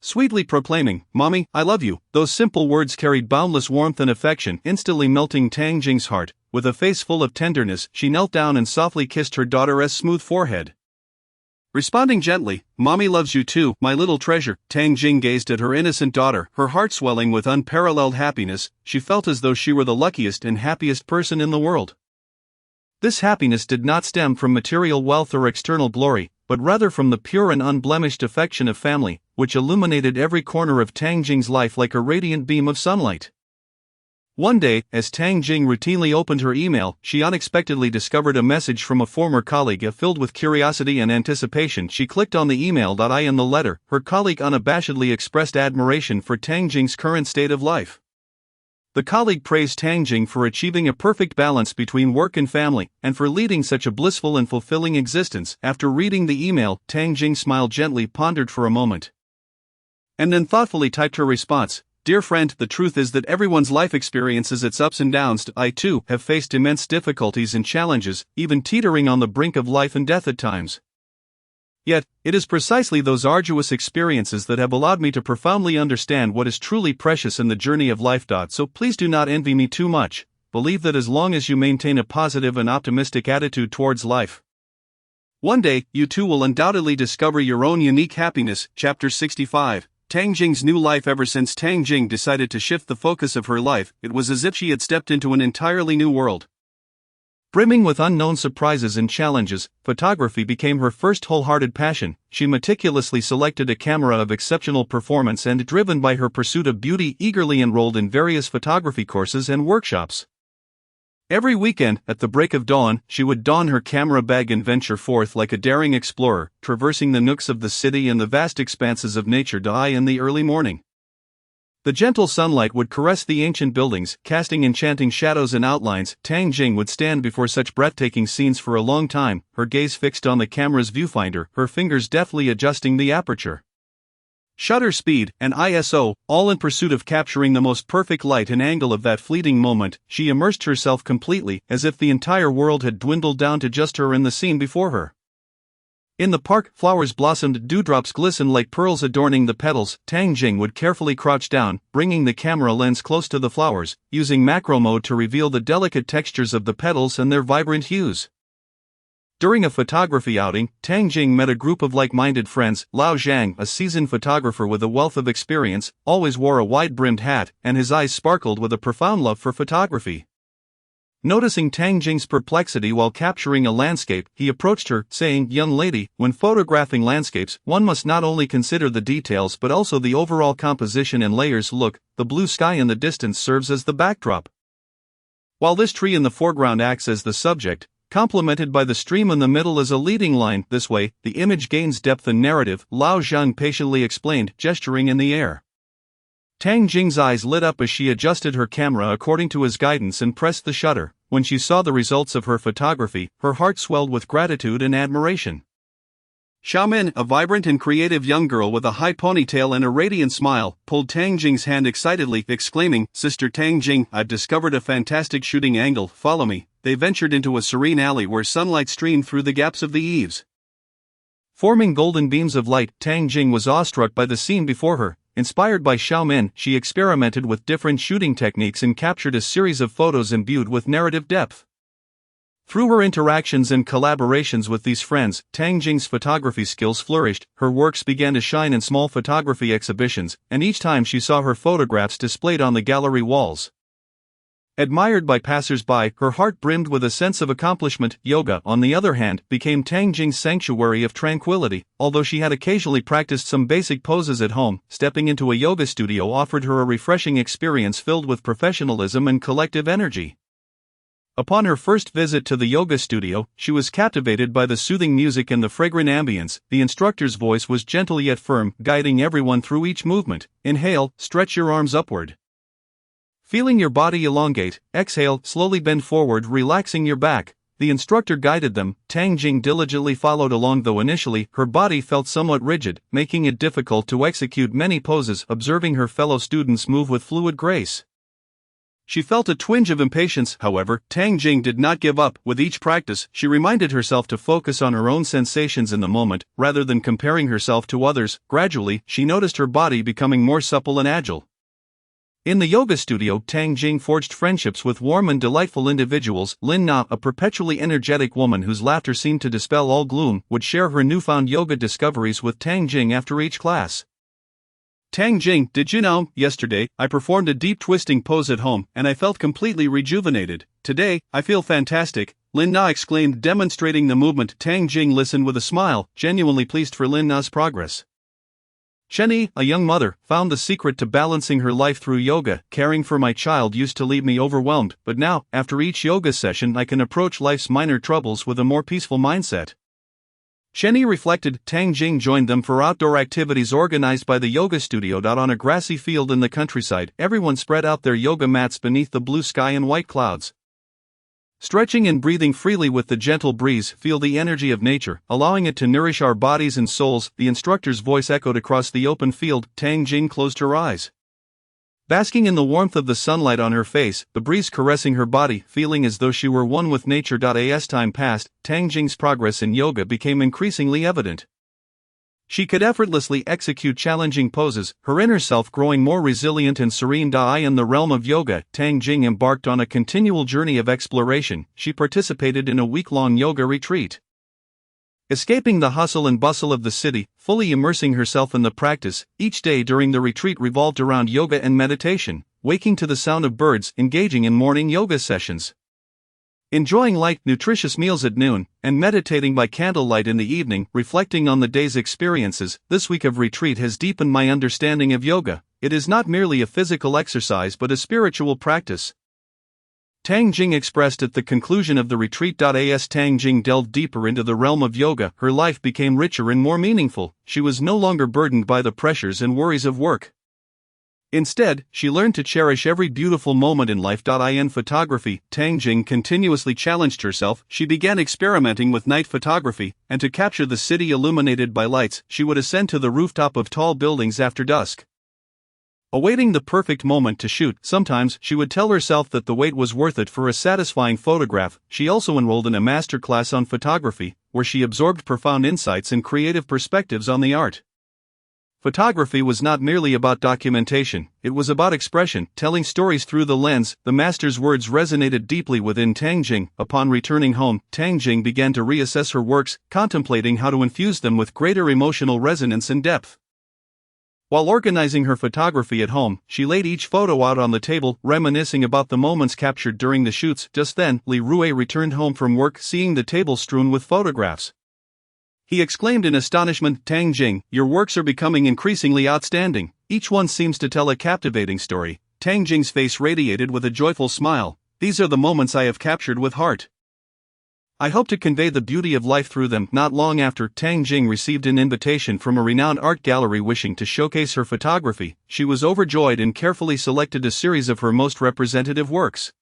sweetly proclaiming, "Mommy, I love you." Those simple words carried boundless warmth and affection, instantly melting Tang Jing's heart. With a face full of tenderness, she knelt down and softly kissed her daughter's smooth forehead. Responding gently, "Mommy loves you too, my little treasure." Tang Jing gazed at her innocent daughter, her heart swelling with unparalleled happiness. She felt as though she were the luckiest and happiest person in the world. This happiness did not stem from material wealth or external glory, but rather from the pure and unblemished affection of family, which illuminated every corner of Tang Jing's life like a radiant beam of sunlight. One day, as Tang Jing routinely opened her email, she unexpectedly discovered a message from a former colleague. Filled with curiosity and anticipation, she clicked on the email. In the letter, her colleague unabashedly expressed admiration for Tang Jing's current state of life. The colleague praised Tang Jing for achieving a perfect balance between work and family, and for leading such a blissful and fulfilling existence. After reading the email, Tang Jing smiled gently, pondered for a moment, and then thoughtfully typed her response. "Dear friend, the truth is that everyone's life experiences its ups and downs. I too have faced immense difficulties and challenges, even teetering on the brink of life and death at times. Yet, it is precisely those arduous experiences that have allowed me to profoundly understand what is truly precious in the journey of life. So please do not envy me too much. Believe that as long as you maintain a positive and optimistic attitude towards life, one day, you too will undoubtedly discover your own unique happiness." Chapter 65. Tang Jing's new life. Ever since Tang Jing decided to shift the focus of her life, it was as if she had stepped into an entirely new world. Brimming with unknown surprises and challenges, photography became her first wholehearted passion. She meticulously selected a camera of exceptional performance and, driven by her pursuit of beauty, eagerly enrolled in various photography courses and workshops. Every weekend, at the break of dawn, she would don her camera bag and venture forth like a daring explorer, traversing the nooks of the city and the vast expanses of nature. In the early morning, the gentle sunlight would caress the ancient buildings, casting enchanting shadows and outlines. Tang Jing would stand before such breathtaking scenes for a long time, her gaze fixed on the camera's viewfinder, her fingers deftly adjusting the aperture, shutter speed, and ISO, all in pursuit of capturing the most perfect light and angle of that fleeting moment. She immersed herself completely, as if the entire world had dwindled down to just her and the scene before her. In the park, flowers blossomed, dewdrops glistened like pearls adorning the petals. Tang Jing would carefully crouch down, bringing the camera lens close to the flowers, using macro mode to reveal the delicate textures of the petals and their vibrant hues. During a photography outing, Tang Jing met a group of like-minded friends. Lao Zhang, a seasoned photographer with a wealth of experience, always wore a wide-brimmed hat, and his eyes sparkled with a profound love for photography. Noticing Tang Jing's perplexity while capturing a landscape, he approached her, saying, "Young lady, when photographing landscapes, one must not only consider the details but also the overall composition and layers. Look, the blue sky in the distance serves as the backdrop, while this tree in the foreground acts as the subject, complemented by the stream in the middle as a leading line. This way, the image gains depth and narrative," Lao Zhang patiently explained, gesturing in the air. Tang Jing's eyes lit up as she adjusted her camera according to his guidance and pressed the shutter. When she saw the results of her photography, her heart swelled with gratitude and admiration. Xiaomin, a vibrant and creative young girl with a high ponytail and a radiant smile, pulled Tang Jing's hand excitedly, exclaiming, "Sister Tang Jing, I've discovered a fantastic shooting angle, follow me." They ventured into a serene alley where sunlight streamed through the gaps of the eaves, forming golden beams of light. Tang Jing was awestruck by the scene before her. Inspired by Xiaomin, she experimented with different shooting techniques and captured a series of photos imbued with narrative depth. Through her interactions and collaborations with these friends, Tang Jing's photography skills flourished. Her works began to shine in small photography exhibitions, and each time she saw her photographs displayed on the gallery walls, admired by passers-by, her heart brimmed with a sense of accomplishment. Yoga, on the other hand, became Tang Jing's sanctuary of tranquility. Although she had occasionally practiced some basic poses at home, stepping into a yoga studio offered her a refreshing experience filled with professionalism and collective energy. Upon her first visit to the yoga studio, she was captivated by the soothing music and the fragrant ambience. The instructor's voice was gentle yet firm, guiding everyone through each movement. Inhale, stretch your arms upward, feeling your body elongate. Exhale, slowly bend forward, relaxing your back. The instructor guided them. Tang Jing diligently followed along, though initially, her body felt somewhat rigid, making it difficult to execute many poses. Observing her fellow students move with fluid grace, She felt a twinge of impatience, however. Tang Jing did not give up. With each practice, she reminded herself to focus on her own sensations in the moment, rather than comparing herself to others. Gradually, she noticed her body becoming more supple and agile. In the yoga studio, Tang Jing forged friendships with warm and delightful individuals. Lin Na, a perpetually energetic woman whose laughter seemed to dispel all gloom, would share her newfound yoga discoveries with Tang Jing after each class. "Tang Jing, did you know, yesterday, I performed a deep twisting pose at home, and I felt completely rejuvenated. Today, I feel fantastic," Lin Na exclaimed, demonstrating the movement. Tang Jing listened with a smile, genuinely pleased for Lin Na's progress. "Chenny, a young mother, found the secret to balancing her life through yoga. Caring for my child used to leave me overwhelmed, but now, after each yoga session, I can approach life's minor troubles with a more peaceful mindset." Chenny reflected. Tang Jing joined them for outdoor activities organized by the yoga studio. On a grassy field in the countryside, everyone spread out their yoga mats beneath the blue sky and white clouds. Stretching and breathing freely with the gentle breeze, feel the energy of nature, allowing it to nourish our bodies and souls, the instructor's voice echoed across the open field. Tang Jing closed her eyes. Basking in the warmth of the sunlight on her face, the breeze caressing her body, feeling as though she were one with nature. As time passed, Tang Jing's progress in yoga became increasingly evident. She could effortlessly execute challenging poses, her inner self growing more resilient and serene. In the realm of yoga, Tang Jing embarked on a continual journey of exploration. She participated in a week-long yoga retreat. Escaping the hustle and bustle of the city, fully immersing herself in the practice, each day during the retreat revolved around yoga and meditation, waking to the sound of birds, engaging in morning yoga sessions, enjoying light, nutritious meals at noon, and meditating by candlelight in the evening. Reflecting on the day's experiences, this week of retreat has deepened my understanding of yoga. It is not merely a physical exercise but a spiritual practice, Tang Jing expressed at the conclusion of the retreat. As Tang Jing delved deeper into the realm of yoga, her life became richer and more meaningful. She was no longer burdened by the pressures and worries of work. Instead, she learned to cherish every beautiful moment in life. In photography, Tang Jing continuously challenged herself. She began experimenting with night photography, and to capture the city illuminated by lights, she would ascend to the rooftop of tall buildings after dusk, awaiting the perfect moment to shoot. Sometimes, she would tell herself that the wait was worth it for a satisfying photograph. She also enrolled in a masterclass on photography, where she absorbed profound insights and creative perspectives on the art. Photography was not merely about documentation, it was about expression, telling stories through the lens. The master's words resonated deeply within Tang Jing. Upon returning home, Tang Jing began to reassess her works, contemplating how to infuse them with greater emotional resonance and depth. While organizing her photography at home, she laid each photo out on the table, reminiscing about the moments captured during the shoots. Just then, Li Rui returned home from work, seeing the table strewn with photographs. He exclaimed in astonishment, "Tang Jing, your works are becoming increasingly outstanding. Each one seems to tell a captivating story." Tang Jing's face radiated with a joyful smile. "These are the moments I have captured with heart. I hope to convey the beauty of life through them." Not long after, Tang Jing received an invitation from a renowned art gallery wishing to showcase her photography. She was overjoyed and carefully selected a series of her most representative works.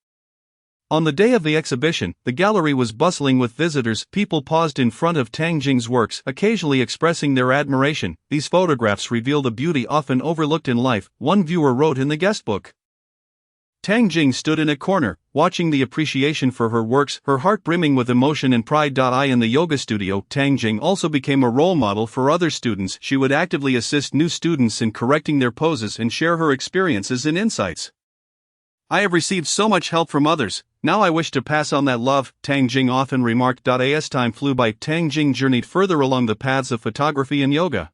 On the day of the exhibition, the gallery was bustling with visitors. People paused in front of Tang Jing's works, occasionally expressing their admiration. "These photographs reveal the beauty often overlooked in life," one viewer wrote in the guestbook. Tang Jing stood in a corner, watching the appreciation for her works, her heart brimming with emotion and pride. In the yoga studio, Tang Jing also became a role model for other students. She would actively assist new students in correcting their poses and share her experiences and insights. "I have received so much help from others, now I wish to pass on that love," Tang Jing often remarked. As time flew by, Tang Jing journeyed further along the paths of photography and yoga.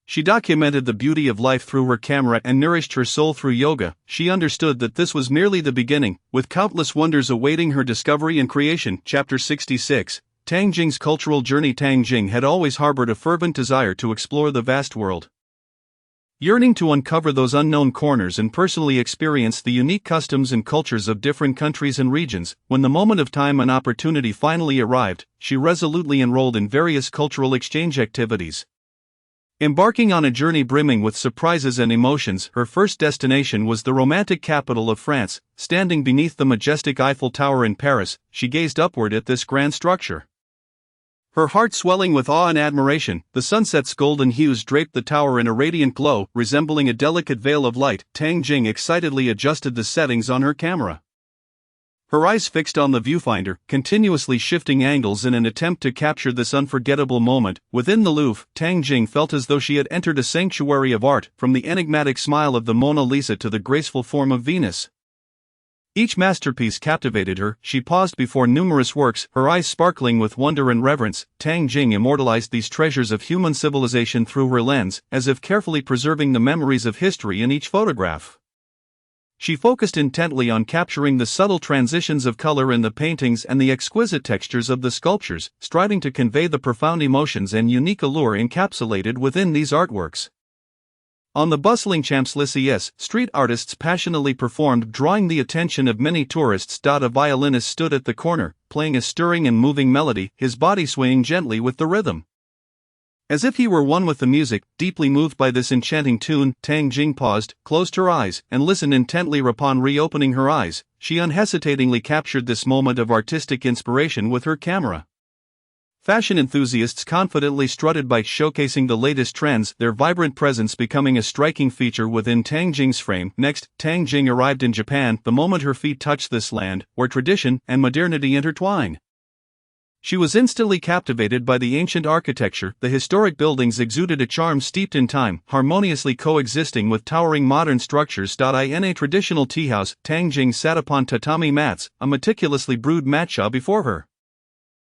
She documented the beauty of life through her camera and nourished her soul through yoga. She understood that this was merely the beginning, with countless wonders awaiting her discovery and creation. Chapter 66. Tang Jing's cultural journey. Tang Jing had always harbored a fervent desire to explore the vast world, yearning to uncover those unknown corners and personally experience the unique customs and cultures of different countries and regions. When the moment of time and opportunity finally arrived, she resolutely enrolled in various cultural exchange activities, embarking on a journey brimming with surprises and emotions. Her first destination was the romantic capital of France. Standing beneath the majestic Eiffel Tower in Paris, she gazed upward at this grand structure, Her heart swelling with awe and admiration, the sunset's golden hues draped the tower in a radiant glow, resembling a delicate veil of light. Tang Jing excitedly adjusted the settings on her camera. Her eyes fixed on the viewfinder, continuously shifting angles in an attempt to capture this unforgettable moment. Within the Louvre, Tang Jing felt as though she had entered a sanctuary of art, from the enigmatic smile of the Mona Lisa to the graceful form of Venus. Each masterpiece captivated her. She paused before numerous works, her eyes sparkling with wonder and reverence. Tang Jing immortalized these treasures of human civilization through her lens, as if carefully preserving the memories of history in each photograph. She focused intently on capturing the subtle transitions of color in the paintings and the exquisite textures of the sculptures, striving to convey the profound emotions and unique allure encapsulated within these artworks. On the bustling Champs-Élysées, street artists passionately performed, drawing the attention of many tourists. A violinist stood at the corner, playing a stirring and moving melody, his body swaying gently with the rhythm. As if he were one with the music, deeply moved by this enchanting tune, Tang Jing paused, closed her eyes, and listened intently. Upon reopening her eyes, she unhesitatingly captured this moment of artistic inspiration with her camera. Fashion enthusiasts confidently strutted by, showcasing the latest trends, their vibrant presence becoming a striking feature within Tang Jing's frame. Next, Tang Jing arrived in Japan, the moment her feet touched this land, where tradition and modernity intertwine. She was instantly captivated by the ancient architecture. The historic buildings exuded a charm steeped in time, harmoniously coexisting with towering modern structures. In a traditional tea house, Tang Jing sat upon tatami mats, a meticulously brewed matcha before her.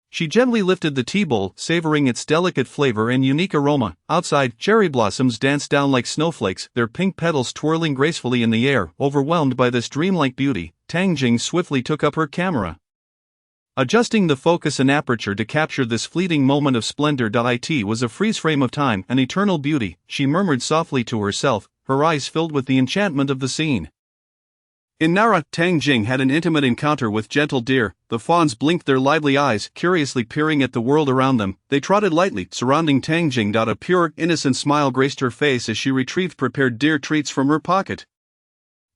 She gently lifted the tea bowl, savoring its delicate flavor and unique aroma. Outside, cherry blossoms danced down like snowflakes, their pink petals twirling gracefully in the air. Overwhelmed by this dreamlike beauty, Tang Jing swiftly took up her camera. Adjusting the focus and aperture to capture this fleeting moment of splendor. It was a freeze frame of time, an eternal beauty, she murmured softly to herself, her eyes filled with the enchantment of the scene. In Nara, Tang Jing had an intimate encounter with gentle deer. The fawns blinked their lively eyes, curiously peering at the world around them. They trotted lightly, surrounding Tang Jing. A pure, innocent smile graced her face as she retrieved prepared deer treats from her pocket.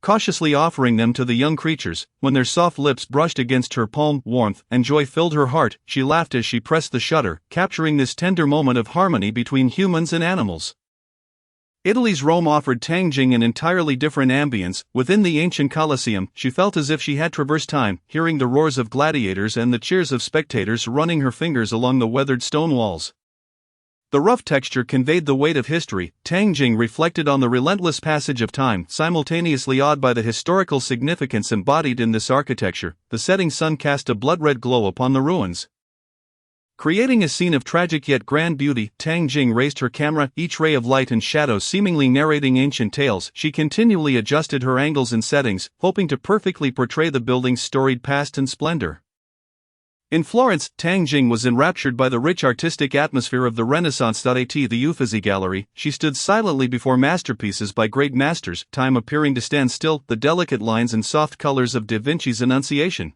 Cautiously offering them to the young creatures, when their soft lips brushed against her palm, warmth and joy filled her heart. She laughed as she pressed the shutter, capturing this tender moment of harmony between humans and animals. Italy's Rome offered Tang Jing an entirely different ambience. Within the ancient Colosseum, she felt as if she had traversed time, hearing the roars of gladiators and the cheers of spectators, running her fingers along the weathered stone walls. The rough texture conveyed the weight of history. Tang Jing reflected on the relentless passage of time, simultaneously awed by the historical significance embodied in this architecture. The setting sun cast a blood-red glow upon the ruins, creating a scene of tragic yet grand beauty. Tang Jing raised her camera, each ray of light and shadow seemingly narrating ancient tales. She continually adjusted her angles and settings, hoping to perfectly portray the building's storied past and splendor. In Florence, Tang Jing was enraptured by the rich artistic atmosphere of the Renaissance. The Uffizi Gallery, she stood silently before masterpieces by great masters, time appearing to stand still, the delicate lines and soft colors of Da Vinci's Annunciation,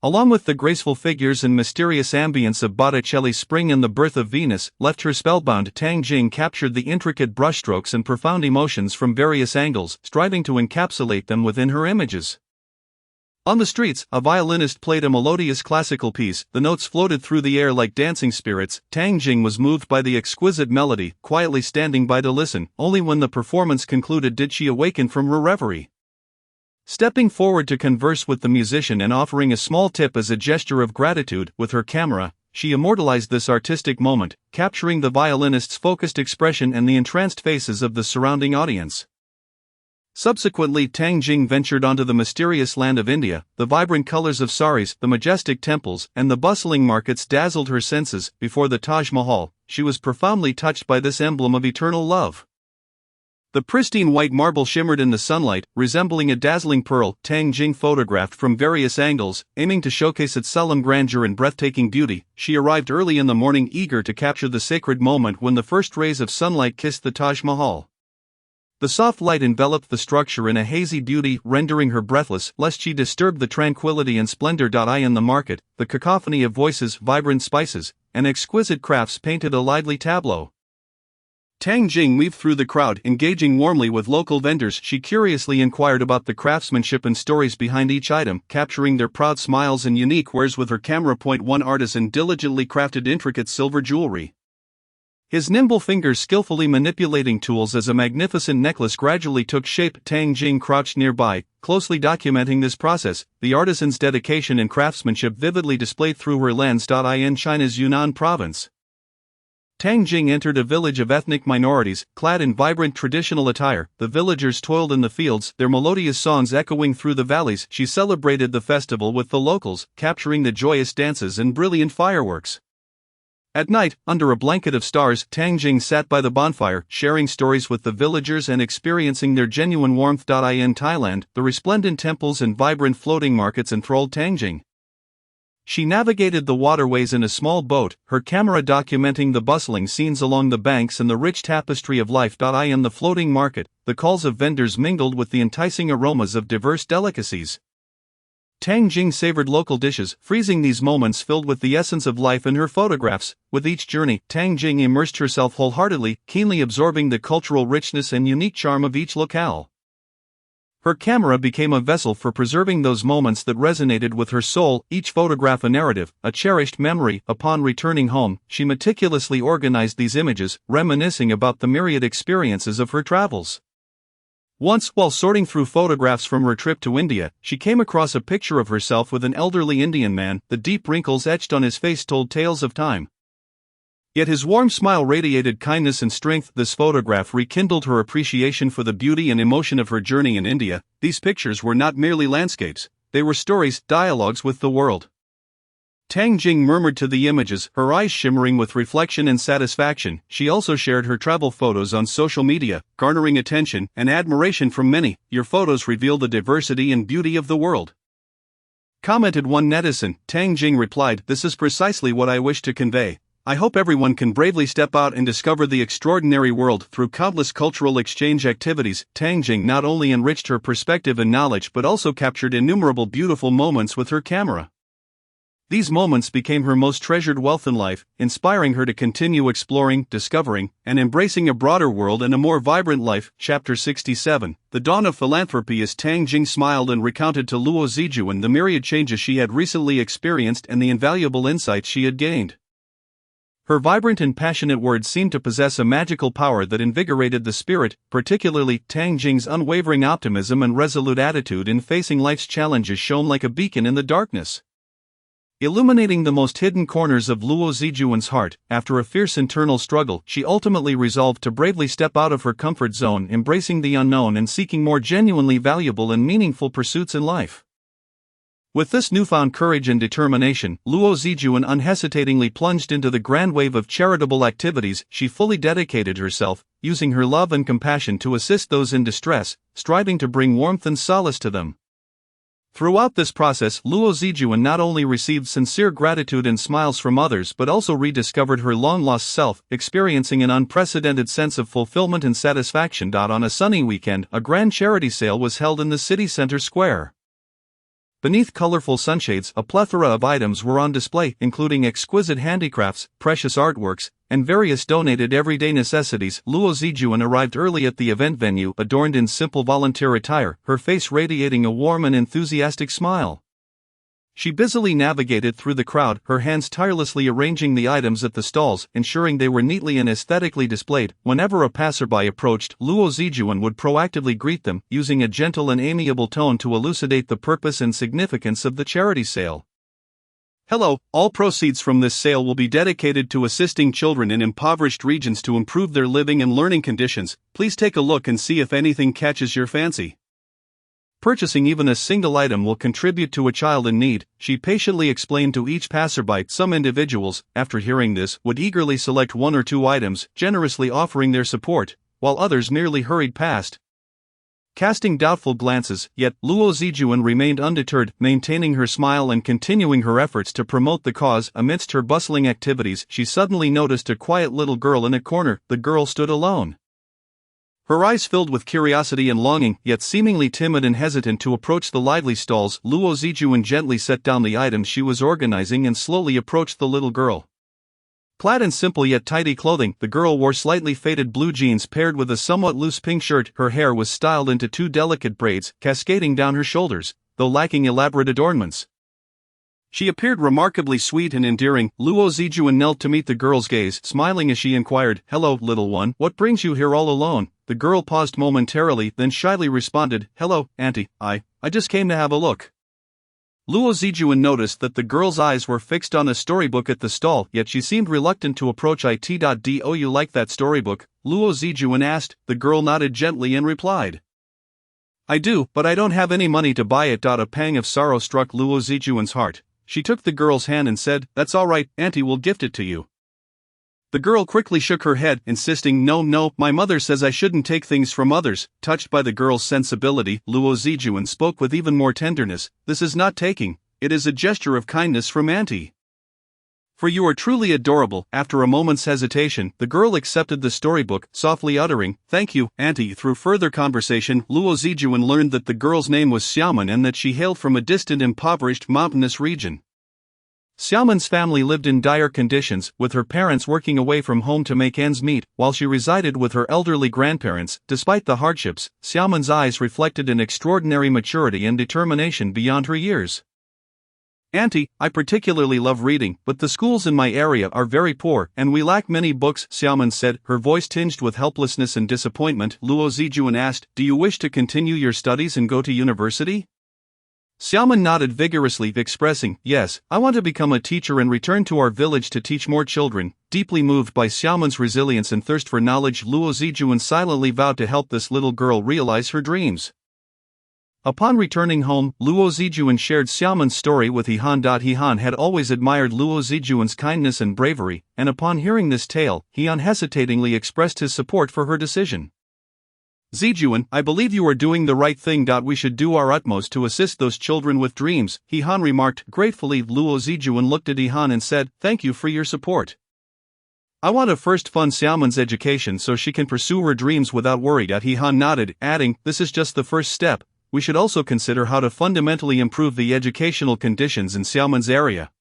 along with the graceful figures and mysterious ambience of Botticelli's Spring and the Birth of Venus, left her spellbound. Tang Jing captured the intricate brushstrokes and profound emotions from various angles, striving to encapsulate them within her images. On the streets, a violinist played a melodious classical piece. The notes floated through the air like dancing spirits. Tang Jing was moved by the exquisite melody, quietly standing by to listen. Only when the performance concluded did she awaken from her reverie. Stepping forward to converse with the musician and offering a small tip as a gesture of gratitude, with her camera, she immortalized this artistic moment, capturing the violinist's focused expression and the entranced faces of the surrounding audience. Subsequently, Tang Jing ventured onto the mysterious land of India. The vibrant colors of saris, the majestic temples, and the bustling markets dazzled her senses. Before the Taj Mahal, she was profoundly touched by this emblem of eternal love. The pristine white marble shimmered in the sunlight, resembling a dazzling pearl. Tang Jing photographed from various angles, aiming to showcase its solemn grandeur and breathtaking beauty. She arrived early in the morning, eager to capture the sacred moment when the first rays of sunlight kissed the Taj Mahal. The soft light enveloped the structure in a hazy beauty, rendering her breathless, lest she disturb the tranquility and splendor. In the market, the cacophony of voices, vibrant spices, and exquisite crafts painted a lively tableau. Tang Jing weaved through the crowd, engaging warmly with local vendors. She curiously inquired about the craftsmanship and stories behind each item, capturing their proud smiles and unique wares with her camera. One artisan diligently crafted intricate silver jewelry. His nimble fingers skillfully manipulating tools as a magnificent necklace gradually took shape. Tang Jing crouched nearby, closely documenting this process, the artisan's dedication and craftsmanship vividly displayed through her lens. In China's Yunnan province, Tang Jing entered a village of ethnic minorities, clad in vibrant traditional attire. The villagers toiled in the fields, their melodious songs echoing through the valleys. She celebrated the festival with the locals, capturing the joyous dances and brilliant fireworks. At night, under a blanket of stars, Tang Jing sat by the bonfire, sharing stories with the villagers and experiencing their genuine warmth. In Thailand, the resplendent temples and vibrant floating markets enthralled Tang Jing. She navigated the waterways in a small boat, her camera documenting the bustling scenes along the banks and the rich tapestry of life. In the floating market, the calls of vendors mingled with the enticing aromas of diverse delicacies. Tang Jing savored local dishes, freezing these moments filled with the essence of life in her photographs. With each journey, Tang Jing immersed herself wholeheartedly, keenly absorbing the cultural richness and unique charm of each locale. Her camera became a vessel for preserving those moments that resonated with her soul, each photograph a narrative, a cherished memory. Upon returning home, she meticulously organized these images, reminiscing about the myriad experiences of her travels. Once, while sorting through photographs from her trip to India, she came across a picture of herself with an elderly Indian man. The deep wrinkles etched on his face told tales of time. Yet his warm smile radiated kindness and strength. This photograph rekindled her appreciation for the beauty and emotion of her journey in India. These pictures were not merely landscapes, they were stories, dialogues with the world. Tang Jing murmured to the images, her eyes shimmering with reflection and satisfaction. She also shared her travel photos on social media, garnering attention and admiration from many. Your photos reveal the diversity and beauty of the world, commented one netizen. Tang Jing replied, "This is precisely what I wish to convey. I hope everyone can bravely step out and discover the extraordinary world through countless cultural exchange activities." Tang Jing not only enriched her perspective and knowledge but also captured innumerable beautiful moments with her camera. These moments became her most treasured wealth in life, inspiring her to continue exploring, discovering, and embracing a broader world and a more vibrant life. Chapter 67, The Dawn of Philanthropy. As Tang Jing smiled and recounted to Luo Zijuan the myriad changes she had recently experienced and the invaluable insights she had gained, her vibrant and passionate words seemed to possess a magical power that invigorated the spirit. Particularly, Tang Jing's unwavering optimism and resolute attitude in facing life's challenges shone like a beacon in the darkness, illuminating the most hidden corners of Luo Zijuan's heart. After a fierce internal struggle, she ultimately resolved to bravely step out of her comfort zone, embracing the unknown and seeking more genuinely valuable and meaningful pursuits in life. With this newfound courage and determination, Luo Zijuan unhesitatingly plunged into the grand wave of charitable activities. She fully dedicated herself, using her love and compassion to assist those in distress, striving to bring warmth and solace to them. Throughout this process, Luo Zijuan not only received sincere gratitude and smiles from others but also rediscovered her long-lost self, experiencing an unprecedented sense of fulfillment and satisfaction. On a sunny weekend, a grand charity sale was held in the city center square. Beneath colorful sunshades, a plethora of items were on display, including exquisite handicrafts, precious artworks, and various donated everyday necessities. Luo Zijuan arrived early at the event venue, adorned in simple volunteer attire, her face radiating a warm and enthusiastic smile. She busily navigated through the crowd, her hands tirelessly arranging the items at the stalls, ensuring they were neatly and aesthetically displayed. Whenever a passerby approached, Luo Zijuan would proactively greet them, using a gentle and amiable tone to elucidate the purpose and significance of the charity sale. "Hello, all proceeds from this sale will be dedicated to assisting children in impoverished regions to improve their living and learning conditions. Please take a look and see if anything catches your fancy. Purchasing even a single item will contribute to a child in need," she patiently explained to each passerby. Some individuals, after hearing this, would eagerly select one or two items, generously offering their support, while others merely hurried past, casting doubtful glances. Yet, Luo Zijuan remained undeterred, maintaining her smile and continuing her efforts to promote the cause. Amidst her bustling activities, she suddenly noticed a quiet little girl in a corner. The girl stood alone, her eyes filled with curiosity and longing, yet seemingly timid and hesitant to approach the lively stalls. Luo Zijuan gently set down the items she was organizing and slowly approached the little girl. Clad in simple yet tidy clothing, the girl wore slightly faded blue jeans paired with a somewhat loose pink shirt. Her hair was styled into two delicate braids, cascading down her shoulders, though lacking elaborate adornments. She appeared remarkably sweet and endearing. Luo Zijuan knelt to meet the girl's gaze, smiling as she inquired, "Hello, little one, what brings you here all alone?" The girl paused momentarily, then shyly responded, "Hello, auntie, I just came to have a look." Luo Zijuan noticed that the girl's eyes were fixed on a storybook at the stall, yet she seemed reluctant to approach it. "Do you like that storybook?" Luo Zijuan asked. The girl nodded gently and replied, "I do, but I don't have any money to buy it." A pang of sorrow struck Luo Zijuan's heart. She took the girl's hand and said, "That's all right, auntie will gift it to you." The girl quickly shook her head, insisting, No, my mother says I shouldn't take things from others." Touched by the girl's sensibility, Luo Zijuan spoke with even more tenderness, "This is not taking, it is a gesture of kindness from auntie. For you are truly adorable." After a moment's hesitation, the girl accepted the storybook, softly uttering, "Thank you, auntie." Through further conversation, Luo Zijuan learned that the girl's name was Xiaoman and that she hailed from a distant impoverished mountainous region. Xiaoman's family lived in dire conditions, with her parents working away from home to make ends meet, while she resided with her elderly grandparents. Despite the hardships, Xiaoman's eyes reflected an extraordinary maturity and determination beyond her years. "Auntie, I particularly love reading, but the schools in my area are very poor, and we lack many books," Xiaoman said, her voice tinged with helplessness and disappointment. Luo Zijuan asked, "Do you wish to continue your studies and go to university?" Xiaoman nodded vigorously, expressing, "Yes, I want to become a teacher and return to our village to teach more children." Deeply moved by Xiaoman's resilience and thirst for knowledge, Luo Zijuan silently vowed to help this little girl realize her dreams. Upon returning home, Luo Zijuan shared Xiaoman's story with He Han. He Han had always admired Luo Zijuan's kindness and bravery, and upon hearing this tale, he unhesitatingly expressed his support for her decision. "Zijuan, I believe you are doing the right thing. We should do our utmost to assist those children with dreams," He Han remarked. Gratefully, Luo Zijuan looked at He Han and said, "Thank you for your support. I want to first fund Xiaoman's education so she can pursue her dreams without worry." He Han nodded, adding, "This is just the first step. We should also consider how to fundamentally improve the educational conditions in Xiaoman's area."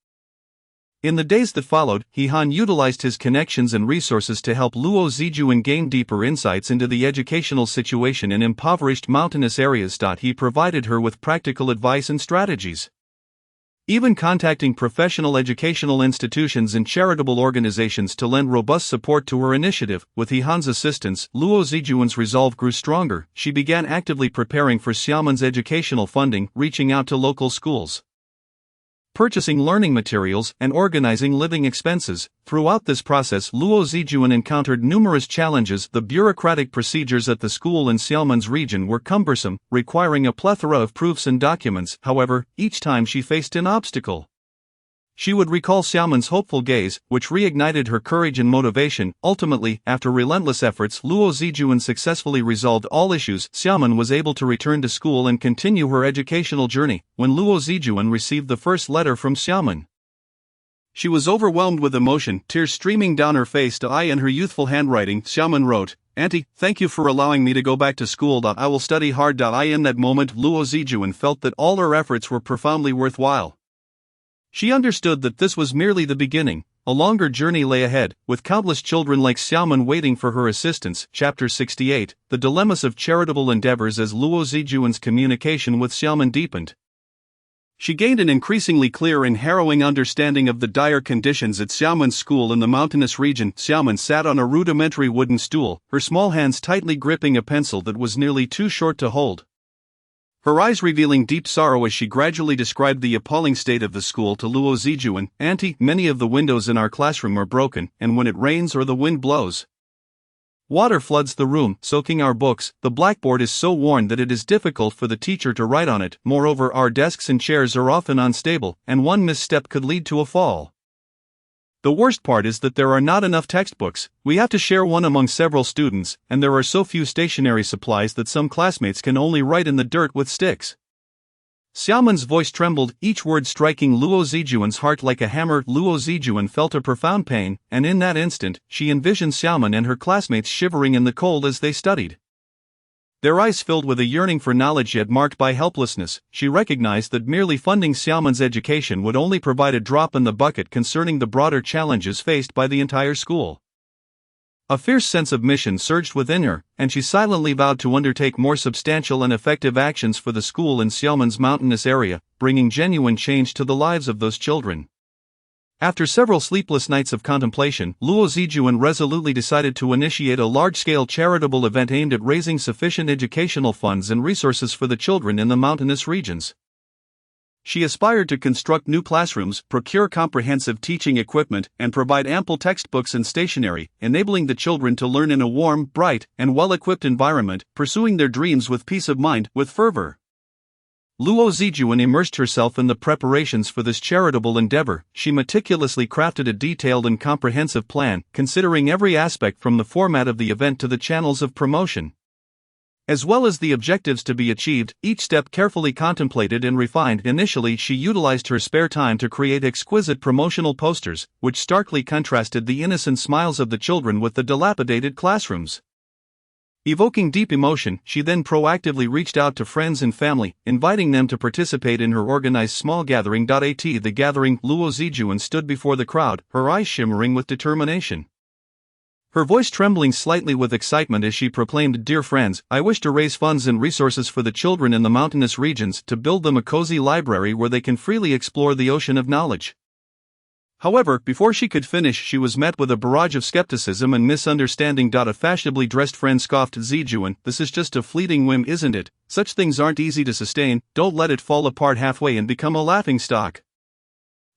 In the days that followed, He Han utilized his connections and resources to help Luo Zijuan gain deeper insights into the educational situation in impoverished mountainous areas. He provided her with practical advice and strategies, even contacting professional educational institutions and charitable organizations to lend robust support to her initiative. With He Han's assistance, Luo Zijuan's resolve grew stronger. She began actively preparing for Xiaoman's educational funding, reaching out to local schools, purchasing learning materials, and organizing living expenses. Throughout this process, Luo Zijuan encountered numerous challenges. The bureaucratic procedures at the school in Xiaoman's region were cumbersome, requiring a plethora of proofs and documents. However, each time she faced an obstacle, she would recall Xiaoman's hopeful gaze, which reignited her courage and motivation. Ultimately, after relentless efforts, Luo Zijuan successfully resolved all issues. Xiaoman was able to return to school and continue her educational journey. When Luo Zijuan received the first letter from Xiaoman, she was overwhelmed with emotion, tears streaming down her face. In her youthful handwriting, Xiaoman wrote, "Auntie, thank you for allowing me to go back to school. I will study hard." In that moment, Luo Zijuan felt that all her efforts were profoundly worthwhile. She understood that this was merely the beginning. A longer journey lay ahead, with countless children like Xiaoman waiting for her assistance. Chapter 68, The Dilemmas of Charitable Endeavors. As Luo Zijuan's communication with Xiaoman deepened, she gained an increasingly clear and harrowing understanding of the dire conditions at Xiaoman's school in the mountainous region. Xiaoman sat on a rudimentary wooden stool, her small hands tightly gripping a pencil that was nearly too short to hold, her eyes revealing deep sorrow as she gradually described the appalling state of the school to Luo Zijuan. "Auntie, many of the windows in our classroom are broken, and when it rains or the wind blows, water floods the room, soaking our books. The blackboard is so worn that it is difficult for the teacher to write on it. Moreover, our desks and chairs are often unstable, and one misstep could lead to a fall. The worst part is that there are not enough textbooks. We have to share one among several students, and there are so few stationery supplies that some classmates can only write in the dirt with sticks." Xiaoman's voice trembled, each word striking Luo Zijuan's heart like a hammer. Luo Zijuan felt a profound pain, and in that instant, she envisioned Xiaoman and her classmates shivering in the cold as they studied. Their eyes filled with a yearning for knowledge yet marked by helplessness. She recognized that merely funding Xiaomen's education would only provide a drop in the bucket concerning the broader challenges faced by the entire school. A fierce sense of mission surged within her, and she silently vowed to undertake more substantial and effective actions for the school in Xiaomen's mountainous area, bringing genuine change to the lives of those children. After several sleepless nights of contemplation, Luo Zijuan resolutely decided to initiate a large-scale charitable event aimed at raising sufficient educational funds and resources for the children in the mountainous regions. She aspired to construct new classrooms, procure comprehensive teaching equipment, and provide ample textbooks and stationery, enabling the children to learn in a warm, bright, and well-equipped environment, pursuing their dreams with peace of mind, with fervor. Luo Zijuan immersed herself in the preparations for this charitable endeavor. She meticulously crafted a detailed and comprehensive plan, considering every aspect from the format of the event to the channels of promotion, as well as the objectives to be achieved, each step carefully contemplated and refined. Initially, she utilized her spare time to create exquisite promotional posters, which starkly contrasted the innocent smiles of the children with the dilapidated classrooms. Evoking deep emotion, she then proactively reached out to friends and family, inviting them to participate in her organized small gathering. At the gathering, Luo Zijuan stood before the crowd, her eyes shimmering with determination. Her voice trembling slightly with excitement as she proclaimed, "Dear friends, I wish to raise funds and resources for the children in the mountainous regions to build them a cozy library where they can freely explore the ocean of knowledge." However, before she could finish, she was met with a barrage of skepticism and misunderstanding. A fashionably dressed friend scoffed, "Zijuan, this is just a fleeting whim, isn't it? Such things aren't easy to sustain, don't let it fall apart halfway and become a laughingstock."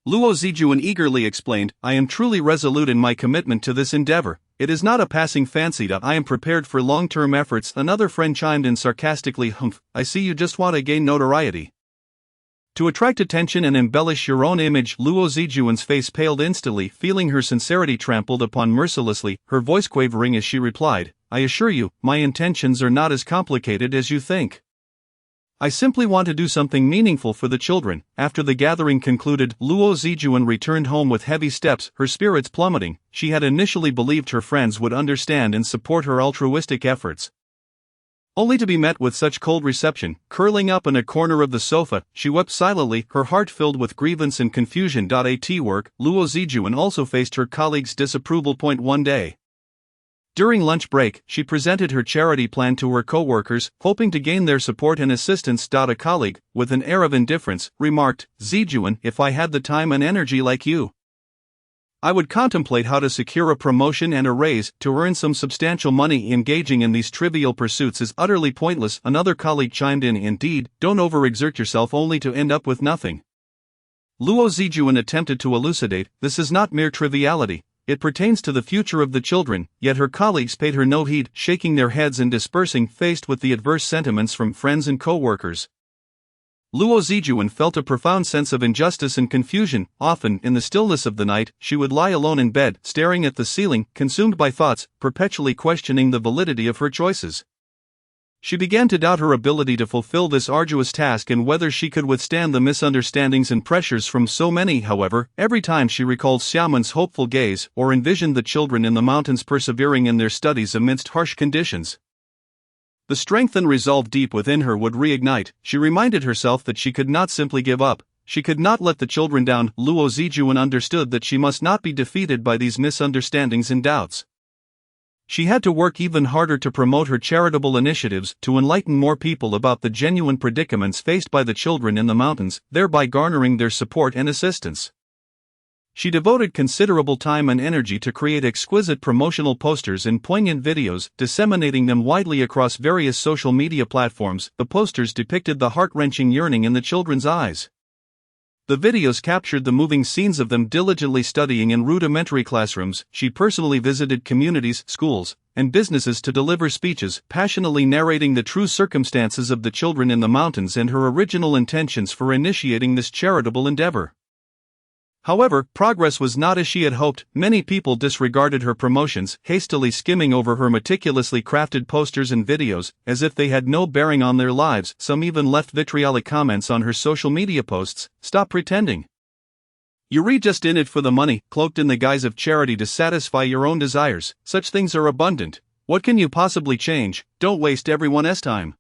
Luo Zijuan eagerly explained, "I am truly resolute in my commitment to this endeavor. It is not a passing fancy. I am prepared for long-term efforts." Another friend chimed in sarcastically, "Humph, I see you just want to gain notoriety. To attract attention and embellish your own image." Luo Zijuan's face paled instantly, feeling her sincerity trampled upon mercilessly, her voice quavering as she replied, "I assure you, my intentions are not as complicated as you think. I simply want to do something meaningful for the children." After the gathering concluded, Luo Zijuan returned home with heavy steps, her spirits plummeting. She had initially believed her friends would understand and support her altruistic efforts, only to be met with such cold reception. Curling up in a corner of the sofa, she wept silently, her heart filled with grievance and confusion. At work, Luo Zijuan also faced her colleagues' disapproval. One day, during lunch break, she presented her charity plan to her co-workers, hoping to gain their support and assistance. A colleague, with an air of indifference, remarked, "Zijuan, if I had the time and energy like you, I would contemplate how to secure a promotion and a raise. To earn some substantial money engaging in these trivial pursuits is utterly pointless." Another colleague chimed in, "Indeed, don't overexert yourself only to end up with nothing." Luo Zijuan attempted to elucidate, "This is not mere triviality, it pertains to the future of the children," yet her colleagues paid her no heed, shaking their heads and dispersing, faced with the adverse sentiments from friends and co-workers. Luo Zijuan felt a profound sense of injustice and confusion. Often, in the stillness of the night, she would lie alone in bed, staring at the ceiling, consumed by thoughts, perpetually questioning the validity of her choices. She began to doubt her ability to fulfill this arduous task and whether she could withstand the misunderstandings and pressures from so many. However, every time she recalled Xiaomen's hopeful gaze or envisioned the children in the mountains persevering in their studies amidst harsh conditions, the strength and resolve deep within her would reignite. She reminded herself that she could not simply give up, she could not let the children down. Luo Zijuan understood that she must not be defeated by these misunderstandings and doubts. She had to work even harder to promote her charitable initiatives, to enlighten more people about the genuine predicaments faced by the children in the mountains, thereby garnering their support and assistance. She devoted considerable time and energy to create exquisite promotional posters and poignant videos, disseminating them widely across various social media platforms. The posters depicted the heart-wrenching yearning in the children's eyes. The videos captured the moving scenes of them diligently studying in rudimentary classrooms. She personally visited communities, schools, and businesses to deliver speeches, passionately narrating the true circumstances of the children in the mountains and her original intentions for initiating this charitable endeavor. However, progress was not as she had hoped. Many people disregarded her promotions, hastily skimming over her meticulously crafted posters and videos, as if they had no bearing on their lives. Some even left vitriolic comments on her social media posts. "Stop pretending. You're just in it for the money, cloaked in the guise of charity to satisfy your own desires. Such things are abundant. What can you possibly change? Don't waste everyone's time.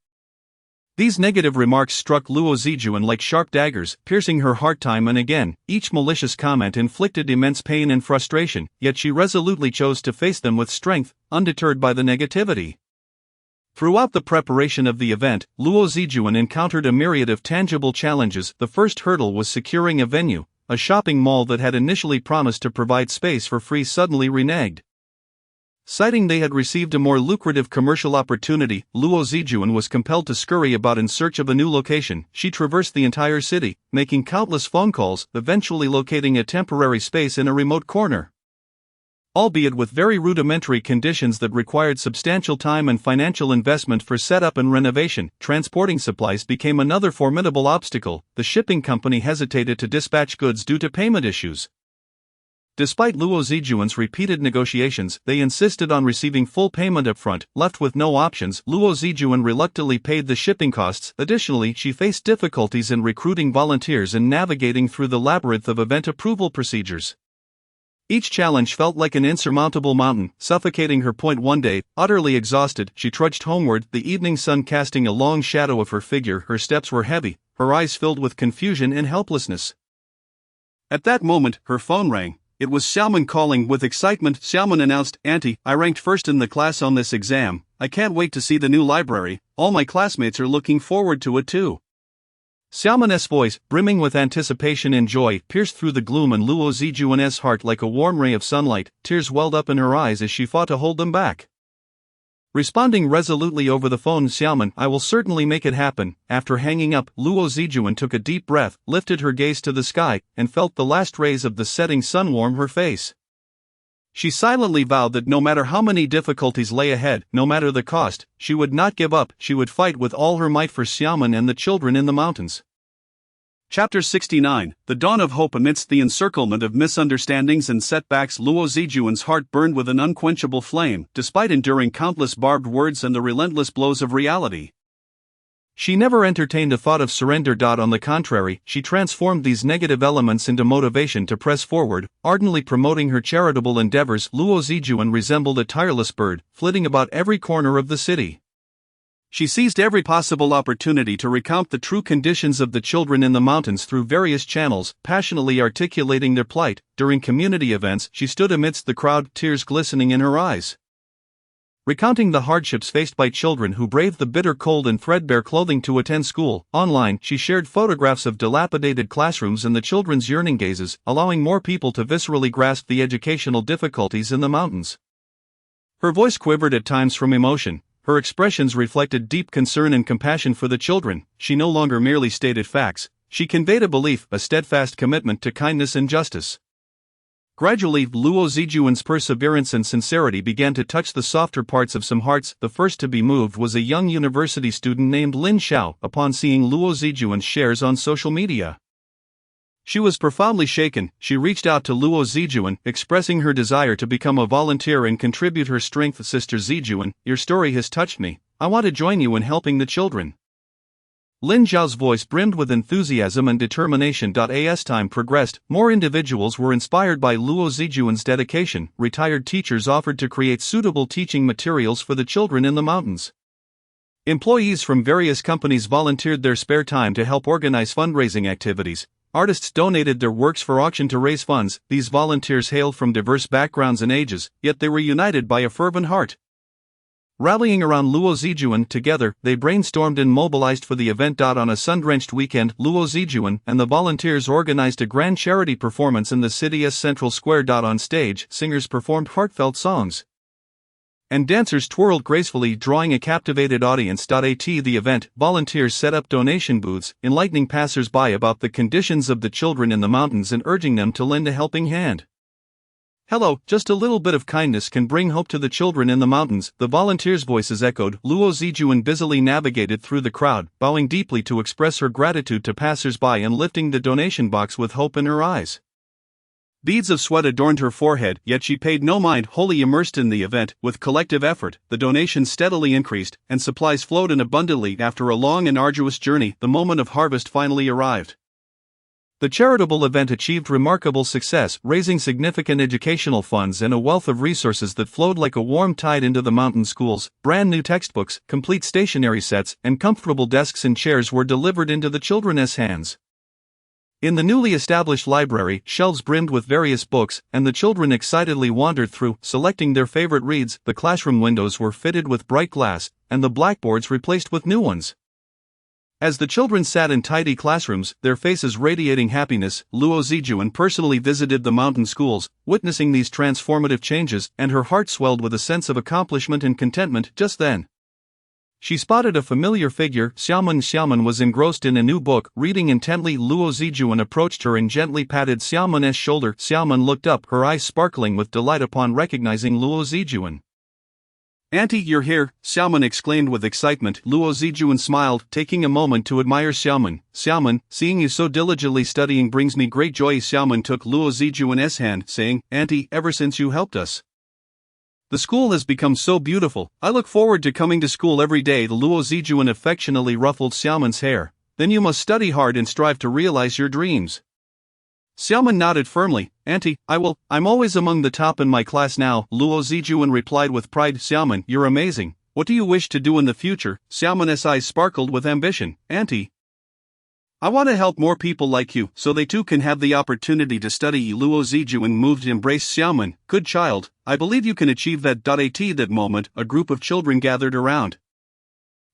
These negative remarks struck Luo Zijuan like sharp daggers, piercing her heart time and again. Each malicious comment inflicted immense pain and frustration, yet she resolutely chose to face them with strength, undeterred by the negativity. Throughout the preparation of the event, Luo Zijuan encountered a myriad of tangible challenges. The first hurdle was securing a venue. A shopping mall that had initially promised to provide space for free suddenly reneged. Citing they had received a more lucrative commercial opportunity, Luo Zijuan was compelled to scurry about in search of a new location. She traversed the entire city, making countless phone calls, eventually locating a temporary space in a remote corner. Albeit with very rudimentary conditions that required substantial time and financial investment for setup and renovation, transporting supplies became another formidable obstacle. The shipping company hesitated to dispatch goods due to payment issues. Despite Luo Zijuan's repeated negotiations, they insisted on receiving full payment upfront. Left with no options, Luo Zijuan reluctantly paid the shipping costs. Additionally, she faced difficulties in recruiting volunteers and navigating through the labyrinth of event approval procedures. Each challenge felt like an insurmountable mountain, suffocating her. One day, utterly exhausted, she trudged homeward, the evening sun casting a long shadow of her figure. Her steps were heavy, her eyes filled with confusion and helplessness. At that moment, her phone rang. It was Xiaoman calling. With excitement, Xiaoman announced, "Auntie, I ranked first in the class on this exam. I can't wait to see the new library. All my classmates are looking forward to it too." Xiaoman's voice, brimming with anticipation and joy, pierced through the gloom in Luo Zijuan's heart like a warm ray of sunlight. Tears welled up in her eyes as she fought to hold them back. Responding resolutely over the phone, "Xiaoman, I will certainly make it happen." After hanging up, Luo Zijuan took a deep breath, lifted her gaze to the sky, and felt the last rays of the setting sun warm her face. She silently vowed that no matter how many difficulties lay ahead, no matter the cost, she would not give up. She would fight with all her might for Xiaoman and the children in the mountains. Chapter 69, The Dawn of Hope. Amidst the encirclement of misunderstandings and setbacks, Luo Zijuan's heart burned with an unquenchable flame, despite enduring countless barbed words and the relentless blows of reality. She never entertained a thought of surrender. On the contrary, she transformed these negative elements into motivation to press forward, ardently promoting her charitable endeavors. Luo Zijuan resembled a tireless bird, flitting about every corner of the city. She seized every possible opportunity to recount the true conditions of the children in the mountains through various channels, passionately articulating their plight. During community events, she stood amidst the crowd, tears glistening in her eyes. Recounting the hardships faced by children who braved the bitter cold and threadbare clothing to attend school. Online, she shared photographs of dilapidated classrooms and the children's yearning gazes, allowing more people to viscerally grasp the educational difficulties in the mountains. Her voice quivered at times from emotion. Her expressions reflected deep concern and compassion for the children. She no longer merely stated facts, she conveyed a belief, a steadfast commitment to kindness and justice. Gradually, Luo Zijuan's perseverance and sincerity began to touch the softer parts of some hearts. The first to be moved was a young university student named Lin Xiao, upon seeing Luo Zijuan's shares on social media. She was profoundly shaken. She reached out to Luo Zijuan, expressing her desire to become a volunteer and contribute her strength. "Sister Zijuan, your story has touched me. I want to join you in helping the children." Lin Xiao's voice brimmed with enthusiasm and determination. As time progressed, more individuals were inspired by Luo Zijuan's dedication. Retired teachers offered to create suitable teaching materials for the children in the mountains. Employees from various companies volunteered their spare time to help organize fundraising activities. Artists donated their works for auction to raise funds. These volunteers hailed from diverse backgrounds and ages, yet they were united by a fervent heart. Rallying around Luo Zijuan, together, they brainstormed and mobilized for the event. On a sun-drenched weekend, Luo Zijuan and the volunteers organized a grand charity performance in the city's central square. On stage, singers performed heartfelt songs, and dancers twirled gracefully, drawing a captivated audience. At the event, volunteers set up donation booths, enlightening passers-by about the conditions of the children in the mountains and urging them to lend a helping hand. "Hello, just a little bit of kindness can bring hope to the children in the mountains," the volunteers' voices echoed. Luo Zijuan busily navigated through the crowd, bowing deeply to express her gratitude to passers-by and lifting the donation box with hope in her eyes. Beads of sweat adorned her forehead, yet she paid no mind. Wholly immersed in the event, with collective effort, the donations steadily increased, and supplies flowed in abundantly. After a long and arduous journey, the moment of harvest finally arrived. The charitable event achieved remarkable success, raising significant educational funds and a wealth of resources that flowed like a warm tide into the mountain schools. Brand new textbooks, complete stationery sets, and comfortable desks and chairs were delivered into the children's hands. In the newly established library, shelves brimmed with various books, and the children excitedly wandered through, selecting their favorite reads. The classroom windows were fitted with bright glass, and the blackboards replaced with new ones. As the children sat in tidy classrooms, their faces radiating happiness, Luo Zijuan personally visited the mountain schools, witnessing these transformative changes, and her heart swelled with a sense of accomplishment and contentment. Just then, she spotted a familiar figure. Xiaoman was engrossed in a new book, reading intently. Luo Zijuan approached her and gently patted Xiaoman's shoulder. Xiaoman looked up, her eyes sparkling with delight upon recognizing Luo Zijuan. "Auntie, you're here," Xiaoman exclaimed with excitement. Luo Zijuan smiled, taking a moment to admire Xiaoman. "Xiaoman, seeing you so diligently studying brings me great joy." Xiaoman took Luo Zijuan's hand, saying, "Auntie, ever since you helped us, the school has become so beautiful. I look forward to coming to school every day." Luo Zijuan affectionately ruffled Xiaoman's hair. "Then you must study hard and strive to realize your dreams." Xiaoman nodded firmly. "Auntie, I will. I'm always among the top in my class now." Luo Zijuan replied with pride. "Xiaoman, you're amazing. What do you wish to do in the future?" Xiaoman's eyes sparkled with ambition. "Auntie, I want to help more people like you, so they too can have the opportunity to study." Luo Zijuan moved to embrace Xiaoman. "Good child, I believe you can achieve that." At that moment, a group of children gathered around,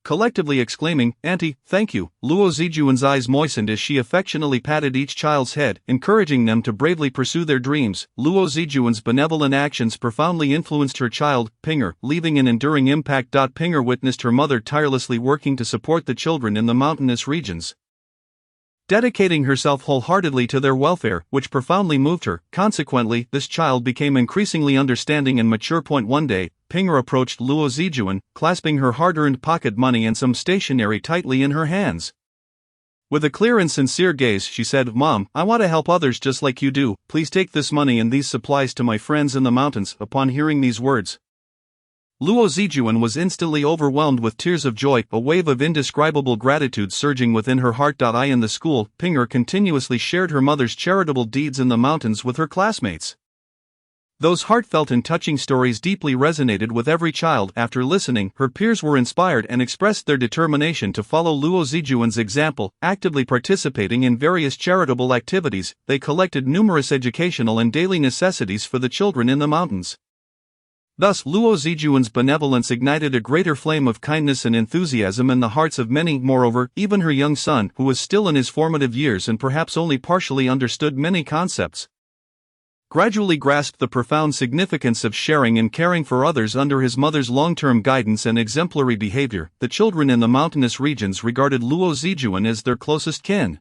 collectively exclaiming, "Auntie, thank you." Luo Zijuan's eyes moistened as she affectionately patted each child's head, encouraging them to bravely pursue their dreams. Luo Zijuan's benevolent actions profoundly influenced her child, Pinger, leaving an enduring impact. Pinger witnessed her mother tirelessly working to support the children in the mountainous regions, dedicating herself wholeheartedly to their welfare, which profoundly moved her. Consequently, this child became increasingly understanding and mature. One day, Pinger approached Luo Zijuan, clasping her hard-earned pocket money and some stationery tightly in her hands. With a clear and sincere gaze, she said, "Mom, I want to help others just like you do. Please take this money and these supplies to my friends in the mountains." Upon hearing these words, Luo Zijuan was instantly overwhelmed with tears of joy, a wave of indescribable gratitude surging within her heart. In the school, Pinger continuously shared her mother's charitable deeds in the mountains with her classmates. Those heartfelt and touching stories deeply resonated with every child. After listening, her peers were inspired and expressed their determination to follow Luo Zijuan's example, actively participating in various charitable activities. They collected numerous educational and daily necessities for the children in the mountains. Thus, Luo Zijuan's benevolence ignited a greater flame of kindness and enthusiasm in the hearts of many. Moreover, even her young son, who was still in his formative years and perhaps only partially understood many concepts, gradually grasped the profound significance of sharing and caring for others under his mother's long-term guidance and exemplary behavior. The children in the mountainous regions regarded Luo Zijuan as their closest kin.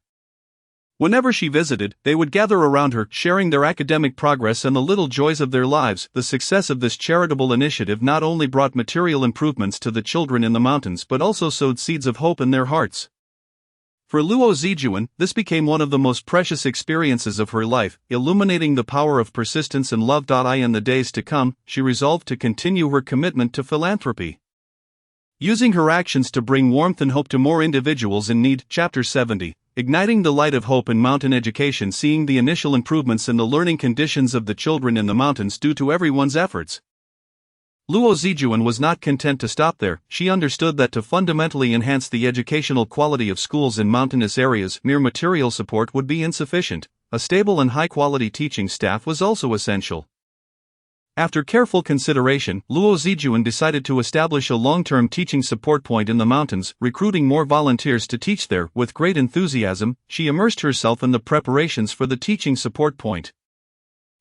Whenever she visited, they would gather around her, sharing their academic progress and the little joys of their lives. The success of this charitable initiative not only brought material improvements to the children in the mountains but also sowed seeds of hope in their hearts. For Luo Zijuan, this became one of the most precious experiences of her life, illuminating the power of persistence and love. In the days to come, she resolved to continue her commitment to philanthropy, using her actions to bring warmth and hope to more individuals in need. Chapter 70. Igniting the light of hope in mountain education. Seeing the initial improvements in the learning conditions of the children in the mountains due to everyone's efforts, Luo Zijuan was not content to stop there. She understood that to fundamentally enhance the educational quality of schools in mountainous areas, mere material support would be insufficient. A stable and high-quality teaching staff was also essential. After careful consideration, Luo Zijuan decided to establish a long-term teaching support point in the mountains, recruiting more volunteers to teach there. With great enthusiasm, she immersed herself in the preparations for the teaching support point.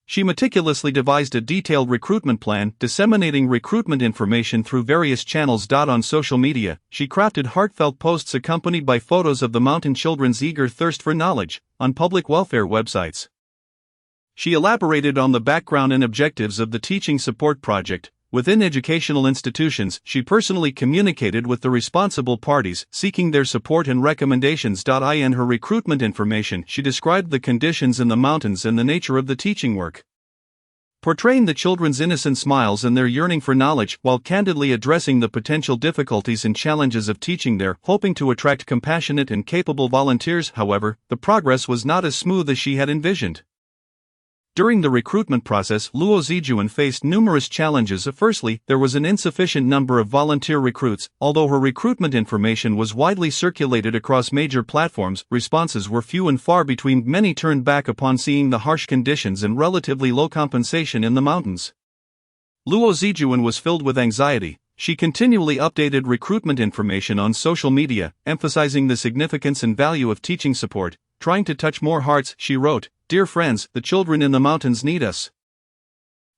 She meticulously devised a detailed recruitment plan, disseminating recruitment information through various channels. On social media, she crafted heartfelt posts accompanied by photos of the mountain children's eager thirst for knowledge. On public welfare websites, she elaborated on the background and objectives of the teaching support project. Within educational institutions, she personally communicated with the responsible parties, seeking their support and recommendations. In her recruitment information, she described the conditions in the mountains and the nature of the teaching work. portraying the children's innocent smiles and their yearning for knowledge while candidly addressing the potential difficulties and challenges of teaching there, hoping to attract compassionate and capable volunteers. However, the progress was not as smooth as she had envisioned. During the recruitment process, Luo Zijuan faced numerous challenges. Firstly, there was an insufficient number of volunteer recruits. Although her recruitment information was widely circulated across major platforms, responses were few and far between. Many turned back upon seeing the harsh conditions and relatively low compensation in the mountains. Luo Zijuan was filled with anxiety. She continually updated recruitment information on social media, emphasizing the significance and value of teaching support. Trying to touch more hearts, she wrote, "Dear friends, the children in the mountains need us.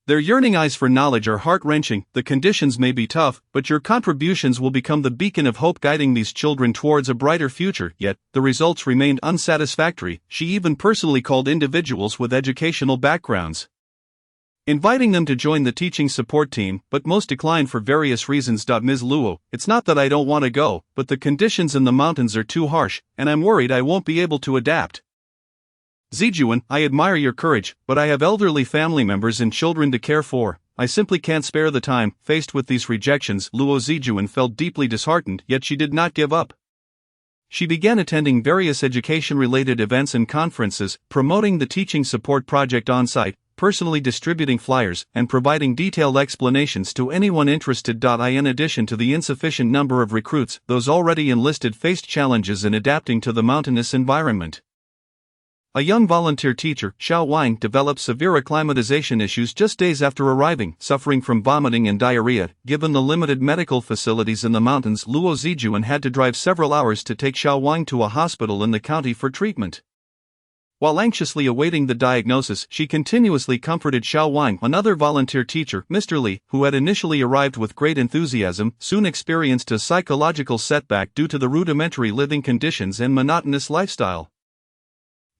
Their yearning eyes for knowledge are heart-wrenching. The conditions may be tough, but your contributions will become the beacon of hope guiding these children towards a brighter future." Yet, the results remained unsatisfactory. She even personally called individuals with educational backgrounds, inviting them to join the teaching support team, but most declined for various reasons. Ms. Luo, "It's not that I don't want to go, but the conditions in the mountains are too harsh, and I'm worried I won't be able to adapt. Zijuan, I admire your courage, but I have elderly family members and children to care for. I simply can't spare the time." Faced with these rejections, Luo Zijuan felt deeply disheartened, yet she did not give up. She began attending various education-related events and conferences, promoting the teaching support project on-site, personally distributing flyers, and providing detailed explanations to anyone interested. In addition to the insufficient number of recruits, those already enlisted faced challenges in adapting to the mountainous environment. A young volunteer teacher, Xiao Wang, developed severe acclimatization issues just days after arriving, suffering from vomiting and diarrhea. Given the limited medical facilities in the mountains, Luo Zijuan had to drive several hours to take Xiao Wang to a hospital in the county for treatment. While anxiously awaiting the diagnosis, she continuously comforted Xiao Wang. Another volunteer teacher, Mr. Li, who had initially arrived with great enthusiasm, soon experienced a psychological setback due to the rudimentary living conditions and monotonous lifestyle.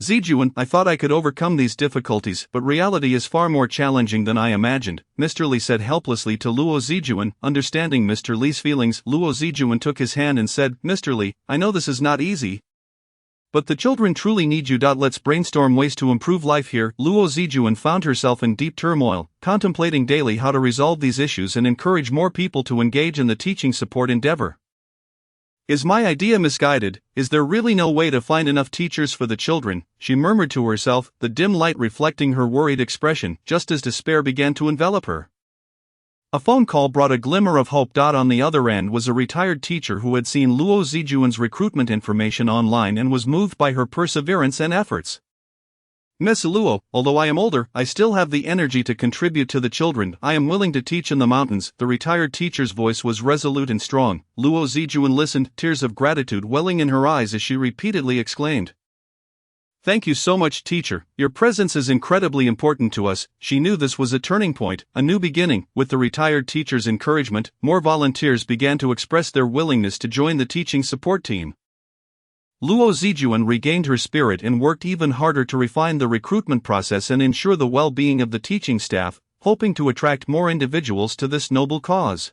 Zijuan, I thought I could overcome these difficulties, but reality is far more challenging than I imagined, Mr. Li said helplessly to Luo Zijuan. Understanding Mr. Li's feelings, Luo Zijuan took his hand and said, Mr. Li, I know this is not easy, but the children truly need you. Let's brainstorm ways to improve life here. Luo Zijuan found herself in deep turmoil, contemplating daily how to resolve these issues and encourage more people to engage in the teaching support endeavor. Is my idea misguided? Is there really no way to find enough teachers for the children? She murmured to herself, the dim light reflecting her worried expression, just as despair began to envelop her. A phone call brought a glimmer of hope. On the other end was a retired teacher who had seen Luo Zijuan's recruitment information online and was moved by her perseverance and efforts. Miss Luo, although I am older, I still have the energy to contribute to the children. I am willing to teach in the mountains. The retired teacher's voice was resolute and strong. Luo Zijuan listened, tears of gratitude welling in her eyes as she repeatedly exclaimed, Thank you so much, teacher. Your presence is incredibly important to us. She knew this was a turning point, a new beginning. With the retired teacher's encouragement, more volunteers began to express their willingness to join the teaching support team. Luo Zijuan regained her spirit and worked even harder to refine the recruitment process and ensure the well-being of the teaching staff, hoping to attract more individuals to this noble cause.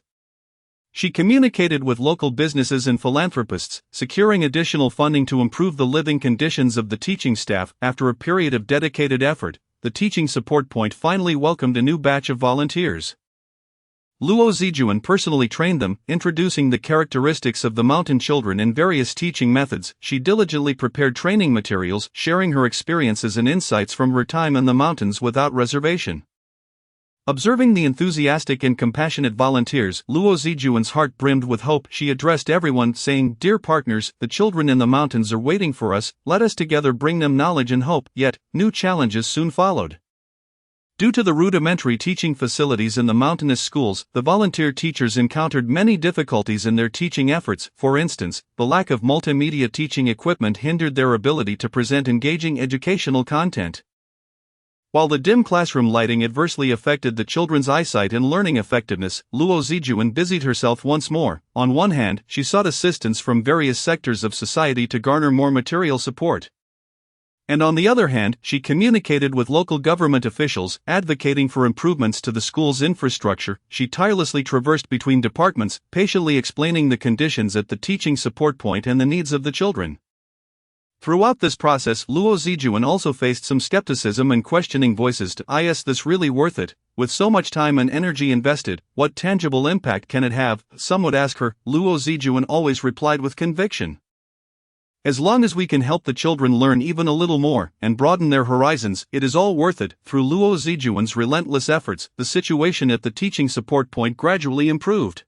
She communicated with local businesses and philanthropists, securing additional funding to improve the living conditions of the teaching staff. After a period of dedicated effort, the teaching support point finally welcomed a new batch of volunteers. Luo Zijuan personally trained them, introducing the characteristics of the mountain children and various teaching methods. She diligently prepared training materials, sharing her experiences and insights from her time in the mountains without reservation. Observing the enthusiastic and compassionate volunteers, Luo Zijuan's heart brimmed with hope. She addressed everyone, saying, Dear partners, the children in the mountains are waiting for us, let us together bring them knowledge and hope. Yet, new challenges soon followed. Due to the rudimentary teaching facilities in the mountainous schools, the volunteer teachers encountered many difficulties in their teaching efforts. For instance, the lack of multimedia teaching equipment hindered their ability to present engaging educational content. While the dim classroom lighting adversely affected the children's eyesight and learning effectiveness, Luo Zijuan busied herself once more. On one hand, she sought assistance from various sectors of society to garner more material support. And on the other hand, she communicated with local government officials, advocating for improvements to the school's infrastructure. She tirelessly traversed between departments, patiently explaining the conditions at the teaching support point and the needs of the children. Throughout this process, Luo Zijuan also faced some skepticism and questioning voices to, is this really worth it? With so much time and energy invested, what tangible impact can it have? Some would ask her. Luo Zijuan always replied with conviction. As long as we can help the children learn even a little more and broaden their horizons, it is all worth it. Through Luo Zijuan's relentless efforts, the situation at the teaching support point gradually improved.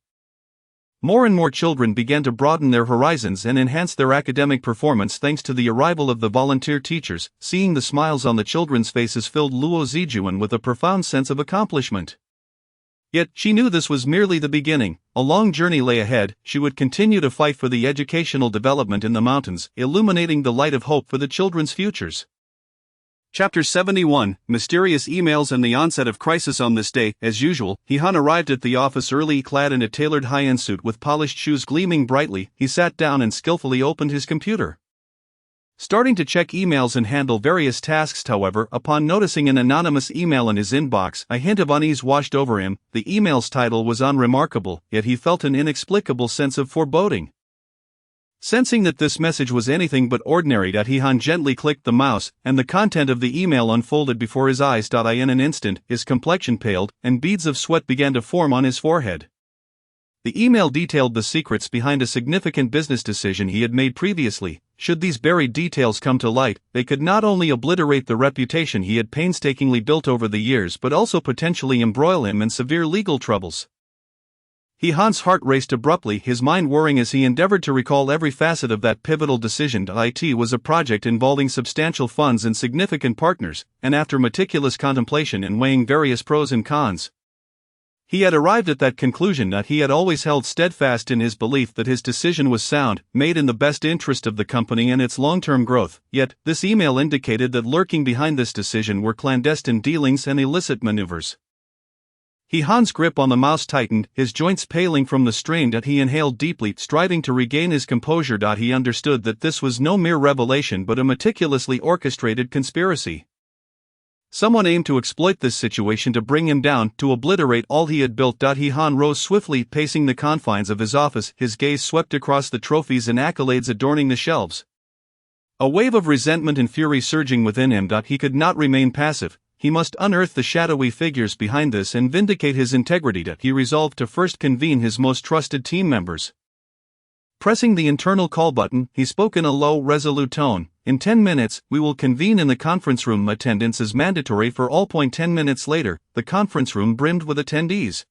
More and more children began to broaden their horizons and enhance their academic performance thanks to the arrival of the volunteer teachers. Seeing the smiles on the children's faces filled Luo Zijuan with a profound sense of accomplishment. Yet, she knew this was merely the beginning. A long journey lay ahead. She would continue to fight for the educational development in the mountains, illuminating the light of hope for the children's futures. Chapter 71, Mysterious Emails and the Onset of Crisis. On this day, as usual, He Han arrived at the office early, clad in a tailored high-end suit with polished shoes gleaming brightly. He sat down and skillfully opened his computer. Starting to check emails and handle various tasks, however, upon noticing an anonymous email in his inbox, a hint of unease washed over him. The email's title was unremarkable, yet he felt an inexplicable sense of foreboding. Sensing that this message was anything but ordinary, He Han gently clicked the mouse, and the content of the email unfolded before his eyes. In an instant, his complexion paled, and beads of sweat began to form on his forehead. The email detailed the secrets behind a significant business decision he had made previously. Should these buried details come to light, they could not only obliterate the reputation he had painstakingly built over the years but also potentially embroil him in severe legal troubles. He Han's heart raced abruptly, his mind whirring as he endeavored to recall every facet of that pivotal decision. It was a project involving substantial funds and significant partners, and after meticulous contemplation and weighing various pros and cons, he had arrived at that conclusion. He had always held steadfast in his belief that his decision was sound, made in the best interest of the company and its long-term growth. Yet, this email indicated that lurking behind this decision were clandestine dealings and illicit maneuvers. He Han's grip on the mouse tightened, his joints paling from the strain. He inhaled deeply, striving to regain his composure. He understood that this was no mere revelation but a meticulously orchestrated conspiracy. Someone aimed to exploit this situation to bring him down, to obliterate all he had built. He Han rose swiftly, pacing the confines of his office, his gaze swept across the trophies and accolades adorning the shelves. A wave of resentment and fury surging within him. He could not remain passive. He must unearth the shadowy figures behind this and vindicate his integrity. He resolved to first convene his most trusted team members. Pressing the internal call button, he spoke in a low, resolute tone. In 10 minutes, we will convene in the conference room. Attendance is mandatory for all. 10 minutes later, the conference room brimmed with attendees.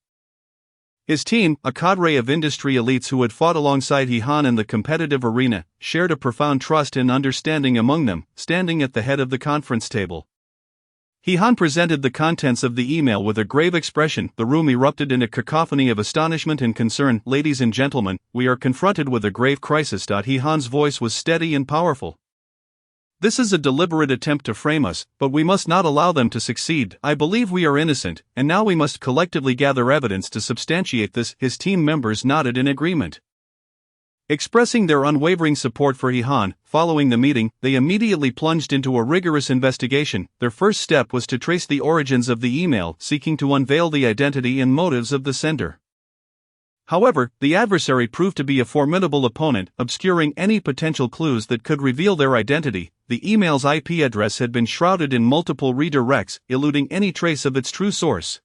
His team, a cadre of industry elites who had fought alongside He Han in the competitive arena, shared a profound trust and understanding among them. Standing at the head of the conference table, He Han presented the contents of the email with a grave expression. The room erupted in a cacophony of astonishment and concern. Ladies and gentlemen, we are confronted with a grave crisis. He Han's voice was steady and powerful. This is a deliberate attempt to frame us, but we must not allow them to succeed. I believe we are innocent, and now we must collectively gather evidence to substantiate this. His team members nodded in agreement. Expressing their unwavering support for He Han, following the meeting, they immediately plunged into a rigorous investigation. Their first step was to trace the origins of the email, seeking to unveil the identity and motives of the sender. However, the adversary proved to be a formidable opponent, obscuring any potential clues that could reveal their identity. The email's IP address had been shrouded in multiple redirects, eluding any trace of its true source.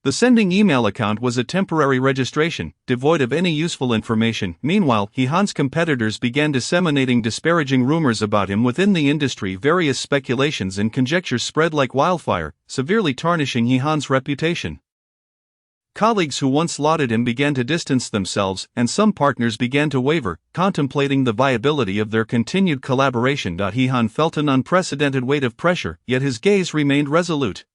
The sending email account was a temporary registration, devoid of any useful information. Meanwhile, He Han's competitors began disseminating disparaging rumors about him within the industry. Various speculations and conjectures spread like wildfire, severely tarnishing He Han's reputation. Colleagues who once lauded him began to distance themselves, and some partners began to waver, contemplating the viability of their continued collaboration. He Han felt an unprecedented weight of pressure, yet his gaze remained resolute.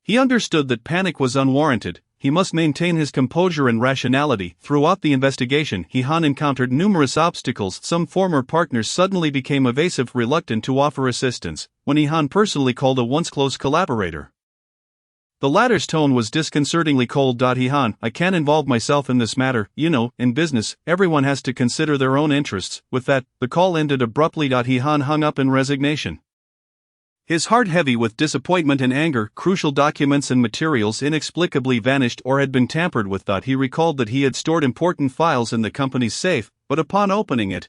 He understood that panic was unwarranted. He must maintain his composure and rationality. Throughout the investigation, He Han encountered numerous obstacles. Some former partners suddenly became evasive, reluctant to offer assistance, when He Han personally called a once close collaborator. The latter's tone was disconcertingly cold. He Han, I can't involve myself in this matter. You know, in business, everyone has to consider their own interests. With that, the call ended abruptly. He Han hung up in resignation. His heart heavy with disappointment and anger. Crucial documents and materials inexplicably vanished or had been tampered with. He recalled that he had stored important files in the company's safe, but upon opening it,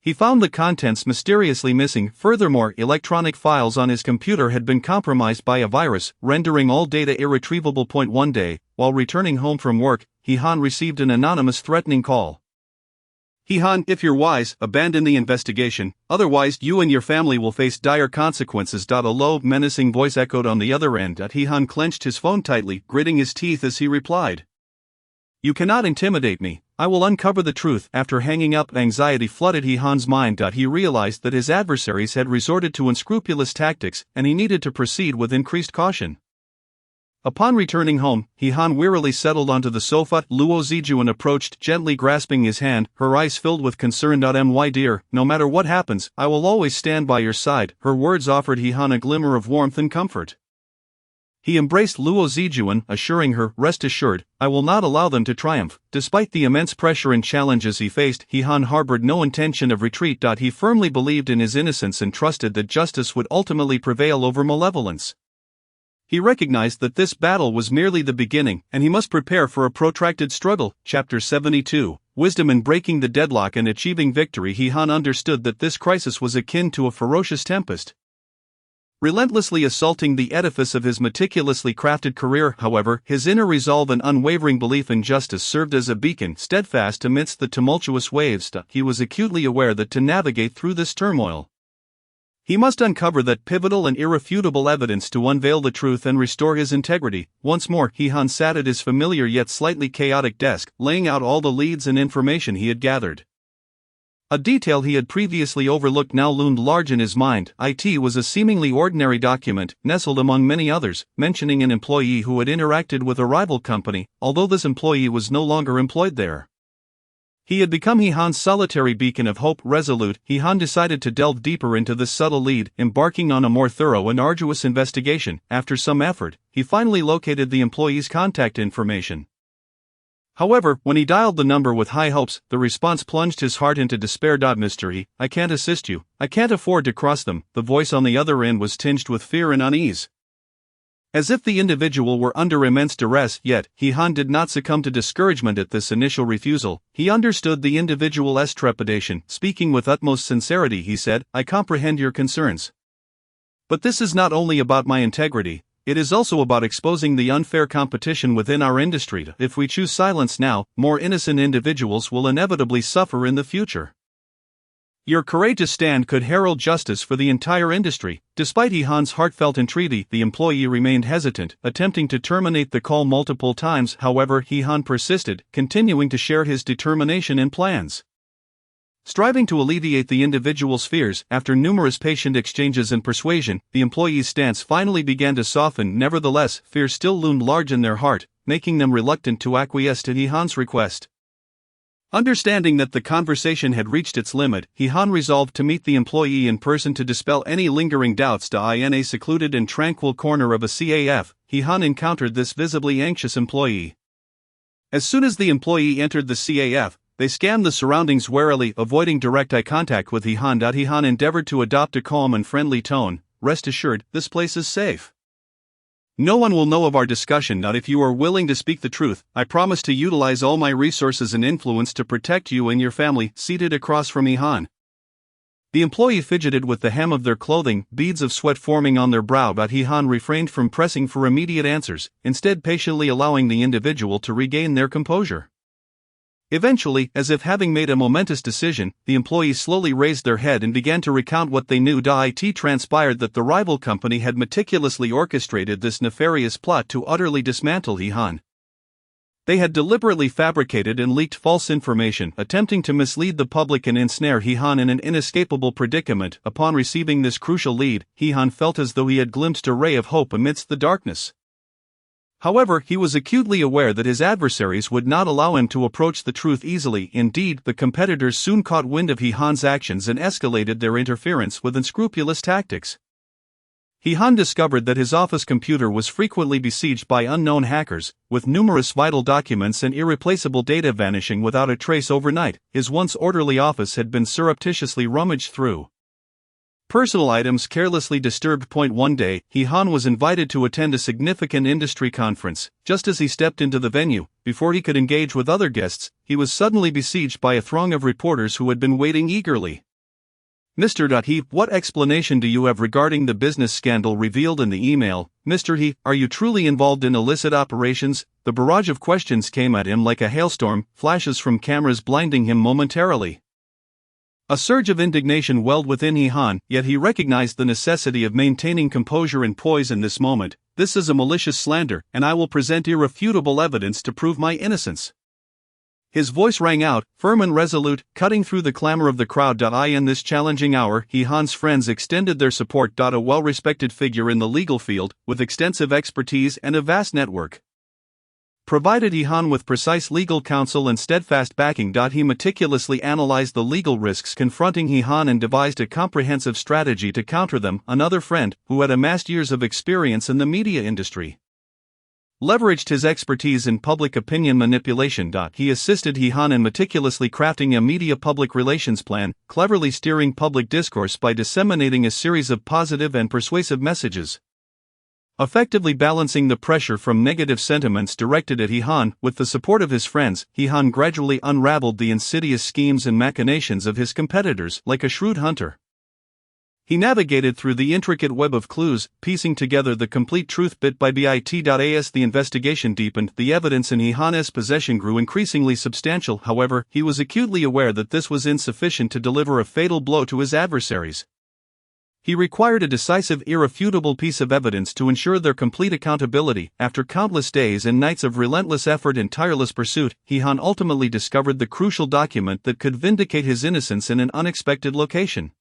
He found the contents mysteriously missing. Furthermore, electronic files on his computer had been compromised by a virus, rendering all data irretrievable. One day, while returning home from work, He-han received an anonymous threatening call. He-han, if you're wise, abandon the investigation, otherwise you and your family will face dire consequences. A low, menacing voice echoed on the other end. He-han clenched his phone tightly, gritting his teeth as he replied. You cannot intimidate me. I will uncover the truth. After hanging up, anxiety flooded He-han's mind. He realized that his adversaries had resorted to unscrupulous tactics, and he needed to proceed with increased caution. Upon returning home, He-han wearily settled onto the sofa. Luo Zijuan approached, gently grasping his hand, her eyes filled with concern. My dear, no matter what happens, I will always stand by your side. Her words offered He-han a glimmer of warmth and comfort. He embraced Luo Zijuan, assuring her, rest assured, I will not allow them to triumph. Despite the immense pressure and challenges he faced, He-han harbored no intention of retreat. He firmly believed in his innocence and trusted that justice would ultimately prevail over malevolence. He recognized that this battle was merely the beginning, and he must prepare for a protracted struggle. Chapter 72, Wisdom in Breaking the Deadlock and Achieving Victory. He-han understood that this crisis was akin to a ferocious tempest, relentlessly assaulting the edifice of his meticulously crafted career. However, his inner resolve and unwavering belief in justice served as a beacon, steadfast amidst the tumultuous waves. He was acutely aware that to navigate through this turmoil, he must uncover that pivotal and irrefutable evidence to unveil the truth and restore his integrity. Once more, He-han sat at his familiar yet slightly chaotic desk, laying out all the leads and information he had gathered. A detail he had previously overlooked now loomed large in his mind. It was a seemingly ordinary document, nestled among many others, mentioning an employee who had interacted with a rival company, although this employee was no longer employed there. He had become He-han's solitary beacon of hope. Resolute, He-han decided to delve deeper into this subtle lead, embarking on a more thorough and arduous investigation. After some effort, he finally located the employee's contact information. However, when he dialed the number with high hopes, the response plunged his heart into despair. Mystery, I can't assist you. I can't afford to cross them. The voice on the other end was tinged with fear and unease, as if the individual were under immense duress. Yet, He-han did not succumb to discouragement at this initial refusal. He understood the individual's trepidation. Speaking with utmost sincerity, he said, I comprehend your concerns. But this is not only about my integrity, it is also about exposing the unfair competition within our industry. If we choose silence now, more innocent individuals will inevitably suffer in the future. Your courageous stand could herald justice for the entire industry. Despite He-han's heartfelt entreaty, the employee remained hesitant, attempting to terminate the call multiple times. However, He-han persisted, continuing to share his determination and plans. Striving to alleviate the individual's fears, after numerous patient exchanges and persuasion, the employee's stance finally began to soften. Nevertheless, fear still loomed large in their heart, making them reluctant to acquiesce to He-han's request. Understanding that the conversation had reached its limit, He-han resolved to meet the employee in person to dispel any lingering doubts. In a secluded and tranquil corner of a CAF, He-han encountered this visibly anxious employee. As soon as the employee entered the CAF, they scanned the surroundings warily, avoiding direct eye contact with He-han. He-han endeavored to adopt a calm and friendly tone. Rest assured, this place is safe. No one will know of our discussion. If you are willing to speak the truth, I promise to utilize all my resources and influence to protect you and your family. Seated across from He-han, the employee fidgeted with the hem of their clothing, beads of sweat forming on their brow. But He-han refrained from pressing for immediate answers, instead patiently allowing the individual to regain their composure. Eventually, as if having made a momentous decision, the employees slowly raised their head and began to recount what they knew. It transpired that the rival company had meticulously orchestrated this nefarious plot to utterly dismantle He-han. They had deliberately fabricated and leaked false information, attempting to mislead the public and ensnare He-han in an inescapable predicament. Upon receiving this crucial lead, He-han felt as though he had glimpsed a ray of hope amidst the darkness. However, he was acutely aware that his adversaries would not allow him to approach the truth easily. Indeed, the competitors soon caught wind of He-han's actions and escalated their interference with unscrupulous tactics. He-han discovered that his office computer was frequently besieged by unknown hackers, with numerous vital documents and irreplaceable data vanishing without a trace overnight. His once orderly office had been surreptitiously rummaged through. Personal items carelessly disturbed. One day, He-han was invited to attend a significant industry conference. Just as he stepped into the venue, before he could engage with other guests, he was suddenly besieged by a throng of reporters who had been waiting eagerly. Mr. He, what explanation do you have regarding the business scandal revealed in the email? Mr. He, are you truly involved in illicit operations? The barrage of questions came at him like a hailstorm, flashes from cameras blinding him momentarily. A surge of indignation welled within He-han, yet he recognized the necessity of maintaining composure and poise in this moment. This is a malicious slander, and I will present irrefutable evidence to prove my innocence. His voice rang out, firm and resolute, cutting through the clamor of the crowd. In this challenging hour, He-han's friends extended their support. A well-respected figure in the legal field, with extensive expertise and a vast network, provided He-han with precise legal counsel and steadfast backing. He meticulously analyzed the legal risks confronting He-han and devised a comprehensive strategy to counter them. Another friend, who had amassed years of experience in the media industry, leveraged his expertise in public opinion manipulation. He assisted He-han in meticulously crafting a media public relations plan, cleverly steering public discourse by disseminating a series of positive and persuasive messages, effectively balancing the pressure from negative sentiments directed at He-han. With the support of his friends, He-han gradually unraveled the insidious schemes and machinations of his competitors. Like a shrewd hunter, he navigated through the intricate web of clues, piecing together the complete truth bit by bit. As the investigation deepened, the evidence in He-han's possession grew increasingly substantial. However, he was acutely aware that this was insufficient to deliver a fatal blow to his adversaries. He required a decisive, irrefutable piece of evidence to ensure their complete accountability. After countless days and nights of relentless effort and tireless pursuit, He-han ultimately discovered the crucial document that could vindicate his innocence in an unexpected location.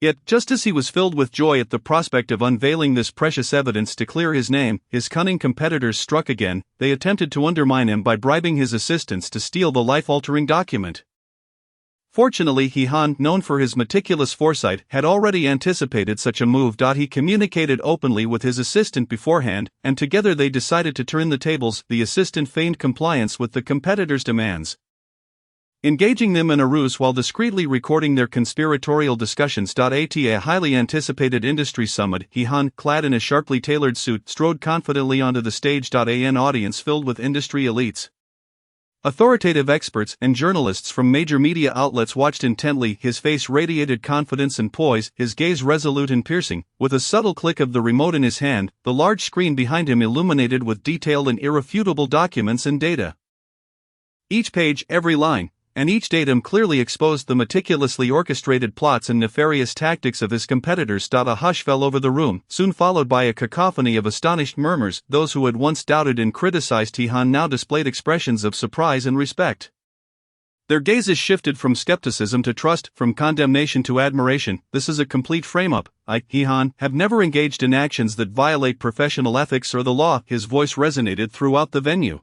Yet, just as he was filled with joy at the prospect of unveiling this precious evidence to clear his name, his cunning competitors struck again. They attempted to undermine him by bribing his assistants to steal the life-altering document. Fortunately, He-han, known for his meticulous foresight, had already anticipated such a move. He communicated openly with his assistant beforehand, and together they decided to turn the tables. The assistant feigned compliance with the competitors' demands, engaging them in a ruse while discreetly recording their conspiratorial discussions. At a highly anticipated industry summit, He-han, clad in a sharply tailored suit, strode confidently onto the stage. An audience filled with industry elites, authoritative experts, and journalists from major media outlets watched intently. His face radiated confidence and poise, his gaze resolute and piercing. With a subtle click of the remote in his hand, the large screen behind him illuminated with detailed and irrefutable documents and data. Each page, every line, and each datum clearly exposed the meticulously orchestrated plots and nefarious tactics of his competitors. A hush fell over the room, soon followed by a cacophony of astonished murmurs. Those who had once doubted and criticized He-han now displayed expressions of surprise and respect. Their gazes shifted from skepticism to trust, from condemnation to admiration. This is a complete frame-up. I, He-han, have never engaged in actions that violate professional ethics or the law. His voice resonated throughout the venue.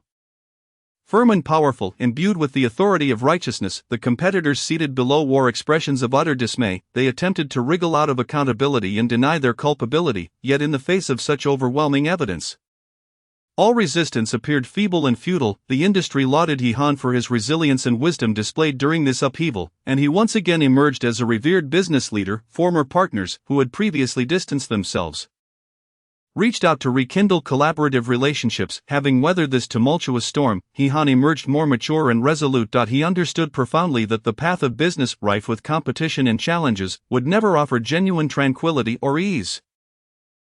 Firm and powerful, imbued with the authority of righteousness, the competitors seated below wore expressions of utter dismay. They attempted to wriggle out of accountability and deny their culpability, yet in the face of such overwhelming evidence, all resistance appeared feeble and futile. The industry lauded He-han for his resilience and wisdom displayed during this upheaval, and he once again emerged as a revered business leader. Former partners, who had previously distanced themselves, reached out to rekindle collaborative relationships. Having weathered this tumultuous storm, He-han emerged more mature and resolute. He understood profoundly that the path of business, rife with competition and challenges, would never offer genuine tranquility or ease.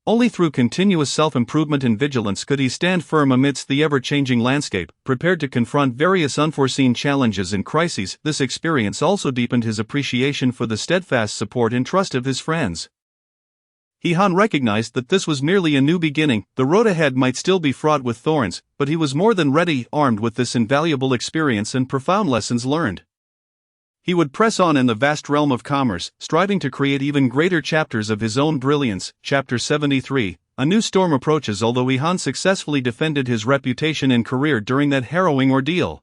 Only through continuous self-improvement and vigilance could he stand firm amidst the ever-changing landscape, prepared to confront various unforeseen challenges and crises. This experience also deepened his appreciation for the steadfast support and trust of his friends. He-han recognized that this was merely a new beginning. The road ahead might still be fraught with thorns, but he was more than ready, armed with this invaluable experience and profound lessons learned. He would press on in the vast realm of commerce, striving to create even greater chapters of his own brilliance. Chapter 73. A new storm approaches. Although He-han successfully defended his reputation and career during that harrowing ordeal,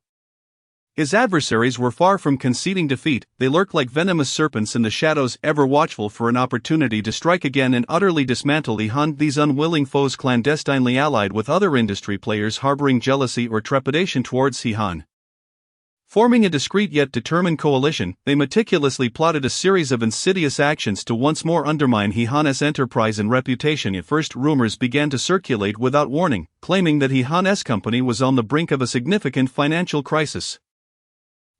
his adversaries were far from conceding defeat. They lurked like venomous serpents in the shadows, ever watchful for an opportunity to strike again and utterly dismantle He-han. These unwilling foes clandestinely allied with other industry players harboring jealousy or trepidation towards He-han. Forming a discreet yet determined coalition, they meticulously plotted a series of insidious actions to once more undermine He-han's enterprise and reputation. At first, rumors began to circulate without warning, claiming that He-han's company was on the brink of a significant financial crisis.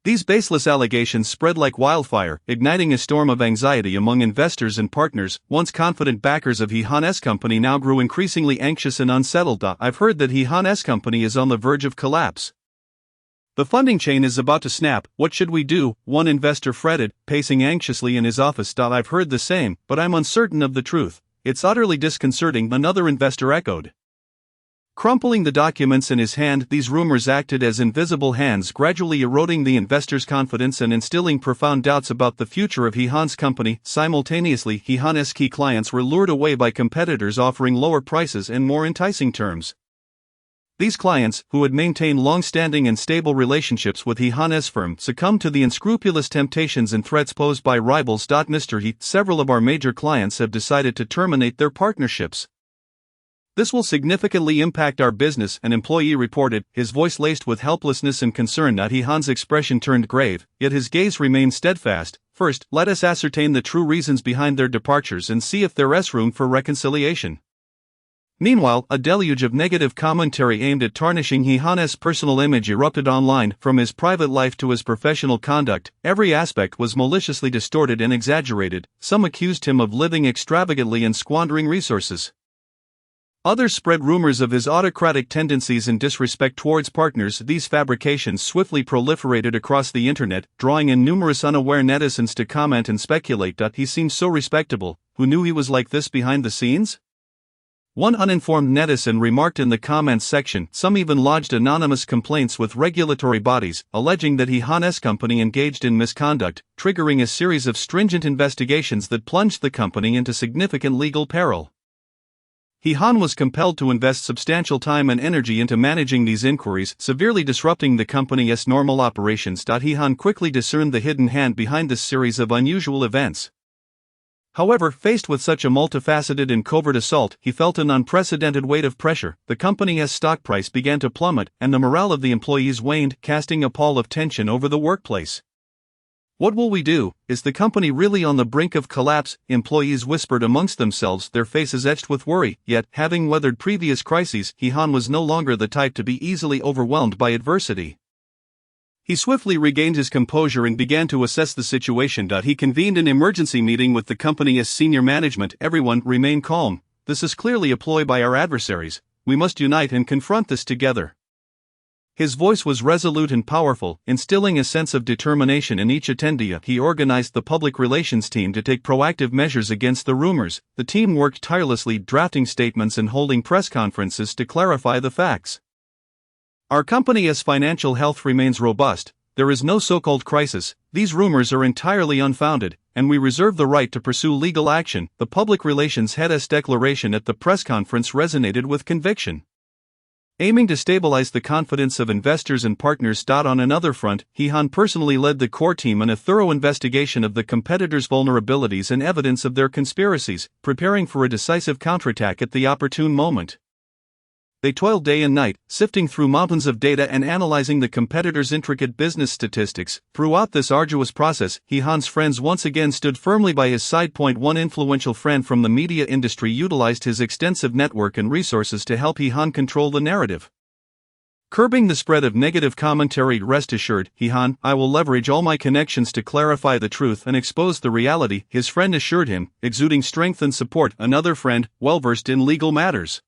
These baseless allegations spread like wildfire, igniting a storm of anxiety among investors and partners. Once confident backers of He Han company now grew increasingly anxious and unsettled. I've heard that He Han company is on the verge of collapse. The funding chain is about to snap. What should we do? One investor fretted, pacing anxiously in his office. I've heard the same, but I'm uncertain of the truth. It's utterly disconcerting, another investor echoed. Crumpling the documents in his hand, these rumors acted as invisible hands, gradually eroding the investor's confidence and instilling profound doubts about the future of He Han's company. Simultaneously, He Han's key clients were lured away by competitors offering lower prices and more enticing terms. These clients, who had maintained long-standing and stable relationships with He Han's firm, succumbed to the unscrupulous temptations and threats posed by rivals. Mr. He, several of our major clients have decided to terminate their partnerships. This will significantly impact our business, an employee reported, his voice laced with helplessness and concern. He Han's expression turned grave, yet his gaze remained steadfast. First, let us ascertain the true reasons behind their departures and see if there is room for reconciliation. Meanwhile, a deluge of negative commentary aimed at tarnishing He Han's personal image erupted online. From his private life to his professional conduct, every aspect was maliciously distorted and exaggerated. Some accused him of living extravagantly and squandering resources. Others spread rumors of his autocratic tendencies and disrespect towards partners. These fabrications swiftly proliferated across the internet, drawing in numerous unaware netizens to comment and speculate. He seemed so respectable. Who knew he was like this behind the scenes? One uninformed netizen remarked in the comments section. Some even lodged anonymous complaints with regulatory bodies, alleging that He Han's company engaged in misconduct, triggering a series of stringent investigations that plunged the company into significant legal peril. He Han was compelled to invest substantial time and energy into managing these inquiries, severely disrupting the company's normal operations. He Han quickly discerned the hidden hand behind this series of unusual events. However, faced with such a multifaceted and covert assault, he felt an unprecedented weight of pressure. The company's stock price began to plummet, and the morale of the employees waned, casting a pall of tension over the workplace. What will we do? Is the company really on the brink of collapse? Employees whispered amongst themselves, their faces etched with worry. Yet, having weathered previous crises, He Han was no longer the type to be easily overwhelmed by adversity. He swiftly regained his composure and began to assess the situation. He convened an emergency meeting with the company's senior management. Everyone, remain calm. This is clearly a ploy by our adversaries. We must unite and confront this together. His voice was resolute and powerful, instilling a sense of determination in each attendee. He organized the public relations team to take proactive measures against the rumors. The team worked tirelessly, drafting statements and holding press conferences to clarify the facts. Our company's financial health remains robust. There is no so-called crisis. These rumors are entirely unfounded, and we reserve the right to pursue legal action. The public relations head's declaration at the press conference resonated with conviction. Aiming to stabilize the confidence of investors and partners. On another front, He Han personally led the core team in a thorough investigation of the competitors' vulnerabilities and evidence of their conspiracies, preparing for a decisive counterattack at the opportune moment. They toiled day and night, sifting through mountains of data and analyzing the competitors' intricate business statistics. Throughout this arduous process, He Han's friends once again stood firmly by his side. One influential friend from the media industry utilized his extensive network and resources to help He Han control the narrative. Curbing the spread of negative commentary. Rest assured, He Han, I will leverage all my connections to clarify the truth and expose the reality, his friend assured him, exuding strength and support. Another friend, well-versed in legal matters,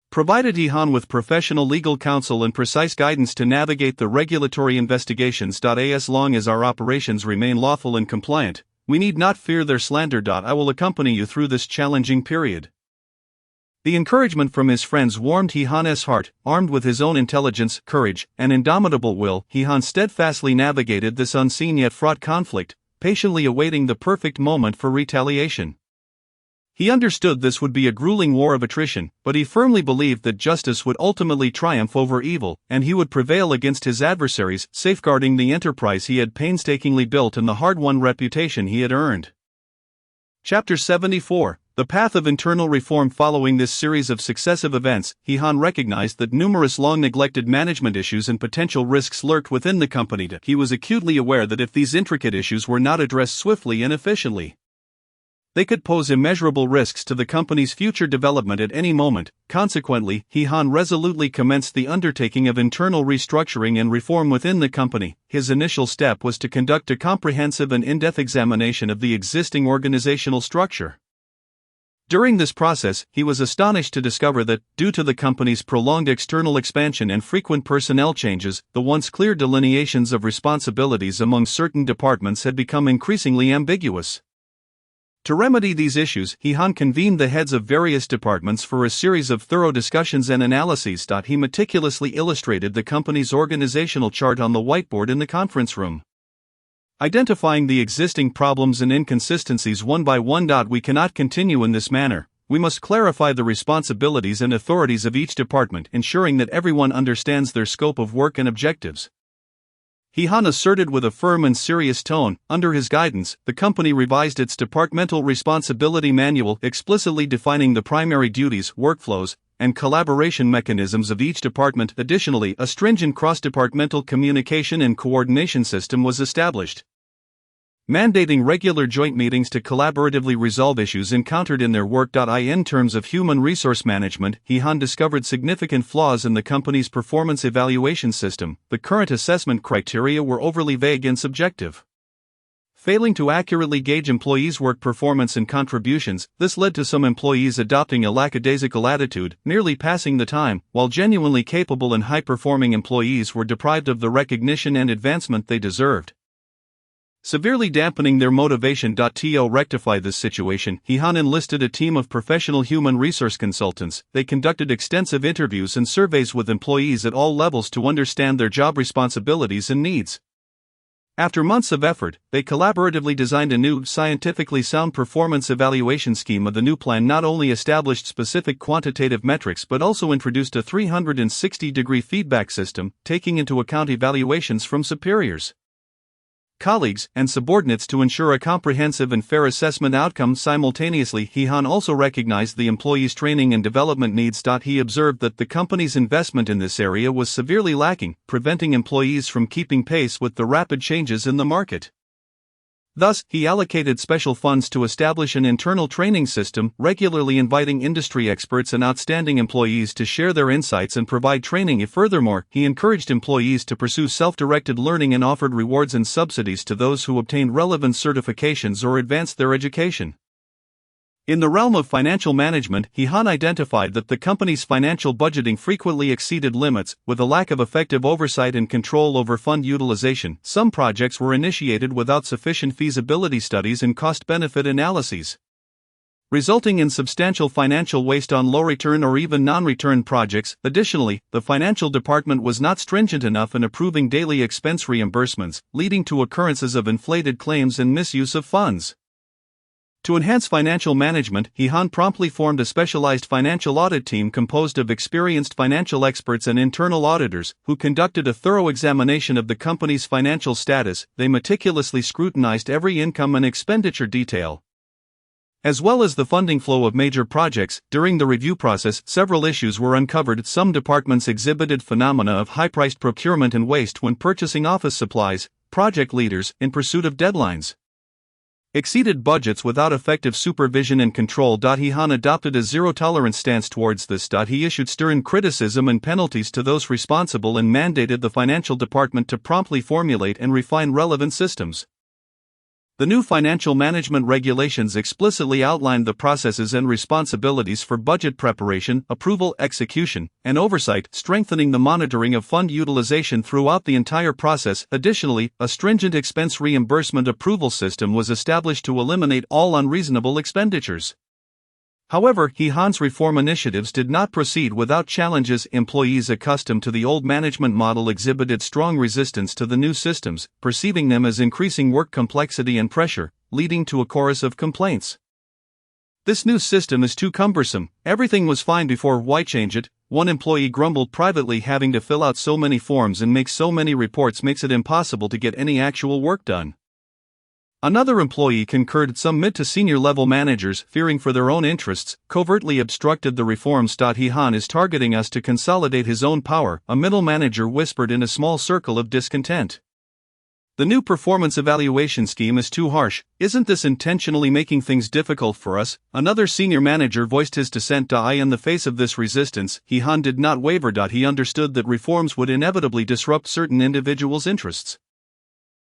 provided He Han with professional legal counsel and precise guidance to navigate the regulatory investigations. As long as our operations remain lawful and compliant, we need not fear their slander. I will accompany you through this challenging period. The encouragement from his friends warmed He Han's heart. Armed with his own intelligence, courage, and indomitable will, He Han steadfastly navigated this unseen yet fraught conflict, patiently awaiting the perfect moment for retaliation. He understood this would be a grueling war of attrition, but he firmly believed that justice would ultimately triumph over evil, and he would prevail against his adversaries, safeguarding the enterprise he had painstakingly built and the hard-won reputation he had earned. Chapter 74: The Path of Internal Reform. Following this series of successive events, He Han recognized that numerous long-neglected management issues and potential risks lurked within the company. He was acutely aware that if these intricate issues were not addressed swiftly and efficiently, They could pose immeasurable risks to the company's future development at any moment. Consequently, He-han resolutely commenced the undertaking of internal restructuring and reform within the company. His initial step was to conduct a comprehensive and in-depth examination of the existing organizational structure. During this process, he was astonished to discover that, due to the company's prolonged external expansion and frequent personnel changes, the once clear delineations of responsibilities among certain departments had become increasingly ambiguous. To remedy these issues, He-han convened the heads of various departments for a series of thorough discussions and analyses. He meticulously illustrated the company's organizational chart on the whiteboard in the conference room, identifying the existing problems and inconsistencies one by one. We cannot continue in this manner. We must clarify the responsibilities and authorities of each department, ensuring that everyone understands their scope of work and objectives. He-han asserted with a firm and serious tone. Under his guidance, the company revised its departmental responsibility manual, explicitly defining the primary duties, workflows, and collaboration mechanisms of each department. Additionally, a stringent cross-departmental communication and coordination system was established, mandating regular joint meetings to collaboratively resolve issues encountered in their work. In terms of human resource management, He-han discovered significant flaws in the company's performance evaluation system. The current assessment criteria were overly vague and subjective, failing to accurately gauge employees' work performance and contributions. This led to some employees adopting a lackadaisical attitude, merely passing the time, while genuinely capable and high-performing employees were deprived of the recognition and advancement they deserved, severely dampening their motivation. To rectify this situation, He-han enlisted a team of professional human resource consultants. They conducted extensive interviews and surveys with employees at all levels to understand their job responsibilities and needs. After months of effort, they collaboratively designed a new, scientifically sound performance evaluation scheme. The new plan not only established specific quantitative metrics but also introduced a 360-degree feedback system, taking into account evaluations from superiors, colleagues, and subordinates to ensure a comprehensive and fair assessment outcome. Simultaneously, He-han also recognized the employees' training and development needs. He observed that the company's investment in this area was severely lacking, preventing employees from keeping pace with the rapid changes in the market. Thus, he allocated special funds to establish an internal training system, regularly inviting industry experts and outstanding employees to share their insights and provide training. Furthermore, he encouraged employees to pursue self-directed learning and offered rewards and subsidies to those who obtained relevant certifications or advanced their education. In the realm of financial management, He-han identified that the company's financial budgeting frequently exceeded limits, with a lack of effective oversight and control over fund utilization. Some projects were initiated without sufficient feasibility studies and cost-benefit analyses, resulting in substantial financial waste on low-return or even non-return projects. Additionally, the financial department was not stringent enough in approving daily expense reimbursements, leading to occurrences of inflated claims and misuse of funds. To enhance financial management, He-han promptly formed a specialized financial audit team composed of experienced financial experts and internal auditors, who conducted a thorough examination of the company's financial status. They meticulously scrutinized every income and expenditure detail, as well as the funding flow of major projects. During the review process, several issues were uncovered. Some departments exhibited phenomena of high-priced procurement and waste when purchasing office supplies. Project leaders, in pursuit of deadlines, exceeded budgets without effective supervision and control. He-han adopted a zero-tolerance stance towards this. He issued stern criticism and penalties to those responsible and mandated the financial department to promptly formulate and refine relevant systems. The new financial management regulations explicitly outlined the processes and responsibilities for budget preparation, approval, execution, and oversight, strengthening the monitoring of fund utilization throughout the entire process. Additionally, a stringent expense reimbursement approval system was established to eliminate all unreasonable expenditures. However, He-han's reform initiatives did not proceed without challenges. Employees accustomed to the old management model exhibited strong resistance to the new systems, perceiving them as increasing work complexity and pressure, leading to a chorus of complaints. "This new system is too cumbersome. Everything was fine before, why change it?" One employee grumbled privately. "Having to fill out so many forms and make so many reports makes it impossible to get any actual work done." Another employee concurred. Some mid to senior level managers, fearing for their own interests, covertly obstructed the reforms. He-han is targeting us to consolidate his own power, a middle manager whispered in a small circle of discontent. The new performance evaluation scheme is too harsh. Isn't this intentionally making things difficult for us? Another senior manager voiced his dissent. In the face of this resistance, He-han did not waver. He understood that reforms would inevitably disrupt certain individuals' interests.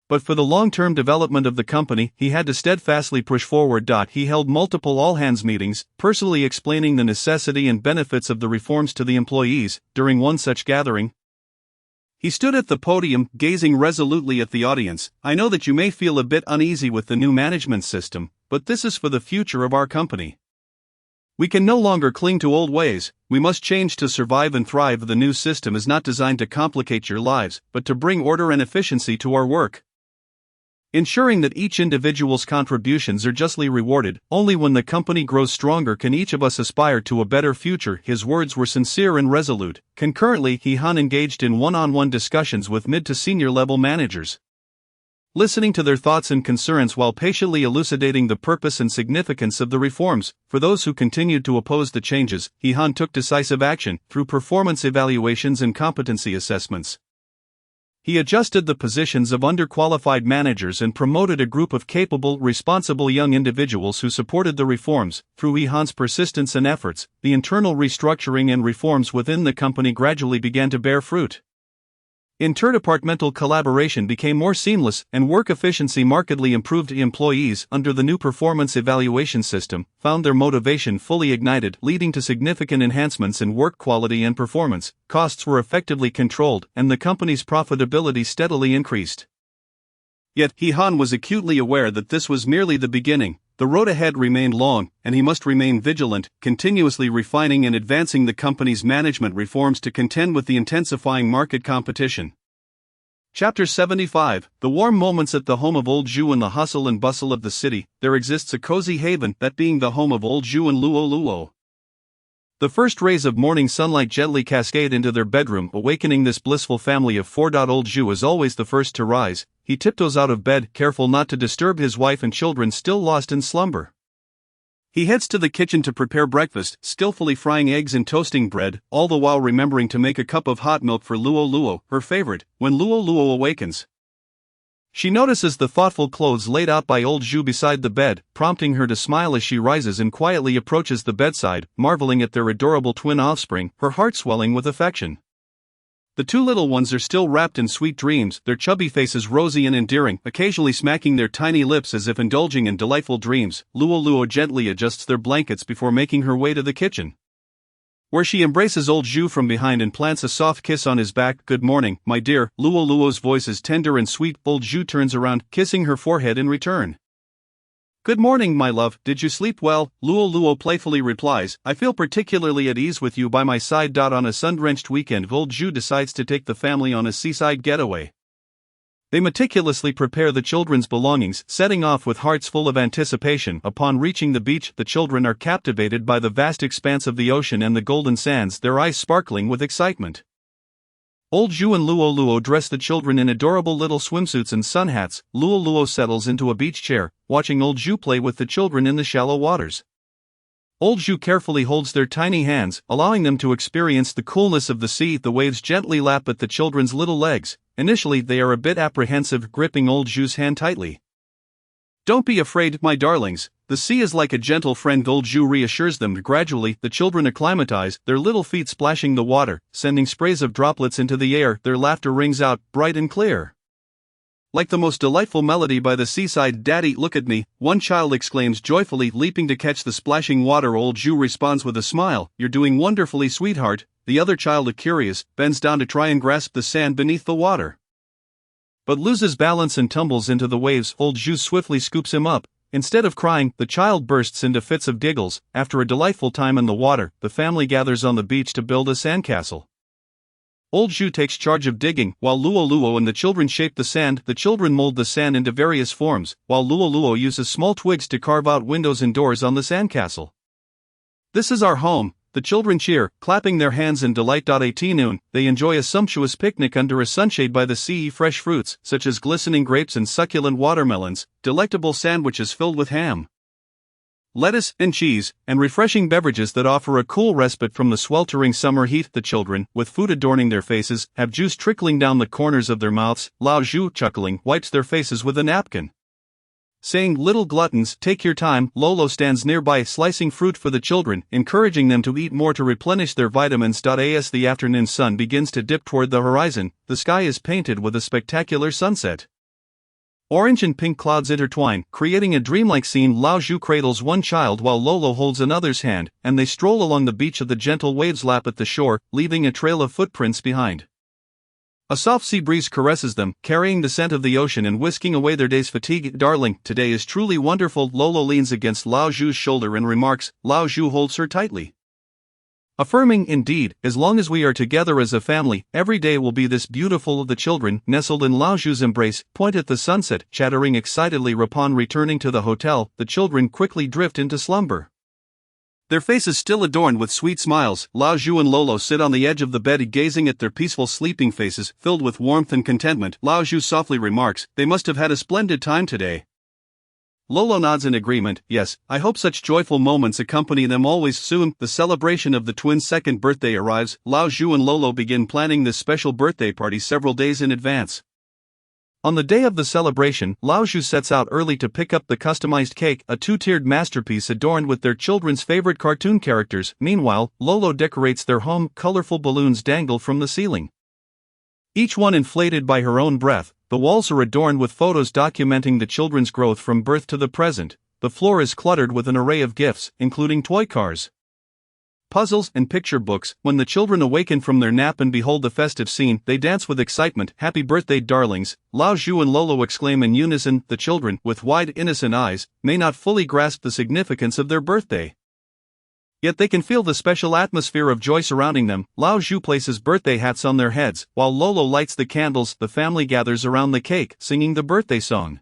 But for the long-term development of the company, he had to steadfastly push forward. He held multiple all-hands meetings, personally explaining the necessity and benefits of the reforms to the employees. During one such gathering, he stood at the podium, gazing resolutely at the audience. I know that you may feel a bit uneasy with the new management system, but this is for the future of our company. We can no longer cling to old ways, we must change to survive and thrive. The new system is not designed to complicate your lives, but to bring order and efficiency to our work. Ensuring that each individual's contributions are justly rewarded. Only when the company grows stronger can each of us aspire to a better future. His words were sincere and resolute. Concurrently, He-han engaged in one-on-one discussions with mid to senior level managers, listening to their thoughts and concerns while patiently elucidating the purpose and significance of the reforms. For those who continued to oppose the changes, He-han took decisive action through performance evaluations and competency assessments. He adjusted the positions of underqualified managers and promoted a group of capable, responsible young individuals who supported the reforms. Through He-han's persistence and efforts, the internal restructuring and reforms within the company gradually began to bear fruit. Interdepartmental collaboration became more seamless, and work efficiency markedly improved. Employees, under the new performance evaluation system, found their motivation fully ignited, leading to significant enhancements in work quality and performance. Costs were effectively controlled, and the company's profitability steadily increased. Yet, He-han was acutely aware that this was merely the beginning. The road ahead remained long, and he must remain vigilant, continuously refining and advancing the company's management reforms to contend with the intensifying market competition. Chapter 75. The warm moments at the home of Old Zhu. In the hustle and bustle of the city, there exists a cozy haven, that being the home of Old Zhu and Luo Luo. The first rays of morning sunlight gently cascade into their bedroom, awakening this blissful family of four. Old Zhu is always the first to rise. He tiptoes out of bed, careful not to disturb his wife and children still lost in slumber. He heads to the kitchen to prepare breakfast, skillfully frying eggs and toasting bread, all the while remembering to make a cup of hot milk for Luo Luo, her favorite. When Luo Luo awakens, she notices the thoughtful clothes laid out by Old Zhu beside the bed, prompting her to smile as she rises and quietly approaches the bedside, marveling at their adorable twin offspring, her heart swelling with affection. The two little ones are still wrapped in sweet dreams, their chubby faces rosy and endearing, occasionally smacking their tiny lips as if indulging in delightful dreams. Luo Luo gently adjusts their blankets before making her way to the kitchen, where she embraces Old Zhu from behind and plants a soft kiss on his back. Good morning, my dear. Luo Luo's voice is tender and sweet. Old Zhu turns around, kissing her forehead in return. Good morning, my love, did you sleep well? Luo Luo playfully replies, I feel particularly at ease with you by my side. On a sun-drenched weekend, Old Zhu decides to take the family on a seaside getaway. They meticulously prepare the children's belongings, setting off with hearts full of anticipation. Upon reaching the beach, the children are captivated by the vast expanse of the ocean and the golden sands, their eyes sparkling with excitement. Old Zhu and Luo Luo dress the children in adorable little swimsuits and sun hats. Luo Luo settles into a beach chair, watching Old Zhu play with the children in the shallow waters. Old Zhu carefully holds their tiny hands, allowing them to experience the coolness of the sea. The waves gently lap at the children's little legs. Initially, they are a bit apprehensive, gripping Old Zhu's hand tightly. Don't be afraid, my darlings. The sea is like a gentle friend, Old Zhu reassures them. Gradually, the children acclimatize, their little feet splashing the water, sending sprays of droplets into the air. Their laughter rings out, bright and clear, like the most delightful melody by the seaside. Daddy, look at me, one child exclaims joyfully, leaping to catch the splashing water. Old Zhu responds with a smile, you're doing wonderfully, sweetheart. The other child, curious, bends down to try and grasp the sand beneath the water, but loses balance and tumbles into the waves. Old Zhu swiftly scoops him up. Instead of crying, the child bursts into fits of giggles. After a delightful time in the water, the family gathers on the beach to build a sandcastle. Old Zhu takes charge of digging, while Luo Luo and the children shape the sand. The children mold the sand into various forms, while Luo Luo uses small twigs to carve out windows and doors on the sandcastle. This is our home. The children cheer, clapping their hands in delight. At noon, they enjoy a sumptuous picnic under a sunshade by the sea. Fresh fruits, such as glistening grapes and succulent watermelons, delectable sandwiches filled with ham, lettuce and cheese, and refreshing beverages that offer a cool respite from the sweltering summer heat. The children, with food adorning their faces, have juice trickling down the corners of their mouths. Lao Zhu, chuckling, wipes their faces with a napkin. Saying, "Little gluttons, take your time." Lolo stands nearby, slicing fruit for the children, encouraging them to eat more to replenish their vitamins. As the afternoon sun begins to dip toward the horizon, the sky is painted with a spectacular sunset. Orange and pink clouds intertwine, creating a dreamlike scene. Lao Zhu cradles one child while Lolo holds another's hand, and they stroll along the beach. The gentle waves lap at the shore, leaving a trail of footprints behind. A soft sea breeze caresses them, carrying the scent of the ocean and whisking away their day's fatigue. "Darling, today is truly wonderful." Lolo leans against Lao Zhu's shoulder and remarks. Lao Zhu holds her tightly, affirming, "Indeed, as long as we are together as a family, every day will be this beautiful." The children, nestled in Lao Zhu's embrace, point at the sunset, chattering excitedly. Upon returning to the hotel, the children quickly drift into slumber, their faces still adorned with sweet smiles. Lao Zhu and Lolo sit on the edge of the bed, gazing at their peaceful sleeping faces, filled with warmth and contentment. Lao Zhu softly remarks, "They must have had a splendid time today." Lolo nods in agreement. "Yes, I hope such joyful moments accompany them always." Soon, the celebration of the twins' second birthday arrives. Lao Zhu and Lolo begin planning this special birthday party several days in advance. On the day of the celebration, Lao Zhu sets out early to pick up the customized cake, a two-tiered masterpiece adorned with their children's favorite cartoon characters. Meanwhile, Lolo decorates their home. Colorful balloons dangle from the ceiling, each one inflated by her own breath. The walls are adorned with photos documenting the children's growth from birth to the present. The floor is cluttered with an array of gifts, including toy cars, puzzles, and picture books. When the children awaken from their nap and behold the festive scene, they dance with excitement. "Happy birthday, darlings!" Lao Zhu and Lolo exclaim in unison. The children, with wide, innocent eyes, may not fully grasp the significance of their birthday, yet they can feel the special atmosphere of joy surrounding them. Lao Zhu places birthday hats on their heads, while Lolo lights the candles. The family gathers around the cake, singing the birthday song.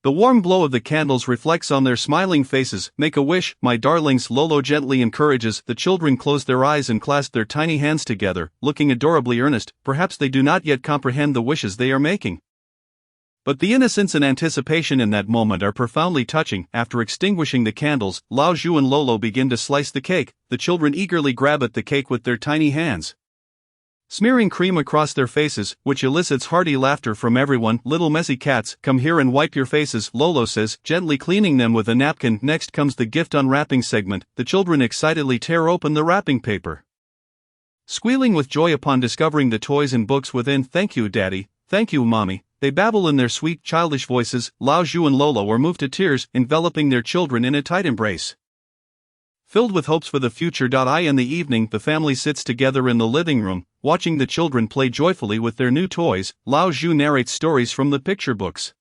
The warm glow of the candles reflects on their smiling faces. "Make a wish, my darlings," Lolo gently encourages. The children close their eyes and clasp their tiny hands together, looking adorably earnest. Perhaps they do not yet comprehend the wishes they are making, but the innocence and anticipation in that moment are profoundly touching. After extinguishing the candles, Lao Zhu and Lolo begin to slice the cake. The children eagerly grab at the cake with their tiny hands, smearing cream across their faces, which elicits hearty laughter from everyone. "Little messy cats, come here and wipe your faces," Lolo says, gently cleaning them with a napkin. Next comes the gift unwrapping segment. The children excitedly tear open the wrapping paper, squealing with joy upon discovering the toys and books within. "Thank you, Daddy. Thank you, Mommy," they babble in their sweet, childish voices. Lao Zhu and Lolo are moved to tears, enveloping their children in a tight embrace, filled with hopes for the future. In the evening, the family sits together in the living room, watching the children play joyfully with their new toys. Lao Zhu narrates stories from the picture books.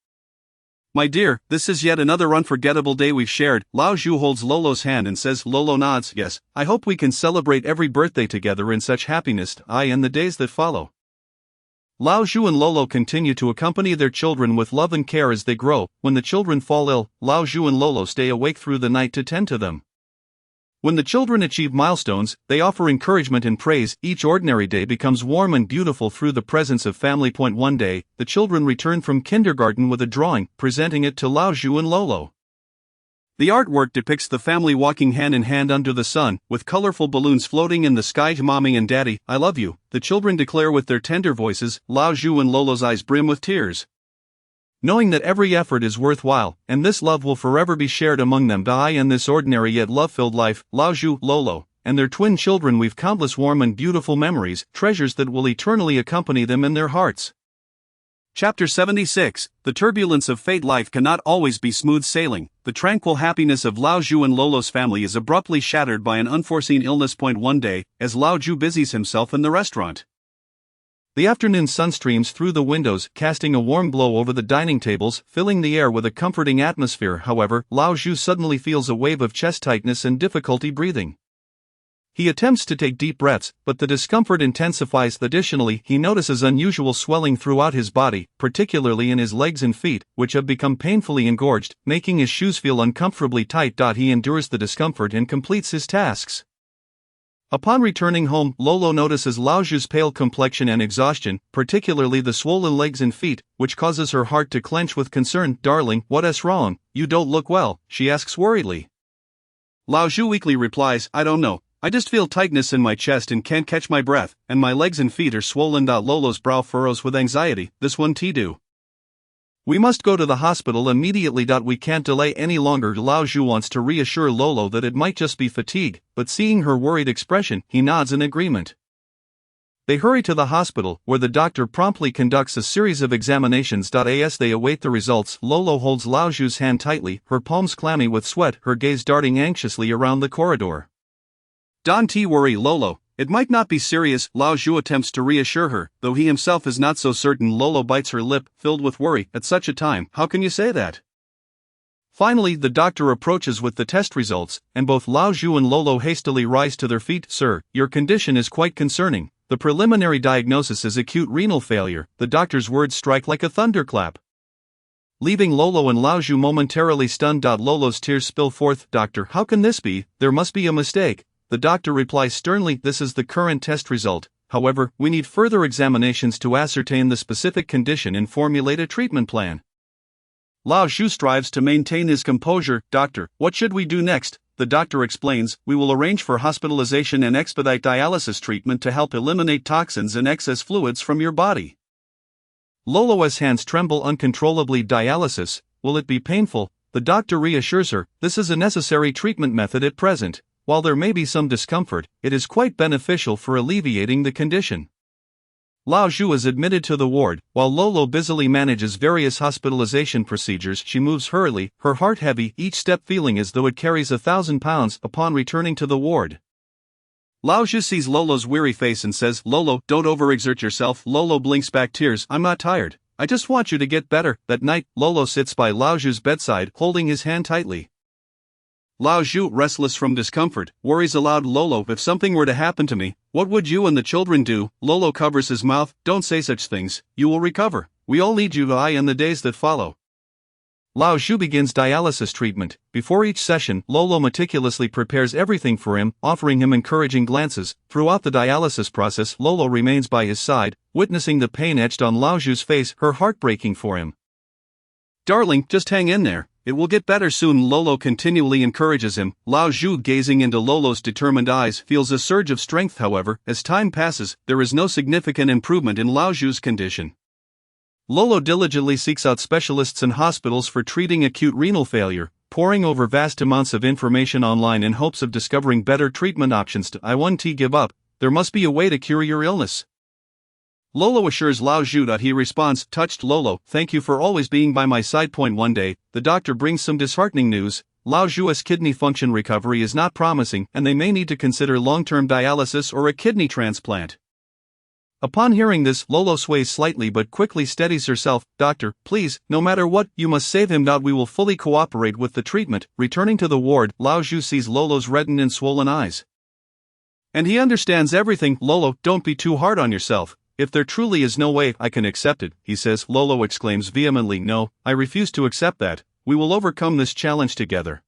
"My dear, this is yet another unforgettable day we've shared." Lao Zhu holds Lolo's hand and says. Lolo nods. "Yes, I hope we can celebrate every birthday together in such happiness, and the days that follow." Lao Zhu and Lolo continue to accompany their children with love and care as they grow. When the children fall ill, Lao Zhu and Lolo stay awake through the night to tend to them. When the children achieve milestones, they offer encouragement and praise. Each ordinary day becomes warm and beautiful through the presence of family. One day, the children return from kindergarten with a drawing, presenting it to Lao Zhu and Lolo. The artwork depicts the family walking hand in hand under the sun, with colorful balloons floating in the sky. "Mommy and Daddy, I love you," the children declare with their tender voices. Lao Zhu and Lolo's eyes brim with tears, knowing that every effort is worthwhile, and this love will forever be shared among them. In this ordinary yet love-filled life, Lao Zhu, Lolo, and their twin children weave countless warm and beautiful memories, treasures that will eternally accompany them in their hearts. Chapter 76. The turbulence of fate. Life cannot always be smooth sailing. The tranquil happiness of Lao Zhu and Lolo's family is abruptly shattered by an unforeseen illness. One day, as Lao Zhu busies himself in the restaurant, the afternoon sun streams through the windows, casting a warm glow over the dining tables, filling the air with a comforting atmosphere. However, Lao Zhu suddenly feels a wave of chest tightness and difficulty breathing. He attempts to take deep breaths, but the discomfort intensifies. Additionally, he notices unusual swelling throughout his body, particularly in his legs and feet, which have become painfully engorged, making his shoes feel uncomfortably tight. He endures the discomfort and completes his tasks. Upon returning home, Lolo notices Lao Zhu's pale complexion and exhaustion, particularly the swollen legs and feet, which causes her heart to clench with concern. "Darling, what is wrong? You don't look well," she asks worriedly. Lao Zhu weakly replies, I don't know, I just feel tightness in my chest and can't catch my breath, and my legs and feet are swollen. Lolo's brow furrows with anxiety, this one do. We must go to the hospital immediately. We can't delay any longer. Lao Zhu wants to reassure Lolo that it might just be fatigue, but seeing her worried expression, he nods in agreement. They hurry to the hospital, where the doctor promptly conducts a series of examinations. As they await the results, Lolo holds Lao Zhu's hand tightly, her palms clammy with sweat, her gaze darting anxiously around the corridor. Don't worry, Lolo, it might not be serious. Lao Zhu attempts to reassure her, though he himself is not so certain. Lolo bites her lip, filled with worry. At such a time, how can you say that? Finally, the doctor approaches with the test results, and both Lao Zhu and Lolo hastily rise to their feet. Sir, your condition is quite concerning. The preliminary diagnosis is acute renal failure. The doctor's words strike like a thunderclap, leaving Lolo and Lao Zhu momentarily stunned. Lolo's tears spill forth. Doctor, how can this be? There must be a mistake. The doctor replies sternly, this is the current test result. However, we need further examinations to ascertain the specific condition and formulate a treatment plan. Lao Zhu strives to maintain his composure. Doctor, what should we do next? The doctor explains, we will arrange for hospitalization and expedite dialysis treatment to help eliminate toxins and excess fluids from your body. Lolo's hands tremble uncontrollably. Dialysis, will it be painful? The doctor reassures her, this is a necessary treatment method at present. While there may be some discomfort, it is quite beneficial for alleviating the condition. Lao Zhu is admitted to the ward, while Lolo busily manages various hospitalization procedures. She moves hurriedly, her heart heavy, each step feeling as though it carries 1,000 pounds. Upon returning to the ward, Lao Zhu sees Lolo's weary face and says, Lolo, don't overexert yourself. Lolo blinks back tears, I'm not tired, I just want you to get better. That night, Lolo sits by Lao Zhu's bedside, holding his hand tightly. Lao Zhu, restless from discomfort, worries aloud, Lolo, if something were to happen to me, what would you and the children do? Lolo covers his mouth, don't say such things, you will recover, we all need you in the days that follow. Lao Zhu begins dialysis treatment. Before each session, Lolo meticulously prepares everything for him, offering him encouraging glances. Throughout the dialysis process, Lolo remains by his side, witnessing the pain etched on Lao Zhu's face, her heart breaking for him. Darling, just hang in there. It will get better soon. Lolo continually encourages him. Lao Zhu, gazing into Lolo's determined eyes, feels a surge of strength. However, as time passes, there is no significant improvement in Lao Zhu's condition. Lolo diligently seeks out specialists and hospitals for treating acute renal failure, poring over vast amounts of information online in hopes of discovering better treatment options. I won't give up, there must be a way to cure your illness. Lolo assures Lao Zhu that he responds, touched. Lolo, thank you for always being by my side. One day, the doctor brings some disheartening news. Lao Zhu's kidney function recovery is not promising, and they may need to consider long-term dialysis or a kidney transplant. Upon hearing this, Lolo sways slightly but quickly steadies herself. Doctor, please, no matter what, you must save him. We will fully cooperate with the treatment. Returning to the ward, Lao Zhu sees Lolo's reddened and swollen eyes, and he understands everything. Lolo, don't be too hard on yourself. If there truly is no way I can accept it, he says. Lolo exclaims vehemently, no, I refuse to accept that. We will overcome this challenge together.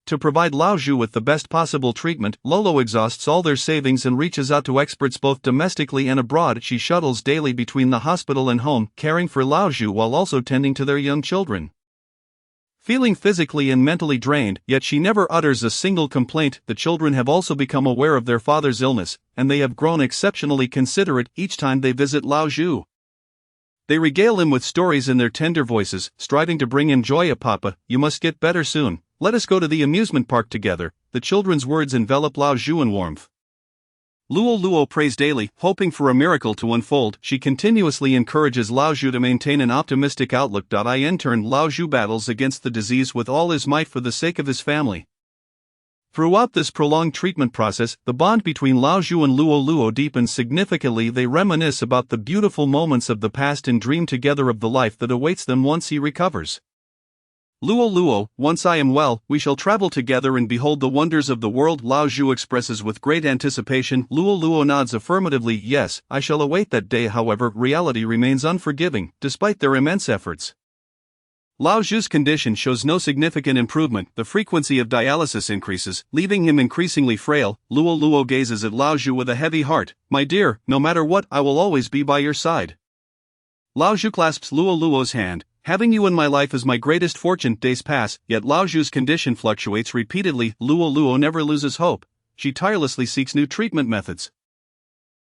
To provide Lao Zhu with the best possible treatment, Lolo exhausts all their savings and reaches out to experts both domestically and abroad. She shuttles daily between the hospital and home, caring for Lao Zhu while also tending to their young children. Feeling physically and mentally drained, yet she never utters a single complaint. The children have also become aware of their father's illness, and they have grown exceptionally considerate each time they visit Lao Zhu. They regale him with stories in their tender voices, striving to bring him joy. Papa, you must get better soon. Let us go to the amusement park together. The children's words envelop Lao Zhu in warmth. Luo prays daily, hoping for a miracle to unfold. She continuously encourages Lao Zhu to maintain an optimistic outlook. In turn, Lao Zhu battles against the disease with all his might for the sake of his family. Throughout this prolonged treatment process, the bond between Lao Zhu and Luo deepens significantly. They reminisce about the beautiful moments of the past and dream together of the life that awaits them once he recovers. Luo, once I am well, we shall travel together and behold the wonders of the world. Lao Zhu expresses with great anticipation. Luo nods affirmatively, yes, I shall await that day. However, reality remains unforgiving, despite their immense efforts. Lao Zhu's condition shows no significant improvement. The frequency of dialysis increases, leaving him increasingly frail. Luo gazes at Lao Zhu with a heavy heart. My dear, no matter what, I will always be by your side. Lao Zhu clasps Luo's hand, Having you in my life is my greatest fortune. Days pass, yet Lao Zhu's condition fluctuates repeatedly. Luo Luo never loses hope. She tirelessly seeks new treatment methods.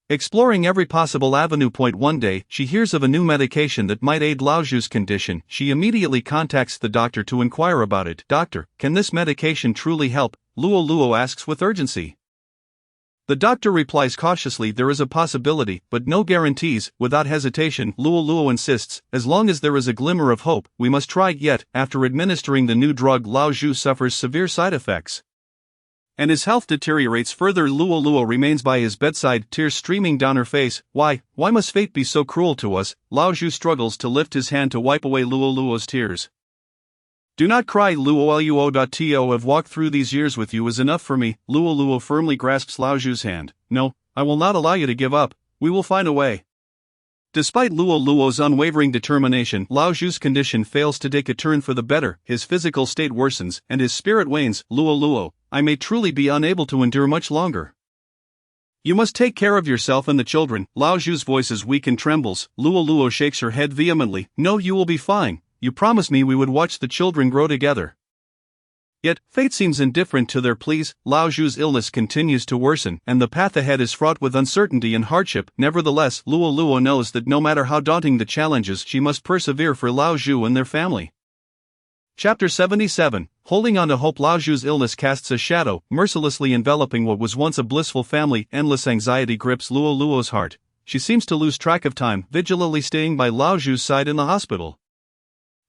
Exploring every possible avenue. One day, she hears of a new medication that might aid Lao Zhu's condition. She immediately contacts the doctor to inquire about it. Doctor, can this medication truly help? Luo Luo asks with urgency. The doctor replies cautiously, there is a possibility, but no guarantees. Without hesitation, Luo Luo insists, as long as there is a glimmer of hope, we must try. Yet, after administering the new drug, Lao Zhu suffers severe side effects, and his health deteriorates further. Luo Luo remains by his bedside, tears streaming down her face. Why must fate be so cruel to us? Lao Zhu struggles to lift his hand to wipe away Luo Luo's tears. Do not cry, Luo Luo. Have walked through these years with you is enough for me. Luo Luo firmly grasps Lao Zhu's hand. No, I will not allow you to give up. We will find a way. Despite Luo Luo's unwavering determination, Lao Zhu's condition fails to take a turn for the better. His physical state worsens, and his spirit wanes. Luo Luo, I may truly be unable to endure much longer. You must take care of yourself and the children. Lao Zhu's voice is weak and trembles. Luo Luo shakes her head vehemently. No, you will be fine. You promised me we would watch the children grow together. Yet, fate seems indifferent to their pleas. Lao Zhu's illness continues to worsen, and the path ahead is fraught with uncertainty and hardship. Nevertheless, Luo Luo knows that no matter how daunting the challenges, she must persevere for Lao Zhu and their family. Chapter 77. Holding on to hope. Lao Zhu's illness casts a shadow, mercilessly enveloping what was once a blissful family. Endless anxiety grips Luo Luo's heart. She seems to lose track of time, vigilantly staying by Lao Zhu's side in the hospital.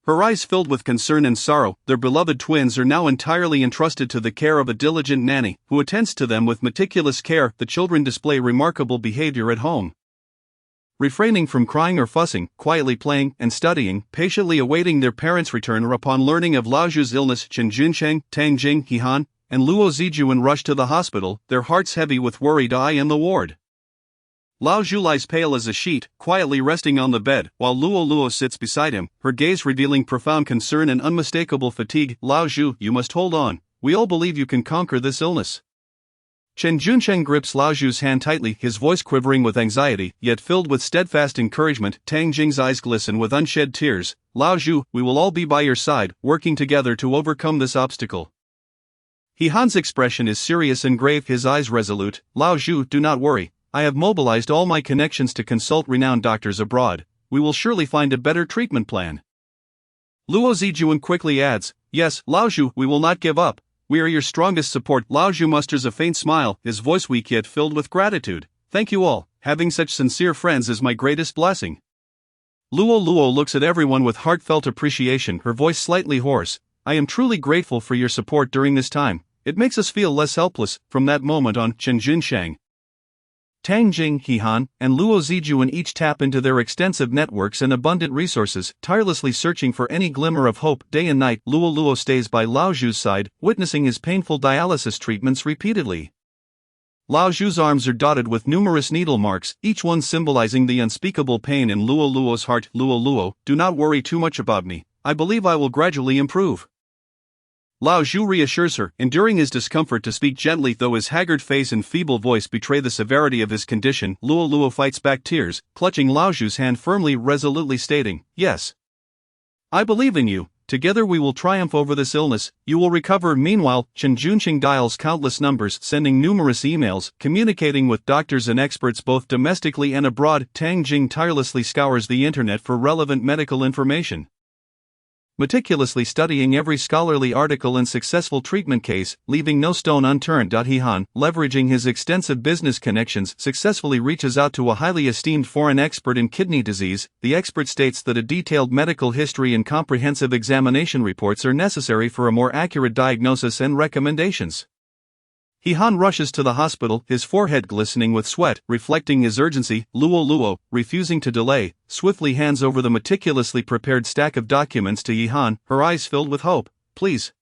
Her eyes filled with concern and sorrow. Their beloved twins are now entirely entrusted to the care of a diligent nanny, who attends to them with meticulous care. The children display remarkable behavior at home, refraining from crying or fussing, quietly playing and studying, patiently awaiting their parents' return. Or upon learning of Lao Zhu's illness, Chen Junsheng, Tang Jing, He Han, and Luo Zijuan rush to the hospital, their hearts heavy with worried eye in the ward. Lao Zhu lies pale as a sheet, quietly resting on the bed, while Luo Luo sits beside him, her gaze revealing profound concern and unmistakable fatigue. Lao Zhu, you must hold on. We all believe you can conquer this illness. Chen Junsheng grips Lao Zhu's hand tightly, his voice quivering with anxiety, yet filled with steadfast encouragement. Tang Jing's eyes glisten with unshed tears. Lao Zhu, we will all be by your side, working together to overcome this obstacle. He Han's expression is serious and grave, his eyes resolute. Lao Zhu, do not worry. I have mobilized all my connections to consult renowned doctors abroad. We will surely find a better treatment plan. Luo Zijuan quickly adds, yes, Lao Zhu, we will not give up. We are your strongest support. Lao Zhu musters a faint smile, his voice weak yet filled with gratitude. Thank you all. Having such sincere friends is my greatest blessing. Luo Luo looks at everyone with heartfelt appreciation, her voice slightly hoarse. I am truly grateful for your support during this time. It makes us feel less helpless. From that moment on, Chen Junsheng, Tang Jing, He Han, and Luo Zijuan each tap into their extensive networks and abundant resources, tirelessly searching for any glimmer of hope. Day and night, Luo Luo stays by Lao Zhu's side, witnessing his painful dialysis treatments repeatedly. Lao Zhu's arms are dotted with numerous needle marks, each one symbolizing the unspeakable pain in Luo Luo's heart. Luo Luo, do not worry too much about me. I believe I will gradually improve. Lao Zhu reassures her, enduring his discomfort to speak gently, though his haggard face and feeble voice betray the severity of his condition. Luo Luo fights back tears, clutching Lao Zhu's hand firmly, resolutely stating, yes, I believe in you. Together we will triumph over this illness. You will recover. Meanwhile, Chen Junsheng dials countless numbers, sending numerous emails, communicating with doctors and experts both domestically and abroad. Tang Jing tirelessly scours the internet for relevant medical information, meticulously studying every scholarly article and successful treatment case, leaving no stone unturned. He Han, leveraging his extensive business connections, successfully reaches out to a highly esteemed foreign expert in kidney disease. The expert states that a detailed medical history and comprehensive examination reports are necessary for a more accurate diagnosis and recommendations. He Han rushes to the hospital, his forehead glistening with sweat, reflecting his urgency. Luo Luo, refusing to delay, swiftly hands over the meticulously prepared stack of documents to He Han, her eyes filled with hope. Please.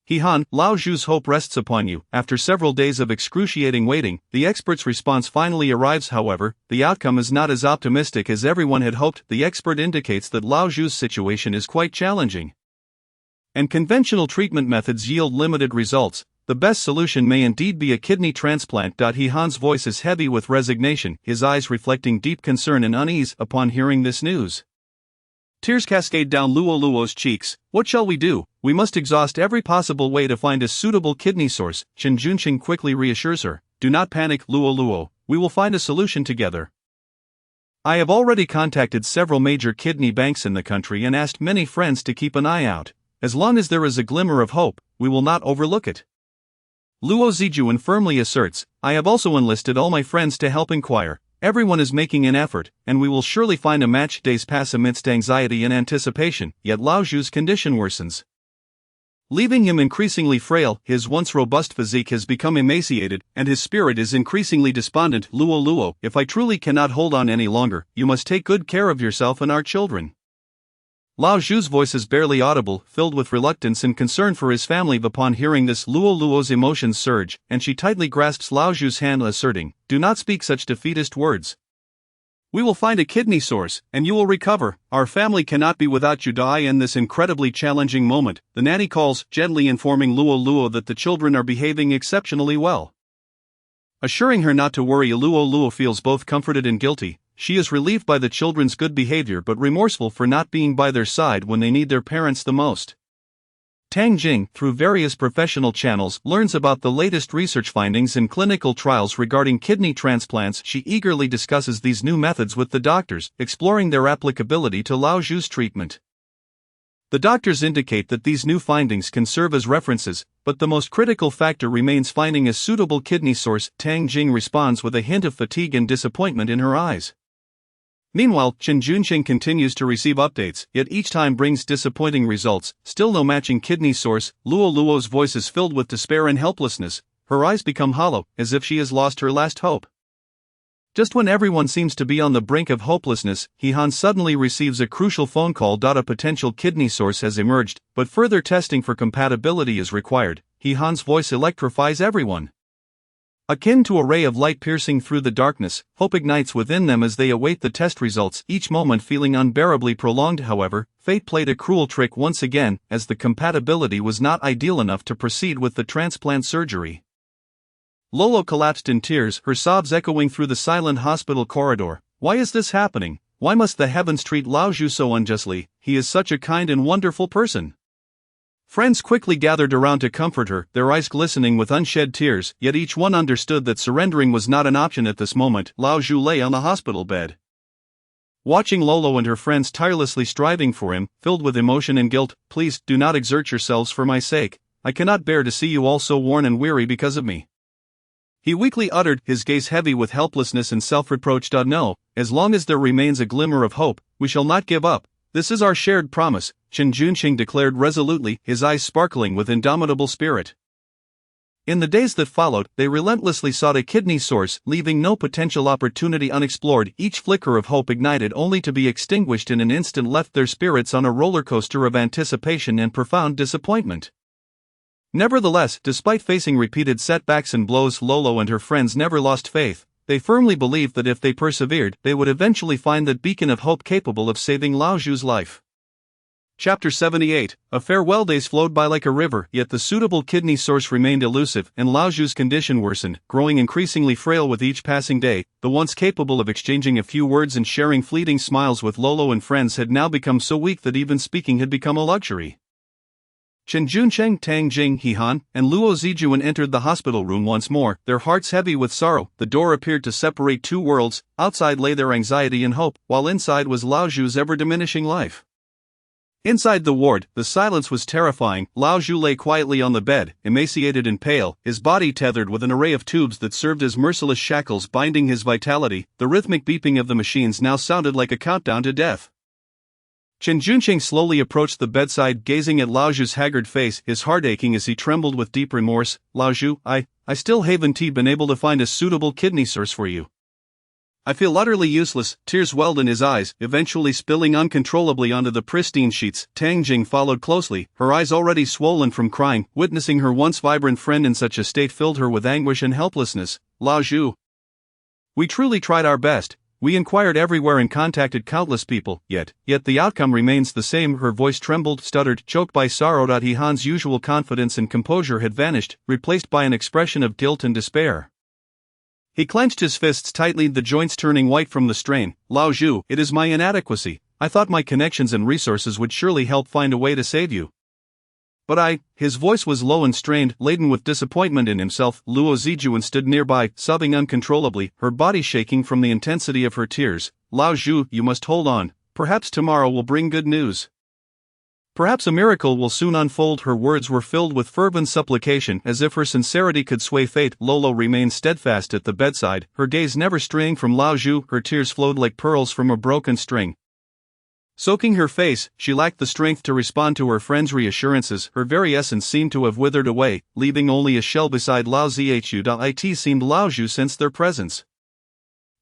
He Han, Lao Zhu's hope rests upon you. After several days of excruciating waiting, the expert's response finally arrives. However, the outcome is not as optimistic as everyone had hoped. The expert indicates that Lao Zhu's situation is quite challenging, and conventional treatment methods yield limited results. The best solution may indeed be a kidney transplant. He Han's voice is heavy with resignation, his eyes reflecting deep concern and unease. Upon hearing this news, Tears cascade down Luo Luo's cheeks. What shall we do? We must exhaust every possible way to find a suitable kidney source, Chen Junqing quickly reassures her. Do not panic, Luo Luo. We will find a solution together. I have already contacted several major kidney banks in the country and asked many friends to keep an eye out. As long as there is a glimmer of hope, we will not overlook it. Luo Zijuan firmly asserts, I have also enlisted all my friends to help inquire. Everyone is making an effort, and we will surely find a match. Days pass amidst anxiety and anticipation, yet Lao Zhu's condition worsens. Leaving him increasingly frail, his once robust physique has become emaciated, and his spirit is increasingly despondent. Luo Luo, if I truly cannot hold on any longer, you must take good care of yourself and our children. Lao Zhu's voice is barely audible, filled with reluctance and concern for his family. Upon hearing this, Luo Luo's emotions surge, and she tightly grasps Lao Zhu's hand, asserting, Do not speak such defeatist words. We will find a kidney source, and you will recover. Our family cannot be without you. Die in this incredibly challenging moment, the nanny calls, gently informing Luo Luo that the children are behaving exceptionally well. Assuring her not to worry, Luo Luo feels both comforted and guilty. She is relieved by the children's good behavior but remorseful for not being by their side when they need their parents the most. Tang Jing, through various professional channels, learns about the latest research findings and clinical trials regarding kidney transplants. She eagerly discusses these new methods with the doctors, exploring their applicability to Lao Zhu's treatment. The doctors indicate that these new findings can serve as references, but the most critical factor remains finding a suitable kidney source. Tang Jing responds with a hint of fatigue and disappointment in her eyes. Meanwhile, Chen Junqing continues to receive updates, yet each time brings disappointing results. Still no matching kidney source. Luo Luo's voice is filled with despair and helplessness. Her eyes become hollow, as if she has lost her last hope. Just when everyone seems to be on the brink of hopelessness, He Han suddenly receives a crucial phone call. A potential kidney source has emerged, but further testing for compatibility is required. He Han's voice electrifies everyone. Akin to a ray of light piercing through the darkness, hope ignites within them as they await the test results, each moment feeling unbearably prolonged. However, fate played a cruel trick once again, as the compatibility was not ideal enough to proceed with the transplant surgery. Lolo collapsed in tears, her sobs echoing through the silent hospital corridor. Why is this happening? Why must the heavens treat Lao Zhu so unjustly? He is such a kind and wonderful person. Friends quickly gathered around to comfort her, their eyes glistening with unshed tears, yet each one understood that surrendering was not an option at this moment. Lao Zhu lay on the hospital bed. Watching Lolo and her friends tirelessly striving for him, filled with emotion and guilt, Please, do not exert yourselves for my sake. I cannot bear to see you all so worn and weary because of me. He weakly uttered, his gaze heavy with helplessness and self-reproach. No, as long as there remains a glimmer of hope, we shall not give up. This is our shared promise, Chen Junqing declared resolutely, his eyes sparkling with indomitable spirit. In the days that followed, they relentlessly sought a kidney source, leaving no potential opportunity unexplored. Each flicker of hope ignited only to be extinguished in an instant left their spirits on a roller coaster of anticipation and profound disappointment. Nevertheless, despite facing repeated setbacks and blows, Lolo and her friends never lost faith. They firmly believed that if they persevered, they would eventually find that beacon of hope capable of saving Lao Zhu's life. Chapter 78. A farewell. Days flowed by like a river, yet the suitable kidney source remained elusive, and Lao Zhu's condition worsened, growing increasingly frail with each passing day. The once capable of exchanging a few words and sharing fleeting smiles with Lolo and friends had now become so weak that even speaking had become a luxury. Chen Junqing, Tang Jing, He Han, and Luo Zijuan entered the hospital room once more, their hearts heavy with sorrow. The door appeared to separate two worlds. Outside lay their anxiety and hope, while inside was Lao Zhu's ever-diminishing life. Inside the ward, the silence was terrifying. Lao Zhu lay quietly on the bed, emaciated and pale, his body tethered with an array of tubes that served as merciless shackles binding his vitality. The rhythmic beeping of the machines now sounded like a countdown to death. Chen Junqing slowly approached the bedside, gazing at Lao Zhu's haggard face, his heart aching as he trembled with deep remorse. Lao Zhu, I still haven't been able to find a suitable kidney source for you. I feel utterly useless. Tears welled in his eyes, eventually spilling uncontrollably onto the pristine sheets. Tang Jing followed closely, her eyes already swollen from crying. Witnessing her once vibrant friend in such a state filled her with anguish and helplessness. Lao Zhu, we truly tried our best. We inquired everywhere and contacted countless people, yet the outcome remains the same. Her voice trembled, stuttered, choked by sorrow. He Han's usual confidence and composure had vanished, replaced by an expression of guilt and despair. He clenched his fists tightly, the joints turning white from the strain. Lao Zhu, it is my inadequacy. I thought my connections and resources would surely help find a way to save you. But his voice was low and strained, laden with disappointment in himself. Luo Zijuan stood nearby, sobbing uncontrollably, her body shaking from the intensity of her tears. Lao Zhu, you must hold on, perhaps tomorrow will bring good news. Perhaps a miracle will soon unfold. Her words were filled with fervent supplication, as if her sincerity could sway fate. Lolo remained steadfast at the bedside, her gaze never straying from Lao Zhu. Her tears flowed like pearls from a broken string. Soaking her face, she lacked the strength to respond to her friend's reassurances. Her very essence seemed to have withered away, leaving only a shell beside Lao Zhu. It seemed Lao Zhu sensed their presence.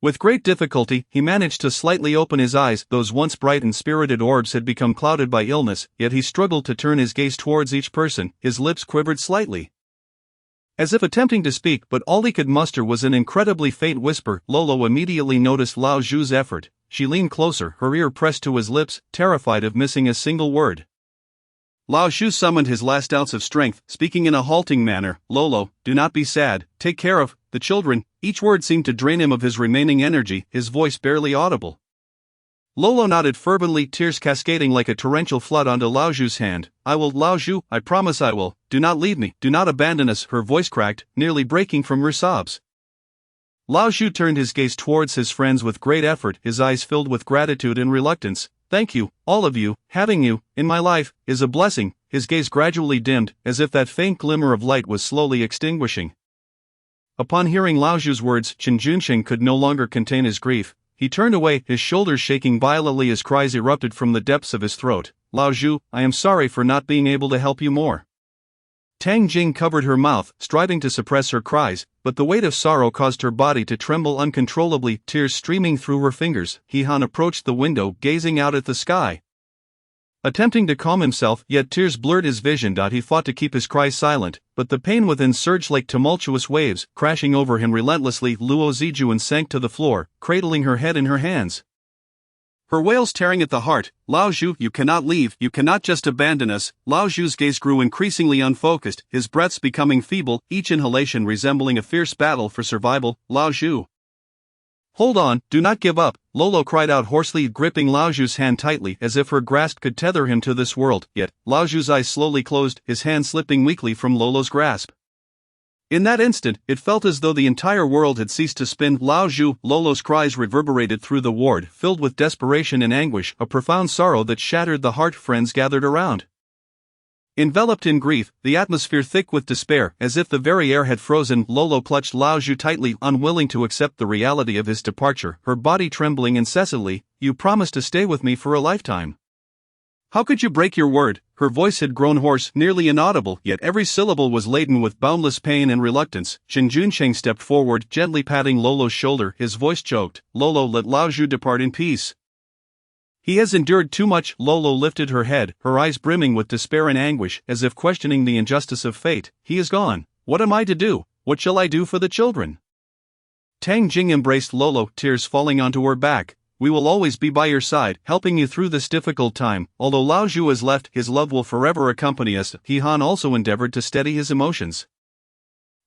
With great difficulty, he managed to slightly open his eyes. Those once bright and spirited orbs had become clouded by illness, yet he struggled to turn his gaze towards each person. His lips quivered slightly, as if attempting to speak, but all he could muster was an incredibly faint whisper. Lolo immediately noticed Lao Zhu's effort. She leaned closer, her ear pressed to his lips, terrified of missing a single word. Lao Zhu summoned his last ounce of strength, speaking in a halting manner. Lolo, do not be sad, take care of the children. Each word seemed to drain him of his remaining energy, his voice barely audible. Lolo nodded fervently, tears cascading like a torrential flood onto Lao Zhu's hand. I will, Lao Zhu, I promise I will. Do not leave me, do not abandon us. Her voice cracked, nearly breaking from her sobs. Lao Zhu turned his gaze towards his friends with great effort, his eyes filled with gratitude and reluctance. Thank you, all of you, having you, in my life, is a blessing. His gaze gradually dimmed, as if that faint glimmer of light was slowly extinguishing. Upon hearing Lao Zhu's words, Chen Junsheng could no longer contain his grief. He turned away, his shoulders shaking violently as cries erupted from the depths of his throat. Lao Zhu, I am sorry for not being able to help you more. Tang Jing covered her mouth, striving to suppress her cries, but the weight of sorrow caused her body to tremble uncontrollably, tears streaming through her fingers. He Han approached the window, gazing out at the sky. Attempting to calm himself, yet tears blurred his vision. He fought to keep his cries silent, but the pain within surged like tumultuous waves, crashing over him relentlessly. Luo Zijuan sank to the floor, cradling her head in her hands, her wails tearing at the heart. Lao Zhu, you cannot leave, you cannot just abandon us. Lao Zhu's gaze grew increasingly unfocused, his breaths becoming feeble, each inhalation resembling a fierce battle for survival. Lao Zhu, hold on, do not give up, Lolo cried out hoarsely, gripping Lao Zhu's hand tightly as if her grasp could tether him to this world. Yet, Lao Zhu's eyes slowly closed, his hand slipping weakly from Lolo's grasp. In that instant, it felt as though the entire world had ceased to spin. Lao Zhu, Lolo's cries reverberated through the ward, filled with desperation and anguish, a profound sorrow that shattered the heart. Friends gathered around, enveloped in grief, the atmosphere thick with despair, as if the very air had frozen. Lolo clutched Lao Zhu tightly, unwilling to accept the reality of his departure, her body trembling incessantly. You promised to stay with me for a lifetime. How could you break your word? Her voice had grown hoarse, nearly inaudible, yet every syllable was laden with boundless pain and reluctance. Chen Junsheng stepped forward, gently patting Lolo's shoulder, his voice choked. Lolo, let Lao Zhu depart in peace. He has endured too much. Lolo lifted her head, her eyes brimming with despair and anguish, as if questioning the injustice of fate. He is gone. What am I to do? What shall I do for the children? Tang Jing embraced Lolo, tears falling onto her back. We will always be by your side, helping you through this difficult time. Although Lao Zhu has left, his love will forever accompany us. He Han also endeavored to steady his emotions,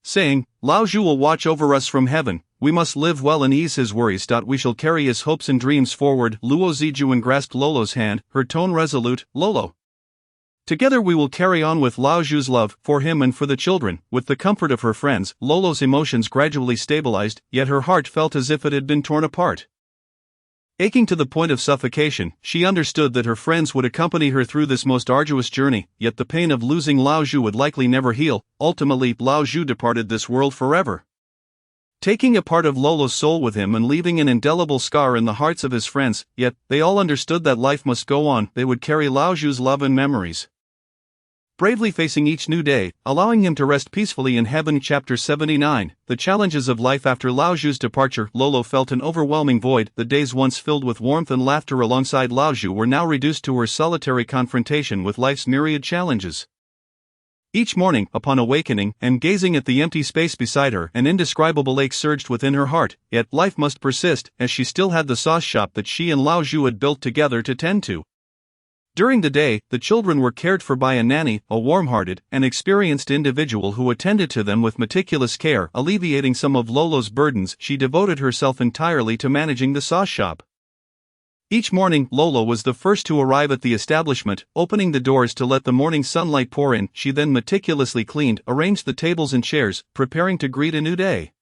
saying, Lao Zhu will watch over us from heaven. We must live well and ease his worries. We shall carry his hopes and dreams forward. Luo Zijuan grasped Lolo's hand, her tone resolute. Lolo, together we will carry on with Lao Zhu's love, for him and for the children. With the comfort of her friends, Lolo's emotions gradually stabilized, yet her heart felt as if it had been torn apart. Aching to the point of suffocation, she understood that her friends would accompany her through this most arduous journey, yet the pain of losing Lao Zhu would likely never heal. Ultimately, Lao Zhu departed this world forever, taking a part of Lolo's soul with him and leaving an indelible scar in the hearts of his friends. Yet, they all understood that life must go on. They would carry Lao Zhu's love and memories, bravely facing each new day, allowing him to rest peacefully in heaven. Chapter 79, The Challenges of Life After Lao Zhu's Departure. Lolo felt an overwhelming void. The days once filled with warmth and laughter alongside Lao Zhu were now reduced to her solitary confrontation with life's myriad challenges. Each morning, upon awakening and gazing at the empty space beside her, an indescribable ache surged within her heart. Yet life must persist, as she still had the sauce shop that she and Lao Zhu had built together to tend to. During the day, the children were cared for by a nanny, a warm-hearted and experienced individual who attended to them with meticulous care. Alleviating some of Lolo's burdens, she devoted herself entirely to managing the sauce shop. Each morning, Lolo was the first to arrive at the establishment, opening the doors to let the morning sunlight pour in. She then meticulously cleaned, arranged the tables and chairs, preparing to greet a new day.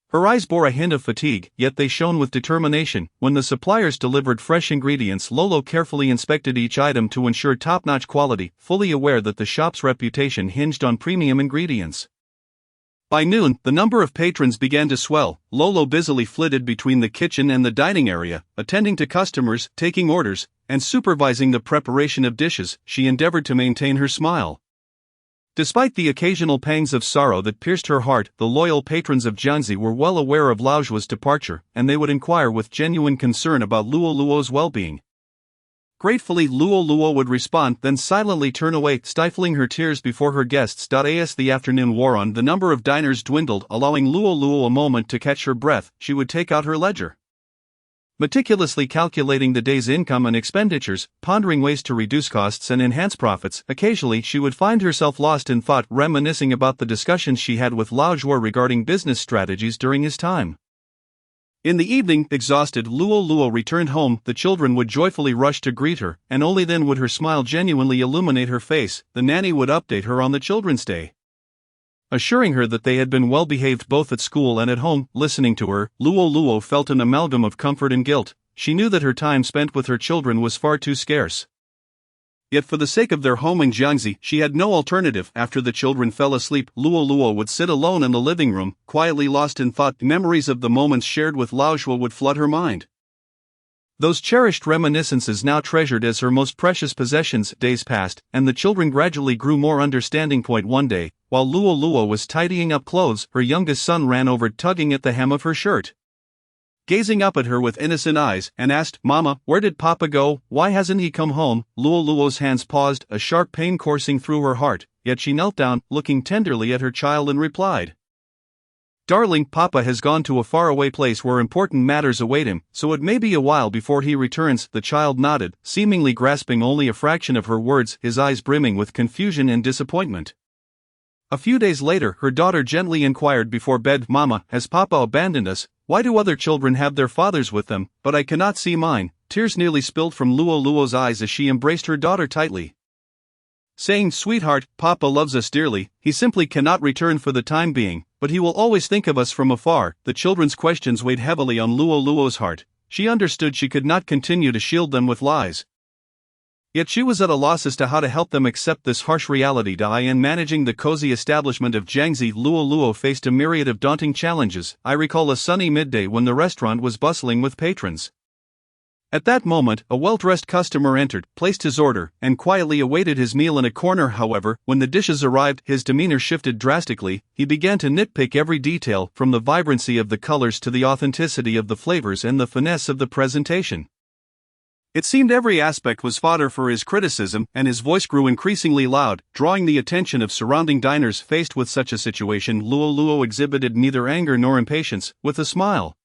Her eyes bore a hint of fatigue, yet they shone with determination. When the suppliers delivered fresh ingredients, Lolo carefully inspected each item to ensure top-notch quality, fully aware that the shop's reputation hinged on premium ingredients. By noon, the number of patrons began to swell. Lolo busily flitted between the kitchen and the dining area, attending to customers, taking orders, and supervising the preparation of dishes. She endeavored to maintain her smile. Despite the occasional pangs of sorrow that pierced her heart, the loyal patrons of Jiangxi were well aware of Laojue's departure, and they would inquire with genuine concern about Luoluo's well-being. Gratefully, Luoluo would respond, then silently turn away, stifling her tears before her guests. As the afternoon wore on, the number of diners dwindled, allowing Luoluo a moment to catch her breath. She would take out her ledger. Meticulously calculating the day's income and expenditures, pondering ways to reduce costs and enhance profits, occasionally she would find herself lost in thought, reminiscing about the discussions she had with Laojue regarding business strategies during his time. In the evening, exhausted, Luoluo returned home. The children would joyfully rush to greet her, and only then would her smile genuinely illuminate her face. The nanny would update her on the children's day, assuring her that they had been well behaved both at school and at home. Listening to her, Luoluo felt an amalgam of comfort and guilt. She knew that her time spent with her children was far too scarce. Yet for the sake of their home in Jiangxi, she had no alternative. After the children fell asleep, Luoluo would sit alone in the living room, quietly lost in thought. Memories of the moments shared with Laojue would flood her mind. Those cherished reminiscences now treasured as her most precious possessions. Days passed, and the children gradually grew more understanding. One day, while Luoluo was tidying up clothes, her youngest son ran over, tugging at the hem of her shirt. Gazing up at her with innocent eyes, and asked, "Mama, where did Papa go? Why hasn't he come home?" Luoluo's hands paused, a sharp pain coursing through her heart, yet she knelt down, looking tenderly at her child and replied, "Darling, Papa has gone to a faraway place where important matters await him, so it may be a while before he returns." The child nodded, seemingly grasping only a fraction of her words, his eyes brimming with confusion and disappointment. A few days later, her daughter gently inquired before bed, "Mama, has Papa abandoned us? Why do other children have their fathers with them, but I cannot see mine?" Tears nearly spilled from Luoluo's eyes as she embraced her daughter tightly, saying, "Sweetheart, Papa loves us dearly. He simply cannot return for the time being, but he will always think of us from afar." The children's questions weighed heavily on Luoluo's heart. She understood she could not continue to shield them with lies. Yet she was at a loss as to how to help them accept this harsh reality. In managing the cozy establishment of Jiangxi, Luoluo faced a myriad of daunting challenges. I recall a sunny midday when the restaurant was bustling with patrons. At that moment, a well-dressed customer entered, placed his order, and quietly awaited his meal in a corner. However, when the dishes arrived, his demeanor shifted drastically. He began to nitpick every detail, from the vibrancy of the colors to the authenticity of the flavors and the finesse of the presentation. It seemed every aspect was fodder for his criticism, and his voice grew increasingly loud, drawing the attention of surrounding diners. Faced with such a situation, Luoluo exhibited neither anger nor impatience. With a smile,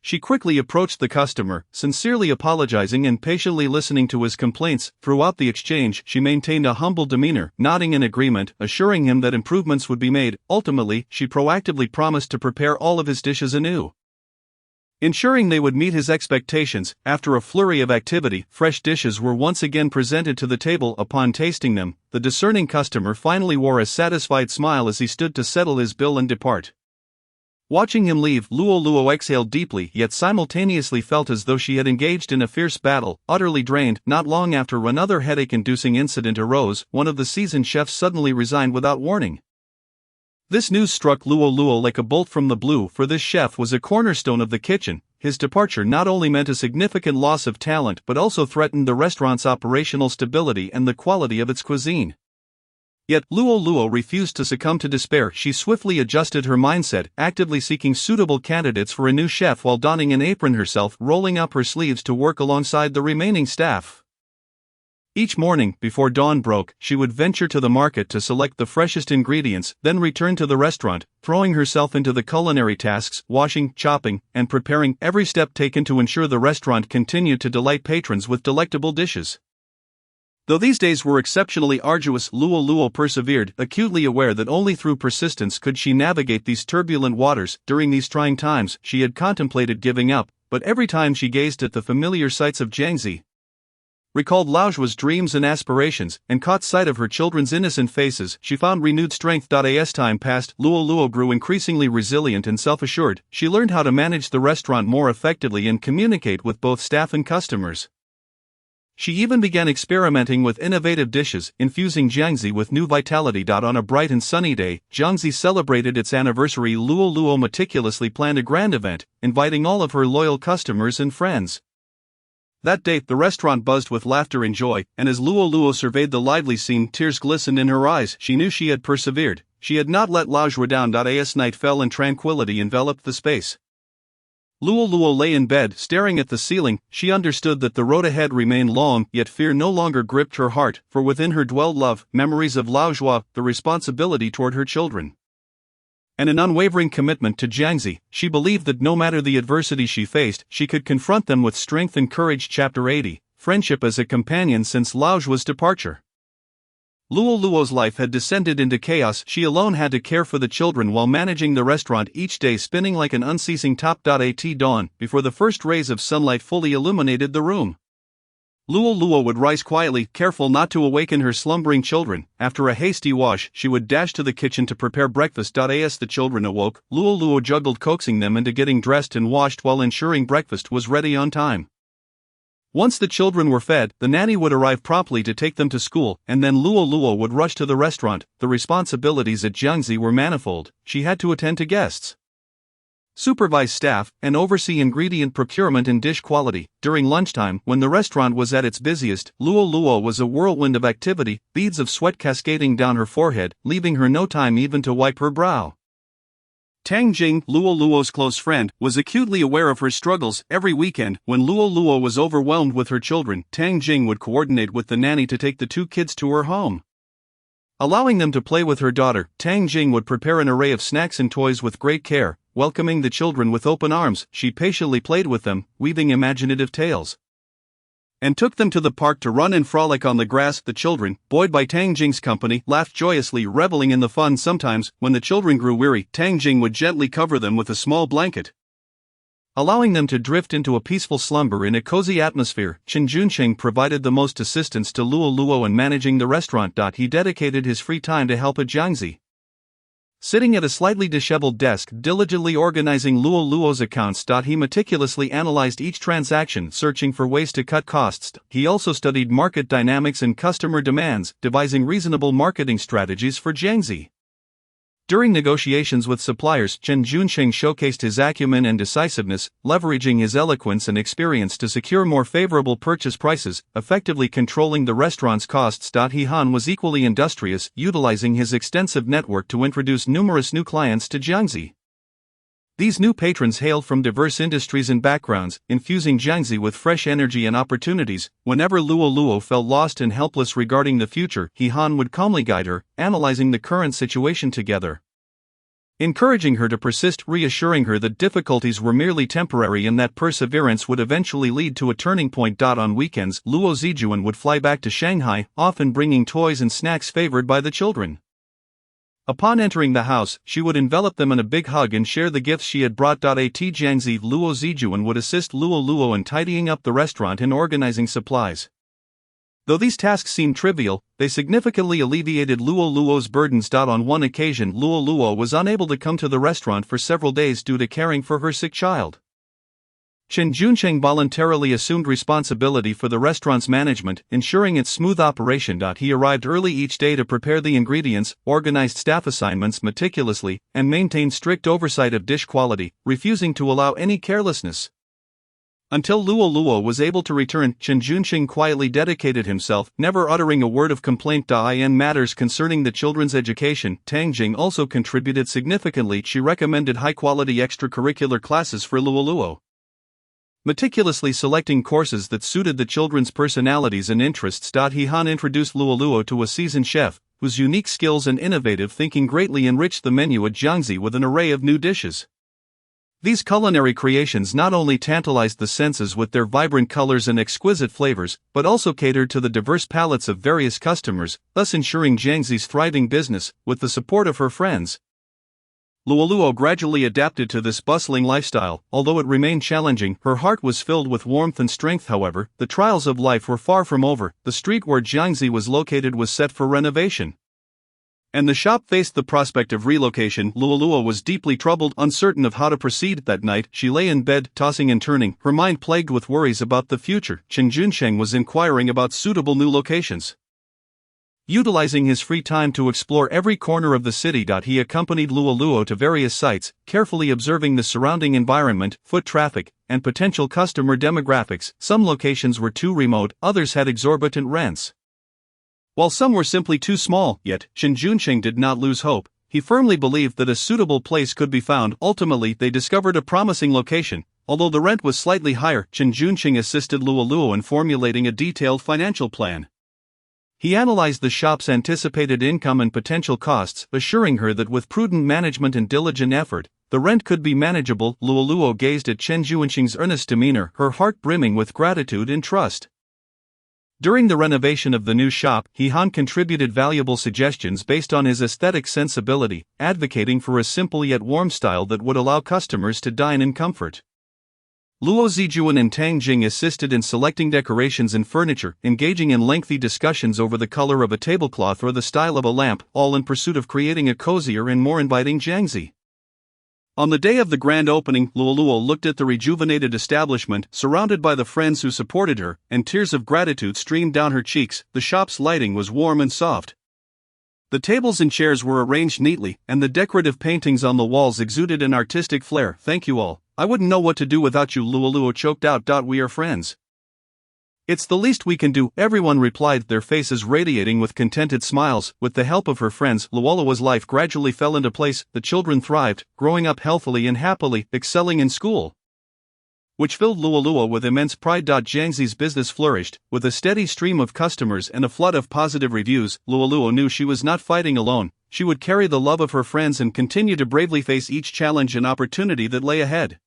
she quickly approached the customer, sincerely apologizing and patiently listening to his complaints. Throughout the exchange, she maintained a humble demeanor, nodding in agreement, assuring him that improvements would be made. Ultimately, she proactively promised to prepare all of his dishes anew, ensuring they would meet his expectations. After a flurry of activity, fresh dishes were once again presented to the table. Upon tasting them, the discerning customer finally wore a satisfied smile as he stood to settle his bill and depart. Watching him leave, Luoluo exhaled deeply, yet simultaneously felt as though she had engaged in a fierce battle. Utterly drained, not long after another headache-inducing incident arose. One of the seasoned chefs suddenly resigned without warning. This news struck Luoluo like a bolt from the blue, for this chef was a cornerstone of the kitchen. His departure not only meant a significant loss of talent but also threatened the restaurant's operational stability and the quality of its cuisine. Yet, Luoluo refused to succumb to despair. She swiftly adjusted her mindset, actively seeking suitable candidates for a new chef while donning an apron herself, rolling up her sleeves to work alongside the remaining staff. Each morning, before dawn broke, she would venture to the market to select the freshest ingredients, then return to the restaurant, throwing herself into the culinary tasks, washing, chopping, and preparing, every step taken to ensure the restaurant continued to delight patrons with delectable dishes. Though these days were exceptionally arduous, Luoluo persevered, acutely aware that only through persistence could she navigate these turbulent waters. During these trying times, she had contemplated giving up, but every time she gazed at the familiar sights of Jiangzi, recalled Laojua's dreams and aspirations, and caught sight of her children's innocent faces, she found renewed strength. As time passed, Luo Luo grew increasingly resilient and self-assured. She learned how to manage the restaurant more effectively and communicate with both staff and customers. She even began experimenting with innovative dishes, infusing Jiangzi with new vitality. On a bright and sunny day, Jiangzi celebrated its anniversary. Luo Luo meticulously planned a grand event, inviting all of her loyal customers and friends. That day, the restaurant buzzed with laughter and joy, and as Luo Luo surveyed the lively scene, tears glistened in her eyes. She knew she had persevered. She had not let Laojua down. As night fell and tranquility enveloped the space, Luo Luo lay in bed, staring at the ceiling. She understood that the road ahead remained long, yet fear no longer gripped her heart, for within her dwelled love, memories of Laojua, the responsibility toward her children, and an unwavering commitment to Jiangzi. She believed that no matter the adversity she faced, she could confront them with strength and courage. Chapter 80: Friendship as a Companion. Since Laojua's departure, Luo Luo's life had descended into chaos. She alone had to care for the children while managing the restaurant, each day spinning like an unceasing top. At dawn, before the first rays of sunlight fully illuminated the room, Luo Luo would rise quietly, careful not to awaken her slumbering children. After a hasty wash, she would dash to the kitchen to prepare breakfast. As the children awoke, Luo Luo juggled coaxing them into getting dressed and washed while ensuring breakfast was ready on time. Once the children were fed, the nanny would arrive promptly to take them to school, and then Luo Luo would rush to the restaurant. The responsibilities at Jiangzi were manifold. She had to attend to guests, supervise staff, and oversee ingredient procurement and dish quality. During lunchtime, when the restaurant was at its busiest, Luo Luo was a whirlwind of activity, beads of sweat cascading down her forehead, leaving her no time even to wipe her brow. Tang Jing, Luo Luo's close friend, was acutely aware of her struggles. Every weekend, when Luo Luo was overwhelmed with her children, Tang Jing would coordinate with the nanny to take the two kids to her home. Allowing them to play with her daughter, Tang Jing would prepare an array of snacks and toys with great care. Welcoming the children with open arms, she patiently played with them, weaving imaginative tales, and took them to the park to run and frolic on the grass. The children, buoyed by Tang Jing's company, laughed joyously, reveling in the fun. Sometimes, when the children grew weary, Tang Jing would gently cover them with a small blanket, allowing them to drift into a peaceful slumber in a cozy atmosphere. Chen Juncheng provided the most assistance to Luo Luo in managing the restaurant. He dedicated his free time to help at Jiangzi, sitting at a slightly disheveled desk, diligently organizing Luo Luo's accounts. He meticulously analyzed each transaction, searching for ways to cut costs. He also studied market dynamics and customer demands, devising reasonable marketing strategies for Jiangzi. During negotiations with suppliers, Chen Juncheng showcased his acumen and decisiveness, leveraging his eloquence and experience to secure more favorable purchase prices, effectively controlling the restaurant's costs. He Han was equally industrious, utilizing his extensive network to introduce numerous new clients to Jiangzi. These new patrons hailed from diverse industries and backgrounds, infusing Jiangzi with fresh energy and opportunities. Whenever Luo Luo felt lost and helpless regarding the future, He Han would calmly guide her, analyzing the current situation together, encouraging her to persist, reassuring her that difficulties were merely temporary and that perseverance would eventually lead to a turning point. On weekends, Luo Zijuan would fly back to Shanghai, often bringing toys and snacks favored by the children. Upon entering the house, she would envelop them in a big hug and share the gifts she had brought. At Jiangzi, Luo Zijuan would assist Luo Luo in tidying up the restaurant and organizing supplies. Though these tasks seemed trivial, they significantly alleviated Luo Luo's burdens. On one occasion, Luo Luo was unable to come to the restaurant for several days due to caring for her sick child. Chen Juncheng voluntarily assumed responsibility for the restaurant's management, ensuring its smooth operation. He arrived early each day to prepare the ingredients, organized staff assignments meticulously, and maintained strict oversight of dish quality, refusing to allow any carelessness. Until Luo Luo was able to return, Chen Juncheng quietly dedicated himself, never uttering a word of complaint. In matters concerning the children's education, Tang Jing also contributed significantly. She recommended high-quality extracurricular classes for Luo Luo, meticulously selecting courses that suited the children's personalities and interests. He Han introduced Luo Luo to a seasoned chef, whose unique skills and innovative thinking greatly enriched the menu at Jiangzi with an array of new dishes. These culinary creations not only tantalized the senses with their vibrant colors and exquisite flavors, but also catered to the diverse palates of various customers, thus ensuring Jiangzi's thriving business. With the support of her friends, Luoluo gradually adapted to this bustling lifestyle. Although it remained challenging, her heart was filled with warmth and strength. However, the trials of life were far from over. The street where Jiangzi was located was set for renovation, and the shop faced the prospect of relocation. Luoluo was deeply troubled, uncertain of how to proceed. That night, she lay in bed, tossing and turning, her mind plagued with worries about the future. Chen Junsheng was inquiring about suitable new locations. Utilizing his free time to explore every corner of the city, he accompanied Luoluo to various sites, carefully observing the surrounding environment, foot traffic, and potential customer demographics. Some locations were too remote, others had exorbitant rents, while some were simply too small. Yet, Chen Junsheng did not lose hope. He firmly believed that a suitable place could be found. Ultimately, they discovered a promising location. Although the rent was slightly higher, Chen Junsheng assisted Luoluo in formulating a detailed financial plan. He analyzed the shop's anticipated income and potential costs, assuring her that with prudent management and diligent effort, the rent could be manageable. Luoluo gazed at Chen Junsheng's earnest demeanor, her heart brimming with gratitude and trust. During the renovation of the new shop, He Han contributed valuable suggestions based on his aesthetic sensibility, advocating for a simple yet warm style that would allow customers to dine in comfort. Luo Zijuan and Tang Jing assisted in selecting decorations and furniture, engaging in lengthy discussions over the color of a tablecloth or the style of a lamp, all in pursuit of creating a cozier and more inviting Jiangzi. On the day of the grand opening, Luoluo looked at the rejuvenated establishment, surrounded by the friends who supported her, and tears of gratitude streamed down her cheeks. The shop's lighting was warm and soft. The tables and chairs were arranged neatly, and the decorative paintings on the walls exuded an artistic flair. "Thank you all. I wouldn't know what to do without you," Luoluo choked out. "We are friends. It's the least we can do," everyone replied, their faces radiating with contented smiles. With the help of her friends, Luoluo's life gradually fell into place. The children thrived, growing up healthily and happily, excelling in school, which filled Luoluo with immense pride. Jiangzi's business flourished, with a steady stream of customers and a flood of positive reviews. Luoluo knew she was not fighting alone. She would carry the love of her friends and continue to bravely face each challenge and opportunity that lay ahead.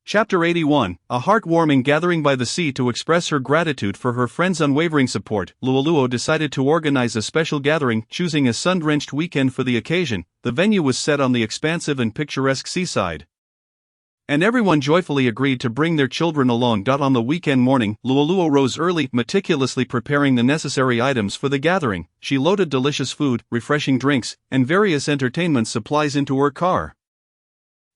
Chapter 81, a heartwarming gathering by the sea. To express her gratitude for her friends' unwavering support, Luoluo decided to organize a special gathering, choosing a sun-drenched weekend for the occasion. The venue was set on the expansive and picturesque seaside, and everyone joyfully agreed to bring their children along. On the weekend morning, Luoluo rose early, meticulously preparing the necessary items for the gathering. She loaded delicious food, refreshing drinks, and various entertainment supplies into her car,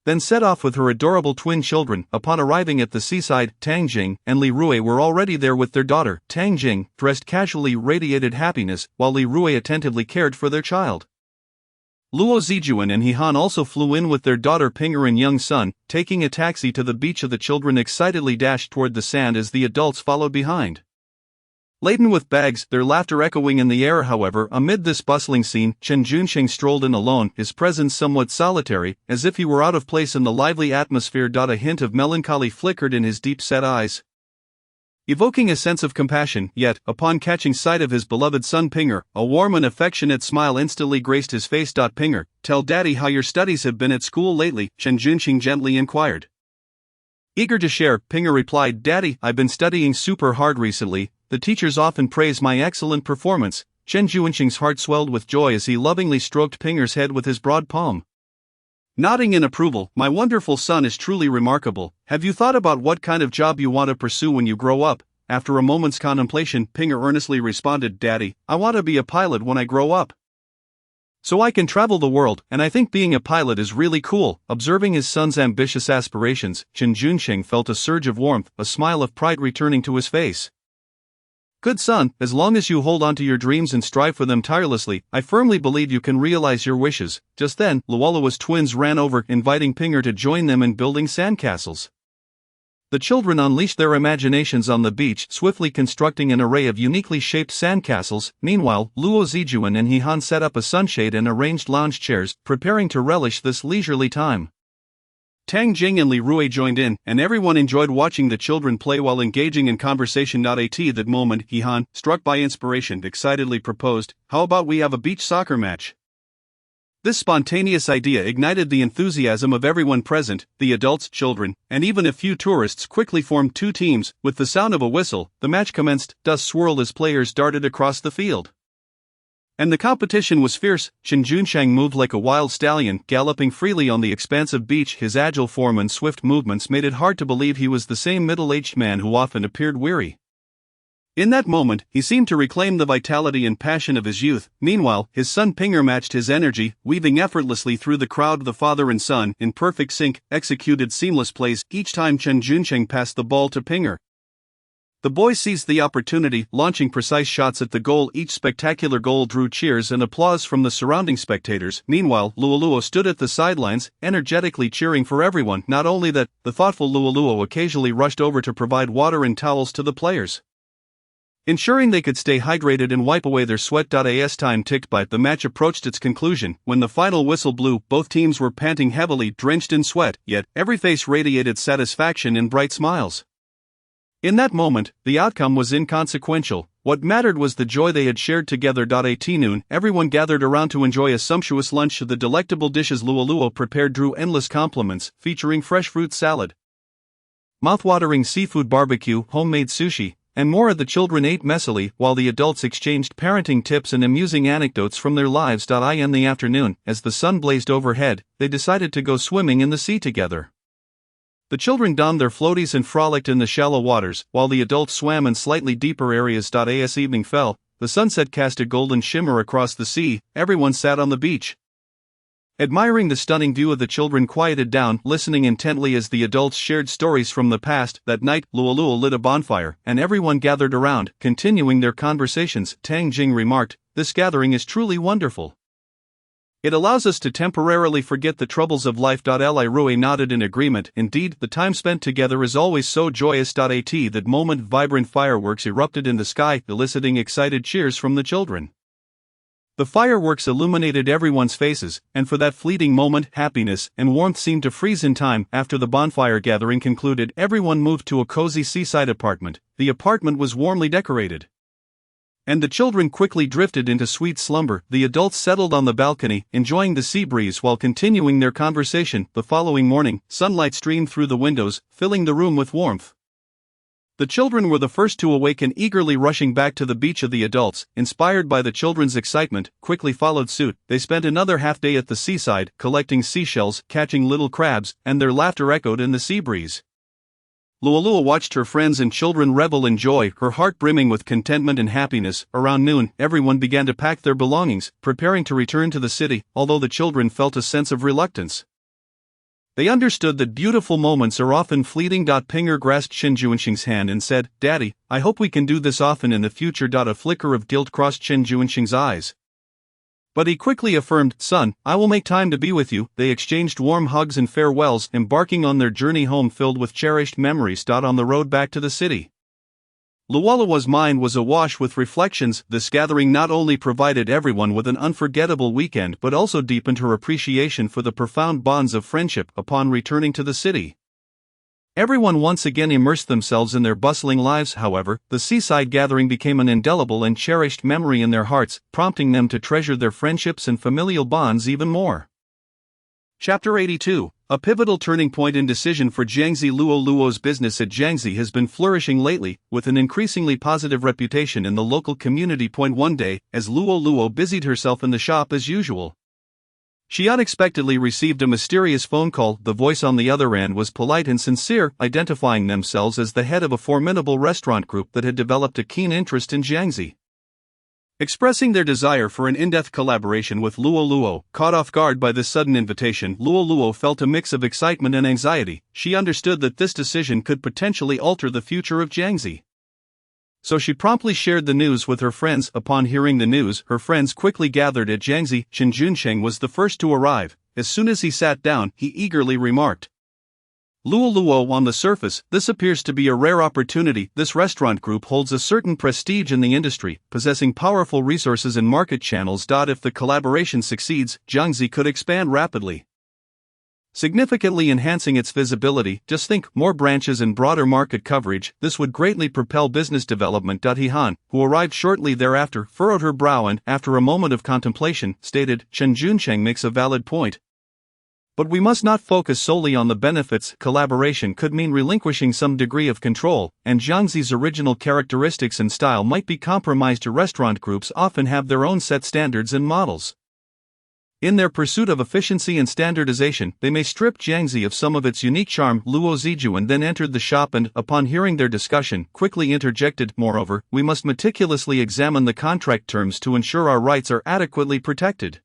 then set off with her adorable twin children. Upon arriving at the seaside, Tang Jing and Li Rui were already there with their daughter. Tang Jing, dressed casually, radiated happiness, while Li Rui attentively cared for their child. Luo Zijuan and He Han also flew in with their daughter Ping'er and young son. Taking a taxi to the beach, the children excitedly dashed toward the sand as the adults followed behind, laden with bags, their laughter echoing in the air. However, amid this bustling scene, Chen Junsheng strolled in alone, his presence somewhat solitary, as if he were out of place in the lively atmosphere. A hint of melancholy flickered in his deep-set eyes, evoking a sense of compassion. Yet, upon catching sight of his beloved son Ping'er, a warm and affectionate smile instantly graced his face. "Ping'er, tell Daddy how your studies have been at school lately," Chen Junsheng gently inquired. Eager to share, Ping'er replied, "Daddy, I've been studying super hard recently. The teachers often praise my excellent performance." Chen Junsheng's heart swelled with joy as he lovingly stroked Ping'er's head with his broad palm, nodding in approval. "My wonderful son is truly remarkable. Have you thought about what kind of job you want to pursue when you grow up?" After a moment's contemplation, Ping'er earnestly responded, "Daddy, I want to be a pilot when I grow up, so I can travel the world, and I think being a pilot is really cool." Observing his son's ambitious aspirations, Chen Junsheng felt a surge of warmth, a smile of pride returning to his face. "Good son, as long as you hold on to your dreams and strive for them tirelessly, I firmly believe you can realize your wishes." Just then, Luoluo's twins ran over, inviting Ping'er to join them in building sandcastles. The children unleashed their imaginations on the beach, swiftly constructing an array of uniquely shaped sandcastles. Meanwhile, Luo Zijuan and He Han set up a sunshade and arranged lounge chairs, preparing to relish this leisurely time. Tang Jing and Li Rui joined in, and everyone enjoyed watching the children play while engaging in conversation. At that moment, He Han, struck by inspiration, excitedly proposed, "How about we have a beach soccer match?" This spontaneous idea ignited the enthusiasm of everyone present. The adults, children, and even a few tourists quickly formed two teams. With the sound of a whistle, the match commenced. Dust swirled as players darted across the field. And the competition was fierce. Chen Junsheng moved like a wild stallion, galloping freely on the expansive beach. His agile form and swift movements made it hard to believe he was the same middle-aged man who often appeared weary. In that moment, he seemed to reclaim the vitality and passion of his youth. Meanwhile, his son Pinger matched his energy, weaving effortlessly through the crowd. The father and son, in perfect sync, executed seamless plays each time Chen Junsheng passed the ball to Pinger. The boys seized the opportunity, launching precise shots at the goal. Each spectacular goal drew cheers and applause from the surrounding spectators. Meanwhile, Luoluo stood at the sidelines, energetically cheering for everyone. Not only that, the thoughtful Luoluo occasionally rushed over to provide water and towels to the players, ensuring they could stay hydrated and wipe away their sweat. As time ticked by, the match approached its conclusion. When the final whistle blew, both teams were panting heavily, drenched in sweat, yet every face radiated satisfaction and bright smiles. In that moment, the outcome was inconsequential. What mattered was the joy they had shared together. At noon, everyone gathered around to enjoy a sumptuous lunch. The delectable dishes Luoluo prepared drew endless compliments, featuring fresh fruit salad, mouth-watering seafood barbecue, homemade sushi, and more. The children ate messily, while the adults exchanged parenting tips and amusing anecdotes from their lives. In the afternoon, as the sun blazed overhead, they decided to go swimming in the sea together. The children donned their floaties and frolicked in the shallow waters, while the adults swam in slightly deeper areas. As evening fell, the sunset cast a golden shimmer across the sea. Everyone sat on the beach, admiring the stunning view. The children quieted down, listening intently as the adults shared stories from the past. That night, Luoluo lit a bonfire, and everyone gathered around, continuing their conversations. Tang Jing remarked, "This gathering is truly wonderful. It allows us to temporarily forget the troubles of life." Li Rui nodded in agreement. Indeed, the time spent together is always so joyous. At that moment, vibrant fireworks erupted in the sky, eliciting excited cheers from the children. The fireworks illuminated everyone's faces, and for that fleeting moment, happiness and warmth seemed to freeze in time. After the bonfire gathering concluded, everyone moved to a cozy seaside apartment. The apartment was warmly decorated, and the children quickly drifted into sweet slumber. The adults settled on the balcony, enjoying the sea breeze while continuing their conversation. The following morning, sunlight streamed through the windows, filling the room with warmth. The children were the first to awaken, eagerly rushing back to the beach. The adults, inspired by the children's excitement, quickly followed suit. They spent another half day at the seaside, collecting seashells, catching little crabs, and their laughter echoed in the sea breeze. Luoluo watched her friends and children revel in joy, her heart brimming with contentment and happiness. Around noon, everyone began to pack their belongings, preparing to return to the city, although the children felt a sense of reluctance. They understood that beautiful moments are often fleeting. Pinger grasped Chen Junsheng's hand and said, "Daddy, I hope we can do this often in the future." A flicker of guilt crossed Chen Junsheng's eyes, but he quickly affirmed, "Son, I will make time to be with you." They exchanged warm hugs and farewells, embarking on their journey home filled with cherished memories. On the road back to the city, Luoluo's mind was awash with reflections. This gathering not only provided everyone with an unforgettable weekend but also deepened her appreciation for the profound bonds of friendship. Upon returning to the city, everyone once again immersed themselves in their bustling lives. However, the seaside gathering became an indelible and cherished memory in their hearts, prompting them to treasure their friendships and familial bonds even more. Chapter 82. A pivotal turning point in decision for Jiangxi. Luoluo's business at Jiangxi has been flourishing lately, with an increasingly positive reputation in the local community. One day, as Luoluo busied herself in the shop as usual, she unexpectedly received a mysterious phone call. The voice on the other end was polite and sincere, identifying themselves as the head of a formidable restaurant group that had developed a keen interest in Jiangxi. Expressing their desire for an in-depth collaboration with Luoluo, caught off guard by this sudden invitation, Luoluo felt a mix of excitement and anxiety. She understood that this decision could potentially alter the future of Jiangxi, so she promptly shared the news with her friends. Upon hearing the news, her friends quickly gathered at Jiangxi. Chen Junsheng was the first to arrive. As soon as he sat down, he eagerly remarked, "Luoluo, on the surface, this appears to be a rare opportunity. This restaurant group holds a certain prestige in the industry, possessing powerful resources and market channels. If the collaboration succeeds, Jiangxi could expand rapidly, significantly enhancing its visibility. Just think, more branches and broader market coverage. This would greatly propel business development." He Han, who arrived shortly thereafter, furrowed her brow and, after a moment of contemplation, stated, "Chen Junsheng makes a valid point. But we must not focus solely on the benefits. Collaboration could mean relinquishing some degree of control, and Jiangxi's original characteristics and style might be compromised. Restaurant groups often have their own set standards and models. In their pursuit of efficiency and standardization, they may strip Jiangxi of some of its unique charm. Luo Zijuan then entered the shop and, upon hearing their discussion, quickly interjected, "Moreover, we must meticulously examine the contract terms to ensure our rights are adequately protected.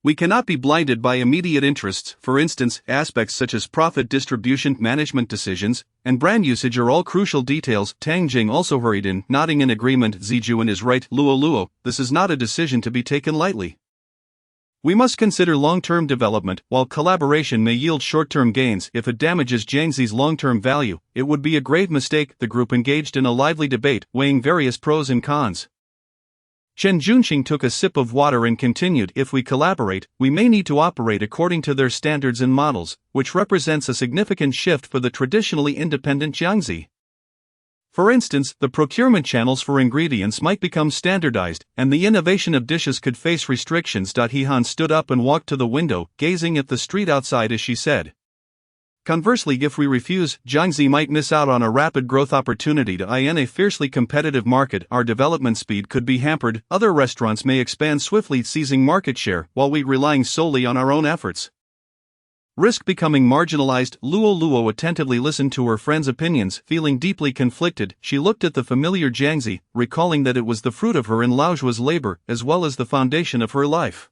We cannot be blinded by immediate interests. For instance, aspects such as profit distribution, management decisions, and brand usage are all crucial details." Tang Jing also hurried in, nodding in agreement. "Zijuan is right, Luo, this is not a decision to be taken lightly. We must consider long-term development. While collaboration may yield short-term gains, if it damages Jiangxi's long-term value, it would be a grave mistake." The group engaged in a lively debate, weighing various pros and cons. Chen Junqing took a sip of water and continued, "If we collaborate, we may need to operate according to their standards and models, which represents a significant shift for the traditionally independent Jiangxi. For instance, the procurement channels for ingredients might become standardized, and the innovation of dishes could face restrictions." He Han stood up and walked to the window, gazing at the street outside as she said, "Conversely, if we refuse, Jiangxi might miss out on a rapid growth opportunity. In a fiercely competitive market, our development speed could be hampered. Other restaurants may expand swiftly, seizing market share, while we relying solely on our own efforts. Risk becoming marginalized." Luo attentively listened to her friend's opinions, feeling deeply conflicted. She looked at the familiar Jiangxi, recalling that it was the fruit of her and Laojua's labor, as well as the foundation of her life.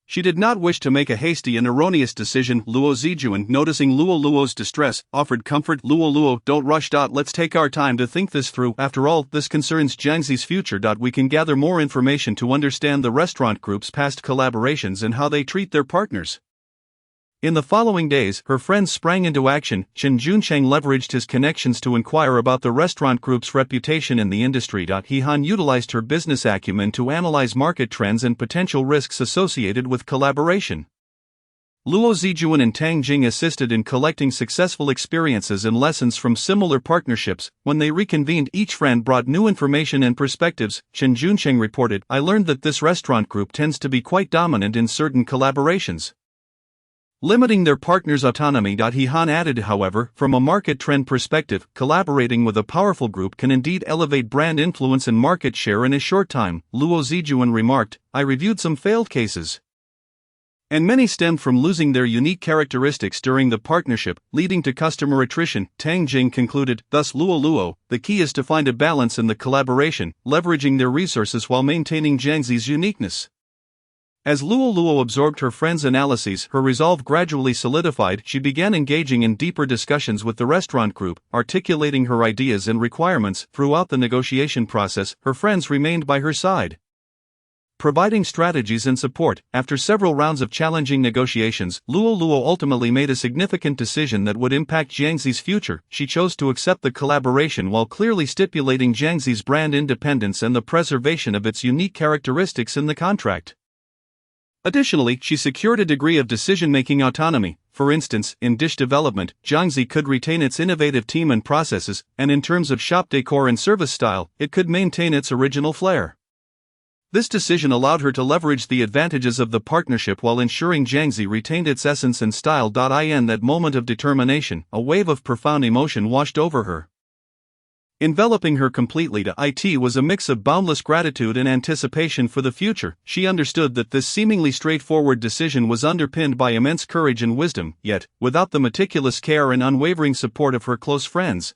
She did not wish to make a hasty and erroneous decision. Luo Zijuan, noticing Luo's distress, offered comfort. "Luo, don't rush. Let's take our time to think this through. After all, this concerns Jiangxi's future. We can gather more information to understand the restaurant group's past collaborations and how they treat their partners." In the following days, her friends sprang into action. Chen Juncheng leveraged his connections to inquire about the restaurant group's reputation in the industry. He Han utilized her business acumen to analyze market trends and potential risks associated with collaboration. Luo Zijuan and Tang Jing assisted in collecting successful experiences and lessons from similar partnerships. When they reconvened, each friend brought new information and perspectives. Chen Juncheng reported, "I learned that this restaurant group tends to be quite dominant in certain collaborations, limiting their partners' autonomy." He Han added, "However, from a market trend perspective, collaborating with a powerful group can indeed elevate brand influence and market share in a short time." Luo Zijuan remarked, "I reviewed some failed cases, and many stemmed from losing their unique characteristics during the partnership, leading to customer attrition." Tang Jing concluded, "Thus Luo, the key is to find a balance in the collaboration, leveraging their resources while maintaining Jiangxi's uniqueness." As Luo absorbed her friend's analyses, her resolve gradually solidified. She began engaging in deeper discussions with the restaurant group, articulating her ideas and requirements. Throughout the negotiation process, her friends remained by her side, providing strategies and support. After several rounds of challenging negotiations, Luo ultimately made a significant decision that would impact Jiangxi's future. She chose to accept the collaboration while clearly stipulating Jiangxi's brand independence and the preservation of its unique characteristics in the contract. Additionally, she secured a degree of decision-making autonomy. For instance, in dish development, Jiangxi could retain its innovative team and processes, and in terms of shop decor and service style, it could maintain its original flair. This decision allowed her to leverage the advantages of the partnership while ensuring Jiangxi retained its essence and style. In that moment of determination, a wave of profound emotion washed over her, enveloping her completely. It was a mix of boundless gratitude and anticipation for the future. She understood that this seemingly straightforward decision was underpinned by immense courage and wisdom, yet, without the meticulous care and unwavering support of her close friends,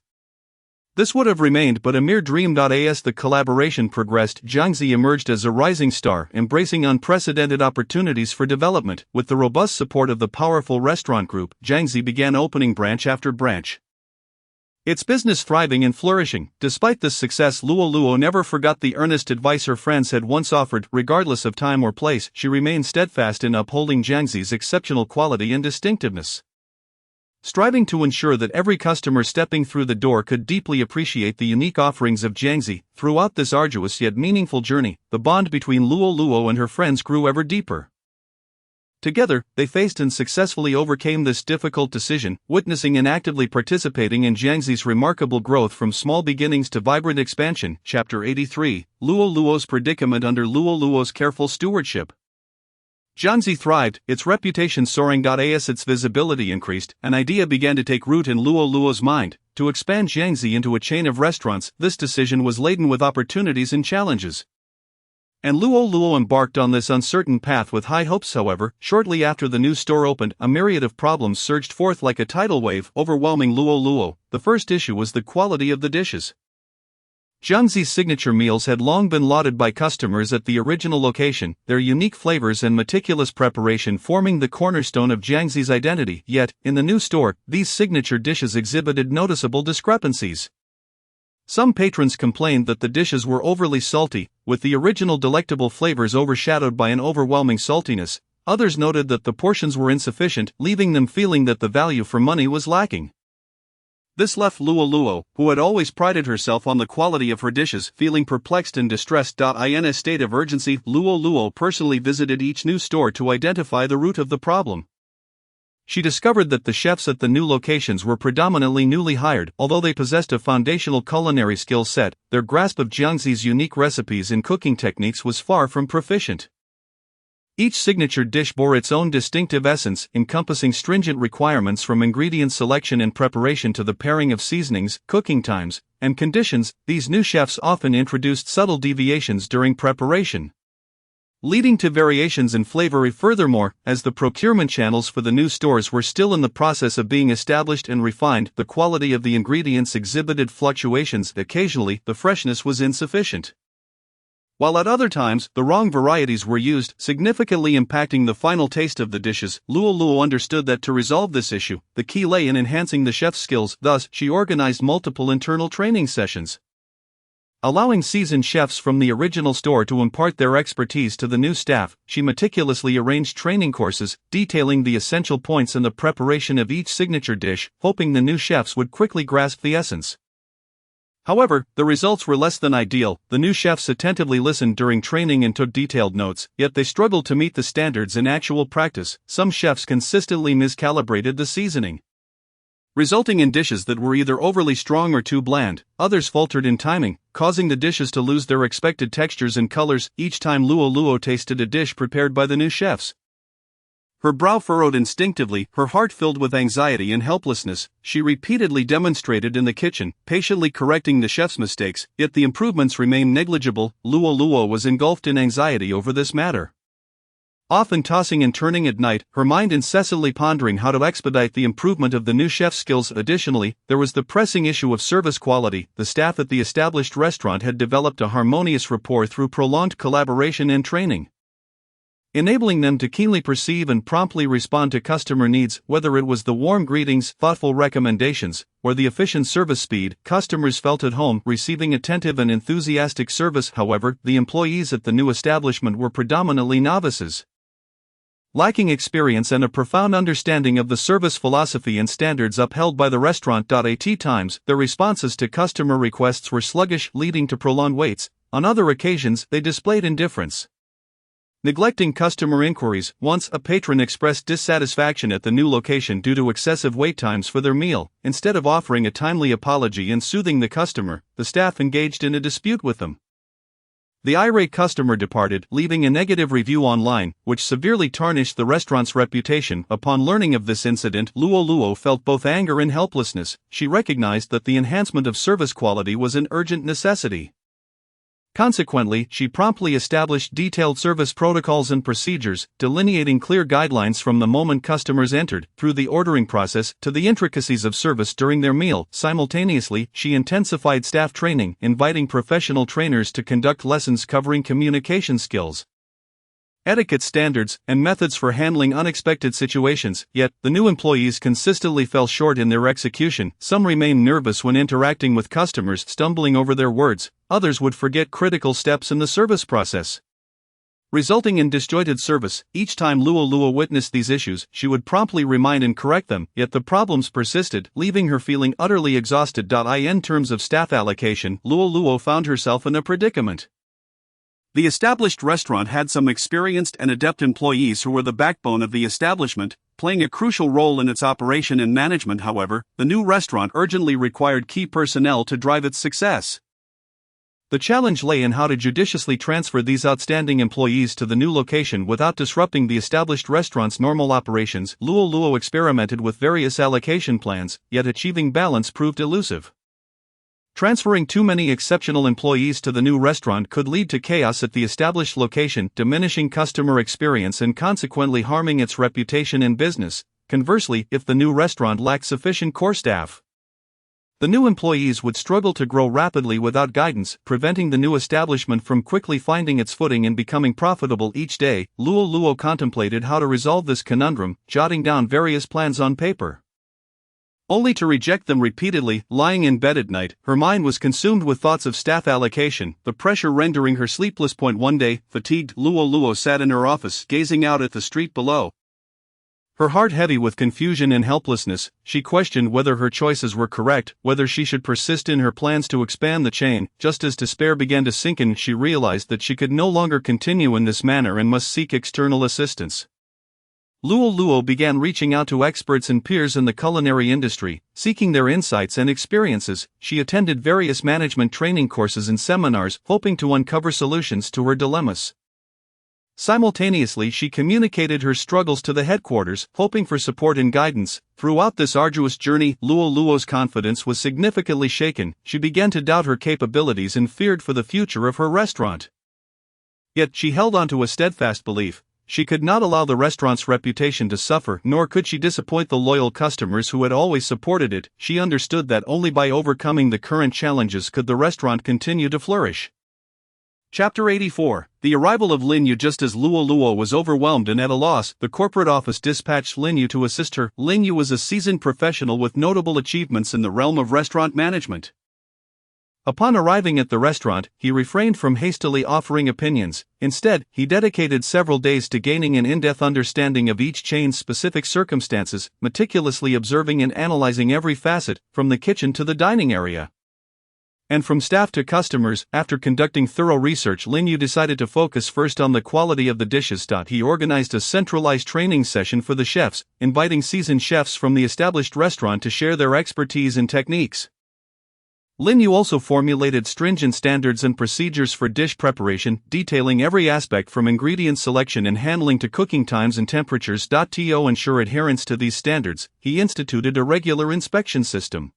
this would have remained but a mere dream. As the collaboration progressed, Jiangxi emerged as a rising star, embracing unprecedented opportunities for development. With the robust support of the powerful restaurant group, Jiangxi began opening branch after branch, its business thriving and flourishing. Despite this success, Luo never forgot the earnest advice her friends had once offered. Regardless of time or place, she remained steadfast in upholding Jiangxi's exceptional quality and distinctiveness, striving to ensure that every customer stepping through the door could deeply appreciate the unique offerings of Jiangxi. Throughout this arduous yet meaningful journey, the bond between Luo and her friends grew ever deeper. Together, they faced and successfully overcame this difficult decision, witnessing and actively participating in Jiangxi's remarkable growth from small beginnings to vibrant expansion. Chapter 83, Luo's predicament under Luo's careful stewardship. Jiangxi thrived, its reputation soaring. As its visibility increased, an idea began to take root in Luo Luo's mind: to expand Jiangxi into a chain of restaurants. This decision was laden with opportunities and challenges, and Luo Luo embarked on this uncertain path with high hopes. However, shortly after the new store opened, a myriad of problems surged forth like a tidal wave, overwhelming Luo Luo. The first issue was the quality of the dishes. Jiangxi's signature meals had long been lauded by customers at the original location, their unique flavors and meticulous preparation forming the cornerstone of Jiangxi's identity. Yet, in the new store, these signature dishes exhibited noticeable discrepancies. Some patrons complained that the dishes were overly salty, with the original delectable flavors overshadowed by an overwhelming saltiness. Others noted that the portions were insufficient, leaving them feeling that the value for money was lacking. This left Luo Luo, who had always prided herself on the quality of her dishes, feeling perplexed and distressed. In a state of urgency, Luo Luo personally visited each new store to identify the root of the problem. She discovered that the chefs at the new locations were predominantly newly hired. Although they possessed a foundational culinary skill set, their grasp of Jiangxi's unique recipes and cooking techniques was far from proficient. Each signature dish bore its own distinctive essence, encompassing stringent requirements from ingredient selection and preparation to the pairing of seasonings, cooking times, and conditions. These new chefs often introduced subtle deviations during preparation, leading to variations in flavor. Furthermore, as the procurement channels for the new stores were still in the process of being established and refined, the quality of the ingredients exhibited fluctuations. Occasionally, the freshness was insufficient, while at other times, the wrong varieties were used, significantly impacting the final taste of the dishes. Luo Luo understood that to resolve this issue, the key lay in enhancing the chef's skills. Thus, she organized multiple internal training sessions, allowing seasoned chefs from the original store to impart their expertise to the new staff. She meticulously arranged training courses, detailing the essential points in the preparation of each signature dish, hoping the new chefs would quickly grasp the essence. However, the results were less than ideal. The new chefs attentively listened during training and took detailed notes, yet they struggled to meet the standards in actual practice. Some chefs consistently miscalibrated the seasoning, resulting in dishes that were either overly strong or too bland. Others faltered in timing, causing the dishes to lose their expected textures and colors. Each time Luo Luo tasted a dish prepared by the new chefs, her brow furrowed instinctively, her heart filled with anxiety and helplessness. She repeatedly demonstrated in the kitchen, patiently correcting the chef's mistakes, yet the improvements remained negligible. Luo Luo was engulfed in anxiety over this matter, often tossing and turning at night, her mind incessantly pondering how to expedite the improvement of the new chef's skills. Additionally, there was the pressing issue of service quality. The staff at the established restaurant had developed a harmonious rapport through prolonged collaboration and training, enabling them to keenly perceive and promptly respond to customer needs. Whether it was the warm greetings, thoughtful recommendations, or the efficient service speed, customers felt at home, receiving attentive and enthusiastic service. However, the employees at the new establishment were predominantly novices, lacking experience and a profound understanding of the service philosophy and standards upheld by the restaurant. At times, their responses to customer requests were sluggish, leading to prolonged waits. On other occasions, they displayed indifference, neglecting customer inquiries. Once, a patron expressed dissatisfaction at the new location due to excessive wait times for their meal. Instead of offering a timely apology and soothing the customer, the staff engaged in a dispute with them. The irate customer departed, leaving a negative review online, which severely tarnished the restaurant's reputation. Upon learning of this incident, Luo Luo felt both anger and helplessness. She recognized that the enhancement of service quality was an urgent necessity. Consequently, she promptly established detailed service protocols and procedures, delineating clear guidelines from the moment customers entered, through the ordering process, to the intricacies of service during their meal. Simultaneously, she intensified staff training, inviting professional trainers to conduct lessons covering communication skills, etiquette standards, and methods for handling unexpected situations. Yet, the new employees consistently fell short in their execution. Some remained nervous when interacting with customers, stumbling over their words. Others would forget critical steps in the service process, resulting in disjointed service. Each time Luo Luo witnessed these issues, she would promptly remind and correct them, yet the problems persisted, leaving her feeling utterly exhausted. In terms of staff allocation, Luo Luo found herself in a predicament. The established restaurant had some experienced and adept employees who were the backbone of the establishment, playing a crucial role in its operation and management. However, the new restaurant urgently required key personnel to drive its success. The challenge lay in how to judiciously transfer these outstanding employees to the new location without disrupting the established restaurant's normal operations. Luo Luo experimented with various allocation plans, yet achieving balance proved elusive. Transferring too many exceptional employees to the new restaurant could lead to chaos at the established location, diminishing customer experience and consequently harming its reputation in business. Conversely, if the new restaurant lacked sufficient core staff, the new employees would struggle to grow rapidly without guidance, preventing the new establishment from quickly finding its footing and becoming profitable each day. Luo Luo contemplated how to resolve this conundrum, jotting down various plans on paper, only to reject them repeatedly. Lying in bed at night, her mind was consumed with thoughts of staff allocation, the pressure rendering her sleepless. One day, fatigued, Luo Luo sat in her office, gazing out at the street below. Her heart heavy with confusion and helplessness, she questioned whether her choices were correct, whether she should persist in her plans to expand the chain. Just as despair began to sink in, she realized that she could no longer continue in this manner and must seek external assistance. Luo Luo began reaching out to experts and peers in the culinary industry, seeking their insights and experiences. She attended various management training courses and seminars, hoping to uncover solutions to her dilemmas. Simultaneously, she communicated her struggles to the headquarters, hoping for support and guidance. Throughout this arduous journey, Luo Luo's confidence was significantly shaken. She began to doubt her capabilities and feared for the future of her restaurant. Yet she held on to a steadfast belief. She could not allow the restaurant's reputation to suffer, nor could she disappoint the loyal customers who had always supported it. She understood that only by overcoming the current challenges could the restaurant continue to flourish. Chapter 84. The arrival of Lin Yu. Just as Luo Luo was overwhelmed and at a loss, the corporate office dispatched Lin Yu to assist her. Lin Yu was a seasoned professional with notable achievements in the realm of restaurant management. Upon arriving at the restaurant, he refrained from hastily offering opinions. Instead, he dedicated several days to gaining an in-depth understanding of each chain's specific circumstances, meticulously observing and analyzing every facet, from the kitchen to the dining area, and from staff to customers. After conducting thorough research, Lin Yu decided to focus first on the quality of the dishes. He organized a centralized training session for the chefs, inviting seasoned chefs from the established restaurant to share their expertise and techniques. Lin Yu also formulated stringent standards and procedures for dish preparation, detailing every aspect from ingredient selection and handling to cooking times and temperatures. To ensure adherence to these standards, he instituted a regular inspection system,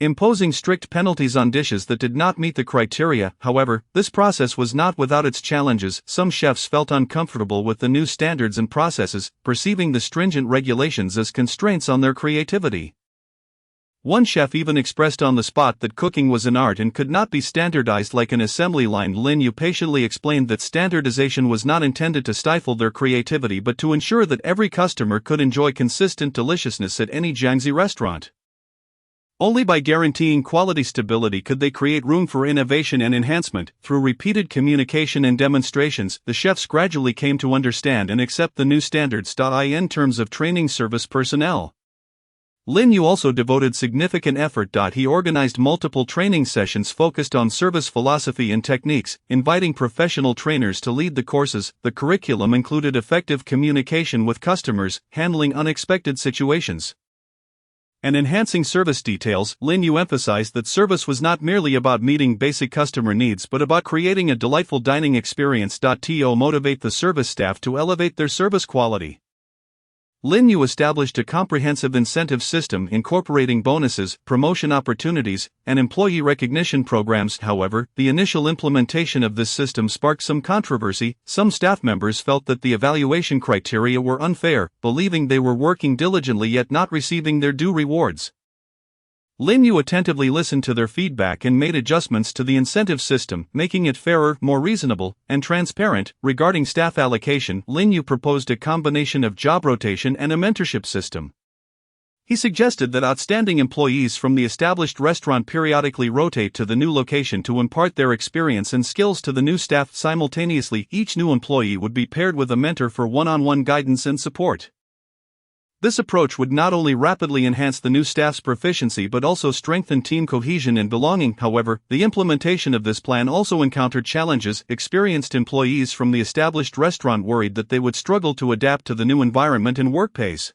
imposing strict penalties on dishes that did not meet the criteria. However, this process was not without its challenges. Some chefs felt uncomfortable with the new standards and processes, perceiving the stringent regulations as constraints on their creativity. One chef even expressed on the spot that cooking was an art and could not be standardized like an assembly line. Lin Yu patiently explained that standardization was not intended to stifle their creativity but to ensure that every customer could enjoy consistent deliciousness at any Jiangxi restaurant. Only by guaranteeing quality stability could they create room for innovation and enhancement. Through repeated communication and demonstrations, the chefs gradually came to understand and accept the new standards. In terms of training service personnel, Lin Yu also devoted significant effort. He organized multiple training sessions focused on service philosophy and techniques, inviting professional trainers to lead the courses. The curriculum included effective communication with customers, handling unexpected situations, and enhancing service details. Lin Yu emphasized that service was not merely about meeting basic customer needs but about creating a delightful dining experience. To motivate the service staff to elevate their service quality, Lin Yu established a comprehensive incentive system incorporating bonuses, promotion opportunities, and employee recognition programs. However, the initial implementation of this system sparked some controversy. Some staff members felt that the evaluation criteria were unfair, believing they were working diligently yet not receiving their due rewards. Lin Yu attentively listened to their feedback and made adjustments to the incentive system, making it fairer, more reasonable, and transparent. Regarding staff allocation, Lin Yu proposed a combination of job rotation and a mentorship system. He suggested that outstanding employees from the established restaurant periodically rotate to the new location to impart their experience and skills to the new staff. Simultaneously, each new employee would be paired with a mentor for one-on-one guidance and support. This approach would not only rapidly enhance the new staff's proficiency but also strengthen team cohesion and belonging. However, the implementation of this plan also encountered challenges. Experienced employees from the established restaurant worried that they would struggle to adapt to the new environment and work pace.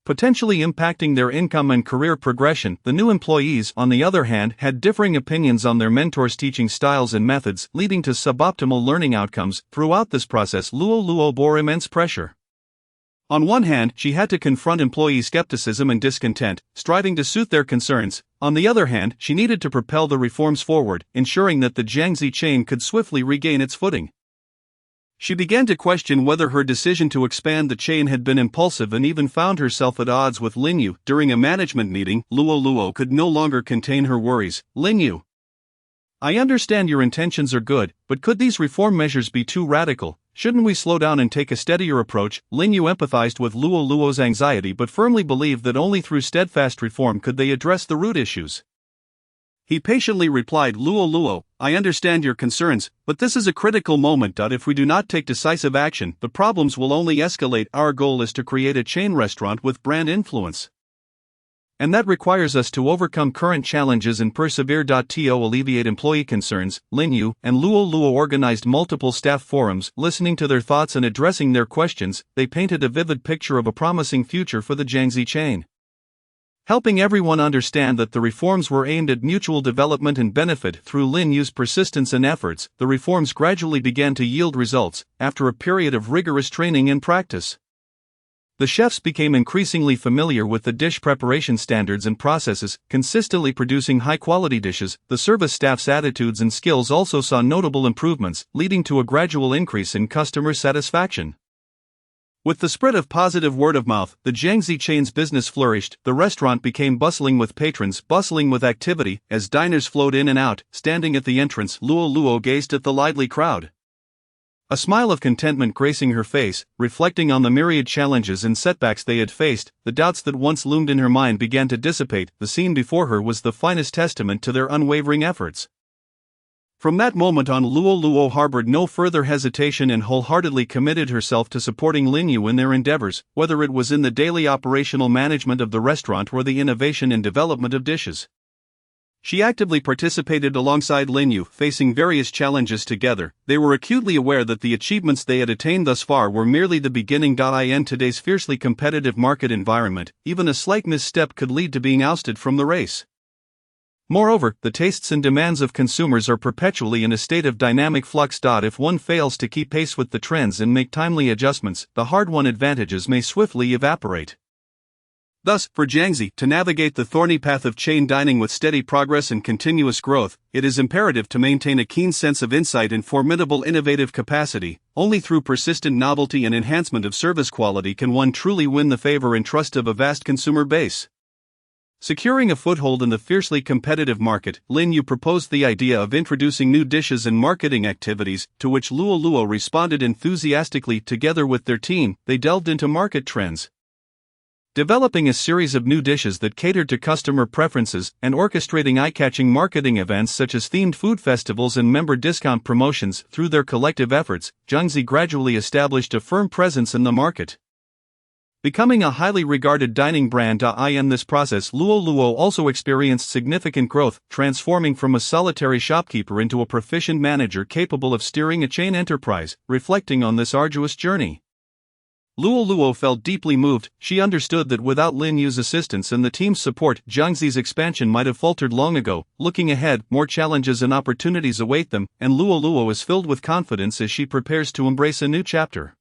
potentially impacting their income and career progression. The new employees, on the other hand, had differing opinions on their mentors' teaching styles and methods, leading to suboptimal learning outcomes. Throughout this process, Luo Luo bore immense pressure. On one hand, she had to confront employee skepticism and discontent, striving to suit their concerns. On the other hand, she needed to propel the reforms forward, ensuring that the Jiangxi chain could swiftly regain its footing. She began to question whether her decision to expand the chain had been impulsive and even found herself at odds with Lin Yu. During a management meeting, Luo Luo could no longer contain her worries. "Lin Yu, I understand your intentions are good, but could these reform measures be too radical? Shouldn't we slow down and take a steadier approach?" Lin Yu empathized with Luo Luo's anxiety but firmly believed that only through steadfast reform could they address the root issues. He patiently replied, "Luo Luo, I understand your concerns, but this is a critical moment. If we do not take decisive action, the problems will only escalate. Our goal is to create a chain restaurant with brand influence, and that requires us to overcome current challenges and persevere. To alleviate employee concerns, Lin Yu and Luo Luo organized multiple staff forums. Listening to their thoughts and addressing their questions, they painted a vivid picture of a promising future for the Jiangxi chain. Helping everyone understand that the reforms were aimed at mutual development and benefit. Through Lin Yu's persistence and efforts, the reforms gradually began to yield results. After a period of rigorous training and practice, the chefs became increasingly familiar with the dish preparation standards and processes, consistently producing high-quality dishes. The service staff's attitudes and skills also saw notable improvements, leading to a gradual increase in customer satisfaction. With the spread of positive word of mouth, the Jiangxi chain's business flourished. The restaurant became bustling with patrons, bustling with activity. As diners flowed in and out, standing at the entrance, Luo Luo gazed at the lively crowd, a smile of contentment gracing her face. Reflecting on the myriad challenges and setbacks they had faced, the doubts that once loomed in her mind began to dissipate. The scene before her was the finest testament to their unwavering efforts. From that moment on, Luo Luo harbored no further hesitation and wholeheartedly committed herself to supporting Lin Yu in their endeavors, whether it was in the daily operational management of the restaurant or the innovation and development of dishes. She actively participated alongside Lin Yu, facing various challenges together. They were acutely aware that the achievements they had attained thus far were merely the beginning. In today's fiercely competitive market environment, even a slight misstep could lead to being ousted from the race. Moreover, the tastes and demands of consumers are perpetually in a state of dynamic flux. If one fails to keep pace with the trends and make timely adjustments, the hard-won advantages may swiftly evaporate. Thus, for Jiangxi to navigate the thorny path of chain dining with steady progress and continuous growth, it is imperative to maintain a keen sense of insight and formidable innovative capacity. Only through persistent novelty and enhancement of service quality can one truly win the favor and trust of a vast consumer base. Securing a foothold in the fiercely competitive market, Lin Yu proposed the idea of introducing new dishes and marketing activities, to which Luo Luo responded enthusiastically. Together with their team, they delved into market trends, developing a series of new dishes that catered to customer preferences and orchestrating eye-catching marketing events such as themed food festivals and member discount promotions. Through their collective efforts, Jiangxi gradually established a firm presence in the market, becoming a highly regarded dining brand. In this process, Luo Luo also experienced significant growth, transforming from a solitary shopkeeper into a proficient manager capable of steering a chain enterprise. Reflecting on this arduous journey, Luo Luo felt deeply moved. She understood that without Lin Yu's assistance and the team's support, Jiangxi's expansion might have faltered long ago. Looking ahead, more challenges and opportunities await them, and Luo Luo is filled with confidence as she prepares to embrace a new chapter.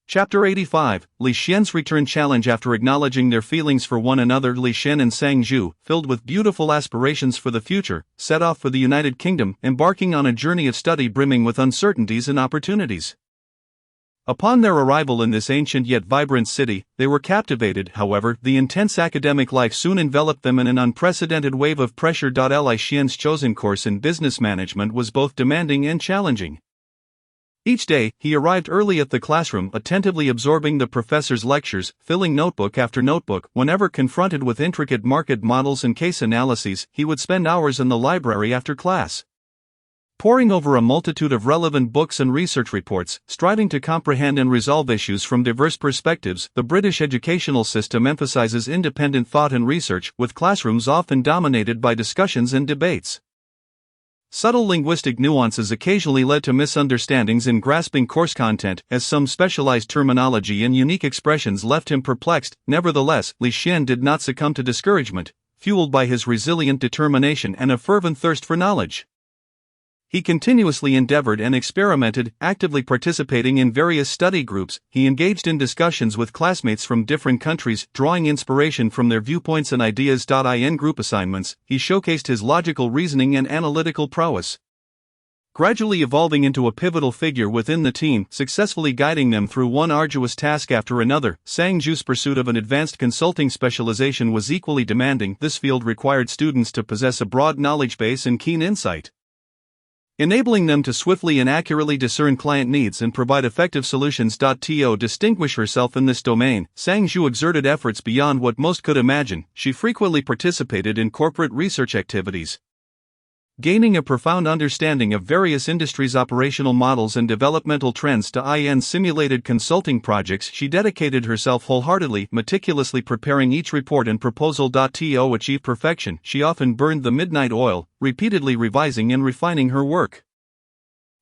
Chapter 85, Li Xian's Return Challenge. After acknowledging their feelings for one another, Li Xian and Sang Zhu, filled with beautiful aspirations for the future, set off for the United Kingdom, embarking on a journey of study brimming with uncertainties and opportunities. Upon their arrival in this ancient yet vibrant city, they were captivated. However, the intense academic life soon enveloped them in an unprecedented wave of pressure. Li Xian's chosen course in business management was both demanding and challenging. Each day, he arrived early at the classroom, attentively absorbing the professor's lectures, filling notebook after notebook. Whenever confronted with intricate market models and case analyses, he would spend hours in the library after class, poring over a multitude of relevant books and research reports, striving to comprehend and resolve issues from diverse perspectives. The British educational system emphasizes independent thought and research, with classrooms often dominated by discussions and debates. Subtle linguistic nuances occasionally led to misunderstandings in grasping course content, as some specialized terminology and unique expressions left him perplexed. Nevertheless, Li Xian did not succumb to discouragement, fueled by his resilient determination and a fervent thirst for knowledge. He continuously endeavored and experimented, actively participating in various study groups. He engaged in discussions with classmates from different countries, drawing inspiration from their viewpoints and ideas. In group assignments, he showcased his logical reasoning and analytical prowess, gradually evolving into a pivotal figure within the team, successfully guiding them through one arduous task after another. Sang Zhu's pursuit of an advanced consulting specialization was equally demanding. This field required students to possess a broad knowledge base and keen insight, enabling them to swiftly and accurately discern client needs and provide effective solutions. To distinguish herself in this domain, Sang Zhu exerted efforts beyond what most could imagine. She frequently participated in corporate research activities, gaining a profound understanding of various industries' operational models and developmental trends. In simulated consulting projects, she dedicated herself wholeheartedly, meticulously preparing each report and proposal. To achieve perfection, she often burned the midnight oil, repeatedly revising and refining her work.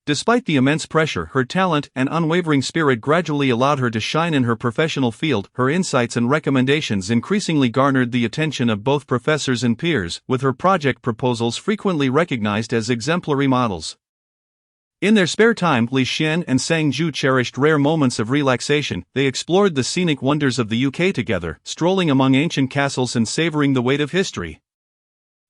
Despite the immense pressure, her talent and unwavering spirit gradually allowed her to shine in her professional field. Her insights and recommendations increasingly garnered the attention of both professors and peers, with her project proposals frequently recognized as exemplary models. In their spare time, Li Xian and Sang Zhu cherished rare moments of relaxation. They explored the scenic wonders of the UK together, strolling among ancient castles and savoring the weight of history,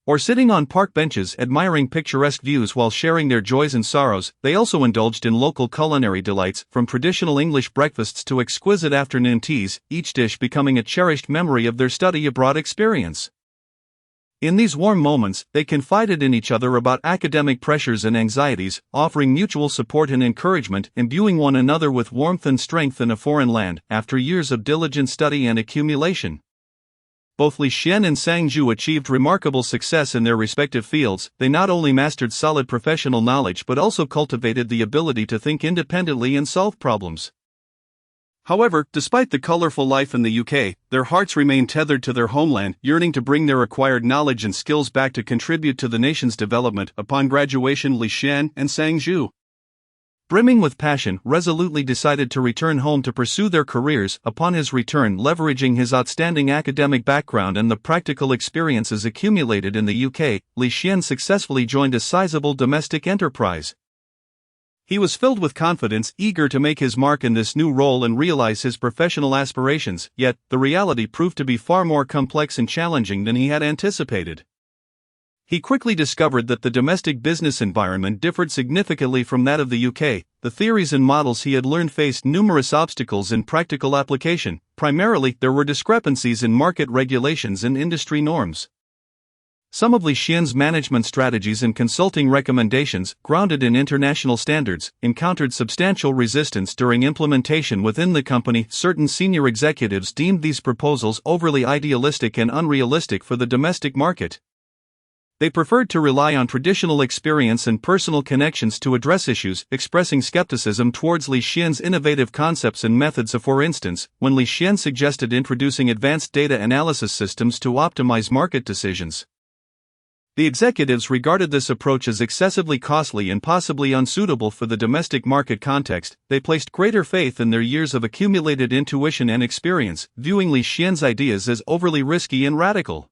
or sitting on park benches admiring picturesque views while sharing their joys and sorrows. They also indulged in local culinary delights, from traditional English breakfasts to exquisite afternoon teas, each dish becoming a cherished memory of their study abroad experience. In these warm moments, they confided in each other about academic pressures and anxieties, offering mutual support and encouragement, imbuing one another with warmth and strength in a foreign land. After years of diligent study and accumulation, both Li Xian and Sang Zhu achieved remarkable success in their respective fields. They not only mastered solid professional knowledge but also cultivated the ability to think independently and solve problems. However, despite the colorful life in the UK, their hearts remained tethered to their homeland, yearning to bring their acquired knowledge and skills back to contribute to the nation's development. Upon graduation, Li Xian and Sang Zhu, brimming with passion, resolutely decided to return home to pursue their careers. Upon his return, leveraging his outstanding academic background and the practical experiences accumulated in the UK, Li Xian successfully joined a sizable domestic enterprise. He was filled with confidence, eager to make his mark in this new role and realize his professional aspirations. Yet, the reality proved to be far more complex and challenging than he had anticipated. He quickly discovered that the domestic business environment differed significantly from that of the UK. The theories and models he had learned faced numerous obstacles in practical application. Primarily, there were discrepancies in market regulations and industry norms. Some of Li Xian's management strategies and consulting recommendations, grounded in international standards, encountered substantial resistance during implementation within the company. Certain senior executives deemed these proposals overly idealistic and unrealistic for the domestic market. They preferred to rely on traditional experience and personal connections to address issues, expressing skepticism towards Li Xian's innovative concepts and methods. For instance, when Li Xian suggested introducing advanced data analysis systems to optimize market decisions, the executives regarded this approach as excessively costly and possibly unsuitable for the domestic market context. They placed greater faith in their years of accumulated intuition and experience, viewing Li Xian's ideas as overly risky and radical.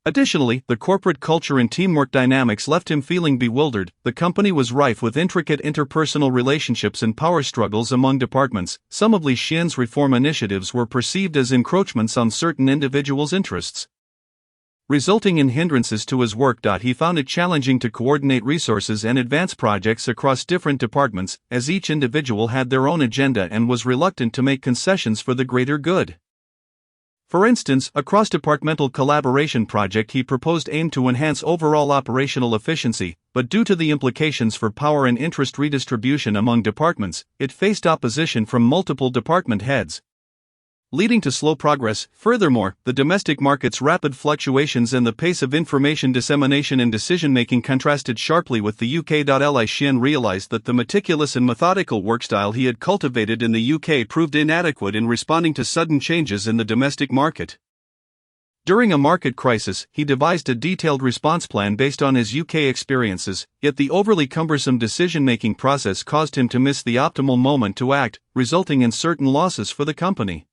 Additionally, the corporate culture and teamwork dynamics left him feeling bewildered. The company was rife with intricate interpersonal relationships and power struggles among departments. Some of Li Xian's reform initiatives were perceived as encroachments on certain individuals' interests, resulting in hindrances to his work. He found it challenging to coordinate resources and advance projects across different departments, as each individual had their own agenda and was reluctant to make concessions for the greater good. For instance, a cross-departmental collaboration project he proposed aimed to enhance overall operational efficiency, but due to the implications for power and interest redistribution among departments, it faced opposition from multiple department heads, leading to slow progress. Furthermore, the domestic market's rapid fluctuations and the pace of information dissemination and decision-making contrasted sharply with the UK. Li Xian realized that the meticulous and methodical work style he had cultivated in the UK proved inadequate in responding to sudden changes in the domestic market. During a market crisis, he devised a detailed response plan based on his UK experiences, yet the overly cumbersome decision-making process caused him to miss the optimal moment to act, resulting in certain losses for the company.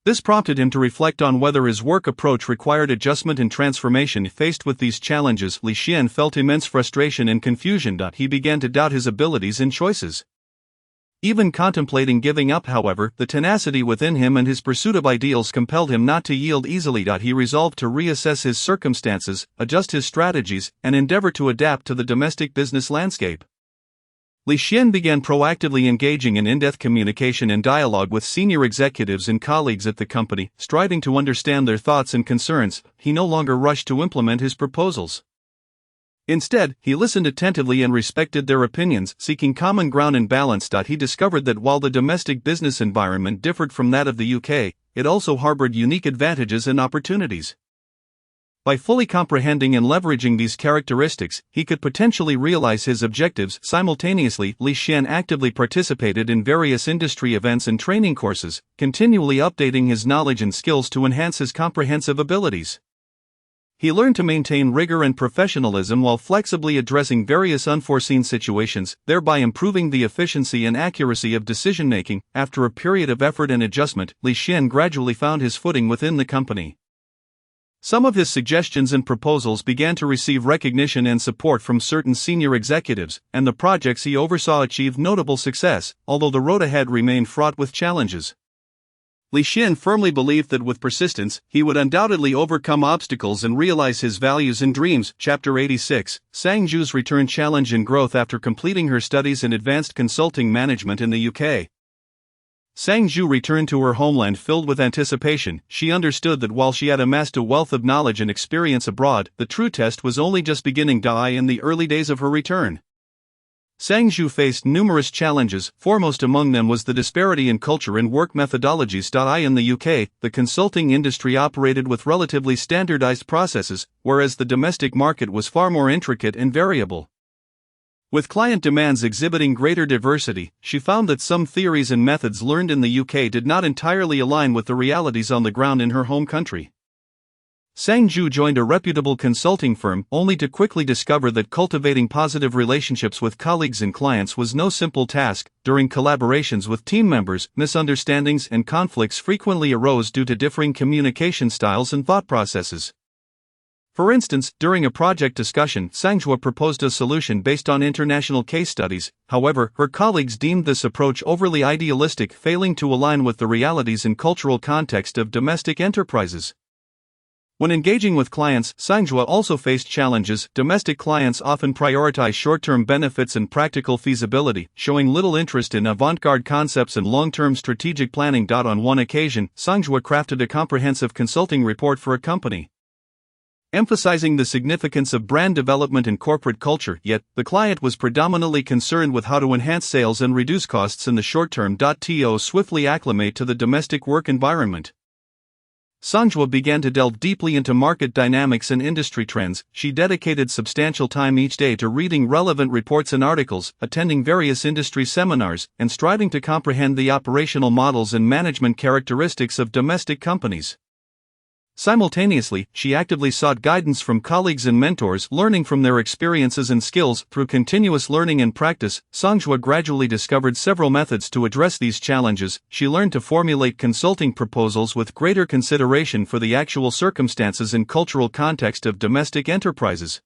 This prompted him to reflect on whether his work approach required adjustment and transformation. Faced with these challenges, Li Xian felt immense frustration and confusion. He began to doubt his abilities and choices. Even contemplating giving up, however, the tenacity within him and his pursuit of ideals compelled him not to yield easily. He resolved to reassess his circumstances, adjust his strategies, and endeavor to adapt to the domestic business landscape. Li Xian began proactively engaging in in-depth communication and dialogue with senior executives and colleagues at the company, striving to understand their thoughts and concerns. He no longer rushed to implement his proposals. Instead, he listened attentively and respected their opinions, seeking common ground and balance. He discovered that while the domestic business environment differed from that of the UK, it also harbored unique advantages and opportunities. By fully comprehending and leveraging these characteristics, he could potentially realize his objectives. Simultaneously, Li Xian actively participated in various industry events and training courses, continually updating his knowledge and skills to enhance his comprehensive abilities. He learned to maintain rigor and professionalism while flexibly addressing various unforeseen situations, thereby improving the efficiency and accuracy of decision-making. After a period of effort and adjustment, Li Xian gradually found his footing within the company. Some of his suggestions and proposals began to receive recognition and support from certain senior executives, and the projects he oversaw achieved notable success, although the road ahead remained fraught with challenges. Li Xian firmly believed that with persistence, he would undoubtedly overcome obstacles and realize his values and dreams. Chapter 86, Sang Zhu's Return Challenge and Growth. After completing her studies in advanced consulting management in the UK, Sang Zhu returned to her homeland filled with anticipation. She understood that while she had amassed a wealth of knowledge and experience abroad, the true test was only just beginning. In the early days of her return, Sang Zhu faced numerous challenges. Foremost among them was the disparity in culture and work methodologies. In the UK, the consulting industry operated with relatively standardized processes, whereas the domestic market was far more intricate and variable. With client demands exhibiting greater diversity, she found that some theories and methods learned in the UK did not entirely align with the realities on the ground in her home country. Sang Zhu joined a reputable consulting firm, only to quickly discover that cultivating positive relationships with colleagues and clients was no simple task. During collaborations with team members, misunderstandings and conflicts frequently arose due to differing communication styles and thought processes. For instance, during a project discussion, Sang Zhu proposed a solution based on international case studies. However, her colleagues deemed this approach overly idealistic, failing to align with the realities and cultural context of domestic enterprises. When engaging with clients, Sang Zhu also faced challenges. Domestic clients often prioritize short-term benefits and practical feasibility, showing little interest in avant-garde concepts and long-term strategic planning. On one occasion, Sang Zhu crafted a comprehensive consulting report for a company, emphasizing the significance of brand development and corporate culture, yet the client was predominantly concerned with how to enhance sales and reduce costs in the short term. To swiftly acclimate to the domestic work environment, Sang Zhu began to delve deeply into market dynamics and industry trends. She dedicated substantial time each day to reading relevant reports and articles, attending various industry seminars, and striving to comprehend the operational models and management characteristics of domestic companies. Simultaneously, she actively sought guidance from colleagues and mentors, learning from their experiences and skills. Through continuous learning and practice, Sang Zhu gradually discovered several methods to address these challenges. She learned to formulate consulting proposals with greater consideration for the actual circumstances and cultural context of domestic enterprises,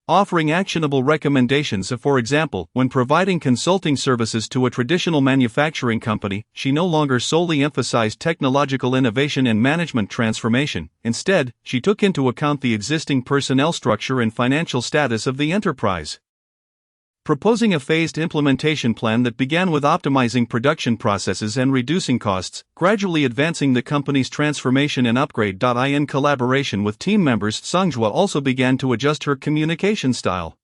offering actionable recommendations. For example, when providing consulting services to a traditional manufacturing company, she no longer solely emphasized technological innovation and management transformation. Instead, she took into account the existing personnel structure and financial status of the enterprise, proposing a phased implementation plan that began with optimizing production processes and reducing costs, gradually advancing the company's transformation and upgrade. In collaboration with team members, Sang Zhu also began to adjust her communication style.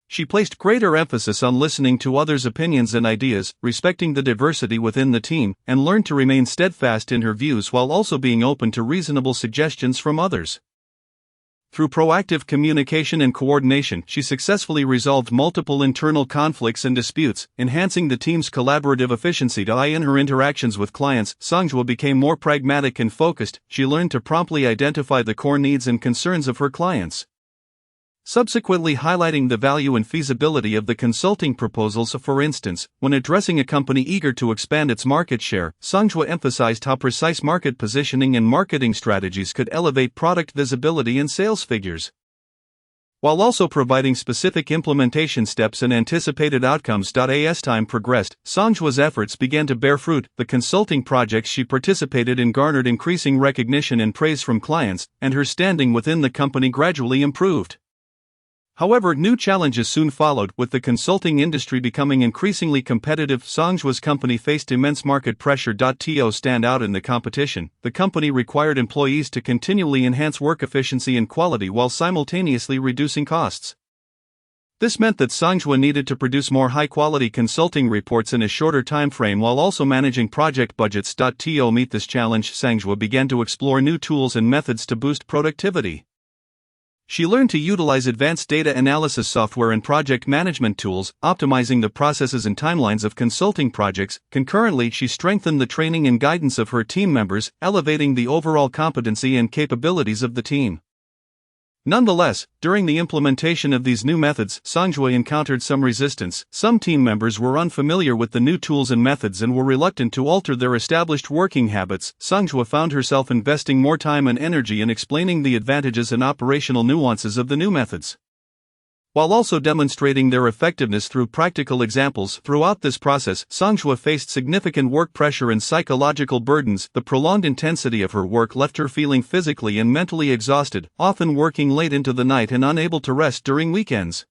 She placed greater emphasis on listening to others' opinions and ideas, respecting the diversity within the team, and learned to remain steadfast in her views while also being open to reasonable suggestions from others. Through proactive communication and coordination, she successfully resolved multiple internal conflicts and disputes, enhancing the team's collaborative efficiency. In her interactions with clients, Songjua became more pragmatic and focused. She learned to promptly identify the core needs and concerns of her clients, subsequently highlighting the value and feasibility of the consulting proposals. For instance, when addressing a company eager to expand its market share, Songjua emphasized how precise market positioning and marketing strategies could elevate product visibility and sales figures, while also providing specific implementation steps and anticipated outcomes. As time progressed, Songjua's efforts began to bear fruit. The consulting projects she participated in garnered increasing recognition and praise from clients, and her standing within the company gradually improved. However, new challenges soon followed, with the consulting industry becoming increasingly competitive. Songjua's company faced immense market pressure. To stand out in the competition, the company required employees to continually enhance work efficiency and quality while simultaneously reducing costs. This meant that Songjua needed to produce more high-quality consulting reports in a shorter time frame while also managing project budgets. To meet this challenge, Songjua began to explore new tools and methods to boost productivity. She learned to utilize advanced data analysis software and project management tools, optimizing the processes and timelines of consulting projects. Concurrently, she strengthened the training and guidance of her team members, elevating the overall competency and capabilities of the team. Nonetheless, during the implementation of these new methods, Songjua encountered some resistance. Some team members were unfamiliar with the new tools and methods and were reluctant to alter their established working habits. Songjua found herself investing more time and energy in explaining the advantages and operational nuances of the new methods, while also demonstrating their effectiveness through practical examples. Throughout this process, Songjua faced significant work pressure and psychological burdens. The prolonged intensity of her work left her feeling physically and mentally exhausted, often working late into the night and unable to rest during weekends.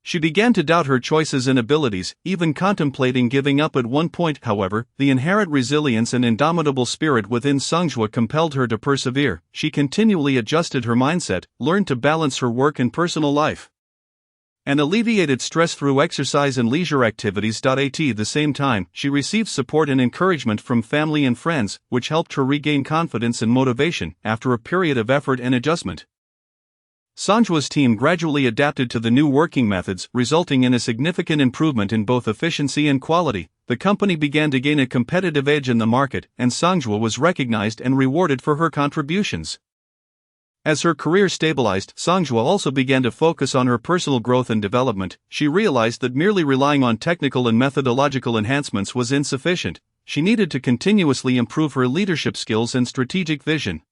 She began to doubt her choices and abilities, even contemplating giving up at one point. However, the inherent resilience and indomitable spirit within Songjua compelled her to persevere. She continually adjusted her mindset, learned to balance her work and personal life, and alleviated stress through exercise and leisure activities. At the same time, she received support and encouragement from family and friends, which helped her regain confidence and motivation after a period of effort and adjustment. Songjua's team gradually adapted to the new working methods, resulting in a significant improvement in both efficiency and quality. The company began to gain a competitive edge in the market, and Songjua was recognized and rewarded for her contributions. As her career stabilized, Songjua also began to focus on her personal growth and development. She realized that merely relying on technical and methodological enhancements was insufficient. She needed to continuously improve her leadership skills and strategic vision.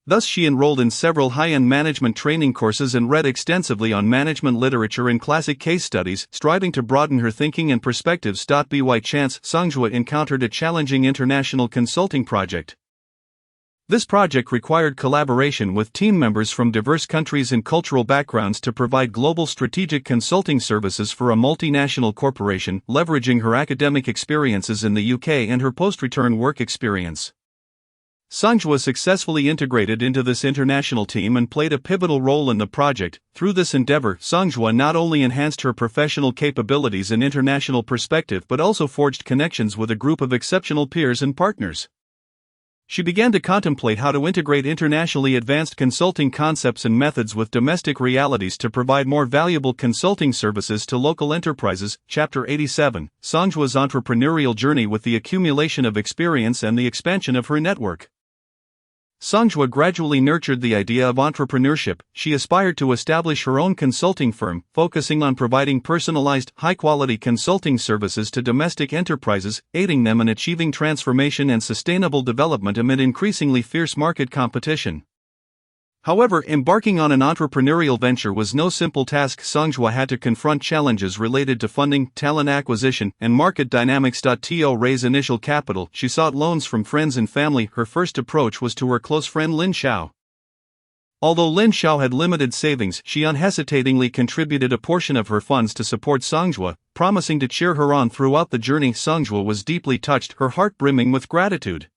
Thus, she enrolled in several high-end management training courses and read extensively on management literature and classic case studies, striving to broaden her thinking and perspectives. By chance, Songjua encountered a challenging international consulting project. This project required collaboration with team members from diverse countries and cultural backgrounds to provide global strategic consulting services for a multinational corporation, leveraging her academic experiences in the UK and her post-return work experience. Songjua successfully integrated into this international team and played a pivotal role in the project. Through this endeavor, Songjua not only enhanced her professional capabilities and international perspective but also forged connections with a group of exceptional peers and partners. She began to contemplate how to integrate internationally advanced consulting concepts and methods with domestic realities to provide more valuable consulting services to local enterprises. Chapter 87: Songjua's entrepreneurial journey. With the accumulation of experience and the expansion of her network, Songjua gradually nurtured the idea of entrepreneurship. She aspired to establish her own consulting firm, focusing on providing personalized, high-quality consulting services to domestic enterprises, aiding them in achieving transformation and sustainable development amid increasingly fierce market competition. However, embarking on an entrepreneurial venture was no simple task. Songjua had to confront challenges related to funding, talent acquisition, and market dynamics. To raise initial capital, she sought loans from friends and family. Her first approach was to her close friend Lin Xiao. Although Lin Xiao had limited savings, she unhesitatingly contributed a portion of her funds to support Songjua, promising to cheer her on throughout the journey. Songjua was deeply touched, her heart brimming with gratitude.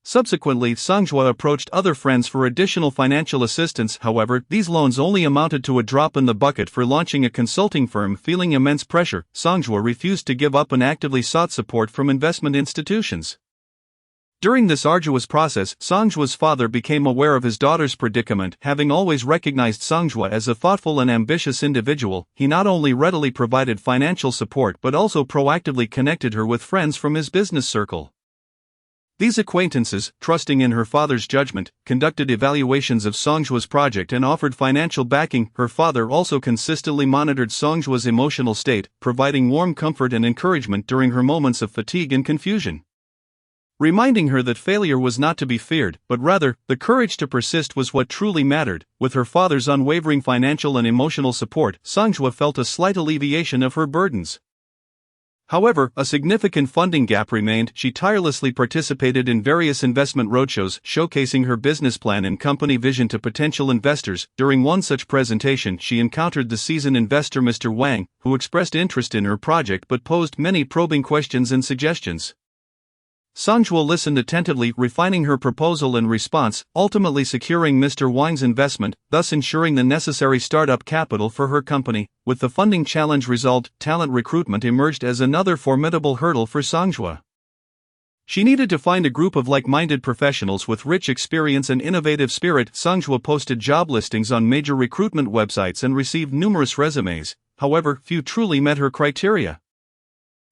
Subsequently, Songjua approached other friends for additional financial assistance. However, these loans only amounted to a drop in the bucket for launching a consulting firm. Feeling immense pressure, Songjua refused to give up and actively sought support from investment institutions. During this arduous process, Songjua's father became aware of his daughter's predicament. Having always recognized Songjua as a thoughtful and ambitious individual, he not only readily provided financial support but also proactively connected her with friends from his business circle. These acquaintances, trusting in her father's judgment, conducted evaluations of Songjua's project and offered financial backing. Her father also consistently monitored Songjua's emotional state, providing warm comfort and encouragement during her moments of fatigue and confusion. Reminding her that failure was not to be feared, but rather, the courage to persist was what truly mattered. With her father's unwavering financial and emotional support, Songjua felt a slight alleviation of her burdens. However, a significant funding gap remained. She tirelessly participated in various investment roadshows, showcasing her business plan and company vision to potential investors. During one such presentation, she encountered the seasoned investor Mr. Wang, who expressed interest in her project but posed many probing questions and suggestions. Songjua listened attentively, refining her proposal and response, ultimately securing Mr. Wang's investment, thus ensuring the necessary startup capital for her company. With the funding challenge resolved, talent recruitment emerged as another formidable hurdle for Songjua. She needed to find a group of like-minded professionals with rich experience and innovative spirit. Songjua posted job listings on major recruitment websites and received numerous resumes. However, few truly met her criteria.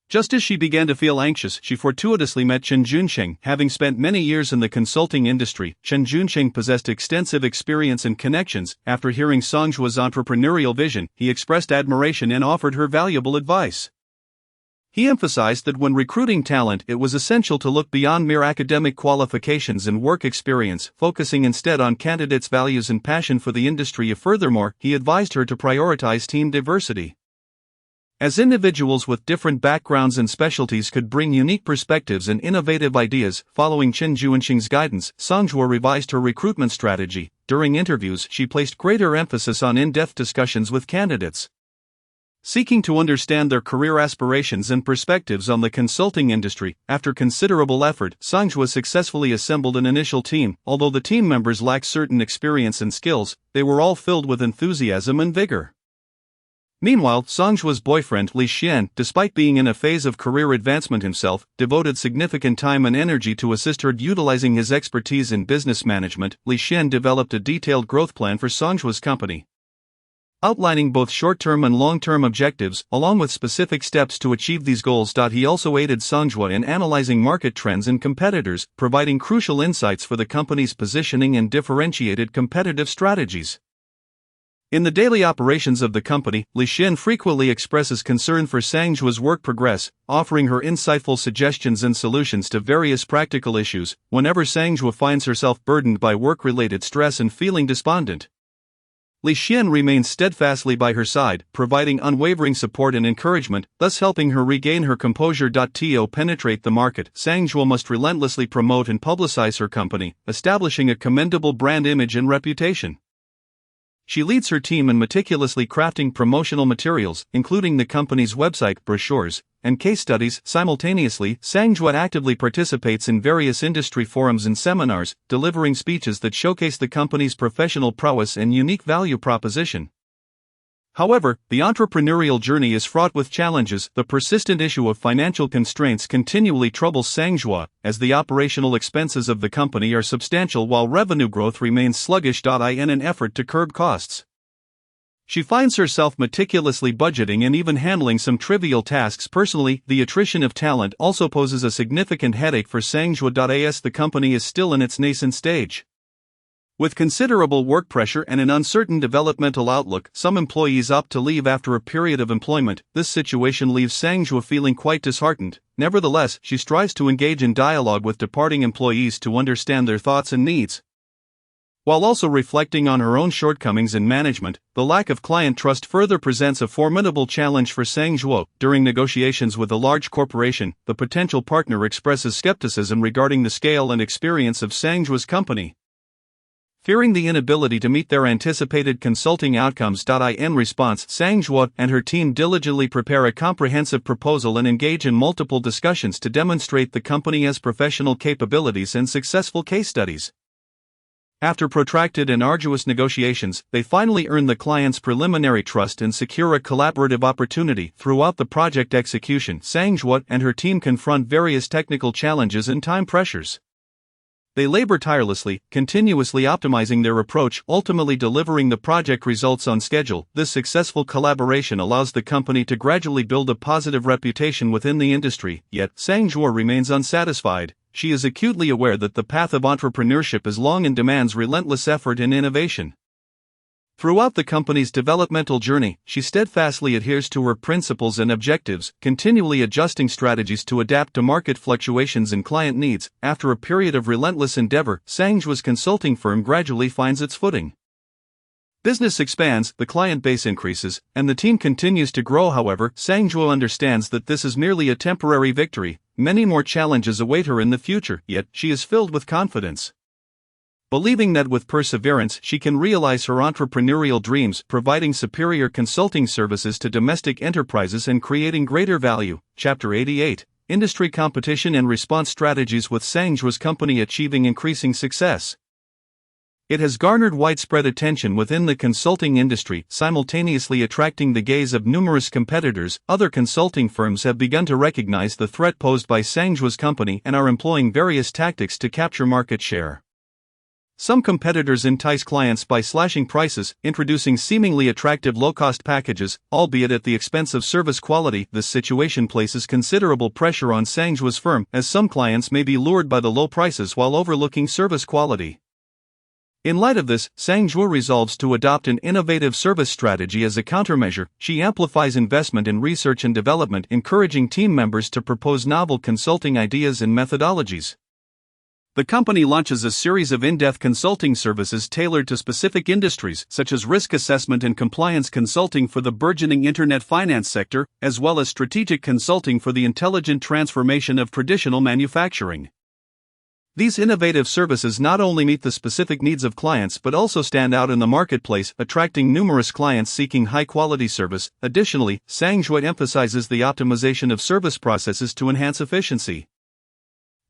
Just as she began to feel anxious, she fortuitously met Chen Junsheng. Having spent many years in the consulting industry, Chen Junsheng possessed extensive experience and connections. After hearing Songjua's entrepreneurial vision, he expressed admiration and offered her valuable advice. He emphasized that when recruiting talent, it was essential to look beyond mere academic qualifications and work experience, focusing instead on candidates' values and passion for the industry. Furthermore, he advised her to prioritize team diversity, as individuals with different backgrounds and specialties could bring unique perspectives and innovative ideas. Following Chen Junsheng's guidance, Songjua revised her recruitment strategy. During interviews, she placed greater emphasis on in-depth discussions with candidates, seeking to understand their career aspirations and perspectives on the consulting industry. After considerable effort, Songjua successfully assembled an initial team. Although the team members lacked certain experience and skills, they were all filled with enthusiasm and vigor. Meanwhile, Songjua's boyfriend, Li Xian, despite being in a phase of career advancement himself, devoted significant time and energy to assist her. Utilizing his expertise in business management, Li Xian developed a detailed growth plan for Songjua's company, outlining both short-term and long-term objectives, along with specific steps to achieve these goals. He also aided Songjua in analyzing market trends and competitors, providing crucial insights for the company's positioning and differentiated competitive strategies. In the daily operations of the company, Li Xian frequently expresses concern for Songjua's work progress, offering her insightful suggestions and solutions to various practical issues. Whenever Songjua finds herself burdened by work-related stress and feeling despondent, Li Xian remains steadfastly by her side, providing unwavering support and encouragement, thus helping her regain her composure. To penetrate the market, Songjua must relentlessly promote and publicize her company, establishing a commendable brand image and reputation. She leads her team in meticulously crafting promotional materials, including the company's website, brochures, and case studies. Simultaneously, Songjua actively participates in various industry forums and seminars, delivering speeches that showcase the company's professional prowess and unique value proposition. However, the entrepreneurial journey is fraught with challenges. The persistent issue of financial constraints continually troubles Songjua, as the operational expenses of the company are substantial while revenue growth remains sluggish. In an effort to curb costs, she finds herself meticulously budgeting and even handling some trivial tasks personally. The attrition of talent also poses a significant headache for Songjua. As the company is still in its nascent stage, with considerable work pressure and an uncertain developmental outlook, some employees opt to leave after a period of employment. This situation leaves Songjua feeling quite disheartened. Nevertheless, she strives to engage in dialogue with departing employees to understand their thoughts and needs, while also reflecting on her own shortcomings in management. The lack of client trust further presents a formidable challenge for Songjua. During negotiations with a large corporation, the potential partner expresses skepticism regarding the scale and experience of Songjua's company, fearing the inability to meet their anticipated consulting outcomes. In response, Songjua and her team diligently prepare a comprehensive proposal and engage in multiple discussions to demonstrate the company has professional capabilities and successful case studies. After protracted and arduous negotiations, they finally earn the client's preliminary trust and secure a collaborative opportunity. Throughout the project execution, Songjua and her team confront various technical challenges and time pressures. They labor tirelessly, continuously optimizing their approach, ultimately delivering the project results on schedule. This successful collaboration allows the company to gradually build a positive reputation within the industry, yet Sang Zhuo remains unsatisfied. She is acutely aware that the path of entrepreneurship is long and demands relentless effort and innovation. Throughout the company's developmental journey, she steadfastly adheres to her principles and objectives, continually adjusting strategies to adapt to market fluctuations and client needs. After a period of relentless endeavor, Sang Zhuo's consulting firm gradually finds its footing. Business expands, the client base increases, and the team continues to grow. However, Sang Zhuo understands that this is merely a temporary victory. Many more challenges await her in the future, yet she is filled with confidence. Believing that with perseverance she can realize her entrepreneurial dreams, providing superior consulting services to domestic enterprises and creating greater value. Chapter 88: Industry Competition and Response Strategies, with Sang Zhuo's company achieving increasing success. It has garnered widespread attention within the consulting industry, simultaneously attracting the gaze of numerous competitors. Other consulting firms have begun to recognize the threat posed by Sang Zhuo's company and are employing various tactics to capture market share. Some competitors entice clients by slashing prices, introducing seemingly attractive low-cost packages, albeit at the expense of service quality. This situation places considerable pressure on Sang Zhuo's firm, as some clients may be lured by the low prices while overlooking service quality. In light of this, Sang Zhuo resolves to adopt an innovative service strategy as a countermeasure. She amplifies investment in research and development, encouraging team members to propose novel consulting ideas and methodologies. The company launches a series of in-depth consulting services tailored to specific industries, such as risk assessment and compliance consulting for the burgeoning internet finance sector, as well as strategic consulting for the intelligent transformation of traditional manufacturing. These innovative services not only meet the specific needs of clients but also stand out in the marketplace, attracting numerous clients seeking high-quality service. Additionally, Sang Zhuo emphasizes the optimization of service processes to enhance efficiency.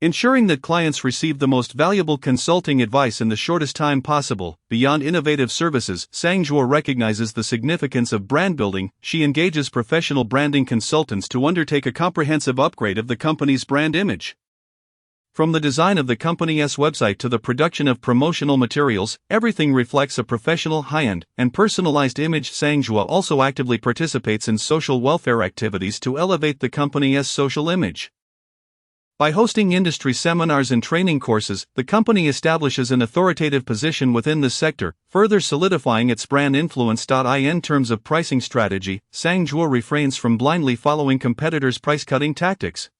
Ensuring that clients receive the most valuable consulting advice in the shortest time possible. Beyond innovative services, Sang Zhuo recognizes the significance of brand building. She engages professional branding consultants to undertake a comprehensive upgrade of the company's brand image. From the design of the company's website to the production of promotional materials, everything reflects a professional, high-end, and personalized image. Sang Zhuo also actively participates in social welfare activities to elevate the company's social image. By hosting industry seminars and training courses, the company establishes an authoritative position within the sector, further solidifying its brand influence. In terms of pricing strategy, Sang Zhuo refrains from blindly following competitors' price-cutting tactics.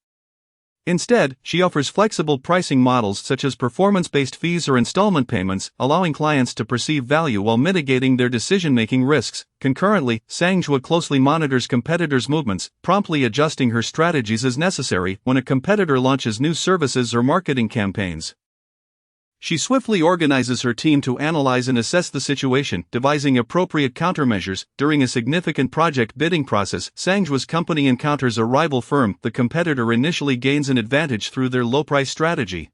Instead, she offers flexible pricing models such as performance-based fees or installment payments, allowing clients to perceive value while mitigating their decision-making risks. Concurrently, Sang Zhuo closely monitors competitors' movements, promptly adjusting her strategies as necessary when a competitor launches new services or marketing campaigns. She swiftly organizes her team to analyze and assess the situation, devising appropriate countermeasures. During a significant project bidding process, Sang Zhuo's company encounters a rival firm. The competitor initially gains an advantage through their low-price strategy.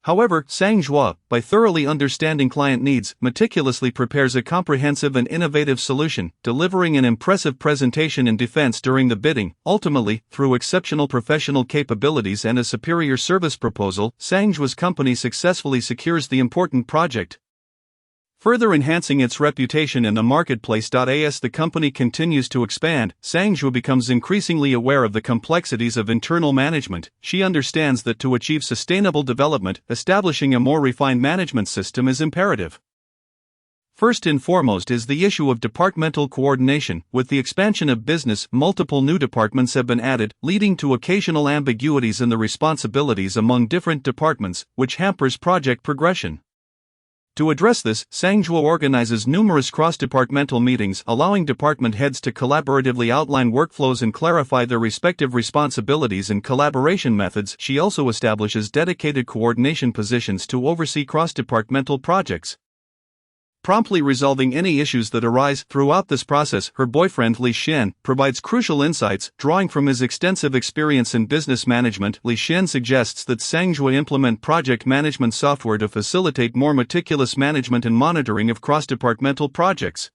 However, Sang Zhuo, by thoroughly understanding client needs, meticulously prepares a comprehensive and innovative solution, delivering an impressive presentation in defense during the bidding. Ultimately, through exceptional professional capabilities and a superior service proposal, Sang Zhuo's company successfully secures the important project, further enhancing its reputation in the marketplace. As the company continues to expand, Sang Zhuo becomes increasingly aware of the complexities of internal management. She understands that to achieve sustainable development, establishing a more refined management system is imperative. First and foremost is the issue of departmental coordination. With the expansion of business, multiple new departments have been added, leading to occasional ambiguities in the responsibilities among different departments, which hampers project progression. To address this, Sang Zhuo organizes numerous cross-departmental meetings, allowing department heads to collaboratively outline workflows and clarify their respective responsibilities and collaboration methods. She also establishes dedicated coordination positions to oversee cross-departmental projects, promptly resolving any issues that arise. Throughout this process, her boyfriend Li Xian provides crucial insights, drawing from his extensive experience in business management. Li Xian suggests that Sang Zhuo implement project management software to facilitate more meticulous management and monitoring of cross-departmental projects.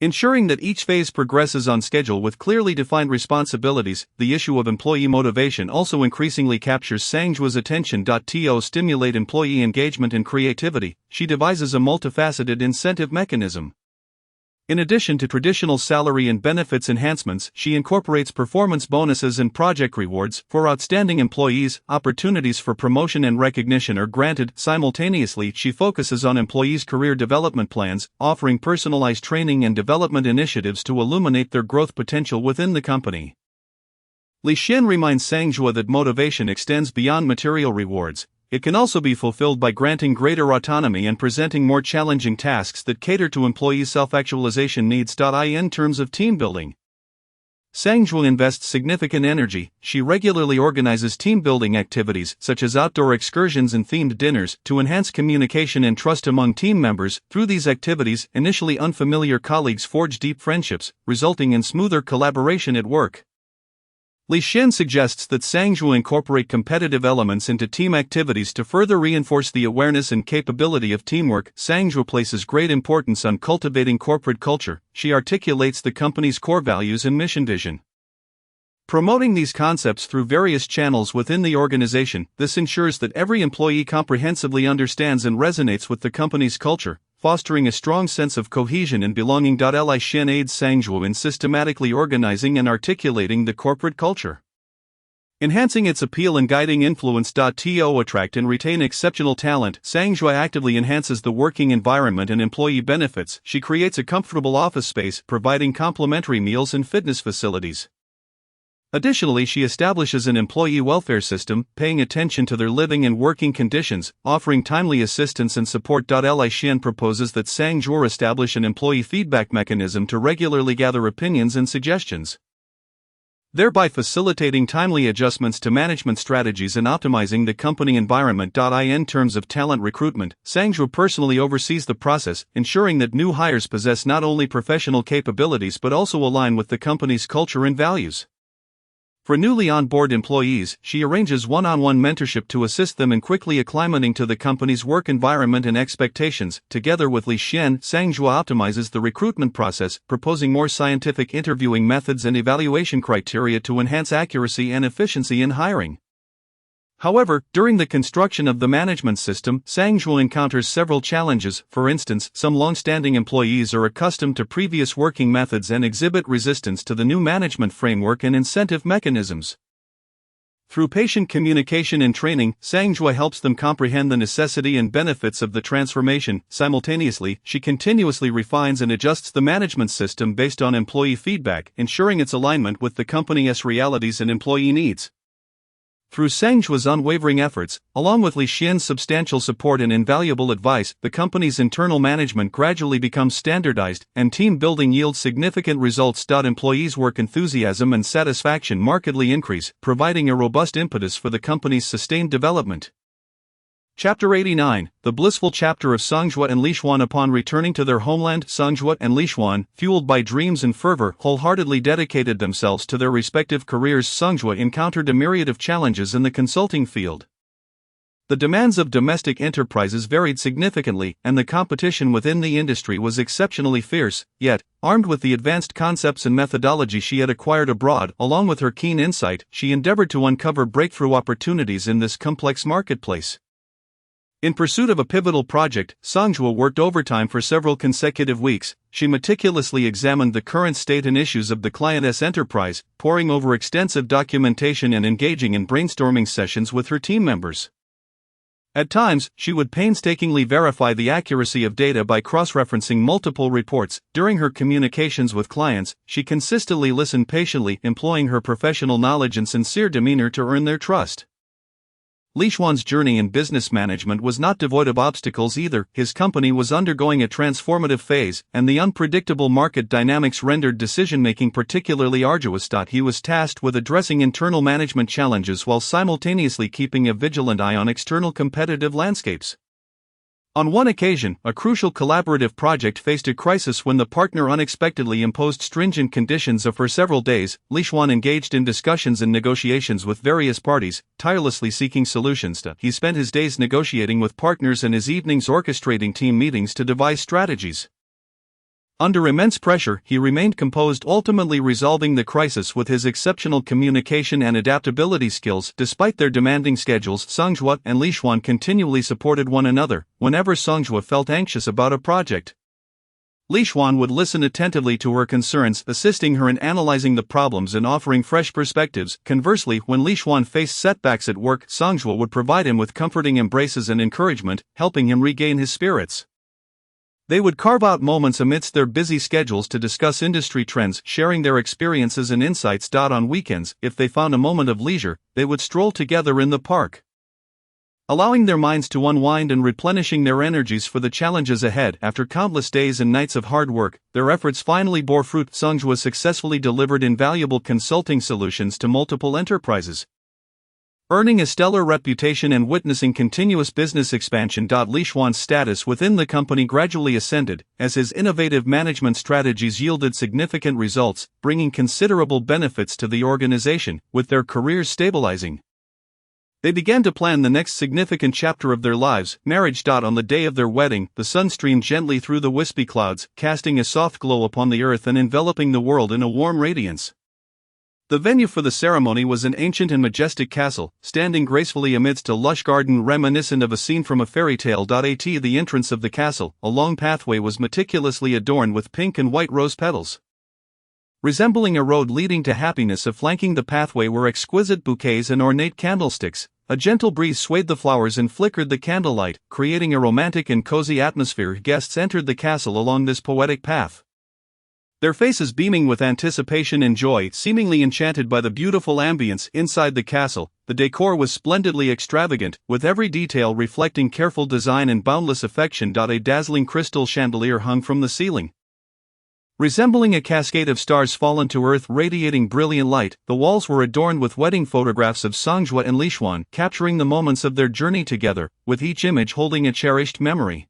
Ensuring that each phase progresses on schedule with clearly defined responsibilities, the issue of employee motivation also increasingly captures Sangjua's attention. To stimulate employee engagement and creativity, she devises a multifaceted incentive mechanism. In addition to traditional salary and benefits enhancements, she incorporates performance bonuses and project rewards. For outstanding employees, opportunities for promotion and recognition are granted. Simultaneously, she focuses on employees' career development plans, offering personalized training and development initiatives to illuminate their growth potential within the company. Li Xian reminds Sangjua that motivation extends beyond material rewards. It can also be fulfilled by granting greater autonomy and presenting more challenging tasks that cater to employees' self-actualization needs. In terms of team building, Sangjua invests significant energy. She regularly organizes team-building activities such as outdoor excursions and themed dinners to enhance communication and trust among team members. Through these activities, initially unfamiliar colleagues forge deep friendships, resulting in smoother collaboration at work. Li Xian suggests that Sangjua incorporate competitive elements into team activities to further reinforce the awareness and capability of teamwork. Sangjua places great importance on cultivating corporate culture. She articulates the company's core values and mission vision, promoting these concepts through various channels within the organization. This ensures that every employee comprehensively understands and resonates with the company's culture, fostering a strong sense of cohesion and belonging. Li Xian aids Sangjua in systematically organizing and articulating the corporate culture, enhancing its appeal and guiding influence. To attract and retain exceptional talent, Sangjua actively enhances the working environment and employee benefits. She creates a comfortable office space, providing complimentary meals and fitness facilities. Additionally, she establishes an employee welfare system, paying attention to their living and working conditions, offering timely assistance and support. Li Xian proposes that Sangjua establish an employee feedback mechanism to regularly gather opinions and suggestions, thereby facilitating timely adjustments to management strategies and optimizing the company environment. In terms of talent recruitment, Sangjua personally oversees the process, ensuring that new hires possess not only professional capabilities but also align with the company's culture and values. For newly on-board employees, she arranges one-on-one mentorship to assist them in quickly acclimating to the company's work environment and expectations. Together with Li Xian, Sangjua optimizes the recruitment process, proposing more scientific interviewing methods and evaluation criteria to enhance accuracy and efficiency in hiring. However, during the construction of the management system, Sangjua encounters several challenges. For instance, some long-standing employees are accustomed to previous working methods and exhibit resistance to the new management framework and incentive mechanisms. Through patient communication and training, Sangjua helps them comprehend the necessity and benefits of the transformation. Simultaneously, she continuously refines and adjusts the management system based on employee feedback, ensuring its alignment with the company's realities and employee needs. Through Sangjua's unwavering efforts, along with Li Xian's substantial support and invaluable advice, the company's internal management gradually becomes standardized, and team building yields significant results. Employees' work enthusiasm and satisfaction markedly increase, providing a robust impetus for the company's sustained development. Chapter 89, the blissful chapter of Sangjua and Li Xuan. Upon returning to their homeland, Sangjua and Li Xuan, fueled by dreams and fervor, wholeheartedly dedicated themselves to their respective careers. Sangjua encountered a myriad of challenges in the consulting field. The demands of domestic enterprises varied significantly, and the competition within the industry was exceptionally fierce. Yet, armed with the advanced concepts and methodology she had acquired abroad, along with her keen insight, she endeavored to uncover breakthrough opportunities in this complex marketplace. In pursuit of a pivotal project, Sangjua worked overtime for several consecutive weeks. She meticulously examined the current state and issues of the client's enterprise, poring over extensive documentation and engaging in brainstorming sessions with her team members. At times, she would painstakingly verify the accuracy of data by cross-referencing multiple reports. During her communications with clients, she consistently listened patiently, employing her professional knowledge and sincere demeanor to earn their trust. Li Xuan's journey in business management was not devoid of obstacles either. His company was undergoing a transformative phase, and the unpredictable market dynamics rendered decision-making particularly arduous. He was tasked with addressing internal management challenges while simultaneously keeping a vigilant eye on external competitive landscapes. On one occasion, a crucial collaborative project faced a crisis when the partner unexpectedly imposed stringent conditions. For several days, Li Xuan engaged in discussions and negotiations with various parties, tirelessly seeking solutions. He spent his days negotiating with partners and his evenings orchestrating team meetings to devise strategies. Under immense pressure, he remained composed, ultimately resolving the crisis with his exceptional communication and adaptability skills. Despite their demanding schedules, Songjua and Li Xuan continually supported one another. Whenever Songjua felt anxious about a project, Li Xuan would listen attentively to her concerns, assisting her in analyzing the problems and offering fresh perspectives. Conversely, when Li Xuan faced setbacks at work, Songjua would provide him with comforting embraces and encouragement, helping him regain his spirits. They would carve out moments amidst their busy schedules to discuss industry trends, sharing their experiences and insights. On weekends, if they found a moment of leisure, they would stroll together in the park, allowing their minds to unwind and replenishing their energies for the challenges ahead. After countless days and nights of hard work, their efforts finally bore fruit. Songjua successfully delivered invaluable consulting solutions to multiple enterprises, earning a stellar reputation and witnessing continuous business expansion. Li Xuan's status within the company gradually ascended, as his innovative management strategies yielded significant results, bringing considerable benefits to the organization. With their careers stabilizing, they began to plan the next significant chapter of their lives, marriage. On the day of their wedding, the sun streamed gently through the wispy clouds, casting a soft glow upon the earth and enveloping the world in a warm radiance. The venue for the ceremony was an ancient and majestic castle, standing gracefully amidst a lush garden reminiscent of a scene from a fairy tale. At the entrance of the castle, a long pathway was meticulously adorned with pink and white rose petals, resembling a road leading to happiness. Flanking the pathway were exquisite bouquets and ornate candlesticks. A gentle breeze swayed the flowers and flickered the candlelight, creating a romantic and cozy atmosphere. Guests entered the castle along this poetic path, their faces beaming with anticipation and joy, seemingly enchanted by the beautiful ambience inside the castle. The decor was splendidly extravagant, with every detail reflecting careful design and boundless affection. A dazzling crystal chandelier hung from the ceiling, resembling a cascade of stars fallen to earth, radiating brilliant light. The walls were adorned with wedding photographs of Songjua and Li Xuan, capturing the moments of their journey together, with each image holding a cherished memory.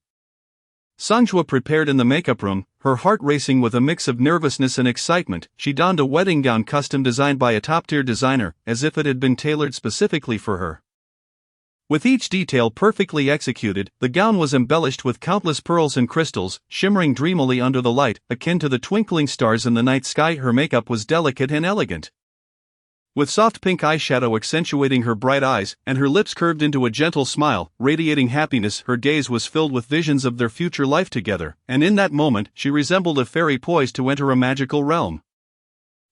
Songjua prepared in the makeup room, her heart racing with a mix of nervousness and excitement. She donned a wedding gown custom designed by a top-tier designer, as if it had been tailored specifically for her. With each detail perfectly executed, the gown was embellished with countless pearls and crystals, shimmering dreamily under the light, akin to the twinkling stars in the night sky. Her makeup was delicate and elegant, with soft pink eyeshadow accentuating her bright eyes, and her lips curved into a gentle smile, radiating happiness. Her gaze was filled with visions of their future life together, and in that moment, she resembled a fairy poised to enter a magical realm.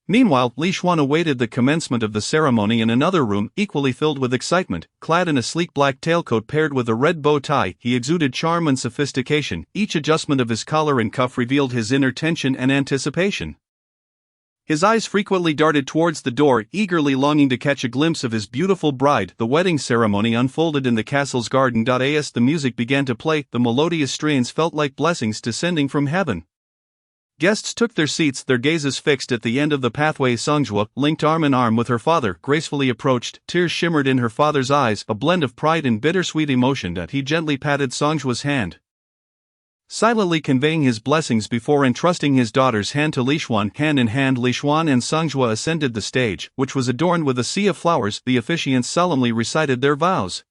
Meanwhile, Li Xuan awaited the commencement of the ceremony in another room, equally filled with excitement. Clad in a sleek black tailcoat paired with a red bow tie, he exuded charm and sophistication. Each adjustment of his collar and cuff revealed his inner tension and anticipation. His eyes frequently darted towards the door, eagerly longing to catch a glimpse of his beautiful bride. The wedding ceremony unfolded in the castle's garden. As the music began to play, the melodious strains felt like blessings descending from heaven. Guests took their seats, their gazes fixed at the end of the pathway. Songjua, linked arm in arm with her father, gracefully approached. Tears shimmered in her father's eyes, a blend of pride and bittersweet emotion. He gently patted Songjua's hand, silently conveying his blessings before entrusting his daughter's hand to Li Xuan. Hand in hand, Li Xuan and Songjua ascended the stage, which was adorned with a sea of flowers. The officiants solemnly recited their vows,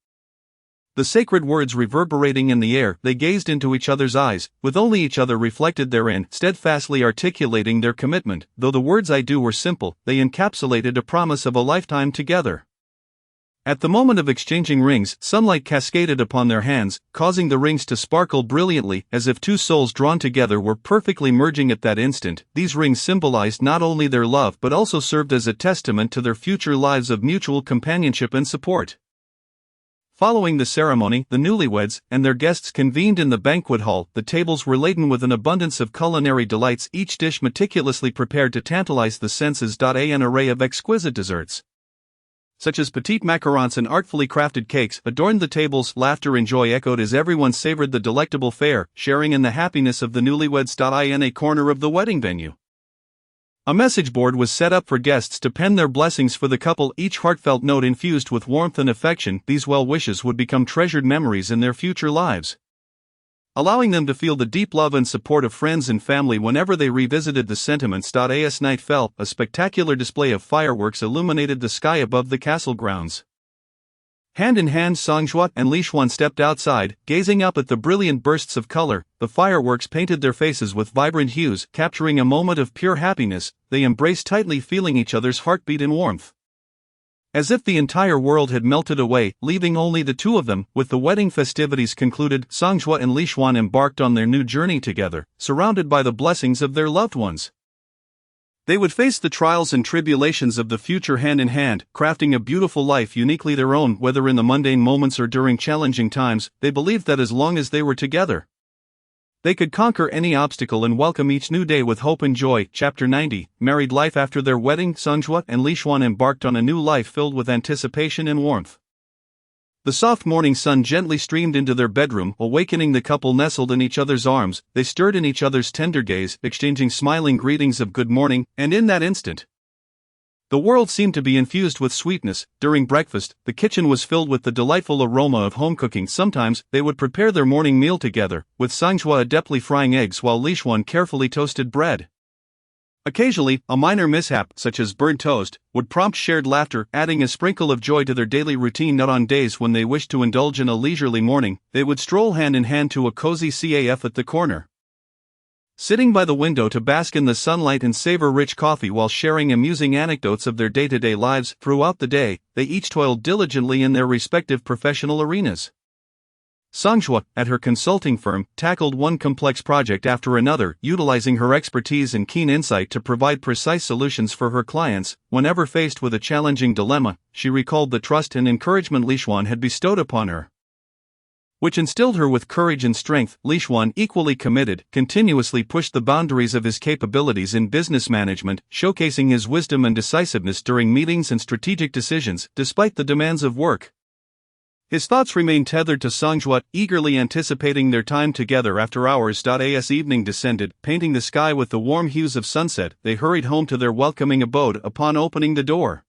the sacred words reverberating in the air. They gazed into each other's eyes, with only each other reflected therein, steadfastly articulating their commitment. Though the words "I do" were simple, they encapsulated a promise of a lifetime together. At the moment of exchanging rings, sunlight cascaded upon their hands, causing the rings to sparkle brilliantly, as if two souls drawn together were perfectly merging at that instant. These rings symbolized not only their love but also served as a testament to their future lives of mutual companionship and support. Following the ceremony, the newlyweds and their guests convened in the banquet hall. The tables were laden with an abundance of culinary delights, each dish meticulously prepared to tantalize the senses. An array of exquisite desserts, such as petite macarons and artfully crafted cakes, adorned the tables. Laughter and joy echoed as everyone savored the delectable fare, sharing in the happiness of the newlyweds. In a corner of the wedding venue, a message board was set up for guests to pen their blessings for the couple, each heartfelt note infused with warmth and affection. These well wishes would become treasured memories in their future lives, allowing them to feel the deep love and support of friends and family whenever they revisited the sentiments. As night fell, a spectacular display of fireworks illuminated the sky above the castle grounds, Hand in hand, Songjua and Li Xuan stepped outside, gazing up at the brilliant bursts of color. The fireworks painted their faces with vibrant hues, capturing a moment of pure happiness. They embraced tightly, feeling each other's heartbeat and warmth. As if the entire world had melted away, leaving only the two of them. With the wedding festivities concluded, Songjua and Li Xuan embarked on their new journey together, surrounded by the blessings of their loved ones. They would face the trials and tribulations of the future hand in hand, crafting a beautiful life uniquely their own. Whether in the mundane moments or during challenging times, they believed that as long as they were together, they could conquer any obstacle and welcome each new day with hope and joy. Chapter 90, Married Life. After their wedding, Songjua and Li Xuan embarked on a new life filled with anticipation and warmth. The soft morning sun gently streamed into their bedroom, awakening the couple nestled in each other's arms. They stirred in each other's tender gaze, exchanging smiling greetings of good morning, and in that instant, the world seemed to be infused with sweetness. During breakfast, the kitchen was filled with the delightful aroma of home cooking. Sometimes, they would prepare their morning meal together, with Songjua adeptly frying eggs while Li Xuan carefully toasted bread. Occasionally, a minor mishap, such as burnt toast, would prompt shared laughter, adding a sprinkle of joy to their daily routine. Not on days when they wished to indulge in a leisurely morning, they would stroll hand in hand to a cozy cafe at the corner, sitting by the window to bask in the sunlight and savor rich coffee while sharing amusing anecdotes of their day-to-day lives. Throughout the day, they each toiled diligently in their respective professional arenas. Songjua, at her consulting firm, tackled one complex project after another, utilizing her expertise and keen insight to provide precise solutions for her clients. Whenever faced with a challenging dilemma, she recalled the trust and encouragement Li Xuan had bestowed upon her, which instilled her with courage and strength. Li Xuan, equally committed, continuously pushed the boundaries of his capabilities in business management, showcasing his wisdom and decisiveness during meetings and strategic decisions. Despite the demands of work, his thoughts remained tethered to Songjua, eagerly anticipating their time together after hours. As evening descended, painting the sky with the warm hues of sunset, they hurried home to their welcoming abode. Upon opening the door,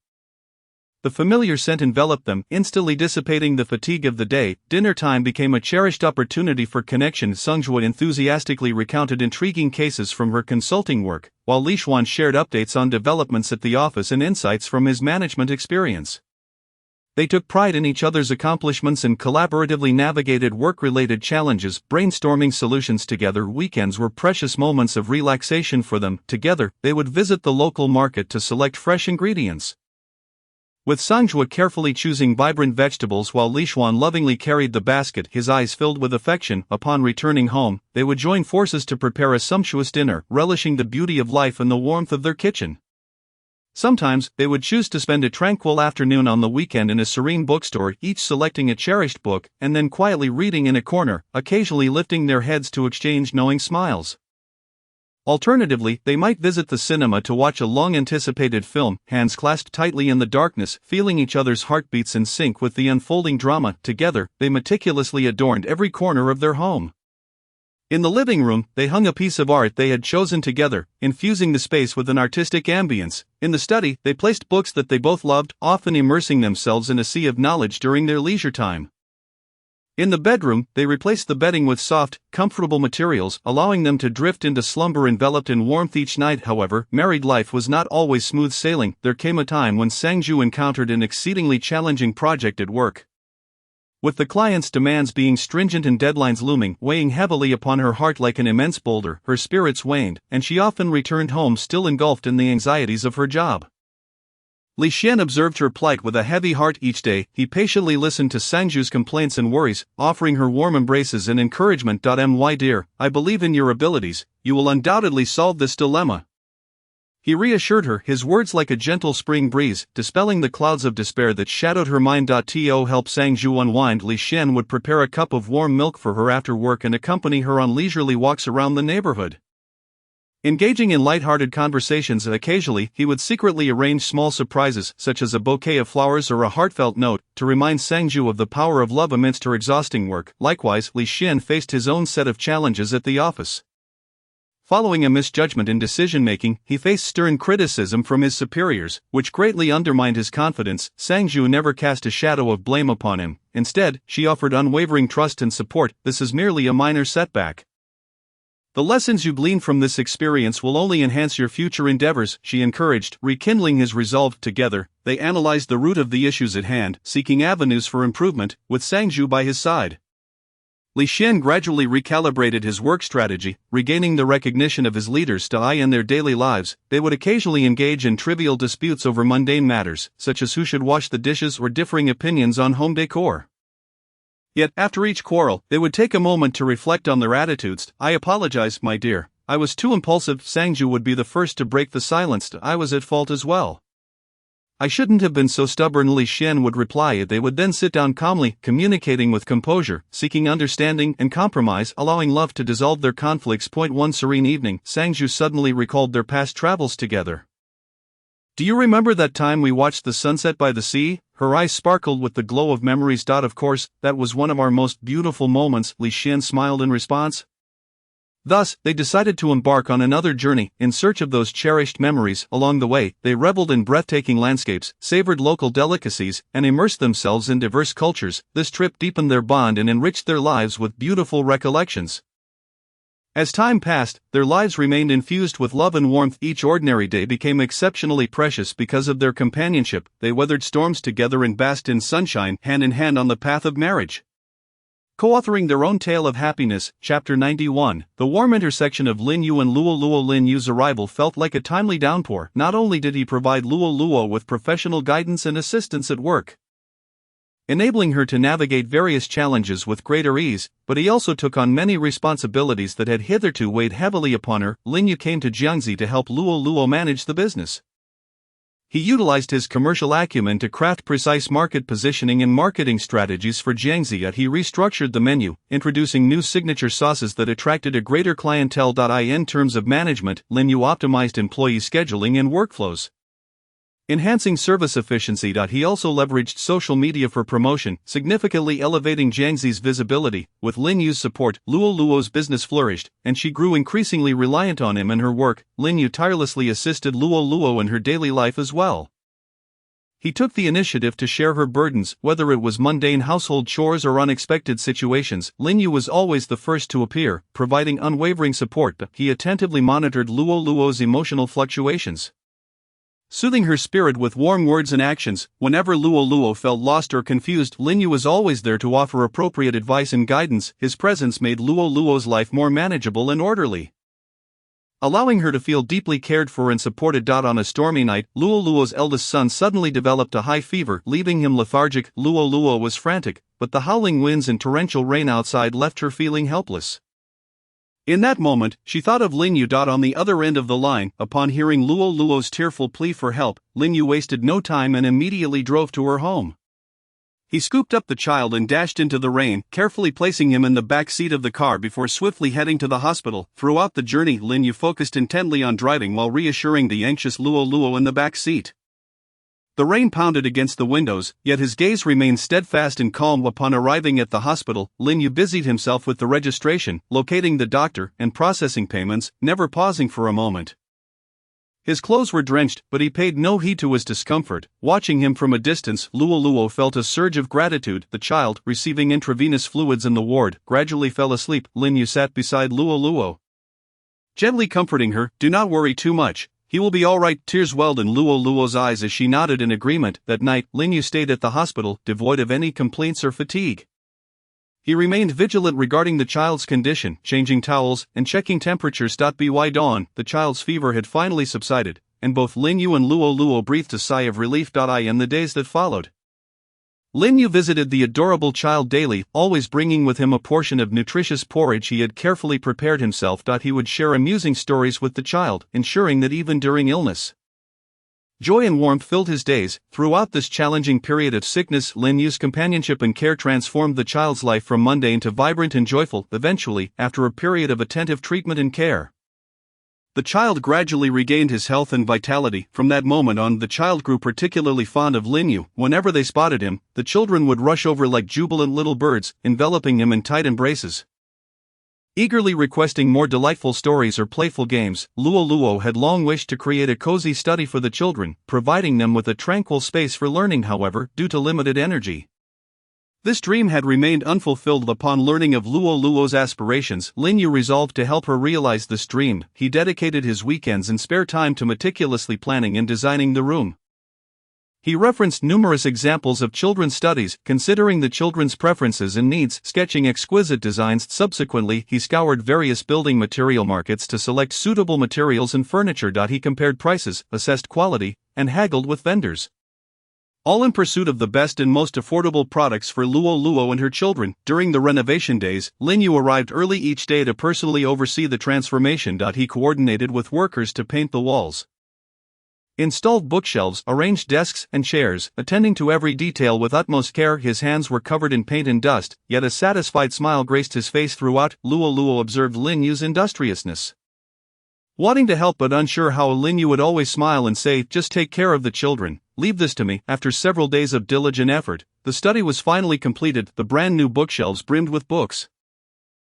the familiar scent enveloped them, instantly dissipating the fatigue of the day. Dinner time became a cherished opportunity for connection. Songjua enthusiastically recounted intriguing cases from her consulting work, while Li Xuan shared updates on developments at the office and insights from his management experience. They took pride in each other's accomplishments and collaboratively navigated work-related challenges, brainstorming solutions together. Weekends were precious moments of relaxation for them. Together, they would visit the local market to select fresh ingredients, with Songjua carefully choosing vibrant vegetables while Li Xuan lovingly carried the basket, his eyes filled with affection. Upon returning home, they would join forces to prepare a sumptuous dinner, relishing the beauty of life and the warmth of their kitchen. Sometimes, they would choose to spend a tranquil afternoon on the weekend in a serene bookstore, each selecting a cherished book, and then quietly reading in a corner, occasionally lifting their heads to exchange knowing smiles. Alternatively, they might visit the cinema to watch a long-anticipated film, hands clasped tightly in the darkness, feeling each other's heartbeats in sync with the unfolding drama. Together, they meticulously adorned every corner of their home. In the living room, they hung a piece of art they had chosen together, infusing the space with an artistic ambience. In the study, they placed books that they both loved, often immersing themselves in a sea of knowledge during their leisure time. In the bedroom, they replaced the bedding with soft, comfortable materials, allowing them to drift into slumber enveloped in warmth each night. However, married life was not always smooth sailing. There came a time when Songjua encountered an exceedingly challenging project at work. With the client's demands being stringent and deadlines looming, weighing heavily upon her heart like an immense boulder, her spirits waned, and she often returned home still engulfed in the anxieties of her job. Li Xuan observed her plight with a heavy heart each day. He patiently listened to Songjua's complaints and worries, offering her warm embraces and encouragement. My dear, I believe in your abilities, you will undoubtedly solve this dilemma, he reassured her, his words like a gentle spring breeze, dispelling the clouds of despair that shadowed her mind. To help Songjua unwind, Li Xuan would prepare a cup of warm milk for her after work and accompany her on leisurely walks around the neighborhood. Engaging in light-hearted conversations, occasionally he would secretly arrange small surprises, such as a bouquet of flowers or a heartfelt note, to remind Songjua of the power of love amidst her exhausting work. Likewise, Li Xuan faced his own set of challenges at the office. Following a misjudgment in decision-making, he faced stern criticism from his superiors, which greatly undermined his confidence. Songjua never cast a shadow of blame upon him. Instead, she offered unwavering trust and support. This is merely a minor setback. The lessons you glean from this experience will only enhance your future endeavors, she encouraged, rekindling his resolve. Together, they analyzed the root of the issues at hand, seeking avenues for improvement, with Sangju by his side. Li Xian gradually recalibrated his work strategy, regaining the recognition of his leaders in their daily lives. They would occasionally engage in trivial disputes over mundane matters, such as who should wash the dishes or differing opinions on home decor. Yet, after each quarrel, they would take a moment to reflect on their attitudes. I apologize, my dear. I was too impulsive. Sangju would be the first to break the silence. I was at fault as well. I shouldn't have been so stubborn, Li Xian would reply. They would then sit down calmly, communicating with composure, seeking understanding and compromise, allowing love to dissolve their conflicts. One serene evening, Sangju suddenly recalled their past travels together. Do you remember that time we watched the sunset by the sea? Her eyes sparkled with the glow of memories. Of course, that was one of our most beautiful moments, Li Xian smiled in response. Thus, they decided to embark on another journey, in search of those cherished memories. Along the way, they reveled in breathtaking landscapes, savored local delicacies, and immersed themselves in diverse cultures. This trip deepened their bond and enriched their lives with beautiful recollections. As time passed, their lives remained infused with love and warmth. Each ordinary day became exceptionally precious because of their companionship. They weathered storms together and basked in sunshine, hand in hand on the path of marriage. Co-authoring their own tale of happiness, Chapter 91, the warm intersection of Lin Yu and Luo Luo. Lin Yu's arrival felt like a timely downpour. Not only did he provide Luo Luo with professional guidance and assistance at work, enabling her to navigate various challenges with greater ease, but he also took on many responsibilities that had hitherto weighed heavily upon her. Lin Yu came to Jiangzi to help Luo Luo manage the business. He utilized his commercial acumen to craft precise market positioning and marketing strategies for Jiangzi. He restructured the menu, introducing new signature sauces that attracted a greater clientele. In terms of management, Lin Yu optimized employee scheduling and workflows, enhancing service efficiency. He also leveraged social media for promotion, significantly elevating Jiangzi's visibility. With Lin Yu's support, Luo Luo's business flourished, and she grew increasingly reliant on him in her work. Lin Yu tirelessly assisted Luo Luo in her daily life as well. He took the initiative to share her burdens, whether it was mundane household chores or unexpected situations. Lin Yu was always the first to appear, providing unwavering support. He attentively monitored Luo Luo's emotional fluctuations, soothing her spirit with warm words and actions. Whenever Luo Luo felt lost or confused, Lin Yu was always there to offer appropriate advice and guidance. His presence made Luo Luo's life more manageable and orderly, allowing her to feel deeply cared for and supported. On a stormy night, Luo Luo's eldest son suddenly developed a high fever, leaving him lethargic. Luo Luo was frantic, but the howling winds and torrential rain outside left her feeling helpless. In that moment, she thought of Lin Yu. On the other end of the line, upon hearing Luo Luo's tearful plea for help, Lin Yu wasted no time and immediately drove to her home. He scooped up the child and dashed into the rain, carefully placing him in the back seat of the car before swiftly heading to the hospital. Throughout the journey, Lin Yu focused intently on driving while reassuring the anxious Luo Luo in the back seat. The rain pounded against the windows, yet his gaze remained steadfast and calm. Upon arriving at the hospital, Lin Yu busied himself with the registration, locating the doctor, and processing payments, never pausing for a moment. His clothes were drenched, but he paid no heed to his discomfort. Watching him from a distance, Luo Luo felt a surge of gratitude. The child, receiving intravenous fluids in the ward, gradually fell asleep. Lin Yu sat beside Luo Luo, gently comforting her. Do not worry too much. He will be all right. Tears welled in Luo Luo's eyes as she nodded in agreement. That night, Lin Yu stayed at the hospital, devoid of any complaints or fatigue. He remained vigilant regarding the child's condition, changing towels and checking temperatures. By dawn, the child's fever had finally subsided, and both Lin Yu and Luo Luo breathed a sigh of relief. In the days that followed, Lin Yu visited the adorable child daily, always bringing with him a portion of nutritious porridge he had carefully prepared himself. He would share amusing stories with the child, ensuring that even during illness, joy and warmth filled his days. Throughout this challenging period of sickness, Lin Yu's companionship and care transformed the child's life from mundane to vibrant and joyful. Eventually, after a period of attentive treatment and care, the child gradually regained his health and vitality. From that moment on, the child grew particularly fond of Lin Yu. Whenever they spotted him, the children would rush over like jubilant little birds, enveloping him in tight embraces, eagerly requesting more delightful stories or playful games. Luo Luo had long wished to create a cozy study for the children, providing them with a tranquil space for learning. However, due to limited energy, This dream had remained unfulfilled. Upon learning of Luo Luo's aspirations, Lin Yu resolved to help her realize this dream. He dedicated his weekends and spare time to meticulously planning and designing the room. He referenced numerous examples of children's studies, considering the children's preferences and needs, sketching exquisite designs. Subsequently, he scoured various building material markets to select suitable materials and furniture. He compared prices, assessed quality, and haggled with vendors, all in pursuit of the best and most affordable products for Luo Luo and her children. During the renovation days, Lin Yu arrived early each day to personally oversee the transformation. He coordinated with workers to paint the walls, installed bookshelves, arranged desks and chairs, attending to every detail with utmost care. His hands were covered in paint and dust, yet a satisfied smile graced his face throughout. Luo Luo observed Lin Yu's industriousness, wanting to help but unsure how. Lin Yu would always smile and say, "Just take care of the children, leave this to me." After several days of diligent effort, the study was finally completed. The brand new bookshelves brimmed with books.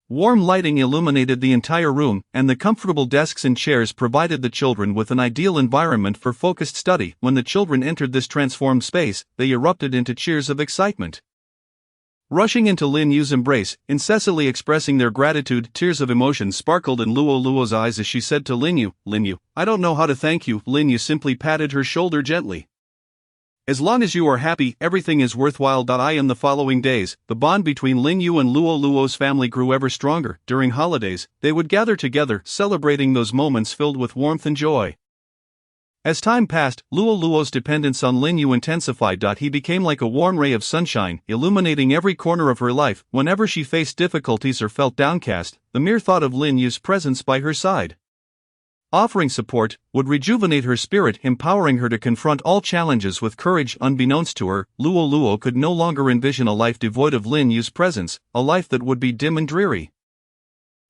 Warm lighting illuminated the entire room, and the comfortable desks and chairs provided the children with an ideal environment for focused study. When the children entered this transformed space, they erupted into cheers of excitement, rushing into Lin Yu's embrace, incessantly expressing their gratitude. Tears of emotion sparkled in Luo Luo's eyes as she said to Lin Yu, "Lin Yu, I don't know how to thank you." Lin Yu simply patted her shoulder gently. "As long as you are happy, everything is worthwhile." In the following days, the bond between Lin Yu and Luo Luo's family grew ever stronger. During holidays, they would gather together, celebrating those moments filled with warmth and joy. As time passed, Luo Luo's dependence on Lin Yu intensified. He became like a warm ray of sunshine, illuminating every corner of her life. Whenever she faced difficulties or felt downcast, the mere thought of Lin Yu's presence by her side, offering support, would rejuvenate her spirit, empowering her to confront all challenges with courage. Unbeknownst to her, Luo Luo could no longer envision a life devoid of Lin Yu's presence, a life that would be dim and dreary.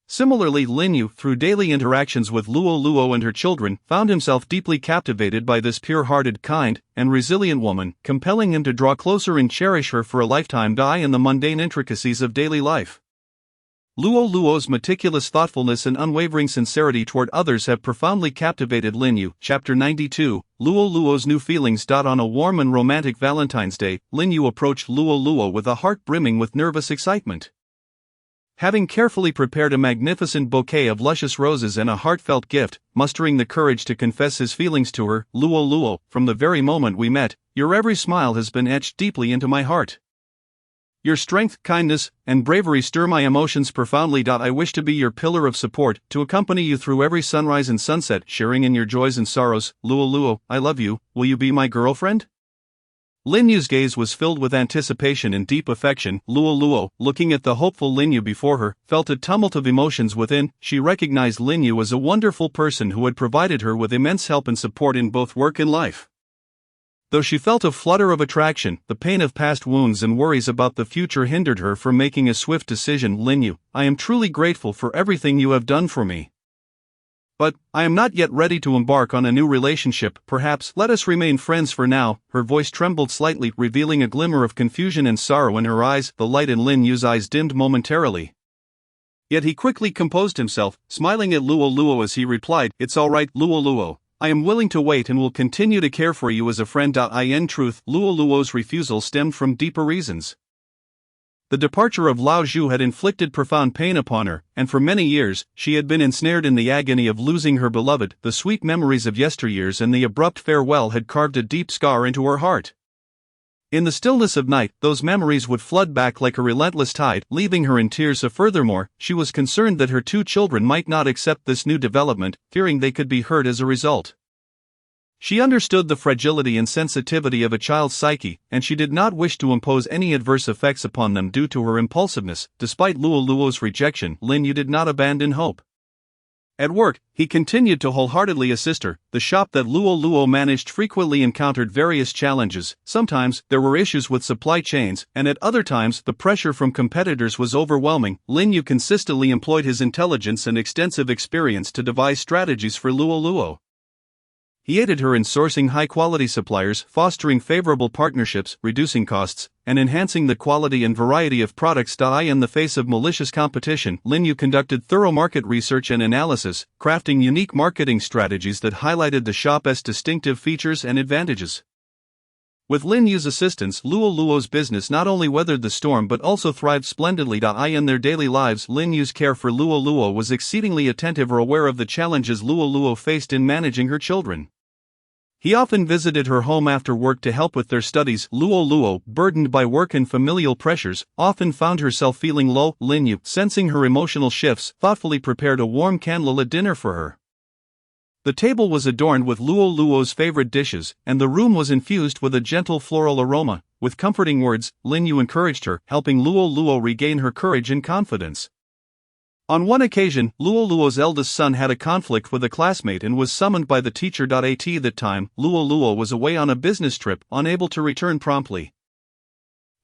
Similarly, Lin Yu, through daily interactions with Luo Luo and her children, found himself deeply captivated by this pure-hearted, kind, and resilient woman, compelling him to draw closer and cherish her for a lifetime. In the mundane intricacies of daily life, Luo Luo's meticulous thoughtfulness and unwavering sincerity toward others have profoundly captivated Lin Yu. Chapter 92, Luo Luo's New Feelings. On a warm and romantic Valentine's Day, Lin Yu approached Luo Luo with a heart brimming with nervous excitement. Having carefully prepared a magnificent bouquet of luscious roses and a heartfelt gift, mustering the courage to confess his feelings to her, "Luo Luo, from the very moment we met, your every smile has been etched deeply into my heart. Your strength, kindness, and bravery stir my emotions profoundly. I wish to be your pillar of support, to accompany you through every sunrise and sunset, sharing in your joys and sorrows. Luo Luo, I love you. Will you be my girlfriend?" Lin Yu's gaze was filled with anticipation and deep affection. Luo Luo, looking at the hopeful Lin Yu before her, felt a tumult of emotions within. She recognized Lin Yu as a wonderful person who had provided her with immense help and support in both work and life. Though she felt a flutter of attraction, the pain of past wounds and worries about the future hindered her from making a swift decision. "Lin Yu, I am truly grateful for everything you have done for me. But I am not yet ready to embark on a new relationship. Perhaps let us remain friends for now." Her voice trembled slightly, revealing a glimmer of confusion and sorrow in her eyes. The light in Lin Yu's eyes dimmed momentarily, yet he quickly composed himself, smiling at Luo Luo as he replied, "It's all right, Luo Luo. I am willing to wait and will continue to care for you as a friend." In truth, Luo Luo's refusal stemmed from deeper reasons. The departure of Lao Zhu had inflicted profound pain upon her, and for many years, she had been ensnared in the agony of losing her beloved. The sweet memories of yesteryears and the abrupt farewell had carved a deep scar into her heart. In the stillness of night, those memories would flood back like a relentless tide, leaving her in tears. Furthermore, she was concerned that her two children might not accept this new development, fearing they could be hurt as a result. She understood the fragility and sensitivity of a child's psyche, and she did not wish to impose any adverse effects upon them due to her impulsiveness. Despite Luo Luo's rejection, Lin Yu did not abandon hope. At work, he continued to wholeheartedly assist her. The shop that Luo Luo managed frequently encountered various challenges. Sometimes, there were issues with supply chains, and at other times, the pressure from competitors was overwhelming. Lin Yu consistently employed his intelligence and extensive experience to devise strategies for Luo Luo. He aided her in sourcing high-quality suppliers, fostering favorable partnerships, reducing costs, and enhancing the quality and variety of products. In the face of malicious competition, Lin Yu conducted thorough market research and analysis, crafting unique marketing strategies that highlighted the shop's distinctive features and advantages. With Lin Yu's assistance, Luo Luo's business not only weathered the storm but also thrived splendidly. In their daily lives, Lin Yu's care for Luo Luo was exceedingly attentive or aware of the challenges Luo Luo faced in managing her children. He often visited her home after work to help with their studies. Luo Luo, burdened by work and familial pressures, often found herself feeling low. Lin Yu, sensing her emotional shifts, thoughtfully prepared a warm candlelit dinner for her. The table was adorned with Luo Luo's favorite dishes, and the room was infused with a gentle floral aroma. With comforting words, Lin Yu encouraged her, helping Luo Luo regain her courage and confidence. On one occasion, Luo Luo's eldest son had a conflict with a classmate and was summoned by the teacher. At that time, Luo Luo was away on a business trip, unable to return promptly.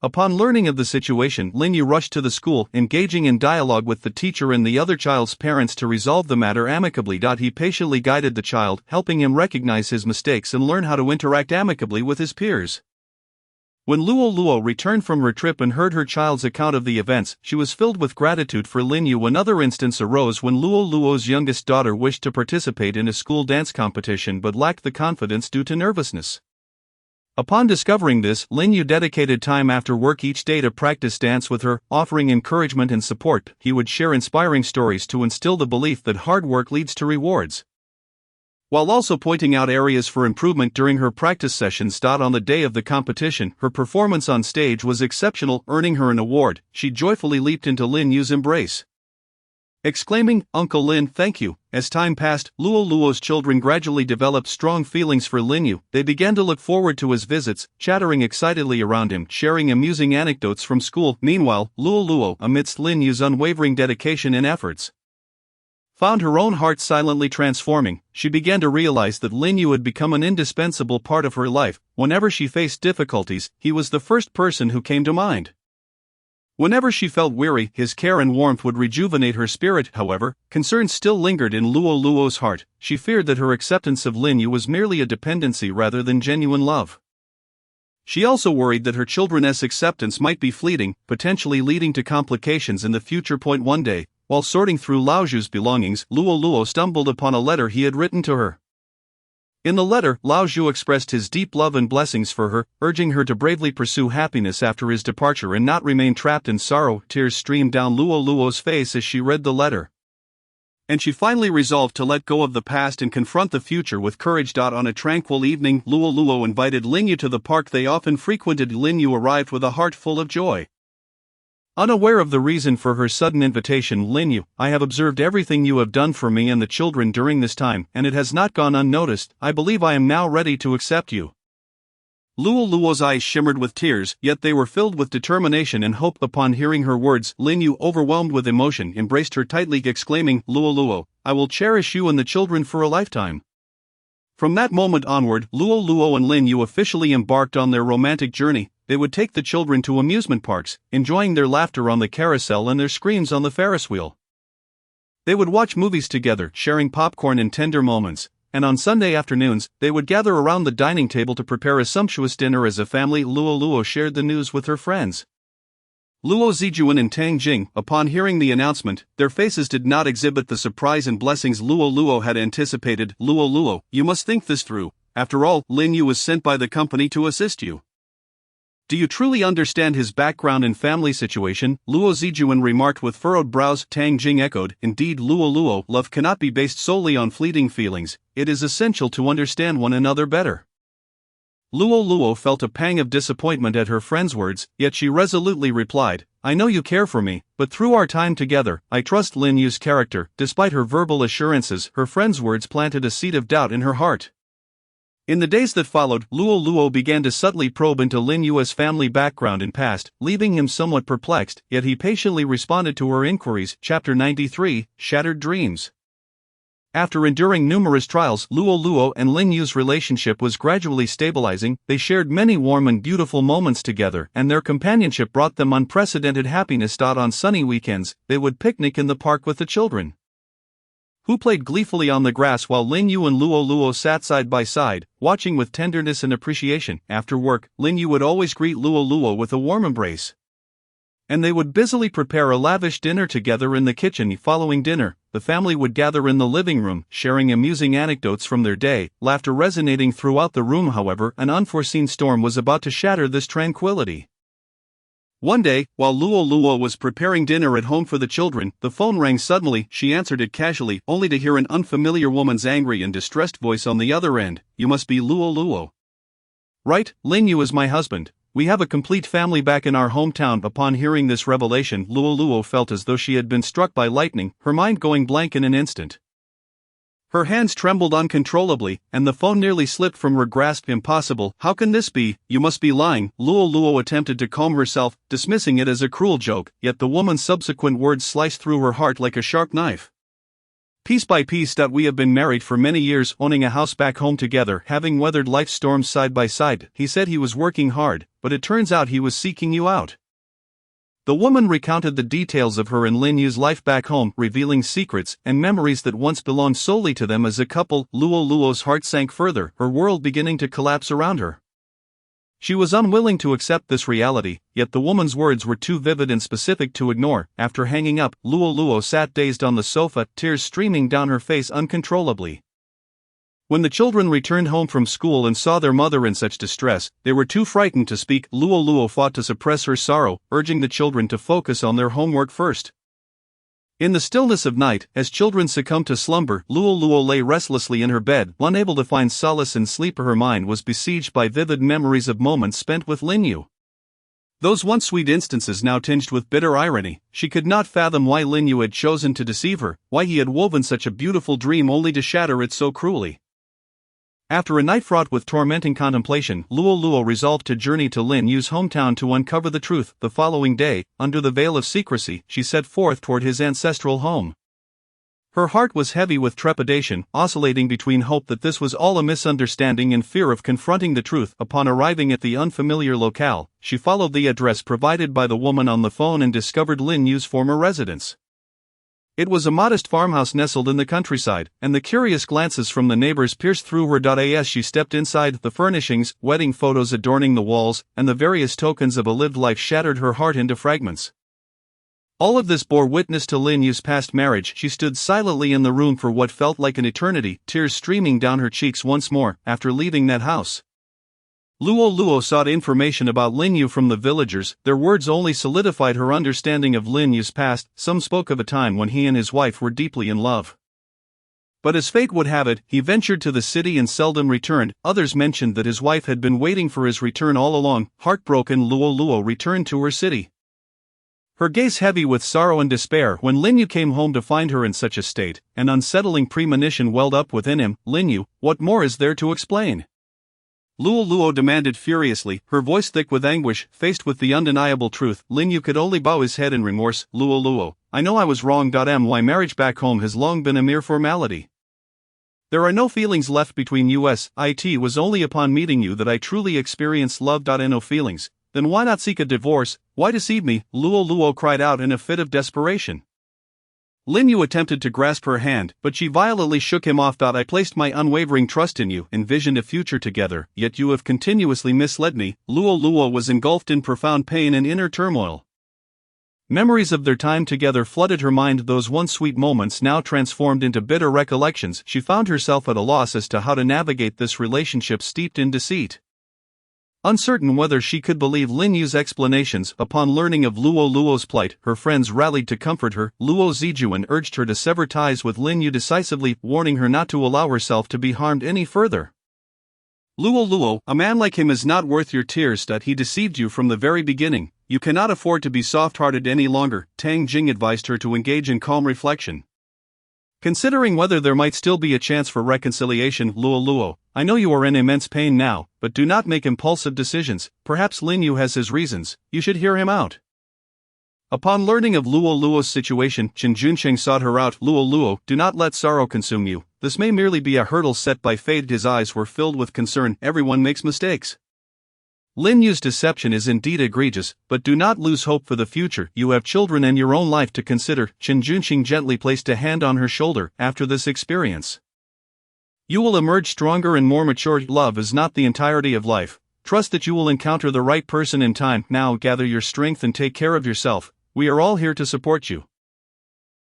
Upon learning of the situation, Lin Yu rushed to the school, engaging in dialogue with the teacher and the other child's parents to resolve the matter amicably. He patiently guided the child, helping him recognize his mistakes and learn how to interact amicably with his peers. When Luo Luo returned from her trip and heard her child's account of the events, she was filled with gratitude for Lin Yu. Another instance arose when Luo Luo's youngest daughter wished to participate in a school dance competition but lacked the confidence due to nervousness. Upon discovering this, Lin Yu dedicated time after work each day to practice dance with her, offering encouragement and support. He would share inspiring stories to instill the belief that hard work leads to rewards, while also pointing out areas for improvement during her practice sessions. On the day of the competition, her performance on stage was exceptional, earning her an award. She joyfully leaped into Lin Yu's embrace, exclaiming, "Uncle Lin, thank you." As time passed, Luo Luo's children gradually developed strong feelings for Lin Yu. They began to look forward to his visits, chattering excitedly around him, sharing amusing anecdotes from school. Meanwhile, Luo Luo, amidst Lin Yu's unwavering dedication and efforts, found her own heart silently transforming. She began to realize that Lin Yu had become an indispensable part of her life. Whenever she faced difficulties, he was the first person who came to mind. Whenever she felt weary, his care and warmth would rejuvenate her spirit. However, concerns still lingered in Luo Luo's heart. She feared that her acceptance of Lin Yu was merely a dependency rather than genuine love. She also worried that her children's acceptance might be fleeting, potentially leading to complications in the future. One day, while sorting through Lao Zhu's belongings, Luo Luo stumbled upon a letter he had written to her. In the letter, Lao Zhu expressed his deep love and blessings for her, urging her to bravely pursue happiness after his departure and not remain trapped in sorrow. Tears streamed down Luo Luo's face as she read the letter, and she finally resolved to let go of the past and confront the future with courage. On a tranquil evening, Luo Luo invited Lin Yu to the park they often frequented. Lin Yu arrived with a heart full of joy. Unaware of the reason for her sudden invitation, Lin Yu, "I have observed everything you have done for me and the children during this time, and it has not gone unnoticed. I believe I am now ready to accept you." Luo Luo's eyes shimmered with tears, yet they were filled with determination and hope. Upon hearing her words, Lin Yu, overwhelmed with emotion, embraced her tightly, exclaiming, "Luo Luo, I will cherish you and the children for a lifetime." From that moment onward, Luo Luo and Lin Yu officially embarked on their romantic journey. They would take the children to amusement parks, enjoying their laughter on the carousel and their screams on the Ferris wheel. They would watch movies together, sharing popcorn and tender moments, and on Sunday afternoons, they would gather around the dining table to prepare a sumptuous dinner as a family. Luo Luo shared the news with her friends, Luo Zijuan and Tang Jing. Upon hearing the announcement, their faces did not exhibit the surprise and blessings Luo Luo had anticipated. "Luo Luo, you must think this through. After all, Lin Yu was sent by the company to assist you. Do you truly understand his background and family situation?" Luo Zijuan remarked with furrowed brows. Tang Jing echoed, "Indeed, Luo Luo, love cannot be based solely on fleeting feelings. It is essential to understand one another better." Luo Luo felt a pang of disappointment at her friend's words, yet she resolutely replied, "I know you care for me, but through our time together, I trust Lin Yu's character." Despite her verbal assurances, her friend's words planted a seed of doubt in her heart. In the days that followed, Luo Luo began to subtly probe into Lin Yu's family background and past, leaving him somewhat perplexed, yet he patiently responded to her inquiries. Chapter 93, Shattered Dreams. After enduring numerous trials, Luo Luo and Lin Yu's relationship was gradually stabilizing. They shared many warm and beautiful moments together, and their companionship brought them unprecedented happiness. On sunny weekends, they would picnic in the park with the children, who played gleefully on the grass while Lin Yu and Luo Luo sat side by side, watching with tenderness and appreciation. After work, Lin Yu would always greet Luo Luo with a warm embrace, and they would busily prepare a lavish dinner together in the kitchen. Following dinner, the family would gather in the living room, sharing amusing anecdotes from their day, laughter resonating throughout the room. However, an unforeseen storm was about to shatter this tranquility. One day, while Luo Luo was preparing dinner at home for the children, the phone rang suddenly. She answered it casually, only to hear an unfamiliar woman's angry and distressed voice on the other end. "You must be Luo Luo." "Right, Lin Yu is my husband. We have a complete family back in our hometown." Upon hearing this revelation, Luo Luo felt as though she had been struck by lightning, her mind going blank in an instant. Her hands trembled uncontrollably, and the phone nearly slipped from her grasp. "Impossible, how can this be? You must be lying." Luo Luo attempted to calm herself, dismissing it as a cruel joke, yet the woman's subsequent words sliced through her heart like a sharp knife. "Piece by piece. We have been married for many years, owning a house back home together, having weathered life's storms side by side." He said he was working hard, but it turns out he was seeking you out. The woman recounted the details of her and Lin Yu's life back home, revealing secrets and memories that once belonged solely to them as a couple. Luo Luo's heart sank further, her world beginning to collapse around her. She was unwilling to accept this reality, yet the woman's words were too vivid and specific to ignore. After hanging up, Luo Luo sat dazed on the sofa, tears streaming down her face uncontrollably. When the children returned home from school and saw their mother in such distress, they were too frightened to speak. Luo Luo fought to suppress her sorrow, urging the children to focus on their homework first. In the stillness of night, as children succumbed to slumber, Luo Luo lay restlessly in her bed, unable to find solace in sleep. Her mind was besieged by vivid memories of moments spent with Lin Yu. Those once sweet instances now tinged with bitter irony. She could not fathom why Lin Yu had chosen to deceive her, why he had woven such a beautiful dream only to shatter it so cruelly. After a night fraught with tormenting contemplation, Luo Luo resolved to journey to Lin Yu's hometown to uncover the truth. The following day, under the veil of secrecy, she set forth toward his ancestral home. Her heart was heavy with trepidation, oscillating between hope that this was all a misunderstanding and fear of confronting the truth. Upon arriving at the unfamiliar locale, she followed the address provided by the woman on the phone and discovered Lin Yu's former residence. It was a modest farmhouse nestled in the countryside, and the curious glances from the neighbors pierced through her. As she stepped inside, the furnishings, wedding photos adorning the walls, and the various tokens of a lived life shattered her heart into fragments. All of this bore witness to Lin Yu's past marriage. She stood silently in the room for what felt like an eternity, tears streaming down her cheeks once more. After leaving that house, Luo Luo sought information about Lin Yu from the villagers. Their words only solidified her understanding of Lin Yu's past. Some spoke of a time when he and his wife were deeply in love. But as fate would have it, he ventured to the city and seldom returned. Others mentioned that his wife had been waiting for his return all along. Heartbroken, Luo Luo returned to her city, her gaze heavy with sorrow and despair. When Lin Yu came home to find her in such a state, an unsettling premonition welled up within him. "Lin Yu, what more is there to explain?" Luo Luo demanded furiously, her voice thick with anguish. Faced with the undeniable truth, Lin Yu could only bow his head in remorse. "Luo Luo, I know I was wrong. My marriage back home has long been a mere formality. There are no feelings left between us. It was only upon meeting you that I truly experienced love. No feelings. Then why not seek a divorce? Why deceive me?" Luo Luo cried out in a fit of desperation. Lin Yu attempted to grasp her hand, but she violently shook him off. "I placed my unwavering trust in you, envisioned a future together, yet you have continuously misled me." Luo Luo was engulfed in profound pain and inner turmoil. Memories of their time together flooded her mind, those once sweet moments now transformed into bitter recollections. She found herself at a loss as to how to navigate this relationship steeped in deceit. Uncertain whether she could believe Lin Yu's explanations, upon learning of Luo Luo's plight, her friends rallied to comfort her. Luo Zijuan urged her to sever ties with Lin Yu decisively, warning her not to allow herself to be harmed any further. "Luo Luo, a man like him is not worth your tears. He deceived you from the very beginning. You cannot afford to be soft-hearted any longer." Tang Jing advised her to engage in calm reflection, considering whether there might still be a chance for reconciliation. "Luo Luo, I know you are in immense pain now, but do not make impulsive decisions. Perhaps Lin Yu has his reasons, you should hear him out." Upon learning of Luo Luo's situation, Chen Junsheng sought her out. "Luo Luo, do not let sorrow consume you. This may merely be a hurdle set by fate." His eyes were filled with concern. "Everyone makes mistakes. Lin Yu's deception is indeed egregious, but do not lose hope for the future. You have children and your own life to consider." Chen Junsheng gently placed a hand on her shoulder. "After this experience, you will emerge stronger and more mature. Love is not the entirety of life. Trust that you will encounter the right person in time. Now gather your strength and take care of yourself. We are all here to support you."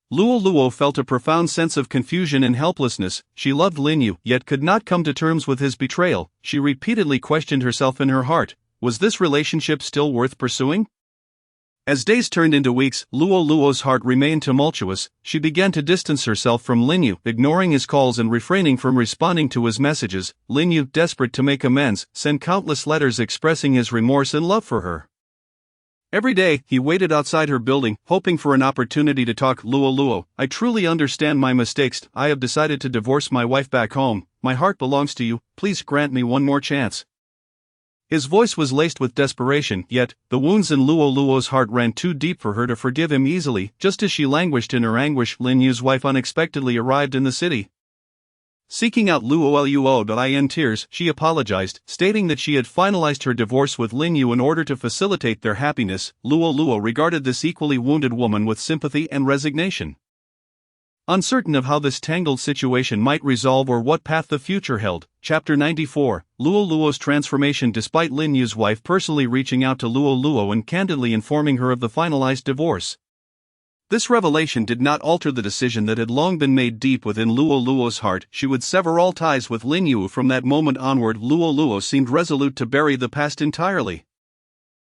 Luo Luo felt a profound sense of confusion and helplessness. She loved Lin Yu, yet could not come to terms with his betrayal. She repeatedly questioned herself in her heart. Was this relationship still worth pursuing? As days turned into weeks, Luo Luo's heart remained tumultuous. She began to distance herself from Lin Yu, ignoring his calls and refraining from responding to his messages. Lin Yu, desperate to make amends, sent countless letters expressing his remorse and love for her. Every day, he waited outside her building, hoping for an opportunity to talk. Luo Luo, I truly understand my mistakes. I have decided to divorce my wife back home. My heart belongs to you. Please grant me one more chance. His voice was laced with desperation, yet, the wounds in Luo Luo's heart ran too deep for her to forgive him easily. Just as she languished in her anguish, Lin Yu's wife unexpectedly arrived in the city. Seeking out Luo Luo in tears, she apologized, stating that she had finalized her divorce with Lin Yu in order to facilitate their happiness. Luo Luo regarded this equally wounded woman with sympathy and resignation. Uncertain of how this tangled situation might resolve or what path the future held. Chapter 94, Luo Luo's transformation. Despite Lin Yu's wife personally reaching out to Luo Luo and candidly informing her of the finalized divorce, this revelation did not alter the decision that had long been made deep within Luo Luo's heart. She would sever all ties with Lin Yu. From that moment onward, Luo Luo seemed resolute to bury the past entirely.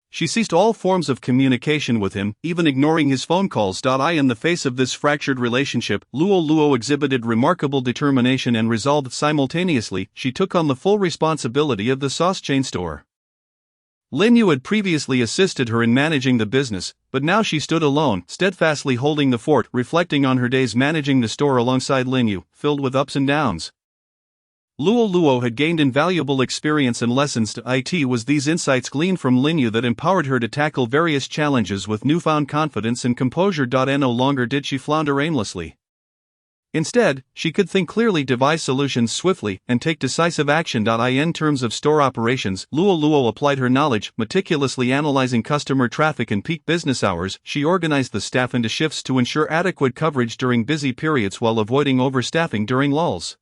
She ceased all forms of communication with him, even ignoring his phone calls. In the face of this fractured relationship, Luo Luo exhibited remarkable determination and resolve simultaneously. She took on the full responsibility of the sauce chain store. Lin Yu had previously assisted her in managing the business, but now she stood alone, steadfastly holding the fort. Reflecting on her days managing the store alongside Lin Yu, filled with ups and downs, Luo Luo had gained invaluable experience and lessons. It was these insights gleaned from Lin Yu that empowered her to tackle various challenges with newfound confidence and composure. No longer did she flounder aimlessly. Instead, she could think clearly, devise solutions swiftly, and take decisive action. In terms of store operations, Luo Luo applied her knowledge, meticulously analyzing customer traffic and peak business hours. She organized the staff into shifts to ensure adequate coverage during busy periods while avoiding overstaffing during lulls.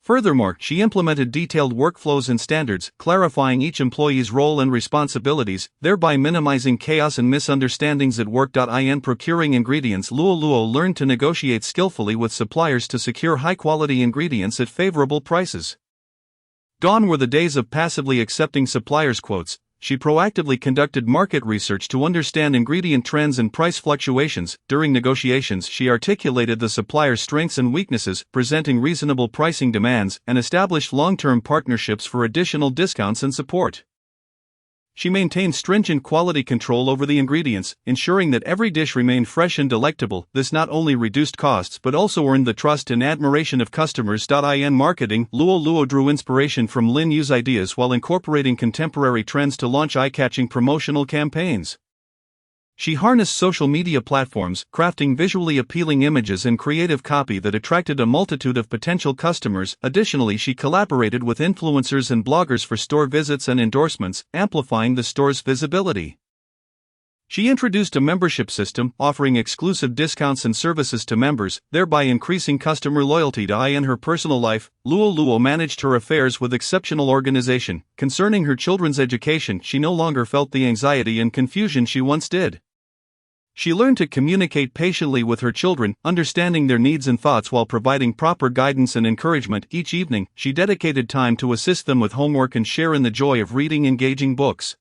Furthermore, she implemented detailed workflows and standards, clarifying each employee's role and responsibilities, thereby minimizing chaos and misunderstandings at work. In procuring ingredients, Luo Luo learned to negotiate skillfully with suppliers to secure high-quality ingredients at favorable prices. Gone were the days of passively accepting suppliers' quotes. She proactively conducted market research to understand ingredient trends and price fluctuations. During negotiations, she articulated the supplier's strengths and weaknesses, presenting reasonable pricing demands, and established long-term partnerships for additional discounts and support. She maintained stringent quality control over the ingredients, ensuring that every dish remained fresh and delectable. This not only reduced costs but also earned the trust and admiration of customers. In marketing, Luo Luo drew inspiration from Lin Yu's ideas while incorporating contemporary trends to launch eye-catching promotional campaigns. She harnessed social media platforms, crafting visually appealing images and creative copy that attracted a multitude of potential customers. Additionally, she collaborated with influencers and bloggers for store visits and endorsements, amplifying the store's visibility. She introduced a membership system, offering exclusive discounts and services to members, thereby increasing customer loyalty. In her personal life, Luo Luo managed her affairs with exceptional organization. Concerning her children's education, she no longer felt the anxiety and confusion she once did. She learned to communicate patiently with her children, understanding their needs and thoughts while providing proper guidance and encouragement. Each evening, she dedicated time to assist them with homework and share in the joy of reading engaging books.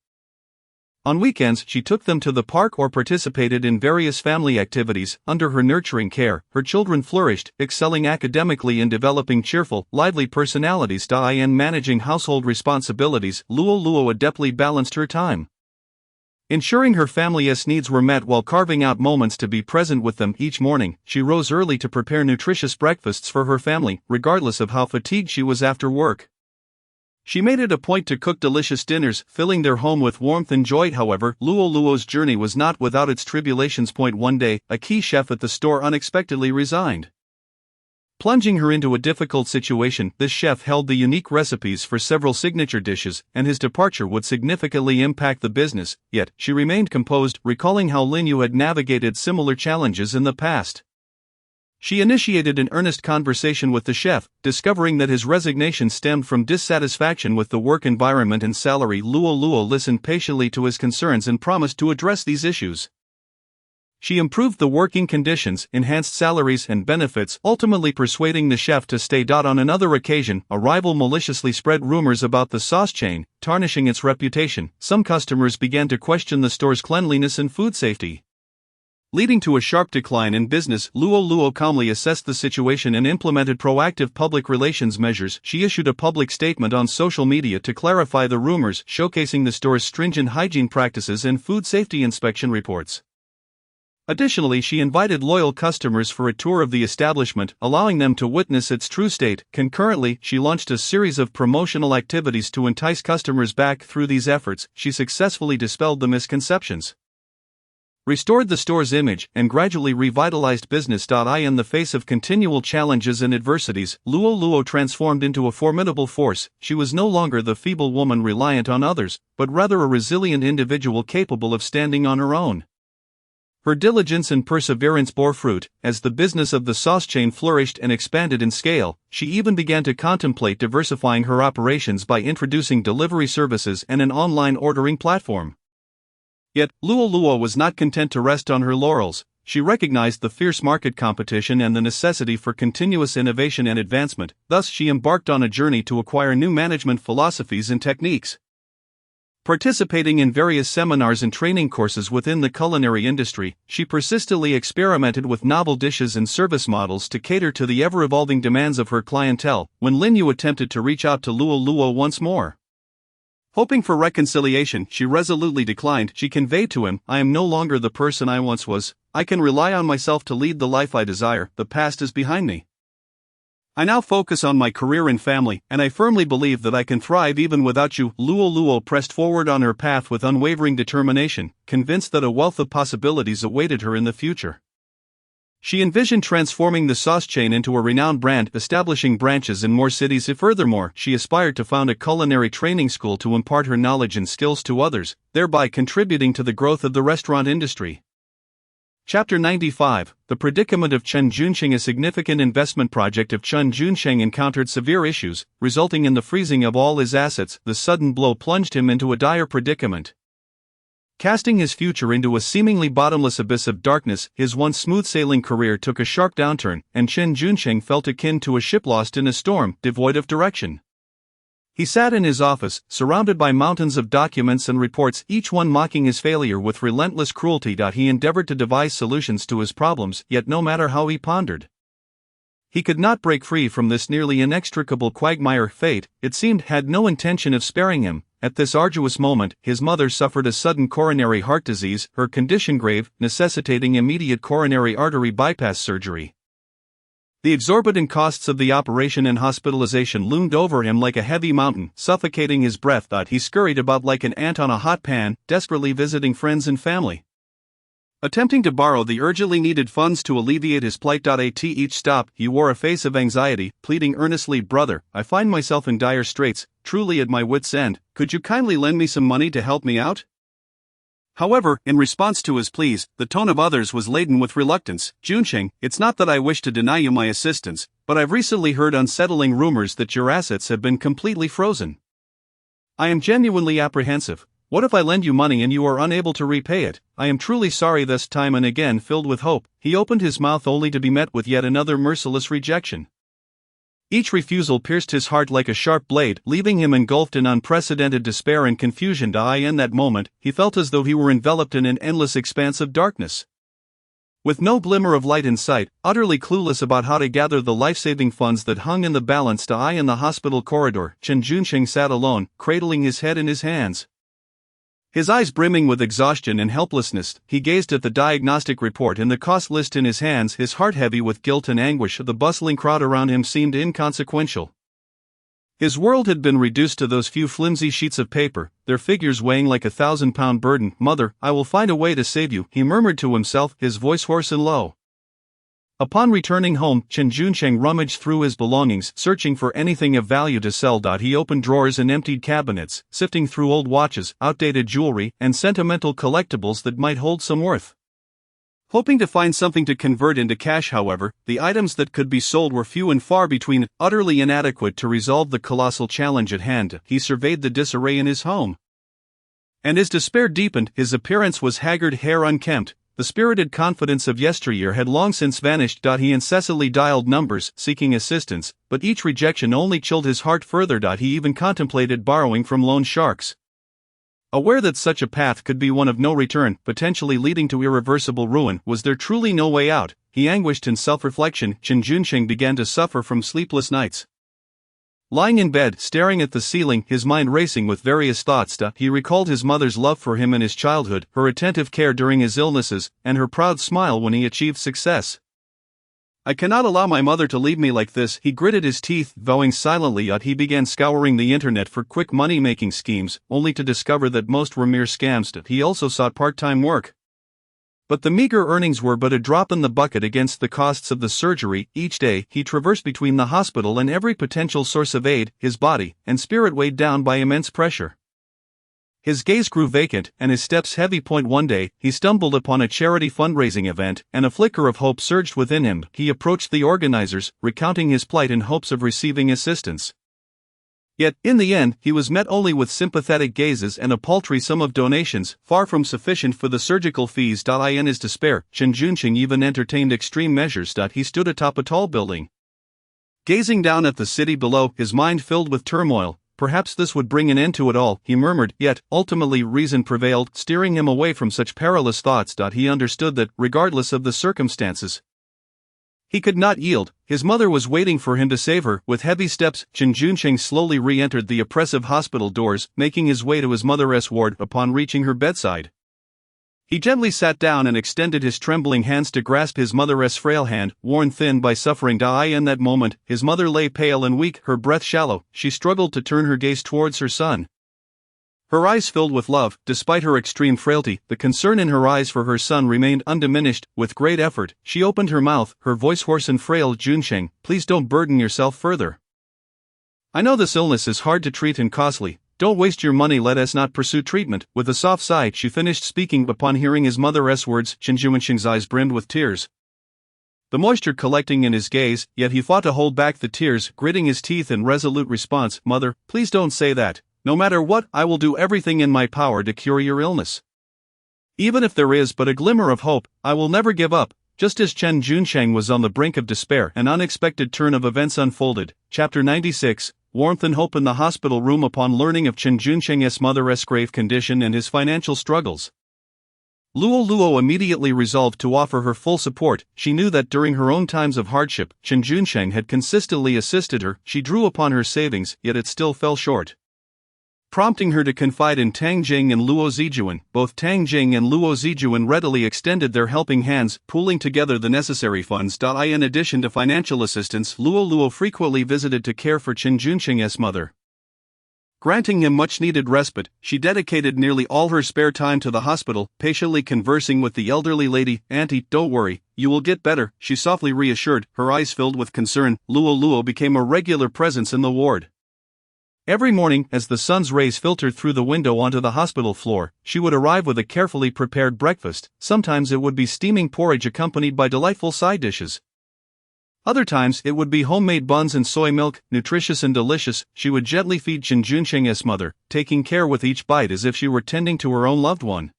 On weekends, she took them to the park or participated in various family activities. Under her nurturing care, her children flourished, excelling academically and developing cheerful, lively personalities. In managing household responsibilities, Luo Luo adeptly balanced her time, ensuring her family's needs were met while carving out moments to be present with them. Each morning, she rose early to prepare nutritious breakfasts for her family, regardless of how fatigued she was after work. She made it a point to cook delicious dinners, filling their home with warmth and joy. However, Luo Luo's journey was not without its tribulations. One day, a key chef at the store unexpectedly resigned, plunging her into a difficult situation. This chef held the unique recipes for several signature dishes, and his departure would significantly impact the business. Yet, she remained composed, recalling how Lin Yu had navigated similar challenges in the past. She initiated an earnest conversation with the chef, discovering that his resignation stemmed from dissatisfaction with the work environment and salary. Luo Luo listened patiently to his concerns and promised to address these issues. She improved the working conditions, enhanced salaries and benefits, ultimately persuading the chef to stay. On another occasion, a rival maliciously spread rumors about the sauce chain, tarnishing its reputation. Some customers began to question the store's cleanliness and food safety, leading to a sharp decline in business. Luo Luo calmly assessed the situation and implemented proactive public relations measures. She issued a public statement on social media to clarify the rumors, showcasing the store's stringent hygiene practices and food safety inspection reports. Additionally, she invited loyal customers for a tour of the establishment, allowing them to witness its true state. Concurrently, she launched a series of promotional activities to entice customers back. Through these efforts, she successfully dispelled the misconceptions, restored the store's image, and gradually revitalized business. In the face of continual challenges and adversities, Luo Luo transformed into a formidable force. She was no longer the feeble woman reliant on others, but rather a resilient individual capable of standing on her own. Her diligence and perseverance bore fruit. As the business of the sauce chain flourished and expanded in scale, she even began to contemplate diversifying her operations by introducing delivery services and an online ordering platform. Yet, Luo Luo was not content to rest on her laurels. She recognized the fierce market competition and the necessity for continuous innovation and advancement. Thus, she embarked on a journey to acquire new management philosophies and techniques. Participating in various seminars and training courses within the culinary industry, she persistently experimented with novel dishes and service models to cater to the ever-evolving demands of her clientele. When Lin Yu attempted to reach out to Luo Luo once more, hoping for reconciliation, she resolutely declined. She conveyed to him, "I am no longer the person I once was. I can rely on myself to lead the life I desire. The past is behind me. I now focus on my career and family, and I firmly believe that I can thrive even without you." Luo Luo pressed forward on her path with unwavering determination, convinced that a wealth of possibilities awaited her in the future. She envisioned transforming the sauce chain into a renowned brand, establishing branches in more cities. Furthermore, she aspired to found a culinary training school to impart her knowledge and skills to others, thereby contributing to the growth of the restaurant industry. Chapter 95, The Predicament of Chen Junsheng. A significant investment project of Chen Junsheng encountered severe issues, resulting in the freezing of all his assets. The sudden blow plunged him into a dire predicament, casting his future into a seemingly bottomless abyss of darkness. His once smooth-sailing career took a sharp downturn, and Chen Junsheng felt akin to a ship lost in a storm, devoid of direction. He sat in his office, surrounded by mountains of documents and reports, each one mocking his failure with relentless cruelty. He endeavored to devise solutions to his problems, yet no matter how he pondered, he could not break free from this nearly inextricable quagmire. Fate, it seemed, had no intention of sparing him. At this arduous moment, his mother suffered a sudden coronary heart disease, her condition grave, necessitating immediate coronary artery bypass surgery. The exorbitant costs of the operation and hospitalization loomed over him like a heavy mountain, suffocating his breath. He scurried about like an ant on a hot pan, desperately visiting friends and family, attempting to borrow the urgently needed funds to alleviate his plight. At each stop, he wore a face of anxiety, pleading earnestly, "Brother, I find myself in dire straits, truly at my wit's end. Could you kindly lend me some money to help me out?" However, in response to his pleas, the tone of others was laden with reluctance. "Junsheng, it's not that I wish to deny you my assistance, but I've recently heard unsettling rumors that your assets have been completely frozen. I am genuinely apprehensive. What if I lend you money and you are unable to repay it? I am truly sorry." This time and again, filled with hope, he opened his mouth only to be met with yet another merciless rejection. Each refusal pierced his heart like a sharp blade, leaving him engulfed in unprecedented despair and confusion. In that moment, he felt as though he were enveloped in an endless expanse of darkness, with no glimmer of light in sight, utterly clueless about how to gather the life-saving funds that hung in the balance. In the hospital corridor, Chen Junsheng sat alone, cradling his head in his hands. His eyes brimming with exhaustion and helplessness, he gazed at the diagnostic report and the cost list in his hands, his heart heavy with guilt and anguish. The bustling crowd around him seemed inconsequential. His world had been reduced to those few flimsy sheets of paper, their figures weighing like a 1,000-pound burden. "Mother, I will find a way to save you," he murmured to himself, his voice hoarse and low. Upon returning home, Chen Junsheng rummaged through his belongings, searching for anything of value to sell. He opened drawers and emptied cabinets, sifting through old watches, outdated jewelry, and sentimental collectibles that might hold some worth. Hoping to find something to convert into cash, however, the items that could be sold were few and far between, utterly inadequate to resolve the colossal challenge at hand. He surveyed the disarray in his home, and his despair deepened. His appearance was haggard, hair unkempt, The spirited confidence of yesteryear had long since vanished. He incessantly dialed numbers, seeking assistance, but each rejection only chilled his heart further. He even contemplated borrowing from loan sharks. Aware that such a path could be one of no return, potentially leading to irreversible ruin, was there truly no way out? He anguished in self-reflection. Chen Junsheng began to suffer from sleepless nights. Lying in bed, staring at the ceiling, his mind racing with various thoughts, he recalled his mother's love for him in his childhood, her attentive care during his illnesses, and her proud smile when he achieved success. I cannot allow my mother to leave me like this, he gritted his teeth, vowing silently. He began scouring the internet for quick money-making schemes, only to discover that most were mere scams. He also sought part-time work. But the meager earnings were but a drop in the bucket against the costs of the surgery. Each day, he traversed between the hospital and every potential source of aid, his body and spirit weighed down by immense pressure. His gaze grew vacant, and his steps heavy. One day, he stumbled upon a charity fundraising event, and a flicker of hope surged within him. He approached the organizers, recounting his plight in hopes of receiving assistance. Yet, in the end, he was met only with sympathetic gazes and a paltry sum of donations, far from sufficient for the surgical fees. In his despair, Chen Junsheng even entertained extreme measures. He stood atop a tall building. Gazing down at the city below, his mind filled with turmoil. Perhaps this would bring an end to it all, he murmured, yet, ultimately reason prevailed, steering him away from such perilous thoughts. He understood that, regardless of the circumstances, he could not yield. His mother was waiting for him to save her. With heavy steps, Chen Junsheng slowly re-entered the oppressive hospital doors, making his way to his mother's ward. Upon reaching her bedside, he gently sat down and extended his trembling hands to grasp his mother's frail hand, worn thin by suffering. In that moment, his mother lay pale and weak, her breath shallow. She struggled to turn her gaze towards her son. Her eyes filled with love. Despite her extreme frailty, the concern in her eyes for her son remained undiminished. With great effort, she opened her mouth, her voice hoarse and frail. Junsheng, please don't burden yourself further. I know this illness is hard to treat and costly. Don't waste your money, let us not pursue treatment. With a soft sigh, she finished speaking. Upon hearing his mother's words, Chen Junsheng's eyes brimmed with tears, the moisture collecting in his gaze, yet he fought to hold back the tears, gritting his teeth in resolute response. Mother, please don't say that. No matter what, I will do everything in my power to cure your illness. Even if there is but a glimmer of hope, I will never give up. Just as Chen Junsheng was on the brink of despair, an unexpected turn of events unfolded. Chapter 96, Warmth and Hope in the hospital room. Upon learning of Chen Junsheng's mother's grave condition and his financial struggles, Luo Luo immediately resolved to offer her full support. She knew that during her own times of hardship, Chen Junsheng had consistently assisted her. She drew upon her savings, yet it still fell short, prompting her to confide in Tang Jing and Luo Zijuan. Both Tang Jing and Luo Zijuan readily extended their helping hands, pooling together the necessary funds. In addition to financial assistance, Luo Luo frequently visited to care for Chen Junsheng's mother. Granting him much-needed respite, she dedicated nearly all her spare time to the hospital, patiently conversing with the elderly lady. Auntie, don't worry, you will get better, she softly reassured, her eyes filled with concern. Luo Luo became a regular presence in the ward. Every morning, as the sun's rays filtered through the window onto the hospital floor, she would arrive with a carefully prepared breakfast. Sometimes it would be steaming porridge accompanied by delightful side dishes. Other times it would be homemade buns and soy milk, nutritious and delicious. She would gently feed Chen Junsheng's mother, taking care with each bite as if she were tending to her own loved one.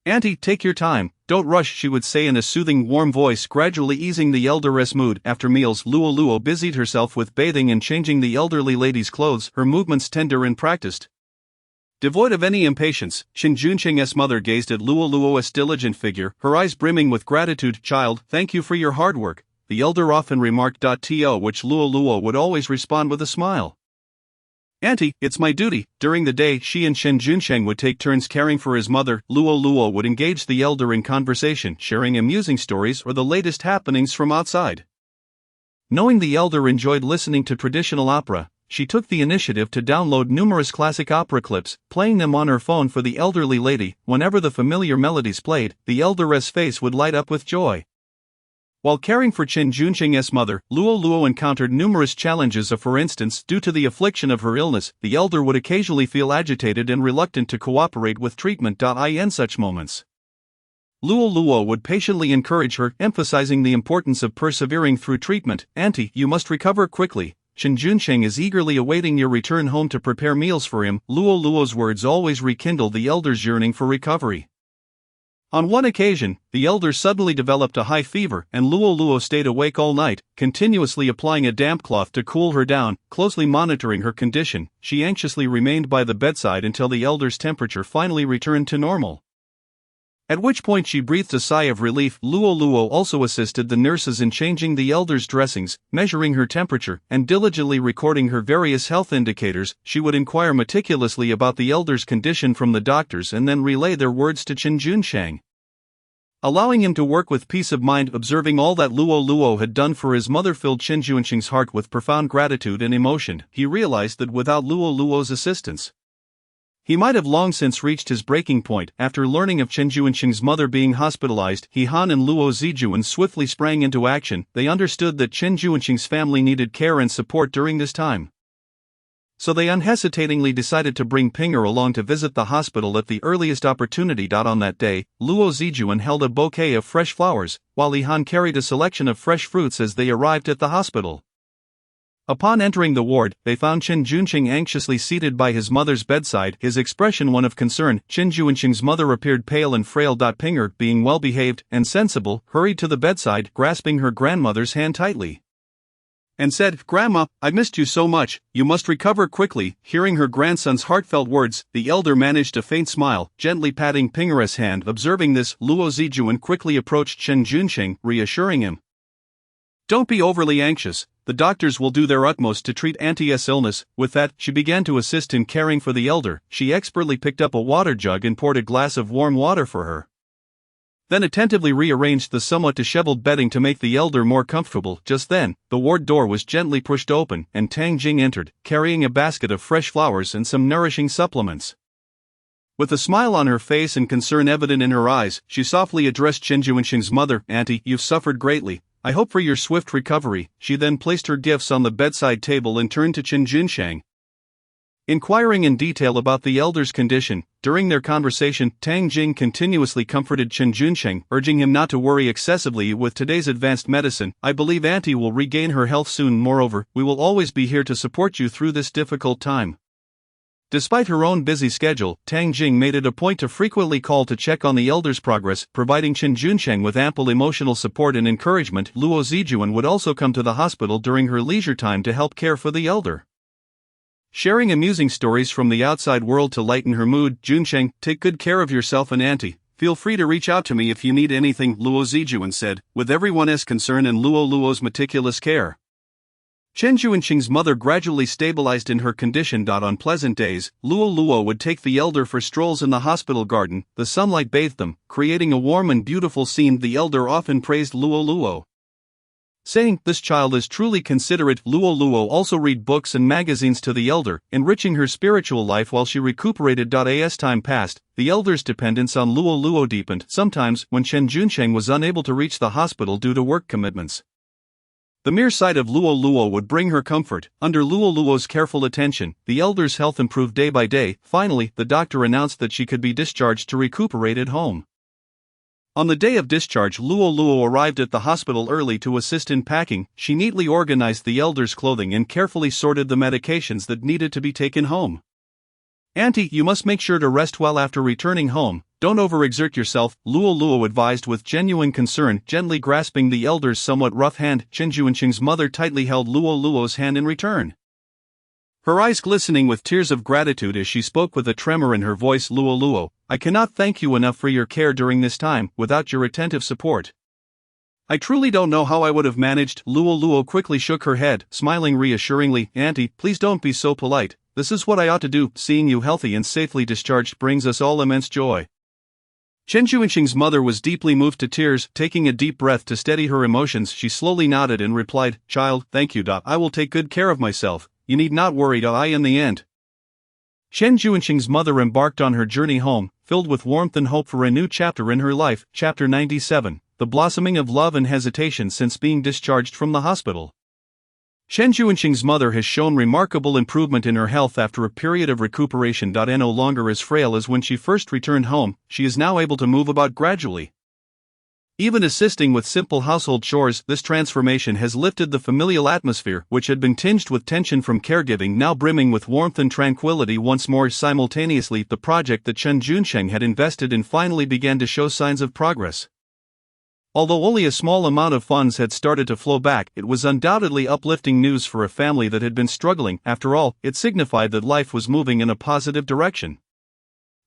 Auntie, take your time, don't rush, she would say in a soothing, warm voice, gradually easing the elder's mood. After meals, Luo Luo busied herself with bathing and changing the elderly lady's clothes, her movements tender and practiced. Devoid of any impatience, Chen Junsheng's mother gazed at Luo Luo's diligent figure, her eyes brimming with gratitude. Child, thank you for your hard work, the elder often remarked. To which Luo Luo would always respond with a smile. Auntie, it's my duty. During the day, she and Chen Junsheng would take turns caring for his mother. Luo Luo would engage the elder in conversation, sharing amusing stories or the latest happenings from outside. Knowing the elder enjoyed listening to traditional opera, she took the initiative to download numerous classic opera clips, playing them on her phone for the elderly lady. Whenever the familiar melodies played, the elder's face would light up with joy. While caring for Chen Junsheng's mother, Luo Luo encountered numerous challenges. For instance, due to the affliction of her illness, the elder would occasionally feel agitated and reluctant to cooperate with treatment. In such moments, Luo Luo would patiently encourage her, emphasizing the importance of persevering through treatment. Auntie, you must recover quickly. Chen Junsheng is eagerly awaiting your return home to prepare meals for him. Luo Luo's words always rekindled the elder's yearning for recovery. On one occasion, the elder suddenly developed a high fever and Luo Luo stayed awake all night, continuously applying a damp cloth to cool her down. Closely monitoring her condition, she anxiously remained by the bedside until the elder's temperature finally returned to normal. At which point she breathed a sigh of relief. Luo Luo also assisted the nurses in changing the elder's dressings, measuring her temperature, and diligently recording her various health indicators. She would inquire meticulously about the elder's condition from the doctors and then relay their words to Chen Junsheng, allowing him to work with peace of mind. Observing all that Luo Luo had done for his mother filled Chen Junsheng's heart with profound gratitude and emotion. He realized that without Luo Luo's assistance, he might have long since reached his breaking point. After learning of Chen Junsheng's mother being hospitalized, He Han and Luo Zijuan swiftly sprang into action. They understood that Chen Junsheng's family needed care and support during this time, so they unhesitatingly decided to bring Ping'er along to visit the hospital at the earliest opportunity. On that day, Luo Zijuan held a bouquet of fresh flowers, while He Han carried a selection of fresh fruits as they arrived at the hospital. Upon entering the ward, they found Chen Junsheng anxiously seated by his mother's bedside, his expression one of concern. Chen Junsheng's mother appeared pale and frail. Ping'er, being well-behaved and sensible, hurried to the bedside, grasping her grandmother's hand tightly, and said, "Grandma, I've missed you so much, you must recover quickly." Hearing her grandson's heartfelt words, the elder managed a faint smile, gently patting Ping'er's hand. Observing this, Luo Zijuan quickly approached Chen Junsheng, reassuring him, "Don't be overly anxious, the doctors will do their utmost to treat Auntie's illness." With that, she began to assist in caring for the elder. She expertly picked up a water jug and poured a glass of warm water for her, then attentively rearranged the somewhat disheveled bedding to make the elder more comfortable. Just then, the ward door was gently pushed open, and Tang Jing entered, carrying a basket of fresh flowers and some nourishing supplements. With a smile on her face and concern evident in her eyes, she softly addressed Chen Junsheng's mother, "Auntie, you've suffered greatly. I hope for your swift recovery." She then placed her gifts on the bedside table and turned to Chen Junsheng, inquiring in detail about the elder's condition. During their conversation, Tang Jing continuously comforted Chen Junsheng, urging him not to worry excessively with today's advanced medicine. "I believe Auntie will regain her health soon. Moreover, we will always be here to support you through this difficult time." Despite her own busy schedule, Tang Jing made it a point to frequently call to check on the elder's progress, providing Chen Junsheng with ample emotional support and encouragement. Luo Zijuan would also come to the hospital during her leisure time to help care for the elder, sharing amusing stories from the outside world to lighten her mood. "Junsheng, take good care of yourself and Auntie. Feel free to reach out to me if you need anything," Luo Zijuan said, with everyone's concern and Luo Luo's meticulous care. Chen Junsheng's mother gradually stabilized in her condition. On pleasant days, Luo Luo would take the elder for strolls in the hospital garden. The sunlight bathed them, creating a warm and beautiful scene. The elder often praised Luo Luo, saying, "This child is truly considerate." Luo Luo also read books and magazines to the elder, enriching her spiritual life while she recuperated. As time passed, the elder's dependence on Luo Luo deepened. Sometimes, when Chen Junsheng was unable to reach the hospital due to work commitments, the mere sight of Luo Luo would bring her comfort. Under Luo Luo's careful attention, the elder's health improved day by day. Finally, the doctor announced that she could be discharged to recuperate at home. On the day of discharge, Luo Luo arrived at the hospital early to assist in packing. She neatly organized the elder's clothing and carefully sorted the medications that needed to be taken home. "Auntie, you must make sure to rest well after returning home. Don't overexert yourself," Luo Luo advised with genuine concern, gently grasping the elder's somewhat rough hand. Chen Junsheng's mother tightly held Luo Luo's hand in return, her eyes glistening with tears of gratitude as she spoke with a tremor in her voice. "Luo Luo, I cannot thank you enough for your care during this time. Without your attentive support, I truly don't know how I would have managed." Luo Luo quickly shook her head, smiling reassuringly. "Auntie, please don't be so polite. This is what I ought to do. Seeing you healthy and safely discharged brings us all immense joy." Chen Junsheng's mother was deeply moved to tears. Taking a deep breath to steady her emotions, she slowly nodded and replied, "Child, thank you. I will take good care of myself. You need not worry. I in the end." Chen Junsheng's mother embarked on her journey home, filled with warmth and hope for a new chapter in her life. Chapter 97, The Blossoming of Love and Hesitation since being discharged from the hospital. Chen Junsheng's mother has shown remarkable improvement in her health after a period of recuperation. No longer as frail as when she first returned home, she is now able to move about gradually, Even assisting with simple household chores, this transformation has lifted the familial atmosphere, which had been tinged with tension from caregiving, now brimming with warmth and tranquility once more. Simultaneously, the project that Chen Junsheng had invested in finally began to show signs of progress. Although only a small amount of funds had started to flow back, it was undoubtedly uplifting news for a family that had been struggling. After all, it signified that life was moving in a positive direction.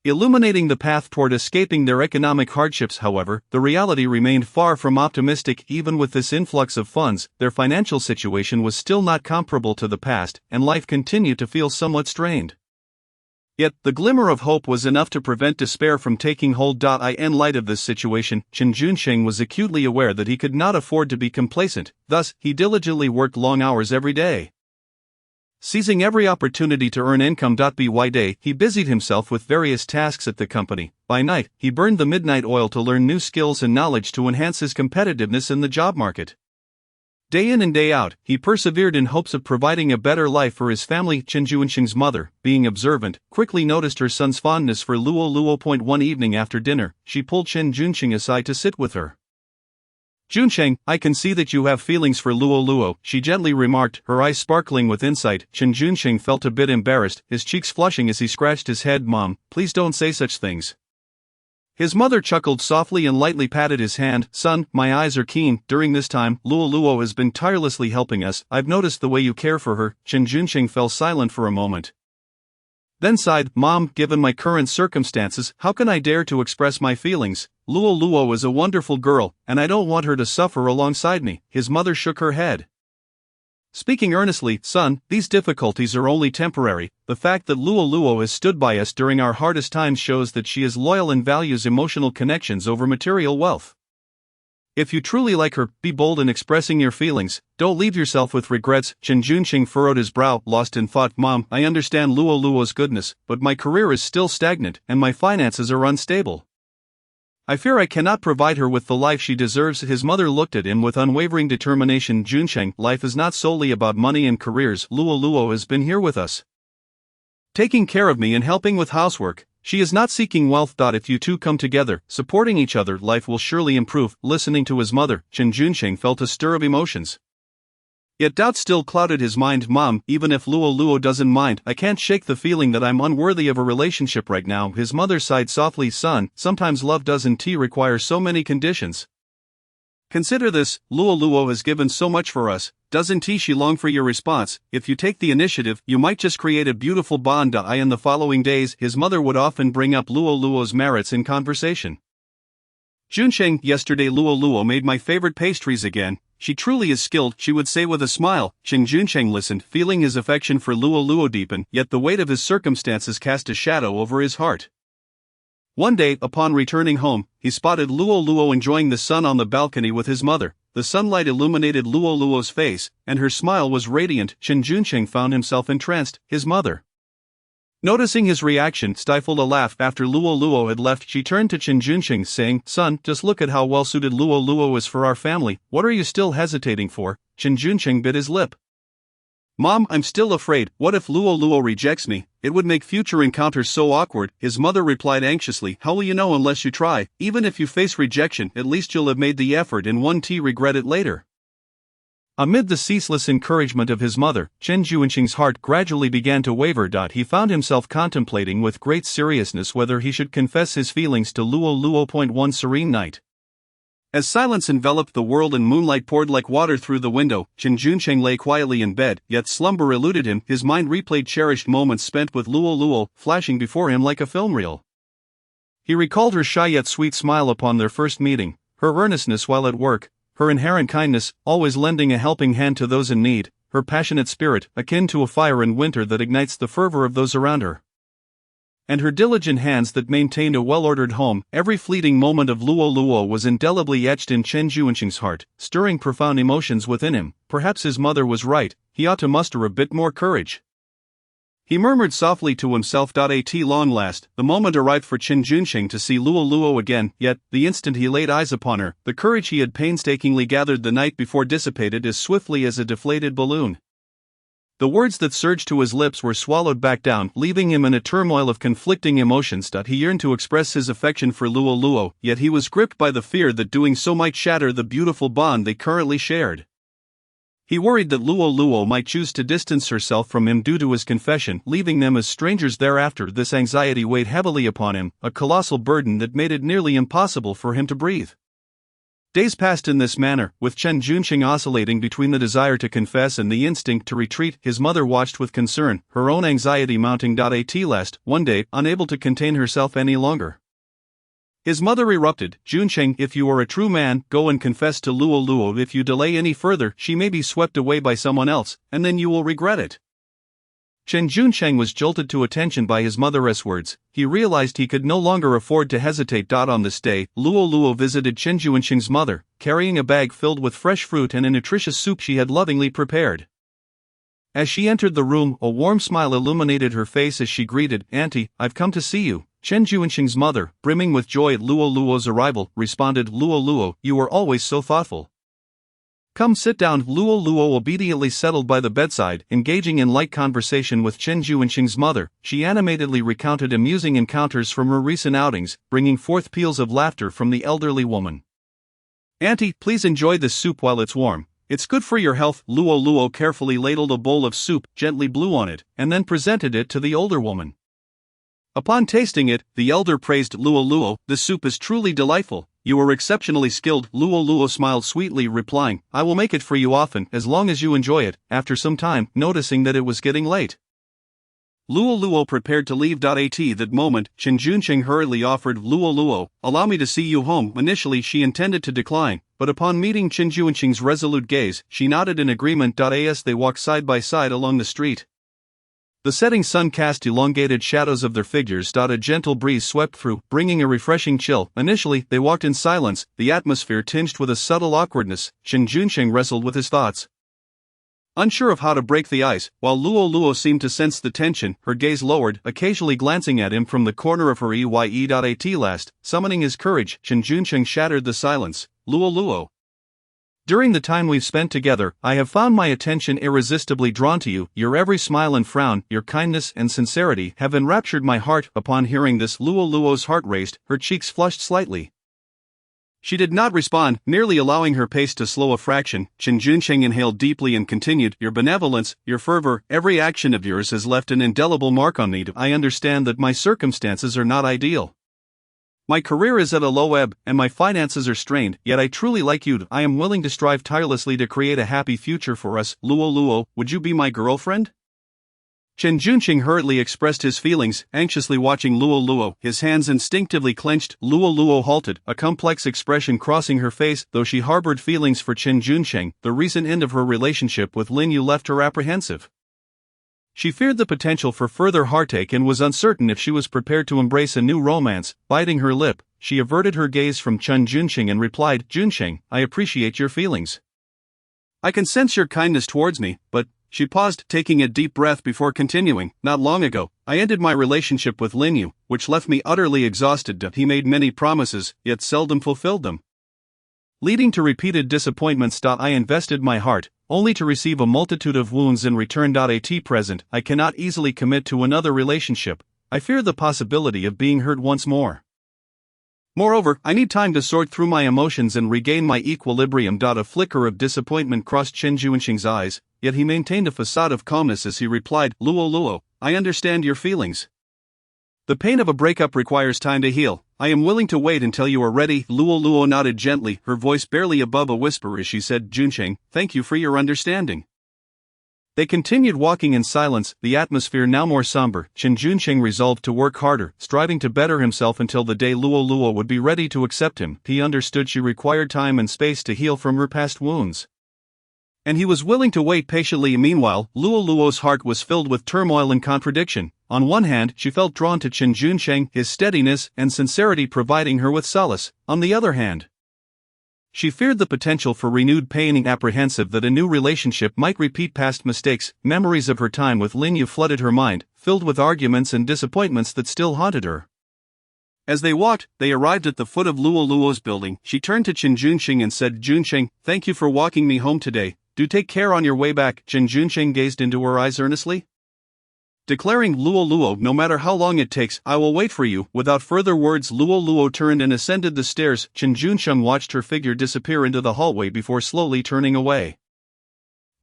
Illuminating the path toward escaping their economic hardships, however, the reality remained far from optimistic. Even with this influx of funds, their financial situation was still not comparable to the past, and life continued to feel somewhat strained. Yet, the glimmer of hope was enough to prevent despair from taking hold. In light of this situation, Chen Junsheng was acutely aware that he could not afford to be complacent, thus, he diligently worked long hours every day. Seizing every opportunity to earn income. By day, he busied himself with various tasks at the company. By night, he burned the midnight oil to learn new skills and knowledge to enhance his competitiveness in the job market. Day in and day out, he persevered in hopes of providing a better life for his family. Chen Junsheng's mother, being observant, quickly noticed her son's fondness for Luo Luo. One evening after dinner, she pulled Chen Junsheng aside to sit with her. "Junsheng, I can see that you have feelings for Luo Luo," she gently remarked, her eyes sparkling with insight. Chen Junsheng felt a bit embarrassed, his cheeks flushing as he scratched his head. "Mom, please don't say such things." His mother chuckled softly and lightly patted his hand. "Son, my eyes are keen. During this time, Luo Luo has been tirelessly helping us. I've noticed the way you care for her." Chen Junsheng fell silent for a moment. Then sighed, "Mom, given my current circumstances, how can I dare to express my feelings? Luo Luo is a wonderful girl, and I don't want her to suffer alongside me." His mother shook her head. Speaking earnestly, "Son, these difficulties are only temporary. The fact that Luo Luo has stood by us during our hardest times shows that she is loyal and values emotional connections over material wealth. If you truly like her, be bold in expressing your feelings. Don't leave yourself with regrets." Chen Junsheng furrowed his brow, lost in thought. "Mom, I understand Luo Luo's goodness, but my career is still stagnant, and my finances are unstable. I fear I cannot provide her with the life she deserves." His mother looked at him with unwavering determination. "Junsheng, life is not solely about money and careers. Luo Luo has been here with us, taking care of me and helping with housework. She is not seeking wealth. If you two come together, supporting each other, life will surely improve." Listening to his mother, Chen Junsheng felt a stir of emotions. Yet doubt still clouded his mind. "Mom, even if Luo Luo doesn't mind, I can't shake the feeling that I'm unworthy of a relationship right now." His mother sighed softly. "Son, sometimes love doesn't require so many conditions. Consider this, Luo Luo has given so much for us, doesn't she long for your response? If you take the initiative, you might just create a beautiful bond." In the following days, his mother would often bring up Luo Luo's merits in conversation. "Junsheng, yesterday Luo Luo made my favorite pastries again. She truly is skilled," she would say with a smile. Chen Junsheng listened, feeling his affection for Luo Luo deepen, yet the weight of his circumstances cast a shadow over his heart. One day, upon returning home, he spotted Luo Luo enjoying the sun on the balcony with his mother. The sunlight illuminated Luo Luo's face, and her smile was radiant. Chen Junsheng found himself entranced. His mother, noticing his reaction, stifled a laugh. After Luo Luo had left, she turned to Chen Junsheng, saying, "Son, just look at how well suited Luo Luo is for our family. What are you still hesitating for?" Chen Junsheng bit his lip. "Mom, I'm still afraid. What if Luo Luo rejects me? It would make future encounters so awkward." His mother replied anxiously, "How will you know unless you try? Even if you face rejection, at least you'll have made the effort and won't regret it later." Amid the ceaseless encouragement of his mother, Chen Junsheng's heart gradually began to waver. He found himself contemplating with great seriousness whether he should confess his feelings to Luo Luo. One serene night, as silence enveloped the world and moonlight poured like water through the window, Chen Junsheng lay quietly in bed, yet slumber eluded him. His mind replayed cherished moments spent with Luo Luo, flashing before him like a film reel. He recalled her shy yet sweet smile upon their first meeting, her earnestness while at work, her inherent kindness, always lending a helping hand to those in need, her passionate spirit, akin to a fire in winter that ignites the fervor of those around her, and her diligent hands that maintained a well-ordered home. Every fleeting moment of Luo Luo was indelibly etched in Chen Junsheng's heart, stirring profound emotions within him. Perhaps his mother was right, he ought to muster a bit more courage. He murmured softly to himself. At long last, the moment arrived for Chen Junsheng to see Luo Luo again, yet, the instant he laid eyes upon her, the courage he had painstakingly gathered the night before dissipated as swiftly as a deflated balloon. The words that surged to his lips were swallowed back down, leaving him in a turmoil of conflicting emotions. He yearned to express his affection for Luo Luo, yet he was gripped by the fear that doing so might shatter the beautiful bond they currently shared. He worried that Luo Luo might choose to distance herself from him due to his confession, leaving them as strangers thereafter. This anxiety weighed heavily upon him, a colossal burden that made it nearly impossible for him to breathe. Days passed in this manner, with Chen Junqing oscillating between the desire to confess and the instinct to retreat. His mother watched with concern, her own anxiety mounting. At last, one day, unable to contain herself any longer, his mother erupted. Junqing, if you are a true man, go and confess to Luo Luo. If you delay any further, she may be swept away by someone else, and then you will regret it. Chen Junqing was jolted to attention by his mother's words. He realized he could no longer afford to hesitate. On this day, Luo Luo visited Chen Junqing's mother, carrying a bag filled with fresh fruit and a nutritious soup she had lovingly prepared. As she entered the room, a warm smile illuminated her face as she greeted, "Auntie, I've come to see you." Chen Junqing's mother, brimming with joy at Luo Luo's arrival, responded, "Luo Luo, you are always so thoughtful. Come sit down." Luo Luo obediently settled by the bedside, engaging in light conversation with Chen Junqing's mother. She animatedly recounted amusing encounters from her recent outings, bringing forth peals of laughter from the elderly woman. "Auntie, please enjoy this soup while it's warm. It's good for your health." Luo Luo carefully ladled a bowl of soup, gently blew on it, and then presented it to the older woman. Upon tasting it, the elder praised Luo Luo, "This soup is truly delightful. You are exceptionally skilled." Luo Luo smiled sweetly, replying, "I will make it for you often, as long as you enjoy it." After some time, noticing that it was getting late, Luo Luo prepared to leave. At that moment, Chen Junqing hurriedly offered, "Luo Luo, allow me to see you home." Initially she intended to decline, but upon meeting Chen Junqing's resolute gaze, she nodded in agreement. As they walked side by side along the street, the setting sun cast elongated shadows of their figures. A gentle breeze swept through, bringing a refreshing chill. Initially, they walked in silence, the atmosphere tinged with a subtle awkwardness. Chen Junqing wrestled with his thoughts, unsure of how to break the ice, while Luo Luo seemed to sense the tension. Her gaze lowered, occasionally glancing at him from the corner of her eye. At last, summoning his courage, Chen Junqing shattered the silence. "Luo Luo, during the time we've spent together, I have found my attention irresistibly drawn to you. Your every smile and frown, your kindness and sincerity have enraptured my heart." Upon hearing this, Luo Luo's heart raced, her cheeks flushed slightly. She did not respond, merely allowing her pace to slow a fraction. Chen Junqing inhaled deeply and continued, "Your benevolence, your fervor, every action of yours has left an indelible mark on me. I understand that my circumstances are not ideal. My career is at a low ebb, and my finances are strained, yet I truly like you. I am willing to strive tirelessly to create a happy future for us. Luo Luo, would you be my girlfriend?" Chen Junqing hurriedly expressed his feelings, anxiously watching Luo Luo, his hands instinctively clenched. Luo Luo halted, a complex expression crossing her face. Though she harbored feelings for Chen Junqing, the recent end of her relationship with Lin Yu left her apprehensive. She feared the potential for further heartache and was uncertain if she was prepared to embrace a new romance. Biting her lip, she averted her gaze from Chen Junqing and replied, "Junqing, I appreciate your feelings. I can sense your kindness towards me, but..." She paused, taking a deep breath before continuing, "Not long ago, I ended my relationship with Lin Yu, which left me utterly exhausted. He made many promises, yet seldom fulfilled them, leading to repeated disappointments. I invested my heart, only to receive a multitude of wounds in return. At present, I cannot easily commit to another relationship. I fear the possibility of being hurt once more. Moreover, I need time to sort through my emotions and regain my equilibrium." A flicker of disappointment crossed Chen Junqing's eyes, yet he maintained a facade of calmness as he replied, "Luo Luo, I understand your feelings. The pain of a breakup requires time to heal. I am willing to wait until you are ready." Luo Luo nodded gently, her voice barely above a whisper as she said, "Junqing, thank you for your understanding." They continued walking in silence, the atmosphere now more somber. Chen Junqing resolved to work harder, striving to better himself until the day Luo Luo would be ready to accept him. He understood she required time and space to heal from her past wounds, and he was willing to wait patiently. Meanwhile, Luo Luo's heart was filled with turmoil and contradiction. On one hand, she felt drawn to Chen Junqing, his steadiness and sincerity providing her with solace. On the other hand, she feared the potential for renewed pain, apprehensive that a new relationship might repeat past mistakes. Memories of her time with Lin Yu flooded her mind, filled with arguments and disappointments that still haunted her. As they walked, they arrived at the foot of Luo Luo's building. She turned to Chen Junqing and said, "Junqing, thank you for walking me home today. Do take care on your way back. Chen Junsheng gazed into her eyes earnestly, declaring, Luo Luo, no matter how long it takes, I will wait for you. Without further words, Luo Luo turned and ascended the stairs. Chen Junsheng watched her figure disappear into the hallway before slowly turning away.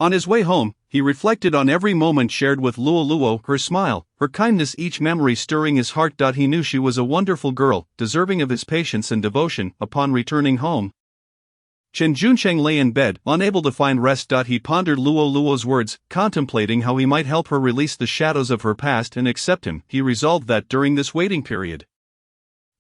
On his way home, he reflected on every moment shared with Luo Luo, her smile, her kindness, each memory stirring his heart. He knew she was a wonderful girl, deserving of his patience and devotion. Upon returning home, Chen Junsheng lay in bed, unable to find rest. He pondered Luo Luo's words, contemplating how he might help her release the shadows of her past and accept him. He resolved that during this waiting period,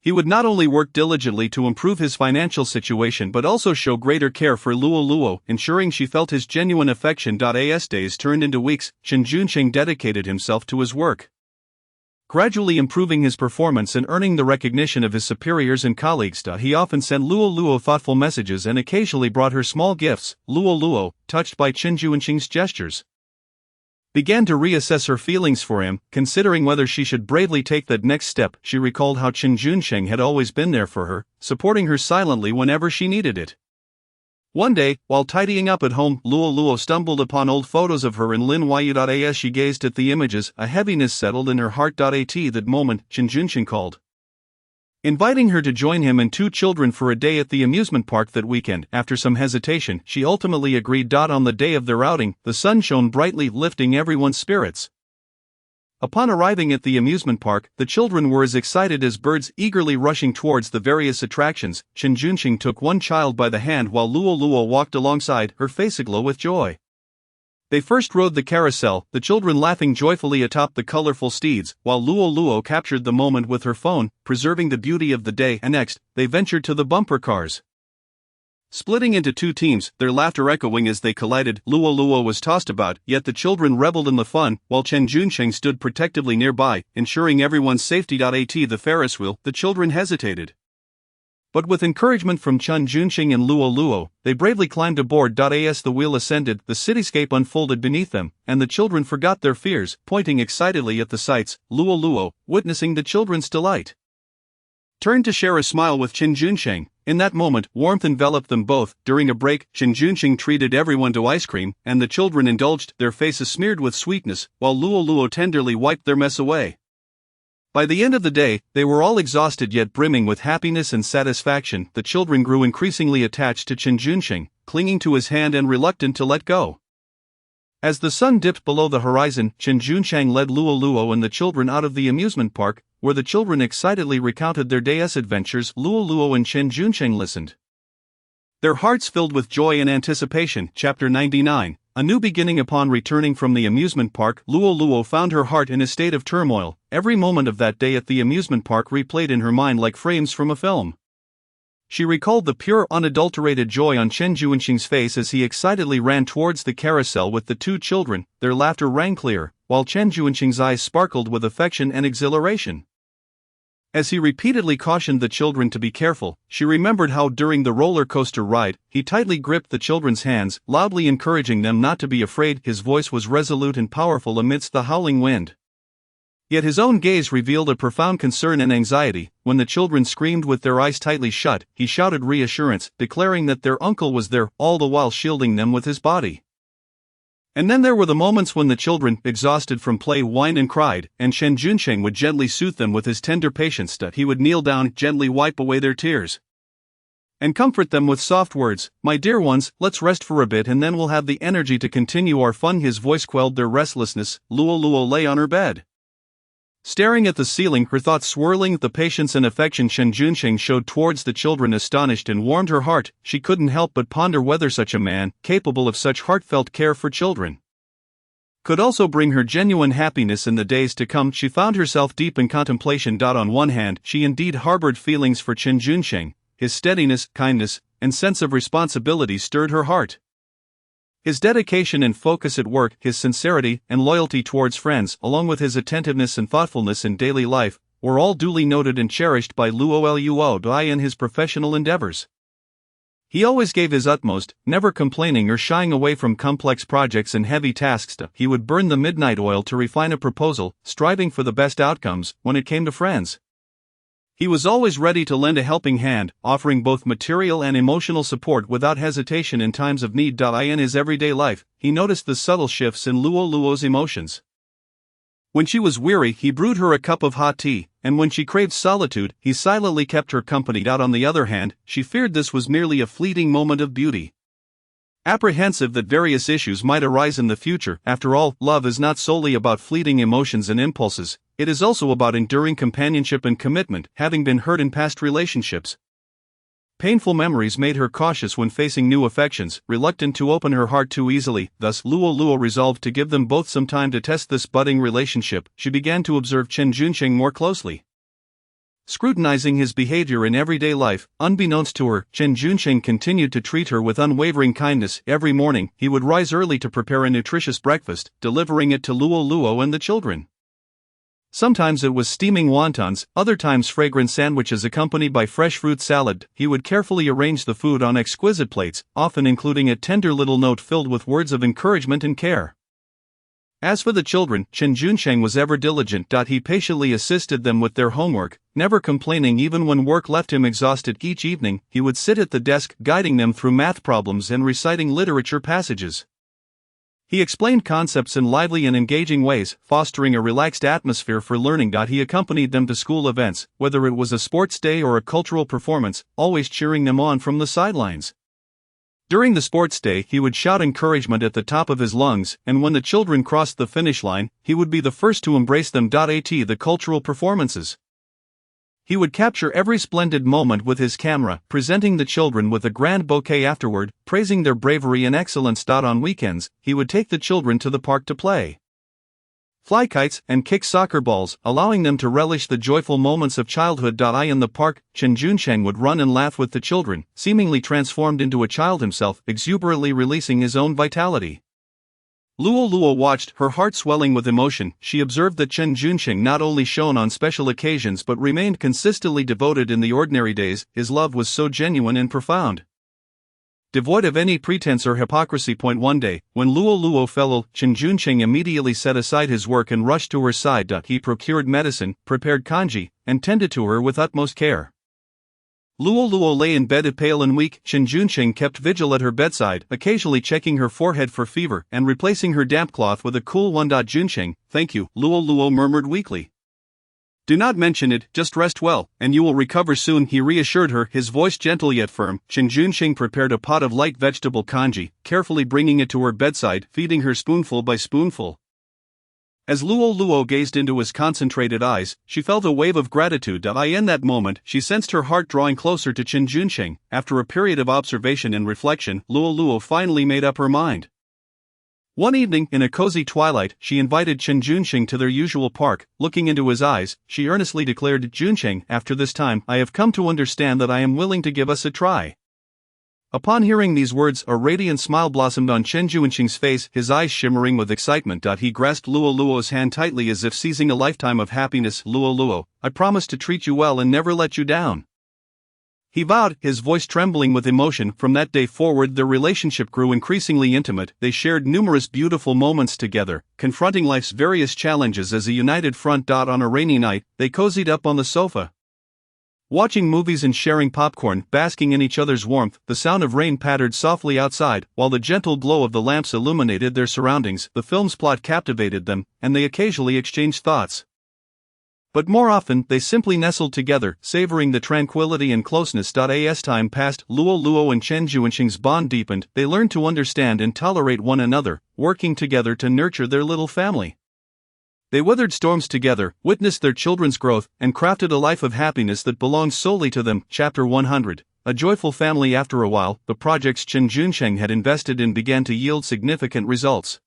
he would not only work diligently to improve his financial situation but also show greater care for Luo Luo, ensuring she felt his genuine affection. As days turned into weeks, Chen Junsheng dedicated himself to his work, gradually improving his performance and earning the recognition of his superiors and colleagues. He often sent Luo Luo thoughtful messages and occasionally brought her small gifts. Luo Luo, touched by Chen Junsheng's gestures, began to reassess her feelings for him, considering whether she should bravely take that next step. She recalled how Chen Junsheng had always been there for her, supporting her silently whenever she needed it. One day, while tidying up at home, Luo Luo stumbled upon old photos of her in Lin Yu. As she gazed at the images, a heaviness settled in her heart. At that moment, Chen Junsheng called, inviting her to join him and two children for a day at the amusement park that weekend. After some hesitation, she ultimately agreed. On the day of their outing, the sun shone brightly, lifting everyone's spirits. Upon arriving at the amusement park, the children were as excited as birds, eagerly rushing towards the various attractions. Chen Junsheng took one child by the hand while Luo Luo walked alongside, her face aglow with joy. They first rode the carousel, the children laughing joyfully atop the colorful steeds, while Luo Luo captured the moment with her phone, preserving the beauty of the day. And next, they ventured to the bumper cars. Splitting into two teams, their laughter echoing as they collided, Luo Luo was tossed about, yet the children reveled in the fun, while Chen Junsheng stood protectively nearby, ensuring everyone's safety. At the Ferris wheel, the children hesitated, but with encouragement from Chen Junsheng and Luo Luo, they bravely climbed aboard. As the wheel ascended, the cityscape unfolded beneath them, and the children forgot their fears, pointing excitedly at the sights. Luo Luo, witnessing the children's delight, turned to share a smile with Chen Junsheng. In that moment, warmth enveloped them both. During a break, Chen Junsheng treated everyone to ice cream, and the children indulged, their faces smeared with sweetness, while Luo Luo tenderly wiped their mess away. By the end of the day, they were all exhausted yet brimming with happiness and satisfaction. The children grew increasingly attached to Chen Junsheng, clinging to his hand and reluctant to let go. As the sun dipped below the horizon, Chen Junsheng led Luo Luo and the children out of the amusement park, where the children excitedly recounted their day's adventures. Luo Luo and Chen Junsheng listened, their hearts filled with joy and anticipation. Chapter 99, A New Beginning. Upon returning from the amusement park, Luo Luo found her heart in a state of turmoil. Every moment of that day at the amusement park replayed in her mind like frames from a film. She recalled the pure, unadulterated joy on Chen Junsheng's face as he excitedly ran towards the carousel with the two children. Their laughter rang clear, while Chen Junsheng's eyes sparkled with affection and exhilaration. As he repeatedly cautioned the children to be careful, she remembered how during the roller coaster ride, he tightly gripped the children's hands, loudly encouraging them not to be afraid. His voice was resolute and powerful amidst the howling wind. Yet his own gaze revealed a profound concern and anxiety. When the children screamed with their eyes tightly shut, he shouted reassurance, declaring that their uncle was there, all the while shielding them with his body. And then there were the moments when the children, exhausted from play, whined and cried, and Chen Junsheng would gently soothe them with his tender patience. He would kneel down, gently wipe away their tears, and comfort them with soft words. My dear ones, let's rest for a bit and then we'll have the energy to continue our fun. His voice quelled their restlessness. Luo Luo lay on her bed, staring at the ceiling, her thoughts swirling. The patience and affection Chen Junsheng showed towards the children astonished and warmed her heart. She couldn't help but ponder whether such a man, capable of such heartfelt care for children, could also bring her genuine happiness in the days to come. She found herself deep in contemplation. On one hand, she indeed harbored feelings for Chen Junsheng. His steadiness, kindness, and sense of responsibility stirred her heart. His dedication and focus at work, his sincerity and loyalty towards friends, along with his attentiveness and thoughtfulness in daily life, were all duly noted and cherished by Luo Luo in his professional endeavors. He always gave his utmost, never complaining or shying away from complex projects and heavy tasks. He would burn the midnight oil to refine a proposal, striving for the best outcomes when it came to friends. He was always ready to lend a helping hand, offering both material and emotional support without hesitation in times of need. In his everyday life, he noticed the subtle shifts in Luo Luo's emotions. When she was weary, he brewed her a cup of hot tea, and when she craved solitude, he silently kept her company. On the other hand, she feared this was merely a fleeting moment of beauty. Apprehensive that various issues might arise in the future, after all, love is not solely about fleeting emotions and impulses, it is also about enduring companionship and commitment, having been hurt in past relationships. Painful memories made her cautious when facing new affections, reluctant to open her heart too easily. Thus, Luo Luo resolved to give them both some time to test this budding relationship. She began to observe Chen Junsheng more closely. Scrutinizing his behavior in everyday life, unbeknownst to her, Chen Junsheng continued to treat her with unwavering kindness. Every morning, he would rise early to prepare a nutritious breakfast, delivering it to Luo Luo and the children. Sometimes it was steaming wontons, other times fragrant sandwiches accompanied by fresh fruit salad. He would carefully arrange the food on exquisite plates, often including a tender little note filled with words of encouragement and care. As for the children, Chen Junsheng was ever diligent. He patiently assisted them with their homework, never complaining even when work left him exhausted. Each evening, he would sit at the desk, guiding them through math problems and reciting literature passages. He explained concepts in lively and engaging ways, fostering a relaxed atmosphere for learning. He accompanied them to school events, whether it was a sports day or a cultural performance, always cheering them on from the sidelines. During the sports day, he would shout encouragement at the top of his lungs, and when the children crossed the finish line, he would be the first to embrace them. The cultural performances. He would capture every splendid moment with his camera, presenting the children with a grand bouquet afterward, praising their bravery and excellence. On weekends, he would take the children to the park to play, fly kites, and kick soccer balls, allowing them to relish the joyful moments of childhood. In the park, Chen Junsheng would run and laugh with the children, seemingly transformed into a child himself, exuberantly releasing his own vitality. Luo Luo watched, her heart swelling with emotion. She observed that Chen Junsheng not only shone on special occasions but remained consistently devoted in the ordinary days. His love was so genuine and profound, devoid of any pretense or hypocrisy. One day, when Luo Luo fell ill, Chen Junsheng immediately set aside his work and rushed to her side. He procured medicine, prepared congee, and tended to her with utmost care. Luo Luo lay in bed pale and weak. Chen Junsheng kept vigil at her bedside, occasionally checking her forehead for fever and replacing her damp cloth with a cool one. Junsheng, thank you, Luo Luo murmured weakly. Do not mention it, just rest well, and you will recover soon, he reassured her, his voice gentle yet firm. Chen Junsheng prepared a pot of light vegetable congee, carefully bringing it to her bedside, feeding her spoonful by spoonful. As Luo Luo gazed into his concentrated eyes, she felt a wave of gratitude. In that moment, she sensed her heart drawing closer to Chen Junsheng. After a period of observation and reflection, Luo Luo finally made up her mind. One evening, in a cozy twilight, she invited Chen Junsheng to their usual park. Looking into his eyes, she earnestly declared, Junsheng, after this time, I have come to understand that I am willing to give us a try. Upon hearing these words, a radiant smile blossomed on Chen Junsheng's face, his eyes shimmering with excitement. He grasped Luo Luo's hand tightly as if seizing a lifetime of happiness. Luo Luo, I promise to treat you well and never let you down, he vowed, his voice trembling with emotion. From that day forward, their relationship grew increasingly intimate. They shared numerous beautiful moments together, confronting life's various challenges as a united front. On a rainy night, they cozied up on the sofa, watching movies and sharing popcorn, basking in each other's warmth. The sound of rain pattered softly outside, while the gentle glow of the lamps illuminated their surroundings. The film's plot captivated them, and they occasionally exchanged thoughts. But more often, they simply nestled together, savoring the tranquility and closeness. As time passed, Luo Luo and Chen Junsheng's bond deepened. They learned to understand and tolerate one another, working together to nurture their little family. They weathered storms together, witnessed their children's growth, and crafted a life of happiness that belonged solely to them. Chapter 100. A joyful family. After a while, the projects Chen Junsheng had invested in began to yield significant results.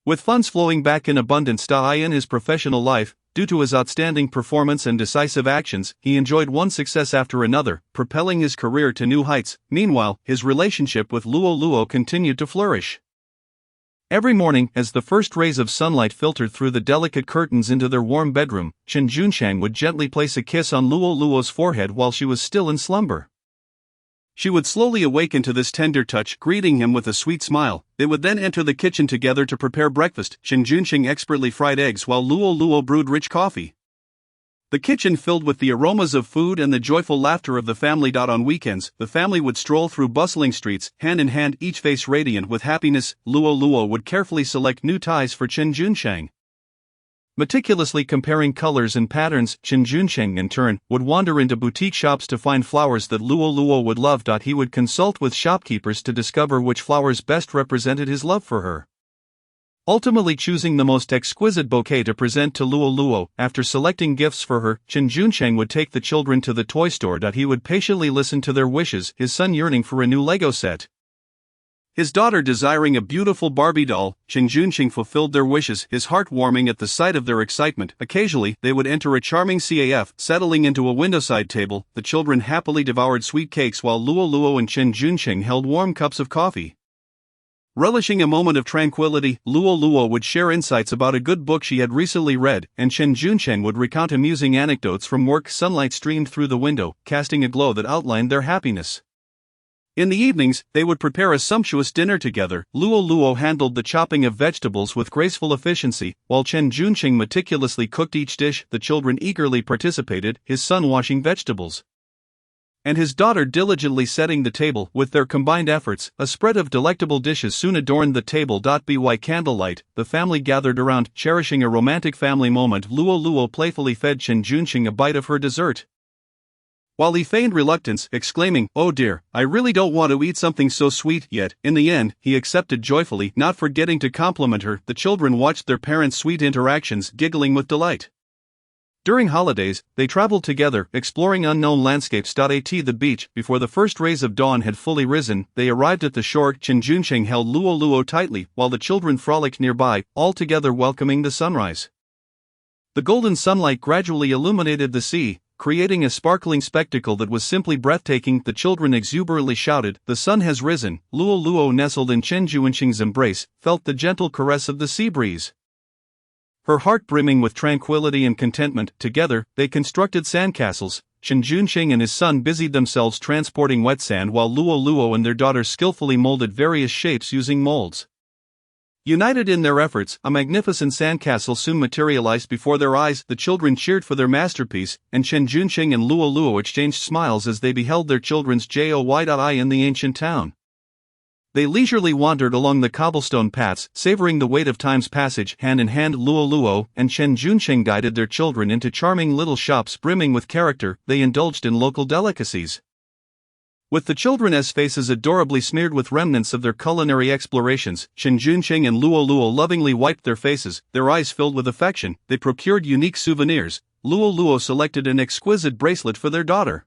With funds flowing back in abundance. In his professional life, due to his outstanding performance and decisive actions, he enjoyed one success after another, propelling his career to new heights. Meanwhile, his relationship with Luo Luo continued to flourish. Every morning, as the first rays of sunlight filtered through the delicate curtains into their warm bedroom, Chen Junsheng would gently place a kiss on Luo Luo's forehead while she was still in slumber. She would slowly awaken to this tender touch, greeting him with a sweet smile. They would then enter the kitchen together to prepare breakfast. Chen Junsheng expertly fried eggs while Luo Luo brewed rich coffee. The kitchen filled with the aromas of food and the joyful laughter of the family. On weekends, the family would stroll through bustling streets, hand in hand, each face radiant with happiness. Luo Luo would carefully select new ties for Chen Junsheng. Meticulously comparing colors and patterns, Chen Junsheng in turn would wander into boutique shops to find flowers that Luo Luo would love. He would consult with shopkeepers to discover which flowers best represented his love for her, ultimately choosing the most exquisite bouquet to present to Luo Luo. After selecting gifts for her, Chen Junsheng would take the children to the toy store. He would patiently listen to their wishes, his son yearning for a new Lego set, his daughter desiring a beautiful Barbie doll. Chen Junsheng fulfilled their wishes, his heart warming at the sight of their excitement. Occasionally, they would enter a charming CAF, settling into a windowside table. The children happily devoured sweet cakes while Luo Luo and Chen Junsheng held warm cups of coffee. Relishing a moment of tranquility, Luo Luo would share insights about a good book she had recently read, and Chen Junsheng would recount amusing anecdotes from work. Sunlight streamed through the window, casting a glow that outlined their happiness. In the evenings, they would prepare a sumptuous dinner together. Luo Luo handled the chopping of vegetables with graceful efficiency, while Chen Junsheng meticulously cooked each dish. The children eagerly participated, his son washing vegetables and his daughter diligently setting the table. With their combined efforts, a spread of delectable dishes soon adorned the table. By candlelight, the family gathered around, cherishing a romantic family moment. Luo Luo playfully fed Chen Junsheng a bite of her dessert, while he feigned reluctance, exclaiming, "Oh dear, I really don't want to eat something so sweet." Yet, in the end, he accepted joyfully, not forgetting to compliment her. The children watched their parents' sweet interactions, giggling with delight. During holidays, they traveled together, exploring unknown landscapes. At the beach, before the first rays of dawn had fully risen, they arrived at the shore. Chen Junsheng held Luo Luo tightly, while the children frolicked nearby, all together welcoming the sunrise. The golden sunlight gradually illuminated the sea, creating a sparkling spectacle that was simply breathtaking. The children exuberantly shouted, "The sun has risen!" Luo Luo, nestled in Chen Junsheng's embrace, felt the gentle caress of the sea breeze, her heart brimming with tranquility and contentment. Together, they constructed sandcastles. Chen Junsheng and his son busied themselves transporting wet sand, while Luo Luo and their daughter skillfully molded various shapes using molds. United in their efforts, a magnificent sandcastle soon materialized before their eyes. The children cheered for their masterpiece, and Chen Junsheng and Luo Luo exchanged smiles as they beheld their children's joy in the ancient town. They leisurely wandered along the cobblestone paths, savoring the weight of time's passage. Hand in hand, Luo Luo and Chen Junsheng guided their children into charming little shops brimming with character. They indulged in local delicacies, with the children's faces adorably smeared with remnants of their culinary explorations. Chen Junsheng and Luo Luo lovingly wiped their faces, their eyes filled with affection. They procured unique souvenirs. Luo Luo selected an exquisite bracelet for their daughter,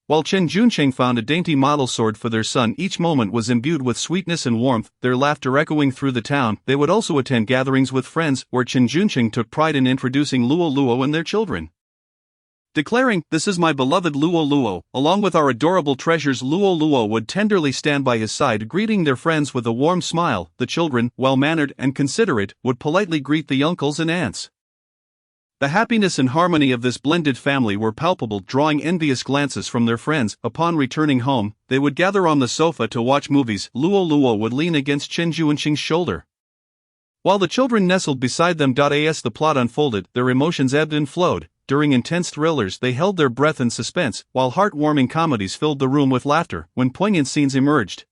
while Chen Junsheng found a dainty model sword for their son. Each moment was imbued with sweetness and warmth, their laughter echoing through the town. They would also attend gatherings with friends, where Chen Junsheng took pride in introducing Luo Luo and their children, declaring, "This is my beloved Luo Luo, along with our adorable treasures." Luo Luo would tenderly stand by his side, greeting their friends with a warm smile. The children, well-mannered and considerate, would politely greet the uncles and aunts. The happiness and harmony of this blended family were palpable, drawing envious glances from their friends. Upon returning home, they would gather on the sofa to watch movies. Luo Luo would lean against Chen Junsheng's shoulder, while the children nestled beside them. As the plot unfolded, their emotions ebbed and flowed. During intense thrillers, they held their breath in suspense, while heartwarming comedies filled the room with laughter. When poignant scenes emerged,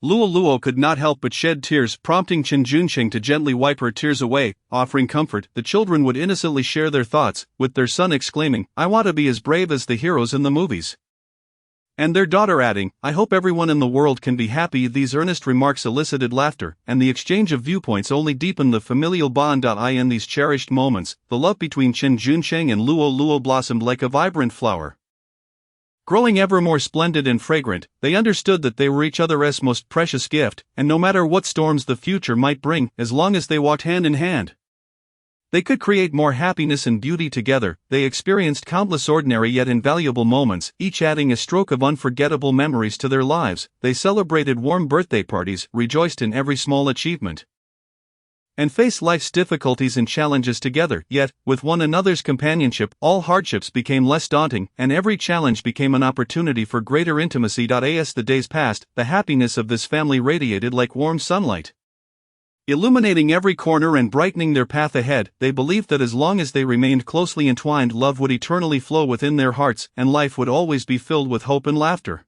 Luo Luo could not help but shed tears, prompting Chen Junsheng to gently wipe her tears away, offering comfort. The children would innocently share their thoughts, with their son exclaiming, "I want to be as brave as the heroes in the movies," and their daughter adding, "I hope everyone in the world can be happy." These earnest remarks elicited laughter, and the exchange of viewpoints only deepened the familial bond. In these cherished moments, the love between Chen Junsheng and Luo Luo blossomed like a vibrant flower, growing ever more splendid and fragrant. They understood that they were each other's most precious gift, and no matter what storms the future might bring, as long as they walked hand in hand, they could create more happiness and beauty together. They experienced countless ordinary yet invaluable moments, each adding a stroke of unforgettable memories to their lives. They celebrated warm birthday parties, rejoiced in every small achievement, and faced life's difficulties and challenges together. Yet, with one another's companionship, all hardships became less daunting, and every challenge became an opportunity for greater intimacy. As the days passed, the happiness of this family radiated like warm sunlight. Illuminating every corner and brightening their path ahead, they believed that as long as they remained closely entwined, love would eternally flow within their hearts, and life would always be filled with hope and laughter.